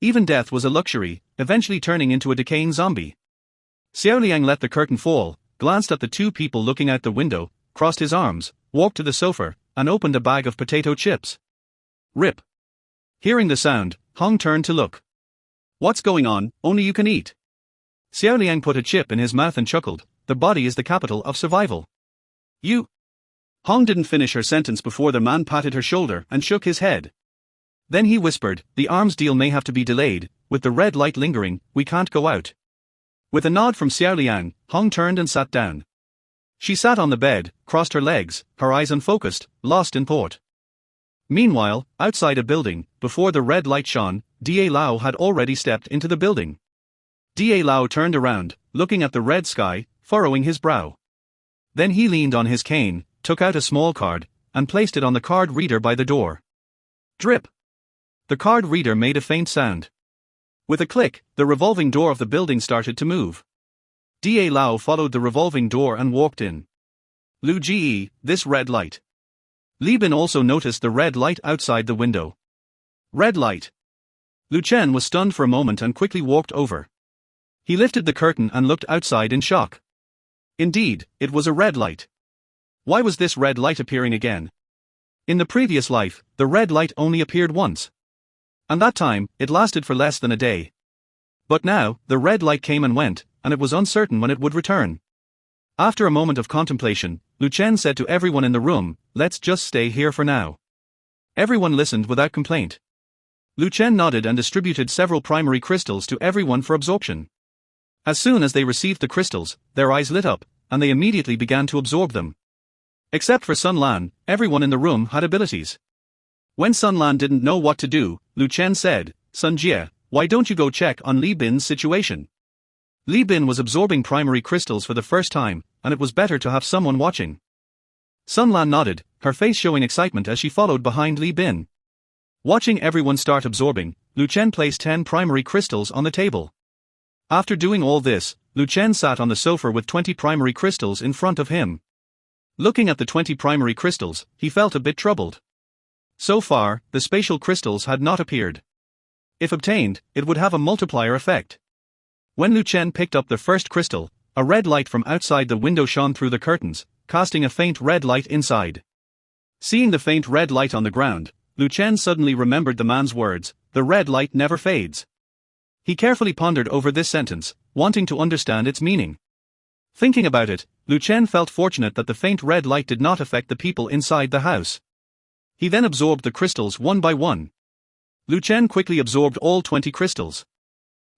A: Even death was a luxury, eventually turning into a decaying zombie. Xiao Liang let the curtain fall, glanced at the two people looking out the window, crossed his arms, walked to the sofa, and opened a bag of potato chips. Rip. Hearing the sound, Hong turned to look. "What's going on? Only you can eat." Xiao Liang put a chip in his mouth and chuckled. "The body is the capital of survival." "You." Hong didn't finish her sentence before the man patted her shoulder and shook his head. Then he whispered, "The arms deal may have to be delayed, with the red light lingering, we can't go out." With a nod from Xiao Liang, Hong turned and sat down. She sat on the bed, crossed her legs, her eyes unfocused, lost in thought. Meanwhile, outside a building, before the red light shone, Da Lao had already stepped into the building. Da Lao turned around, looking at the red sky, furrowing his brow. Then he leaned on his cane, took out a small card, and placed it on the card reader by the door. Drip! The card reader made a faint sound. With a click, the revolving door of the building started to move. Da Lao followed the revolving door and walked in. Lu Ji, this red light. Li Bin also noticed the red light outside the window. Red light. Lu Chen was stunned for a moment and quickly walked over. He lifted the curtain and looked outside in shock. Indeed, it was a red light. Why was this red light appearing again? In the previous life, the red light only appeared once. And that time, it lasted for less than a day. But now, the red light came and went, and it was uncertain when it would return. After a moment of contemplation, Lu Chen said to everyone in the room, "Let's just stay here for now." Everyone listened without complaint. Lu Chen nodded and distributed several primary crystals to everyone for absorption. As soon as they received the crystals, their eyes lit up, and they immediately began to absorb them. Except for Sun Lan, everyone in the room had abilities. When Sun Lan didn't know what to do, Lu Chen said, "Sun Jie, why don't you go check on Li Bin's situation?" Li Bin was absorbing primary crystals for the first time, and it was better to have someone watching. Sun Lan nodded, her face showing excitement as she followed behind Li Bin. Watching everyone start absorbing, Lu Chen placed 10 primary crystals on the table. After doing all this, Lu Chen sat on the sofa with 20 primary crystals in front of him. Looking at the 20 primary crystals, he felt a bit troubled. So far, the spatial crystals had not appeared. If obtained, it would have a multiplier effect. When Lu Chen picked up the first crystal, a red light from outside the window shone through the curtains, casting a faint red light inside. Seeing the faint red light on the ground, Lu Chen suddenly remembered the man's words, "The red light never fades." He carefully pondered over this sentence, wanting to understand its meaning. Thinking about it, Lu Chen felt fortunate that the faint red light did not affect the people inside the house. He then absorbed the crystals one by one. Lu Chen quickly absorbed all 20 crystals.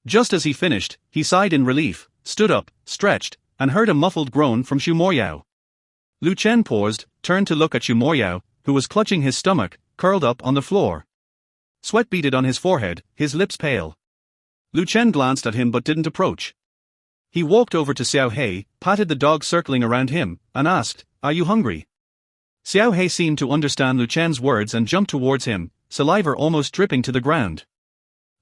A: Just as he finished, he sighed in relief, stood up, stretched, and heard a muffled groan from Xu Moyao. Lu Chen paused, turned to look at Xu Moyao, who was clutching his stomach, curled up on the floor. Sweat beaded on his forehead, his lips pale. Lu Chen glanced at him but didn't approach. He walked over to Xiao Hei, patted the dog circling around him, and asked, "Are you hungry?" Xiao Hei seemed to understand Lu Chen's words and jumped towards him, saliva almost dripping to the ground.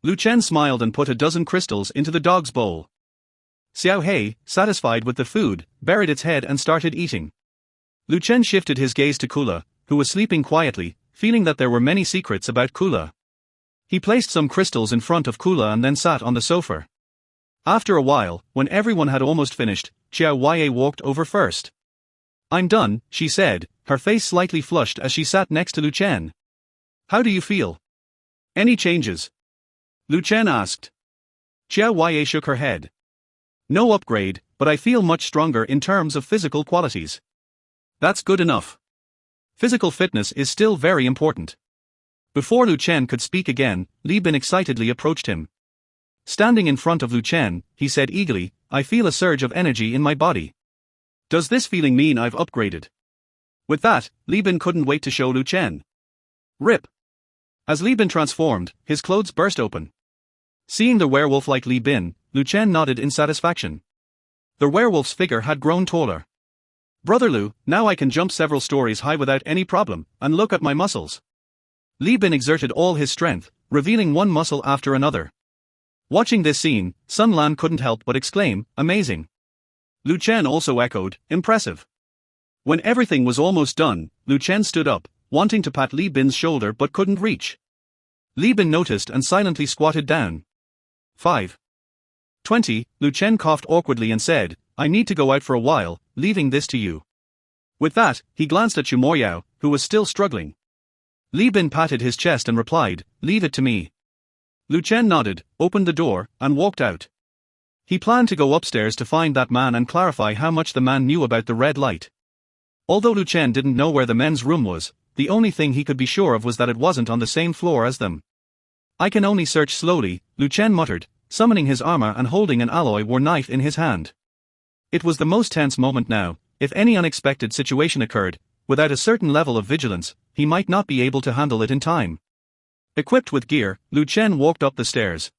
A: Lu Chen smiled and put a dozen crystals into the dog's bowl. Xiao Hei, satisfied with the food, buried its head and started eating. Lu Chen shifted his gaze to Kula, who was sleeping quietly, feeling that there were many secrets about Kula. He placed some crystals in front of Kula and then sat on the sofa. After a while, when everyone had almost finished, Xiao Ye walked over first. "I'm done," she said, her face slightly flushed as she sat next to Lu Chen. "How do you feel? Any changes?" Lu Chen asked. Xiao Ye shook her head. "No upgrade, but I feel much stronger in terms of physical qualities." "That's good enough. Physical fitness is still very important. Before Lu Chen could speak again, Li Bin excitedly approached him. Standing in front of Lu Chen, he said eagerly, I feel a surge of energy in my body. Does this feeling mean I've upgraded? With that, Li Bin couldn't wait to show Lu Chen. Rip. As Li Bin transformed, his clothes burst open. Seeing the werewolf-like Li Bin, Lu Chen nodded in satisfaction. The werewolf's figure had grown taller. Brother Lu, now I can jump several stories high without any problem, and look at my muscles. Li Bin exerted all his strength, revealing one muscle after another. Watching this scene, Sun Lan couldn't help but exclaim, amazing. Lu Chen also echoed, impressive. When everything was almost done, Lu Chen stood up, wanting to pat Li Bin's shoulder but couldn't reach. Li Bin noticed and silently squatted down. 5:20, Lu Chen coughed awkwardly and said, I need to go out for a while, leaving this to you. With that, he glanced at Xu Moyao, who was still struggling. Li Bin patted his chest and replied, leave it to me. Lu Chen nodded, opened the door, and walked out. He planned to go upstairs to find that man and clarify how much the man knew about the red light. Although Lu Chen didn't know where the men's room was, the only thing he could be sure of was that it wasn't on the same floor as them. I can only search slowly, Lu Chen muttered, summoning his armor and holding an alloy war knife in his hand. It was the most tense moment now. If any unexpected situation occurred, without a certain level of vigilance, he might not be able to handle it in time. Equipped with gear, Lu Chen walked up the stairs.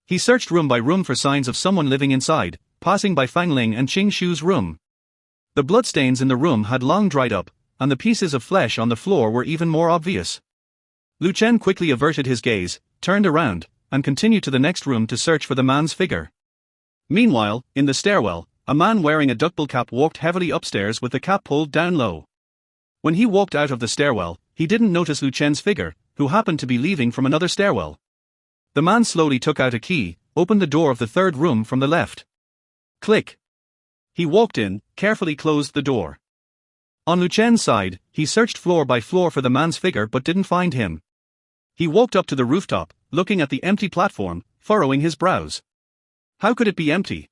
A: He searched room by room for signs of someone living inside, passing by Fang Ling and Qing Shu's room. The bloodstains in the room had long dried up, and the pieces of flesh on the floor were even more obvious. Lu Chen quickly averted his gaze, turned around, and continued to the next room to search for the man's figure. Meanwhile, in the stairwell, a man wearing a duckbill cap walked heavily upstairs with the cap pulled down low. When he walked out of the stairwell, he didn't notice Lu Chen's figure, who happened to be leaving from another stairwell. The man slowly took out a key, opened the door of the third room from the left. Click. He walked in, carefully closed the door. On Lu Chen's side, he searched floor by floor for the man's figure but didn't find him. He walked up to the rooftop, looking at the empty platform, furrowing his brows. How could it be empty?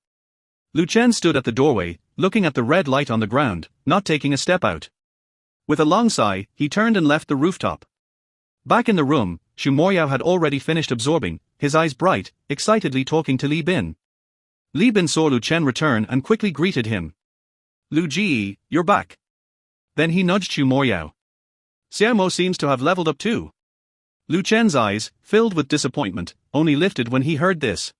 A: Lu Chen stood at the doorway, looking at the red light on the ground, not taking a step out. With a long sigh, he turned and left the rooftop. Back in the room, Xu Moyao had already finished absorbing, his eyes bright, excitedly talking to Li Bin. Li Bin saw Lu Chen return and quickly greeted him. Lu Ji, you're back. Then he nudged Xu Moyao. Xiaomo seems to have leveled up too. Lu Chen's eyes, filled with disappointment, only lifted when he heard this.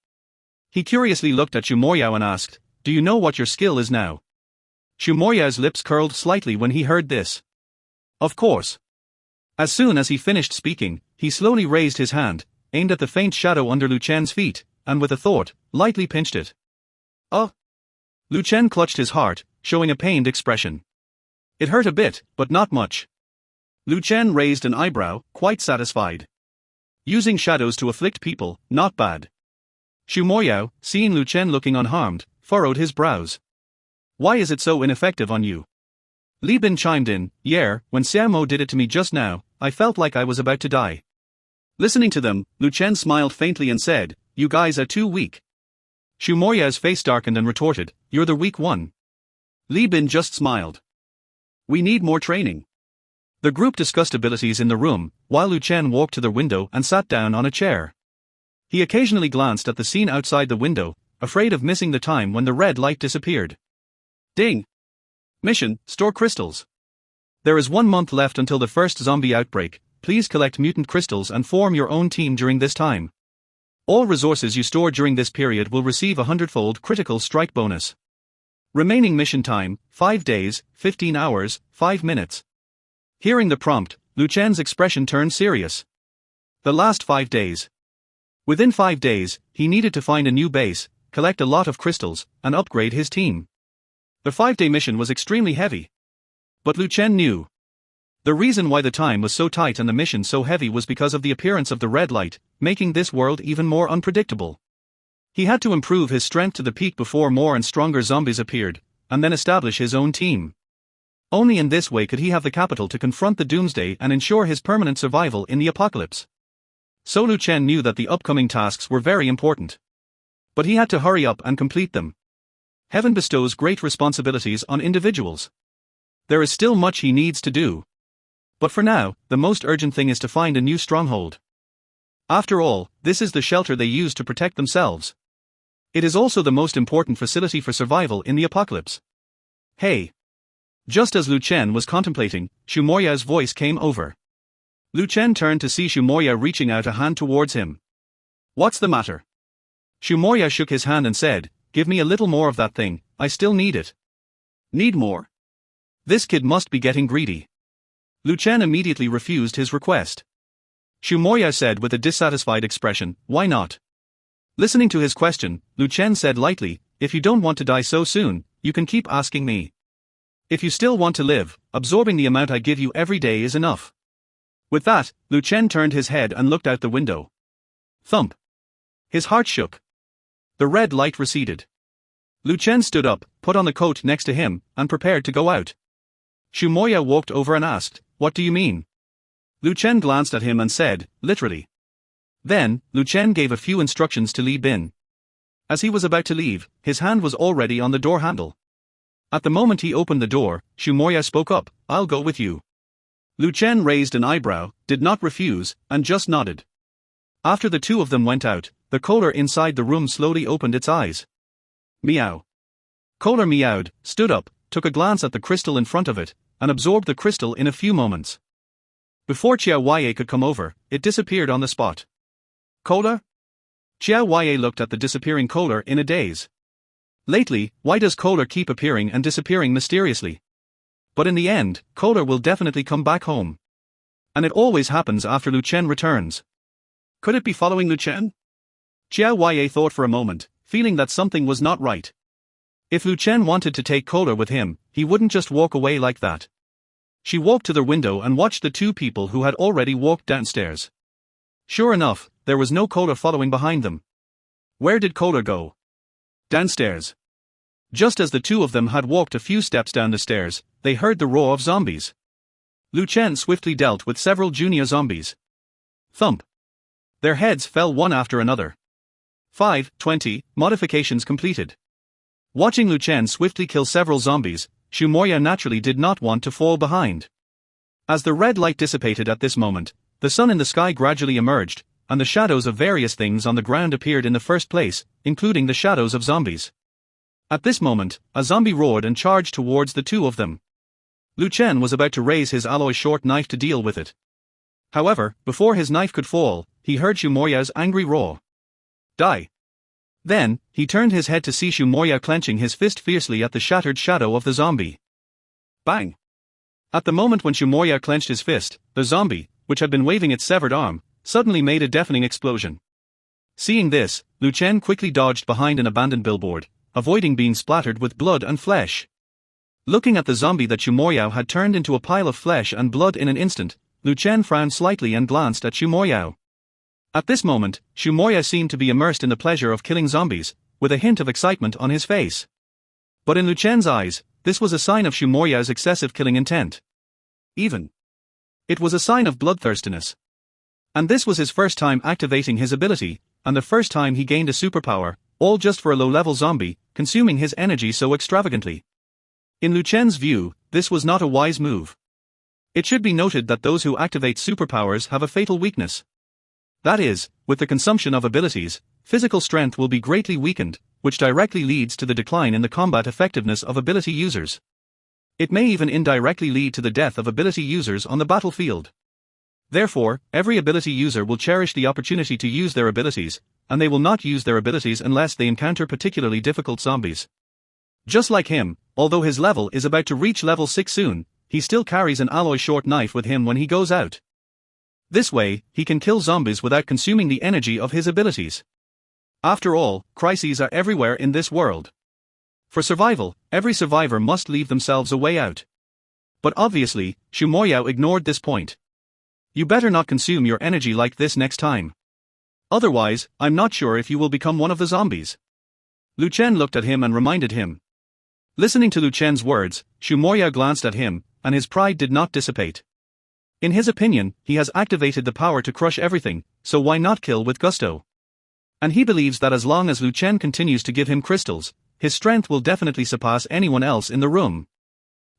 A: He curiously looked at Xu Moyao and asked, do you know what your skill is now? Xu Moyao's lips curled slightly when he heard this. Of course. As soon as he finished speaking, he slowly raised his hand, aimed at the faint shadow under Lu Chen's feet, and with a thought, lightly pinched it. Oh! Lu Chen clutched his heart, showing a pained expression. It hurt a bit, but not much. Lu Chen raised an eyebrow, quite satisfied. Using shadows to afflict people, not bad. Xu Moyao, seeing Lu Chen looking unharmed, furrowed his brows. Why is it so ineffective on you? Li Bin chimed in, when Xiaomo did it to me just now, I felt like I was about to die. Listening to them, Lu Chen smiled faintly and said, you guys are too weak. Xu Moyao's face darkened and retorted, you're the weak one. Li Bin just smiled. We need more training. The group discussed abilities in the room, while Lu Chen walked to the window and sat down on a chair. He occasionally glanced at the scene outside the window, afraid of missing the time when the red light disappeared. Ding! Mission, store crystals. There is 1 month left until the first zombie outbreak. Please collect mutant crystals and form your own team during this time. All resources you store during this period will receive a 100-fold critical strike bonus. Remaining mission time, 5 days, 15 hours, 5 minutes. Hearing the prompt, Lu Chen's expression turned serious. The last 5 days. Within 5 days, he needed to find a new base, collect a lot of crystals, and upgrade his team. The 5-day mission was extremely heavy. But Lu Chen knew. The reason why the time was so tight and the mission so heavy was because of the appearance of the red light, making this world even more unpredictable. He had to improve his strength to the peak before more and stronger zombies appeared, and then establish his own team. Only in this way could he have the capital to confront the doomsday and ensure his permanent survival in the apocalypse. So Lu Chen knew that the upcoming tasks were very important. But he had to hurry up and complete them. Heaven bestows great responsibilities on individuals. There is still much he needs to do. But for now, the most urgent thing is to find a new stronghold. After all, this is the shelter they use to protect themselves. It is also the most important facility for survival in the apocalypse. Hey! Just as Lu Chen was contemplating, Shumoya's voice came over. Lu Chen turned to see Shumoya reaching out a hand towards him. What's the matter? Shumoya shook his hand and said, give me a little more of that thing, I still need it. Need more? This kid must be getting greedy. Lu Chen immediately refused his request. Shumoya said with a dissatisfied expression, why not? Listening to his question, Lu Chen said lightly, if you don't want to die so soon, you can keep asking me. If you still want to live, absorbing the amount I give you every day is enough. With that, Lu Chen turned his head and looked out the window. Thump. His heart shook. The red light receded. Lu Chen stood up, put on the coat next to him, and prepared to go out. Shumoya walked over and asked, what do you mean? Lu Chen glanced at him and said, literally. Then, Lu Chen gave a few instructions to Li Bin. As he was about to leave, his hand was already on the door handle. At the moment he opened the door, Shumoya spoke up, I'll go with you. Lu Chen raised an eyebrow, did not refuse, and just nodded. After the two of them went out, the kohler inside the room slowly opened its eyes. Meow. Kohler meowed, stood up, took a glance at the crystal in front of it, and absorbed the crystal in a few moments. Before Xiao Ye could come over, it disappeared on the spot. Kohler? Xiao Ye looked at the disappearing kohler in a daze. Lately, why does kohler keep appearing and disappearing mysteriously? But in the end, kohler will definitely come back home. And it always happens after Lu Chen returns. Could it be following Lu Chen? Xiao Ye thought for a moment, feeling that something was not right. If Lu Chen wanted to take kohler with him, he wouldn't just walk away like that. She walked to the window and watched the two people who had already walked downstairs. Sure enough, there was no kohler following behind them. Where did kohler go? Downstairs. Just as the two of them had walked a few steps down the stairs, they heard the roar of zombies. Lu Chen swiftly dealt with several junior zombies. Thump. Their heads fell one after another. 20 modifications completed. Watching Lu Chen swiftly kill several zombies, Shumoya naturally did not want to fall behind. As the red light dissipated at this moment, the sun in the sky gradually emerged, and the shadows of various things on the ground appeared in the first place, including the shadows of zombies. At this moment, a zombie roared and charged towards the two of them. Lu Chen was about to raise his alloy short knife to deal with it. However, before his knife could fall, he heard Shumoya's angry roar. Die. Then, he turned his head to see Shumoya clenching his fist fiercely at the shattered shadow of the zombie. Bang! At the moment when Shumoya clenched his fist, the zombie, which had been waving its severed arm, suddenly made a deafening explosion. Seeing this, Lu Chen quickly dodged behind an abandoned billboard, avoiding being splattered with blood and flesh. Looking at the zombie that Shumoya had turned into a pile of flesh and blood in an instant, Lu Chen frowned slightly and glanced at Shumoya. At this moment, Shumoya seemed to be immersed in the pleasure of killing zombies, with a hint of excitement on his face. But in Lu Chen's eyes, this was a sign of Shumoya's excessive killing intent. It was a sign of bloodthirstiness. And this was his first time activating his ability, and the first time he gained a superpower, all just for a low-level zombie, consuming his energy so extravagantly. In Lu Chen's view, this was not a wise move. It should be noted that those who activate superpowers have a fatal weakness. That is, with the consumption of abilities, physical strength will be greatly weakened, which directly leads to the decline in the combat effectiveness of ability users. It may even indirectly lead to the death of ability users on the battlefield. Therefore, every ability user will cherish the opportunity to use their abilities, and they will not use their abilities unless they encounter particularly difficult zombies. Just like him, although his level is about to reach level 6 soon, he still carries an alloy short knife with him when he goes out. This way, he can kill zombies without consuming the energy of his abilities. After all, crises are everywhere in this world. For survival, every survivor must leave themselves a way out. But obviously, Shumoya ignored this point. You better not consume your energy like this next time. Otherwise, I'm not sure if you will become one of the zombies. Lu Chen looked at him and reminded him. Listening to Lu Chen's words, Shumoya glanced at him, and his pride did not dissipate. In his opinion, he has activated the power to crush everything, so why not kill with gusto? And he believes that as long as Lu Chen continues to give him crystals, his strength will definitely surpass anyone else in the room.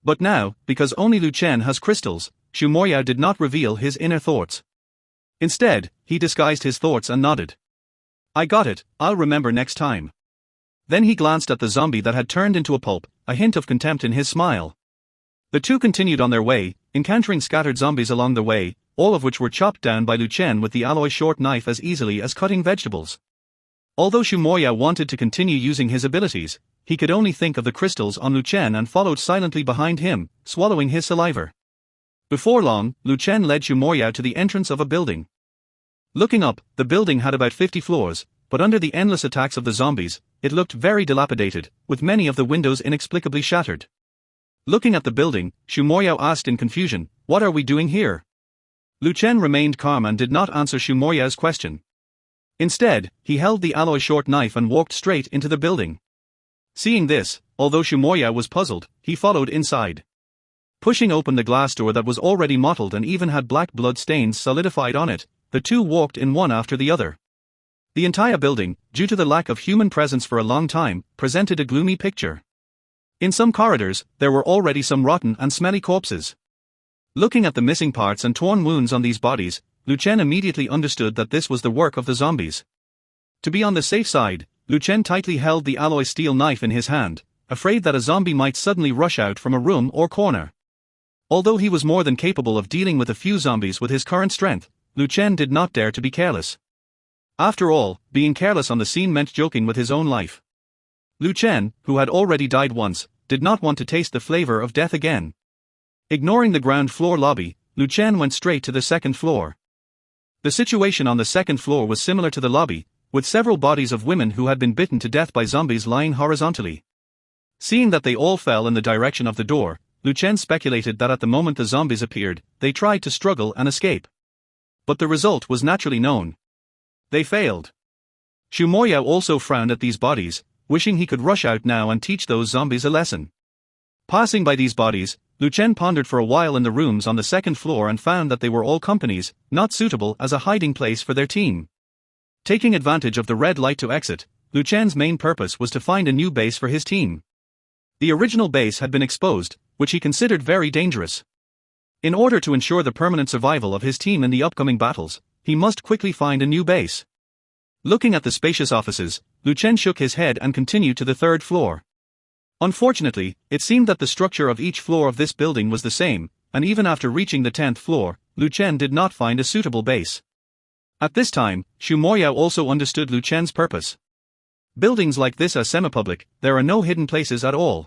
A: But now, because only Lu Chen has crystals, Xu Moyao did not reveal his inner thoughts. Instead, he disguised his thoughts and nodded. I got it, I'll remember next time. Then he glanced at the zombie that had turned into a pulp, a hint of contempt in his smile. The two continued on their way, encountering scattered zombies along the way, all of which were chopped down by Lu Chen with the alloy short knife as easily as cutting vegetables. Although Xu Moyao wanted to continue using his abilities, he could only think of the crystals on Lu Chen and followed silently behind him, swallowing his saliva. Before long, Lu Chen led Xu Moyao to the entrance of a building. Looking up, the building had about 50 floors, but under the endless attacks of the zombies, it looked very dilapidated, with many of the windows inexplicably shattered. Looking at the building, Xu Moyao asked in confusion, "What are we doing here?" Lu Chen remained calm and did not answer Xu Moyao's question. Instead, he held the alloy short knife and walked straight into the building. Seeing this, although Xu Moyao was puzzled, he followed inside. Pushing open the glass door that was already mottled and even had black blood stains solidified on it, the two walked in one after the other. The entire building, due to the lack of human presence for a long time, presented a gloomy picture. In some corridors, there were already some rotten and smelly corpses. Looking at the missing parts and torn wounds on these bodies, Lu Chen immediately understood that this was the work of the zombies. To be on the safe side, Lu Chen tightly held the alloy steel knife in his hand, afraid that a zombie might suddenly rush out from a room or corner. Although he was more than capable of dealing with a few zombies with his current strength, Lu Chen did not dare to be careless. After all, being careless on the scene meant joking with his own life. Lu Chen, who had already died once, did not want to taste the flavor of death again. Ignoring the ground floor lobby, Lu Chen went straight to the second floor. The situation on the second floor was similar to the lobby, with several bodies of women who had been bitten to death by zombies lying horizontally. Seeing that they all fell in the direction of the door, Lu Chen speculated that at the moment the zombies appeared, they tried to struggle and escape. But the result was naturally known. They failed. Xu Moyao also frowned at these bodies, wishing he could rush out now and teach those zombies a lesson. Passing by these bodies, Lu Chen pondered for a while in the rooms on the second floor and found that they were all companies, not suitable as a hiding place for their team. Taking advantage of the red light to exit, Lu Chen's main purpose was to find a new base for his team. The original base had been exposed, which he considered very dangerous. In order to ensure the permanent survival of his team in the upcoming battles, he must quickly find a new base. Looking at the spacious offices, Lu Chen shook his head and continued to the third floor. Unfortunately, it seemed that the structure of each floor of this building was the same, and even after reaching the 10th floor, Lu Chen did not find a suitable base. At this time, Xu Moyao also understood Lu Chen's purpose. Buildings like this are semi-public, there are no hidden places at all.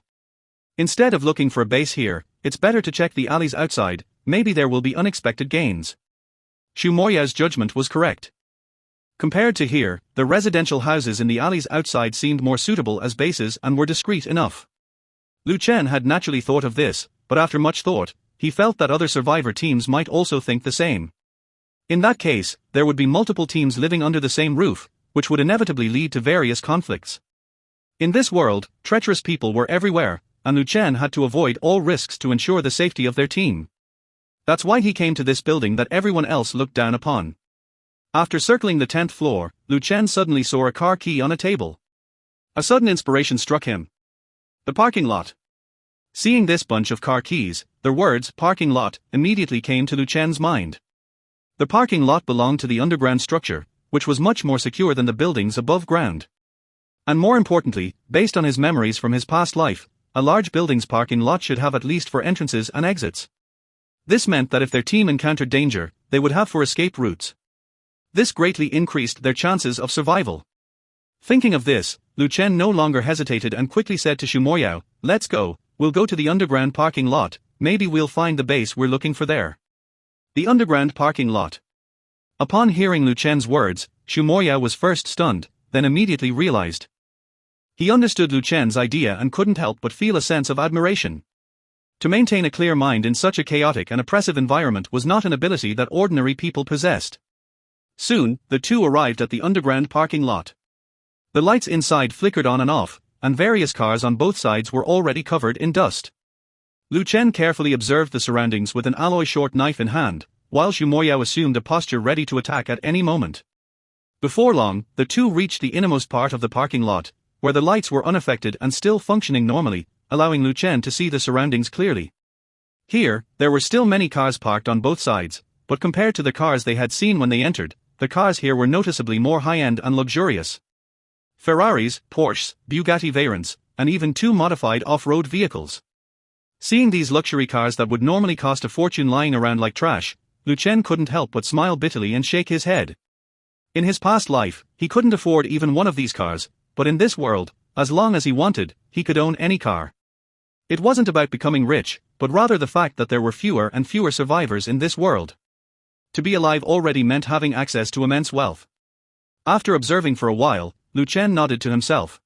A: Instead of looking for a base here, it's better to check the alleys outside, maybe there will be unexpected gains. Xu Moyao's judgment was correct. Compared to here, the residential houses in the alleys outside seemed more suitable as bases and were discreet enough. Lu Chen had naturally thought of this, but after much thought, he felt that other survivor teams might also think the same. In that case, there would be multiple teams living under the same roof, which would inevitably lead to various conflicts. In this world, treacherous people were everywhere, and Lu Chen had to avoid all risks to ensure the safety of their team. That's why he came to this building that everyone else looked down upon. After circling the 10th floor, Lu Chen suddenly saw a car key on a table. A sudden inspiration struck him. The parking lot. Seeing this bunch of car keys, the words "parking lot" immediately came to Lu Chen's mind. The parking lot belonged to the underground structure, which was much more secure than the buildings above ground. And more importantly, based on his memories from his past life, a large building's parking lot should have at least 4 entrances and exits. This meant that if their team encountered danger, they would have 4 escape routes. This greatly increased their chances of survival. Thinking of this, Lu Chen no longer hesitated and quickly said to Xu Moyao, "Let's go, we'll go to the underground parking lot, maybe we'll find the base we're looking for there." The underground parking lot. Upon hearing Lu Chen's words, Xu Moyao was first stunned, then immediately realized. He understood Lu Chen's idea and couldn't help but feel a sense of admiration. To maintain a clear mind in such a chaotic and oppressive environment was not an ability that ordinary people possessed. Soon, the two arrived at the underground parking lot. The lights inside flickered on and off, and various cars on both sides were already covered in dust. Lu Chen carefully observed the surroundings with an alloy short knife in hand, while Xu Moyao assumed a posture ready to attack at any moment. Before long, the two reached the innermost part of the parking lot, where the lights were unaffected and still functioning normally, allowing Lu Chen to see the surroundings clearly. Here, there were still many cars parked on both sides, but compared to the cars they had seen when they entered, the cars here were noticeably more high-end and luxurious. Ferraris, Porsches, Bugatti Veyrons, and even 2 modified off-road vehicles. Seeing these luxury cars that would normally cost a fortune lying around like trash, Lu Chen couldn't help but smile bitterly and shake his head. In his past life, he couldn't afford even one of these cars, but in this world, as long as he wanted, he could own any car. It wasn't about becoming rich, but rather the fact that there were fewer and fewer survivors in this world. To be alive already meant having access to immense wealth. After observing for a while, Lu Chen nodded to himself.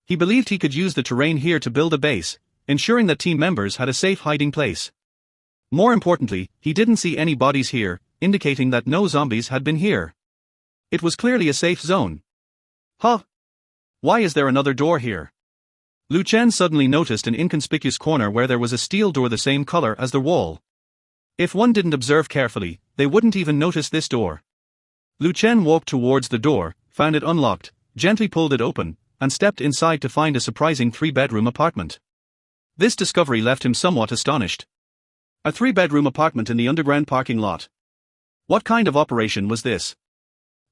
A: He believed he could use the terrain here to build a base, ensuring that team members had a safe hiding place. More importantly, he didn't see any bodies here, indicating that no zombies had been here. It was clearly a safe zone. Huh? Why is there another door here? Lu Chen suddenly noticed an inconspicuous corner where there was a steel door the same color as the wall. If one didn't observe carefully, they wouldn't even notice this door. Lu Chen walked towards the door, found it unlocked, gently pulled it open, and stepped inside to find a surprising 3-bedroom apartment. This discovery left him somewhat astonished. A 3-bedroom apartment in the underground parking lot. What kind of operation was this?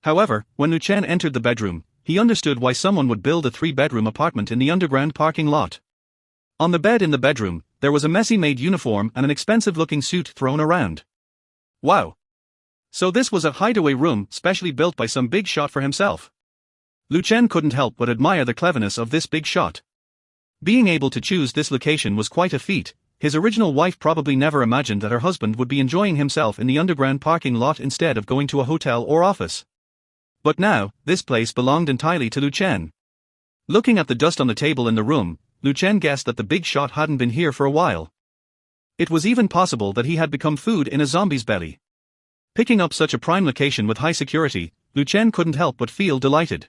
A: However, when Lu Chen entered the bedroom, he understood why someone would build a 3-bedroom apartment in the underground parking lot. On the bed in the bedroom, there was a messy made uniform and an expensive-looking suit thrown around. Wow! So this was a hideaway room specially built by some big shot for himself. Lu Chen couldn't help but admire the cleverness of this big shot. Being able to choose this location was quite a feat. His original wife probably never imagined that her husband would be enjoying himself in the underground parking lot instead of going to a hotel or office. But now, this place belonged entirely to Lu Chen. Looking at the dust on the table in the room, Lu Chen guessed that the big shot hadn't been here for a while. It was even possible that he had become food in a zombie's belly. Picking up such a prime location with high security, Lu Chen couldn't help but feel delighted.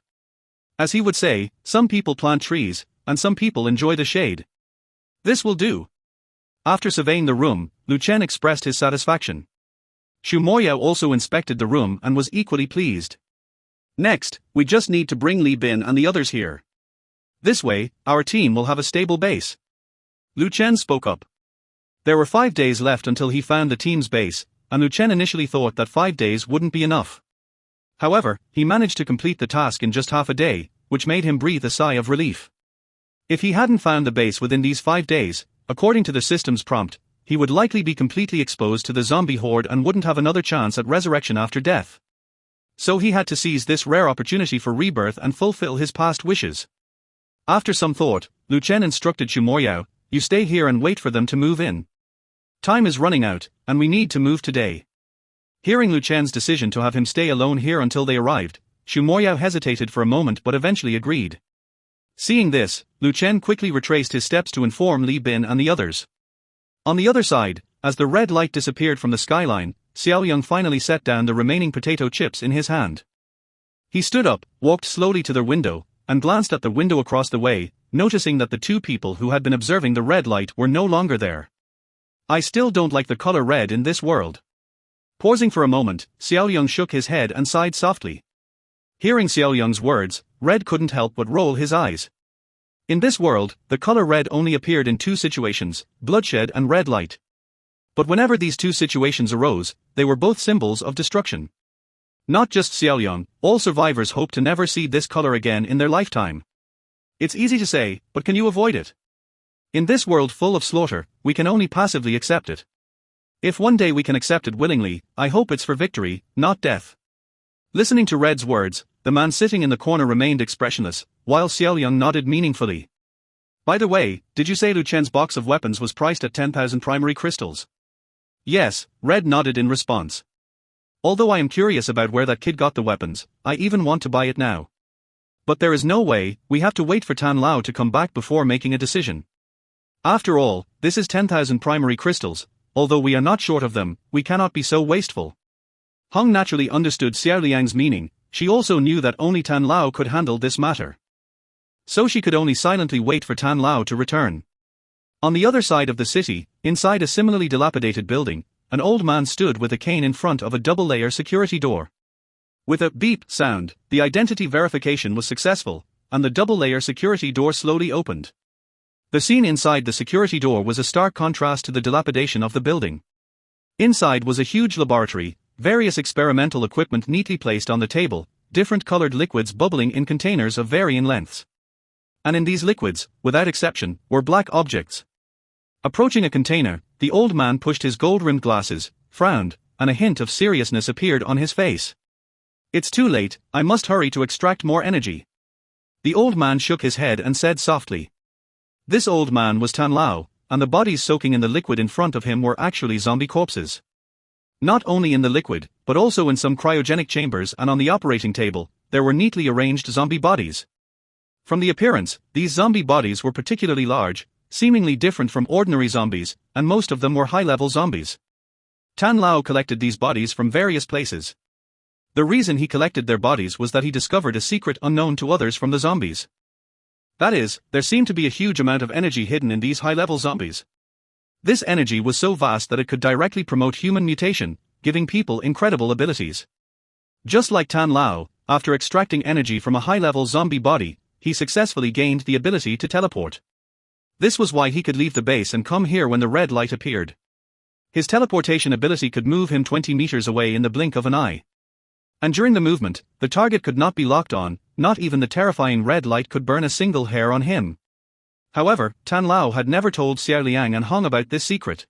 A: As he would say, some people plant trees, and some people enjoy the shade. This will do. After surveying the room, Lu Chen expressed his satisfaction. Xu Moyao also inspected the room and was equally pleased. Next, we just need to bring Li Bin and the others here. This way, our team will have a stable base. Lu Chen spoke up. There were 5 days left until he found the team's base, and Lu Chen initially thought that 5 days wouldn't be enough. However, he managed to complete the task in just half a day, which made him breathe a sigh of relief. If he hadn't found the base within these 5 days, according to the system's prompt, he would likely be completely exposed to the zombie horde and wouldn't have another chance at resurrection after death. So he had to seize this rare opportunity for rebirth and fulfill his past wishes. After some thought, Lu Chen instructed Xu Moyao, "You stay here and wait for them to move in. Time is running out, and we need to move today." Hearing Lu Chen's decision to have him stay alone here until they arrived, Xu Moyao hesitated for a moment but eventually agreed. Seeing this, Lu Chen quickly retraced his steps to inform Li Bin and the others. On the other side, as the red light disappeared from the skyline, Xiaoyang finally set down the remaining potato chips in his hand. He stood up, walked slowly to their window, and glanced at the window across the way, noticing that the 2 people who had been observing the red light were no longer there. I still don't like the color red in this world. Pausing for a moment, Xiaoyang shook his head and sighed softly. Hearing Xiaoyang's words, Red couldn't help but roll his eyes. In this world, the color red only appeared in 2 situations, bloodshed and red light. But whenever these 2 situations arose, they were both symbols of destruction. Not just Xiaoyang, all survivors hope to never see this color again in their lifetime. It's easy to say, but can you avoid it? In this world full of slaughter, we can only passively accept it. If one day we can accept it willingly, I hope it's for victory, not death. Listening to Red's words, the man sitting in the corner remained expressionless, while Xiaoyang nodded meaningfully. By the way, did you say Lu Chen's box of weapons was priced at 10,000 primary crystals? Yes, Red nodded in response. Although I am curious about where that kid got the weapons, I even want to buy it now. But there is no way, we have to wait for Tan Lao to come back before making a decision. After all, this is 10,000 primary crystals, although we are not short of them, we cannot be so wasteful. Hung naturally understood Xiaoliang's meaning, she also knew that only Tan Lao could handle this matter. So she could only silently wait for Tan Lao to return. On the other side of the city, inside a similarly dilapidated building, an old man stood with a cane in front of a double-layer security door. With a beep sound, the identity verification was successful, and the double-layer security door slowly opened. The scene inside the security door was a stark contrast to the dilapidation of the building. Inside was a huge laboratory, various experimental equipment neatly placed on the table, different colored liquids bubbling in containers of varying lengths. And in these liquids, without exception, were black objects. Approaching a container, the old man pushed his gold-rimmed glasses, frowned, and a hint of seriousness appeared on his face. "It's too late, I must hurry to extract more energy." The old man shook his head and said softly. This old man was Tan Lao, and the bodies soaking in the liquid in front of him were actually zombie corpses. Not only in the liquid, but also in some cryogenic chambers and on the operating table, there were neatly arranged zombie bodies. From the appearance, these zombie bodies were particularly large, seemingly different from ordinary zombies, and most of them were high-level zombies. Tan Lao collected these bodies from various places. The reason he collected their bodies was that he discovered a secret unknown to others from the zombies. That is, there seemed to be a huge amount of energy hidden in these high-level zombies. This energy was so vast that it could directly promote human mutation, giving people incredible abilities. Just like Tan Lao, after extracting energy from a high-level zombie body, he successfully gained the ability to teleport. This was why he could leave the base and come here when the red light appeared. His teleportation ability could move him 20 meters away in the blink of an eye. And during the movement, the target could not be locked on, not even the terrifying red light could burn a single hair on him. However, Tan Lao had never told Xiao Liang and Hong about this secret.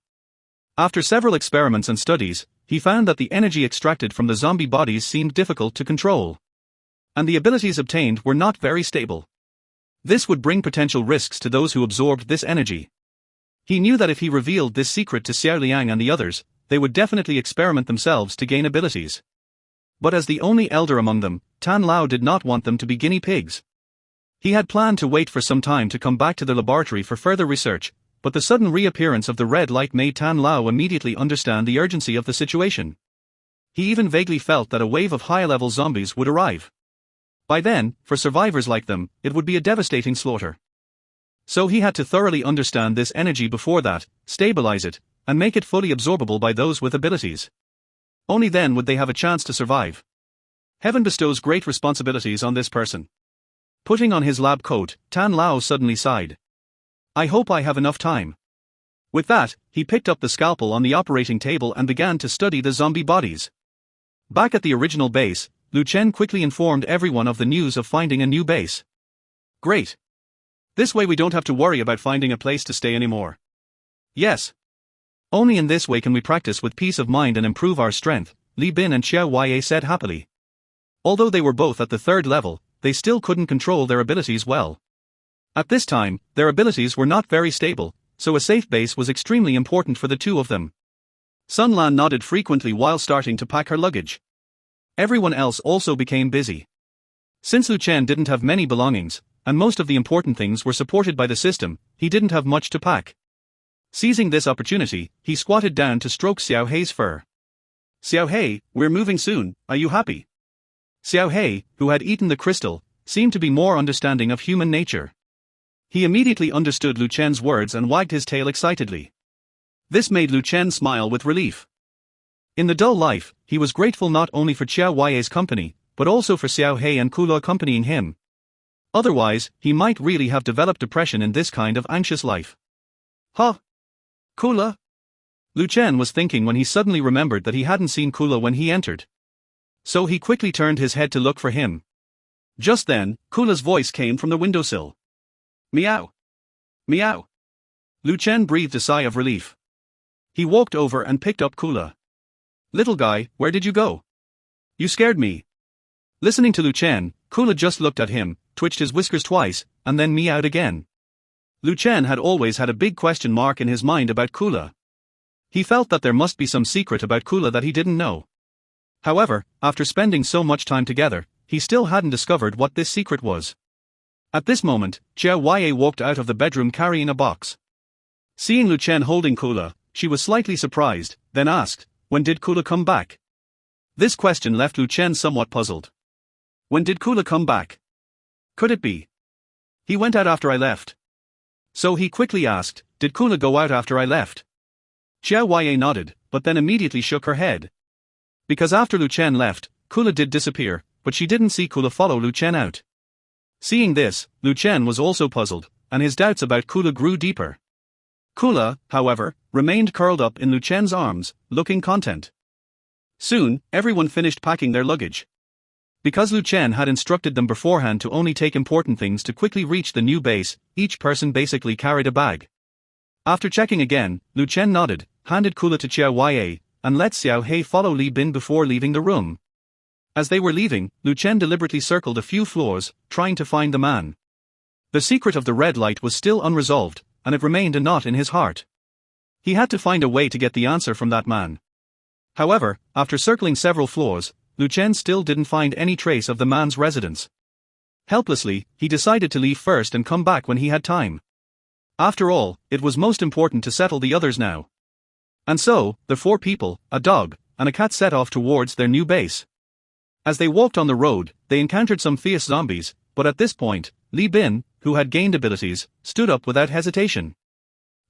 A: After several experiments and studies, he found that the energy extracted from the zombie bodies seemed difficult to control. And the abilities obtained were not very stable. This would bring potential risks to those who absorbed this energy. He knew that if he revealed this secret to Xiao Liang and the others, they would definitely experiment themselves to gain abilities. But as the only elder among them, Tan Lao did not want them to be guinea pigs. He had planned to wait for some time to come back to the laboratory for further research, but the sudden reappearance of the red light made Tan Lao immediately understand the urgency of the situation. He even vaguely felt that a wave of high-level zombies would arrive. By then, for survivors like them, it would be a devastating slaughter. So he had to thoroughly understand this energy before that, stabilize it, and make it fully absorbable by those with abilities. Only then would they have a chance to survive. Heaven bestows great responsibilities on this person. Putting on his lab coat, Tan Lao suddenly sighed. I hope I have enough time. With that, he picked up the scalpel on the operating table and began to study the zombie bodies. Back at the original base, Lu Chen quickly informed everyone of the news of finding a new base. Great. This way we don't have to worry about finding a place to stay anymore. Yes. Only in this way can we practice with peace of mind and improve our strength, Li Bin and Xiao Wei said happily. Although they were both at the 3rd level, they still couldn't control their abilities well. At this time, their abilities were not very stable, so a safe base was extremely important for the two of them. Sun Lan nodded frequently while starting to pack her luggage. Everyone else also became busy. Since Lu Chen didn't have many belongings, and most of the important things were supported by the system, he didn't have much to pack. Seizing this opportunity, he squatted down to stroke Xiao Hei's fur. Xiao Hei, we're moving soon, are you happy? Xiao Hei, who had eaten the crystal, seemed to be more understanding of human nature. He immediately understood Lu Chen's words and wagged his tail excitedly. This made Lu Chen smile with relief. In the dull life, he was grateful not only for Xiao Wei's company, but also for Xiao Hei and Kula accompanying him. Otherwise, he might really have developed depression in this kind of anxious life. Huh? Kula? Lu Chen was thinking when he suddenly remembered that he hadn't seen Kula when he entered. So he quickly turned his head to look for him. Just then, Kula's voice came from the windowsill. Meow. Meow. Lu Chen breathed a sigh of relief. He walked over and picked up Kula. Little guy, where did you go? You scared me. Listening to Lu Chen, Kula just looked at him, twitched his whiskers twice, and then meowed again. Lu Chen had always had a big question mark in his mind about Kula. He felt that there must be some secret about Kula that he didn't know. However, after spending so much time together, he still hadn't discovered what this secret was. At this moment, Xiao Wei walked out of the bedroom carrying a box. Seeing Lu Chen holding Kula, she was slightly surprised, then asked, when did Kula come back? This question left Lu Chen somewhat puzzled. When did Kula come back? Could it be? He went out after I left. So he quickly asked, did Kula go out after I left? Xiao Wei nodded, but then immediately shook her head. Because after Lu Chen left, Kula did disappear, but she didn't see Kula follow Lu Chen out. Seeing this, Lu Chen was also puzzled, and his doubts about Kula grew deeper. Kula, however, remained curled up in Lu Chen's arms, looking content. Soon, everyone finished packing their luggage. Because Lu Chen had instructed them beforehand to only take important things to quickly reach the new base, each person basically carried a bag. After checking again, Lu Chen nodded, handed Kula to Xiao Ye, and let Xiao He follow Li Bin before leaving the room. As they were leaving, Lu Chen deliberately circled a few floors, trying to find the man. The secret of the red light was still unresolved, and it remained a knot in his heart. He had to find a way to get the answer from that man. However, after circling several floors, Lu Chen still didn't find any trace of the man's residence. Helplessly, he decided to leave first and come back when he had time. After all, it was most important to settle the others now. And so, the 4 people, a dog, and a cat set off towards their new base. As they walked on the road, they encountered some fierce zombies, but at this point, Li Bin, who had gained abilities, stood up without hesitation.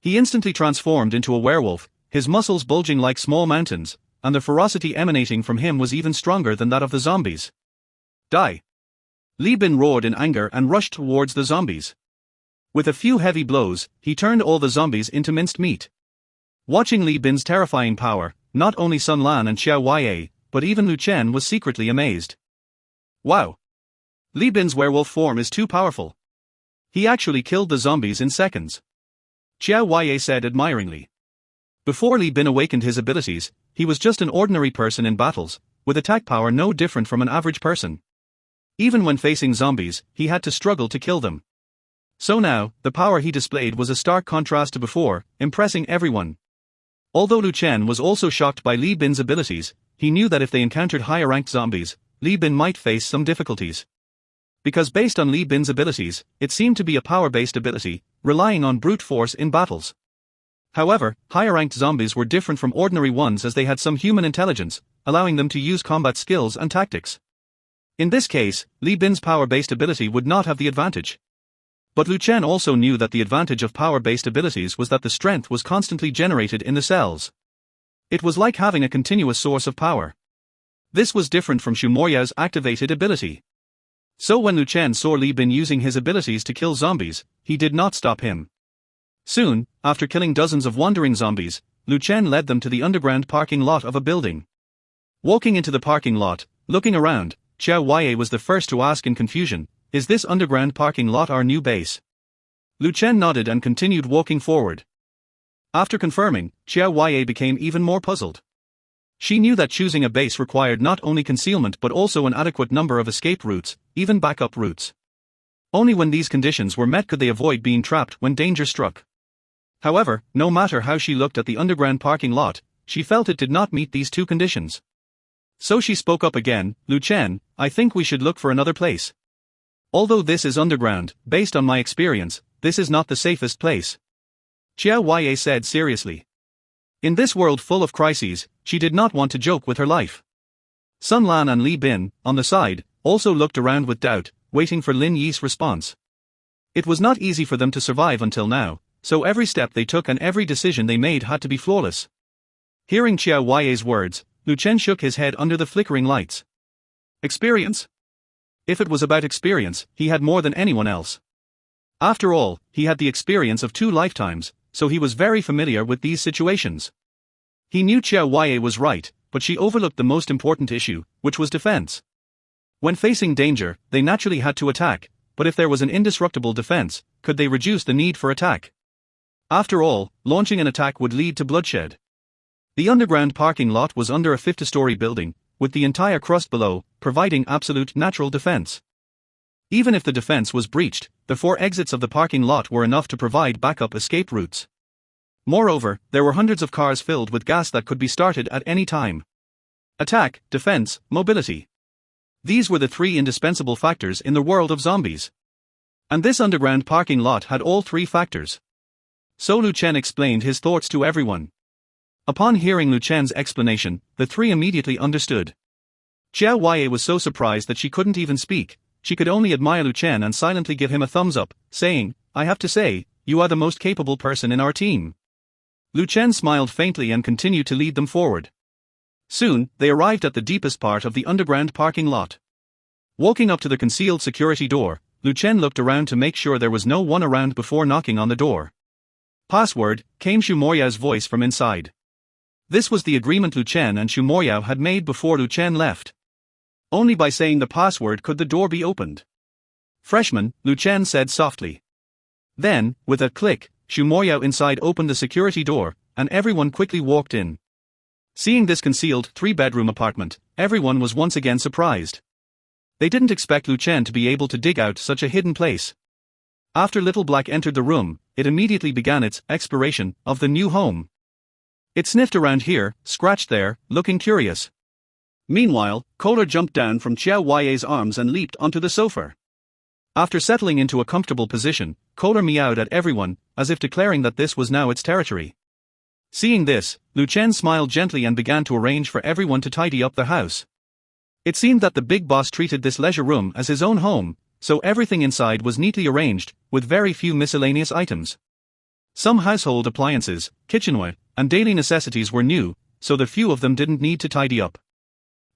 A: He instantly transformed into a werewolf, his muscles bulging like small mountains, and the ferocity emanating from him was even stronger than that of the zombies. Die! Li Bin roared in anger and rushed towards the zombies. With a few heavy blows, he turned all the zombies into minced meat. Watching Li Bin's terrifying power, not only Sun Lan and Xiao Ye, but even Lu Chen was secretly amazed. Wow! Li Bin's werewolf form is too powerful. He actually killed the zombies in seconds. Xiao Ye said admiringly. Before Li Bin awakened his abilities, he was just an ordinary person in battles, with attack power no different from an average person. Even when facing zombies, he had to struggle to kill them. So now, the power he displayed was a stark contrast to before, impressing everyone. Although Lu Chen was also shocked by Li Bin's abilities, he knew that if they encountered higher-ranked zombies, Li Bin might face some difficulties. Because based on Li Bin's abilities, it seemed to be a power-based ability, relying on brute force in battles. However, higher-ranked zombies were different from ordinary ones as they had some human intelligence, allowing them to use combat skills and tactics. In this case, Li Bin's power-based ability would not have the advantage. But Lu Chen also knew that the advantage of power-based abilities was that the strength was constantly generated in the cells. It was like having a continuous source of power. This was different from Xu Moyao's activated ability. So when Lu Chen saw Li Bin using his abilities to kill zombies, he did not stop him. Soon, after killing dozens of wandering zombies, Lu Chen led them to the underground parking lot of a building. Walking into the parking lot, looking around, Xiao Ye was the first to ask in confusion, "Is this underground parking lot our new base?" Lu Chen nodded and continued walking forward. After confirming, Xiao Ye became even more puzzled. She knew that choosing a base required not only concealment but also an adequate number of escape routes, even backup routes. Only when these conditions were met could they avoid being trapped when danger struck. However, no matter how she looked at the underground parking lot, she felt it did not meet these 2 conditions. So she spoke up again, "Lu Chen, I think we should look for another place. Although this is underground, based on my experience, this is not the safest place." Xiao Ye said seriously. In this world full of crises, she did not want to joke with her life. Sun Lan and Li Bin, on the side, also looked around with doubt, waiting for Lin Yi's response. It was not easy for them to survive until now, so every step they took and every decision they made had to be flawless. Hearing Xiao Ye's words, Lu Chen shook his head under the flickering lights. Experience? If it was about experience, he had more than anyone else. After all, he had the experience of 2 lifetimes, so he was very familiar with these situations. He knew Xiao Ye was right, but she overlooked the most important issue, which was defense. When facing danger, they naturally had to attack, but if there was an indestructible defense, could they reduce the need for attack? After all, launching an attack would lead to bloodshed. The underground parking lot was under a 50-story building, with the entire crust below, providing absolute natural defense. Even if the defense was breached, the 4 exits of the parking lot were enough to provide backup escape routes. Moreover, there were hundreds of cars filled with gas that could be started at any time. Attack, defense, mobility. These were the 3 indispensable factors in the world of zombies. And this underground parking lot had all 3 factors. So Lu Chen explained his thoughts to everyone. Upon hearing Lu Chen's explanation, the 3 immediately understood. Xiao Ye was so surprised that she couldn't even speak. She could only admire Lu Chen and silently give him a thumbs up, saying, "I have to say, you are the most capable person in our team." Lu Chen smiled faintly and continued to lead them forward. Soon, they arrived at the deepest part of the underground parking lot. Walking up to the concealed security door, Lu Chen looked around to make sure there was no one around before knocking on the door. Password, came Xu Moyao's voice from inside. This was the agreement Lu Chen and Xu Moyao had made before Lu Chen left. Only by saying the password could the door be opened. Freshman, Lu Chen said softly. Then, with a click, Xu Moyao inside opened the security door, and everyone quickly walked in. Seeing this concealed 3-bedroom apartment, everyone was once again surprised. They didn't expect Lu Chen to be able to dig out such a hidden place. After Little Black entered the room, it immediately began its exploration of the new home. It sniffed around here, scratched there, looking curious. Meanwhile, Kohler jumped down from Xiao Yai's arms and leaped onto the sofa. After settling into a comfortable position, Kohler meowed at everyone, as if declaring that this was now its territory. Seeing this, Lu Chen smiled gently and began to arrange for everyone to tidy up the house. It seemed that the big boss treated this leisure room as his own home, so everything inside was neatly arranged, with very few miscellaneous items. Some household appliances, kitchenware, and daily necessities were new, so the few of them didn't need to tidy up.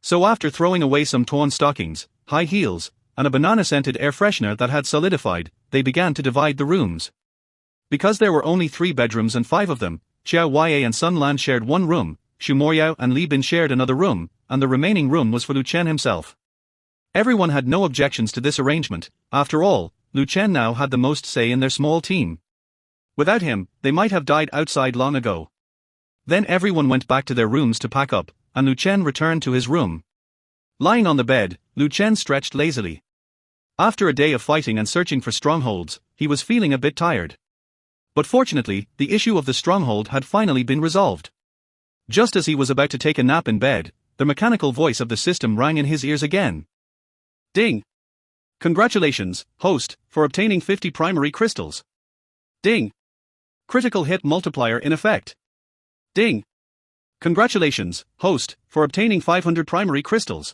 A: So after throwing away some torn stockings, high heels, and a banana-scented air freshener that had solidified, they began to divide the rooms. Because there were only 3 bedrooms and 5 of them, Xiao Yai and Sun Lan shared one room, Xu Moyao and Li Bin shared another room, and the remaining room was for Lu Chen himself. Everyone had no objections to this arrangement. After all, Lu Chen now had the most say in their small team. Without him, they might have died outside long ago. Then everyone went back to their rooms to pack up, and Lu Chen returned to his room. Lying on the bed, Lu Chen stretched lazily. After a day of fighting and searching for strongholds, he was feeling a bit tired. But fortunately, the issue of the stronghold had finally been resolved. Just as he was about to take a nap in bed, the mechanical voice of the system rang in his ears again. Ding! Congratulations, host, for obtaining 50 primary crystals. Ding! Critical hit multiplier in effect. Ding! Congratulations, host, for obtaining 500 primary crystals.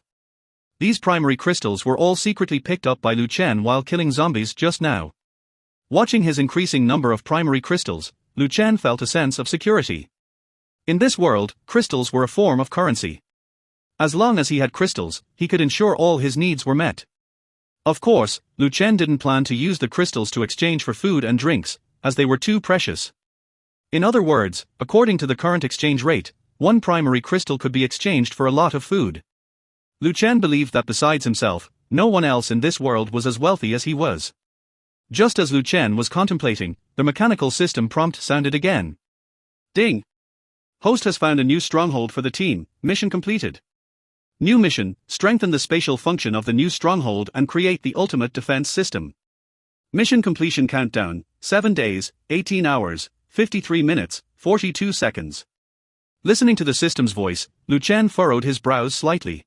A: These primary crystals were all secretly picked up by Lu Chen while killing zombies just now. Watching his increasing number of primary crystals, Lu Chen felt a sense of security. In this world, crystals were a form of currency. As long as he had crystals, he could ensure all his needs were met. Of course, Lu Chen didn't plan to use the crystals to exchange for food and drinks, as they were too precious. In other words, according to the current exchange rate, 1 primary crystal could be exchanged for a lot of food. Lu Chen believed that besides himself, no one else in this world was as wealthy as he was. Just as Lu Chen was contemplating, the mechanical system prompt sounded again. Ding! Host has found a new stronghold for the team, mission completed. New mission, strengthen the spatial function of the new stronghold and create the ultimate defense system. Mission completion countdown, 7 days, 18 hours, 53 minutes, 42 seconds. Listening to the system's voice, Lu Chen furrowed his brows slightly.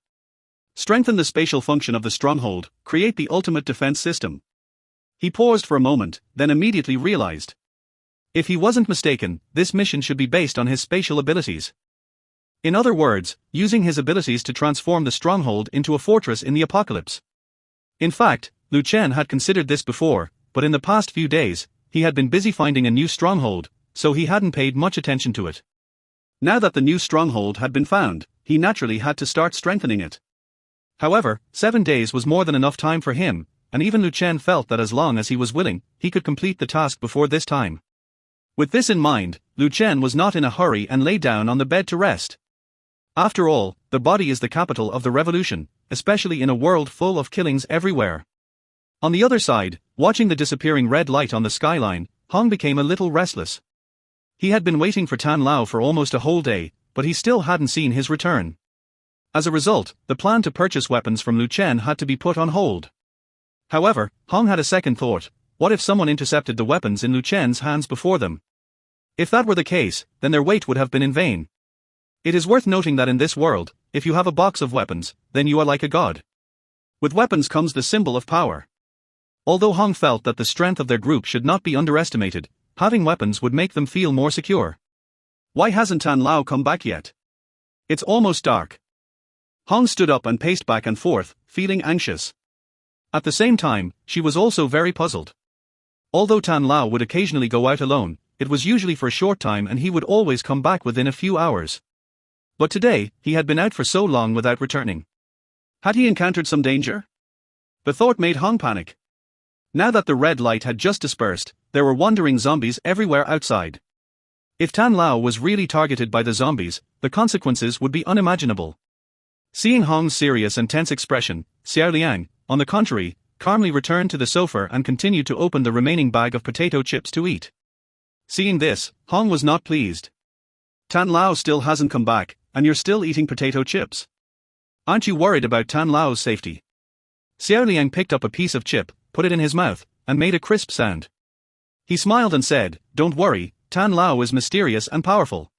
A: Strengthen the spatial function of the stronghold, create the ultimate defense system. He paused for a moment, then immediately realized. If he wasn't mistaken, this mission should be based on his spatial abilities. In other words, using his abilities to transform the stronghold into a fortress in the apocalypse. In fact, Lu Chen had considered this before, but in the past few days, he had been busy finding a new stronghold, so he hadn't paid much attention to it. Now that the new stronghold had been found, he naturally had to start strengthening it. However, 7 days was more than enough time for him, and even Lu Chen felt that as long as he was willing, he could complete the task before this time. With this in mind, Lu Chen was not in a hurry and lay down on the bed to rest. After all, the body is the capital of the revolution, especially in a world full of killings everywhere. On the other side, watching the disappearing red light on the skyline, Hong became a little restless. He had been waiting for Tan Lao for almost a whole day, but he still hadn't seen his return. As a result, the plan to purchase weapons from Lu Chen had to be put on hold. However, Hong had a second thought. What if someone intercepted the weapons in Lu Chen's hands before them? If that were the case, then their wait would have been in vain. It is worth noting that in this world, if you have a box of weapons, then you are like a god. With weapons comes the symbol of power. Although Hong felt that the strength of their group should not be underestimated, having weapons would make them feel more secure. Why hasn't Tan Lao come back yet? It's almost dark. Hong stood up and paced back and forth, feeling anxious. At the same time, she was also very puzzled. Although Tan Lao would occasionally go out alone, it was usually for a short time and he would always come back within a few hours. But today, he had been out for so long without returning. Had he encountered some danger? The thought made Hong panic. Now that the red light had just dispersed, there were wandering zombies everywhere outside. If Tan Lao was really targeted by the zombies, the consequences would be unimaginable. Seeing Hong's serious and tense expression, Xiao Liang, on the contrary, calmly returned to the sofa and continued to open the remaining bag of potato chips to eat. Seeing this, Hong was not pleased. Tan Lao still hasn't come back, and you're still eating potato chips. Aren't you worried about Tan Lao's safety? Xiao Liang picked up a piece of chip, put it in his mouth, and made a crisp sound. He smiled and said, "Don't worry, Tan Lao is mysterious and powerful.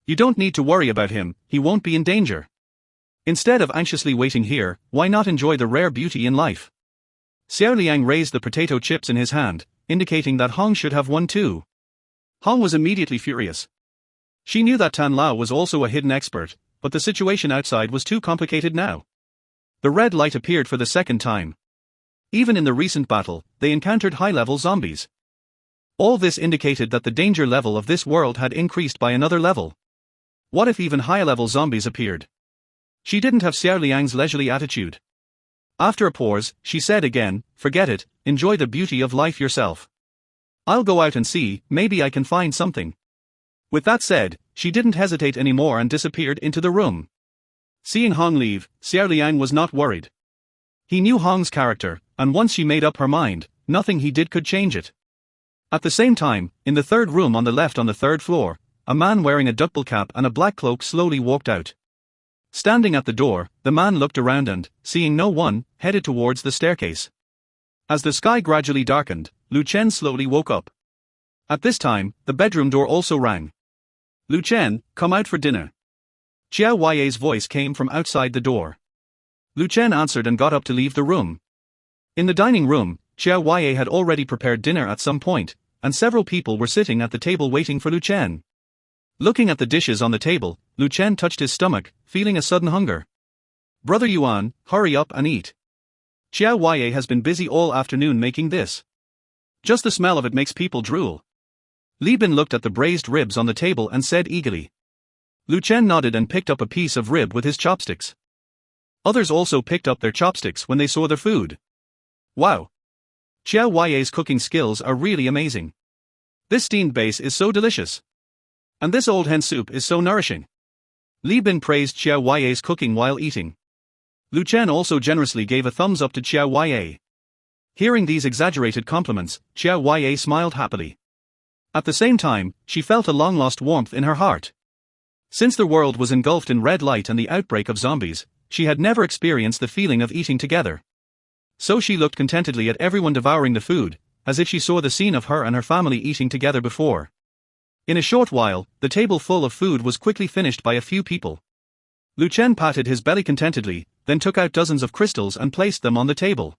A: You don't need to worry about him, he won't be in danger. Instead of anxiously waiting here, why not enjoy the rare beauty in life?" Xiao Liang raised the potato chips in his hand, indicating that Hong should have one too. Hong was immediately furious. She knew that Tan Lao was also a hidden expert, but the situation outside was too complicated now. The red light appeared for the second time. Even in the recent battle, they encountered high-level zombies. All this indicated that the danger level of this world had increased by another level. What if even higher-level zombies appeared? She didn't have Xiao Liang's leisurely attitude. After a pause, she said again, "Forget it, enjoy the beauty of life yourself. I'll go out and see, maybe I can find something." With that said, she didn't hesitate anymore and disappeared into the room. Seeing Hong leave, Xiao Liang was not worried. He knew Hong's character, and once she made up her mind, nothing he did could change it. At the same time, in the third room on the left on the third floor, a man wearing a duckbill cap and a black cloak slowly walked out. Standing at the door, the man looked around and, seeing no one, headed towards the staircase. As the sky gradually darkened, Lu Chen slowly woke up. At this time, the bedroom door also rang. "Lu Chen, come out for dinner." Chiao Huaye's voice came from outside the door. Lu Chen answered and got up to leave the room. In the dining room, Chiao Huaye had already prepared dinner at some point, and several people were sitting at the table waiting for Lu Chen. Looking at the dishes on the table, Lu Chen touched his stomach, feeling a sudden hunger. "Brother Yuan, hurry up and eat. Chiao Huaye has been busy all afternoon making this. Just the smell of it makes people drool." Li Bin looked at the braised ribs on the table and said eagerly. Lu Chen nodded and picked up a piece of rib with his chopsticks. Others also picked up their chopsticks when they saw the food. Wow! Chiao Huaye's cooking skills are really amazing. This steamed base is so delicious. And this old hen soup is so nourishing. Li Bin praised Chiao Huaye's cooking while eating. Lu Chen also generously gave a thumbs up to Chiao Huaye. Hearing these exaggerated compliments, Chiao Huaye smiled happily. At the same time, she felt a long-lost warmth in her heart. Since the world was engulfed in red light and the outbreak of zombies, she had never experienced the feeling of eating together. So she looked contentedly at everyone devouring the food, as if she saw the scene of her and her family eating together before. In a short while, the table full of food was quickly finished by a few people. Lu Chen patted his belly contentedly, then took out dozens of crystals and placed them on the table.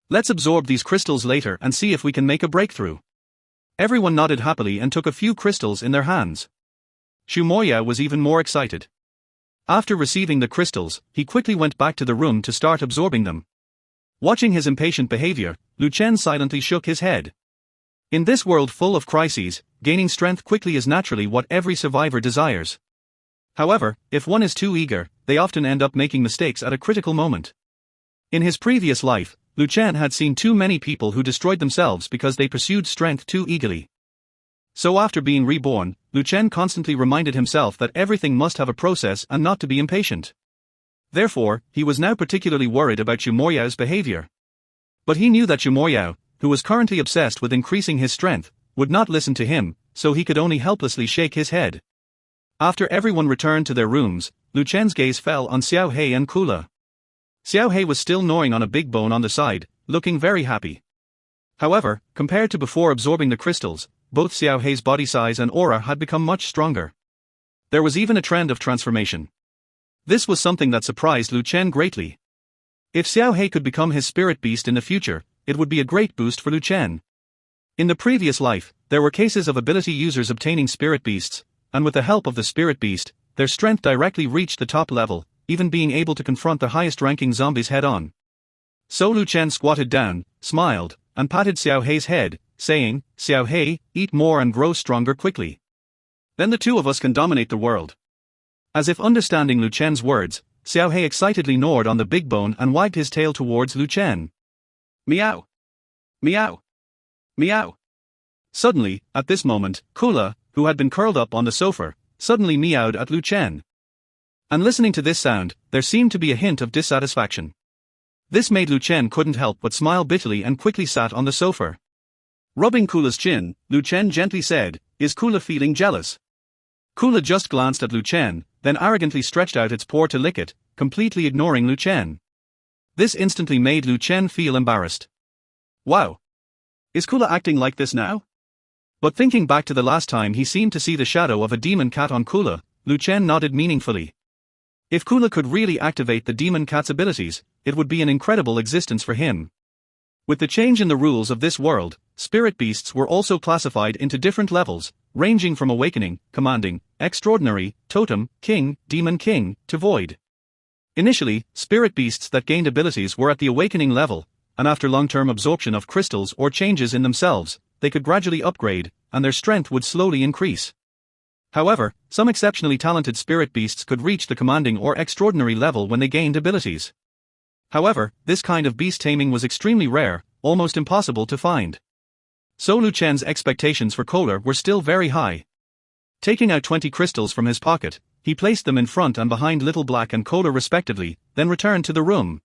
A: "Let's absorb these crystals later and see if we can make a breakthrough." Everyone nodded happily and took a few crystals in their hands. Xu Moya was even more excited. After receiving the crystals, he quickly went back to the room to start absorbing them. Watching his impatient behavior, Lu Chen silently shook his head. In this world full of crises, gaining strength quickly is naturally what every survivor desires. However, if one is too eager, they often end up making mistakes at a critical moment. In his previous life, Lu Chen had seen too many people who destroyed themselves because they pursued strength too eagerly. So after being reborn, Lu Chen constantly reminded himself that everything must have a process and not to be impatient. Therefore, he was now particularly worried about Xu Moyao's behavior. But he knew that Xu Moyao, who was currently obsessed with increasing his strength, would not listen to him, so he could only helplessly shake his head. After everyone returned to their rooms, Lu Chen's gaze fell on Xiao He and Kula. Xiao He was still gnawing on a big bone on the side, looking very happy. However, compared to before absorbing the crystals, both Xiao He's body size and aura had become much stronger. There was even a trend of transformation. This was something that surprised Lu Chen greatly. If Xiao He could become his spirit beast in the future, it would be a great boost for Lu Chen. In the previous life, there were cases of ability users obtaining spirit beasts, and with the help of the spirit beast, their strength directly reached the top level, even being able to confront the highest-ranking zombies head-on. So Lu Chen squatted down, smiled, and patted Xiao He's head, saying, "Xiao He, eat more and grow stronger quickly. Then the two of us can dominate the world." As if understanding Lu Chen's words, Xiao He excitedly gnawed on the big bone and wagged his tail towards Lu Chen. "Meow! Meow. Meow. Suddenly, at this moment, Kula, who had been curled up on the sofa, suddenly meowed at Lu Chen. And listening to this sound, there seemed to be a hint of dissatisfaction. This made Lu Chen couldn't help but smile bitterly and quickly sat on the sofa. Rubbing Kula's chin, Lu Chen gently said, "Is Kula feeling jealous?" Kula just glanced at Lu Chen, then arrogantly stretched out its paw to lick it, completely ignoring Lu Chen. This instantly made Lu Chen feel embarrassed. Wow! Is Kula acting like this now? But thinking back to the last time he seemed to see the shadow of a demon cat on Kula, Lu Chen nodded meaningfully. If Kula could really activate the demon cat's abilities, it would be an incredible existence for him. With the change in the rules of this world, spirit beasts were also classified into different levels, ranging from awakening, commanding, extraordinary, totem, king, demon king, to void. Initially, spirit beasts that gained abilities were at the awakening level, and after long-term absorption of crystals or changes in themselves, they could gradually upgrade, and their strength would slowly increase. However, some exceptionally talented spirit beasts could reach the commanding or extraordinary level when they gained abilities. However, this kind of beast taming was extremely rare, almost impossible to find. So Lu Chen's expectations for Kohler were still very high. Taking out 20 crystals from his pocket, he placed them in front and behind Little Black and Kohler respectively, then returned to the room.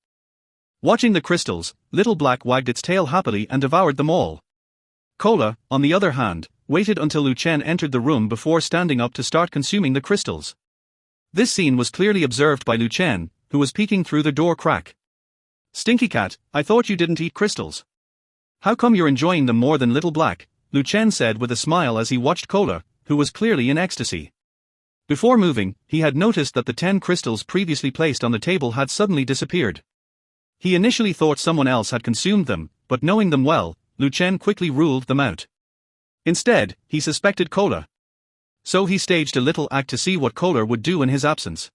A: Watching the crystals, Little Black wagged its tail happily and devoured them all. Kohler, on the other hand, waited until Lu Chen entered the room before standing up to start consuming the crystals. This scene was clearly observed by Lu Chen, who was peeking through the door crack. "Stinky cat, I thought you didn't eat crystals. How come you're enjoying them more than Little Black?" Lu Chen said with a smile as he watched Kohler, who was clearly in ecstasy. Before moving, he had noticed that the 10 crystals previously placed on the table had suddenly disappeared. He initially thought someone else had consumed them, but knowing them well, Lu Chen quickly ruled them out. Instead, he suspected Kohler. So he staged a little act to see what Kohler would do in his absence.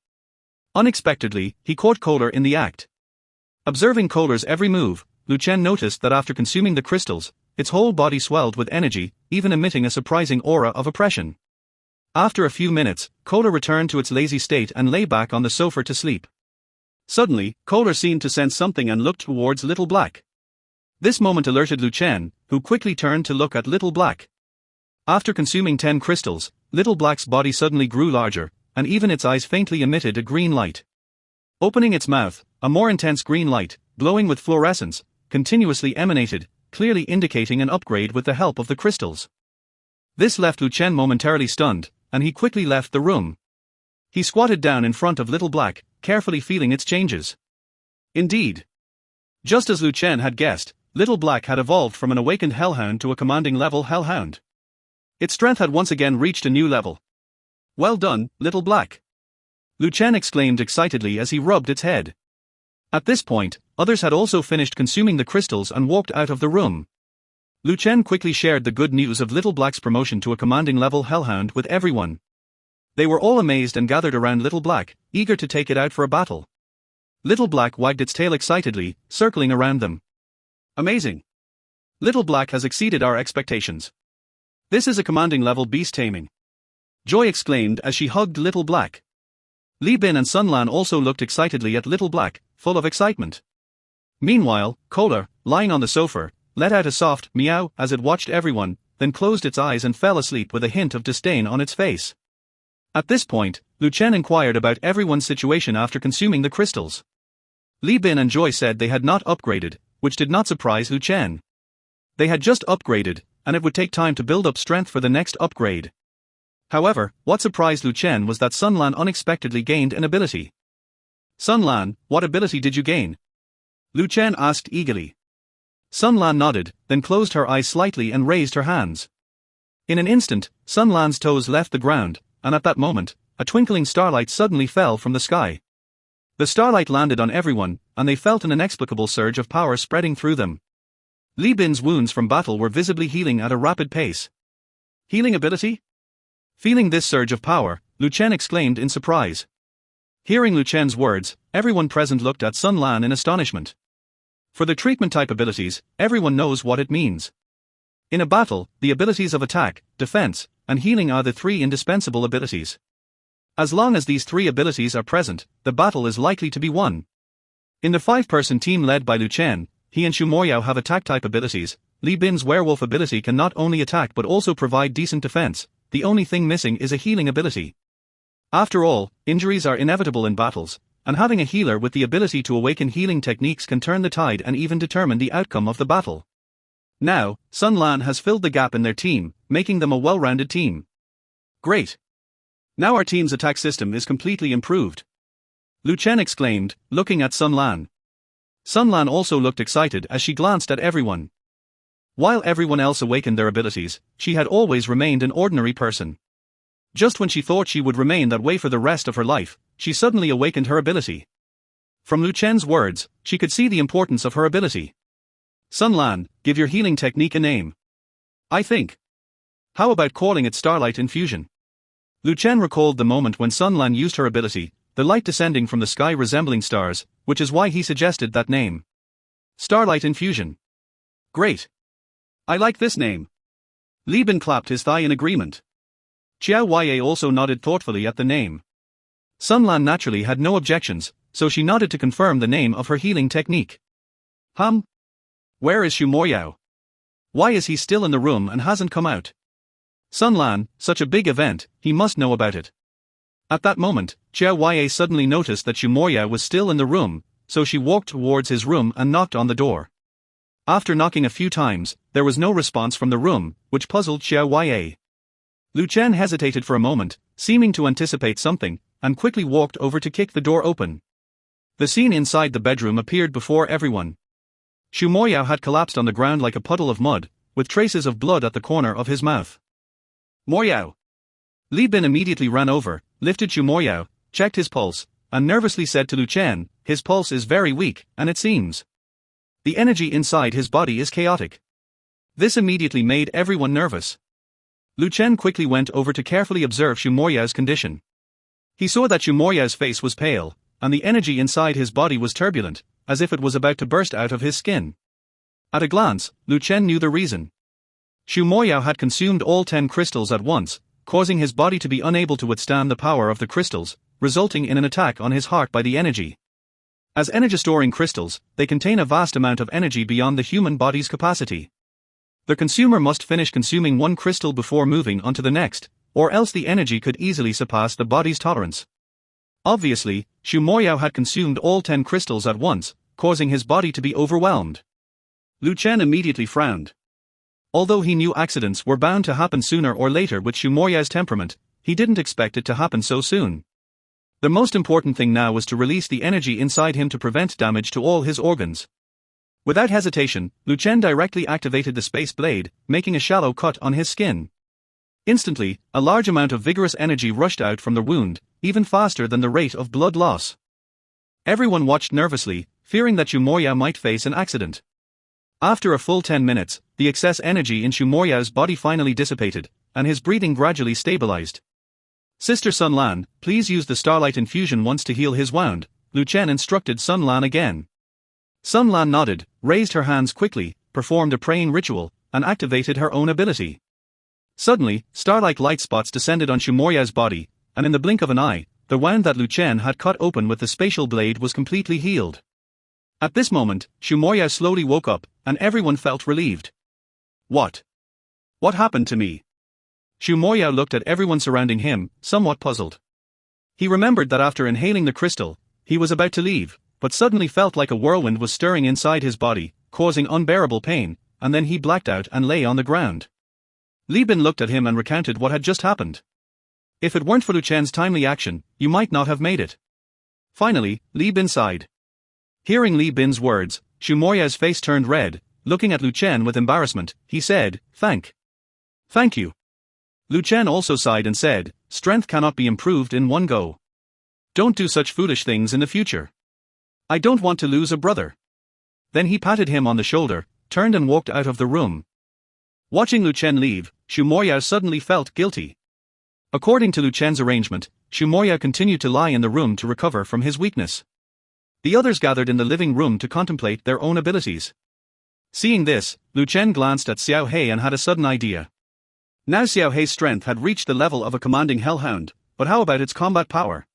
A: Unexpectedly, he caught Kohler in the act. Observing Kohler's every move, Lu Chen noticed that after consuming the crystals, its whole body swelled with energy, even emitting a surprising aura of oppression. After a few minutes, Kohler returned to its lazy state and lay back on the sofa to sleep. Suddenly, Kohler seemed to sense something and looked towards Little Black. This moment alerted Lu Chen, who quickly turned to look at Little Black. After consuming 10 crystals, Little Black's body suddenly grew larger, and even its eyes faintly emitted a green light. Opening its mouth, a more intense green light, glowing with fluorescence, continuously emanated, clearly indicating an upgrade with the help of the crystals. This left Lu Chen momentarily stunned, and he quickly left the room. He squatted down in front of Little Black, carefully feeling its changes. Indeed. Just as Lu Chen had guessed, Little Black had evolved from an awakened hellhound to a commanding level hellhound. Its strength had once again reached a new level. "Well done, Little Black!" Lu Chen exclaimed excitedly as he rubbed its head. At this point, others had also finished consuming the crystals and walked out of the room. Lu Chen quickly shared the good news of Little Black's promotion to a commanding level hellhound with everyone. They were all amazed and gathered around Little Black, eager to take it out for a battle. Little Black wagged its tail excitedly, circling around them. "Amazing! Little Black has exceeded our expectations. This is a commanding level beast taming." Joy exclaimed as she hugged Little Black. Li Bin and Sun Lan also looked excitedly at Little Black, full of excitement. Meanwhile, Kohler, lying on the sofa, let out a soft meow as it watched everyone, then closed its eyes and fell asleep with a hint of disdain on its face. At this point, Lu Chen inquired about everyone's situation after consuming the crystals. Li Bin and Joy said they had not upgraded, which did not surprise Lu Chen. They had just upgraded, and it would take time to build up strength for the next upgrade. However, what surprised Lu Chen was that Sun Lan unexpectedly gained an ability. "Sun Lan, what ability did you gain?" Lu Chen asked eagerly. Sun Lan nodded, then closed her eyes slightly and raised her hands. In an instant, Sun Lan's toes left the ground, and at that moment, a twinkling starlight suddenly fell from the sky. The starlight landed on everyone, and they felt an inexplicable surge of power spreading through them. Li Bin's wounds from battle were visibly healing at a rapid pace. "Healing ability?" Feeling this surge of power, Lu Chen exclaimed in surprise. Hearing Lu Chen's words, everyone present looked at Sun Lan in astonishment. For the treatment-type abilities, everyone knows what it means. In a battle, the abilities of attack, defense, and healing are the 3 indispensable abilities. As long as these 3 abilities are present, the battle is likely to be won. In the 5-person team led by Lu Chen, he and Shu Moyao have attack-type abilities, Li Bin's werewolf ability can not only attack but also provide decent defense. The only thing missing is a healing ability. After all, injuries are inevitable in battles, and having a healer with the ability to awaken healing techniques can turn the tide and even determine the outcome of the battle. Now, Sun Lan has filled the gap in their team, making them a well-rounded team. Great! Now our team's attack system is completely improved. Lu Chen exclaimed, looking at Sun Lan. Sun Lan also looked excited as she glanced at everyone. While everyone else awakened their abilities, she had always remained an ordinary person. Just when she thought she would remain that way for the rest of her life, she suddenly awakened her ability. From Lu Chen's words, she could see the importance of her ability. Sun Lan, give your healing technique a name. I think. How about calling it Starlight Infusion? Lu Chen recalled the moment when Sun Lan used her ability, the light descending from the sky resembling stars, which is why he suggested that name. Starlight Infusion. Great. I like this name. Li Bin clapped his thigh in agreement. Xiao Ye also nodded thoughtfully at the name. Sun Lan naturally had no objections, so she nodded to confirm the name of her healing technique. Where is Xu Moyao? Why is he still in the room and hasn't come out? Sun Lan, such a big event, he must know about it. At that moment, Xiao Ye suddenly noticed that Xu Moyao was still in the room, so she walked towards his room and knocked on the door. After knocking a few times, there was no response from the room, which puzzled Xiao Ye. Lu Chen hesitated for a moment, seeming to anticipate something, and quickly walked over to kick the door open. The scene inside the bedroom appeared before everyone. Xu Moyao had collapsed on the ground like a puddle of mud, with traces of blood at the corner of his mouth. Moyao! Li Bin immediately ran over, lifted Xu Moyao, checked his pulse, and nervously said to Lu Chen, his pulse is very weak, and it seems the energy inside his body is chaotic. This immediately made everyone nervous. Lu Chen quickly went over to carefully observe Xu Moyao's condition. He saw that Xu Moyao's face was pale, and the energy inside his body was turbulent, as if it was about to burst out of his skin. At a glance, Lu Chen knew the reason. Xu Moyao had consumed all 10 crystals at once, causing his body to be unable to withstand the power of the crystals, resulting in an attack on his heart by the energy. As energy-storing crystals, they contain a vast amount of energy beyond the human body's capacity. The consumer must finish consuming one crystal before moving on to the next, or else the energy could easily surpass the body's tolerance. Obviously, Xu Moyao had consumed all 10 crystals at once, causing his body to be overwhelmed. Lu Chen immediately frowned. Although he knew accidents were bound to happen sooner or later with Xu Moyao's temperament, he didn't expect it to happen so soon. The most important thing now was to release the energy inside him to prevent damage to all his organs. Without hesitation, Lu Chen directly activated the space blade, making a shallow cut on his skin. Instantly, a large amount of vigorous energy rushed out from the wound, even faster than the rate of blood loss. Everyone watched nervously, fearing that Xu Moyao might face an accident. After a full 10 minutes, the excess energy in Xu Moyao's body finally dissipated, and his breathing gradually stabilized. Sister Sun Lan, please use the Starlight Infusion once to heal his wound, Lu Chen instructed Sun Lan again. Sun Lan nodded, raised her hands quickly, performed a praying ritual, and activated her own ability. Suddenly, star-like light spots descended on Xu Moyao's body, and in the blink of an eye, the wound that Lu Chen had cut open with the spatial blade was completely healed. At this moment, Xu Moyao slowly woke up, and everyone felt relieved. What happened to me? Xu Moyao looked at everyone surrounding him, somewhat puzzled. He remembered that after inhaling the crystal, he was about to leave, but suddenly felt like a whirlwind was stirring inside his body, causing unbearable pain, and then he blacked out and lay on the ground. Li Bin looked at him and recounted what had just happened. If it weren't for Lu Chen's timely action, you might not have made it. Finally, Li Bin sighed. Hearing Li Bin's words, Xu Moyao's face turned red. Looking at Lu Chen with embarrassment, he said, Thank you. Lu Chen also sighed and said, strength cannot be improved in one go. Don't do such foolish things in the future. I don't want to lose a brother. Then he patted him on the shoulder, turned and walked out of the room. Watching Lu Chen leave, Xu Moyao suddenly felt guilty. According to Lu Chen's arrangement, Xu Moyao continued to lie in the room to recover from his weakness. The others gathered in the living room to contemplate their own abilities. Seeing this, Lu Chen glanced at Xiao He and had a sudden idea. Now Xiao He's strength had reached the level of a commanding hellhound, but how about its combat power?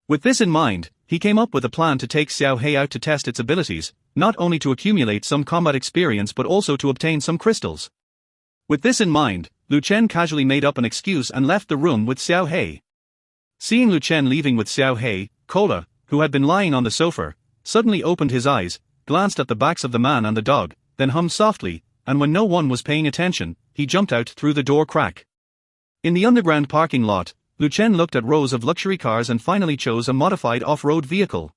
A: With this in mind, he came up with a plan to take Xiao Hei out to test its abilities, not only to accumulate some combat experience but also to obtain some crystals. With this in mind, Lu Chen casually made up an excuse and left the room with Xiao Hei. Seeing Lu Chen leaving with Xiao Hei, Kola, who had been lying on the sofa, suddenly opened his eyes, glanced at the backs of the man and the dog, then hummed softly, and when no one was paying attention, he jumped out through the door crack. In the underground parking lot, Lu Chen looked at rows of luxury cars and finally chose a modified off-road vehicle.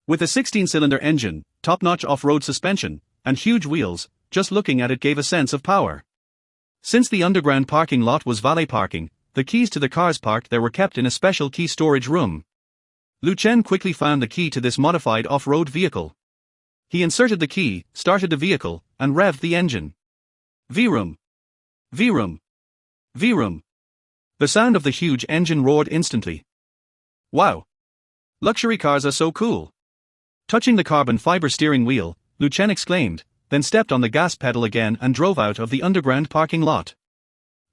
A: With a 16-cylinder engine, top-notch off-road suspension, and huge wheels, just looking at it gave a sense of power. Since the underground parking lot was valet parking, the keys to the cars parked there were kept in a special key storage room. Lu Chen quickly found the key to this modified off-road vehicle. He inserted the key, started the vehicle, and revved the engine. Vroom. Vroom. Vroom. The sound of the huge engine roared instantly. Wow! Luxury cars are so cool! Touching the carbon fiber steering wheel, Lu Chen exclaimed, then stepped on the gas pedal again and drove out of the underground parking lot.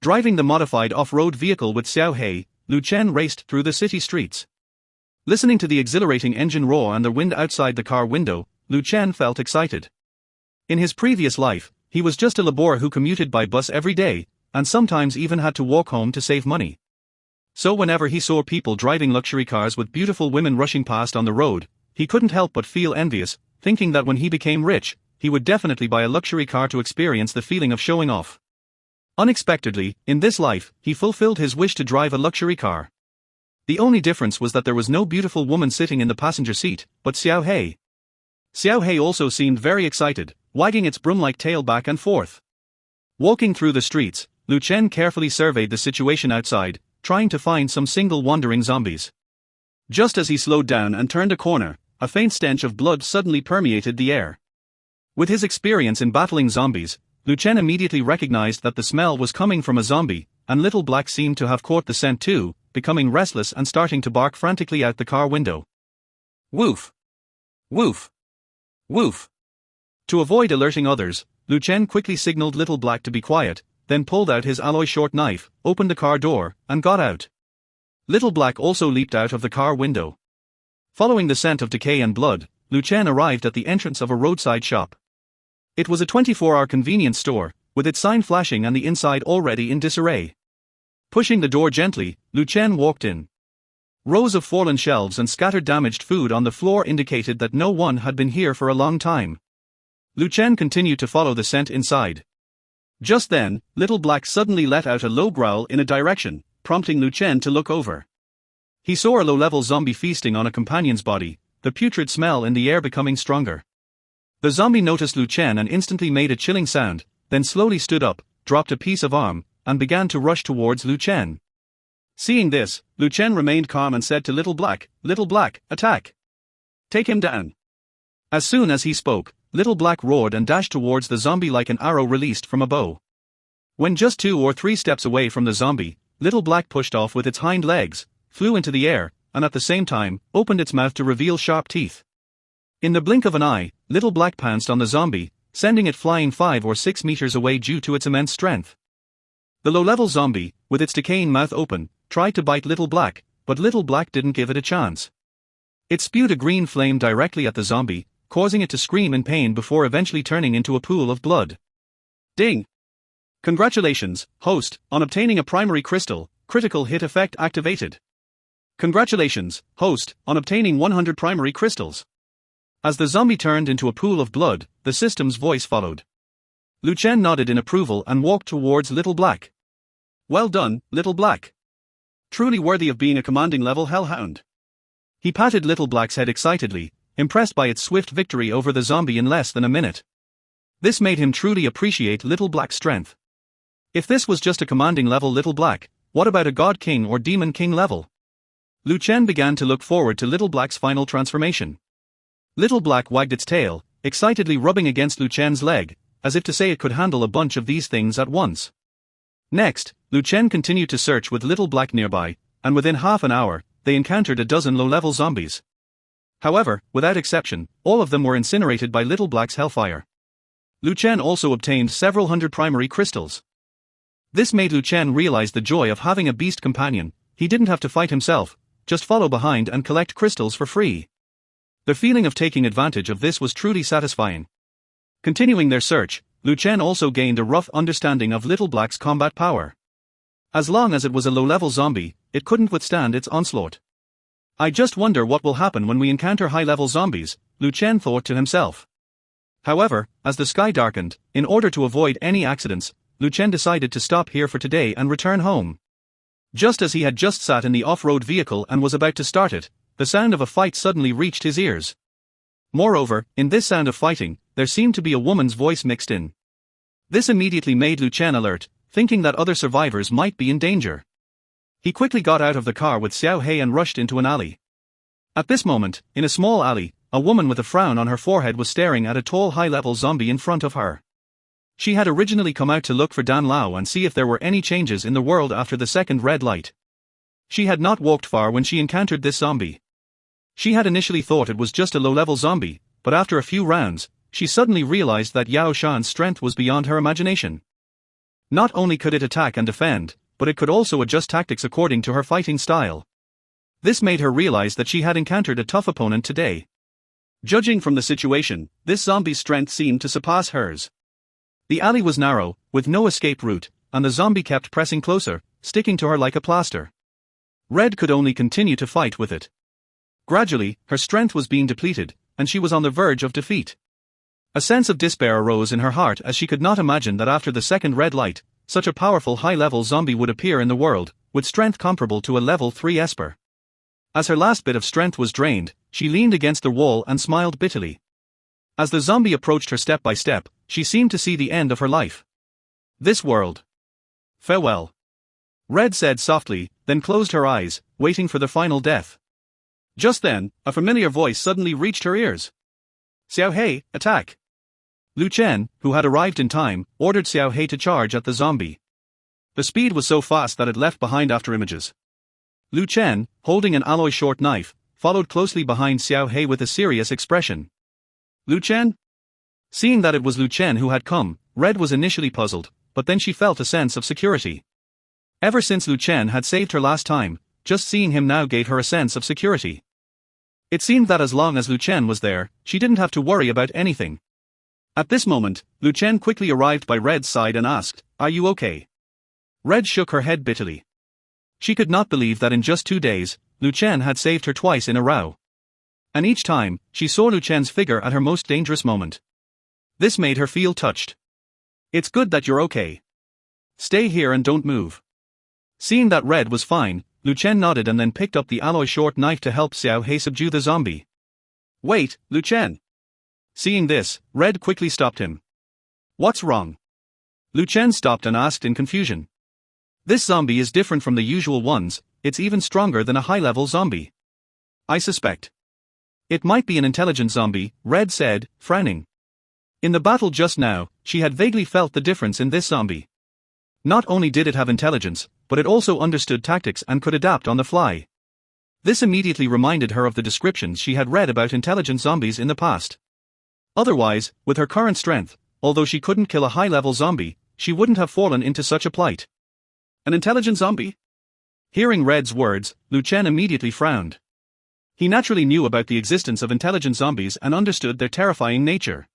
A: Driving the modified off-road vehicle with Xiao Hei, Lu Chen raced through the city streets. Listening to the exhilarating engine roar and the wind outside the car window, Lu Chen felt excited. In his previous life, he was just a laborer who commuted by bus every day, and sometimes even had to walk home to save money. So whenever he saw people driving luxury cars with beautiful women rushing past on the road, he couldn't help but feel envious, thinking that when he became rich, he would definitely buy a luxury car to experience the feeling of showing off. Unexpectedly, in this life, he fulfilled his wish to drive a luxury car. The only difference was that there was no beautiful woman sitting in the passenger seat, but Xiao Hei. Xiao Hei also seemed very excited, wagging its broom-like tail back and forth. Walking through the streets, Lu Chen carefully surveyed the situation outside, trying to find some single wandering zombies. Just as he slowed down and turned a corner, a faint stench of blood suddenly permeated the air. With his experience in battling zombies, Lu Chen immediately recognized that the smell was coming from a zombie, and Little Black seemed to have caught the scent too, becoming restless and starting to bark frantically out the car window. Woof! Woof! Woof! To avoid alerting others, Lu Chen quickly signaled Little Black to be quiet, then pulled out his alloy short knife, opened the car door, and got out. Little Black also leaped out of the car window. Following the scent of decay and blood, Lu Chen arrived at the entrance of a roadside shop. It was a 24-hour convenience store, with its sign flashing and the inside already in disarray. Pushing the door gently, Lu Chen walked in. Rows of fallen shelves and scattered damaged food on the floor indicated that no one had been here for a long time. Lu Chen continued to follow the scent inside. Just then, Little Black suddenly let out a low growl in a direction, prompting Lu Chen to look over. He saw a low-level zombie feasting on a companion's body, the putrid smell in the air becoming stronger. The zombie noticed Lu Chen and instantly made a chilling sound, then slowly stood up, dropped a piece of arm, and began to rush towards Lu Chen. Seeing this, Lu Chen remained calm and said to Little Black, "Little Black, attack! Take him down!" As soon as he spoke, Little Black roared and dashed towards the zombie like an arrow released from a bow. When just 2 or 3 steps away from the zombie, Little Black pushed off with its hind legs, flew into the air, and at the same time, opened its mouth to reveal sharp teeth. In the blink of an eye, Little Black pounced on the zombie, sending it flying 5 or 6 meters away due to its immense strength. The low-level zombie, with its decaying mouth open, tried to bite Little Black, but Little Black didn't give it a chance. It spewed a green flame directly at the zombie, causing it to scream in pain before eventually turning into a pool of blood. Ding! Congratulations, host, on obtaining a primary crystal, critical hit effect activated. Congratulations, host, on obtaining 100 primary crystals. As the zombie turned into a pool of blood, the system's voice followed. Lu Chen nodded in approval and walked towards Little Black. Well done, Little Black. Truly worthy of being a commanding level hellhound. He patted Little Black's head excitedly, impressed by its swift victory over the zombie in less than a minute. This made him truly appreciate Little Black's strength. If this was just a commanding level Little Black, what about a God King or Demon King level? Lu Chen began to look forward to Little Black's final transformation. Little Black wagged its tail, excitedly rubbing against Lu Chen's leg, as if to say it could handle a bunch of these things at once. Next, Lu Chen continued to search with Little Black nearby, and within half an hour, they encountered a dozen low-level zombies. However, without exception, all of them were incinerated by Little Black's hellfire. Lu Chen also obtained several hundred primary crystals. This made Lu Chen realize the joy of having a beast companion. He didn't have to fight himself, just follow behind and collect crystals for free. The feeling of taking advantage of this was truly satisfying. Continuing their search, Lu Chen also gained a rough understanding of Little Black's combat power. As long as it was a low-level zombie, it couldn't withstand its onslaught. I just wonder what will happen when we encounter high-level zombies, Lu Chen thought to himself. However, as the sky darkened, in order to avoid any accidents, Lu Chen decided to stop here for today and return home. Just as he had just sat in the off-road vehicle and was about to start it, the sound of a fight suddenly reached his ears. Moreover, in this sound of fighting, there seemed to be a woman's voice mixed in. This immediately made Lu Chen alert, thinking that other survivors might be in danger. He quickly got out of the car with Xiao Hei and rushed into an alley. At this moment, in a small alley, a woman with a frown on her forehead was staring at a tall high-level zombie in front of her. She had originally come out to look for Dan Lao and see if there were any changes in the world after the second red light. She had not walked far when she encountered this zombie. She had initially thought it was just a low-level zombie, but after a few rounds, she suddenly realized that Yao Shan's strength was beyond her imagination. Not only could it attack and defend, but it could also adjust tactics according to her fighting style. This made her realize that she had encountered a tough opponent today. Judging from the situation, this zombie's strength seemed to surpass hers. The alley was narrow, with no escape route, and the zombie kept pressing closer, sticking to her like a plaster. Red could only continue to fight with it. Gradually, her strength was being depleted, and she was on the verge of defeat. A sense of despair arose in her heart as she could not imagine that after the second red light, such a powerful high-level zombie would appear in the world, with strength comparable to a level 3 Esper. As her last bit of strength was drained, she leaned against the wall and smiled bitterly. As the zombie approached her step by step, she seemed to see the end of her life. This world. Farewell. Red said softly, then closed her eyes, waiting for the final death. Just then, a familiar voice suddenly reached her ears. Xiao Hei, attack! Lu Chen, who had arrived in time, ordered Xiao Hei to charge at the zombie. The speed was so fast that it left behind afterimages. Lu Chen, holding an alloy short knife, followed closely behind Xiao Hei with a serious expression. Lu Chen? Seeing that it was Lu Chen who had come, Red was initially puzzled, but then she felt a sense of security. Ever since Lu Chen had saved her last time, just seeing him now gave her a sense of security. It seemed that as long as Lu Chen was there, she didn't have to worry about anything. At this moment, Lu Chen quickly arrived by Red's side and asked, "Are you okay?" Red shook her head bitterly. She could not believe that in just 2 days, Lu Chen had saved her twice in a row. And each time, she saw Lu Chen's figure at her most dangerous moment. This made her feel touched. "It's good that you're okay. Stay here and don't move." Seeing that Red was fine, Lu Chen nodded and then picked up the alloy short knife to help Xiao Hei subdue the zombie. "Wait, Lu Chen." Seeing this, Red quickly stopped him. "What's wrong?" Lu Chen stopped and asked in confusion. "This zombie is different from the usual ones, it's even stronger than a high-level zombie. I suspect it might be an intelligent zombie," Red said, frowning. In the battle just now, she had vaguely felt the difference in this zombie. Not only did it have intelligence, but it also understood tactics and could adapt on the fly. This immediately reminded her of the descriptions she had read about intelligent zombies in the past. Otherwise, with her current strength, although she couldn't kill a high-level zombie, she wouldn't have fallen into such a plight. An intelligent zombie? Hearing Red's words, Lu Chen immediately frowned. He naturally knew about the existence of intelligent zombies and understood their terrifying nature.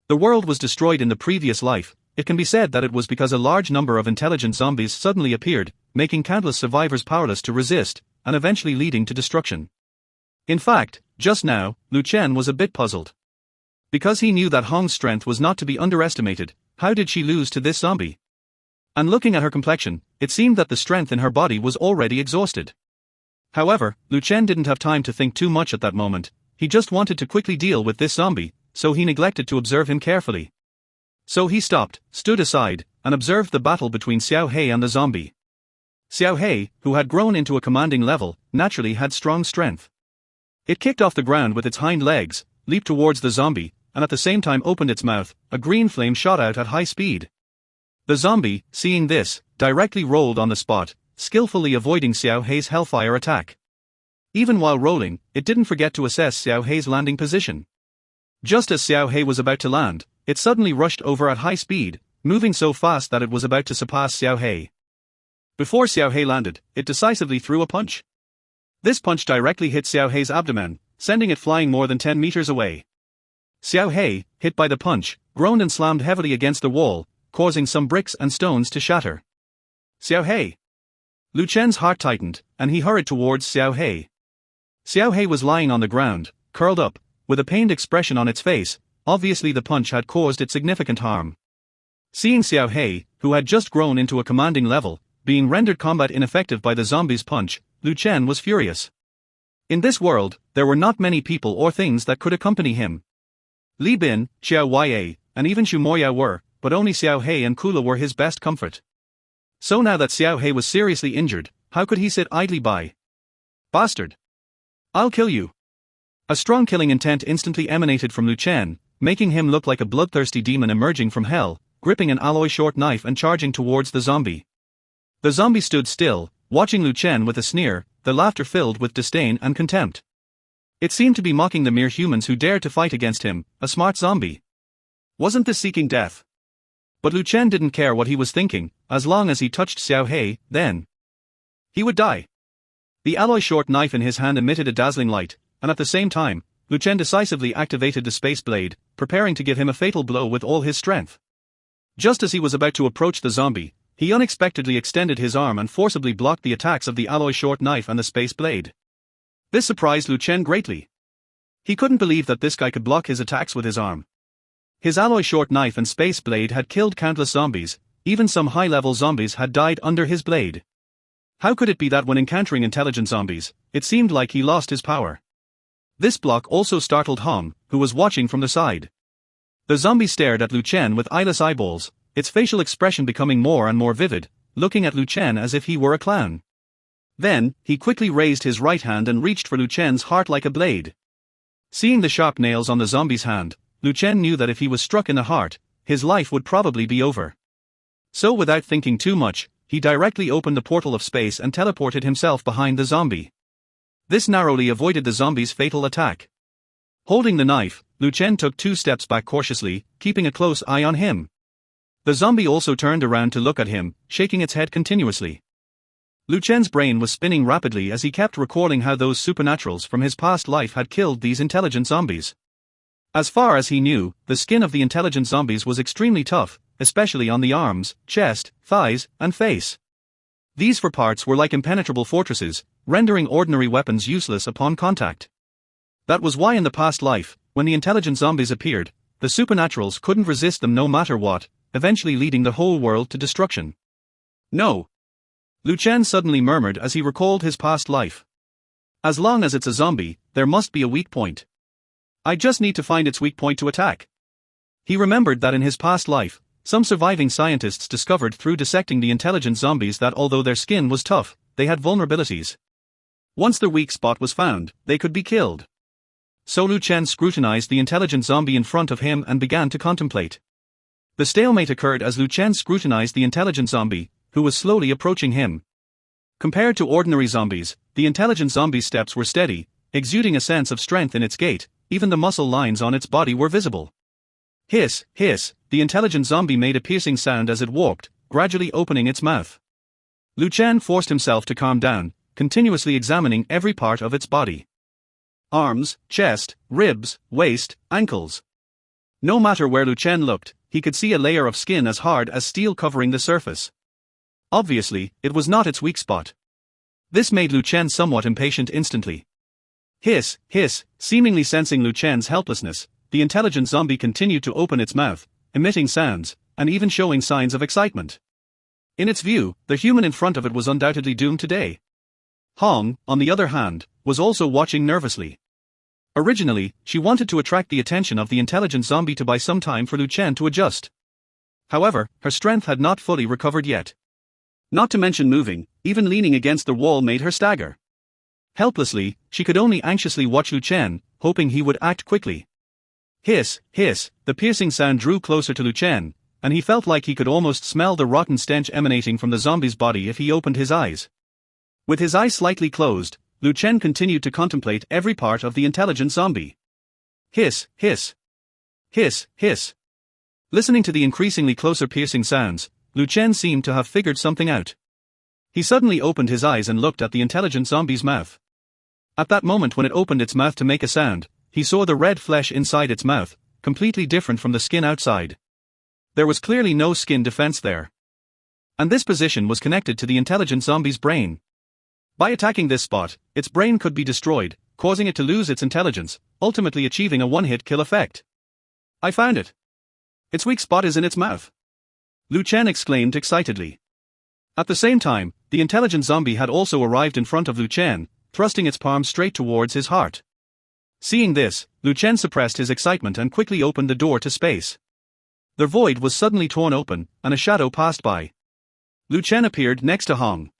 A: The world was destroyed in the previous life. It can be said that it was because a large number of intelligent zombies suddenly appeared, making countless survivors powerless to resist, and eventually leading to destruction. In fact, just now, Lu Chen was a bit puzzled. Because he knew that Hong's strength was not to be underestimated, how did she lose to this zombie? And looking at her complexion, it seemed that the strength in her body was already exhausted. However, Lu Chen didn't have time to think too much at that moment. He just wanted to quickly deal with this zombie, so he neglected to observe him carefully. So he stopped, stood aside, and observed the battle between Xiao Hei and the zombie. Xiao Hei, who had grown into a commanding level, naturally had strong strength. It kicked off the ground with its hind legs, leaped towards the zombie, and at the same time opened its mouth. A green flame shot out at high speed. The zombie, seeing this, directly rolled on the spot, skillfully avoiding Xiao Hei's hellfire attack. Even while rolling, it didn't forget to assess Xiao Hei's landing position. Just as Xiao Hei was about to land, it suddenly rushed over at high speed, moving so fast that it was about to surpass Xiao Hei. Before Xiao Hei landed, it decisively threw a punch. This punch directly hit Xiao Hei's abdomen, sending it flying more than 10 meters away. Xiao Hei, hit by the punch, groaned and slammed heavily against the wall, causing some bricks and stones to shatter. Xiao Hei! Lu Chen's heart tightened, and he hurried towards Xiao Hei. Xiao Hei was lying on the ground, curled up, with a pained expression on its face. Obviously the punch had caused it significant harm. Seeing Xiao Hei, who had just grown into a commanding level, being rendered combat ineffective by the zombie's punch, Lu Chen was furious. In this world, there were not many people or things that could accompany him. Li Bin, Xiao Ya, and even Xu Moya were, but only Xiao Hei and Kula were his best comfort. So now that Xiao Hei was seriously injured, how could he sit idly by? Bastard! I'll kill you! A strong killing intent instantly emanated from Lu Chen, making him look like a bloodthirsty demon emerging from hell, gripping an alloy short knife and charging towards the zombie. The zombie stood still, watching Lu Chen with a sneer, the laughter filled with disdain and contempt. It seemed to be mocking the mere humans who dared to fight against him, a smart zombie. Wasn't this seeking death? But Lu Chen didn't care what he was thinking, as long as he touched Xiao Hei, then he would die. The alloy short knife in his hand emitted a dazzling light, and at the same time, Lu Chen decisively activated the space blade, preparing to give him a fatal blow with all his strength. Just as he was about to approach the zombie, he unexpectedly extended his arm and forcibly blocked the attacks of the alloy short knife and the space blade. This surprised Lu Chen greatly. He couldn't believe that this guy could block his attacks with his arm. His alloy short knife and space blade had killed countless zombies, even some high-level zombies had died under his blade. How could it be that when encountering intelligent zombies, it seemed like he lost his power? This block also startled Hong, who was watching from the side. The zombie stared at Lu Chen with eyeless eyeballs, its facial expression becoming more and more vivid, looking at Lu Chen as if he were a clown. Then, he quickly raised his right hand and reached for Lu Chen's heart like a blade. Seeing the sharp nails on the zombie's hand, Lu Chen knew that if he was struck in the heart, his life would probably be over. So without thinking too much, he directly opened the portal of space and teleported himself behind the zombie. This narrowly avoided the zombie's fatal attack. Holding the knife, Lu Chen took 2 steps back cautiously, keeping a close eye on him. The zombie also turned around to look at him, shaking its head continuously. Lu Chen's brain was spinning rapidly as he kept recalling how those supernaturals from his past life had killed these intelligent zombies. As far as he knew, the skin of the intelligent zombies was extremely tough, especially on the arms, chest, thighs, and face. These four parts were like impenetrable fortresses, rendering ordinary weapons useless upon contact. That was why in the past life, when the intelligent zombies appeared, the supernaturals couldn't resist them no matter what, eventually leading the whole world to destruction. No! Lu Chen suddenly murmured as he recalled his past life. As long as it's a zombie, there must be a weak point. I just need to find its weak point to attack. He remembered that in his past life, some surviving scientists discovered through dissecting the intelligent zombies that although their skin was tough, they had vulnerabilities. Once their weak spot was found, they could be killed. So Lu Chen scrutinized the intelligent zombie in front of him and began to contemplate. The stalemate occurred as Lu Chen scrutinized the intelligent zombie, who was slowly approaching him. Compared to ordinary zombies, the intelligent zombie's steps were steady, exuding a sense of strength in its gait, even the muscle lines on its body were visible. Hiss, hiss, the intelligent zombie made a piercing sound as it walked, gradually opening its mouth. Lu Chen forced himself to calm down, continuously examining every part of its body. Arms, chest, ribs, waist, ankles. No matter where Lu Chen looked, he could see a layer of skin as hard as steel covering the surface. Obviously, it was not its weak spot. This made Lu Chen somewhat impatient instantly. Hiss, hiss, seemingly sensing Lu Chen's helplessness, the intelligent zombie continued to open its mouth, emitting sounds, and even showing signs of excitement. In its view, the human in front of it was undoubtedly doomed to die. Hong, on the other hand, was also watching nervously. Originally, she wanted to attract the attention of the intelligent zombie to buy some time for Lu Chen to adjust. However, her strength had not fully recovered yet. Not to mention moving, even leaning against the wall made her stagger. Helplessly, she could only anxiously watch Lu Chen, hoping he would act quickly. Hiss, hiss, the piercing sound drew closer to Lu Chen, and he felt like he could almost smell the rotten stench emanating from the zombie's body if he opened his eyes. With his eyes slightly closed, Lu Chen continued to contemplate every part of the intelligent zombie. Hiss, hiss. Hiss, hiss. Listening to the increasingly closer piercing sounds, Lu Chen seemed to have figured something out. He suddenly opened his eyes and looked at the intelligent zombie's mouth. At that moment when it opened its mouth to make a sound, he saw the red flesh inside its mouth, completely different from the skin outside. There was clearly no skin defense there. And this position was connected to the intelligent zombie's brain. By attacking this spot, its brain could be destroyed, causing it to lose its intelligence, ultimately achieving a one-hit kill effect. I found it. Its weak spot is in its mouth. Lu Chen exclaimed excitedly. At the same time, the intelligent zombie had also arrived in front of Lu Chen, thrusting its palm straight towards his heart. Seeing this, Lu Chen suppressed his excitement and quickly opened the door to space. The void was suddenly torn open, and a shadow passed by. Lu Chen appeared next to Hong.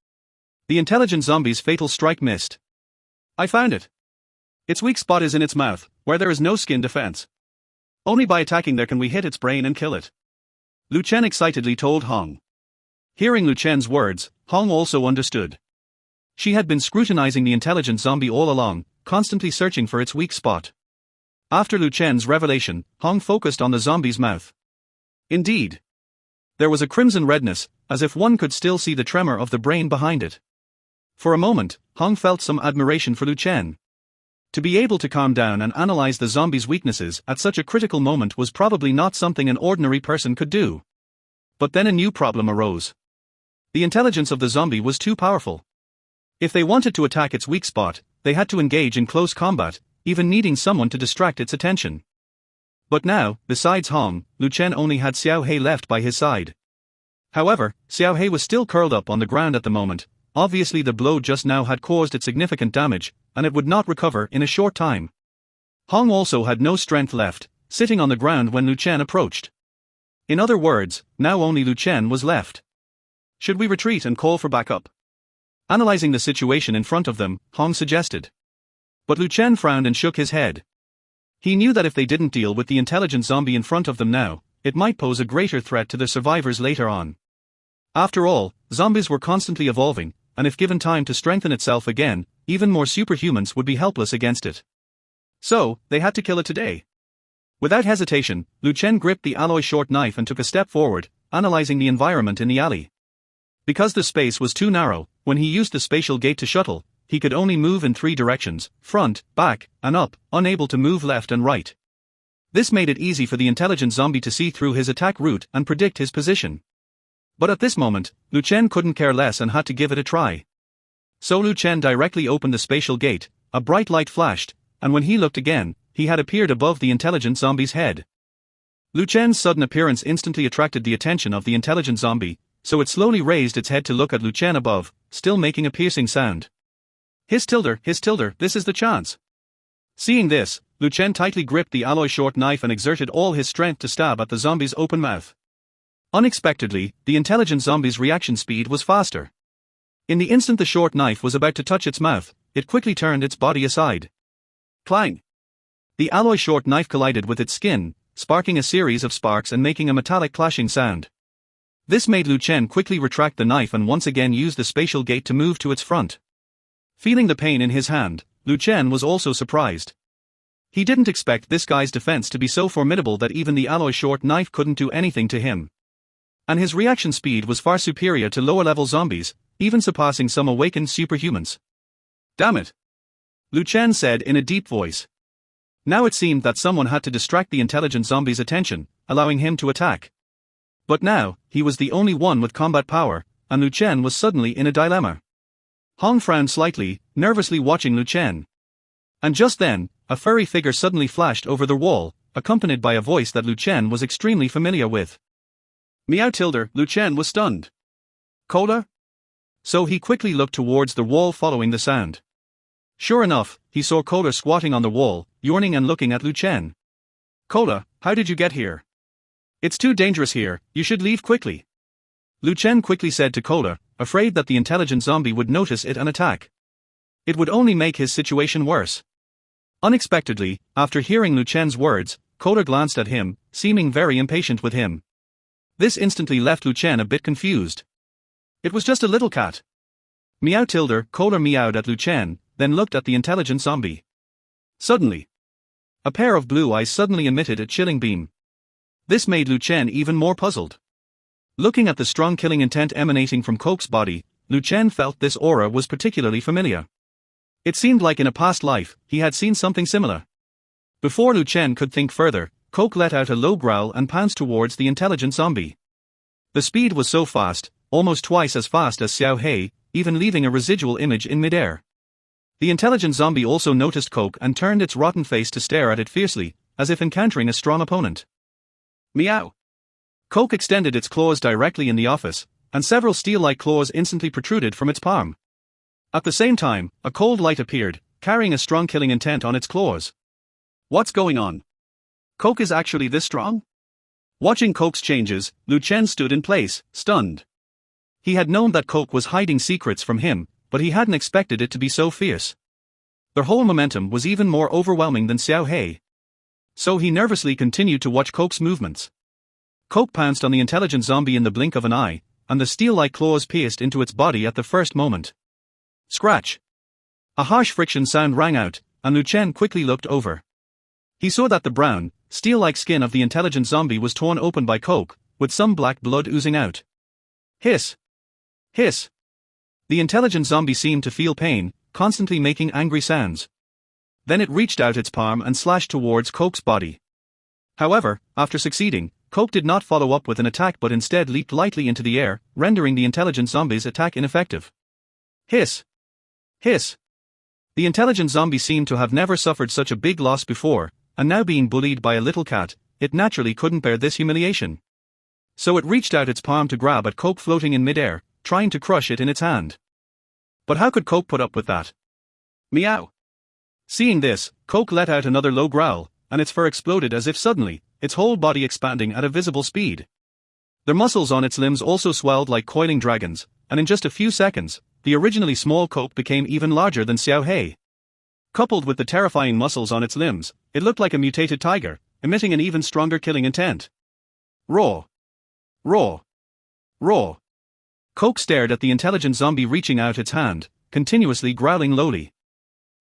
A: The intelligent zombie's fatal strike missed. I found it. Its weak spot is in its mouth, where there is no skin defense. Only by attacking there can we hit its brain and kill it. Lu Chen excitedly told Hong. Hearing Lu Chen's words, Hong also understood. She had been scrutinizing the intelligent zombie all along, constantly searching for its weak spot. After Lu Chen's revelation, Hong focused on the zombie's mouth. Indeed. There was a crimson redness, as if one could still see the tremor of the brain behind it. For a moment, Hong felt some admiration for Lu Chen. To be able to calm down and analyze the zombie's weaknesses at such a critical moment was probably not something an ordinary person could do. But then a new problem arose. The intelligence of the zombie was too powerful. If they wanted to attack its weak spot, they had to engage in close combat, even needing someone to distract its attention. But now, besides Hong, Lu Chen only had Xiao He left by his side. However, Xiao He was still curled up on the ground at the moment. Obviously the blow just now had caused it significant damage, and it would not recover in a short time. Hong also had no strength left, sitting on the ground when Lu Chen approached. In other words, now only Lu Chen was left. Should we retreat and call for backup? Analyzing the situation in front of them, Hong suggested. But Lu Chen frowned and shook his head. He knew that if they didn't deal with the intelligent zombie in front of them now, it might pose a greater threat to the survivors later on. After all, zombies were constantly evolving, and if given time to strengthen itself again, even more superhumans would be helpless against it. So, they had to kill it today. Without hesitation, Lu Chen gripped the alloy short knife and took a step forward, analyzing the environment in the alley. Because the space was too narrow, when he used the spatial gate to shuttle, he could only move in 3 directions, front, back, and up, unable to move left and right. This made it easy for the intelligent zombie to see through his attack route and predict his position. But at this moment, Lu Chen couldn't care less and had to give it a try. So Lu Chen directly opened the spatial gate, a bright light flashed, and when he looked again, he had appeared above the intelligent zombie's head. Lu Chen's sudden appearance instantly attracted the attention of the intelligent zombie, so it slowly raised its head to look at Lu Chen above, still making a piercing sound. His tilder, this is the chance. Seeing this, Lu Chen tightly gripped the alloy short knife and exerted all his strength to stab at the zombie's open mouth. Unexpectedly, the intelligent zombie's reaction speed was faster. In the instant the short knife was about to touch its mouth, it quickly turned its body aside. Clang! The alloy short knife collided with its skin, sparking a series of sparks and making a metallic clashing sound. This made Lu Chen quickly retract the knife and once again use the spatial gate to move to its front. Feeling the pain in his hand, Lu Chen was also surprised. He didn't expect this guy's defense to be so formidable that even the alloy short knife couldn't do anything to him. And his reaction speed was far superior to lower-level zombies, even surpassing some awakened superhumans. Damn it! Lu Chen said in a deep voice. Now it seemed that someone had to distract the intelligent zombie's attention, allowing him to attack. But now, he was the only one with combat power, and Lu Chen was suddenly in a dilemma. Hong frowned slightly, nervously watching Lu Chen. And just then, a furry figure suddenly flashed over the wall, accompanied by a voice that Lu Chen was extremely familiar with. Meow tilde, Lu Chen was stunned. Cola? So he quickly looked towards the wall following the sound. Sure enough, he saw Cola squatting on the wall, yawning and looking at Lu Chen. Cola, how did you get here? It's too dangerous here, you should leave quickly. Lu Chen quickly said to Cola, afraid that the intelligent zombie would notice it and attack. It would only make his situation worse. Unexpectedly, after hearing Lu Chen's words, Cola glanced at him, seeming very impatient with him. This instantly left Lu Chen a bit confused. It was just a little cat. Meow tilde, Cola meowed at Lu Chen, then looked at the intelligent zombie. Suddenly, a pair of blue eyes suddenly emitted a chilling beam. This made Lu Chen even more puzzled. Looking at the strong killing intent emanating from Coke's body, Lu Chen felt this aura was particularly familiar. It seemed like in a past life, he had seen something similar. Before Lu Chen could think further, Coke let out a low growl and pounced towards the intelligent zombie. The speed was so fast, almost twice as fast as Xiao Hei, even leaving a residual image in midair. The intelligent zombie also noticed Coke and turned its rotten face to stare at it fiercely, as if encountering a strong opponent. Meow! Coke extended its claws directly in the office, and several steel-like claws instantly protruded from its palm. At the same time, a cold light appeared, carrying a strong killing intent on its claws. What's going on? Coke is actually this strong? Watching Coke's changes, Lu Chen stood in place, stunned. He had known that Coke was hiding secrets from him, but he hadn't expected it to be so fierce. Their whole momentum was even more overwhelming than Xiao Hei. So he nervously continued to watch Coke's movements. Coke pounced on the intelligent zombie in the blink of an eye, and the steel-like claws pierced into its body at the first moment. Scratch! A harsh friction sound rang out, and Lu Chen quickly looked over. He saw that the brown, steel-like skin of the intelligent zombie was torn open by Coke, with some black blood oozing out. Hiss! Hiss! The intelligent zombie seemed to feel pain, constantly making angry sounds. Then it reached out its palm and slashed towards Coke's body. However, after succeeding, Coke did not follow up with an attack but instead leaped lightly into the air, rendering the intelligent zombie's attack ineffective. Hiss! Hiss! The intelligent zombie seemed to have never suffered such a big loss before, and now being bullied by a little cat, it naturally couldn't bear this humiliation. So it reached out its palm to grab at Coke floating in midair, trying to crush it in its hand. But how could Coke put up with that? Meow! Seeing this, Coke let out another low growl, and its fur exploded as if suddenly, its whole body expanding at a visible speed. The muscles on its limbs also swelled like coiling dragons, and in just a few seconds, the originally small Coke became even larger than Xiao Hei. Coupled with the terrifying muscles on its limbs, it looked like a mutated tiger, emitting an even stronger killing intent. Roar! Roar! Roar! Coke stared at the intelligent zombie reaching out its hand, continuously growling lowly.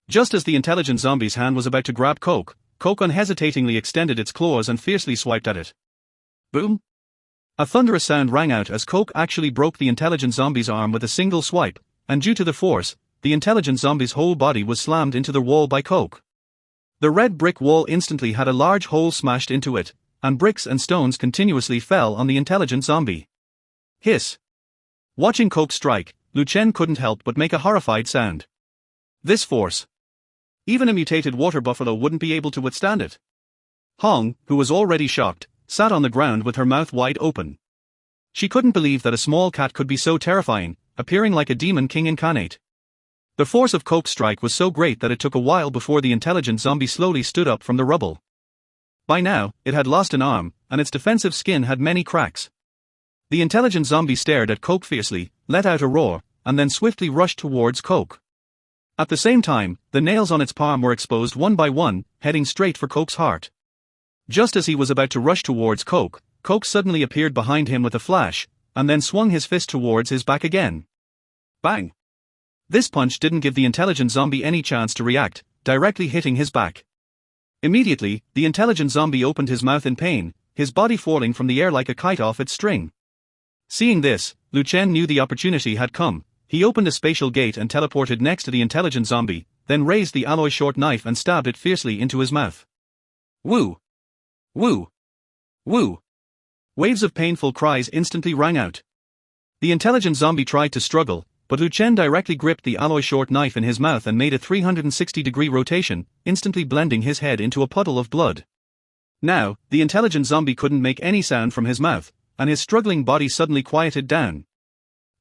A: Just as the intelligent zombie's hand was about to grab Coke, Coke unhesitatingly extended its claws and fiercely swiped at it. Boom! A thunderous sound rang out as Coke actually broke the intelligent zombie's arm with a single swipe, and due to the force, the intelligent zombie's whole body was slammed into the wall by Coke. The red brick wall instantly had a large hole smashed into it, and bricks and stones continuously fell on the intelligent zombie. Hiss! Watching Coke strike, Lu Chen couldn't help but make a horrified sound. This force! Even a mutated water buffalo wouldn't be able to withstand it. Hong, who was already shocked, sat on the ground with her mouth wide open. She couldn't believe that a small cat could be so terrifying, appearing like a demon king incarnate. The force of Coke's strike was so great that it took a while before the intelligent zombie slowly stood up from the rubble. By now, it had lost an arm, and its defensive skin had many cracks. The intelligent zombie stared at Coke fiercely, let out a roar, and then swiftly rushed towards Coke. At the same time, the nails on its palm were exposed one by one, heading straight for Coke's heart. Just as he was about to rush towards Coke, Coke suddenly appeared behind him with a flash, and then swung his fist towards his back again. Bang! This punch didn't give the intelligent zombie any chance to react, directly hitting his back. Immediately, the intelligent zombie opened his mouth in pain, his body falling from the air like a kite off its string. Seeing this, Lu Chen knew the opportunity had come. He opened a spatial gate and teleported next to the intelligent zombie, then raised the alloy short knife and stabbed it fiercely into his mouth. Woo! Woo! Woo! Waves of painful cries instantly rang out. The intelligent zombie tried to struggle, but Lu Chen directly gripped the alloy short knife in his mouth and made a 360-degree rotation, instantly blending his head into a puddle of blood. Now, the intelligent zombie couldn't make any sound from his mouth, and his struggling body suddenly quieted down.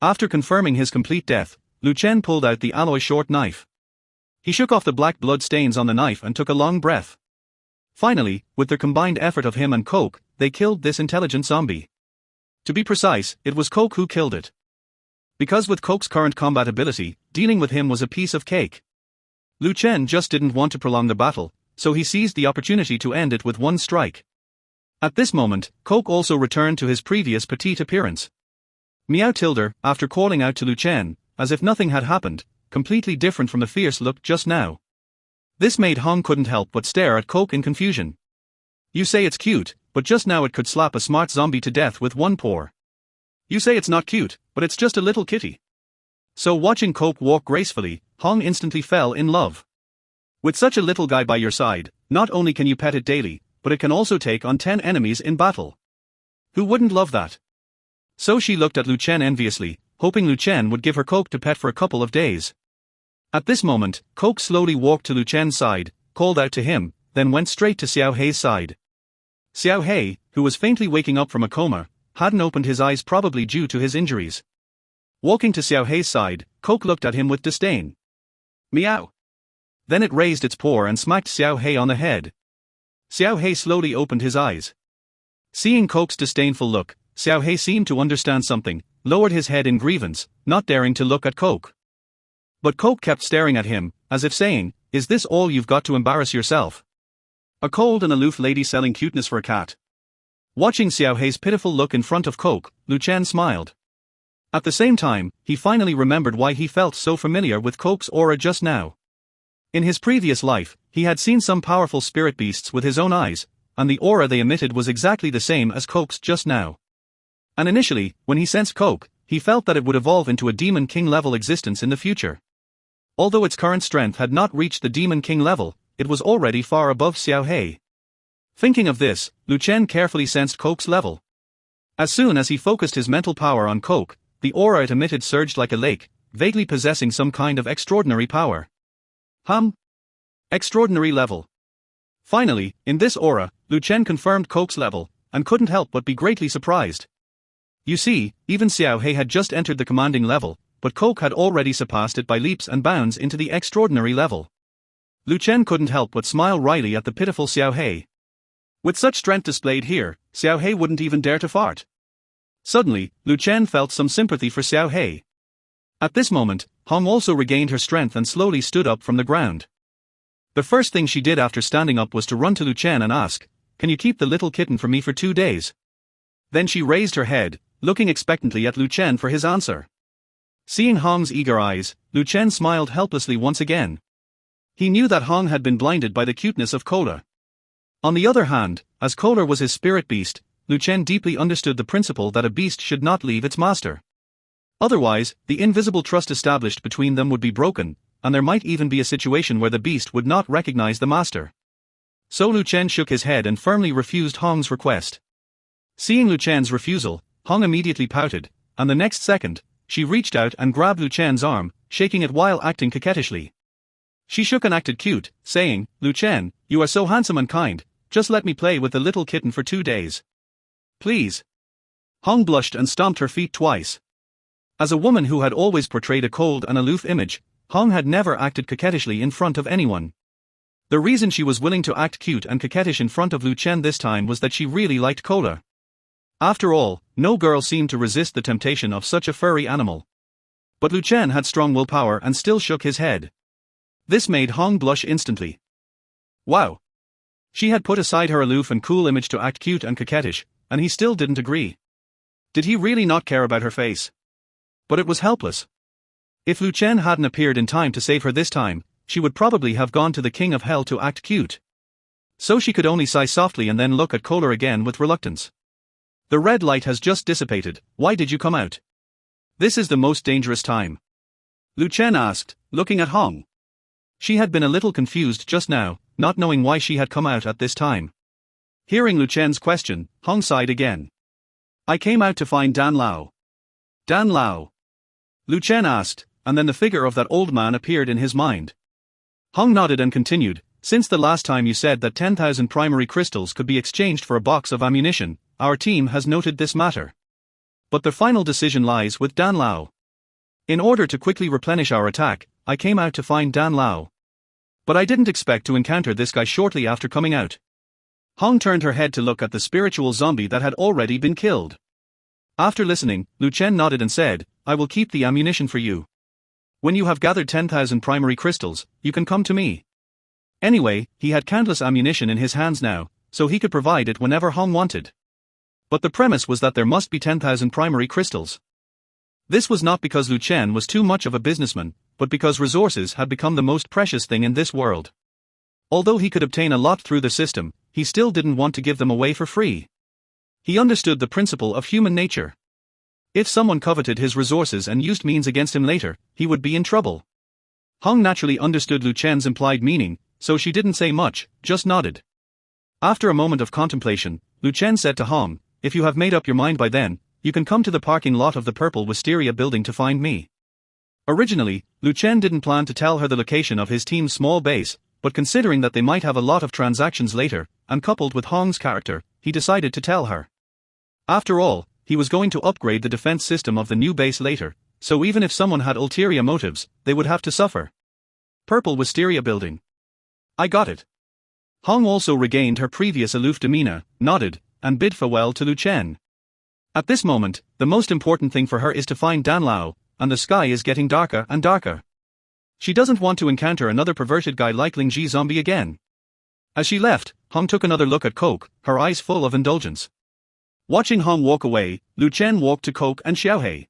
A: After confirming his complete death, Lu Chen pulled out the alloy short knife. He shook off the black blood stains on the knife and took a long breath. Finally, with the combined effort of him and Coke, they killed this intelligent zombie. To be precise, it was Coke who killed it. Because with Coke's current combat ability, dealing with him was a piece of cake. Lu Chen just didn't want to prolong the battle, so he seized the opportunity to end it with one strike. At this moment, Coke also returned to his previous petite appearance. Meow Tilder, after calling out to Lu Chen, as if nothing had happened, completely different from the fierce look just now. This made Hong couldn't help but stare at Coke in confusion. You say it's cute, but just now it could slap a smart zombie to death with one paw. You say it's not cute, but it's just a little kitty. So watching Coke walk gracefully, Hong instantly fell in love. With such a little guy by your side, not only can you pet it daily, but it can also take on 10 enemies in battle. Who wouldn't love that? So she looked at Lu Chen enviously, hoping Lu Chen would give her Coke to pet for a couple of days. At this moment, Coke slowly walked to Lu Chen's side, called out to him, then went straight to Xiao Hei's side. Xiao Hei, who was faintly waking up from a coma, hadn't opened his eyes probably due to his injuries. Walking to Xiao Hei's side, Coke looked at him with disdain. Meow. Then it raised its paw and smacked Xiao Hei on the head. Xiao Hei slowly opened his eyes. Seeing Coke's disdainful look, Xiao Hei seemed to understand something, lowered his head in grievance, not daring to look at Coke. But Coke kept staring at him, as if saying, "Is this all you've got to embarrass yourself? A cold and aloof lady selling cuteness for a cat." Watching Xiao Hei's pitiful look in front of Coke, Lu Chen smiled. At the same time, he finally remembered why he felt so familiar with Coke's aura just now. In his previous life, he had seen some powerful spirit beasts with his own eyes, and the aura they emitted was exactly the same as Coke's just now. And initially, when he sensed Coke, he felt that it would evolve into a Demon King level existence in the future. Although its current strength had not reached the Demon King level, it was already far above Xiao Hei. Thinking of this, Lu Chen carefully sensed Coke's level. As soon as he focused his mental power on Coke, the aura it emitted surged like a lake, vaguely possessing some kind of extraordinary power. Extraordinary level. Finally, in this aura, Lu Chen confirmed Coke's level, and couldn't help but be greatly surprised. You see, even Xiao Hei had just entered the commanding level, but Coke had already surpassed it by leaps and bounds into the extraordinary level. Lu Chen couldn't help but smile wryly at the pitiful Xiao Hei. With such strength displayed here, Xiao Hei wouldn't even dare to fart. Suddenly, Lu Chen felt some sympathy for Xiao Hei. At this moment, Hong also regained her strength and slowly stood up from the ground. The first thing she did after standing up was to run to Lu Chen and ask, "Can you keep the little kitten for me for 2 days?" Then she raised her head, looking expectantly at Lu Chen for his answer. Seeing Hong's eager eyes, Lu Chen smiled helplessly once again. He knew that Hong had been blinded by the cuteness of Kola. On the other hand, as Kola was his spirit beast, Lu Chen deeply understood the principle that a beast should not leave its master. Otherwise, the invisible trust established between them would be broken, and there might even be a situation where the beast would not recognize the master. So Lu Chen shook his head and firmly refused Hong's request. Seeing Lu Chen's refusal, Hong immediately pouted, and the next second, she reached out and grabbed Lu Chen's arm, shaking it while acting coquettishly. She shook and acted cute, saying, "Lu Chen, you are so handsome and kind, just let me play with the little kitten for 2 days. Please." Hong blushed and stomped her feet twice. As a woman who had always portrayed a cold and aloof image, Hong had never acted coquettishly in front of anyone. The reason she was willing to act cute and coquettish in front of Lu Chen this time was that she really liked Kola. After all, no girl seemed to resist the temptation of such a furry animal. But Lu Chen had strong willpower and still shook his head. This made Hong blush instantly. Wow! She had put aside her aloof and cool image to act cute and coquettish, and he still didn't agree. Did he really not care about her face? But it was helpless. If Lu Chen hadn't appeared in time to save her this time, she would probably have gone to the King of Hell to act cute. So she could only sigh softly and then look at Kola again with reluctance. "The red light has just dissipated, why did you come out? This is the most dangerous time," Lu Chen asked, looking at Hong. She had been a little confused just now, not knowing why she had come out at this time. Hearing Lu Chen's question, Hong sighed again. "I came out to find Dan Lao." "Dan Lao?" Lu Chen asked, and then the figure of that old man appeared in his mind. Hong nodded and continued, "Since the last time you said that 10,000 primary crystals could be exchanged for a box of ammunition, our team has noted this matter. But the final decision lies with Dan Lao. In order to quickly replenish our attack, I came out to find Dan Lao. But I didn't expect to encounter this guy shortly after coming out." Hong turned her head to look at the spiritual zombie that had already been killed. After listening, Lu Chen nodded and said, "I will keep the ammunition for you. When you have gathered 10,000 primary crystals, you can come to me." Anyway, he had countless ammunition in his hands now, so he could provide it whenever Hong wanted. But the premise was that there must be 10,000 primary crystals. This was not because Lu Chen was too much of a businessman, but because resources had become the most precious thing in this world. Although he could obtain a lot through the system, he still didn't want to give them away for free. He understood the principle of human nature. If someone coveted his resources and used means against him later, he would be in trouble. Hong naturally understood Lu Chen's implied meaning, so she didn't say much, just nodded. After a moment of contemplation, Lu Chen said to Hong, "If you have made up your mind by then, you can come to the parking lot of the Purple Wisteria building to find me." Originally, Lu Chen didn't plan to tell her the location of his team's small base, but considering that they might have a lot of transactions later, and coupled with Hong's character, he decided to tell her. After all, he was going to upgrade the defense system of the new base later, so even if someone had ulterior motives, they would have to suffer. Purple Wisteria building. I got it. Hong also regained her previous aloof demeanor, nodded, and bid farewell to Lu Chen. At this moment, the most important thing for her is to find Dan Lao, and the sky is getting darker and darker. She doesn't want to encounter another perverted guy like Lingji zombie again. As she left, Hong took another look at Coke, her eyes full of indulgence. Watching Hong walk away, Lu Chen walked to Coke and Xiaohei.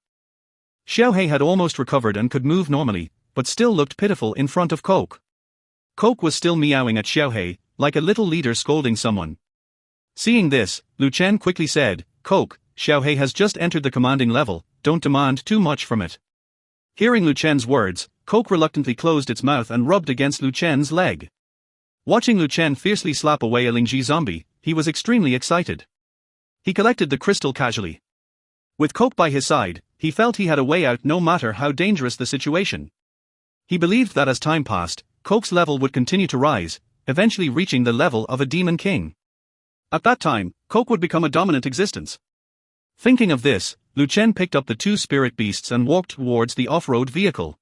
A: Xiaohei had almost recovered and could move normally, but still looked pitiful in front of Coke. Coke was still meowing at Xiaohei, like a little leader scolding someone. Seeing this, Lu Chen quickly said, "Coke, Xiaohei has just entered the commanding level, don't demand too much from it." Hearing Lu Chen's words, Coke reluctantly closed its mouth and rubbed against Lu Chen's leg. Watching Lu Chen fiercely slap away a Lingji zombie, he was extremely excited. He collected the crystal casually. With Coke by his side, he felt he had a way out no matter how dangerous the situation. He believed that as time passed, Coke's level would continue to rise, eventually reaching the level of a demon king. At that time, Coke would become a dominant existence. Thinking of this, Lu Chen picked up the two spirit beasts and walked towards the off-road vehicle.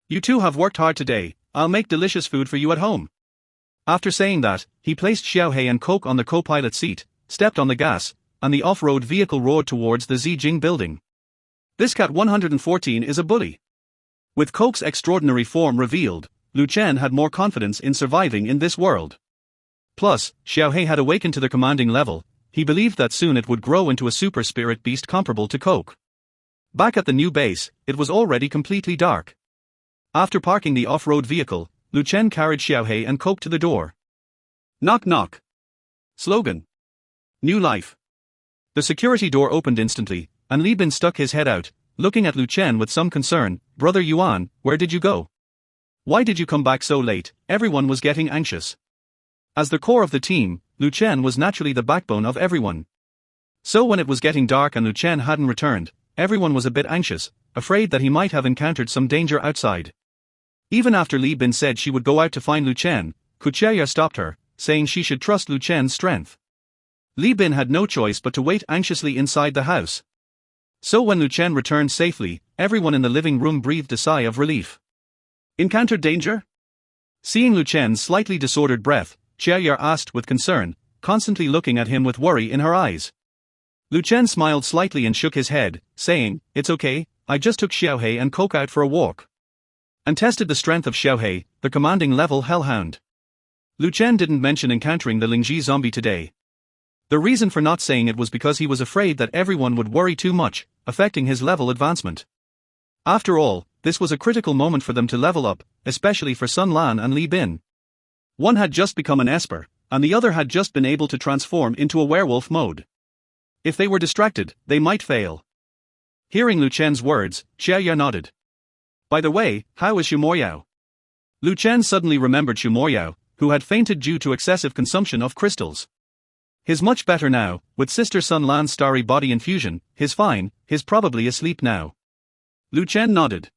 A: "You two have worked hard today, I'll make delicious food for you at home." After saying that, he placed Xiaohei and Coke on the co-pilot seat, stepped on the gas, and the off-road vehicle roared towards the Zijing building. This Cat 114 is a bully. With Coke's extraordinary form revealed, Lu Chen had more confidence in surviving in this world. Plus, Xiaohei had awakened to the commanding level, he believed that soon it would grow into a super spirit beast comparable to Coke. Back at the new base, it was already completely dark. After parking the off-road vehicle, Lu Chen carried Xiaohei and Coke to the door. Knock knock. Slogan. New life. The security door opened instantly, and Li Bin stuck his head out, looking at Lu Chen with some concern. "Brother Yuan, where did you go? Why did you come back so late?" Everyone was getting anxious. As the core of the team, Lu Chen was naturally the backbone of everyone. So when it was getting dark and Lu Chen hadn't returned, everyone was a bit anxious, afraid that he might have encountered some danger outside. Even after Li Bin said she would go out to find Lu Chen, Kuchaya stopped her, saying she should trust Lu Chen's strength. Li Bin had no choice but to wait anxiously inside the house. So when Lu Chen returned safely, everyone in the living room breathed a sigh of relief. Encountered danger? Seeing Lu Chen's slightly disordered breath, Chiaya asked with concern, constantly looking at him with worry in her eyes. Lu Chen smiled slightly and shook his head, saying, "It's okay, I just took Xiaohei and Coke out for a walk." And tested the strength of Xiaohei, the commanding level hellhound. Lu Chen didn't mention encountering the Lingji zombie today. The reason for not saying it was because he was afraid that everyone would worry too much, affecting his level advancement. After all, this was a critical moment for them to level up, especially for Sun Lan and Li Bin. One had just become an Esper, and the other had just been able to transform into a werewolf mode. If they were distracted, they might fail. Hearing Lu Chen's words, Xiaoya nodded. "By the way, how is Shumoyao?" Lu Chen suddenly remembered Shumoyao, who had fainted due to excessive consumption of crystals. "He's much better now, with Sister Sun Lan's starry body infusion, he's fine, he's probably asleep now." Lu Chen nodded.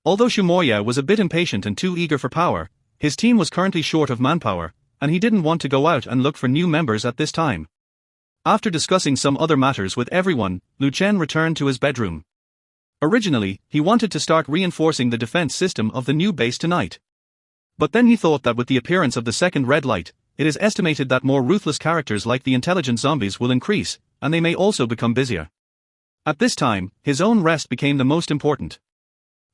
A: Although Shumoyao was a bit impatient and too eager for power, his team was currently short of manpower, and he didn't want to go out and look for new members at this time. After discussing some other matters with everyone, Lu Chen returned to his bedroom. Originally, he wanted to start reinforcing the defense system of the new base tonight. But then he thought that with the appearance of the second red light, it is estimated that more ruthless characters like the intelligent zombies will increase, and they may also become busier. At this time, his own rest became the most important.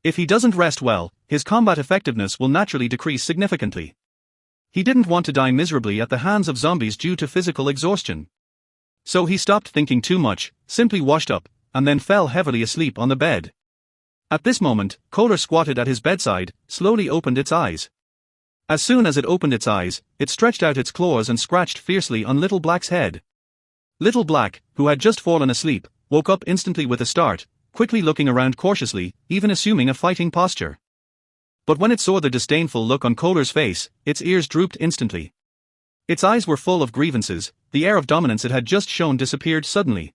A: If he doesn't rest well, his combat effectiveness will naturally decrease significantly. He didn't want to die miserably at the hands of zombies due to physical exhaustion. So he stopped thinking too much, simply washed up, and then fell heavily asleep on the bed. At this moment, Kohler squatted at his bedside, slowly opened its eyes. As soon as it opened its eyes, it stretched out its claws and scratched fiercely on Little Black's head. Little Black, who had just fallen asleep, woke up instantly with a start, quickly looking around cautiously, even assuming a fighting posture. But when it saw the disdainful look on Kohler's face, its ears drooped instantly. Its eyes were full of grievances, the air of dominance it had just shown disappeared suddenly.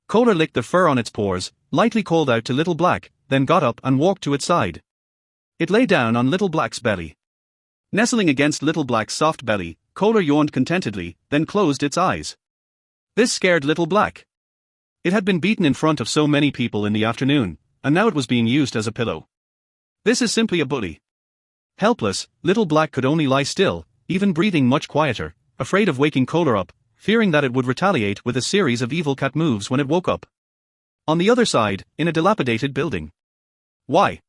A: Kohler licked the fur on its paws, lightly called out to Little Black, then got up and walked to its side. It lay down on Little Black's belly. Nestling against Little Black's soft belly, Kohler yawned contentedly, then closed its eyes. This scared Little Black. It had been beaten in front of so many people in the afternoon, and now it was being used as a pillow. This is simply a bully. Helpless, Little Black could only lie still, even breathing much quieter, afraid of waking Kohler up, fearing that it would retaliate with a series of evil cat moves when it woke up. On the other side, in a dilapidated building. Why?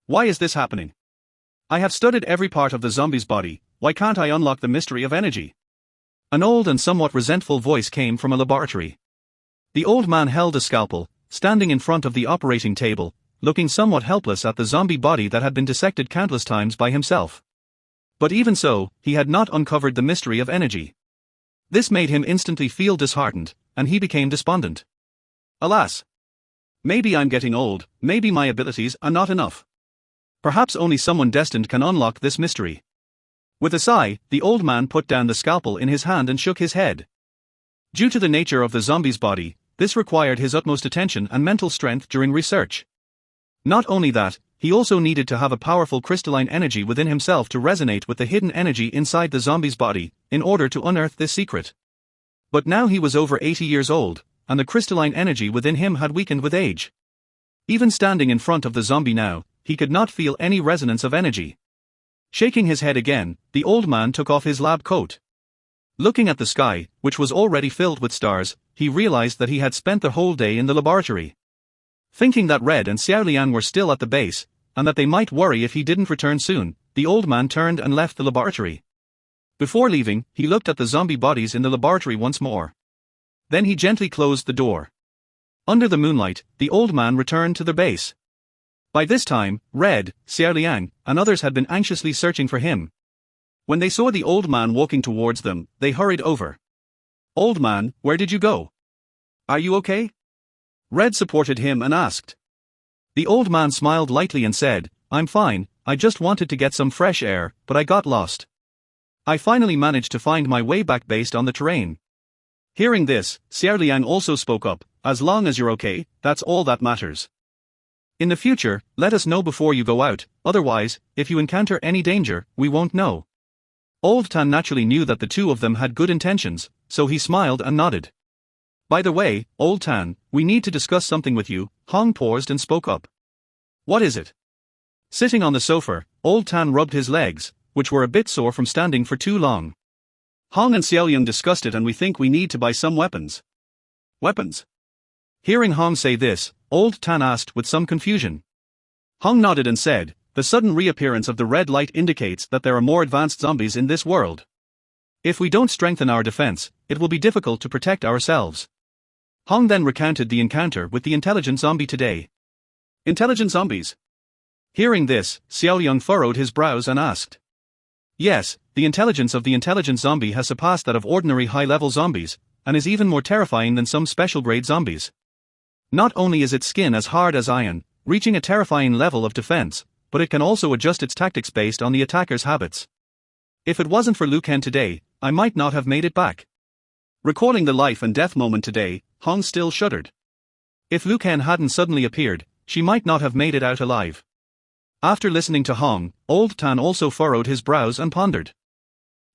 A: Why is this happening? I have studied every part of the zombie's body, why can't I unlock the mystery of energy? An old and somewhat resentful voice came from a laboratory. The old man held a scalpel, standing in front of the operating table, looking somewhat helpless at the zombie body that had been dissected countless times by himself. But even so, he had not uncovered the mystery of energy. This made him instantly feel disheartened, and he became despondent. Alas! Maybe I'm getting old, maybe my abilities are not enough. Perhaps only someone destined can unlock this mystery. With a sigh, the old man put down the scalpel in his hand and shook his head. Due to the nature of the zombie's body, this required his utmost attention and mental strength during research. Not only that, he also needed to have a powerful crystalline energy within himself to resonate with the hidden energy inside the zombie's body, in order to unearth this secret. But now he was over 80 years old, and the crystalline energy within him had weakened with age. Even standing in front of the zombie now, he could not feel any resonance of energy. Shaking his head again, the old man took off his lab coat. Looking at the sky, which was already filled with stars, he realized that he had spent the whole day in the laboratory. Thinking that Red and Xiaoliang were still at the base, and that they might worry if he didn't return soon, the old man turned and left the laboratory. Before leaving, he looked at the zombie bodies in the laboratory once more. Then he gently closed the door. Under the moonlight, the old man returned to the base. By this time, Red, Xiaoliang, and others had been anxiously searching for him. When they saw the old man walking towards them, they hurried over. "Old man, where did you go? Are you okay?" Red supported him and asked. The old man smiled lightly and said, "I'm fine, I just wanted to get some fresh air, but I got lost. I finally managed to find my way back based on the terrain." Hearing this, Xiaoliang also spoke up, "As long as you're okay, that's all that matters. In the future, let us know before you go out, otherwise, if you encounter any danger, we won't know." Old Tan naturally knew that the two of them had good intentions, so he smiled and nodded. "By the way, Old Tan, we need to discuss something with you," Hong paused and spoke up. "What is it?" Sitting on the sofa, Old Tan rubbed his legs, which were a bit sore from standing for too long. "Hong and Xiaoliang discussed it and we think we need to buy some weapons." "Weapons?" Hearing Hong say this, Old Tan asked with some confusion. Hong nodded and said, "The sudden reappearance of the red light indicates that there are more advanced zombies in this world. If we don't strengthen our defense, it will be difficult to protect ourselves." Hong then recounted the encounter with the intelligent zombie today. "Intelligent zombies?" Hearing this, Xiaoliang furrowed his brows and asked. "Yes, the intelligence of the intelligent zombie has surpassed that of ordinary high-level zombies, and is even more terrifying than some special-grade zombies. Not only is its skin as hard as iron, reaching a terrifying level of defense, but it can also adjust its tactics based on the attacker's habits. If it wasn't for Liu Ken today, I might not have made it back." Recalling the life and death moment today, Hong still shuddered. If Liu Ken hadn't suddenly appeared, she might not have made it out alive. After listening to Hong, Old Tan also furrowed his brows and pondered.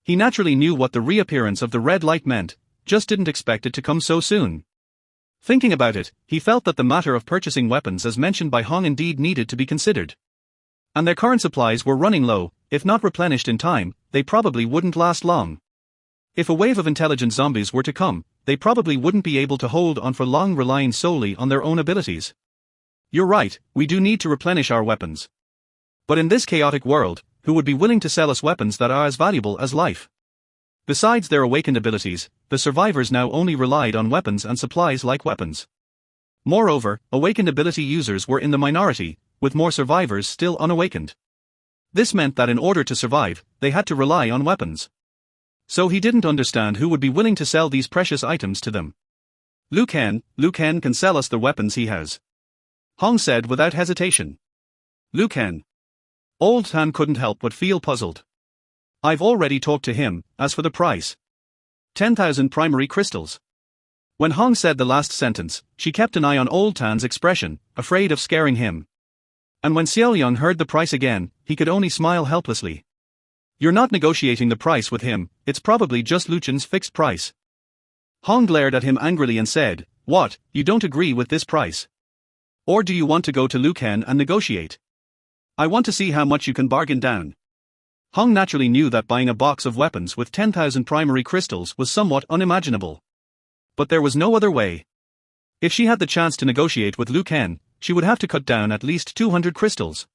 A: He naturally knew what the reappearance of the red light meant, just didn't expect it to come so soon. Thinking about it, he felt that the matter of purchasing weapons as mentioned by Hong indeed needed to be considered. And their current supplies were running low, if not replenished in time, they probably wouldn't last long. If a wave of intelligent zombies were to come, they probably wouldn't be able to hold on for long relying solely on their own abilities. "You're right, we do need to replenish our weapons. But in this chaotic world, who would be willing to sell us weapons that are as valuable as life?" Besides their awakened abilities, the survivors now only relied on weapons and supplies like weapons. Moreover, awakened ability users were in the minority, with more survivors still unawakened. This meant that in order to survive, they had to rely on weapons. So he didn't understand who would be willing to sell these precious items to them. Liu Ken can sell us the weapons he has. Hong said without hesitation. Liu Ken. Old Tan couldn't help but feel puzzled. I've already talked to him. As for the price, 10,000 primary crystals. When Hong said the last sentence, she kept an eye on Old Tan's expression, afraid of scaring him. And when Xiao Yung heard the price again, he could only smile helplessly. You're not negotiating the price with him, it's probably just Liu Chen's fixed price. Hong glared at him angrily and said, What, you don't agree with this price? Or do you want to go to Liu Ken and negotiate? I want to see how much you can bargain down. Hong naturally knew that buying a box of weapons with 10,000 primary crystals was somewhat unimaginable. But there was no other way. If she had the chance to negotiate with Liu Ken, she would have to cut down at least 200 crystals.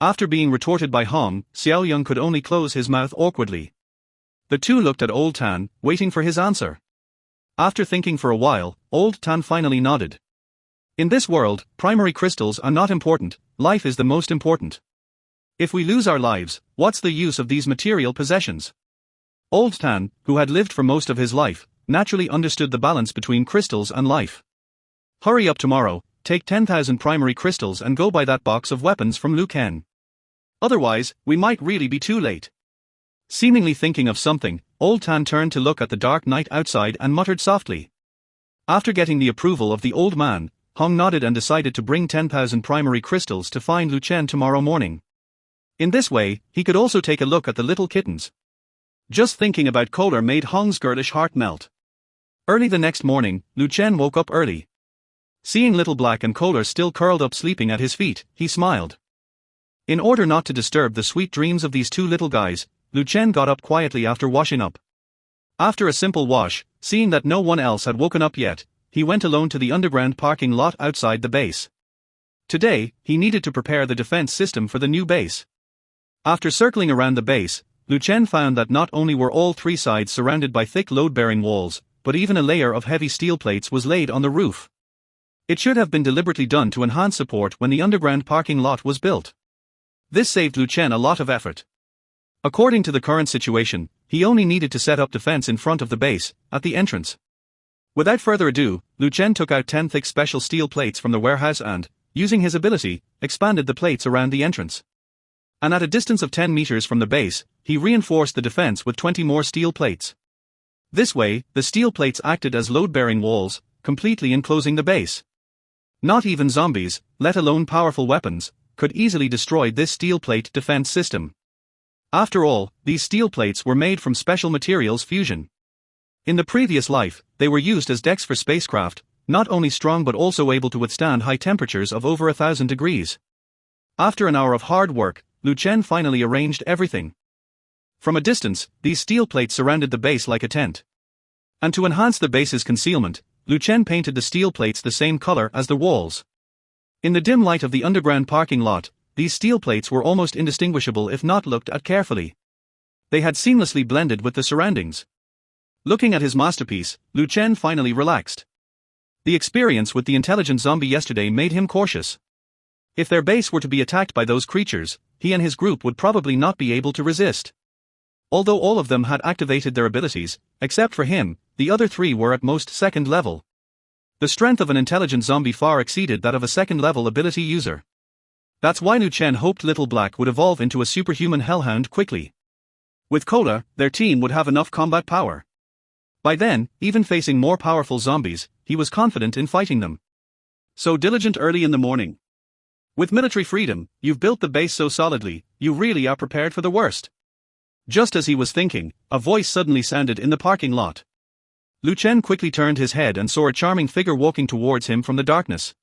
A: After being retorted by Hong, Xiao Yung could only close his mouth awkwardly. The two looked at Old Tan, waiting for his answer. After thinking for a while, Old Tan finally nodded. In this world, primary crystals are not important, life is the most important. If we lose our lives, what's the use of these material possessions? Old Tan, who had lived for most of his life, naturally understood the balance between crystals and life. Hurry up tomorrow, take 10,000 primary crystals and go buy that box of weapons from Liu Ken. Otherwise, we might really be too late. Seemingly thinking of something, Old Tan turned to look at the dark night outside and muttered softly. After getting the approval of the old man, Hong nodded and decided to bring 10,000 primary crystals to find Liu Chen tomorrow morning. In this way, he could also take a look at the little kittens. Just thinking about Kohler made Hong's girlish heart melt. Early the next morning, Liu Chen woke up early. Seeing Little Black and Kohler still curled up sleeping at his feet, he smiled. In order not to disturb the sweet dreams of these two little guys, Liu Chen got up quietly after washing up. After a simple wash, seeing that no one else had woken up yet, he went alone to the underground parking lot outside the base. Today, he needed to prepare the defense system for the new base. After circling around the base, Liu Chen found that not only were all three sides surrounded by thick load-bearing walls, but even a layer of heavy steel plates was laid on the roof. It should have been deliberately done to enhance support when the underground parking lot was built. This saved Liu Chen a lot of effort. According to the current situation, he only needed to set up defense in front of the base, at the entrance. Without further ado, Liu Chen took out 10 thick special steel plates from the warehouse and, using his ability, expanded the plates around the entrance. And at a distance of 10 meters from the base, he reinforced the defense with 20 more steel plates. This way, the steel plates acted as load-bearing walls, completely enclosing the base. Not even zombies, let alone powerful weapons, could easily destroy this steel plate defense system. After all, these steel plates were made from special materials fusion. In the previous life, they were used as decks for spacecraft, not only strong but also able to withstand high temperatures of over 1,000 degrees. After an hour of hard work, Liu Chen finally arranged everything. From a distance, these steel plates surrounded the base like a tent. And to enhance the base's concealment, Liu Chen painted the steel plates the same color as the walls. In the dim light of the underground parking lot, these steel plates were almost indistinguishable if not looked at carefully. They had seamlessly blended with the surroundings. Looking at his masterpiece, Liu Chen finally relaxed. The experience with the intelligent zombie yesterday made him cautious. If their base were to be attacked by those creatures, he and his group would probably not be able to resist. Although all of them had activated their abilities, except for him, the other three were at most second level. The strength of an intelligent zombie far exceeded that of a second-level ability user. That's why Liu Chen hoped Little Black would evolve into a superhuman hellhound quickly. With Coda, their team would have enough combat power. By then, even facing more powerful zombies, he was confident in fighting them. So diligent early in the morning. With military freedom, you've built the base so solidly, you really are prepared for the worst. Just as he was thinking, a voice suddenly sounded in the parking lot. Liu Chen quickly turned his head and saw a charming figure walking towards him from the darkness.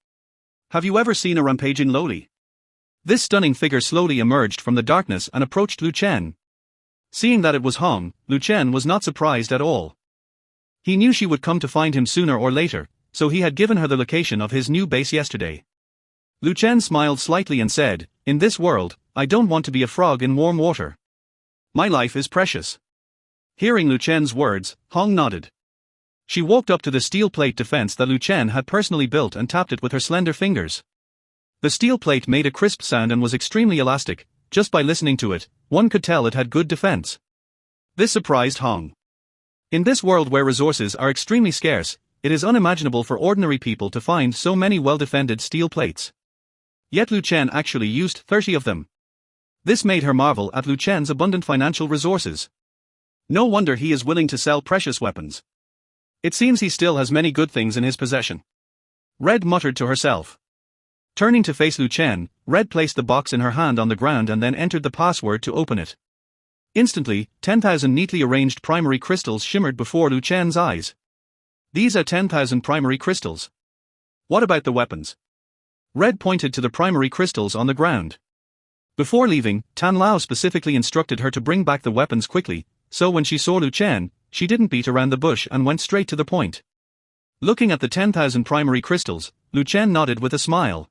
A: Have you ever seen a rampaging loli? This stunning figure slowly emerged from the darkness and approached Liu Chen. Seeing that it was Hong, Liu Chen was not surprised at all. He knew she would come to find him sooner or later, so he had given her the location of his new base yesterday. Liu Chen smiled slightly and said, "In this world, I don't want to be a frog in warm water. My life is precious." Hearing Liu Chen's words, Hong nodded. She walked up to the steel plate defense that Liu Chen had personally built and tapped it with her slender fingers. The steel plate made a crisp sound and was extremely elastic. Just by listening to it, one could tell it had good defense. This surprised Hong. In this world where resources are extremely scarce, it is unimaginable for ordinary people to find so many well-defended steel plates. Yet Lu Chen actually used 30 of them. This made her marvel at Lu Chen's abundant financial resources. No wonder he is willing to sell precious weapons. It seems he still has many good things in his possession. Red muttered to herself. Turning to face Lu Chen, Red placed the box in her hand on the ground and then entered the password to open it. Instantly, 10,000 neatly arranged primary crystals shimmered before Lu Chen's eyes. These are 10,000 primary crystals. What about the weapons? Red pointed to the primary crystals on the ground. Before leaving, Tan Lao specifically instructed her to bring back the weapons quickly, so when she saw Lu Chen, she didn't beat around the bush and went straight to the point. Looking at the 10,000 primary crystals, Lu Chen nodded with a smile.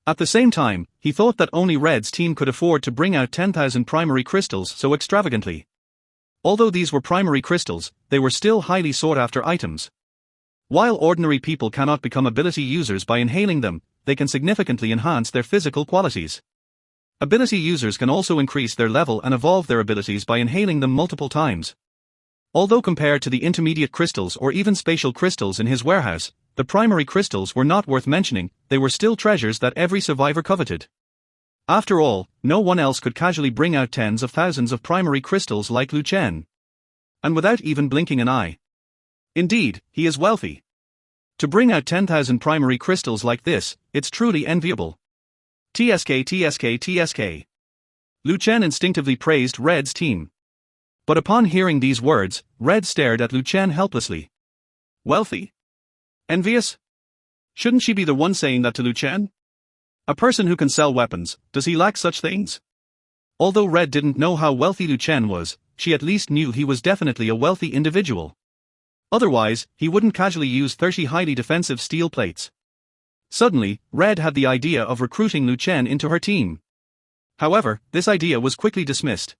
A: At the same time, he thought that only Red's team could afford to bring out 10,000 primary crystals so extravagantly. Although these were primary crystals, they were still highly sought-after items. While ordinary people cannot become ability users by inhaling them, they can significantly enhance their physical qualities. Ability users can also increase their level and evolve their abilities by inhaling them multiple times. Although compared to the intermediate crystals or even spatial crystals in his warehouse, the primary crystals were not worth mentioning, they were still treasures that every survivor coveted. After all, no one else could casually bring out tens of thousands of primary crystals like Lu Chen. And without even blinking an eye. Indeed, he is wealthy. To bring out 10,000 primary crystals like this, it's truly enviable. TSK TSK TSK. Lu Chen instinctively praised Red's team. But upon hearing these words, Red stared at Lu Chen helplessly. Wealthy? Envious? Shouldn't she be the one saying that to Lu Chen? A person who can sell weapons, does he lack such things? Although Red didn't know how wealthy Lu Chen was, she at least knew he was definitely a wealthy individual. Otherwise, he wouldn't casually use 30 highly defensive steel plates. Suddenly, Red had the idea of recruiting Lu Chen into her team. However, this idea was quickly dismissed.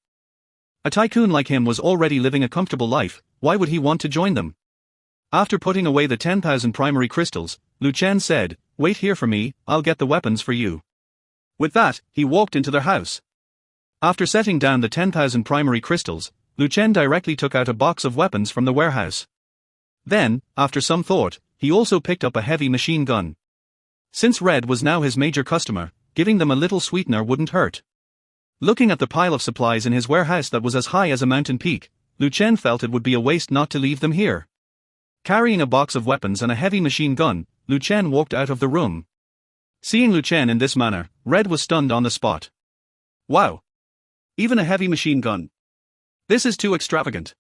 A: A tycoon like him was already living a comfortable life, why would he want to join them? After putting away the 10,000 primary crystals, Lu Chen said, "Wait here for me, I'll get the weapons for you." With that, he walked into their house. After setting down the 10,000 primary crystals, Lu Chen directly took out a box of weapons from the warehouse. Then, after some thought, he also picked up a heavy machine gun. Since Red was now his major customer, giving them a little sweetener wouldn't hurt. Looking at the pile of supplies in his warehouse that was as high as a mountain peak, Lu Chen felt it would be a waste not to leave them here. Carrying a box of weapons and a heavy machine gun, Lu Chen walked out of the room. Seeing Lu Chen in this manner, Red was stunned on the spot. Wow! Even a heavy machine gun. This is too extravagant.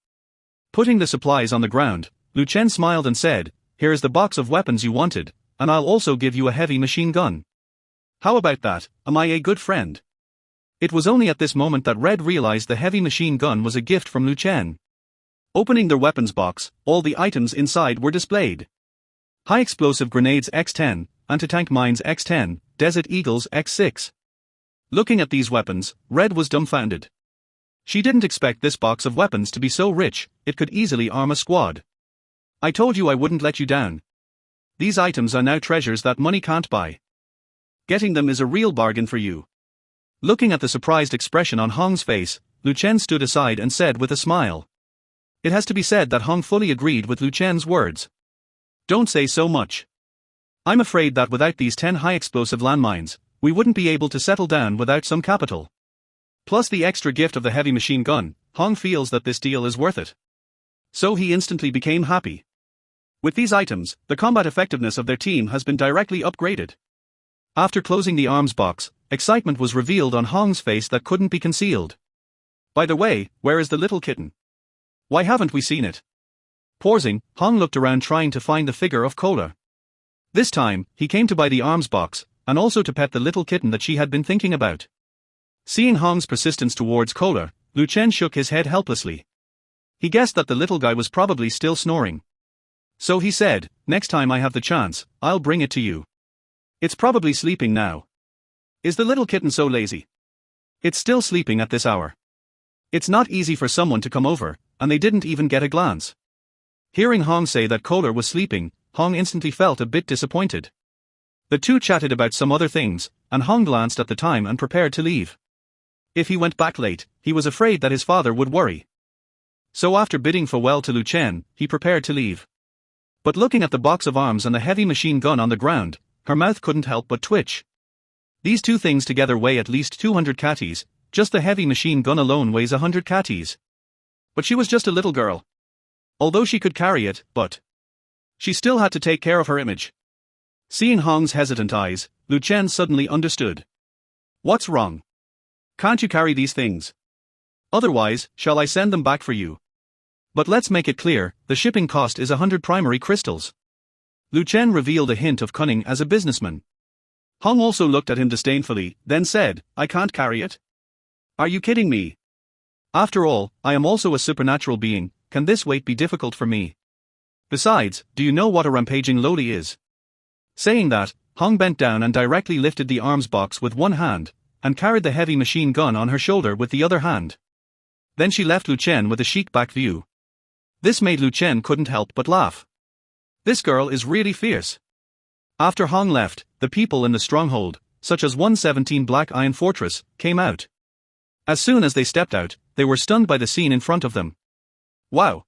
A: Putting the supplies on the ground, Lu Chen smiled and said, "Here is the box of weapons you wanted, and I'll also give you a heavy machine gun. How about that, am I a good friend?" It was only at this moment that Red realized the heavy machine gun was a gift from Lu Chen. Opening their weapons box, all the items inside were displayed. High explosive grenades X-10, anti-tank mines X-10, Desert Eagles X-6. Looking at these weapons, Red was dumbfounded. She didn't expect this box of weapons to be so rich, it could easily arm a squad. I told you I wouldn't let you down. These items are now treasures that money can't buy. Getting them is a real bargain for you. Looking at the surprised expression on Hong's face, Lu Chen stood aside and said with a smile. It has to be said that Hong fully agreed with Lu Chen's words. Don't say so much. I'm afraid that without these 10 high-explosive landmines, we wouldn't be able to settle down without some capital. Plus the extra gift of the heavy machine gun, Hong feels that this deal is worth it. So he instantly became happy. With these items, the combat effectiveness of their team has been directly upgraded. After closing the arms box, excitement was revealed on Hong's face that couldn't be concealed. By the way, where is the little kitten? Why haven't we seen it? Pausing, Hong looked around trying to find the figure of Kola. This time, he came to buy the arms box, and also to pet the little kitten that she had been thinking about. Seeing Hong's persistence towards Kola, Lu Chen shook his head helplessly. He guessed that the little guy was probably still snoring. So he said, "Next time I have the chance, I'll bring it to you. It's probably sleeping now." Is the little kitten so lazy? It's still sleeping at this hour. It's not easy for someone to come over, and they didn't even get a glance. Hearing Hong say that Kola was sleeping, Hong instantly felt a bit disappointed. The two chatted about some other things, and Hong glanced at the time and prepared to leave. If he went back late, he was afraid that his father would worry. So after bidding farewell to Lu Chen, he prepared to leave. But looking at the box of arms and the heavy machine gun on the ground, her mouth couldn't help but twitch. These two things together weigh at least 200 kgs, just the heavy machine gun alone weighs 100 kgs. But she was just a little girl. Although she could carry it, but she still had to take care of her image. Seeing Hong's hesitant eyes, Lu Chen suddenly understood. What's wrong? Can't you carry these things? Otherwise, shall I send them back for you? But let's make it clear, the shipping cost is 100 primary crystals. Lu Chen revealed a hint of cunning as a businessman. Hong also looked at him disdainfully, then said, I can't carry it? Are you kidding me? After all, I am also a supernatural being, can this weight be difficult for me? Besides, do you know what a rampaging loli is? Saying that, Hong bent down and directly lifted the arms box with one hand, and carried the heavy machine gun on her shoulder with the other hand. Then she left Lu Chen with a chic back view. This made Lu Chen couldn't help but laugh. This girl is really fierce. After Hong left, the people in the stronghold, such as 117 Black Iron Fortress, came out. As soon as they stepped out, they were stunned by the scene in front of them. Wow!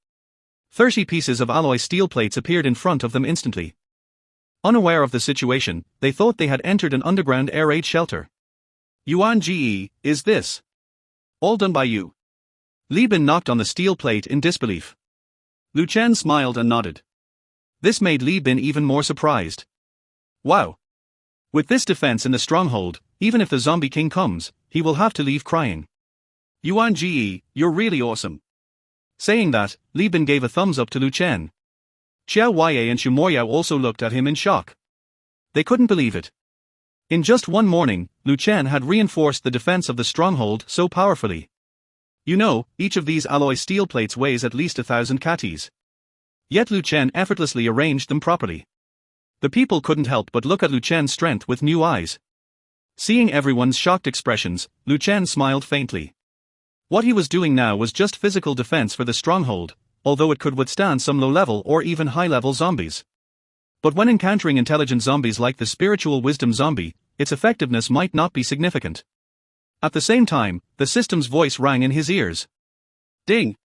A: 30 pieces of alloy steel plates appeared in front of them instantly. Unaware of the situation, they thought they had entered an underground air raid shelter. Yuan Ge, is this all done by you? Li Bin knocked on the steel plate in disbelief. Lu Chen smiled and nodded. This made Li Bin even more surprised. Wow! With this defense in the stronghold, even if the zombie king comes, he will have to leave crying. Yuan Ge, you're really awesome. Saying that, Li Bin gave a thumbs up to Lu Chen. Xiao Huaye and Xu Moyao also looked at him in shock. They couldn't believe it. In just one morning, Lu Chen had reinforced the defense of the stronghold so powerfully. You know, each of these alloy steel plates weighs at least 1,000 kgs. Yet Lu Chen effortlessly arranged them properly. The people couldn't help but look at Lu Chen's strength with new eyes. Seeing everyone's shocked expressions, Lu Chen smiled faintly. What he was doing now was just physical defense for the stronghold, although it could withstand some low-level or even high-level zombies. But when encountering intelligent zombies like the spiritual wisdom zombie, its effectiveness might not be significant. At the same time, the system's voice rang in his ears. Ding!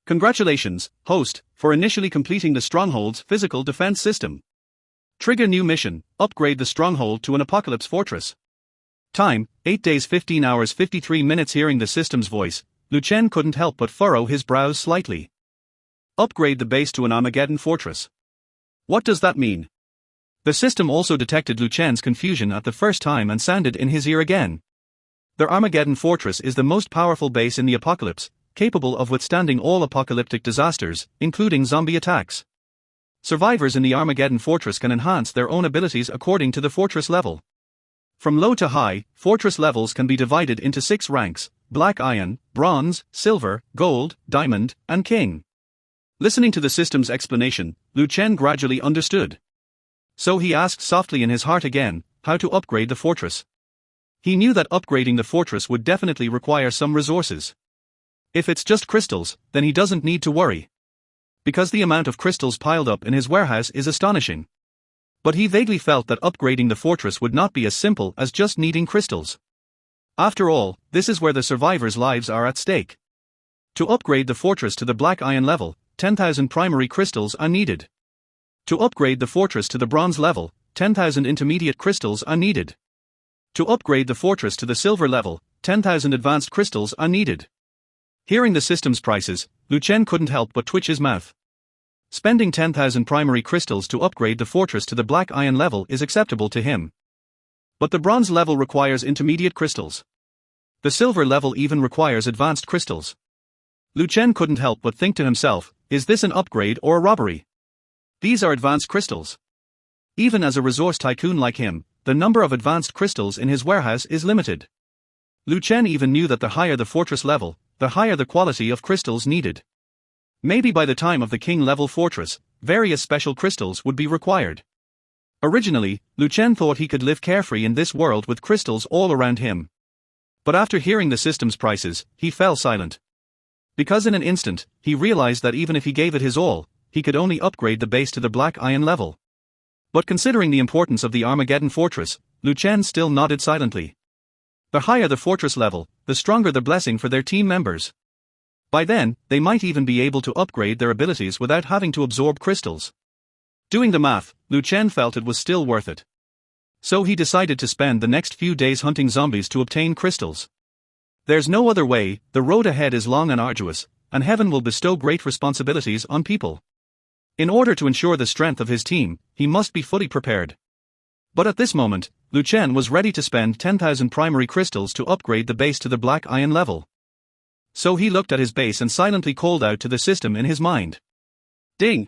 A: Congratulations, host, for initially completing the stronghold's physical defense system. Trigger new mission, upgrade the stronghold to an apocalypse fortress. Time, 8 days 15 hours 53 minutes. Hearing the system's voice, Lu Chen couldn't help but furrow his brows slightly. Upgrade the base to an Armageddon fortress. What does that mean? The system also detected Lu Chen's confusion at the first time and sounded in his ear again. Their Armageddon fortress is the most powerful base in the apocalypse, capable of withstanding all apocalyptic disasters, including zombie attacks. Survivors in the Armageddon fortress can enhance their own abilities according to the fortress level. From low to high, fortress levels can be divided into 6 ranks: Black Iron, Bronze, Silver, Gold, Diamond, and King. Listening to the system's explanation, Lu Chen gradually understood. So he asked softly in his heart again, how to upgrade the fortress. He knew that upgrading the fortress would definitely require some resources. If it's just crystals, then he doesn't need to worry. Because the amount of crystals piled up in his warehouse is astonishing. But he vaguely felt that upgrading the fortress would not be as simple as just needing crystals. After all, this is where the survivors' lives are at stake. To upgrade the fortress to the Black Iron level, 10,000 primary crystals are needed. To upgrade the fortress to the Bronze level, 10,000 intermediate crystals are needed. To upgrade the fortress to the Silver level, 10,000 advanced crystals are needed. Hearing the system's prices, Lu Chen couldn't help but twitch his mouth. Spending 10,000 primary crystals to upgrade the fortress to the Black Iron level is acceptable to him. But the Bronze level requires intermediate crystals. The Silver level even requires advanced crystals. Lu Chen couldn't help but think to himself, is this an upgrade or a robbery? These are advanced crystals. Even as a resource tycoon like him, the number of advanced crystals in his warehouse is limited. Lu Chen even knew that the higher the fortress level, the higher the quality of crystals needed. Maybe by the time of the king-level fortress, various special crystals would be required. Originally, Lu Chen thought he could live carefree in this world with crystals all around him. But after hearing the system's prices, he fell silent. Because in an instant, he realized that even if he gave it his all, he could only upgrade the base to the Black Iron level. But considering the importance of the Armageddon fortress, Lu Chen still nodded silently. The higher the fortress level, the stronger the blessing for their team members. By then, they might even be able to upgrade their abilities without having to absorb crystals. Doing the math, Lu Chen felt it was still worth it. So he decided to spend the next few days hunting zombies to obtain crystals. There's no other way, the road ahead is long and arduous, and heaven will bestow great responsibilities on people. In order to ensure the strength of his team, he must be fully prepared. But at this moment, Lu Chen was ready to spend 10,000 primary crystals to upgrade the base to the black iron level. So he looked at his base and silently called out to the system in his mind. Ding!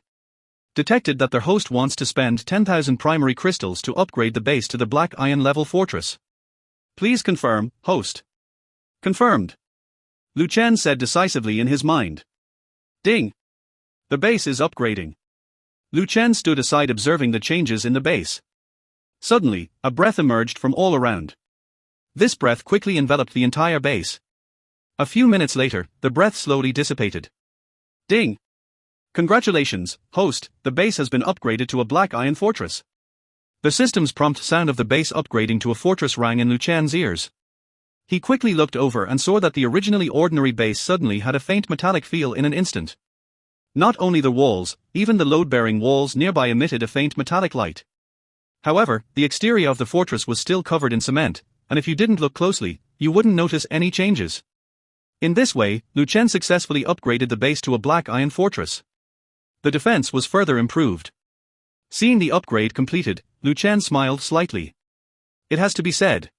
A: Detected that their host wants to spend 10,000 primary crystals to upgrade the base to the black iron level fortress. Please confirm, host. Confirmed. Lu Chen said decisively in his mind. Ding! The base is upgrading. Lu Chen stood aside observing the changes in the base. Suddenly, a breath emerged from all around. This breath quickly enveloped the entire base. A few minutes later, the breath slowly dissipated. Ding! Congratulations, host, the base has been upgraded to a black iron fortress. The system's prompt sound of the base upgrading to a fortress rang in Lu Chen's ears. He quickly looked over and saw that the originally ordinary base suddenly had a faint metallic feel in an instant. Not only the walls, even the load-bearing walls nearby emitted a faint metallic light. However, the exterior of the fortress was still covered in cement, and if you didn't look closely, you wouldn't notice any changes. In this way, Lu Chen successfully upgraded the base to a black iron fortress. The defense was further improved. Seeing the upgrade completed, Lu Chen smiled slightly. It has to be said.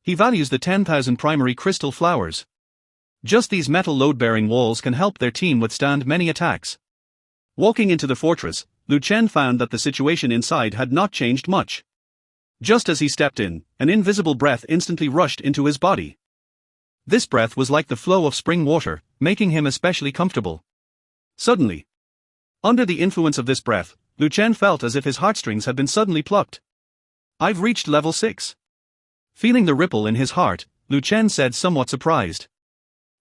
A: He values the 10,000 primary crystal flowers. Just these metal load-bearing walls can help their team withstand many attacks. Walking into the fortress, Lu Chen found that the situation inside had not changed much. Just as he stepped in, an invisible breath instantly rushed into his body. This breath was like the flow of spring water, making him especially comfortable. Suddenly, under the influence of this breath, Lu Chen felt as if his heartstrings had been suddenly plucked. I've reached level 6. Feeling the ripple in his heart, Lu Chen said somewhat surprised.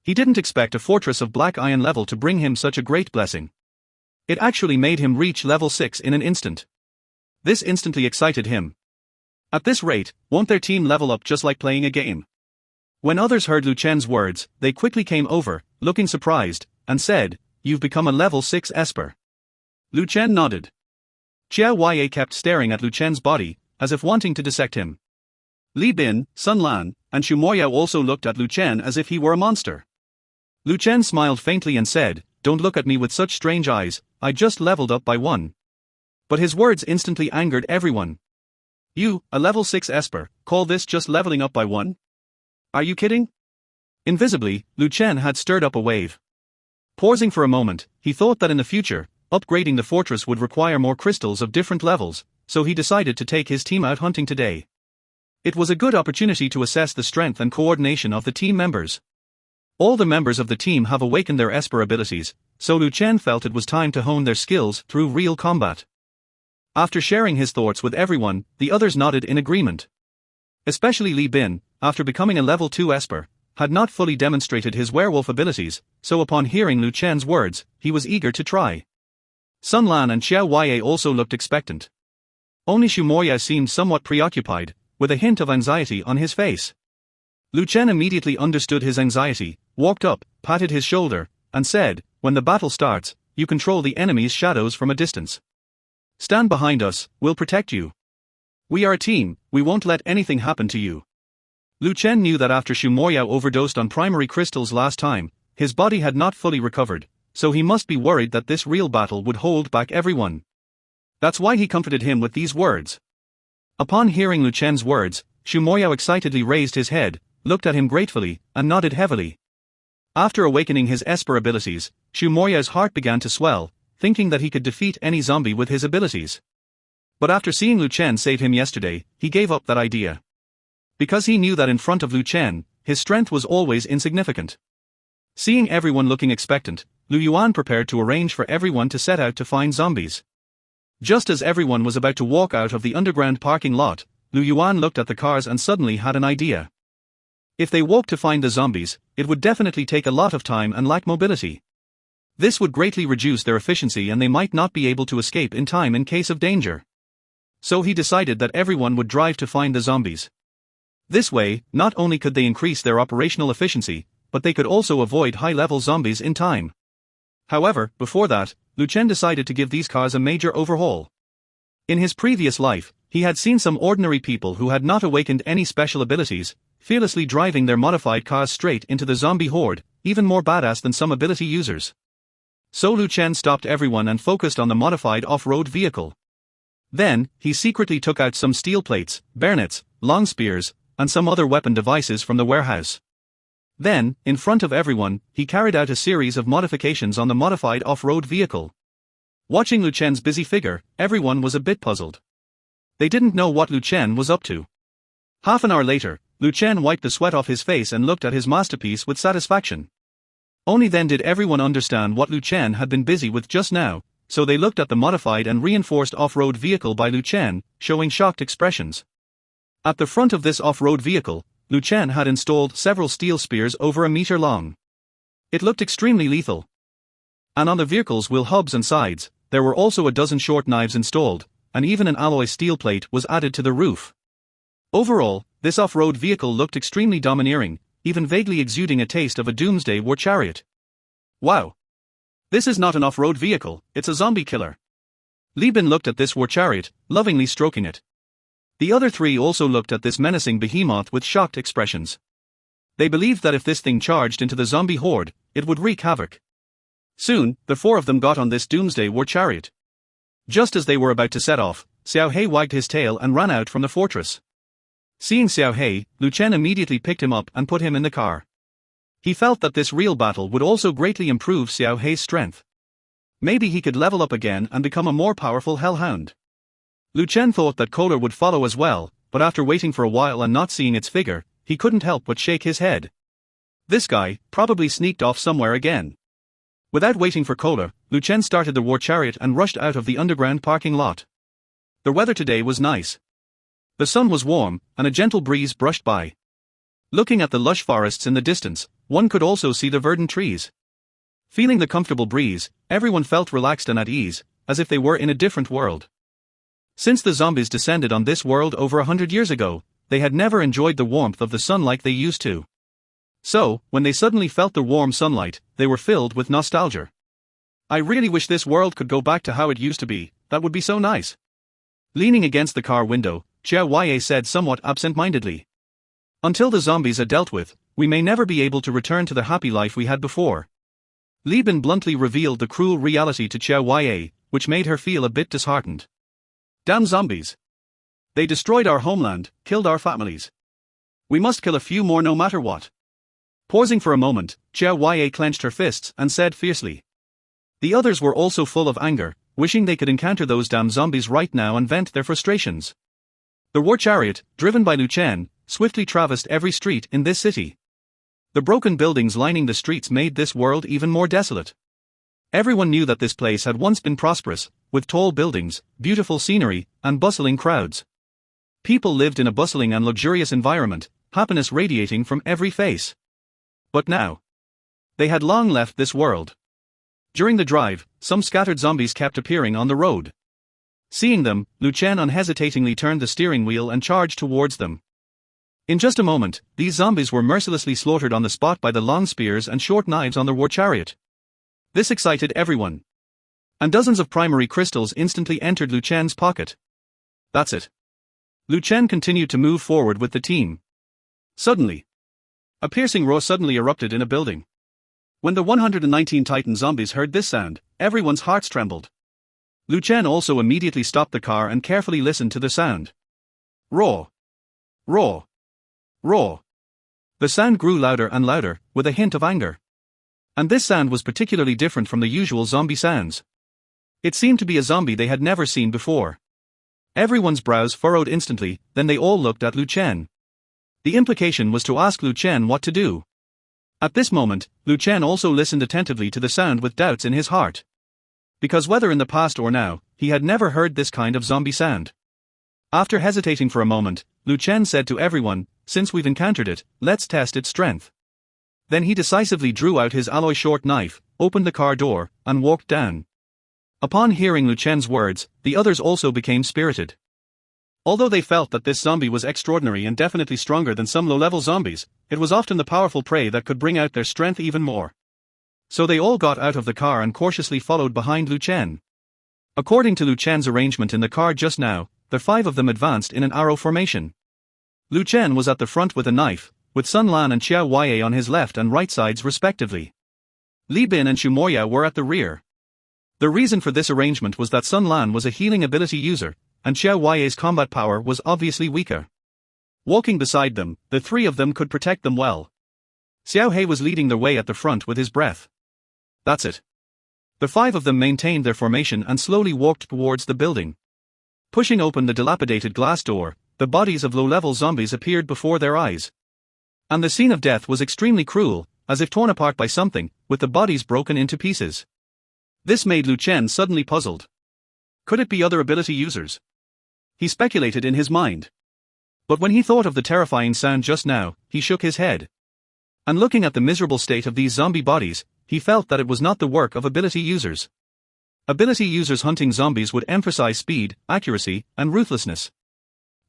A: He didn't expect a fortress of black iron level to bring him such a great blessing. It actually made him reach level 6 in an instant. This instantly excited him. At this rate, won't their team level up just like playing a game? When others heard Lu Chen's words, they quickly came over, looking surprised, and said, "You've become a level 6 esper." Lu Chen nodded. Xiao Huaiye kept staring at Lu Chen's body, as if wanting to dissect him. Li Bin, Sun Lan, and Xu Moyao also looked at Lu Chen as if he were a monster. Lu Chen smiled faintly and said, "Don't look at me with such strange eyes, I just leveled up by 1. But his words instantly angered everyone. You, a level 6 esper, call this just leveling up by 1? Are you kidding? Invisibly, Lu Chen had stirred up a wave. Pausing for a moment, he thought that in the future, upgrading the fortress would require more crystals of different levels, so he decided to take his team out hunting today. It was a good opportunity to assess the strength and coordination of the team members. All the members of the team have awakened their esper abilities, so Lu Chen felt it was time to hone their skills through real combat. After sharing his thoughts with everyone, the others nodded in agreement. Especially Li Bin, after becoming a level 2 esper, had not fully demonstrated his werewolf abilities, so upon hearing Lu Chen's words, he was eager to try. Sun Lan and Xiao Huaiye also looked expectant. Only Xu Moyao seemed somewhat preoccupied, with a hint of anxiety on his face. Lu Chen immediately understood his anxiety, walked up, patted his shoulder, and said, "When the battle starts, you control the enemy's shadows from a distance. Stand behind us, we'll protect you. We are a team, we won't let anything happen to you." Lu Chen knew that after Xu Moyao overdosed on primary crystals last time, his body had not fully recovered, so he must be worried that this real battle would hold back everyone. That's why he comforted him with these words. Upon hearing Lu Chen's words, Xu Moyao excitedly raised his head, looked at him gratefully, and nodded heavily. After awakening his esper abilities, Xu Moyao's heart began to swell, thinking that he could defeat any zombie with his abilities. But after seeing Lu Chen save him yesterday, he gave up that idea. Because he knew that in front of Lu Chen, his strength was always insignificant. Seeing everyone looking expectant, Lu Yuan prepared to arrange for everyone to set out to find zombies. Just as everyone was about to walk out of the underground parking lot, Lu Yuan looked at the cars and suddenly had an idea. If they walked to find the zombies, it would definitely take a lot of time and lack mobility. This would greatly reduce their efficiency and they might not be able to escape in time in case of danger. So he decided that everyone would drive to find the zombies. This way, not only could they increase their operational efficiency, but they could also avoid high-level zombies in time. However, before that, Lu Chen decided to give these cars a major overhaul. In his previous life, he had seen some ordinary people who had not awakened any special abilities, fearlessly driving their modified cars straight into the zombie horde, even more badass than some ability users. So Liu Chen stopped everyone and focused on the modified off-road vehicle. Then, he secretly took out some steel plates, bayonets, long spears, and some other weapon devices from the warehouse. Then, in front of everyone, he carried out a series of modifications on the modified off-road vehicle. Watching Liu Chen's busy figure, everyone was a bit puzzled. They didn't know what Liu Chen was up to. Half an hour later, Liu Chen wiped the sweat off his face and looked at his masterpiece with satisfaction. Only then did everyone understand what Liu Chen had been busy with just now, so they looked at the modified and reinforced off-road vehicle by Liu Chen, showing shocked expressions. At the front of this off-road vehicle, Liu Chen had installed several steel spears over a meter long. It looked extremely lethal. And on the vehicle's wheel hubs and sides, there were also a dozen short knives installed, and even an alloy steel plate was added to the roof. Overall, this off-road vehicle looked extremely domineering, even vaguely exuding a taste of a doomsday war chariot. Wow! This is not an off-road vehicle, it's a zombie killer. Li Bin looked at this war chariot, lovingly stroking it. The other three also looked at this menacing behemoth with shocked expressions. They believed that if this thing charged into the zombie horde, it would wreak havoc. Soon, the four of them got on this doomsday war chariot. Just as they were about to set off, Xiao He wagged his tail and ran out from the fortress. Seeing Xiao He, Liu Chen immediately picked him up and put him in the car. He felt that this real battle would also greatly improve Xiao He's strength. Maybe he could level up again and become a more powerful hellhound. Liu Chen thought that Kohler would follow as well, but after waiting for a while and not seeing its figure, he couldn't help but shake his head. This guy probably sneaked off somewhere again. Without waiting for Kohler, Liu Chen started the war chariot and rushed out of the underground parking lot. The weather today was nice. The sun was warm, and a gentle breeze brushed by. Looking at the lush forests in the distance, one could also see the verdant trees. Feeling the comfortable breeze, everyone felt relaxed and at ease, as if they were in a different world. Since the zombies descended on this world over 100 years ago, they had never enjoyed the warmth of the sun like they used to. So, when they suddenly felt the warm sunlight, they were filled with nostalgia. I really wish this world could go back to how it used to be, that would be so nice. Leaning against the car window, Xiao Huaiye said somewhat absent-mindedly. Until the zombies are dealt with, we may never be able to return to the happy life we had before. Li Bin bluntly revealed the cruel reality to Xiao Huaiye, which made her feel a bit disheartened. Damn zombies! They destroyed our homeland, killed our families. We must kill a few more no matter what. Pausing for a moment, Xiao Huaiye clenched her fists and said fiercely. The others were also full of anger, wishing they could encounter those damn zombies right now and vent their frustrations. The war chariot, driven by Liu Chen, swiftly traversed every street in this city. The broken buildings lining the streets made this world even more desolate. Everyone knew that this place had once been prosperous, with tall buildings, beautiful scenery, and bustling crowds. People lived in a bustling and luxurious environment, happiness radiating from every face. But now, they had long left this world. During the drive, some scattered zombies kept appearing on the road. Seeing them, Liu Chen unhesitatingly turned the steering wheel and charged towards them. In just a moment, these zombies were mercilessly slaughtered on the spot by the long spears and short knives on the war chariot. This excited everyone. And dozens of primary crystals instantly entered Liu Chen's pocket. That's it. Liu Chen continued to move forward with the team. Suddenly, a piercing roar suddenly erupted in a building. When the 119 Titan zombies heard this sound, everyone's hearts trembled. Liu Chen also immediately stopped the car and carefully listened to the sound. Roar! Roar! Roar! The sound grew louder and louder, with a hint of anger. And this sound was particularly different from the usual zombie sounds. It seemed to be a zombie they had never seen before. Everyone's brows furrowed instantly, then they all looked at Liu Chen. The implication was to ask Liu Chen what to do. At this moment, Liu Chen also listened attentively to the sound with doubts in his heart. Because whether in the past or now, he had never heard this kind of zombie sound. After hesitating for a moment, Liu Chen said to everyone, since we've encountered it, let's test its strength. Then he decisively drew out his alloy short knife, opened the car door, and walked down. Upon hearing Liu Chen's words, the others also became spirited. Although they felt that this zombie was extraordinary and definitely stronger than some low-level zombies, it was often the powerful prey that could bring out their strength even more. So they all got out of the car and cautiously followed behind Liu Chen. According to Lu Chen's arrangement in the card just now, the 5 of them advanced in an arrow formation. Lu Chen was at the front with a knife, with Sun Lan and Xiao Huaiye on his left and right sides respectively. Li Bin and Xu Moya were at the rear. The reason for this arrangement was that Sun Lan was a healing ability user, and Xiao Huaiye's combat power was obviously weaker. Walking beside them, the 3 of them could protect them well. Xiao He was leading the way at the front with his breath. That's it. The 5 of them maintained their formation and slowly walked towards the building. Pushing open the dilapidated glass door, the bodies of low-level zombies appeared before their eyes. And the scene of death was extremely cruel, as if torn apart by something, with the bodies broken into pieces. This made Lu Chen suddenly puzzled. Could it be other ability users? He speculated in his mind. But when he thought of the terrifying sound just now, he shook his head. And looking at the miserable state of these zombie bodies, he felt that it was not the work of ability users. Ability users hunting zombies would emphasize speed, accuracy, and ruthlessness.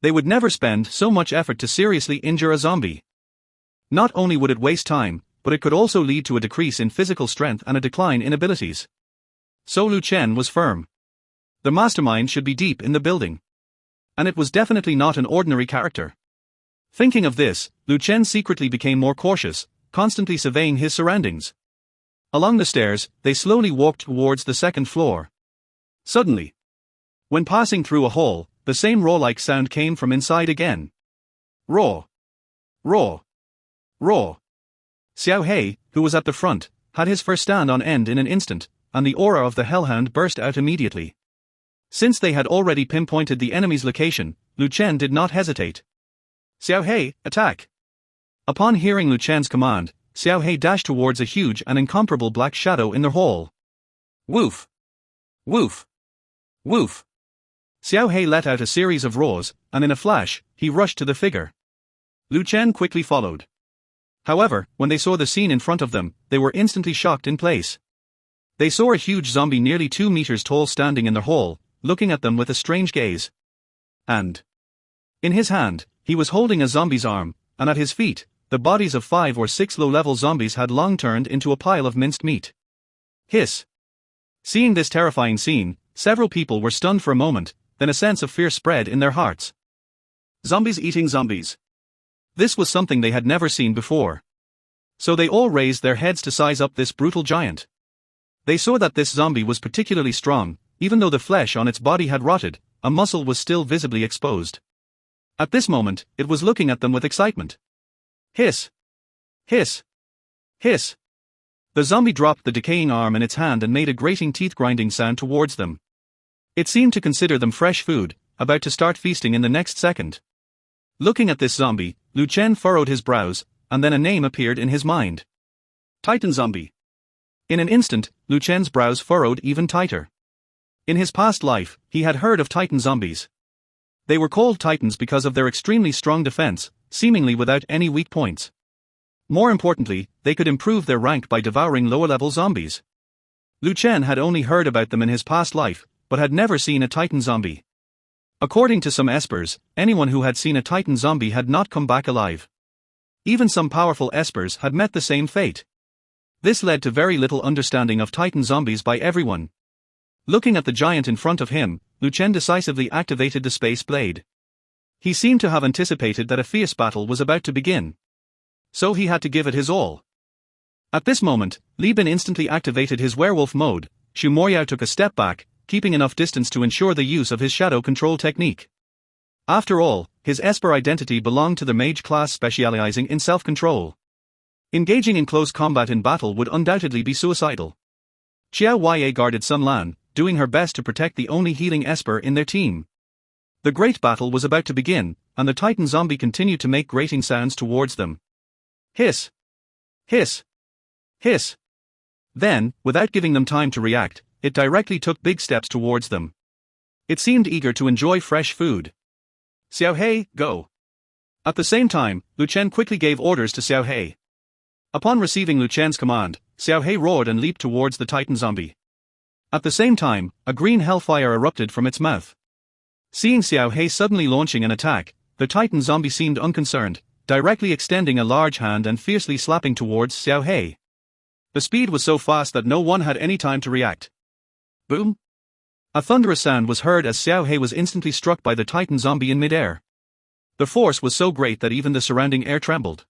A: They would never spend so much effort to seriously injure a zombie. Not only would it waste time, but it could also lead to a decrease in physical strength and a decline in abilities. So Lu Chen was firm. The mastermind should be deep in the building. And it was definitely not an ordinary character. Thinking of this, Lu Chen secretly became more cautious, constantly surveying his surroundings. Along the stairs, they slowly walked towards the second floor. Suddenly, when passing through a hall, the same roar-like sound came from inside again. Roar. Roar. Roar. Xiao He, who was at the front, had his fur stand on end in an instant, and the aura of the Hellhound burst out immediately. Since they had already pinpointed the enemy's location, Lu Chen did not hesitate. Xiao He, attack! Upon hearing Lu Chen's command, Xiao He dashed towards a huge and incomparable black shadow in the hall. Woof! Woof! Woof! Xiao He let out a series of roars, and in a flash, he rushed to the figure. Lu Chen quickly followed. However, when they saw the scene in front of them, they were instantly shocked in place. They saw a huge zombie nearly 2 meters tall standing in the hall, looking at them with a strange gaze. And in his hand, he was holding a zombie's arm, and at his feet, the bodies of 5 or 6 low-level zombies had long turned into a pile of minced meat. Hiss! Seeing this terrifying scene, several people were stunned for a moment, then a sense of fear spread in their hearts. Zombies eating zombies. This was something they had never seen before. So they all raised their heads to size up this brutal giant. They saw that this zombie was particularly strong, even though the flesh on its body had rotted, a muscle was still visibly exposed. At this moment, it was looking at them with excitement. Hiss! Hiss! Hiss! The zombie dropped the decaying arm in its hand and made a grating teeth-grinding sound towards them. It seemed to consider them fresh food, about to start feasting in the next second. Looking at this zombie, Lu Chen furrowed his brows, and then a name appeared in his mind. Titan Zombie. In an instant, Lu Chen's brows furrowed even tighter. In his past life, he had heard of Titan zombies. They were called Titans because of their extremely strong defense, seemingly without any weak points. More importantly, they could improve their rank by devouring lower-level zombies. Lu Chen had only heard about them in his past life, but had never seen a Titan zombie. According to some espers, anyone who had seen a Titan zombie had not come back alive. Even some powerful espers had met the same fate. This led to very little understanding of Titan zombies by everyone. Looking at the giant in front of him, Lu Chen decisively activated the space blade. He seemed to have anticipated that a fierce battle was about to begin. So he had to give it his all. At this moment, Li Bin instantly activated his werewolf mode. Xu Moya took a step back, keeping enough distance to ensure the use of his shadow control technique. After all, his Esper identity belonged to the mage class specializing in self-control. Engaging in close combat in battle would undoubtedly be suicidal. Xiao Huaiye guarded Sun Lan, doing her best to protect the only healing Esper in their team. The great battle was about to begin, and the Titan zombie continued to make grating sounds towards them. Hiss! Hiss! Hiss! Then, without giving them time to react, it directly took big steps towards them. It seemed eager to enjoy fresh food. Xiao He, go! At the same time, Lu Chen quickly gave orders to Xiao He. Upon receiving Lu Chen's command, Xiao He roared and leaped towards the Titan zombie. At the same time, a green hellfire erupted from its mouth. Seeing Xiao He suddenly launching an attack, the Titan zombie seemed unconcerned, directly extending a large hand and fiercely slapping towards Xiao He. The speed was so fast that no one had any time to react. Boom! A thunderous sound was heard as Xiao Hei was instantly struck by the Titan zombie in midair. The force was so great that even the surrounding air trembled.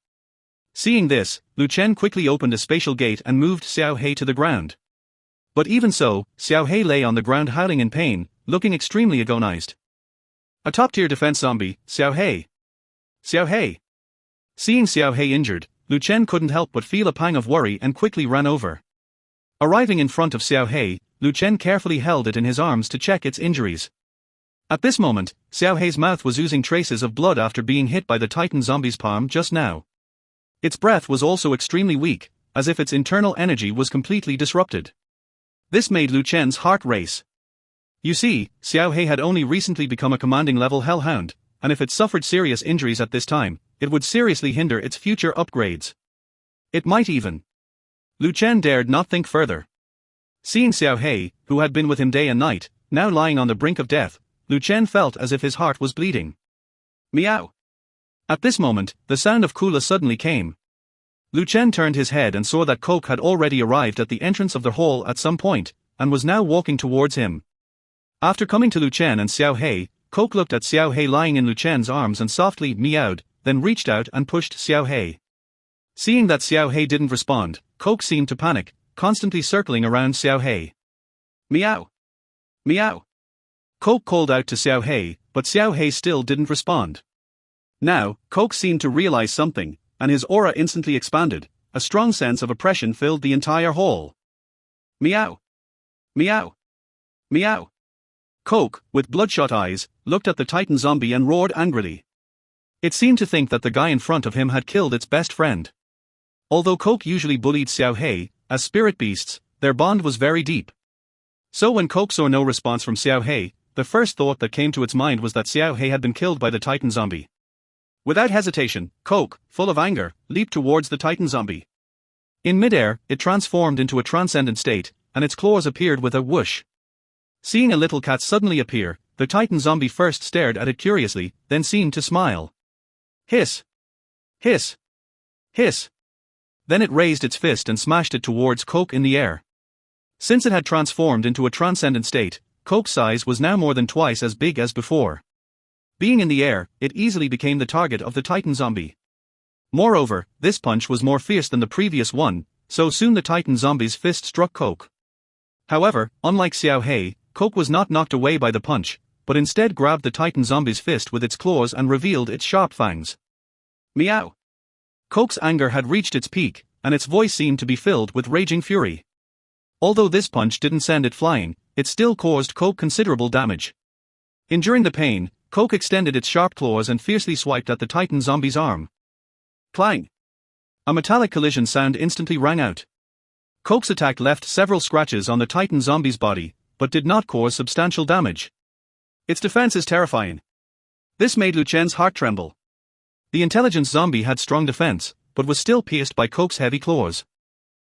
A: Seeing this, Lu Chen quickly opened a spatial gate and moved Xiao Hei to the ground. But even so, Xiao Hei lay on the ground howling in pain, looking extremely agonized. A top-tier defense zombie, Xiao Hei. Xiao Hei. Seeing Xiao Hei injured, Lu Chen couldn't help but feel a pang of worry and quickly ran over. Arriving in front of Xiao Hei, Lu Chen carefully held it in his arms to check its injuries. At this moment, Xiao Hei's mouth was oozing traces of blood after being hit by the Titan zombie's palm just now. Its breath was also extremely weak, as if its internal energy was completely disrupted. This made Lu Chen's heart race. You see, Xiao Hei had only recently become a commanding level hellhound, and if it suffered serious injuries at this time, it would seriously hinder its future upgrades. It might even. Lu Chen dared not think further. Seeing Xiao Hei, who had been with him day and night, now lying on the brink of death, Lu Chen felt as if his heart was bleeding. Meow. At this moment, the sound of Kula suddenly came. Lu Chen turned his head and saw that Coke had already arrived at the entrance of the hall at some point, and was now walking towards him. After coming to Lu Chen and Xiao Hei, Coke looked at Xiao Hei lying in Lu Chen's arms and softly meowed, then reached out and pushed Xiao Hei. Seeing that Xiao Hei didn't respond, Coke seemed to panic, constantly circling around Xiao Hei. Meow. Meow. Coke called out to Xiao Hei, but Xiao Hei still didn't respond. Now, Coke seemed to realize something, and his aura instantly expanded. A strong sense of oppression filled the entire hall. Meow. Meow. Meow. Coke, with bloodshot eyes, looked at the Titan zombie and roared angrily. It seemed to think that the guy in front of him had killed its best friend. Although Coke usually bullied Xiao Hei, as spirit beasts, their bond was very deep. So when Coke saw no response from Xiao Hei, the first thought that came to its mind was that Xiao Hei had been killed by the Titan zombie. Without hesitation, Coke, full of anger, leaped towards the Titan zombie. In midair, it transformed into a transcendent state, and its claws appeared with a whoosh. Seeing a little cat suddenly appear, the Titan zombie first stared at it curiously, then seemed to smile. Hiss! Hiss! Hiss! Then it raised its fist and smashed it towards Coke in the air. Since it had transformed into a transcendent state, Coke's size was now more than twice as big as before. Being in the air, it easily became the target of the Titan zombie. Moreover, this punch was more fierce than the previous one, so soon the Titan zombie's fist struck Coke. However, unlike Xiao Hei, Coke was not knocked away by the punch, but instead grabbed the Titan zombie's fist with its claws and revealed its sharp fangs. Meow! Coke's anger had reached its peak, and its voice seemed to be filled with raging fury. Although this punch didn't send it flying, it still caused Coke considerable damage. Enduring the pain, Coke extended its sharp claws and fiercely swiped at the Titan zombie's arm. Clang! A metallic collision sound instantly rang out. Coke's attack left several scratches on the Titan zombie's body, but did not cause substantial damage. Its defense is terrifying. This made Lu Chen's heart tremble. The intelligence zombie had strong defense, but was still pierced by Coke's heavy claws.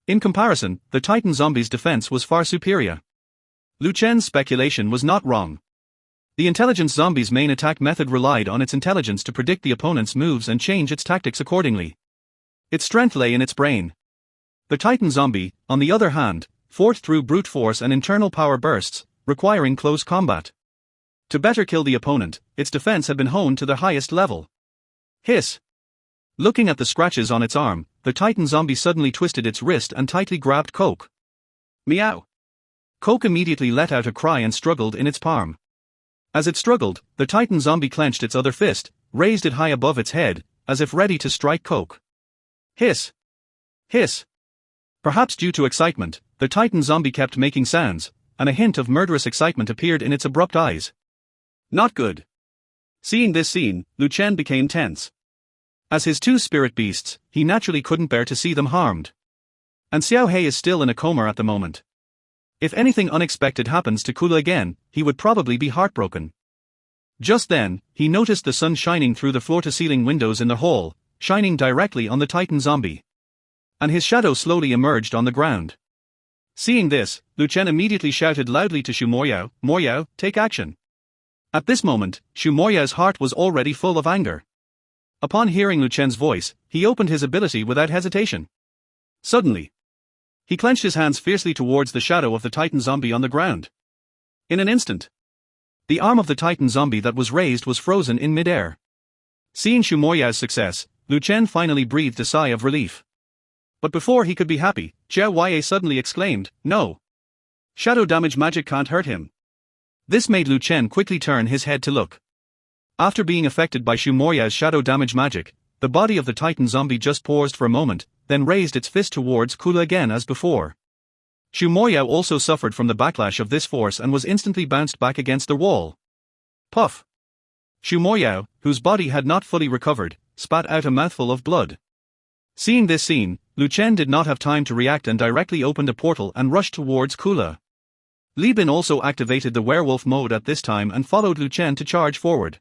A: In comparison, the Titan zombie's defense was far superior. Lu Chen's speculation was not wrong. The intelligence zombie's main attack method relied on its intelligence to predict the opponent's moves and change its tactics accordingly. Its strength lay in its brain. The Titan zombie, on the other hand, fought through brute force and internal power bursts, requiring close combat. To better kill the opponent, its defense had been honed to the highest level. Hiss! Looking at the scratches on its arm, the Titan zombie suddenly twisted its wrist and tightly grabbed Coke. Meow! Coke immediately let out a cry and struggled in its palm. As it struggled, the Titan zombie clenched its other fist, raised it high above its head, as if ready to strike Coke. Hiss! Hiss! Perhaps due to excitement, the Titan zombie kept making sounds, and a hint of murderous excitement appeared in its abrupt eyes. Not good. Seeing this scene, Lu Chen became tense. As his two spirit beasts, he naturally couldn't bear to see them harmed. And Xiao Hei is still in a coma at the moment. If anything unexpected happens to Kula again, he would probably be heartbroken. Just then, he noticed the sun shining through the floor-to-ceiling windows in the hall, shining directly on the Titan zombie. And his shadow slowly emerged on the ground. Seeing this, Lu Chen immediately shouted loudly to Shu Moyao, "Moyao, take action." At this moment, Shu Moyao's heart was already full of anger. Upon hearing Lu Chen's voice, he opened his ability without hesitation. Suddenly, he clenched his hands fiercely towards the shadow of the Titan zombie on the ground. In an instant, the arm of the Titan zombie that was raised was frozen in midair. Seeing Shu Moyao's success, Lu Chen finally breathed a sigh of relief. But before he could be happy, Xiao Huaiye suddenly exclaimed, "No! Shadow damage magic can't hurt him." This made Lu Chen quickly turn his head to look. After being affected by Shu Moyao's shadow damage magic, the body of the Titan zombie just paused for a moment, then raised its fist towards Kula again as before. Shu Moyao also suffered from the backlash of this force and was instantly bounced back against the wall. Puff! Shu Moyao, whose body had not fully recovered, spat out a mouthful of blood. Seeing this scene, Lu Chen did not have time to react and directly opened a portal and rushed towards Kula. Li Bin also activated the werewolf mode at this time and followed Lu Chen to charge forward.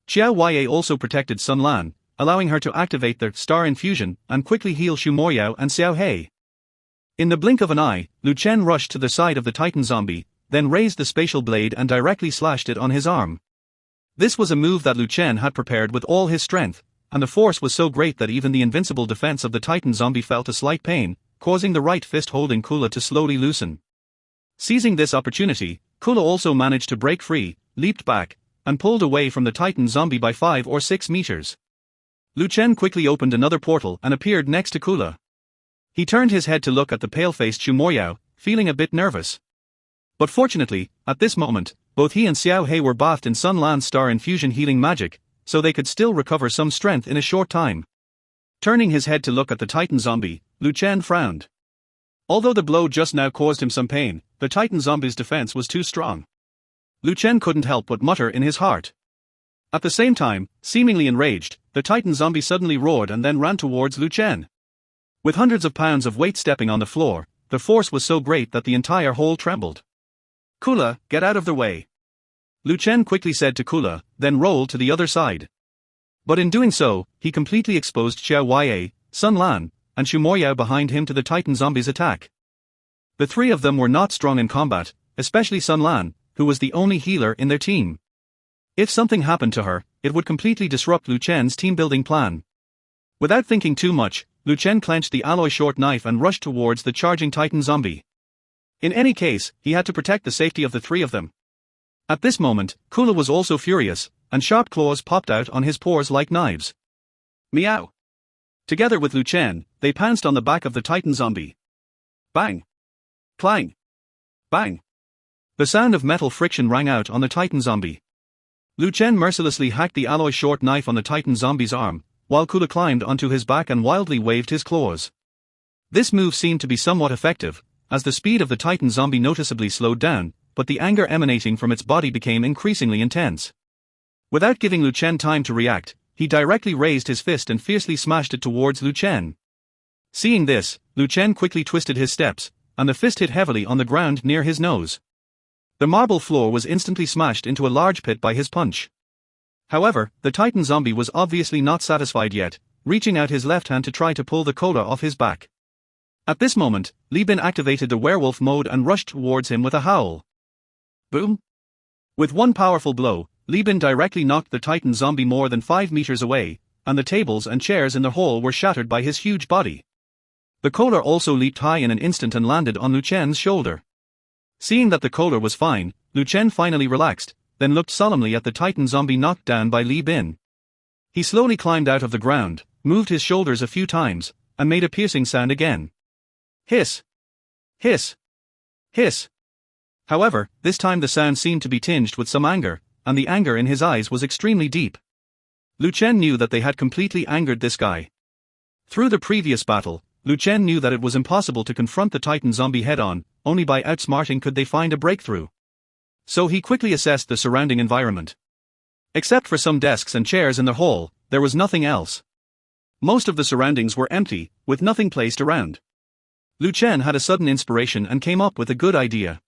A: Xiao Huaiye also protected Sun Lan, allowing her to activate their star infusion and quickly heal Shu Moyao and Xiao He. In the blink of an eye, Lu Chen rushed to the side of the Titan zombie, then raised the spatial blade and directly slashed it on his arm. This was a move that Lu Chen had prepared with all his strength, and the force was so great that even the invincible defense of the Titan zombie felt a slight pain, causing the right fist holding Kula to slowly loosen. Seizing this opportunity, Kula also managed to break free, leaped back, and pulled away from the Titan zombie by 5 or 6 meters. Lu Chen quickly opened another portal and appeared next to Kula. He turned his head to look at the pale-faced Shu Moyao, feeling a bit nervous. But fortunately, at this moment, both he and Xiao He were bathed in Sun Lan's star infusion healing magic, so they could still recover some strength in a short time. Turning his head to look at the Titan zombie, Lu Chen frowned. Although the blow just now caused him some pain, the Titan zombie's defense was too strong. Lu Chen couldn't help but mutter in his heart. At the same time, seemingly enraged, the Titan zombie suddenly roared and then ran towards Lu Chen. With hundreds of pounds of weight stepping on the floor, the force was so great that the entire hole trembled. "Kula, get out of the way," Lu Chen quickly said to Kula, then rolled to the other side. But in doing so, he completely exposed Xiao Huaiye, Sun Lan, and Shu Moyao behind him to the Titan zombie's attack. The three of them were not strong in combat, especially Sun Lan, who was the only healer in their team. If something happened to her, it would completely disrupt Lu Chen's team-building plan. Without thinking too much, Lu Chen clenched the alloy short knife and rushed towards the charging Titan zombie. In any case, he had to protect the safety of the three of them. At this moment, Kula was also furious, and sharp claws popped out on his paws like knives. Meow! Together with Lu Chen, they pounced on the back of the Titan zombie. Bang! Clang! Bang! The sound of metal friction rang out on the Titan zombie. Lu Chen mercilessly hacked the alloy short knife on the Titan zombie's arm, while Kula climbed onto his back and wildly waved his claws. This move seemed to be somewhat effective, as the speed of the Titan zombie noticeably slowed down, but the anger emanating from its body became increasingly intense. Without giving Lu Chen time to react, he directly raised his fist and fiercely smashed it towards Lu Chen. Seeing this, Lu Chen quickly twisted his steps, and the fist hit heavily on the ground near his nose. The marble floor was instantly smashed into a large pit by his punch. However, the Titan zombie was obviously not satisfied yet, reaching out his left hand to try to pull the Kola off his back. At this moment, Li Bin activated the werewolf mode and rushed towards him with a howl. Boom! With one powerful blow, Li Bin directly knocked the Titan zombie more than 5 meters away, and the tables and chairs in the hall were shattered by his huge body. The Kola also leaped high in an instant and landed on Lu Chen's shoulder. Seeing that the Kola was fine, Lu Chen finally relaxed, then looked solemnly at the Titan zombie knocked down by Li Bin. He slowly climbed out of the ground, moved his shoulders a few times, and made a piercing sound again. Hiss! Hiss! Hiss! However, this time the sound seemed to be tinged with some anger, and the anger in his eyes was extremely deep. Lu Chen knew that they had completely angered this guy. Through the previous battle, Lu Chen knew that it was impossible to confront the Titan zombie head-on, only by outsmarting could they find a breakthrough. So he quickly assessed the surrounding environment. Except for some desks and chairs in the hall, there was nothing else. Most of the surroundings were empty, with nothing placed around. Lu Chen had a sudden inspiration and came up with a good idea.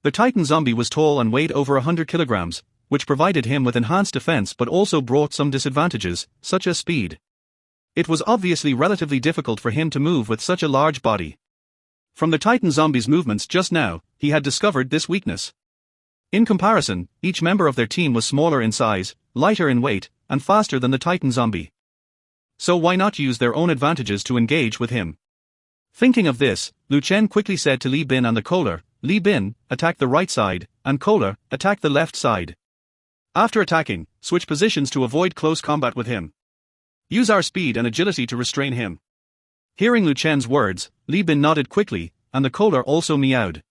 A: The Titan zombie was tall and weighed over 100 kilograms, which provided him with enhanced defense but also brought some disadvantages, such as speed. It was obviously relatively difficult for him to move with such a large body. From the Titan zombie's movements just now, he had discovered this weakness. In comparison, each member of their team was smaller in size, lighter in weight, and faster than the Titan zombie. So why not use their own advantages to engage with him? Thinking of this, Lu Chen quickly said to Li Bin and the Kola, Li Bin, attack the right side, and Kohler, attack the left side. After attacking, switch positions to avoid close combat with him. Use our speed and agility to restrain him. Hearing Lu Chen's words, Li Bin nodded quickly, and the Kohler also meowed.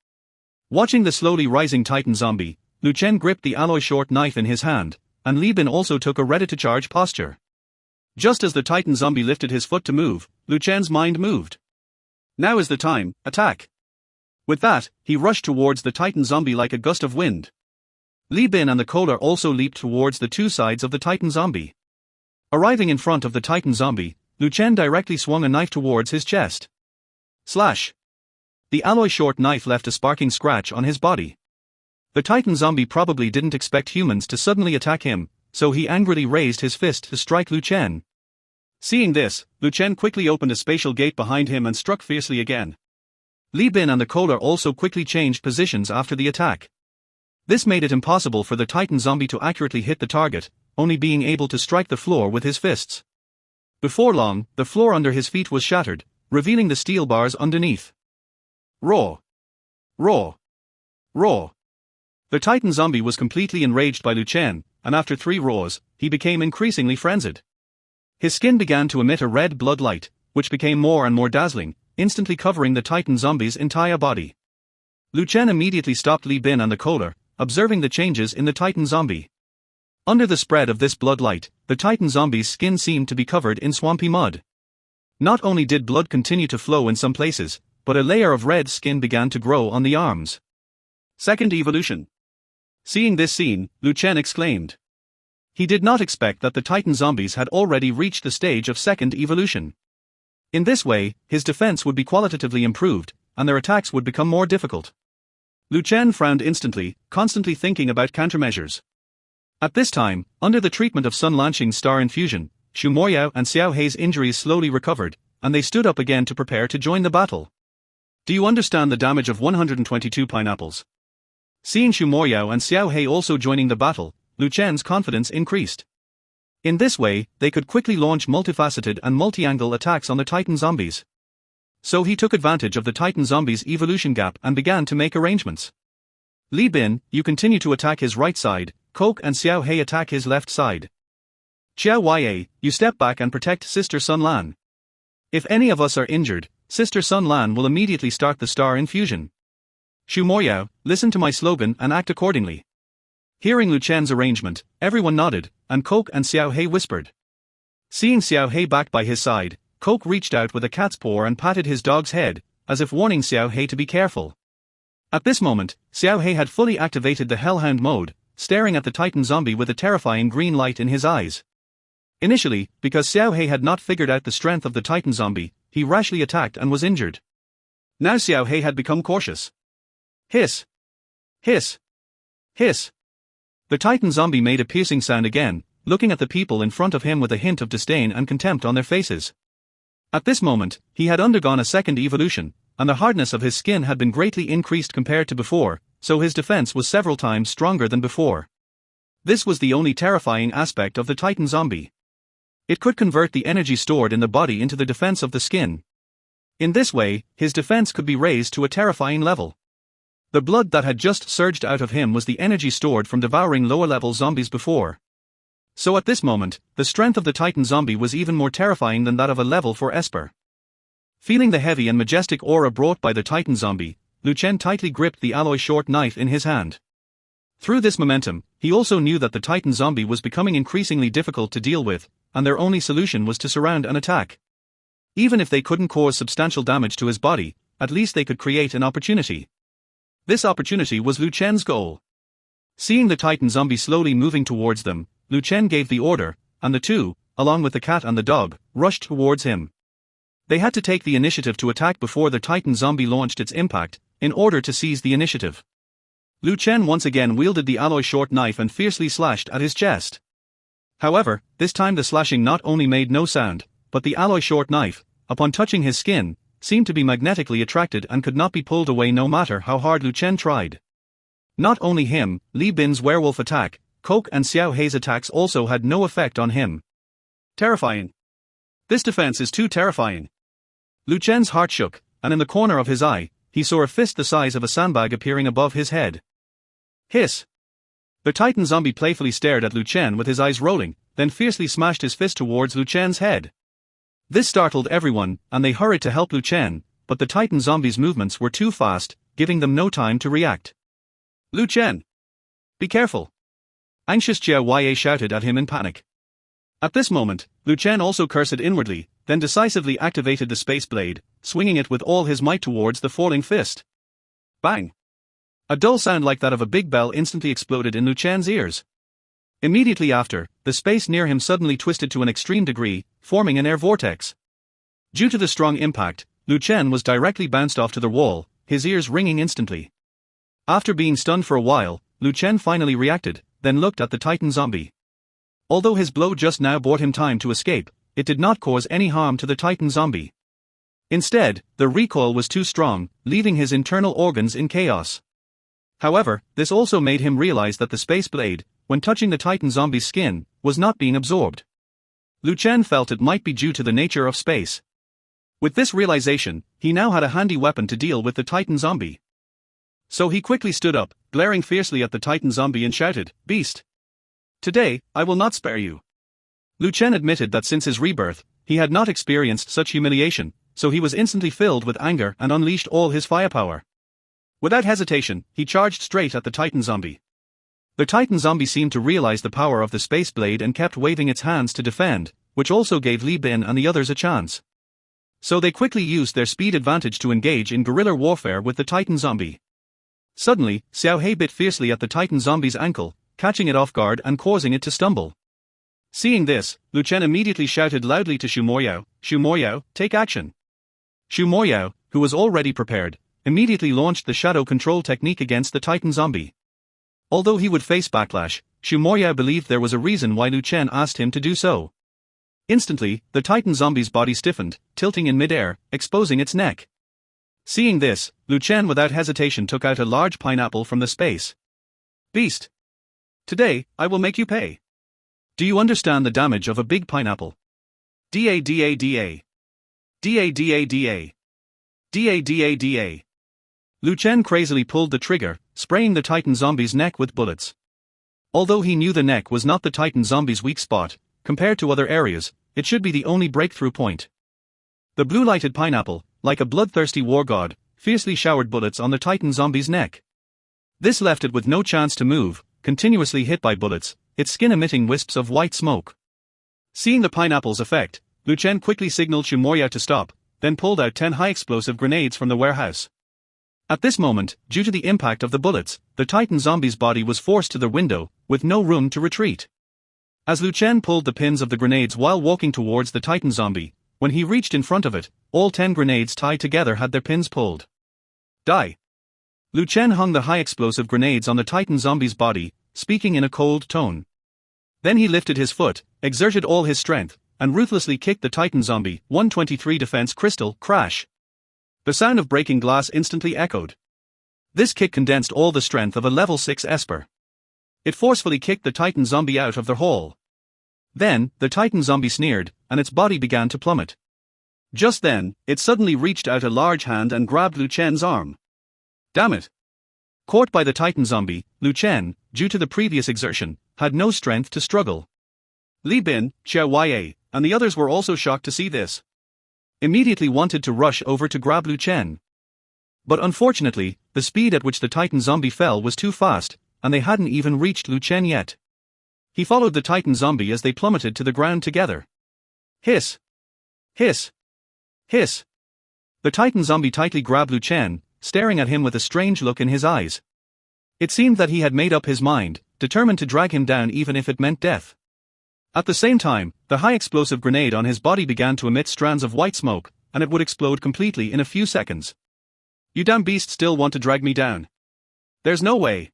A: Watching the slowly rising Titan zombie, Lu Chen gripped the alloy short knife in his hand, and Li Bin also took a ready-to-charge posture. Just as the Titan zombie lifted his foot to move, Lu Chen's mind moved. Now is the time, attack. With that, he rushed towards the Titan zombie like a gust of wind. Li Bin and the Kohler also leaped towards the two sides of the Titan zombie. Arriving in front of the Titan zombie, Lu Chen directly swung a knife towards his chest. Slash! The alloy short knife left a sparking scratch on his body. The Titan zombie probably didn't expect humans to suddenly attack him, so he angrily raised his fist to strike Lu Chen. Seeing this, Lu Chen quickly opened a spatial gate behind him and struck fiercely again. Li Bin and the Kohler also quickly changed positions after the attack. This made it impossible for the Titan zombie to accurately hit the target, only being able to strike the floor with his fists. Before long, the floor under his feet was shattered, revealing the steel bars underneath. Roar! Roar! Roar! The Titan zombie was completely enraged by Lu Chen, and after 3 roars, he became increasingly frenzied. His skin began to emit a red blood light, which became more and more dazzling, instantly covering the Titan zombie's entire body. Lu Chen immediately stopped Li Bin and the Kohler, observing the changes in the Titan zombie. Under the spread of this blood light, the Titan zombie's skin seemed to be covered in swampy mud. Not only did blood continue to flow in some places, but a layer of red skin began to grow on the arms. Second evolution. Seeing this scene, Lu Chen exclaimed. He did not expect that the Titan zombies had already reached the stage of second evolution. In this way, his defense would be qualitatively improved, and their attacks would become more difficult. Lu Chen frowned instantly, constantly thinking about countermeasures. At this time, under the treatment of Sun Lanqing's star infusion, Xu Moyao and Xiao Hei's injuries slowly recovered, and they stood up again to prepare to join the battle. Do you understand the damage of 122 pineapples? Seeing Xu Moyao and Xiao Hei also joining the battle, Lu Chen's confidence increased. In this way, they could quickly launch multifaceted and multi-angle attacks on the Titan zombies. So he took advantage of the Titan zombies' evolution gap and began to make arrangements. Li Bin, you continue to attack his right side, Coke and Xiao Hei attack his left side. Xiao Ya, you step back and protect Sister Sun Lan. If any of us are injured, Sister Sun Lan will immediately start the star infusion. Xu Moyao, listen to my slogan and act accordingly. Hearing Lu Chen's arrangement, everyone nodded, and Coke and Xiao Hei whispered. Seeing Xiao Hei back by his side, Coke reached out with a cat's paw and patted his dog's head, as if warning Xiao Hei to be careful. At this moment, Xiao Hei had fully activated the Hellhound mode, staring at the Titan zombie with a terrifying green light in his eyes. Initially, because Xiao Hei had not figured out the strength of the Titan zombie, he rashly attacked and was injured. Now Xiao Hei had become cautious. Hiss! Hiss! Hiss! The Titan zombie made a piercing sound again, looking at the people in front of him with a hint of disdain and contempt on their faces. At this moment, he had undergone a second evolution, and the hardness of his skin had been greatly increased compared to before, so his defense was several times stronger than before. This was the only terrifying aspect of the Titan zombie. It could convert the energy stored in the body into the defense of the skin. In this way, his defense could be raised to a terrifying level. The blood that had just surged out of him was the energy stored from devouring lower-level zombies before. So at this moment, the strength of the Titan zombie was even more terrifying than that of a level 4 Esper. Feeling the heavy and majestic aura brought by the Titan zombie, Lu Chen tightly gripped the alloy short knife in his hand. Through this momentum, he also knew that the Titan zombie was becoming increasingly difficult to deal with, and their only solution was to surround and attack. Even if they couldn't cause substantial damage to his body, at least they could create an opportunity. This opportunity was Lu Chen's goal. Seeing the Titan zombie slowly moving towards them, Lu Chen gave the order, and the two, along with the cat and the dog, rushed towards him. They had to take the initiative to attack before the Titan zombie launched its impact, in order to seize the initiative. Lu Chen once again wielded the alloy short knife and fiercely slashed at his chest. However, this time the slashing not only made no sound, but the alloy short knife, upon touching his skin, seemed to be magnetically attracted and could not be pulled away no matter how hard Lu Chen tried. Not only him, Li Bin's werewolf attack, Coke and Xiao Hei's attacks also had no effect on him. Terrifying. This defense is too terrifying. Lu Chen's heart shook, and in the corner of his eye, he saw a fist the size of a sandbag appearing above his head. Hiss! The Titan zombie playfully stared at Lu Chen with his eyes rolling, then fiercely smashed his fist towards Lu Chen's head. This startled everyone, and they hurried to help Lu Chen, but the Titan zombie's movements were too fast, giving them no time to react. Lu Chen! Be careful! Anxious Jia Ye shouted at him in panic. At this moment, Lu Chen also cursed inwardly, then decisively activated the space blade, swinging it with all his might towards the falling fist. Bang! A dull sound like that of a big bell instantly exploded in Lu Chen's ears. Immediately after, the space near him suddenly twisted to an extreme degree, forming an air vortex. Due to the strong impact, Lu Chen was directly bounced off to the wall, his ears ringing instantly. After being stunned for a while, Lu Chen finally reacted, then looked at the Titan zombie. Although his blow just now bought him time to escape, it did not cause any harm to the Titan zombie. Instead, the recoil was too strong, leaving his internal organs in chaos. However, this also made him realize that the space blade, when touching the Titan zombie's skin, was not being absorbed. Lu Chen felt it might be due to the nature of space. With this realization, he now had a handy weapon to deal with the Titan zombie. So he quickly stood up, glaring fiercely at the Titan zombie and shouted, "Beast! Today, I will not spare you." Lu Chen admitted that since his rebirth, he had not experienced such humiliation, so he was instantly filled with anger and unleashed all his firepower. Without hesitation, he charged straight at the Titan zombie. The Titan zombie seemed to realize the power of the space blade and kept waving its hands to defend, which also gave Li Bin and the others a chance. So they quickly used their speed advantage to engage in guerrilla warfare with the Titan zombie. Suddenly, Xiao He bit fiercely at the Titan zombie's ankle, catching it off guard and causing it to stumble. Seeing this, Lu Chen immediately shouted loudly to Xu Moyao, "Xu Moyao, take action!" Xu Moyao, who was already prepared, immediately launched the shadow control technique against the Titan zombie. Although he would face backlash, Xu Moyao believed there was a reason why Lu Chen asked him to do so. Instantly, the Titan zombie's body stiffened, tilting in midair, exposing its neck. Seeing this, Lu Chen without hesitation took out a large pineapple from the space. "Beast! Today, I will make you pay. Do you understand the damage of a big pineapple? Da. Da. Da. Lu Chen crazily pulled the trigger, spraying the Titan zombie's neck with bullets. Although he knew the neck was not the Titan zombie's weak spot, compared to other areas, it should be the only breakthrough point. The blue-lighted pineapple, like a bloodthirsty war god, fiercely showered bullets on the Titan zombie's neck. This left it with no chance to move, continuously hit by bullets, its skin emitting wisps of white smoke. Seeing the pineapple's effect, Lu Chen quickly signaled Xu Moyao to stop, then pulled out 10 high-explosive grenades from the warehouse. At this moment, due to the impact of the bullets, the Titan zombie's body was forced to the window, with no room to retreat. As Lu Chen pulled the pins of the grenades while walking towards the Titan zombie, when he reached in front of it, all 10 grenades tied together had their pins pulled. Die! Lu Chen hung the high-explosive grenades on the Titan zombie's body, speaking in a cold tone. Then he lifted his foot, exerted all his strength, and ruthlessly kicked the Titan zombie. 123 defense crystal, crash. The sound of breaking glass instantly echoed. This kick condensed all the strength of a level 6 Esper. It forcefully kicked the Titan zombie out of the hall. Then, the Titan zombie sneered, and its body began to plummet. Just then, it suddenly reached out a large hand and grabbed Lu Chen's arm. Damn it! Caught by the Titan zombie, Lu Chen, due to the previous exertion, had no strength to struggle. Li Bin, Xiao Ye, and the others were also shocked to see this. Immediately wanted to rush over to grab Lu Chen. But unfortunately, the speed at which the Titan zombie fell was too fast, and they hadn't even reached Lu Chen yet. He followed the Titan zombie as they plummeted to the ground together. Hiss! Hiss! Hiss! The Titan zombie tightly grabbed Lu Chen, staring at him with a strange look in his eyes. It seemed that he had made up his mind, determined to drag him down even if it meant death. At the same time, the high-explosive grenade on his body began to emit strands of white smoke, and it would explode completely in a few seconds. You damn beast still want to drag me down? There's no way.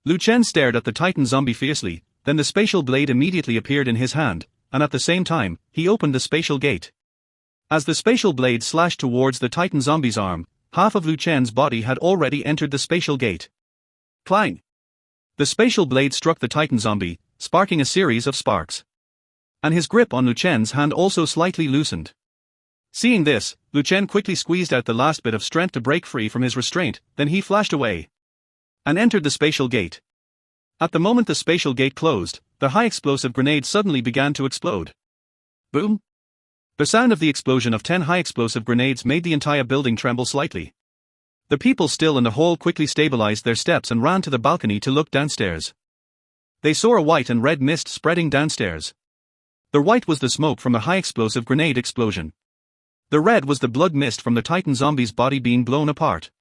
A: Lu Chen stared at the Titan zombie fiercely, then the spatial blade immediately appeared in his hand, and at the same time, he opened the spatial gate. As the spatial blade slashed towards the Titan zombie's arm, half of Lu Chen's body had already entered the spatial gate. Clang! The spatial blade struck the Titan zombie, sparking a series of sparks. And his grip on Lu Chen's hand also slightly loosened. Seeing this, Lu Chen quickly squeezed out the last bit of strength to break free from his restraint, then he flashed away and entered the spatial gate. At the moment the spatial gate closed, the high-explosive grenade suddenly began to explode. Boom! The sound of the explosion of 10 high-explosive grenades made the entire building tremble slightly. The people still in the hall quickly stabilized their steps and ran to the balcony to look downstairs. They saw a white and red mist spreading downstairs. The white was the smoke from the high-explosive grenade explosion. The red was the blood mist from the Titan zombie's body being blown apart.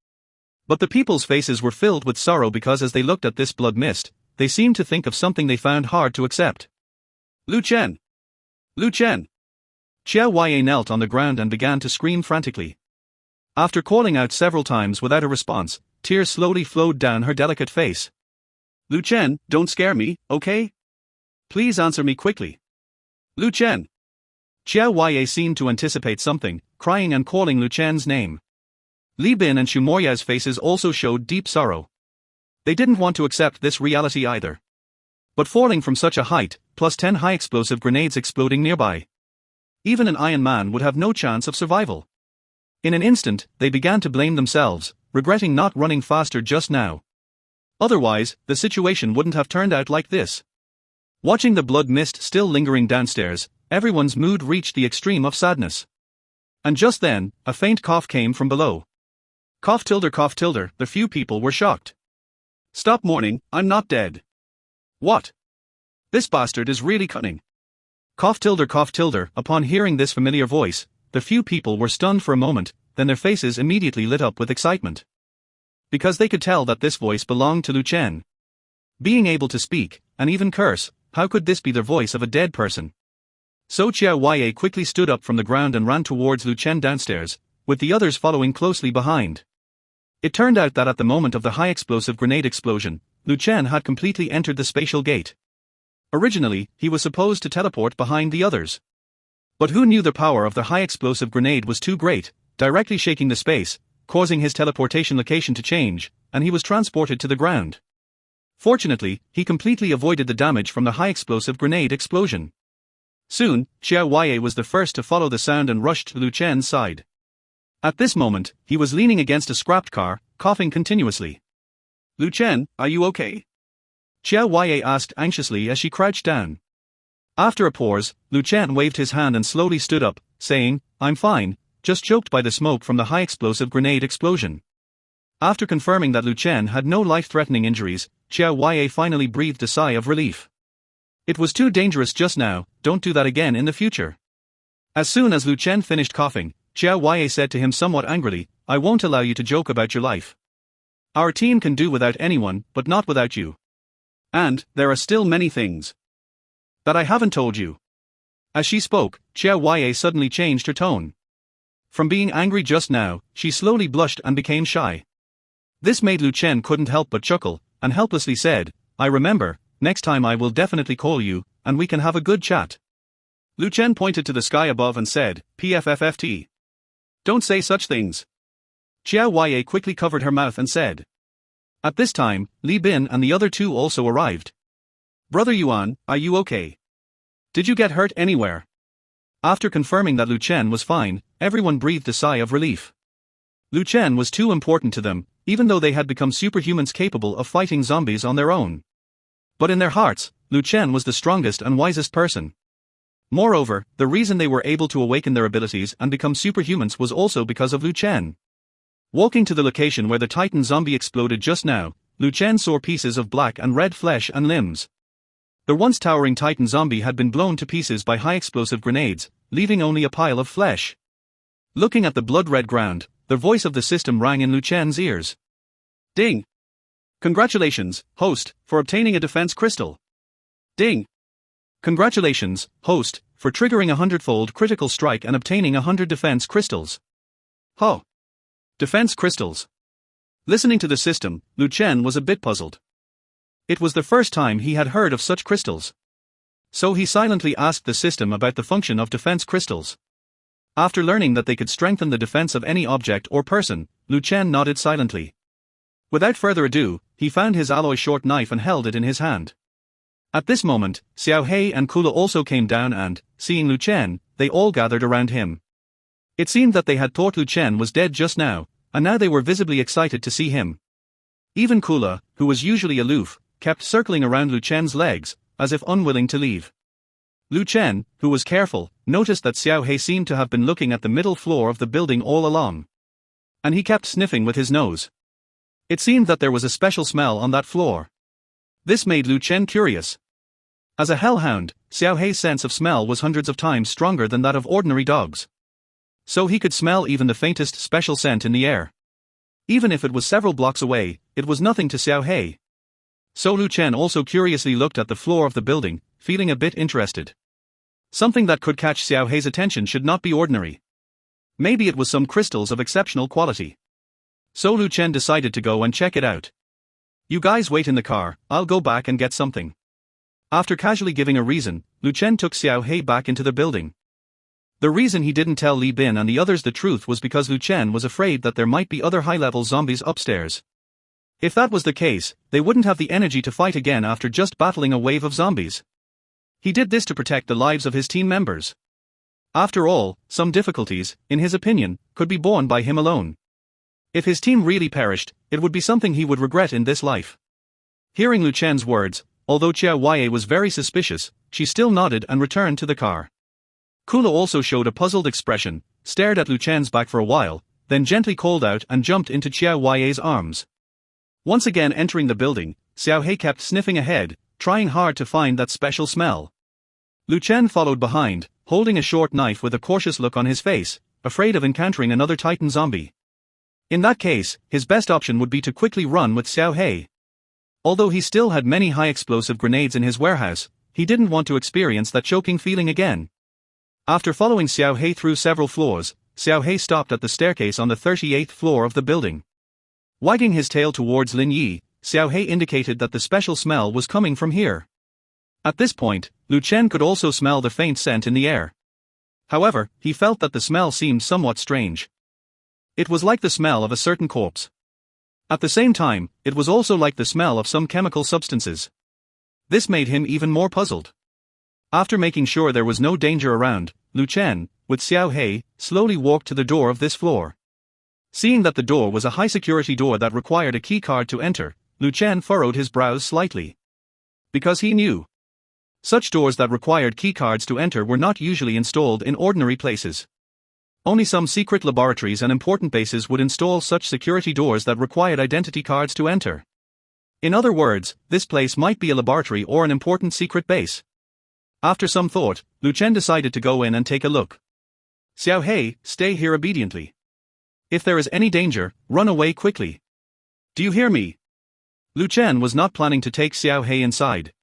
A: But the people's faces were filled with sorrow because as they looked at this blood mist, they seemed to think of something they found hard to accept. Lu Chen! Lu Chen! Xiao Huaiye knelt on the ground and began to scream frantically. After calling out several times without a response, tears slowly flowed down her delicate face. Lu Chen, don't scare me, okay? Please answer me quickly. Lu Chen! Xiao Huaiye seemed to anticipate something, crying and calling Lu Chen's name. Li Bin and Xu Moya's faces also showed deep sorrow. They didn't want to accept this reality either. But falling from such a height, plus 10 high-explosive grenades exploding nearby. Even an Iron Man would have no chance of survival. In an instant, they began to blame themselves, regretting not running faster just now. Otherwise, the situation wouldn't have turned out like this. Watching the blood mist still lingering downstairs, everyone's mood reached the extreme of sadness. And just then, a faint cough came from below. Cough tilde, the few people were shocked. Stop mourning, I'm not dead. What? This bastard is really cunning. Cough tilde, upon hearing this familiar voice, the few people were stunned for a moment, then their faces immediately lit up with excitement. Because they could tell that this voice belonged to Lu Chen. Being able to speak, and even curse, how could this be the voice of a dead person? So Xiao Huaiye quickly stood up from the ground and ran towards Lu Chen downstairs, with the others following closely behind. It turned out that at the moment of the high-explosive grenade explosion, Lu Chen had completely entered the spatial gate. Originally, he was supposed to teleport behind the others. But who knew the power of the high-explosive grenade was too great, directly shaking the space, causing his teleportation location to change, and he was transported to the ground. Fortunately, he completely avoided the damage from the high-explosive grenade explosion. Soon, Xiao Huaiye was the first to follow the sound and rushed to Lu Chen's side. At this moment, he was leaning against a scrapped car, coughing continuously. Lu Chen, are you okay? Xiao Huaiye asked anxiously as she crouched down. After a pause, Lu Chen waved his hand and slowly stood up, saying, I'm fine, just choked by the smoke from the high-explosive grenade explosion. After confirming that Lu Chen had no life-threatening injuries, Xiao Huaiye finally breathed a sigh of relief. It was too dangerous just now, don't do that again in the future. As soon as Lu Chen finished coughing, Xiao Huaiye said to him somewhat angrily, I won't allow you to joke about your life. Our team can do without anyone, but not without you. And, there are still many things that I haven't told you. As she spoke, Xiao Huaiye suddenly changed her tone. From being angry just now, she slowly blushed and became shy. This made Lu Chen couldn't help but chuckle, and helplessly said, I remember, next time I will definitely call you, and we can have a good chat. Lu Chen pointed to the sky above and said, PFFFT. Don't say such things. Xiao Huaiye quickly covered her mouth and said. At this time, Li Bin and the other two also arrived. Brother Yuan, are you okay? Did you get hurt anywhere? After confirming that Lu Chen was fine, everyone breathed a sigh of relief. Lu Chen was too important to them, even though they had become superhumans capable of fighting zombies on their own. But in their hearts, Lu Chen was the strongest and wisest person. Moreover, the reason they were able to awaken their abilities and become superhumans was also because of Lu Chen. Walking to the location where the Titan zombie exploded just now, Lu Chen saw pieces of black and red flesh and limbs. The once towering Titan zombie had been blown to pieces by high-explosive grenades, leaving only a pile of flesh. Looking at the blood-red ground, the voice of the system rang in Lu Chen's ears. Ding! Congratulations, host, for obtaining a defense crystal. Ding! Congratulations, host, for triggering a 100-fold critical strike and obtaining 100 defense crystals. Huh. Defense crystals. Listening to the system, Lu Chen was a bit puzzled. It was the first time he had heard of such crystals. So he silently asked the system about the function of defense crystals. After learning that they could strengthen the defense of any object or person, Lu Chen nodded silently. Without further ado, he found his alloy short knife and held it in his hand. At this moment, Xiao He and Kula also came down and, seeing Lu Chen, they all gathered around him. It seemed that they had thought Lu Chen was dead just now, and now they were visibly excited to see him. Even Kula, who was usually aloof, kept circling around Lu Chen's legs, as if unwilling to leave. Lu Chen, who was careful, noticed that Xiao He seemed to have been looking at the middle floor of the building all along. And he kept sniffing with his nose. It seemed that there was a special smell on that floor. This made Lu Chen curious. As a hellhound, Xiao He's sense of smell was hundreds of times stronger than that of ordinary dogs. So he could smell even the faintest special scent in the air. Even if it was several blocks away, it was nothing to Xiao He. So Lu Chen also curiously looked at the floor of the building, feeling a bit interested. Something that could catch Xiao He's attention should not be ordinary. Maybe it was some crystals of exceptional quality. So Lu Chen decided to go and check it out. You guys wait in the car, I'll go back and get something. After casually giving a reason, Lu Chen took Xiao He back into the building. The reason he didn't tell Li Bin and the others the truth was because Lu Chen was afraid that there might be other high-level zombies upstairs. If that was the case, they wouldn't have the energy to fight again after just battling a wave of zombies. He did this to protect the lives of his team members. After all, some difficulties, in his opinion, could be borne by him alone. If his team really perished, it would be something he would regret in this life. Hearing Lu Chen's words, although Qiao Huaye was very suspicious, she still nodded and returned to the car. Kula also showed a puzzled expression, stared at Lu Chen's back for a while, then gently called out and jumped into Qiao Huaye's arms. Once again entering the building, Xiao He kept sniffing ahead, trying hard to find that special smell. Lu Chen followed behind, holding a short knife with a cautious look on his face, afraid of encountering another Titan zombie. In that case, his best option would be to quickly run with Xiao He. Although he still had many high-explosive grenades in his warehouse, he didn't want to experience that choking feeling again. After following Xiao He through several floors, Xiao He stopped at the staircase on the 38th floor of the building. Wagging his tail towards Lin Yi, Xiao He indicated that the special smell was coming from here. At this point, Lu Chen could also smell the faint scent in the air. However, he felt that the smell seemed somewhat strange. It was like the smell of a certain corpse. At the same time, it was also like the smell of some chemical substances. This made him even more puzzled. After making sure there was no danger around, Lu Chen, with Xiao He, slowly walked to the door of this floor. Seeing that the door was a high-security door that required a key card to enter, Lu Chen furrowed his brows slightly. Because he knew. Such doors that required keycards to enter were not usually installed in ordinary places. Only some secret laboratories and important bases would install such security doors that required identity cards to enter. In other words, this place might be a laboratory or an important secret base. After some thought, Lu Chen decided to go in and take a look. Xiao He, stay here obediently. If there is any danger, run away quickly. Do you hear me? Lu Chen was not planning to take Xiao He inside.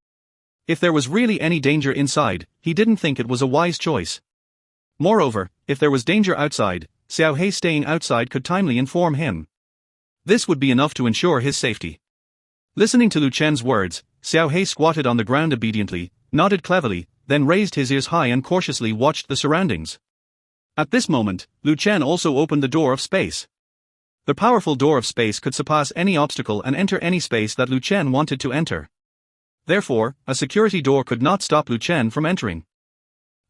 A: If there was really any danger inside, he didn't think it was a wise choice. Moreover, if there was danger outside, Xiao He staying outside could timely inform him. This would be enough to ensure his safety. Listening to Lu Chen's words, Xiao He squatted on the ground obediently, nodded cleverly, then raised his ears high and cautiously watched the surroundings. At this moment, Lu Chen also opened the door of space. The powerful door of space could surpass any obstacle and enter any space that Lu Chen wanted to enter. Therefore, a security door could not stop Lu Chen from entering.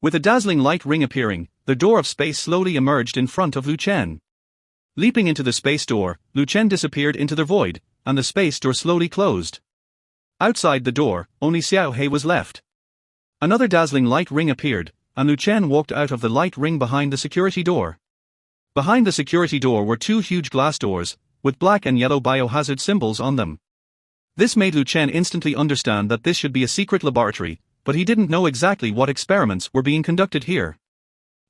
A: With a dazzling light ring appearing, the door of space slowly emerged in front of Lu Chen. Leaping into the space door, Lu Chen disappeared into the void, and the space door slowly closed. Outside the door, only Xiao He was left. Another dazzling light ring appeared, and Lu Chen walked out of the light ring behind the security door. Behind the security door were two huge glass doors, with black and yellow biohazard symbols on them. This made Lu Chen instantly understand that this should be a secret laboratory, but he didn't know exactly what experiments were being conducted here.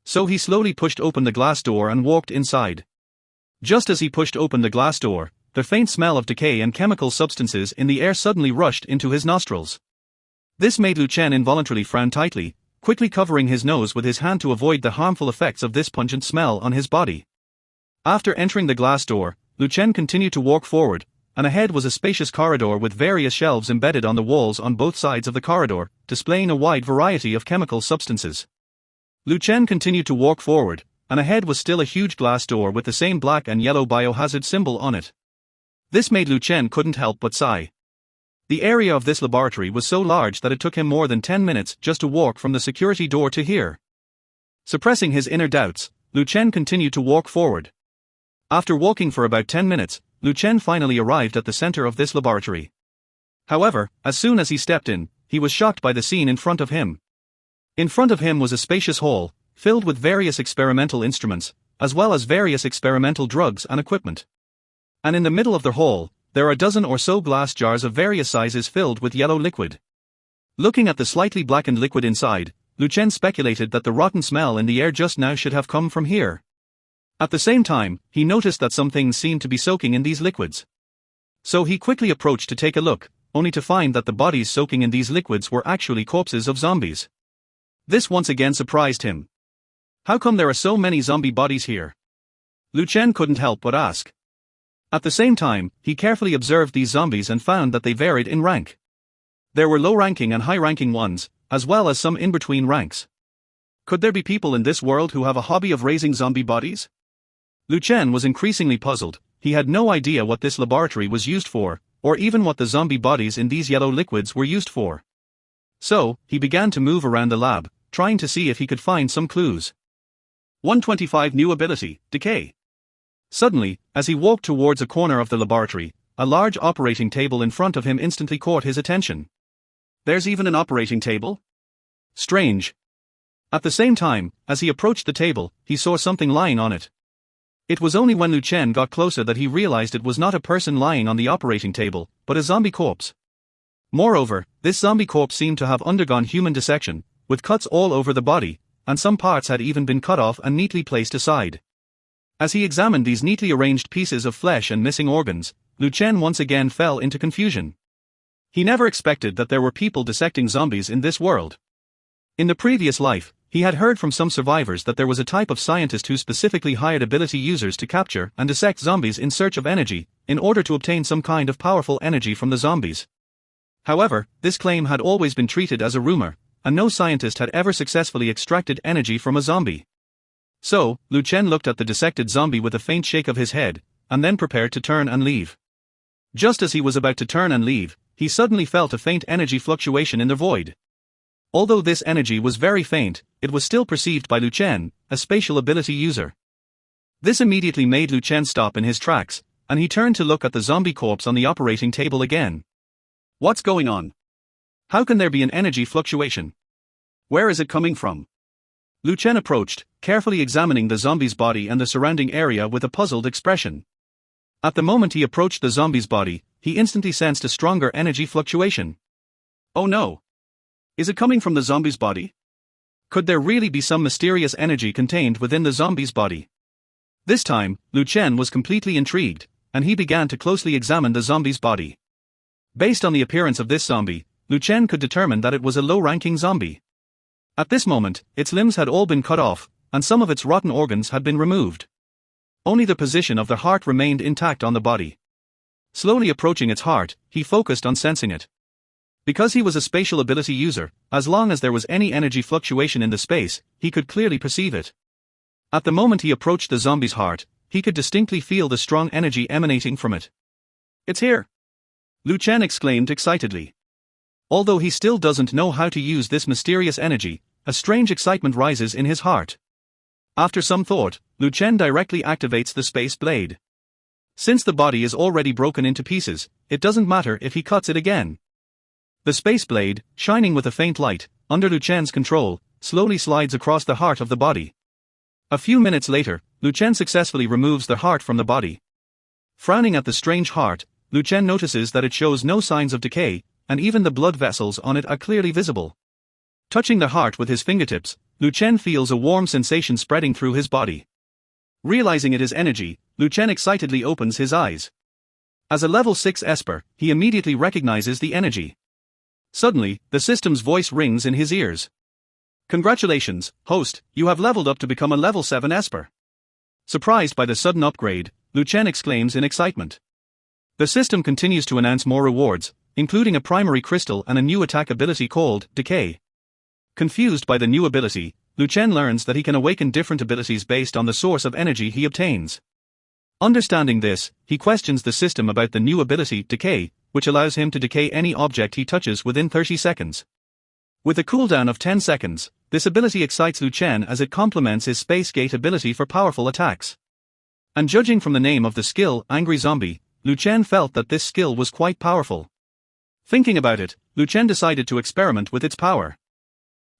A: So he slowly pushed open the glass door and walked inside. Just as he pushed open the glass door, the faint smell of decay and chemical substances in the air suddenly rushed into his nostrils. This made Lu Chen involuntarily frown tightly, quickly covering his nose with his hand to avoid the harmful effects of this pungent smell on his body. After entering the glass door, Lu Chen continued to walk forward, and ahead was a spacious corridor with various shelves embedded on the walls on both sides of the corridor, displaying a wide variety of chemical substances. Lu Chen continued to walk forward, and ahead was still a huge glass door with the same black and yellow biohazard symbol on it. This made Lu Chen couldn't help but sigh. The area of this laboratory was so large that it took him more than 10 minutes just to walk from the security door to here. Suppressing his inner doubts, Lu Chen continued to walk forward. After walking for about 10 minutes, Lu Chen finally arrived at the center of this laboratory. However, as soon as he stepped in, he was shocked by the scene in front of him. In front of him was a spacious hall, filled with various experimental instruments, as well as various experimental drugs and equipment. And in the middle of the hall, there are a dozen or so glass jars of various sizes filled with yellow liquid. Looking at the slightly blackened liquid inside, Lu Chen speculated that the rotten smell in the air just now should have come from here. At the same time, he noticed that some things seemed to be soaking in these liquids. So he quickly approached to take a look, only to find that the bodies soaking in these liquids were actually corpses of zombies. This once again surprised him. How come there are so many zombie bodies here? Lu Chen couldn't help but ask. At the same time, he carefully observed these zombies and found that they varied in rank. There were low-ranking and high-ranking ones, as well as some in-between ranks. Could there be people in this world who have a hobby of raising zombie bodies? Lu Chen was increasingly puzzled. He had no idea what this laboratory was used for, or even what the zombie bodies in these yellow liquids were used for. So, he began to move around the lab, trying to see if he could find some clues. 125 New ability, Decay. Suddenly, as he walked towards a corner of the laboratory, a large operating table in front of him instantly caught his attention. There's even an operating table? Strange. At the same time, as he approached the table, he saw something lying on it. It was only when Lu Chen got closer that he realized it was not a person lying on the operating table, but a zombie corpse. Moreover, this zombie corpse seemed to have undergone human dissection, with cuts all over the body, and some parts had even been cut off and neatly placed aside. As he examined these neatly arranged pieces of flesh and missing organs, Lu Chen once again fell into confusion. He never expected that there were people dissecting zombies in this world. In the previous life, he had heard from some survivors that there was a type of scientist who specifically hired ability users to capture and dissect zombies in search of energy, in order to obtain some kind of powerful energy from the zombies. However, this claim had always been treated as a rumor, and no scientist had ever successfully extracted energy from a zombie. So, Lu Chen looked at the dissected zombie with a faint shake of his head, and then prepared to turn and leave. Just as he was about to turn and leave, he suddenly felt a faint energy fluctuation in the void. Although this energy was very faint, it was still perceived by Lu Chen, a spatial ability user. This immediately made Lu Chen stop in his tracks, and he turned to look at the zombie corpse on the operating table again. What's going on? How can there be an energy fluctuation? Where is it coming from? Lu Chen approached, carefully examining the zombie's body and the surrounding area with a puzzled expression. At the moment he approached the zombie's body, he instantly sensed a stronger energy fluctuation. Oh no! Is it coming from the zombie's body? Could there really be some mysterious energy contained within the zombie's body? This time, Lu Chen was completely intrigued, and he began to closely examine the zombie's body. Based on the appearance of this zombie, Lu Chen could determine that it was a low-ranking zombie. At this moment, its limbs had all been cut off, and some of its rotten organs had been removed. Only the position of the heart remained intact on the body. Slowly approaching its heart, he focused on sensing it. Because he was a spatial ability user, as long as there was any energy fluctuation in the space, he could clearly perceive it. At the moment he approached the zombie's heart, he could distinctly feel the strong energy emanating from it. It's here! Lu Chen exclaimed excitedly. Although he still doesn't know how to use this mysterious energy, a strange excitement rises in his heart. After some thought, Lu Chen directly activates the space blade. Since the body is already broken into pieces, it doesn't matter if he cuts it again. The space blade, shining with a faint light, under Lu Chen's control, slowly slides across the heart of the body. A few minutes later, Lu Chen successfully removes the heart from the body. Frowning at the strange heart, Lu Chen notices that it shows no signs of decay, and even the blood vessels on it are clearly visible. Touching the heart with his fingertips, Lu Chen feels a warm sensation spreading through his body. Realizing it is energy, Lu Chen excitedly opens his eyes. As a level 6 Esper, he immediately recognizes the energy. Suddenly, the system's voice rings in his ears. Congratulations, host, you have leveled up to become a level 7 Esper. Surprised by the sudden upgrade, Lu Chen exclaims in excitement. The system continues to announce more rewards, including a primary crystal and a new attack ability called Decay. Confused by the new ability, Lu Chen learns that he can awaken different abilities based on the source of energy he obtains. Understanding this, he questions the system about the new ability Decay, which allows him to decay any object he touches within 30 seconds. With a cooldown of 10 seconds, this ability excites Lu Chen as it complements his Space Gate ability for powerful attacks. And judging from the name of the skill, Angry Zombie, Lu Chen felt that this skill was quite powerful. Thinking about it, Lu Chen decided to experiment with its power.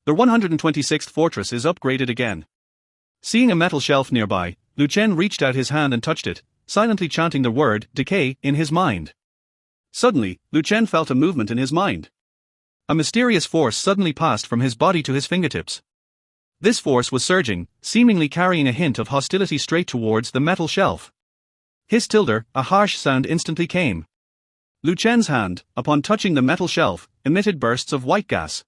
A: The 126th fortress is upgraded again. Seeing a metal shelf nearby, Lu Chen reached out his hand and touched it, silently chanting the word, decay, in his mind. Suddenly, Lu Chen felt a movement in his mind. A mysterious force suddenly passed from his body to his fingertips. This force was surging, seemingly carrying a hint of hostility straight towards the metal shelf. Hiss tilde, a harsh sound instantly came. Lu Chen's hand, upon touching the metal shelf, emitted bursts of white gas.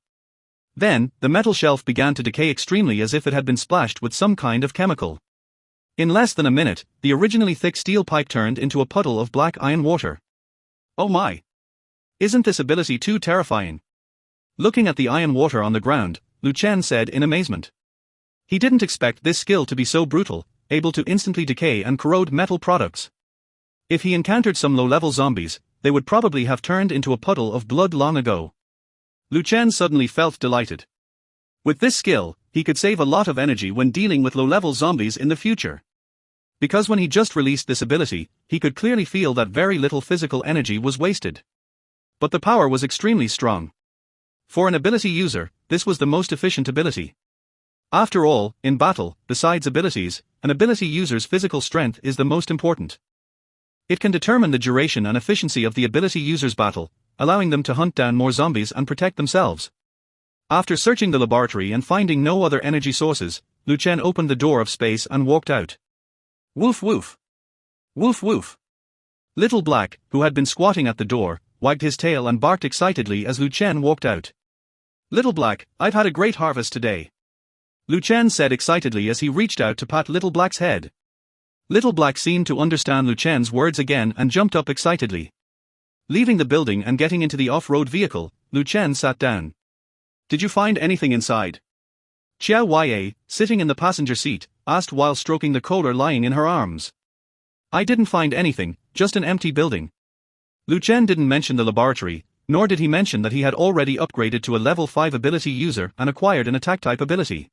A: Then, the metal shelf began to decay extremely as if it had been splashed with some kind of chemical. In less than a minute, the originally thick steel pipe turned into a puddle of black iron water. Oh my! Isn't this ability too terrifying? Looking at the iron water on the ground, Lu Chen said in amazement. He didn't expect this skill to be so brutal, able to instantly decay and corrode metal products. If he encountered some low-level zombies, they would probably have turned into a puddle of blood long ago. Lu Chen suddenly felt delighted. With this skill, he could save a lot of energy when dealing with low-level zombies in the future. Because when he just released this ability, he could clearly feel that very little physical energy was wasted. But the power was extremely strong. For an ability user, this was the most efficient ability. After all, in battle, besides abilities, an ability user's physical strength is the most important. It can determine the duration and efficiency of the ability user's battle, allowing them to hunt down more zombies and protect themselves. After searching the laboratory and finding no other energy sources, Lu Chen opened the door of space and walked out. Woof woof. Woof woof. Little Black, who had been squatting at the door, wagged his tail and barked excitedly as Lu Chen walked out. Little Black, I've had a great harvest today. Lu Chen said excitedly as he reached out to pat Little Black's head. Little Black seemed to understand Lu Chen's words again and jumped up excitedly. Leaving the building and getting into the off-road vehicle, Lu Chen sat down. Did you find anything inside? Xiao Ya, sitting in the passenger seat, asked while stroking the collar lying in her arms. I didn't find anything, just an empty building. Lu Chen didn't mention the laboratory, nor did he mention that he had already upgraded to a level 5 ability user and acquired an attack type ability.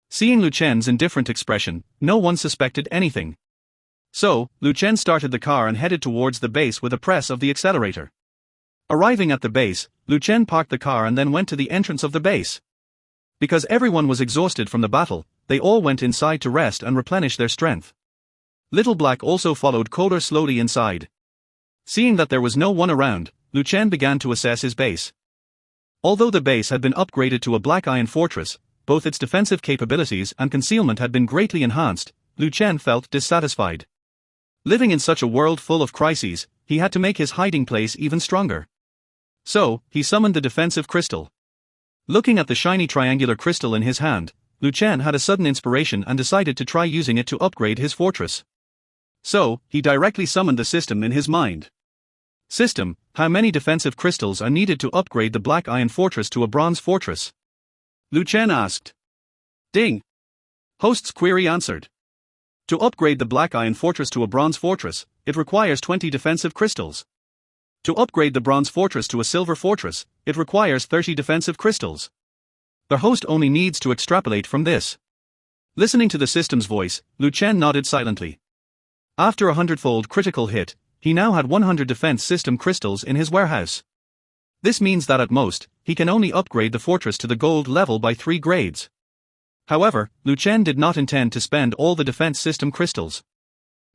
A: Seeing Lu Chen's indifferent expression, no one suspected anything. So, Lu Chen started the car and headed towards the base with a press of the accelerator. Arriving at the base, Lu Chen parked the car and then went to the entrance of the base. Because everyone was exhausted from the battle, they all went inside to rest and replenish their strength. Little Black also followed Kohler slowly inside. Seeing that there was no one around, Lu Chen began to assess his base. Although the base had been upgraded to a black iron fortress, both its defensive capabilities and concealment had been greatly enhanced, Lu Chen felt dissatisfied. Living in such a world full of crises, he had to make his hiding place even stronger. So, he summoned the defensive crystal. Looking at the shiny triangular crystal in his hand, Lu Chen had a sudden inspiration and decided to try using it to upgrade his fortress. So, he directly summoned the system in his mind. System, how many defensive crystals are needed to upgrade the black iron fortress to a bronze fortress? Lu Chen asked. Ding! Host's query answered. To upgrade the black iron fortress to a bronze fortress, it requires 20 defensive crystals. To upgrade the bronze fortress to a silver fortress, it requires 30 defensive crystals. The host only needs to extrapolate from this. Listening to the system's voice, Lu Chen nodded silently. After a 100-fold critical hit, he now had 100 defense system crystals in his warehouse. This means that at most, he can only upgrade the fortress to the gold level by 3 grades. However, Lu Chen did not intend to spend all the defense system crystals.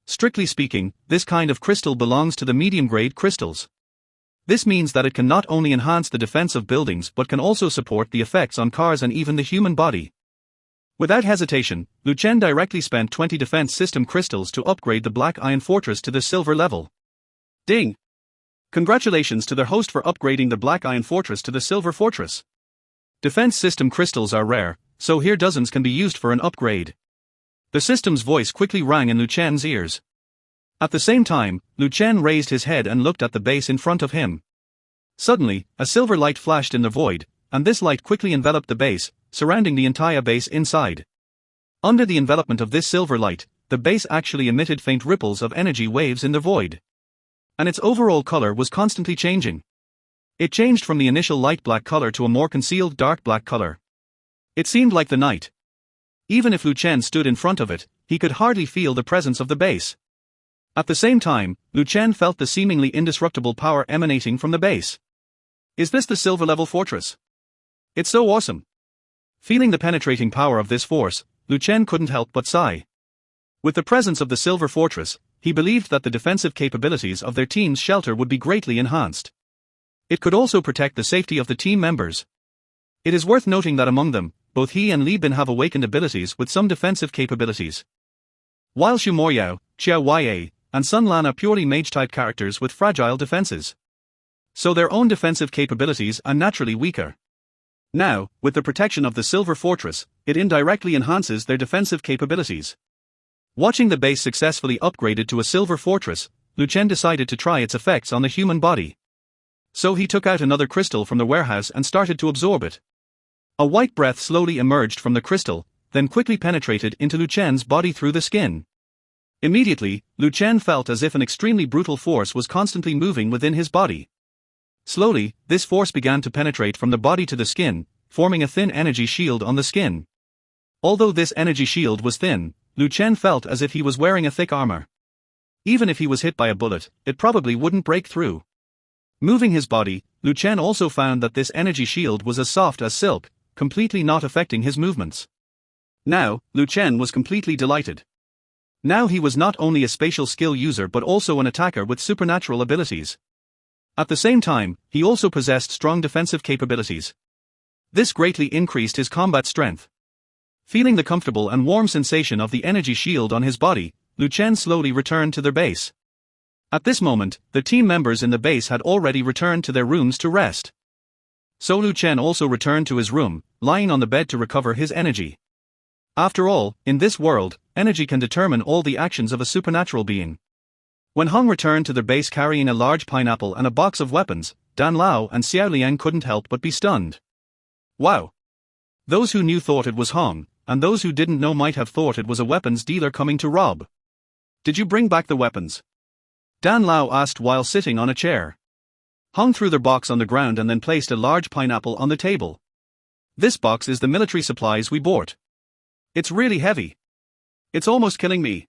A: Strictly speaking, this kind of crystal belongs to the medium-grade crystals. This means that it can not only enhance the defense of buildings but can also support the effects on cars and even the human body. Without hesitation, Lu Chen directly spent 20 defense system crystals to upgrade the black iron fortress to the silver level. Ding! Congratulations to their host for upgrading the black iron fortress to the silver fortress. Defense system crystals are rare, so here dozens can be used for an upgrade. The system's voice quickly rang in Lu Chen's ears. At the same time, Lu Chen raised his head and looked at the base in front of him. Suddenly, a silver light flashed in the void, and this light quickly enveloped the base, surrounding the entire base inside. Under the envelopment of this silver light, the base actually emitted faint ripples of energy waves in the void. And its overall color was constantly changing. It changed from the initial light black color to a more concealed dark black color. It seemed like the night. Even if Lu Chen stood in front of it, he could hardly feel the presence of the base. At the same time, Lu Chen felt the seemingly indestructible power emanating from the base. Is this the silver level fortress? It's so awesome. Feeling the penetrating power of this force, Lu Chen couldn't help but sigh. With the presence of the silver fortress, he believed that the defensive capabilities of their team's shelter would be greatly enhanced. It could also protect the safety of the team members. It is worth noting that among them, both he and Li Bin have awakened abilities with some defensive capabilities. While Xu Moyao, Xiao Ya, and Sun Lan are purely mage-type characters with fragile defenses. So their own defensive capabilities are naturally weaker. Now, with the protection of the Silver Fortress, it indirectly enhances their defensive capabilities. Watching the base successfully upgraded to a Silver Fortress, Lu Chen decided to try its effects on the human body. So he took out another crystal from the warehouse and started to absorb it. A white breath slowly emerged from the crystal, then quickly penetrated into Lu Chen's body through the skin. Immediately, Lu Chen felt as if an extremely brutal force was constantly moving within his body. Slowly, this force began to penetrate from the body to the skin, forming a thin energy shield on the skin. Although this energy shield was thin, Lu Chen felt as if he was wearing a thick armor. Even if he was hit by a bullet, it probably wouldn't break through. Moving his body, Lu Chen also found that this energy shield was as soft as silk, completely not affecting his movements. Now, Lu Chen was completely delighted. Now he was not only a spatial skill user but also an attacker with supernatural abilities. At the same time, he also possessed strong defensive capabilities. This greatly increased his combat strength. Feeling the comfortable and warm sensation of the energy shield on his body, Lu Chen slowly returned to their base. At this moment, the team members in the base had already returned to their rooms to rest. So Lu Chen also returned to his room, lying on the bed to recover his energy. After all, in this world, energy can determine all the actions of a supernatural being. When Hong returned to their base carrying a large pineapple and a box of weapons, Dan Lao and Xiao Liang couldn't help but be stunned. Wow! Those who knew thought it was Hong, and those who didn't know might have thought it was a weapons dealer coming to rob. Did you bring back the weapons? Dan Lao asked while sitting on a chair. Hong threw their box on the ground and then placed a large pineapple on the table. This box is the military supplies we bought. It's really heavy. It's almost killing me.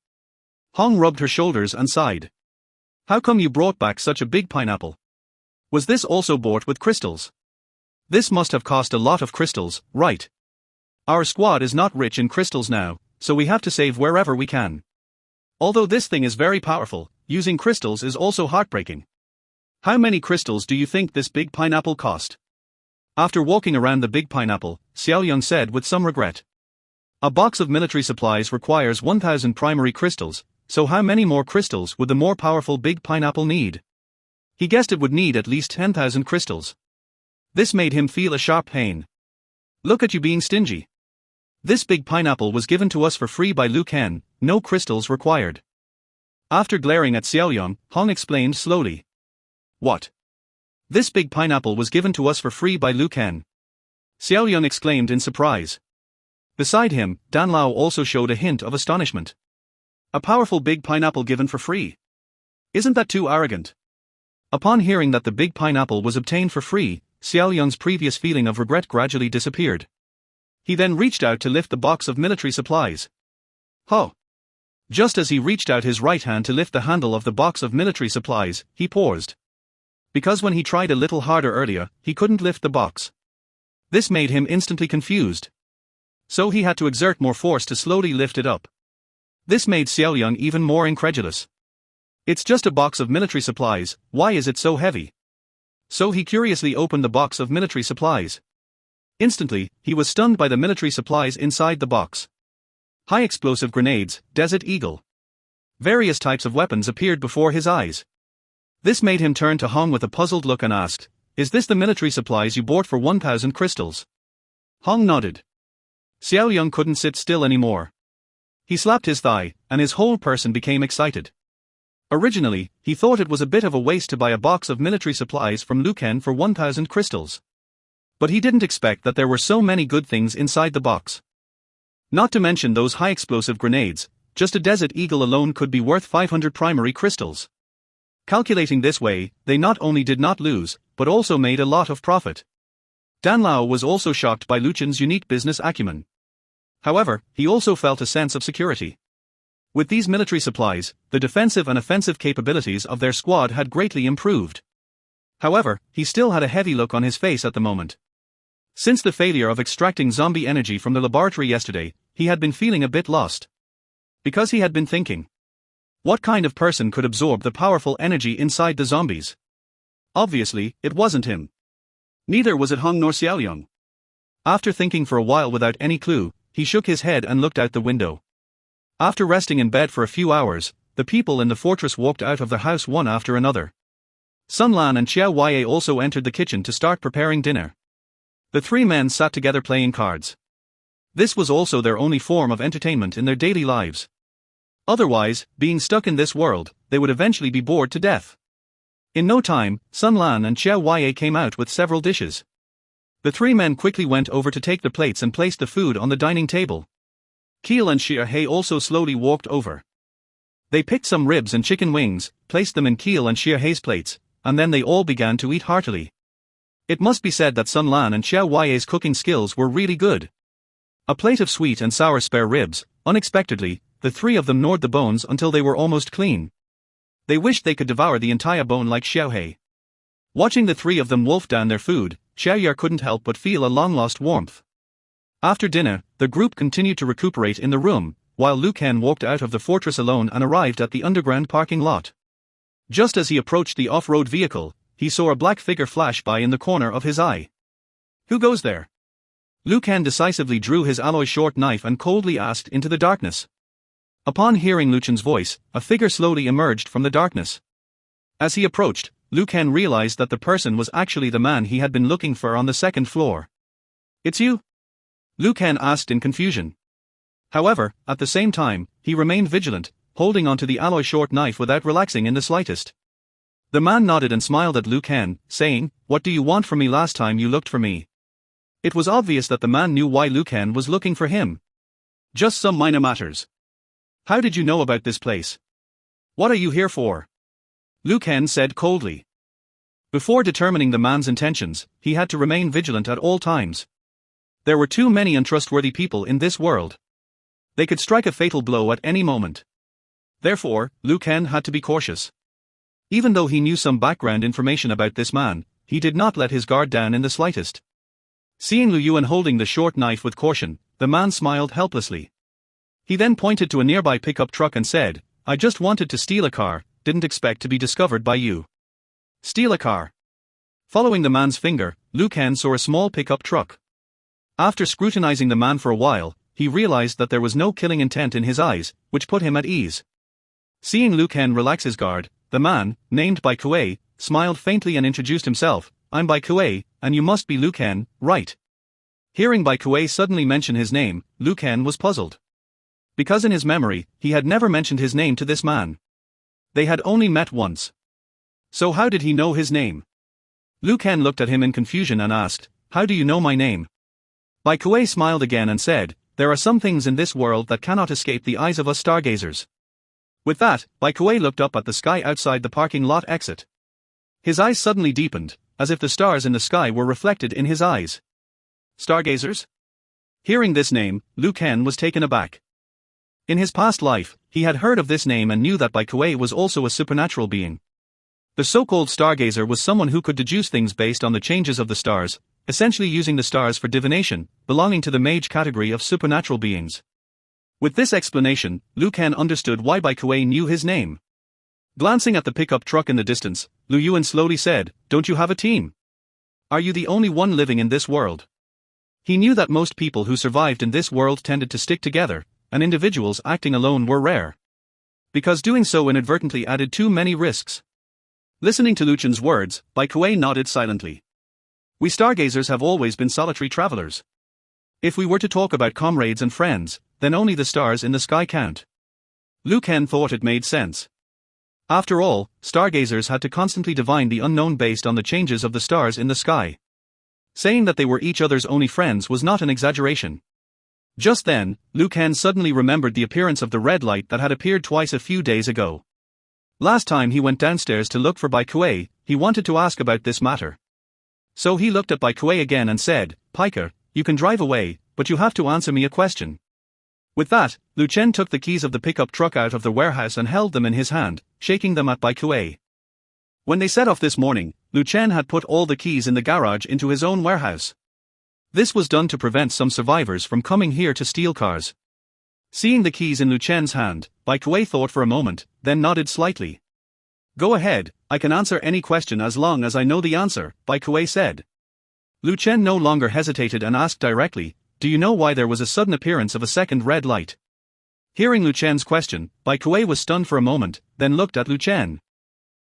A: Hong rubbed her shoulders and sighed. How come you brought back such a big pineapple? Was this also bought with crystals? This must have cost a lot of crystals, right? Our squad is not rich in crystals now, so we have to save wherever we can. Although this thing is very powerful, using crystals is also heartbreaking. How many crystals do you think this big pineapple cost? After walking around the big pineapple, Xiao Yang said with some regret. A box of military supplies requires 1,000 primary crystals, so how many more crystals would the more powerful big pineapple need? He guessed it would need at least 10,000 crystals. This made him feel a sharp pain. Look at you being stingy. This big pineapple was given to us for free by Lu Ken, no crystals required. After glaring at Xiao Yang, Hong explained slowly. What? This big pineapple was given to us for free by Lu Ken. Xiao Yang exclaimed in surprise. Beside him, Dan Lao also showed a hint of astonishment. A powerful big pineapple given for free. Isn't that too arrogant? Upon hearing that the big pineapple was obtained for free, Xiao Yang's previous feeling of regret gradually disappeared. He then reached out to lift the box of military supplies. Ho! Just as he reached out his right hand to lift the handle of the box of military supplies, he paused. Because when he tried a little harder earlier, he couldn't lift the box. This made him instantly confused. So he had to exert more force to slowly lift it up. This made Xiao Yang even more incredulous. It's just a box of military supplies, why is it so heavy? So he curiously opened the box of military supplies. Instantly, he was stunned by the military supplies inside the box. High explosive grenades, Desert Eagle. Various types of weapons appeared before his eyes. This made him turn to Hong with a puzzled look and asked, Is this the military supplies you bought for 1,000 crystals? Hong nodded. Xiao Yang couldn't sit still anymore. He slapped his thigh, and his whole person became excited. Originally, he thought it was a bit of a waste to buy a box of military supplies from Lu Ken for 1,000 crystals. But he didn't expect that there were so many good things inside the box. Not to mention those high explosive grenades, just a Desert Eagle alone could be worth 500 primary crystals. Calculating this way, they not only did not lose, but also made a lot of profit. Dan Lao was also shocked by Lu Chen's unique business acumen. However, he also felt a sense of security. With these military supplies, the defensive and offensive capabilities of their squad had greatly improved. However, he still had a heavy look on his face at the moment. Since the failure of extracting zombie energy from the laboratory yesterday, he had been feeling a bit lost. Because he had been thinking, what kind of person could absorb the powerful energy inside the zombies? Obviously, it wasn't him. Neither was it Hung nor Xiaoyang. After thinking for a while without any clue, he shook his head and looked out the window. After resting in bed for a few hours, the people in the fortress walked out of the house one after another. Sun Lan and Xiao Wei also entered the kitchen to start preparing dinner. The three men sat together playing cards. This was also their only form of entertainment in their daily lives. Otherwise, being stuck in this world, they would eventually be bored to death. In no time, Sun Lan and Xiao Wei came out with several dishes. The three men quickly went over to take the plates and placed the food on the dining table. Keel and Xia He also slowly walked over. They picked some ribs and chicken wings, placed them in Keel and Xia He's plates, and then they all began to eat heartily. It must be said that Sun Lan and Xiao Wei's cooking skills were really good. A plate of sweet and sour spare ribs. Unexpectedly, the three of them gnawed the bones until they were almost clean. They wished they could devour the entire bone like Xiao He. Watching the three of them wolf down their food, Xiaoyar couldn't help but feel a long-lost warmth. After dinner, the group continued to recuperate in the room, while Lu Ken walked out of the fortress alone and arrived at the underground parking lot. Just as he approached the off-road vehicle, he saw a black figure flash by in the corner of his eye. Who goes there? Lu Ken decisively drew his alloy short knife and coldly asked into the darkness. Upon hearing Lu Chen's voice, a figure slowly emerged from the darkness. As he approached, Lu Ken realized that the person was actually the man he had been looking for on the second floor. It's you? Lu Ken asked in confusion. However, at the same time, he remained vigilant, holding onto the alloy short knife without relaxing in the slightest. The man nodded and smiled at Lu Ken, saying, "What do you want from me? Last time you looked for me." It was obvious that the man knew why Lu Ken was looking for him. Just some minor matters. How did you know about this place? What are you here for? Lu Ken said coldly. Before determining the man's intentions, he had to remain vigilant at all times. There were too many untrustworthy people in this world. They could strike a fatal blow at any moment. Therefore, Lu Ken had to be cautious. Even though he knew some background information about this man, he did not let his guard down in the slightest. Seeing Lu Yuan holding the short knife with caution, the man smiled helplessly. He then pointed to a nearby pickup truck and said, "I just wanted to steal a car, didn't expect to be discovered by you." Steal a car. Following the man's finger, Lu Ken saw a small pickup truck. After scrutinizing the man for a while, he realized that there was no killing intent in his eyes, which put him at ease. Seeing Lu Ken relax his guard, the man, named Bai Kuei, smiled faintly and introduced himself. "I'm Bai Kuei, and you must be Lu Ken, right?" Hearing Bai Kuei suddenly mention his name, Lu Ken was puzzled. Because in his memory, he had never mentioned his name to this man. They had only met once. So how did he know his name? Lu Ken looked at him in confusion and asked, "How do you know my name?" Bai Kuei smiled again and said, "There are some things in this world that cannot escape the eyes of us stargazers." With that, Bai Kuei looked up at the sky outside the parking lot exit. His eyes suddenly deepened, as if the stars in the sky were reflected in his eyes. Stargazers? Hearing this name, Lu Ken was taken aback. In his past life, he had heard of this name and knew that Bai Kuei was also a supernatural being. The so-called stargazer was someone who could deduce things based on the changes of the stars, essentially using the stars for divination, belonging to the mage category of supernatural beings. With this explanation, Lu Ken understood why Bai Kuei knew his name. Glancing at the pickup truck in the distance, Lu Yuan slowly said, "Don't you have a team? Are you the only one living in this world?" He knew that most people who survived in this world tended to stick together, and individuals acting alone were rare. Because doing so inadvertently added too many risks. Listening to Lu Chen's words, Bai Kuei nodded silently. "We stargazers have always been solitary travelers. If we were to talk about comrades and friends, then only the stars in the sky count." Lu Ken thought it made sense. After all, stargazers had to constantly divine the unknown based on the changes of the stars in the sky. Saying that they were each other's only friends was not an exaggeration. Just then, Lu Ken suddenly remembered the appearance of the red light that had appeared twice a few days ago. Last time he went downstairs to look for Bai Kuei, he wanted to ask about this matter. So he looked at Bai Kuei again and said, "Piker, you can drive away, but you have to answer me a question." With that, Lu Chen took the keys of the pickup truck out of the warehouse and held them in his hand, shaking them at Bai Kuei. When they set off this morning, Lu Chen had put all the keys in the garage into his own warehouse. This was done to prevent some survivors from coming here to steal cars. Seeing the keys in Lu Chen's hand, Bai Kuei thought for a moment, then nodded slightly. "Go ahead, I can answer any question as long as I know the answer," Bai Kuei said. Lu Chen no longer hesitated and asked directly, "Do you know why there was a sudden appearance of a second red light?" Hearing Lu Chen's question, Bai Kuei was stunned for a moment, then looked at Lu Chen.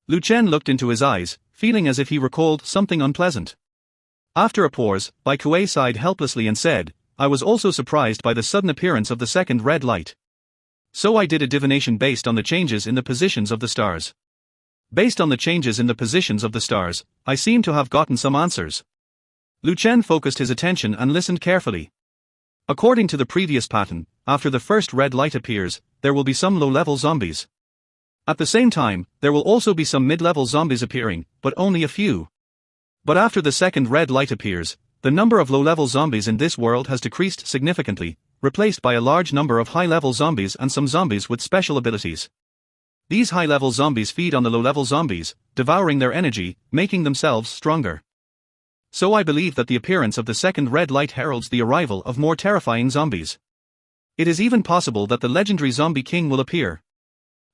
A: Lu Chen looked into his eyes, feeling as if he recalled something unpleasant. After a pause, Bai Kuei sighed helplessly and said, "I was also surprised by the sudden appearance of the second red light. So I did a divination based on the changes in the positions of the stars. Based on the changes in the positions of the stars, I seem to have gotten some answers." Lu Chen focused his attention and listened carefully. According to the previous pattern, after the first red light appears, there will be some low-level zombies. At the same time, there will also be some mid-level zombies appearing, but only a few. But after the second red light appears, the number of low-level zombies in this world has decreased significantly, replaced by a large number of high-level zombies and some zombies with special abilities. These high-level zombies feed on the low-level zombies, devouring their energy, making themselves stronger. So I believe that the appearance of the second red light heralds the arrival of more terrifying zombies. It is even possible that the legendary zombie king will appear.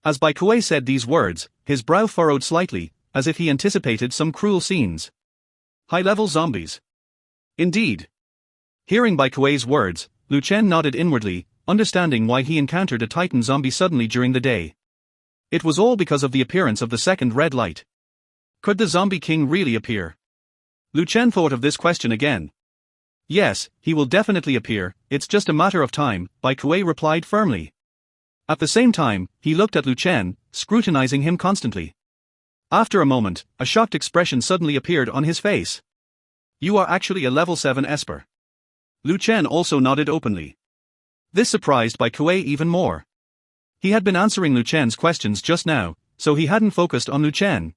A: As Bai Kuei said these words, his brow furrowed slightly, as if he anticipated some cruel scenes. High-level zombies. Indeed. Hearing Bai Kuei's words, Lu Chen nodded inwardly, understanding why he encountered a titan zombie suddenly during the day. It was all because of the appearance of the second red light. Could the zombie king really appear? Lu Chen thought of this question again. "Yes, he will definitely appear, it's just a matter of time," Bai Kuei replied firmly. At the same time, he looked at Lu Chen, scrutinizing him constantly. After a moment, a shocked expression suddenly appeared on his face. "You are actually a level 7 Esper." Lu Chen also nodded openly. This surprised Bai Kuei even more. He had been answering Lu Chen's questions just now, so he hadn't focused on Lu Chen.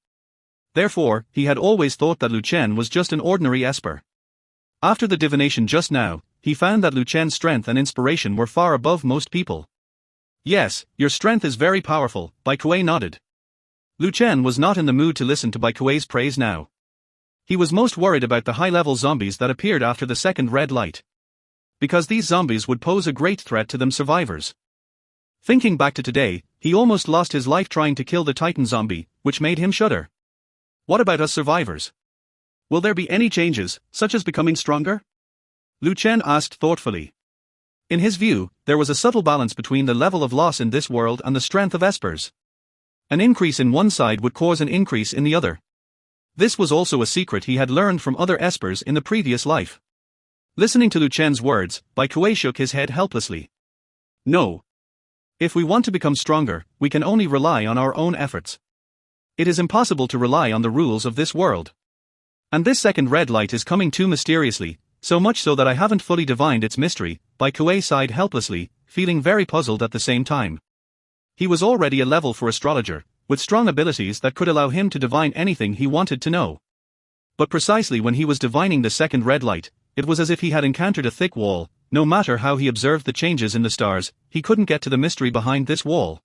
A: Therefore, he had always thought that Lu Chen was just an ordinary Esper. After the divination just now, he found that Lu Chen's strength and inspiration were far above most people. "Yes, your strength is very powerful," Bai Kuei nodded. Lu Chen was not in the mood to listen to Bai Kuei's praise now. He was most worried about the high-level zombies that appeared after the second red light. Because these zombies would pose a great threat to them survivors. Thinking back to today, he almost lost his life trying to kill the titan zombie, which made him shudder. What about us survivors? Will there be any changes, such as becoming stronger? Lu Chen asked thoughtfully. In his view, there was a subtle balance between the level of loss in this world and the strength of Espers. An increase in one side would cause an increase in the other. This was also a secret he had learned from other Espers in the previous life. Listening to Lu Chen's words, Bai Kuei shook his head helplessly. "No. If we want to become stronger, we can only rely on our own efforts. It is impossible to rely on the rules of this world. And this second red light is coming too mysteriously, so much so that I haven't fully divined its mystery," Bai Kuei sighed helplessly, feeling very puzzled at the same time. He was already a level 4 astrologer, with strong abilities that could allow him to divine anything he wanted to know. But precisely when he was divining the second red light, it was as if he had encountered a thick wall. No matter how he observed the changes in the stars, he couldn't get to the mystery behind this wall.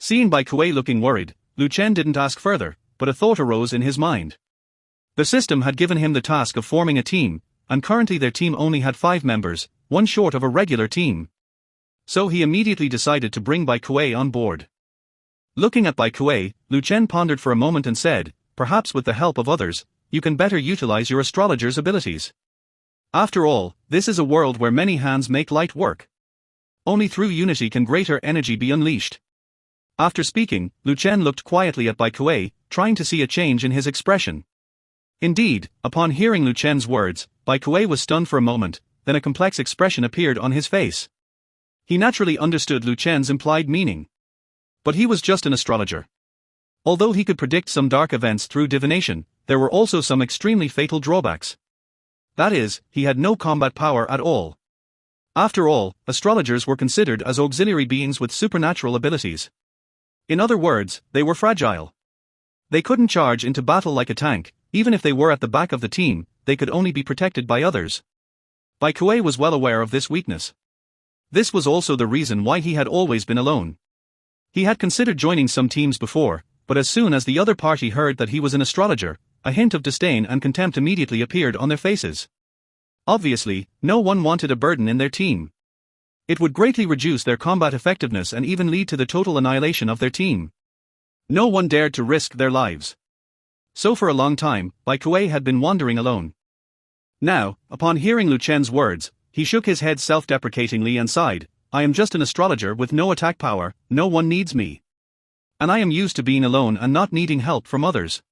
A: Seeing Bai Kuei looking worried, Lu Chen didn't ask further, but a thought arose in his mind. The system had given him the task of forming a team, and currently their team only had 5 members, one short of a regular team. So he immediately decided to bring Bai Kuei on board. Looking at Bai Kuei, Lu Chen pondered for a moment and said, "Perhaps with the help of others, you can better utilize your astrologer's abilities. After all, this is a world where many hands make light work. Only through unity can greater energy be unleashed." After speaking, Lu Chen looked quietly at Bai Kuei, trying to see a change in his expression. Indeed, upon hearing Lu Chen's words, Bai Kuei was stunned for a moment, then a complex expression appeared on his face. He naturally understood Lu Chen's implied meaning. But he was just an astrologer. Although he could predict some dark events through divination, there were also some extremely fatal drawbacks. That is, he had no combat power at all. After all, astrologers were considered as auxiliary beings with supernatural abilities. In other words, they were fragile. They couldn't charge into battle like a tank, even if they were at the back of the team, they could only be protected by others. Bai Kuei was well aware of this weakness. This was also the reason why he had always been alone. He had considered joining some teams before, but as soon as the other party heard that he was an astrologer, a hint of disdain and contempt immediately appeared on their faces. Obviously, no one wanted a burden in their team. It would greatly reduce their combat effectiveness and even lead to the total annihilation of their team. No one dared to risk their lives. So for a long time, Bai Kuei had been wandering alone. Now, upon hearing Lu Chen's words, he shook his head self-deprecatingly and sighed, "I am just an astrologer with no attack power, no one needs me. And I am used to being alone and not needing help from others."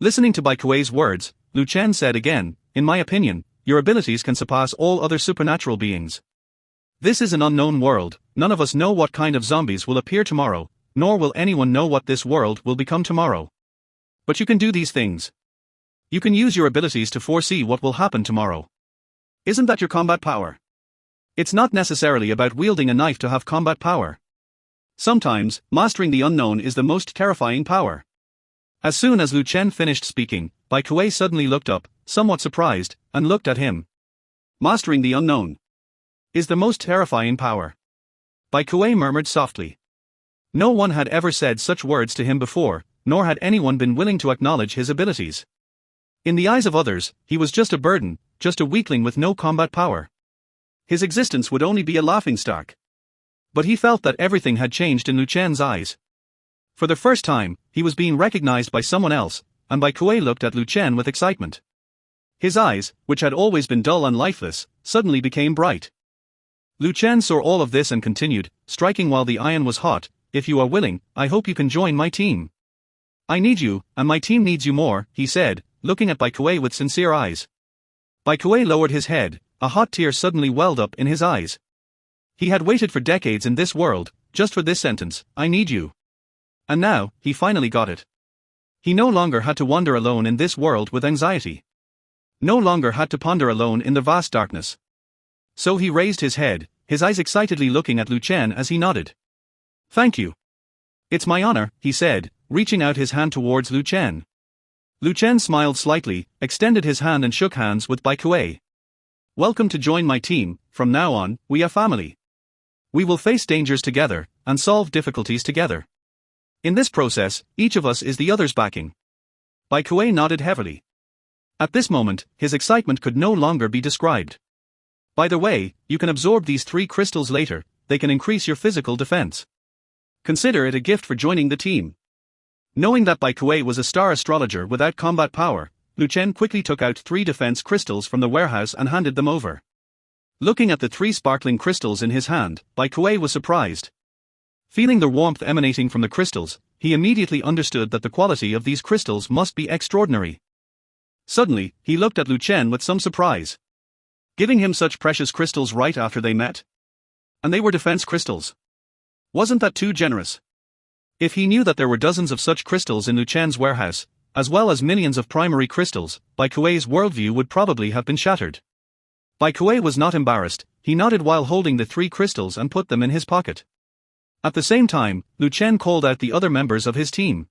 A: Listening to Bai Kuei's words, Lu Chen said again, "In my opinion, your abilities can surpass all other supernatural beings. This is an unknown world, none of us know what kind of zombies will appear tomorrow, nor will anyone know what this world will become tomorrow. But you can do these things. You can use your abilities to foresee what will happen tomorrow. Isn't that your combat power? It's not necessarily about wielding a knife to have combat power. Sometimes, mastering the unknown is the most terrifying power." As soon as Lu Chen finished speaking, Bai Kuei suddenly looked up, somewhat surprised, and looked at him. "Mastering the unknown is the most terrifying power." Bai Kuei murmured softly. No one had ever said such words to him before, nor had anyone been willing to acknowledge his abilities. In the eyes of others, he was just a burden, just a weakling with no combat power. His existence would only be a laughingstock. But he felt that everything had changed in Lu Chen's eyes. For the first time, he was being recognized by someone else, and Bai Kuei looked at Lu Chen with excitement. His eyes, which had always been dull and lifeless, suddenly became bright. Lu Chen saw all of this and continued, striking while the iron was hot, "If you are willing, I hope you can join my team. I need you, and my team needs you more," he said, looking at Bai Kuei with sincere eyes. Bai Kuei lowered his head, a hot tear suddenly welled up in his eyes. He had waited for decades in this world, just for this sentence, "I need you." And now, he finally got it. He no longer had to wander alone in this world with anxiety. No longer had to ponder alone in the vast darkness. So he raised his head, his eyes excitedly looking at Lu Chen as he nodded. "Thank you. It's my honor," he said, reaching out his hand towards Lu Chen. Lu Chen smiled slightly, extended his hand and shook hands with Bai Kuei. "Welcome to join my team, from now on, we are family. We will face dangers together, and solve difficulties together. In this process, each of us is the other's backing." Bai Kuei nodded heavily. At this moment, his excitement could no longer be described. "By the way, you can absorb these 3 crystals later, they can increase your physical defense. Consider it a gift for joining the team." Knowing that Bai Kuei was a star astrologer without combat power, Lu Chen quickly took out 3 defense crystals from the warehouse and handed them over. Looking at the 3 sparkling crystals in his hand, Bai Kuei was surprised. Feeling the warmth emanating from the crystals, he immediately understood that the quality of these crystals must be extraordinary. Suddenly, he looked at Lu Chen with some surprise. Giving him such precious crystals right after they met? And they were defense crystals. Wasn't that too generous? If he knew that there were dozens of such crystals in Lu Chen's warehouse, as well as millions of primary crystals, Bai Kuei's worldview would probably have been shattered. Bai Kuei was not embarrassed, he nodded while holding the 3 crystals and put them in his pocket. At the same time, Lu Chen called out the other members of his team.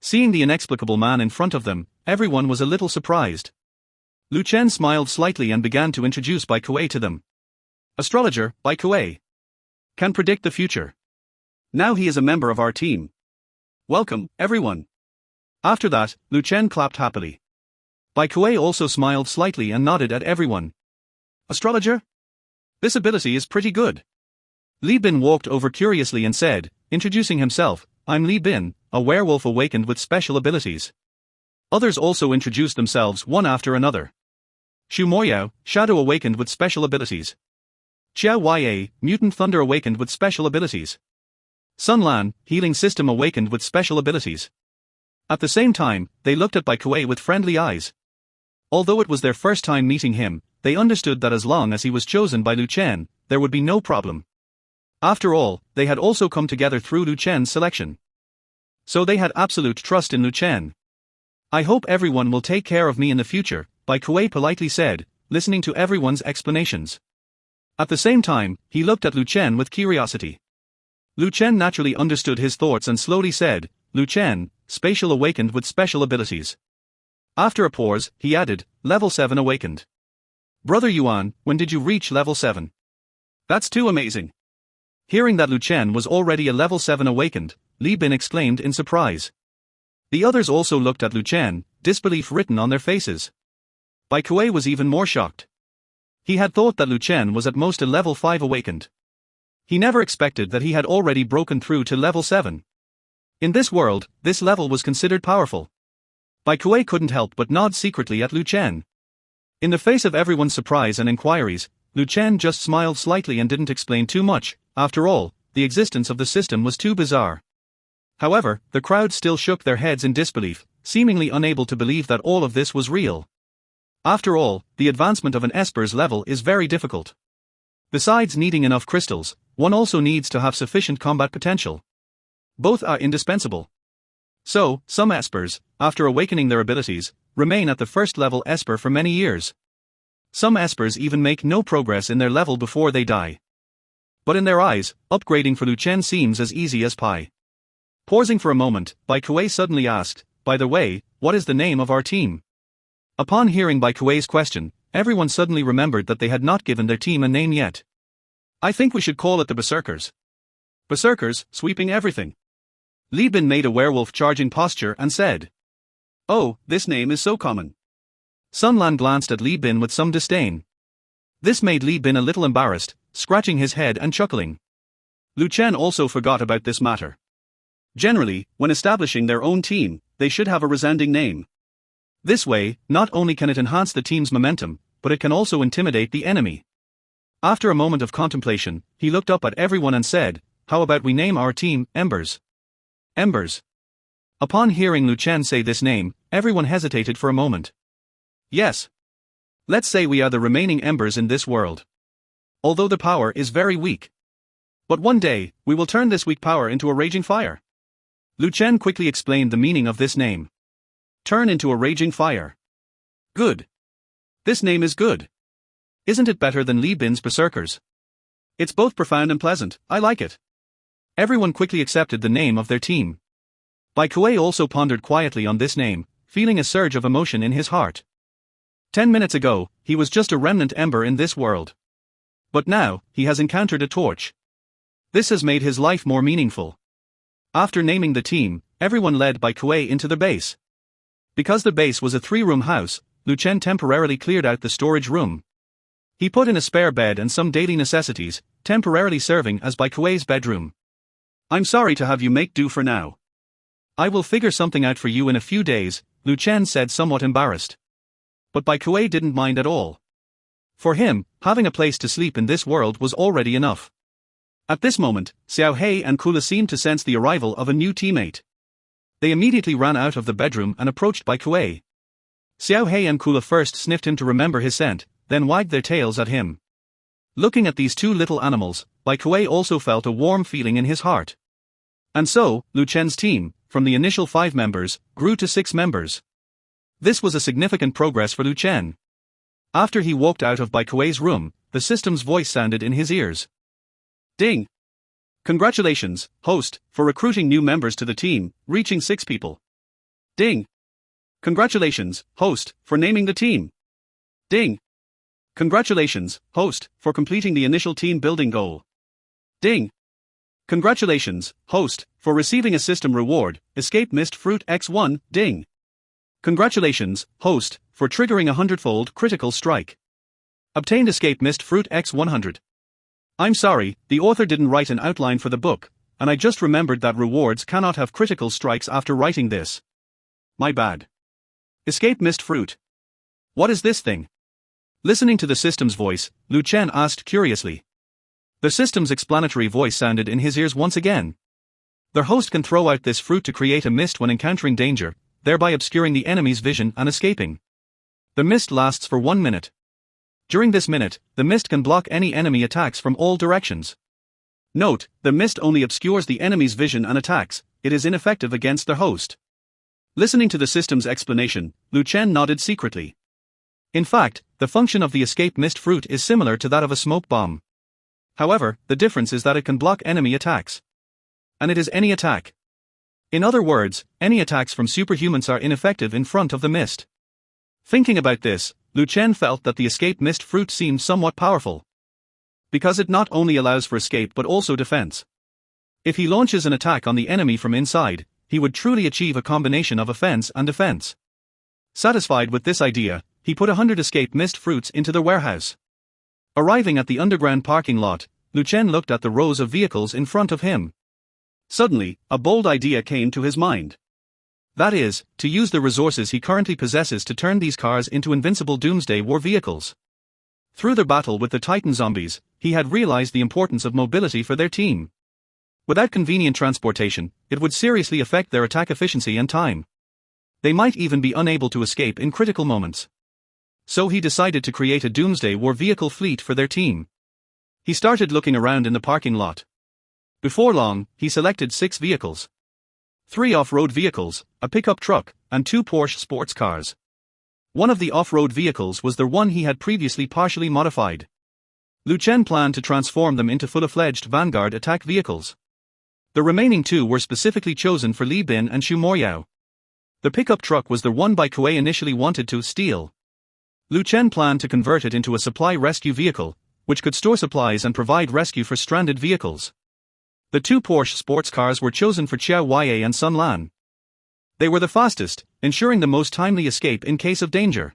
A: Seeing the inexplicable man in front of them, everyone was a little surprised. Lu Chen smiled slightly and began to introduce Bai Kuei to them. "Astrologer, Bai Kuei. Can predict the future. Now he is a member of our team. Welcome, everyone." After that, Lu Chen clapped happily. Bai Kuei also smiled slightly and nodded at everyone. "Astrologer? This ability is pretty good." Li Bin walked over curiously and said, introducing himself, "I'm Li Bin, a werewolf awakened with special abilities." Others also introduced themselves one after another. Shu Moyao, shadow awakened with special abilities. Xiao Ya, mutant thunder awakened with special abilities. Sun Lan, healing system awakened with special abilities. At the same time, they looked at Bai Kuei with friendly eyes. Although it was their first time meeting him, they understood that as long as he was chosen by Lu Chen, there would be no problem. After all, they had also come together through Lu Chen's selection. So they had absolute trust in Lu Chen. "I hope everyone will take care of me in the future," Bai Kuei politely said, listening to everyone's explanations. At the same time, he looked at Lu Chen with curiosity. Lu Chen naturally understood his thoughts and slowly said, "Lu Chen, spatial awakened with special abilities." After a pause, he added, level 7 awakened. Brother Yuan, when did you reach level 7? That's too amazing. Hearing that Lu Chen was already a level 7 awakened, Li Bin exclaimed in surprise. The others also looked at Lu Chen, disbelief written on their faces. Bai Kuei was even more shocked. He had thought that Lu Chen was at most a level 5 awakened. He never expected that he had already broken through to level 7. In this world, this level was considered powerful. Bai Kuei couldn't help but nod secretly at Lu Chen. In the face of everyone's surprise and inquiries, Lu Chen just smiled slightly and didn't explain too much. After all, the existence of the system was too bizarre. However, the crowd still shook their heads in disbelief, seemingly unable to believe that all of this was real. After all, the advancement of an Esper's level is very difficult. Besides needing enough crystals, one also needs to have sufficient combat potential. Both are indispensable. So, some Espers, after awakening their abilities, remain at the first level Esper for many years. Some Espers even make no progress in their level before they die. But in their eyes, upgrading for Lu Chen seems as easy as pie. Pausing for a moment, Bai Kuei suddenly asked, by the way, what is the name of our team? Upon hearing Bai Kuei's question, everyone suddenly remembered that they had not given their team a name yet. I think we should call it the Berserkers. Berserkers, sweeping everything. Li Bin made a werewolf charging posture and said. Oh, this name is so common. Sun Lan glanced at Li Bin with some disdain. This made Li Bin a little embarrassed, scratching his head and chuckling. Lu Chen also forgot about this matter. Generally, when establishing their own team, they should have a resounding name. This way, not only can it enhance the team's momentum, but it can also intimidate the enemy. After a moment of contemplation, he looked up at everyone and said, how about we name our team, Embers? Embers. Upon hearing Lu Chen say this name, everyone hesitated for a moment. Yes. Let's say we are the remaining Embers in this world. Although the power is very weak. But one day, we will turn this weak power into a raging fire. Lu Chen quickly explained the meaning of this name. Turn into a raging fire. Good. This name is good. Isn't it better than Li Bin's Berserkers? It's both profound and pleasant, I like it. Everyone quickly accepted the name of their team. Bai Kuei also pondered quietly on this name, feeling a surge of emotion in his heart. 10 minutes ago, he was just a remnant ember in this world. But now, he has encountered a torch. This has made his life more meaningful. After naming the team, everyone led Bai Kuei into the base. Because the base was a 3-room house, Lu Chen temporarily cleared out the storage room. He put in a spare bed and some daily necessities, temporarily serving as Bai Kuei's bedroom. I'm sorry to have you make do for now. I will figure something out for you in a few days, Lu Chen said, somewhat embarrassed. But Bai Kuei didn't mind at all. For him, having a place to sleep in this world was already enough. At this moment, Xiao Hei and Kula seemed to sense the arrival of a new teammate. They immediately ran out of the bedroom and approached Bai Kuei. Xiao Hei and Kula first sniffed him to remember his scent, then wagged their tails at him. Looking at these two little animals, Bai Kuei also felt a warm feeling in his heart. And so, Lu Chen's team, from the initial 5 members, grew to 6 members. This was a significant progress for Lu Chen. After he walked out of Bai Kuei's room, the system's voice sounded in his ears. Ding! Congratulations, host, for recruiting new members to the team, reaching 6 people. Ding! Congratulations, host, for naming the team. Ding! Congratulations, host, for completing the initial team building goal. Ding! Congratulations, host, for receiving a system reward, Escape Mist Fruit X1, ding! Congratulations, host, for triggering a 100-fold critical strike. Obtained Escape Mist Fruit X100. I'm sorry, the author didn't write an outline for the book, and I just remembered that rewards cannot have critical strikes after writing this. My bad. Escape Mist Fruit. What is this thing? Listening to the system's voice, Lu Chen asked curiously. The system's explanatory voice sounded in his ears once again. Their host can throw out this fruit to create a mist when encountering danger, thereby obscuring the enemy's vision and escaping. The mist lasts for 1 minute. During this minute, the mist can block any enemy attacks from all directions. Note, the mist only obscures the enemy's vision and attacks, it is ineffective against their host. Listening to the system's explanation, Lu Chen nodded secretly. In fact, the function of the escape mist fruit is similar to that of a smoke bomb. However, the difference is that it can block enemy attacks. And it is any attack. In other words, any attacks from superhumans are ineffective in front of the mist. Thinking about this, Lu Chen felt that the escape mist fruit seemed somewhat powerful. Because it not only allows for escape but also defense. If he launches an attack on the enemy from inside, he would truly achieve a combination of offense and defense. Satisfied with this idea, he put 100 escape mist fruits into the warehouse. Arriving at the underground parking lot, Lu Chen looked at the rows of vehicles in front of him. Suddenly, a bold idea came to his mind. That is, to use the resources he currently possesses to turn these cars into invincible doomsday war vehicles. Through their battle with the Titan zombies, he had realized the importance of mobility for their team. Without convenient transportation, it would seriously affect their attack efficiency and time. They might even be unable to escape in critical moments. So he decided to create a doomsday war vehicle fleet for their team. He started looking around in the parking lot. Before long, he selected 6 vehicles. 3 off-road vehicles, a pickup truck, and 2 Porsche sports cars. One of the off-road vehicles was the one he had previously partially modified. Lu Chen planned to transform them into full-fledged vanguard attack vehicles. The remaining 2 were specifically chosen for Li Bin and Xu Moyao. The pickup truck was the one Bai Kuei initially wanted to steal. Lu Chen planned to convert it into a supply rescue vehicle, which could store supplies and provide rescue for stranded vehicles. The 2 Porsche sports cars were chosen for Xiao Wei and Sun Lan. They were the fastest, ensuring the most timely escape in case of danger.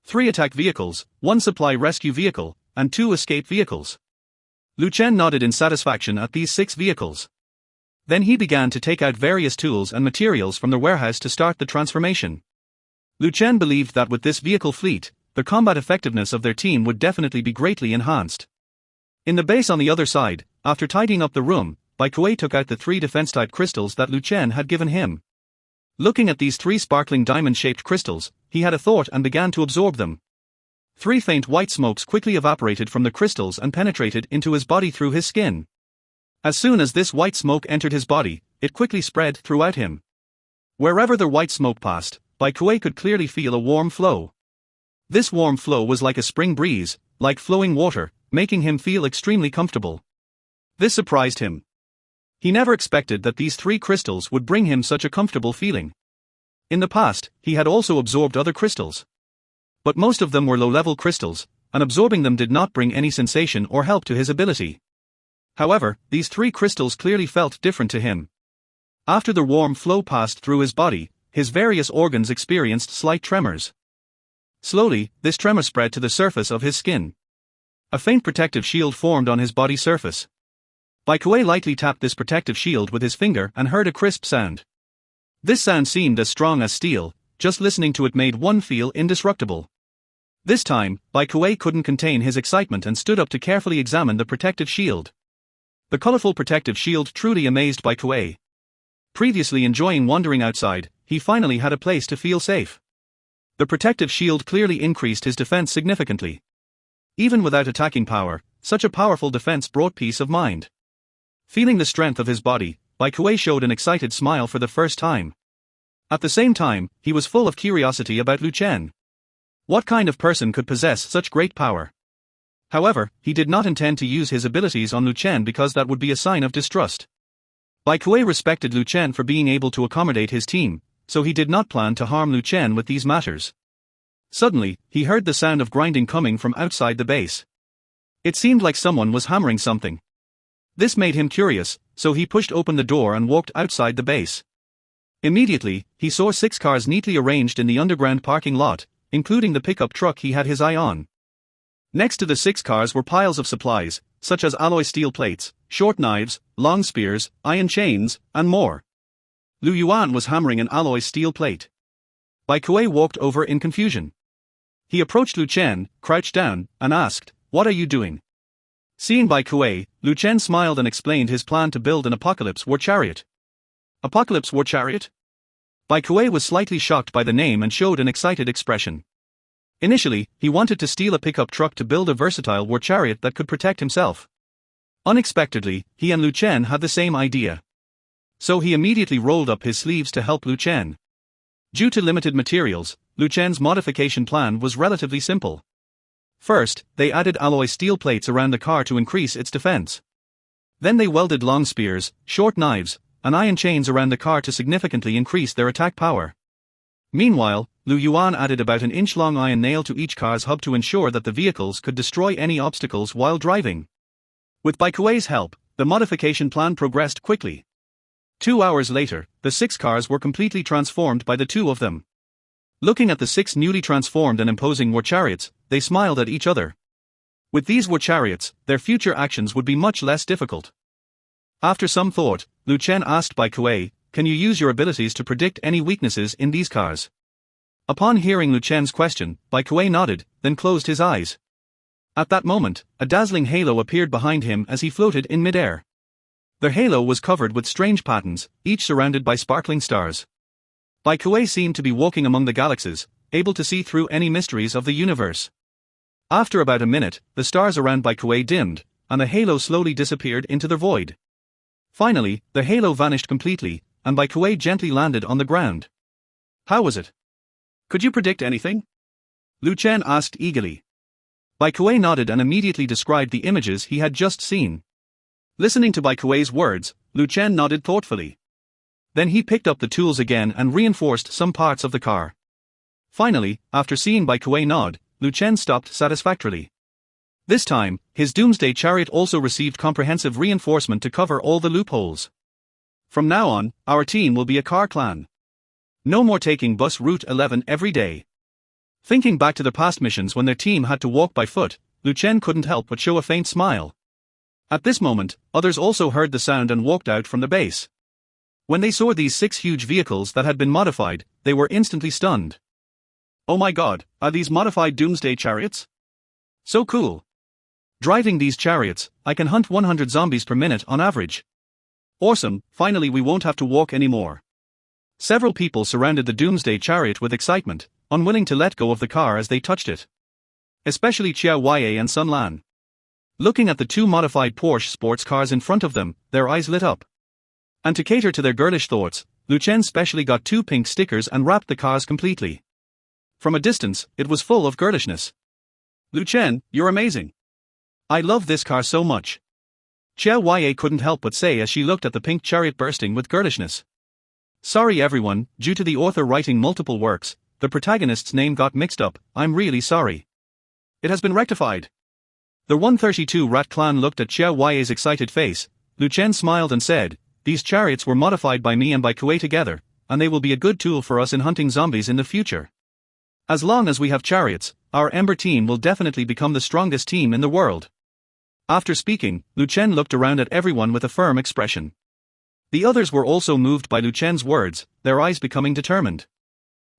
A: 3 attack vehicles, 1 supply rescue vehicle, and 2 escape vehicles. Lu Chen nodded in satisfaction at these 6 vehicles. Then he began to take out various tools and materials from the warehouse to start the transformation. Lu Chen believed that with this vehicle fleet, the combat effectiveness of their team would definitely be greatly enhanced. In the base on the other side, after tidying up the room, Bai Kuei took out the 3 defense-type crystals that Lu Chen had given him. Looking at these 3 sparkling diamond-shaped crystals, he had a thought and began to absorb them. 3 faint white smokes quickly evaporated from the crystals and penetrated into his body through his skin. As soon as this white smoke entered his body, it quickly spread throughout him. Wherever the white smoke passed, Bai Kuei could clearly feel a warm flow. This warm flow was like a spring breeze, like flowing water, making him feel extremely comfortable. This surprised him. He never expected that these 3 crystals would bring him such a comfortable feeling. In the past, he had also absorbed other crystals. But most of them were low-level crystals, and absorbing them did not bring any sensation or help to his ability. However, these 3 crystals clearly felt different to him. After the warm flow passed through his body, his various organs experienced slight tremors. Slowly, this tremor spread to the surface of his skin. A faint protective shield formed on his body surface. Bai Kuei lightly tapped this protective shield with his finger and heard a crisp sound. This sound seemed as strong as steel, just listening to it made one feel indestructible. This time, Bai Kuei couldn't contain his excitement and stood up to carefully examine the protective shield. The colorful protective shield truly amazed Bai Kuei. Previously enjoying wandering outside, he finally had a place to feel safe. The protective shield clearly increased his defense significantly. Even without attacking power, such a powerful defense brought peace of mind. Feeling the strength of his body, Bai Kuei showed an excited smile for the first time. At the same time, he was full of curiosity about Lu Chen. What kind of person could possess such great power? However, he did not intend to use his abilities on Lu Chen because that would be a sign of distrust. Bai Kuei respected Lu Chen for being able to accommodate his team, so he did not plan to harm Lu Chen with these matters. Suddenly, he heard the sound of grinding coming from outside the base. It seemed like someone was hammering something. This made him curious, so he pushed open the door and walked outside the base. Immediately, he saw 6 cars neatly arranged in the underground parking lot, including the pickup truck he had his eye on. Next to the 6 cars were piles of supplies, such as alloy steel plates, short knives, long spears, iron chains, and more. Lu Yuan was hammering an alloy steel plate. Bai Kuei walked over in confusion. He approached Lu Chen, crouched down, and asked, "What are you doing?" Seeing Bai Kuei, Lu Chen smiled and explained his plan to build an Apocalypse War Chariot. Apocalypse War Chariot? Bai Kuei was slightly shocked by the name and showed an excited expression. Initially, he wanted to steal a pickup truck to build a versatile war chariot that could protect himself. Unexpectedly, he and Lu Chen had the same idea. So he immediately rolled up his sleeves to help Lu Chen. Due to limited materials, Lu Chen's modification plan was relatively simple. First, they added alloy steel plates around the car to increase its defense. Then they welded long spears, short knives, and iron chains around the car to significantly increase their attack power. Meanwhile, Lu Yuan added about an inch-long iron nail to each car's hub to ensure that the vehicles could destroy any obstacles while driving. With Bai Kuei's help, the modification plan progressed quickly. 2 hours later, the 6 cars were completely transformed by the two of them. Looking at the 6 newly transformed and imposing war chariots, they smiled at each other. With these war chariots, their future actions would be much less difficult. After some thought, Lu Chen asked Bai Kuei, "Can you use your abilities to predict any weaknesses in these cars?" Upon hearing Lu Chen's question, Bai Kuei nodded, then closed his eyes. At that moment, a dazzling halo appeared behind him as he floated in midair. The halo was covered with strange patterns, each surrounded by sparkling stars. Bai Kuei seemed to be walking among the galaxies, able to see through any mysteries of the universe. After about a minute, the stars around Bai Kuei dimmed, and the halo slowly disappeared into the void. Finally, the halo vanished completely, and Bai Kuei gently landed on the ground. "How was it? Could you predict anything?" Lu Chen asked eagerly. Bai Kuei nodded and immediately described the images he had just seen. Listening to Bai Kuei's words, Lu Chen nodded thoughtfully. Then he picked up the tools again and reinforced some parts of the car. Finally, after seeing Bai Kuei nod, Lu Chen stopped satisfactorily. This time, his doomsday chariot also received comprehensive reinforcement to cover all the loopholes. From now on, our team will be a car clan. No more taking bus route 11 every day. Thinking back to the past missions when their team had to walk by foot, Lu Chen couldn't help but show a faint smile. At this moment, others also heard the sound and walked out from the base. When they saw these 6 huge vehicles that had been modified, they were instantly stunned. "Oh my god, are these modified doomsday chariots? So cool. Driving these chariots, I can hunt 100 zombies per minute on average. Awesome, finally we won't have to walk anymore." Several people surrounded the doomsday chariot with excitement, unwilling to let go of the car as they touched it. Especially Chiao Ye and Sun Lan. Looking at the 2 modified Porsche sports cars in front of them, their eyes lit up. And to cater to their girlish thoughts, Lu Chen specially got 2 pink stickers and wrapped the cars completely. From a distance, it was full of girlishness. "Lu Chen, you're amazing. I love this car so much." Chiao Ye couldn't help but say as she looked at the pink chariot bursting with girlishness. "Sorry everyone, due to the author writing multiple works, the protagonist's name got mixed up, I'm really sorry. It has been rectified." The 132 Rat Clan looked at Chiao Ye's excited face. Lu Chen smiled and said, "These chariots were modified by me and Bai Kuei together, and they will be a good tool for us in hunting zombies in the future. As long as we have chariots, our Ember team will definitely become the strongest team in the world." After speaking, Lu Chen looked around at everyone with a firm expression. The others were also moved by Lu Chen's words, their eyes becoming determined.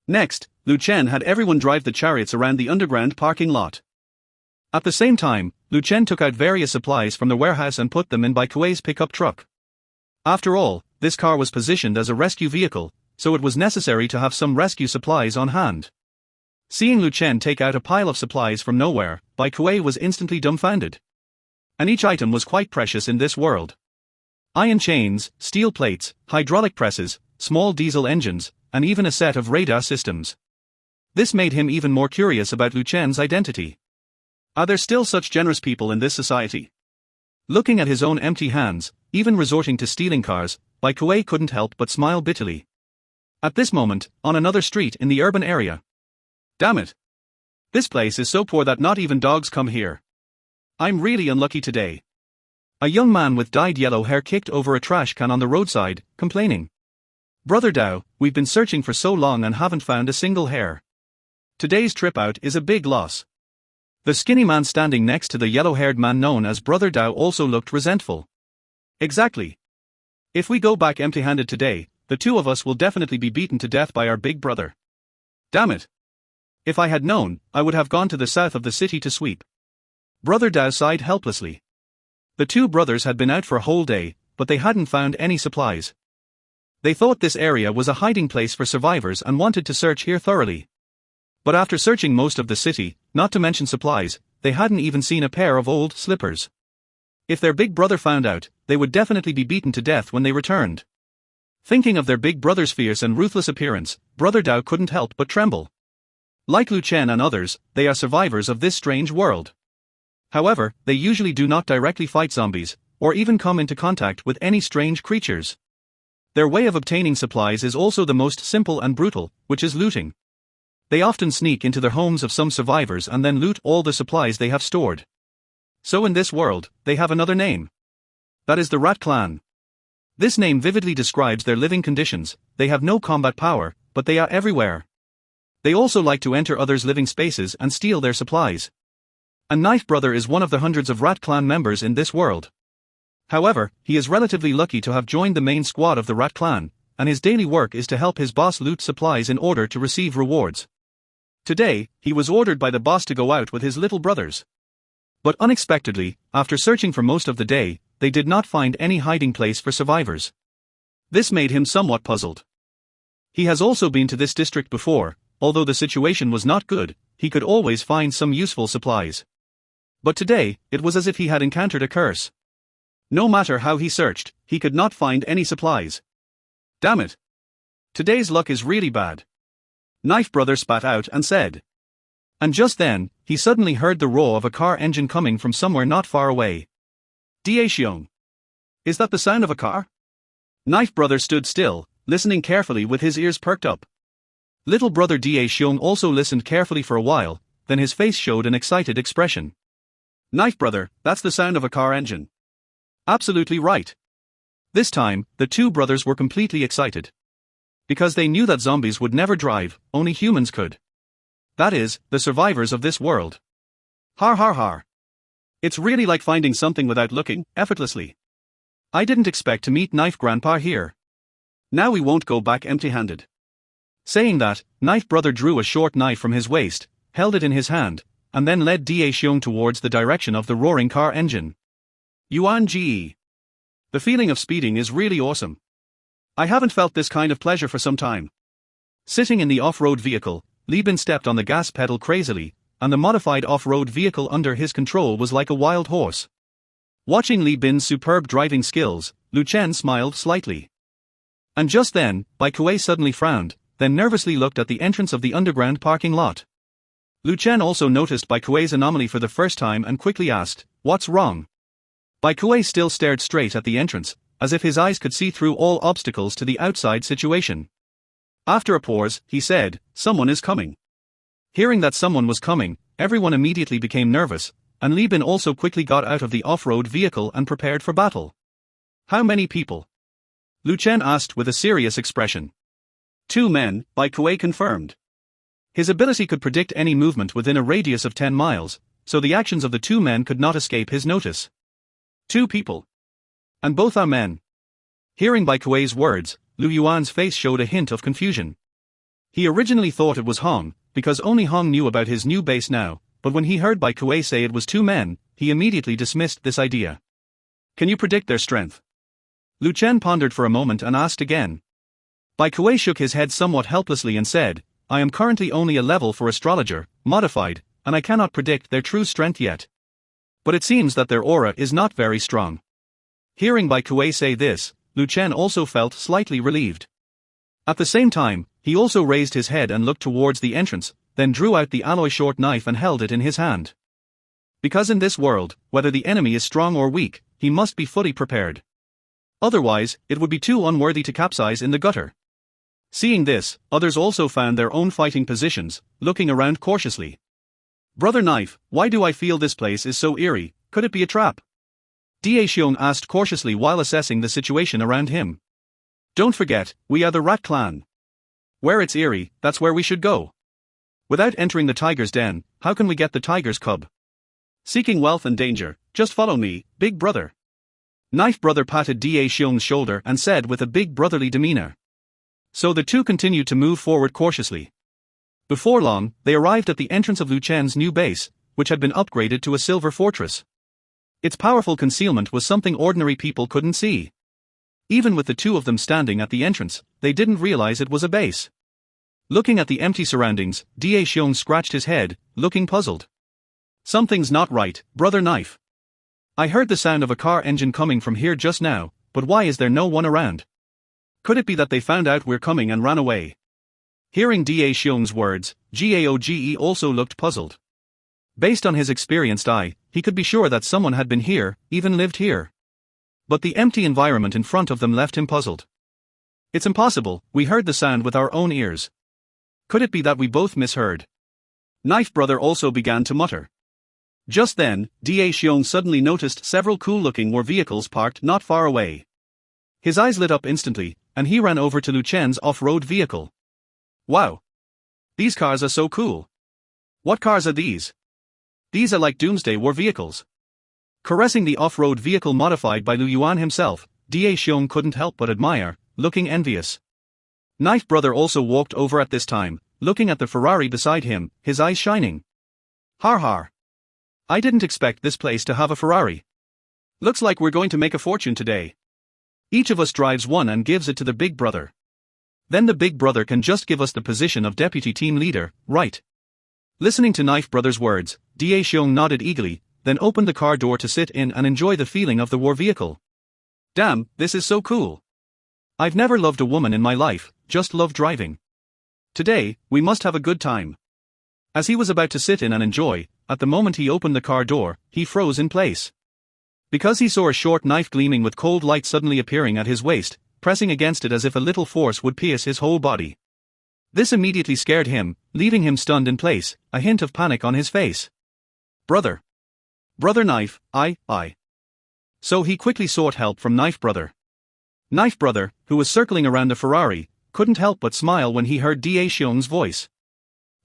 A: Next, Lu Chen had everyone drive the chariots around the underground parking lot. At the same time, Lu Chen took out various supplies from the warehouse and put them in Bai Kuei's pickup truck. After all, this car was positioned as a rescue vehicle, so it was necessary to have some rescue supplies on hand. Seeing Lu Chen take out a pile of supplies from nowhere, Bai Kuei was instantly dumbfounded. And each item was quite precious in this world. Iron chains, steel plates, hydraulic presses, small diesel engines, and even a set of radar systems. This made him even more curious about Lu Chen's identity. Are there still such generous people in this society? Looking at his own empty hands, even resorting to stealing cars, Bai Kuei couldn't help but smile bitterly. At this moment, on another street in the urban area. "Damn it. This place is so poor that not even dogs come here. I'm really unlucky today." A young man with dyed yellow hair kicked over a trash can on the roadside, complaining. "Brother Dao, we've been searching for so long and haven't found a single hair. Today's trip out is a big loss." The skinny man standing next to the yellow-haired man known as Brother Dao also looked resentful. "Exactly. If we go back empty-handed today, the 2 of us will definitely be beaten to death by our big brother. Damn it. If I had known, I would have gone to the south of the city to sweep." Brother Dao sighed helplessly. The 2 brothers had been out for a whole day, but they hadn't found any supplies. They thought this area was a hiding place for survivors and wanted to search here thoroughly. But after searching most of the city, not to mention supplies, they hadn't even seen a pair of old slippers. If their big brother found out, they would definitely be beaten to death when they returned. Thinking of their big brother's fierce and ruthless appearance, Brother Dao couldn't help but tremble. Like Lu Chen and others, they are survivors of this strange world. However, they usually do not directly fight zombies, or even come into contact with any strange creatures. Their way of obtaining supplies is also the most simple and brutal, which is looting. They often sneak into the homes of some survivors and then loot all the supplies they have stored. So in this world, they have another name. That is the Rat Clan. This name vividly describes their living conditions. They have no combat power, but they are everywhere. They also like to enter others' living spaces and steal their supplies. And Knife Brother is one of the hundreds of Rat Clan members in this world. However, he is relatively lucky to have joined the main squad of the Rat Clan, and his daily work is to help his boss loot supplies in order to receive rewards. Today, he was ordered by the boss to go out with his little brothers. But unexpectedly, after searching for most of the day, they did not find any hiding place for survivors. This made him somewhat puzzled. He has also been to this district before. Although the situation was not good, he could always find some useful supplies. But today, it was as if he had encountered a curse. No matter how he searched, he could not find any supplies. Damn it! Today's luck is really bad. Knife Brother spat out and said. And just then, he suddenly heard the roar of a car engine coming from somewhere not far away. Daejeon. Is that the sound of a car? Knife Brother stood still, listening carefully with his ears perked up. Little brother Daejeon also listened carefully for a while, then his face showed an excited expression. Knife Brother, that's the sound of a car engine. Absolutely right. This time, the two brothers were completely excited. Because they knew that zombies would never drive, only humans could. That is, the survivors of this world. Har har har. It's really like finding something without looking, effortlessly. I didn't expect to meet Knife Grandpa here. Now we won't go back empty-handed. Saying that, Knife Brother drew a short knife from his waist, held it in his hand, and then led Daejeon towards the direction of the roaring car engine. Yuan Ge. The feeling of speeding is really awesome. I haven't felt this kind of pleasure for some time. Sitting in the off-road vehicle, Li Bin stepped on the gas pedal crazily, and the modified off-road vehicle under his control was like a wild horse. Watching Li Bin's superb driving skills, Lu Chen smiled slightly. And just then, Bai Kuei suddenly frowned, then nervously looked at the entrance of the underground parking lot. Lu Chen also noticed Bai Kuei's anomaly for the first time and quickly asked, "What's wrong?" Bai Kuei still stared straight at the entrance, as if his eyes could see through all obstacles to the outside situation. After a pause, he said, "Someone is coming." Hearing that someone was coming, everyone immediately became nervous, and Li Bin also quickly got out of the off-road vehicle and prepared for battle. "How many people?" Lu Chen asked with a serious expression. 2 men, Bai Kuei confirmed. His ability could predict any movement within a radius of 10 miles, so the actions of the 2 men could not escape his notice. 2 people. And both are men. Hearing Bai Kuei's words, Lu Yuan's face showed a hint of confusion. He originally thought it was Hong, because only Hong knew about his new base now, but when he heard Bai Kuei say it was 2 men, he immediately dismissed this idea. Can you predict their strength? Lu Chen pondered for a moment and asked again. Bai Kuei shook his head somewhat helplessly and said, I am currently only a level 4 astrologer, modified, and I cannot predict their true strength yet. But it seems that their aura is not very strong. Hearing Bai Kuei say this, Lu Chen also felt slightly relieved. At the same time, he also raised his head and looked towards the entrance, then drew out the alloy short knife and held it in his hand. Because in this world, whether the enemy is strong or weak, he must be fully prepared. Otherwise, it would be too unworthy to capsize in the gutter. Seeing this, others also found their own fighting positions, looking around cautiously. Brother Knife, why do I feel this place is so eerie? Could it be a trap? Daejeon asked cautiously while assessing the situation around him. Don't forget, we are the Rat Clan. Where it's eerie, that's where we should go. Without entering the tiger's den, how can we get the tiger's cub? Seeking wealth and danger, just follow me, big brother. Knife Brother patted Daejeon's shoulder and said with a big brotherly demeanor. So the two continued to move forward cautiously. Before long, they arrived at the entrance of Lu Chen's new base, which had been upgraded to a silver fortress. Its powerful concealment was something ordinary people couldn't see. Even with the two of them standing at the entrance, they didn't realize it was a base. Looking at the empty surroundings, Daejeon scratched his head, looking puzzled. Something's not right, Brother Knife. I heard the sound of a car engine coming from here just now, but why is there no one around? Could it be that they found out we're coming and ran away? Hearing Daejeon's words, Gaoge also looked puzzled. Based on his experienced eye, he could be sure that someone had been here, even lived here. But the empty environment in front of them left him puzzled. It's impossible, we heard the sound with our own ears. Could it be that we both misheard? Knife Brother also began to mutter. Just then, Da Xiong suddenly noticed several cool-looking war vehicles parked not far away. His eyes lit up instantly, and he ran over to Lu Chen's off-road vehicle. Wow! These cars are so cool. What cars are these? These are like doomsday war vehicles. Caressing the off-road vehicle modified by Lu Yuan himself, Da Xiong couldn't help but admire, looking envious. Knife Brother also walked over at this time, looking at the Ferrari beside him, his eyes shining. Har har. I didn't expect this place to have a Ferrari. Looks like we're going to make a fortune today. Each of us drives one and gives it to the big brother. Then the big brother can just give us the position of deputy team leader, right? Listening to Knife Brother's words, Da Xiong nodded eagerly, then opened the car door to sit in and enjoy the feeling of the war vehicle. Damn, this is so cool. I've never loved a woman in my life, just love driving. Today, we must have a good time. As he was about to sit in and enjoy, at the moment he opened the car door, he froze in place. Because he saw a short knife gleaming with cold light suddenly appearing at his waist, pressing against it as if a little force would pierce his whole body. This immediately scared him, leaving him stunned in place, a hint of panic on his face. Brother. Brother Knife, I. So he quickly sought help from Knife Brother. Knife Brother, who was circling around the Ferrari, couldn't help but smile when he heard Da Xiong's voice.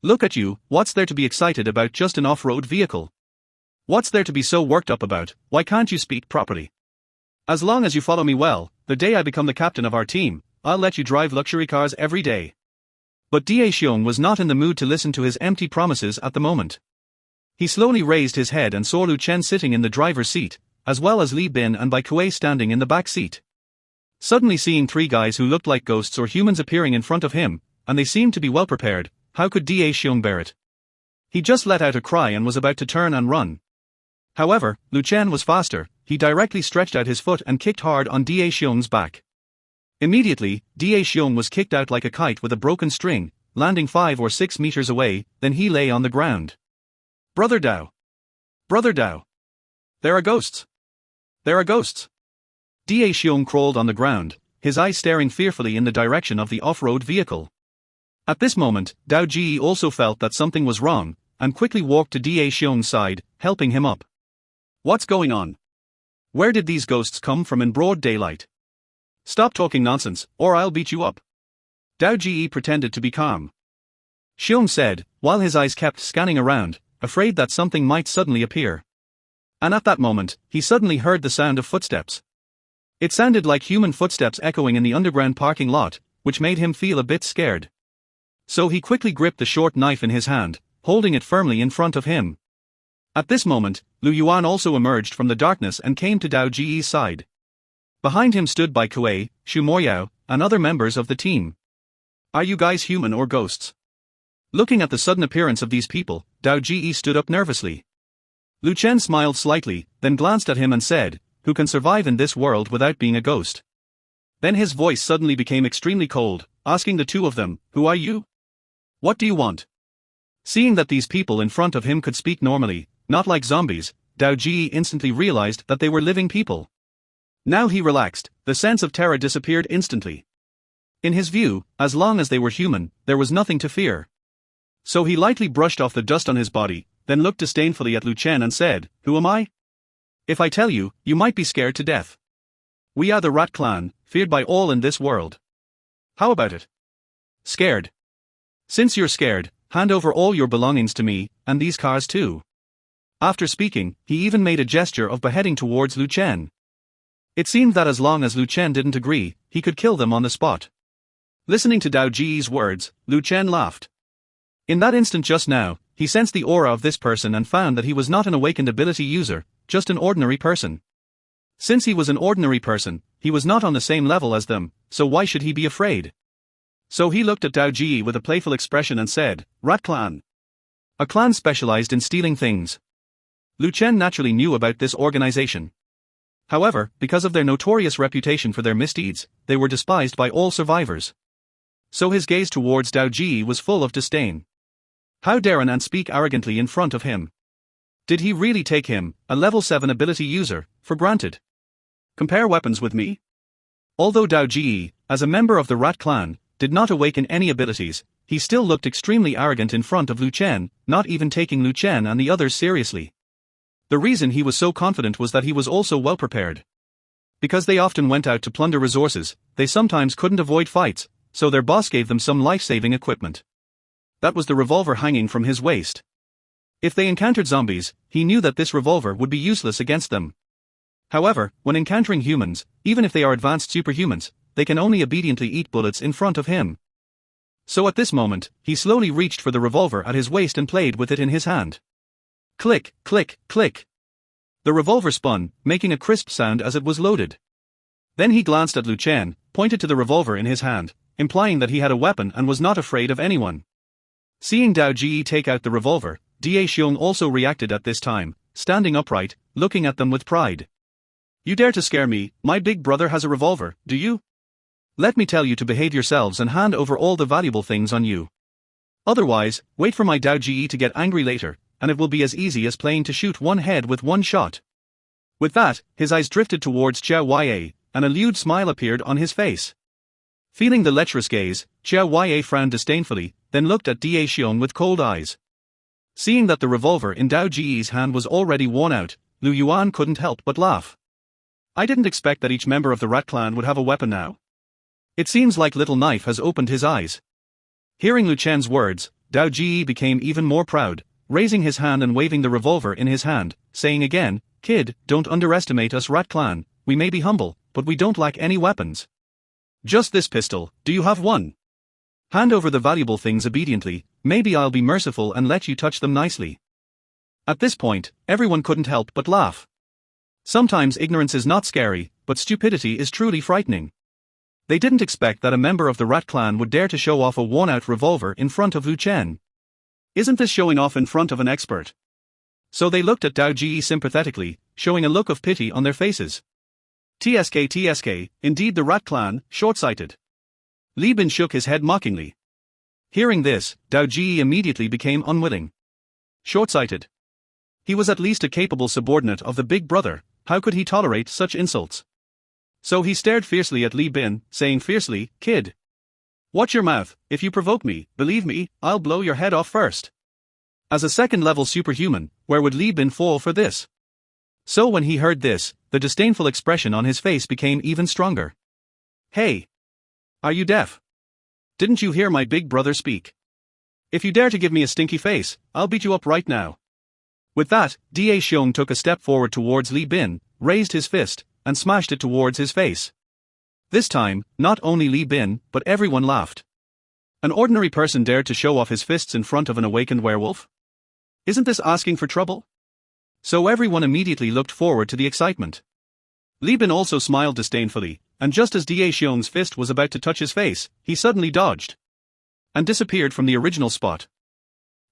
A: Look at you, what's there to be excited about, just an off-road vehicle? What's there to be so worked up about, why can't you speak properly? As long as you follow me well, the day I become the captain of our team, I'll let you drive luxury cars every day. But Da Xiong was not in the mood to listen to his empty promises at the moment. He slowly raised his head and saw Lu Chen sitting in the driver's seat, as well as Li Bin and Bai Kuei standing in the back seat. Suddenly seeing three guys who looked like ghosts or humans appearing in front of him, and they seemed to be well prepared, how could Da Xiong bear it? He just let out a cry and was about to turn and run. However, Lu Chen was faster, he directly stretched out his foot and kicked hard on Da Xiong's back. Immediately, Da Xiong was kicked out like a kite with a broken string, landing 5 or 6 meters away, then he lay on the ground. Brother Dao! Brother Dao! There are ghosts! There are ghosts! Da Xiong crawled on the ground, his eyes staring fearfully in the direction of the off-road vehicle. At this moment, Dao Ji also felt that something was wrong, and quickly walked to Da Xiong's side, helping him up. What's going on? Where did these ghosts come from in broad daylight? Stop talking nonsense, or I'll beat you up. Dao Ji pretended to be calm. Xiong said, while his eyes kept scanning around, afraid that something might suddenly appear. And at that moment, he suddenly heard the sound of footsteps. It sounded like human footsteps echoing in the underground parking lot, which made him feel a bit scared. So he quickly gripped the short knife in his hand, holding it firmly in front of him. At this moment, Lu Yuan also emerged from the darkness and came to Dao Ji's side. Behind him stood Bai Kuei, Xu Moyao, and other members of the team. Are you guys human or ghosts? Looking at the sudden appearance of these people, Dao Ji stood up nervously. Lu Chen smiled slightly, then glanced at him and said, who can survive in this world without being a ghost? Then his voice suddenly became extremely cold, asking the two of them, who are you? What do you want? Seeing that these people in front of him could speak normally, not like zombies, Dao Ji instantly realized that they were living people. Now he relaxed, the sense of terror disappeared instantly. In his view, as long as they were human, there was nothing to fear. So he lightly brushed off the dust on his body, then looked disdainfully at Lu Chen and said, who am I? If I tell you, you might be scared to death. We are the Rat Clan, feared by all in this world. How about it? Scared? Since you're scared, hand over all your belongings to me, and these cars too. After speaking, he even made a gesture of beheading towards Lu Chen. It seemed that as long as Lu Chen didn't agree, he could kill them on the spot. Listening to Dao Ji's words, Lu Chen laughed. In that instant just now, he sensed the aura of this person and found that he was not an awakened ability user, just an ordinary person. Since he was an ordinary person, he was not on the same level as them, so why should he be afraid? So he looked at Dao Ji with a playful expression and said, Rat Clan. A clan specialized in stealing things. Lu Chen naturally knew about this organization. However, because of their notorious reputation for their misdeeds, they were despised by all survivors. So his gaze towards Dao Ji was full of disdain. How dare an ant speak arrogantly in front of him? Did he really take him, a level 7 ability user, for granted? Compare weapons with me? Although Dao Ji, as a member of the Rat clan, did not awaken any abilities, he still looked extremely arrogant in front of Lu Chen, not even taking Lu Chen and the others seriously. The reason he was so confident was that he was also well prepared. Because they often went out to plunder resources, they sometimes couldn't avoid fights, so their boss gave them some life-saving equipment. That was the revolver hanging from his waist. If they encountered zombies, he knew that this revolver would be useless against them. However, when encountering humans, even if they are advanced superhumans, they can only obediently eat bullets in front of him. So at this moment, he slowly reached for the revolver at his waist and played with it in his hand. Click, click, click. The revolver spun, making a crisp sound as it was loaded. Then he glanced at Lu Chen, pointed to the revolver in his hand, implying that he had a weapon and was not afraid of anyone. Seeing Dao Ji take out the revolver, Da Xiong also reacted at this time, standing upright, looking at them with pride. You dare to scare me? My big brother has a revolver, do you? Let me tell you to behave yourselves and hand over all the valuable things on you. Otherwise, wait for my Dao Ji to get angry later, and it will be as easy as playing to shoot one head with one shot. With that, his eyes drifted towards Xiao Yue, and a lewd smile appeared on his face. Feeling the lecherous gaze, Xiao Yue frowned disdainfully, then looked at Da Xiong with cold eyes. Seeing that the revolver in Dao Ji's hand was already worn out, Lu Yuan couldn't help but laugh. I didn't expect that each member of the Rat clan would have a weapon now. It seems like Little Knife has opened his eyes. Hearing Lu Chen's words, Dao Ji became even more proud, raising his hand and waving the revolver in his hand, saying again, Kid, don't underestimate us Rat clan, we may be humble, but we don't lack any weapons. Just this pistol, do you have one? Hand over the valuable things obediently, maybe I'll be merciful and let you touch them nicely. At this point, everyone couldn't help but laugh. Sometimes ignorance is not scary, but stupidity is truly frightening. They didn't expect that a member of the Rat clan would dare to show off a worn-out revolver in front of Lu Chen. Isn't this showing off in front of an expert? So they looked at Dao Ji sympathetically, showing a look of pity on their faces. TSK, indeed the Rat clan, short-sighted. Li Bin shook his head mockingly. Hearing this, Dao Ji immediately became unwilling. Short-sighted. He was at least a capable subordinate of the big brother, how could he tolerate such insults? So he stared fiercely at Li Bin, saying fiercely, Kid. Watch your mouth, if you provoke me, believe me, I'll blow your head off first. As a second-level superhuman, where would Li Bin fall for this? So when he heard this, the disdainful expression on his face became even stronger. Hey! Are you deaf? Didn't you hear my big brother speak? If you dare to give me a stinky face, I'll beat you up right now. With that, Da Xiong took a step forward towards Li Bin, raised his fist, and smashed it towards his face. This time, not only Li Bin, but everyone laughed. An ordinary person dared to show off his fists in front of an awakened werewolf? Isn't this asking for trouble? So everyone immediately looked forward to the excitement. Li Bin also smiled disdainfully, and just as Da Xiong's fist was about to touch his face, he suddenly dodged and disappeared from the original spot.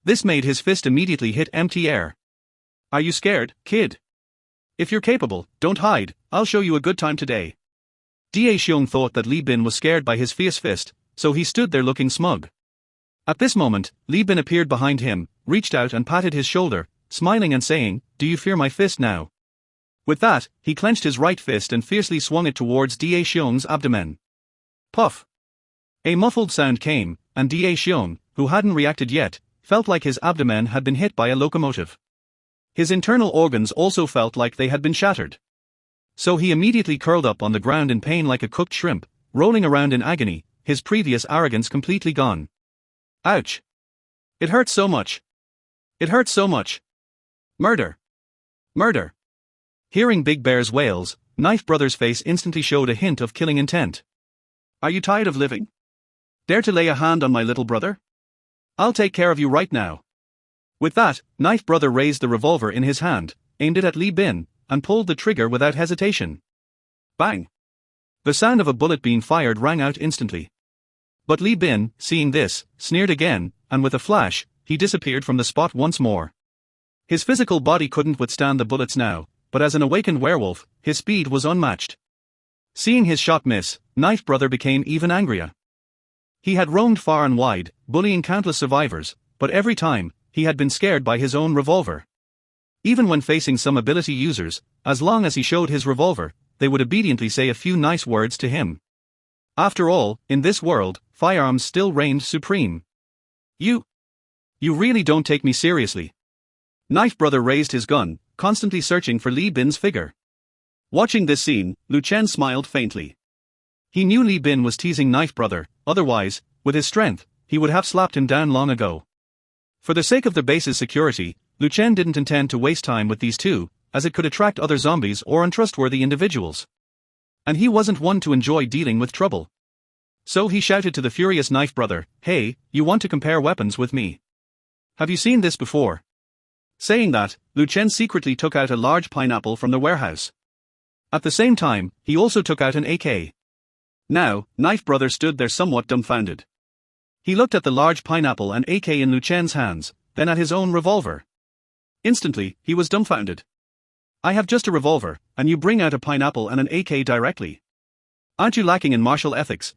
A: This made his fist immediately hit empty air. Are you scared, kid? If you're capable, don't hide, I'll show you a good time today. Da Xiong thought that Li Bin was scared by his fierce fist, so he stood there looking smug. At this moment, Li Bin appeared behind him, reached out and patted his shoulder, smiling and saying, Do you fear my fist now? With that, he clenched his right fist and fiercely swung it towards Da Xiong's abdomen. Puff! A muffled sound came, and Da Xiong, who hadn't reacted yet, felt like his abdomen had been hit by a locomotive. His internal organs also felt like they had been shattered. So he immediately curled up on the ground in pain like a cooked shrimp, rolling around in agony, his previous arrogance completely gone. Ouch! It hurts so much! It hurts so much! Murder! Murder! Hearing Big Bear's wails, Knife Brother's face instantly showed a hint of killing intent. Are you tired of living? Dare to lay a hand on my little brother? I'll take care of you right now. With that, Knife Brother raised the revolver in his hand, aimed it at Li Bin, and pulled the trigger without hesitation. Bang! The sound of a bullet being fired rang out instantly. But Li Bin, seeing this, sneered again, and with a flash, he disappeared from the spot once more. His physical body couldn't withstand the bullets now, but as an awakened werewolf, his speed was unmatched. Seeing his shot miss, Knife Brother became even angrier. He had roamed far and wide, bullying countless survivors, but every time, he had been scared by his own revolver. Even when facing some ability users, as long as he showed his revolver, they would obediently say a few nice words to him. After all, in this world, firearms still reigned supreme. You really don't take me seriously. Knife Brother raised his gun, constantly searching for Li Bin's figure. Watching this scene, Lu Chen smiled faintly. He knew Li Bin was teasing Knife Brother, otherwise, with his strength, he would have slapped him down long ago. For the sake of the base's security, Lu Chen didn't intend to waste time with these two, as it could attract other zombies or untrustworthy individuals. And he wasn't one to enjoy dealing with trouble. So he shouted to the furious Knife Brother, "Hey, you want to compare weapons with me? Have you seen this before?" Saying that, Lu Chen secretly took out a large pineapple from the warehouse. At the same time, he also took out an AK. Now, Knife Brother stood there somewhat dumbfounded. He looked at the large pineapple and AK in Lu Chen's hands, then at his own revolver. Instantly, he was dumbfounded. "I have just a revolver, and you bring out a pineapple and an AK directly. Aren't you lacking in martial ethics?"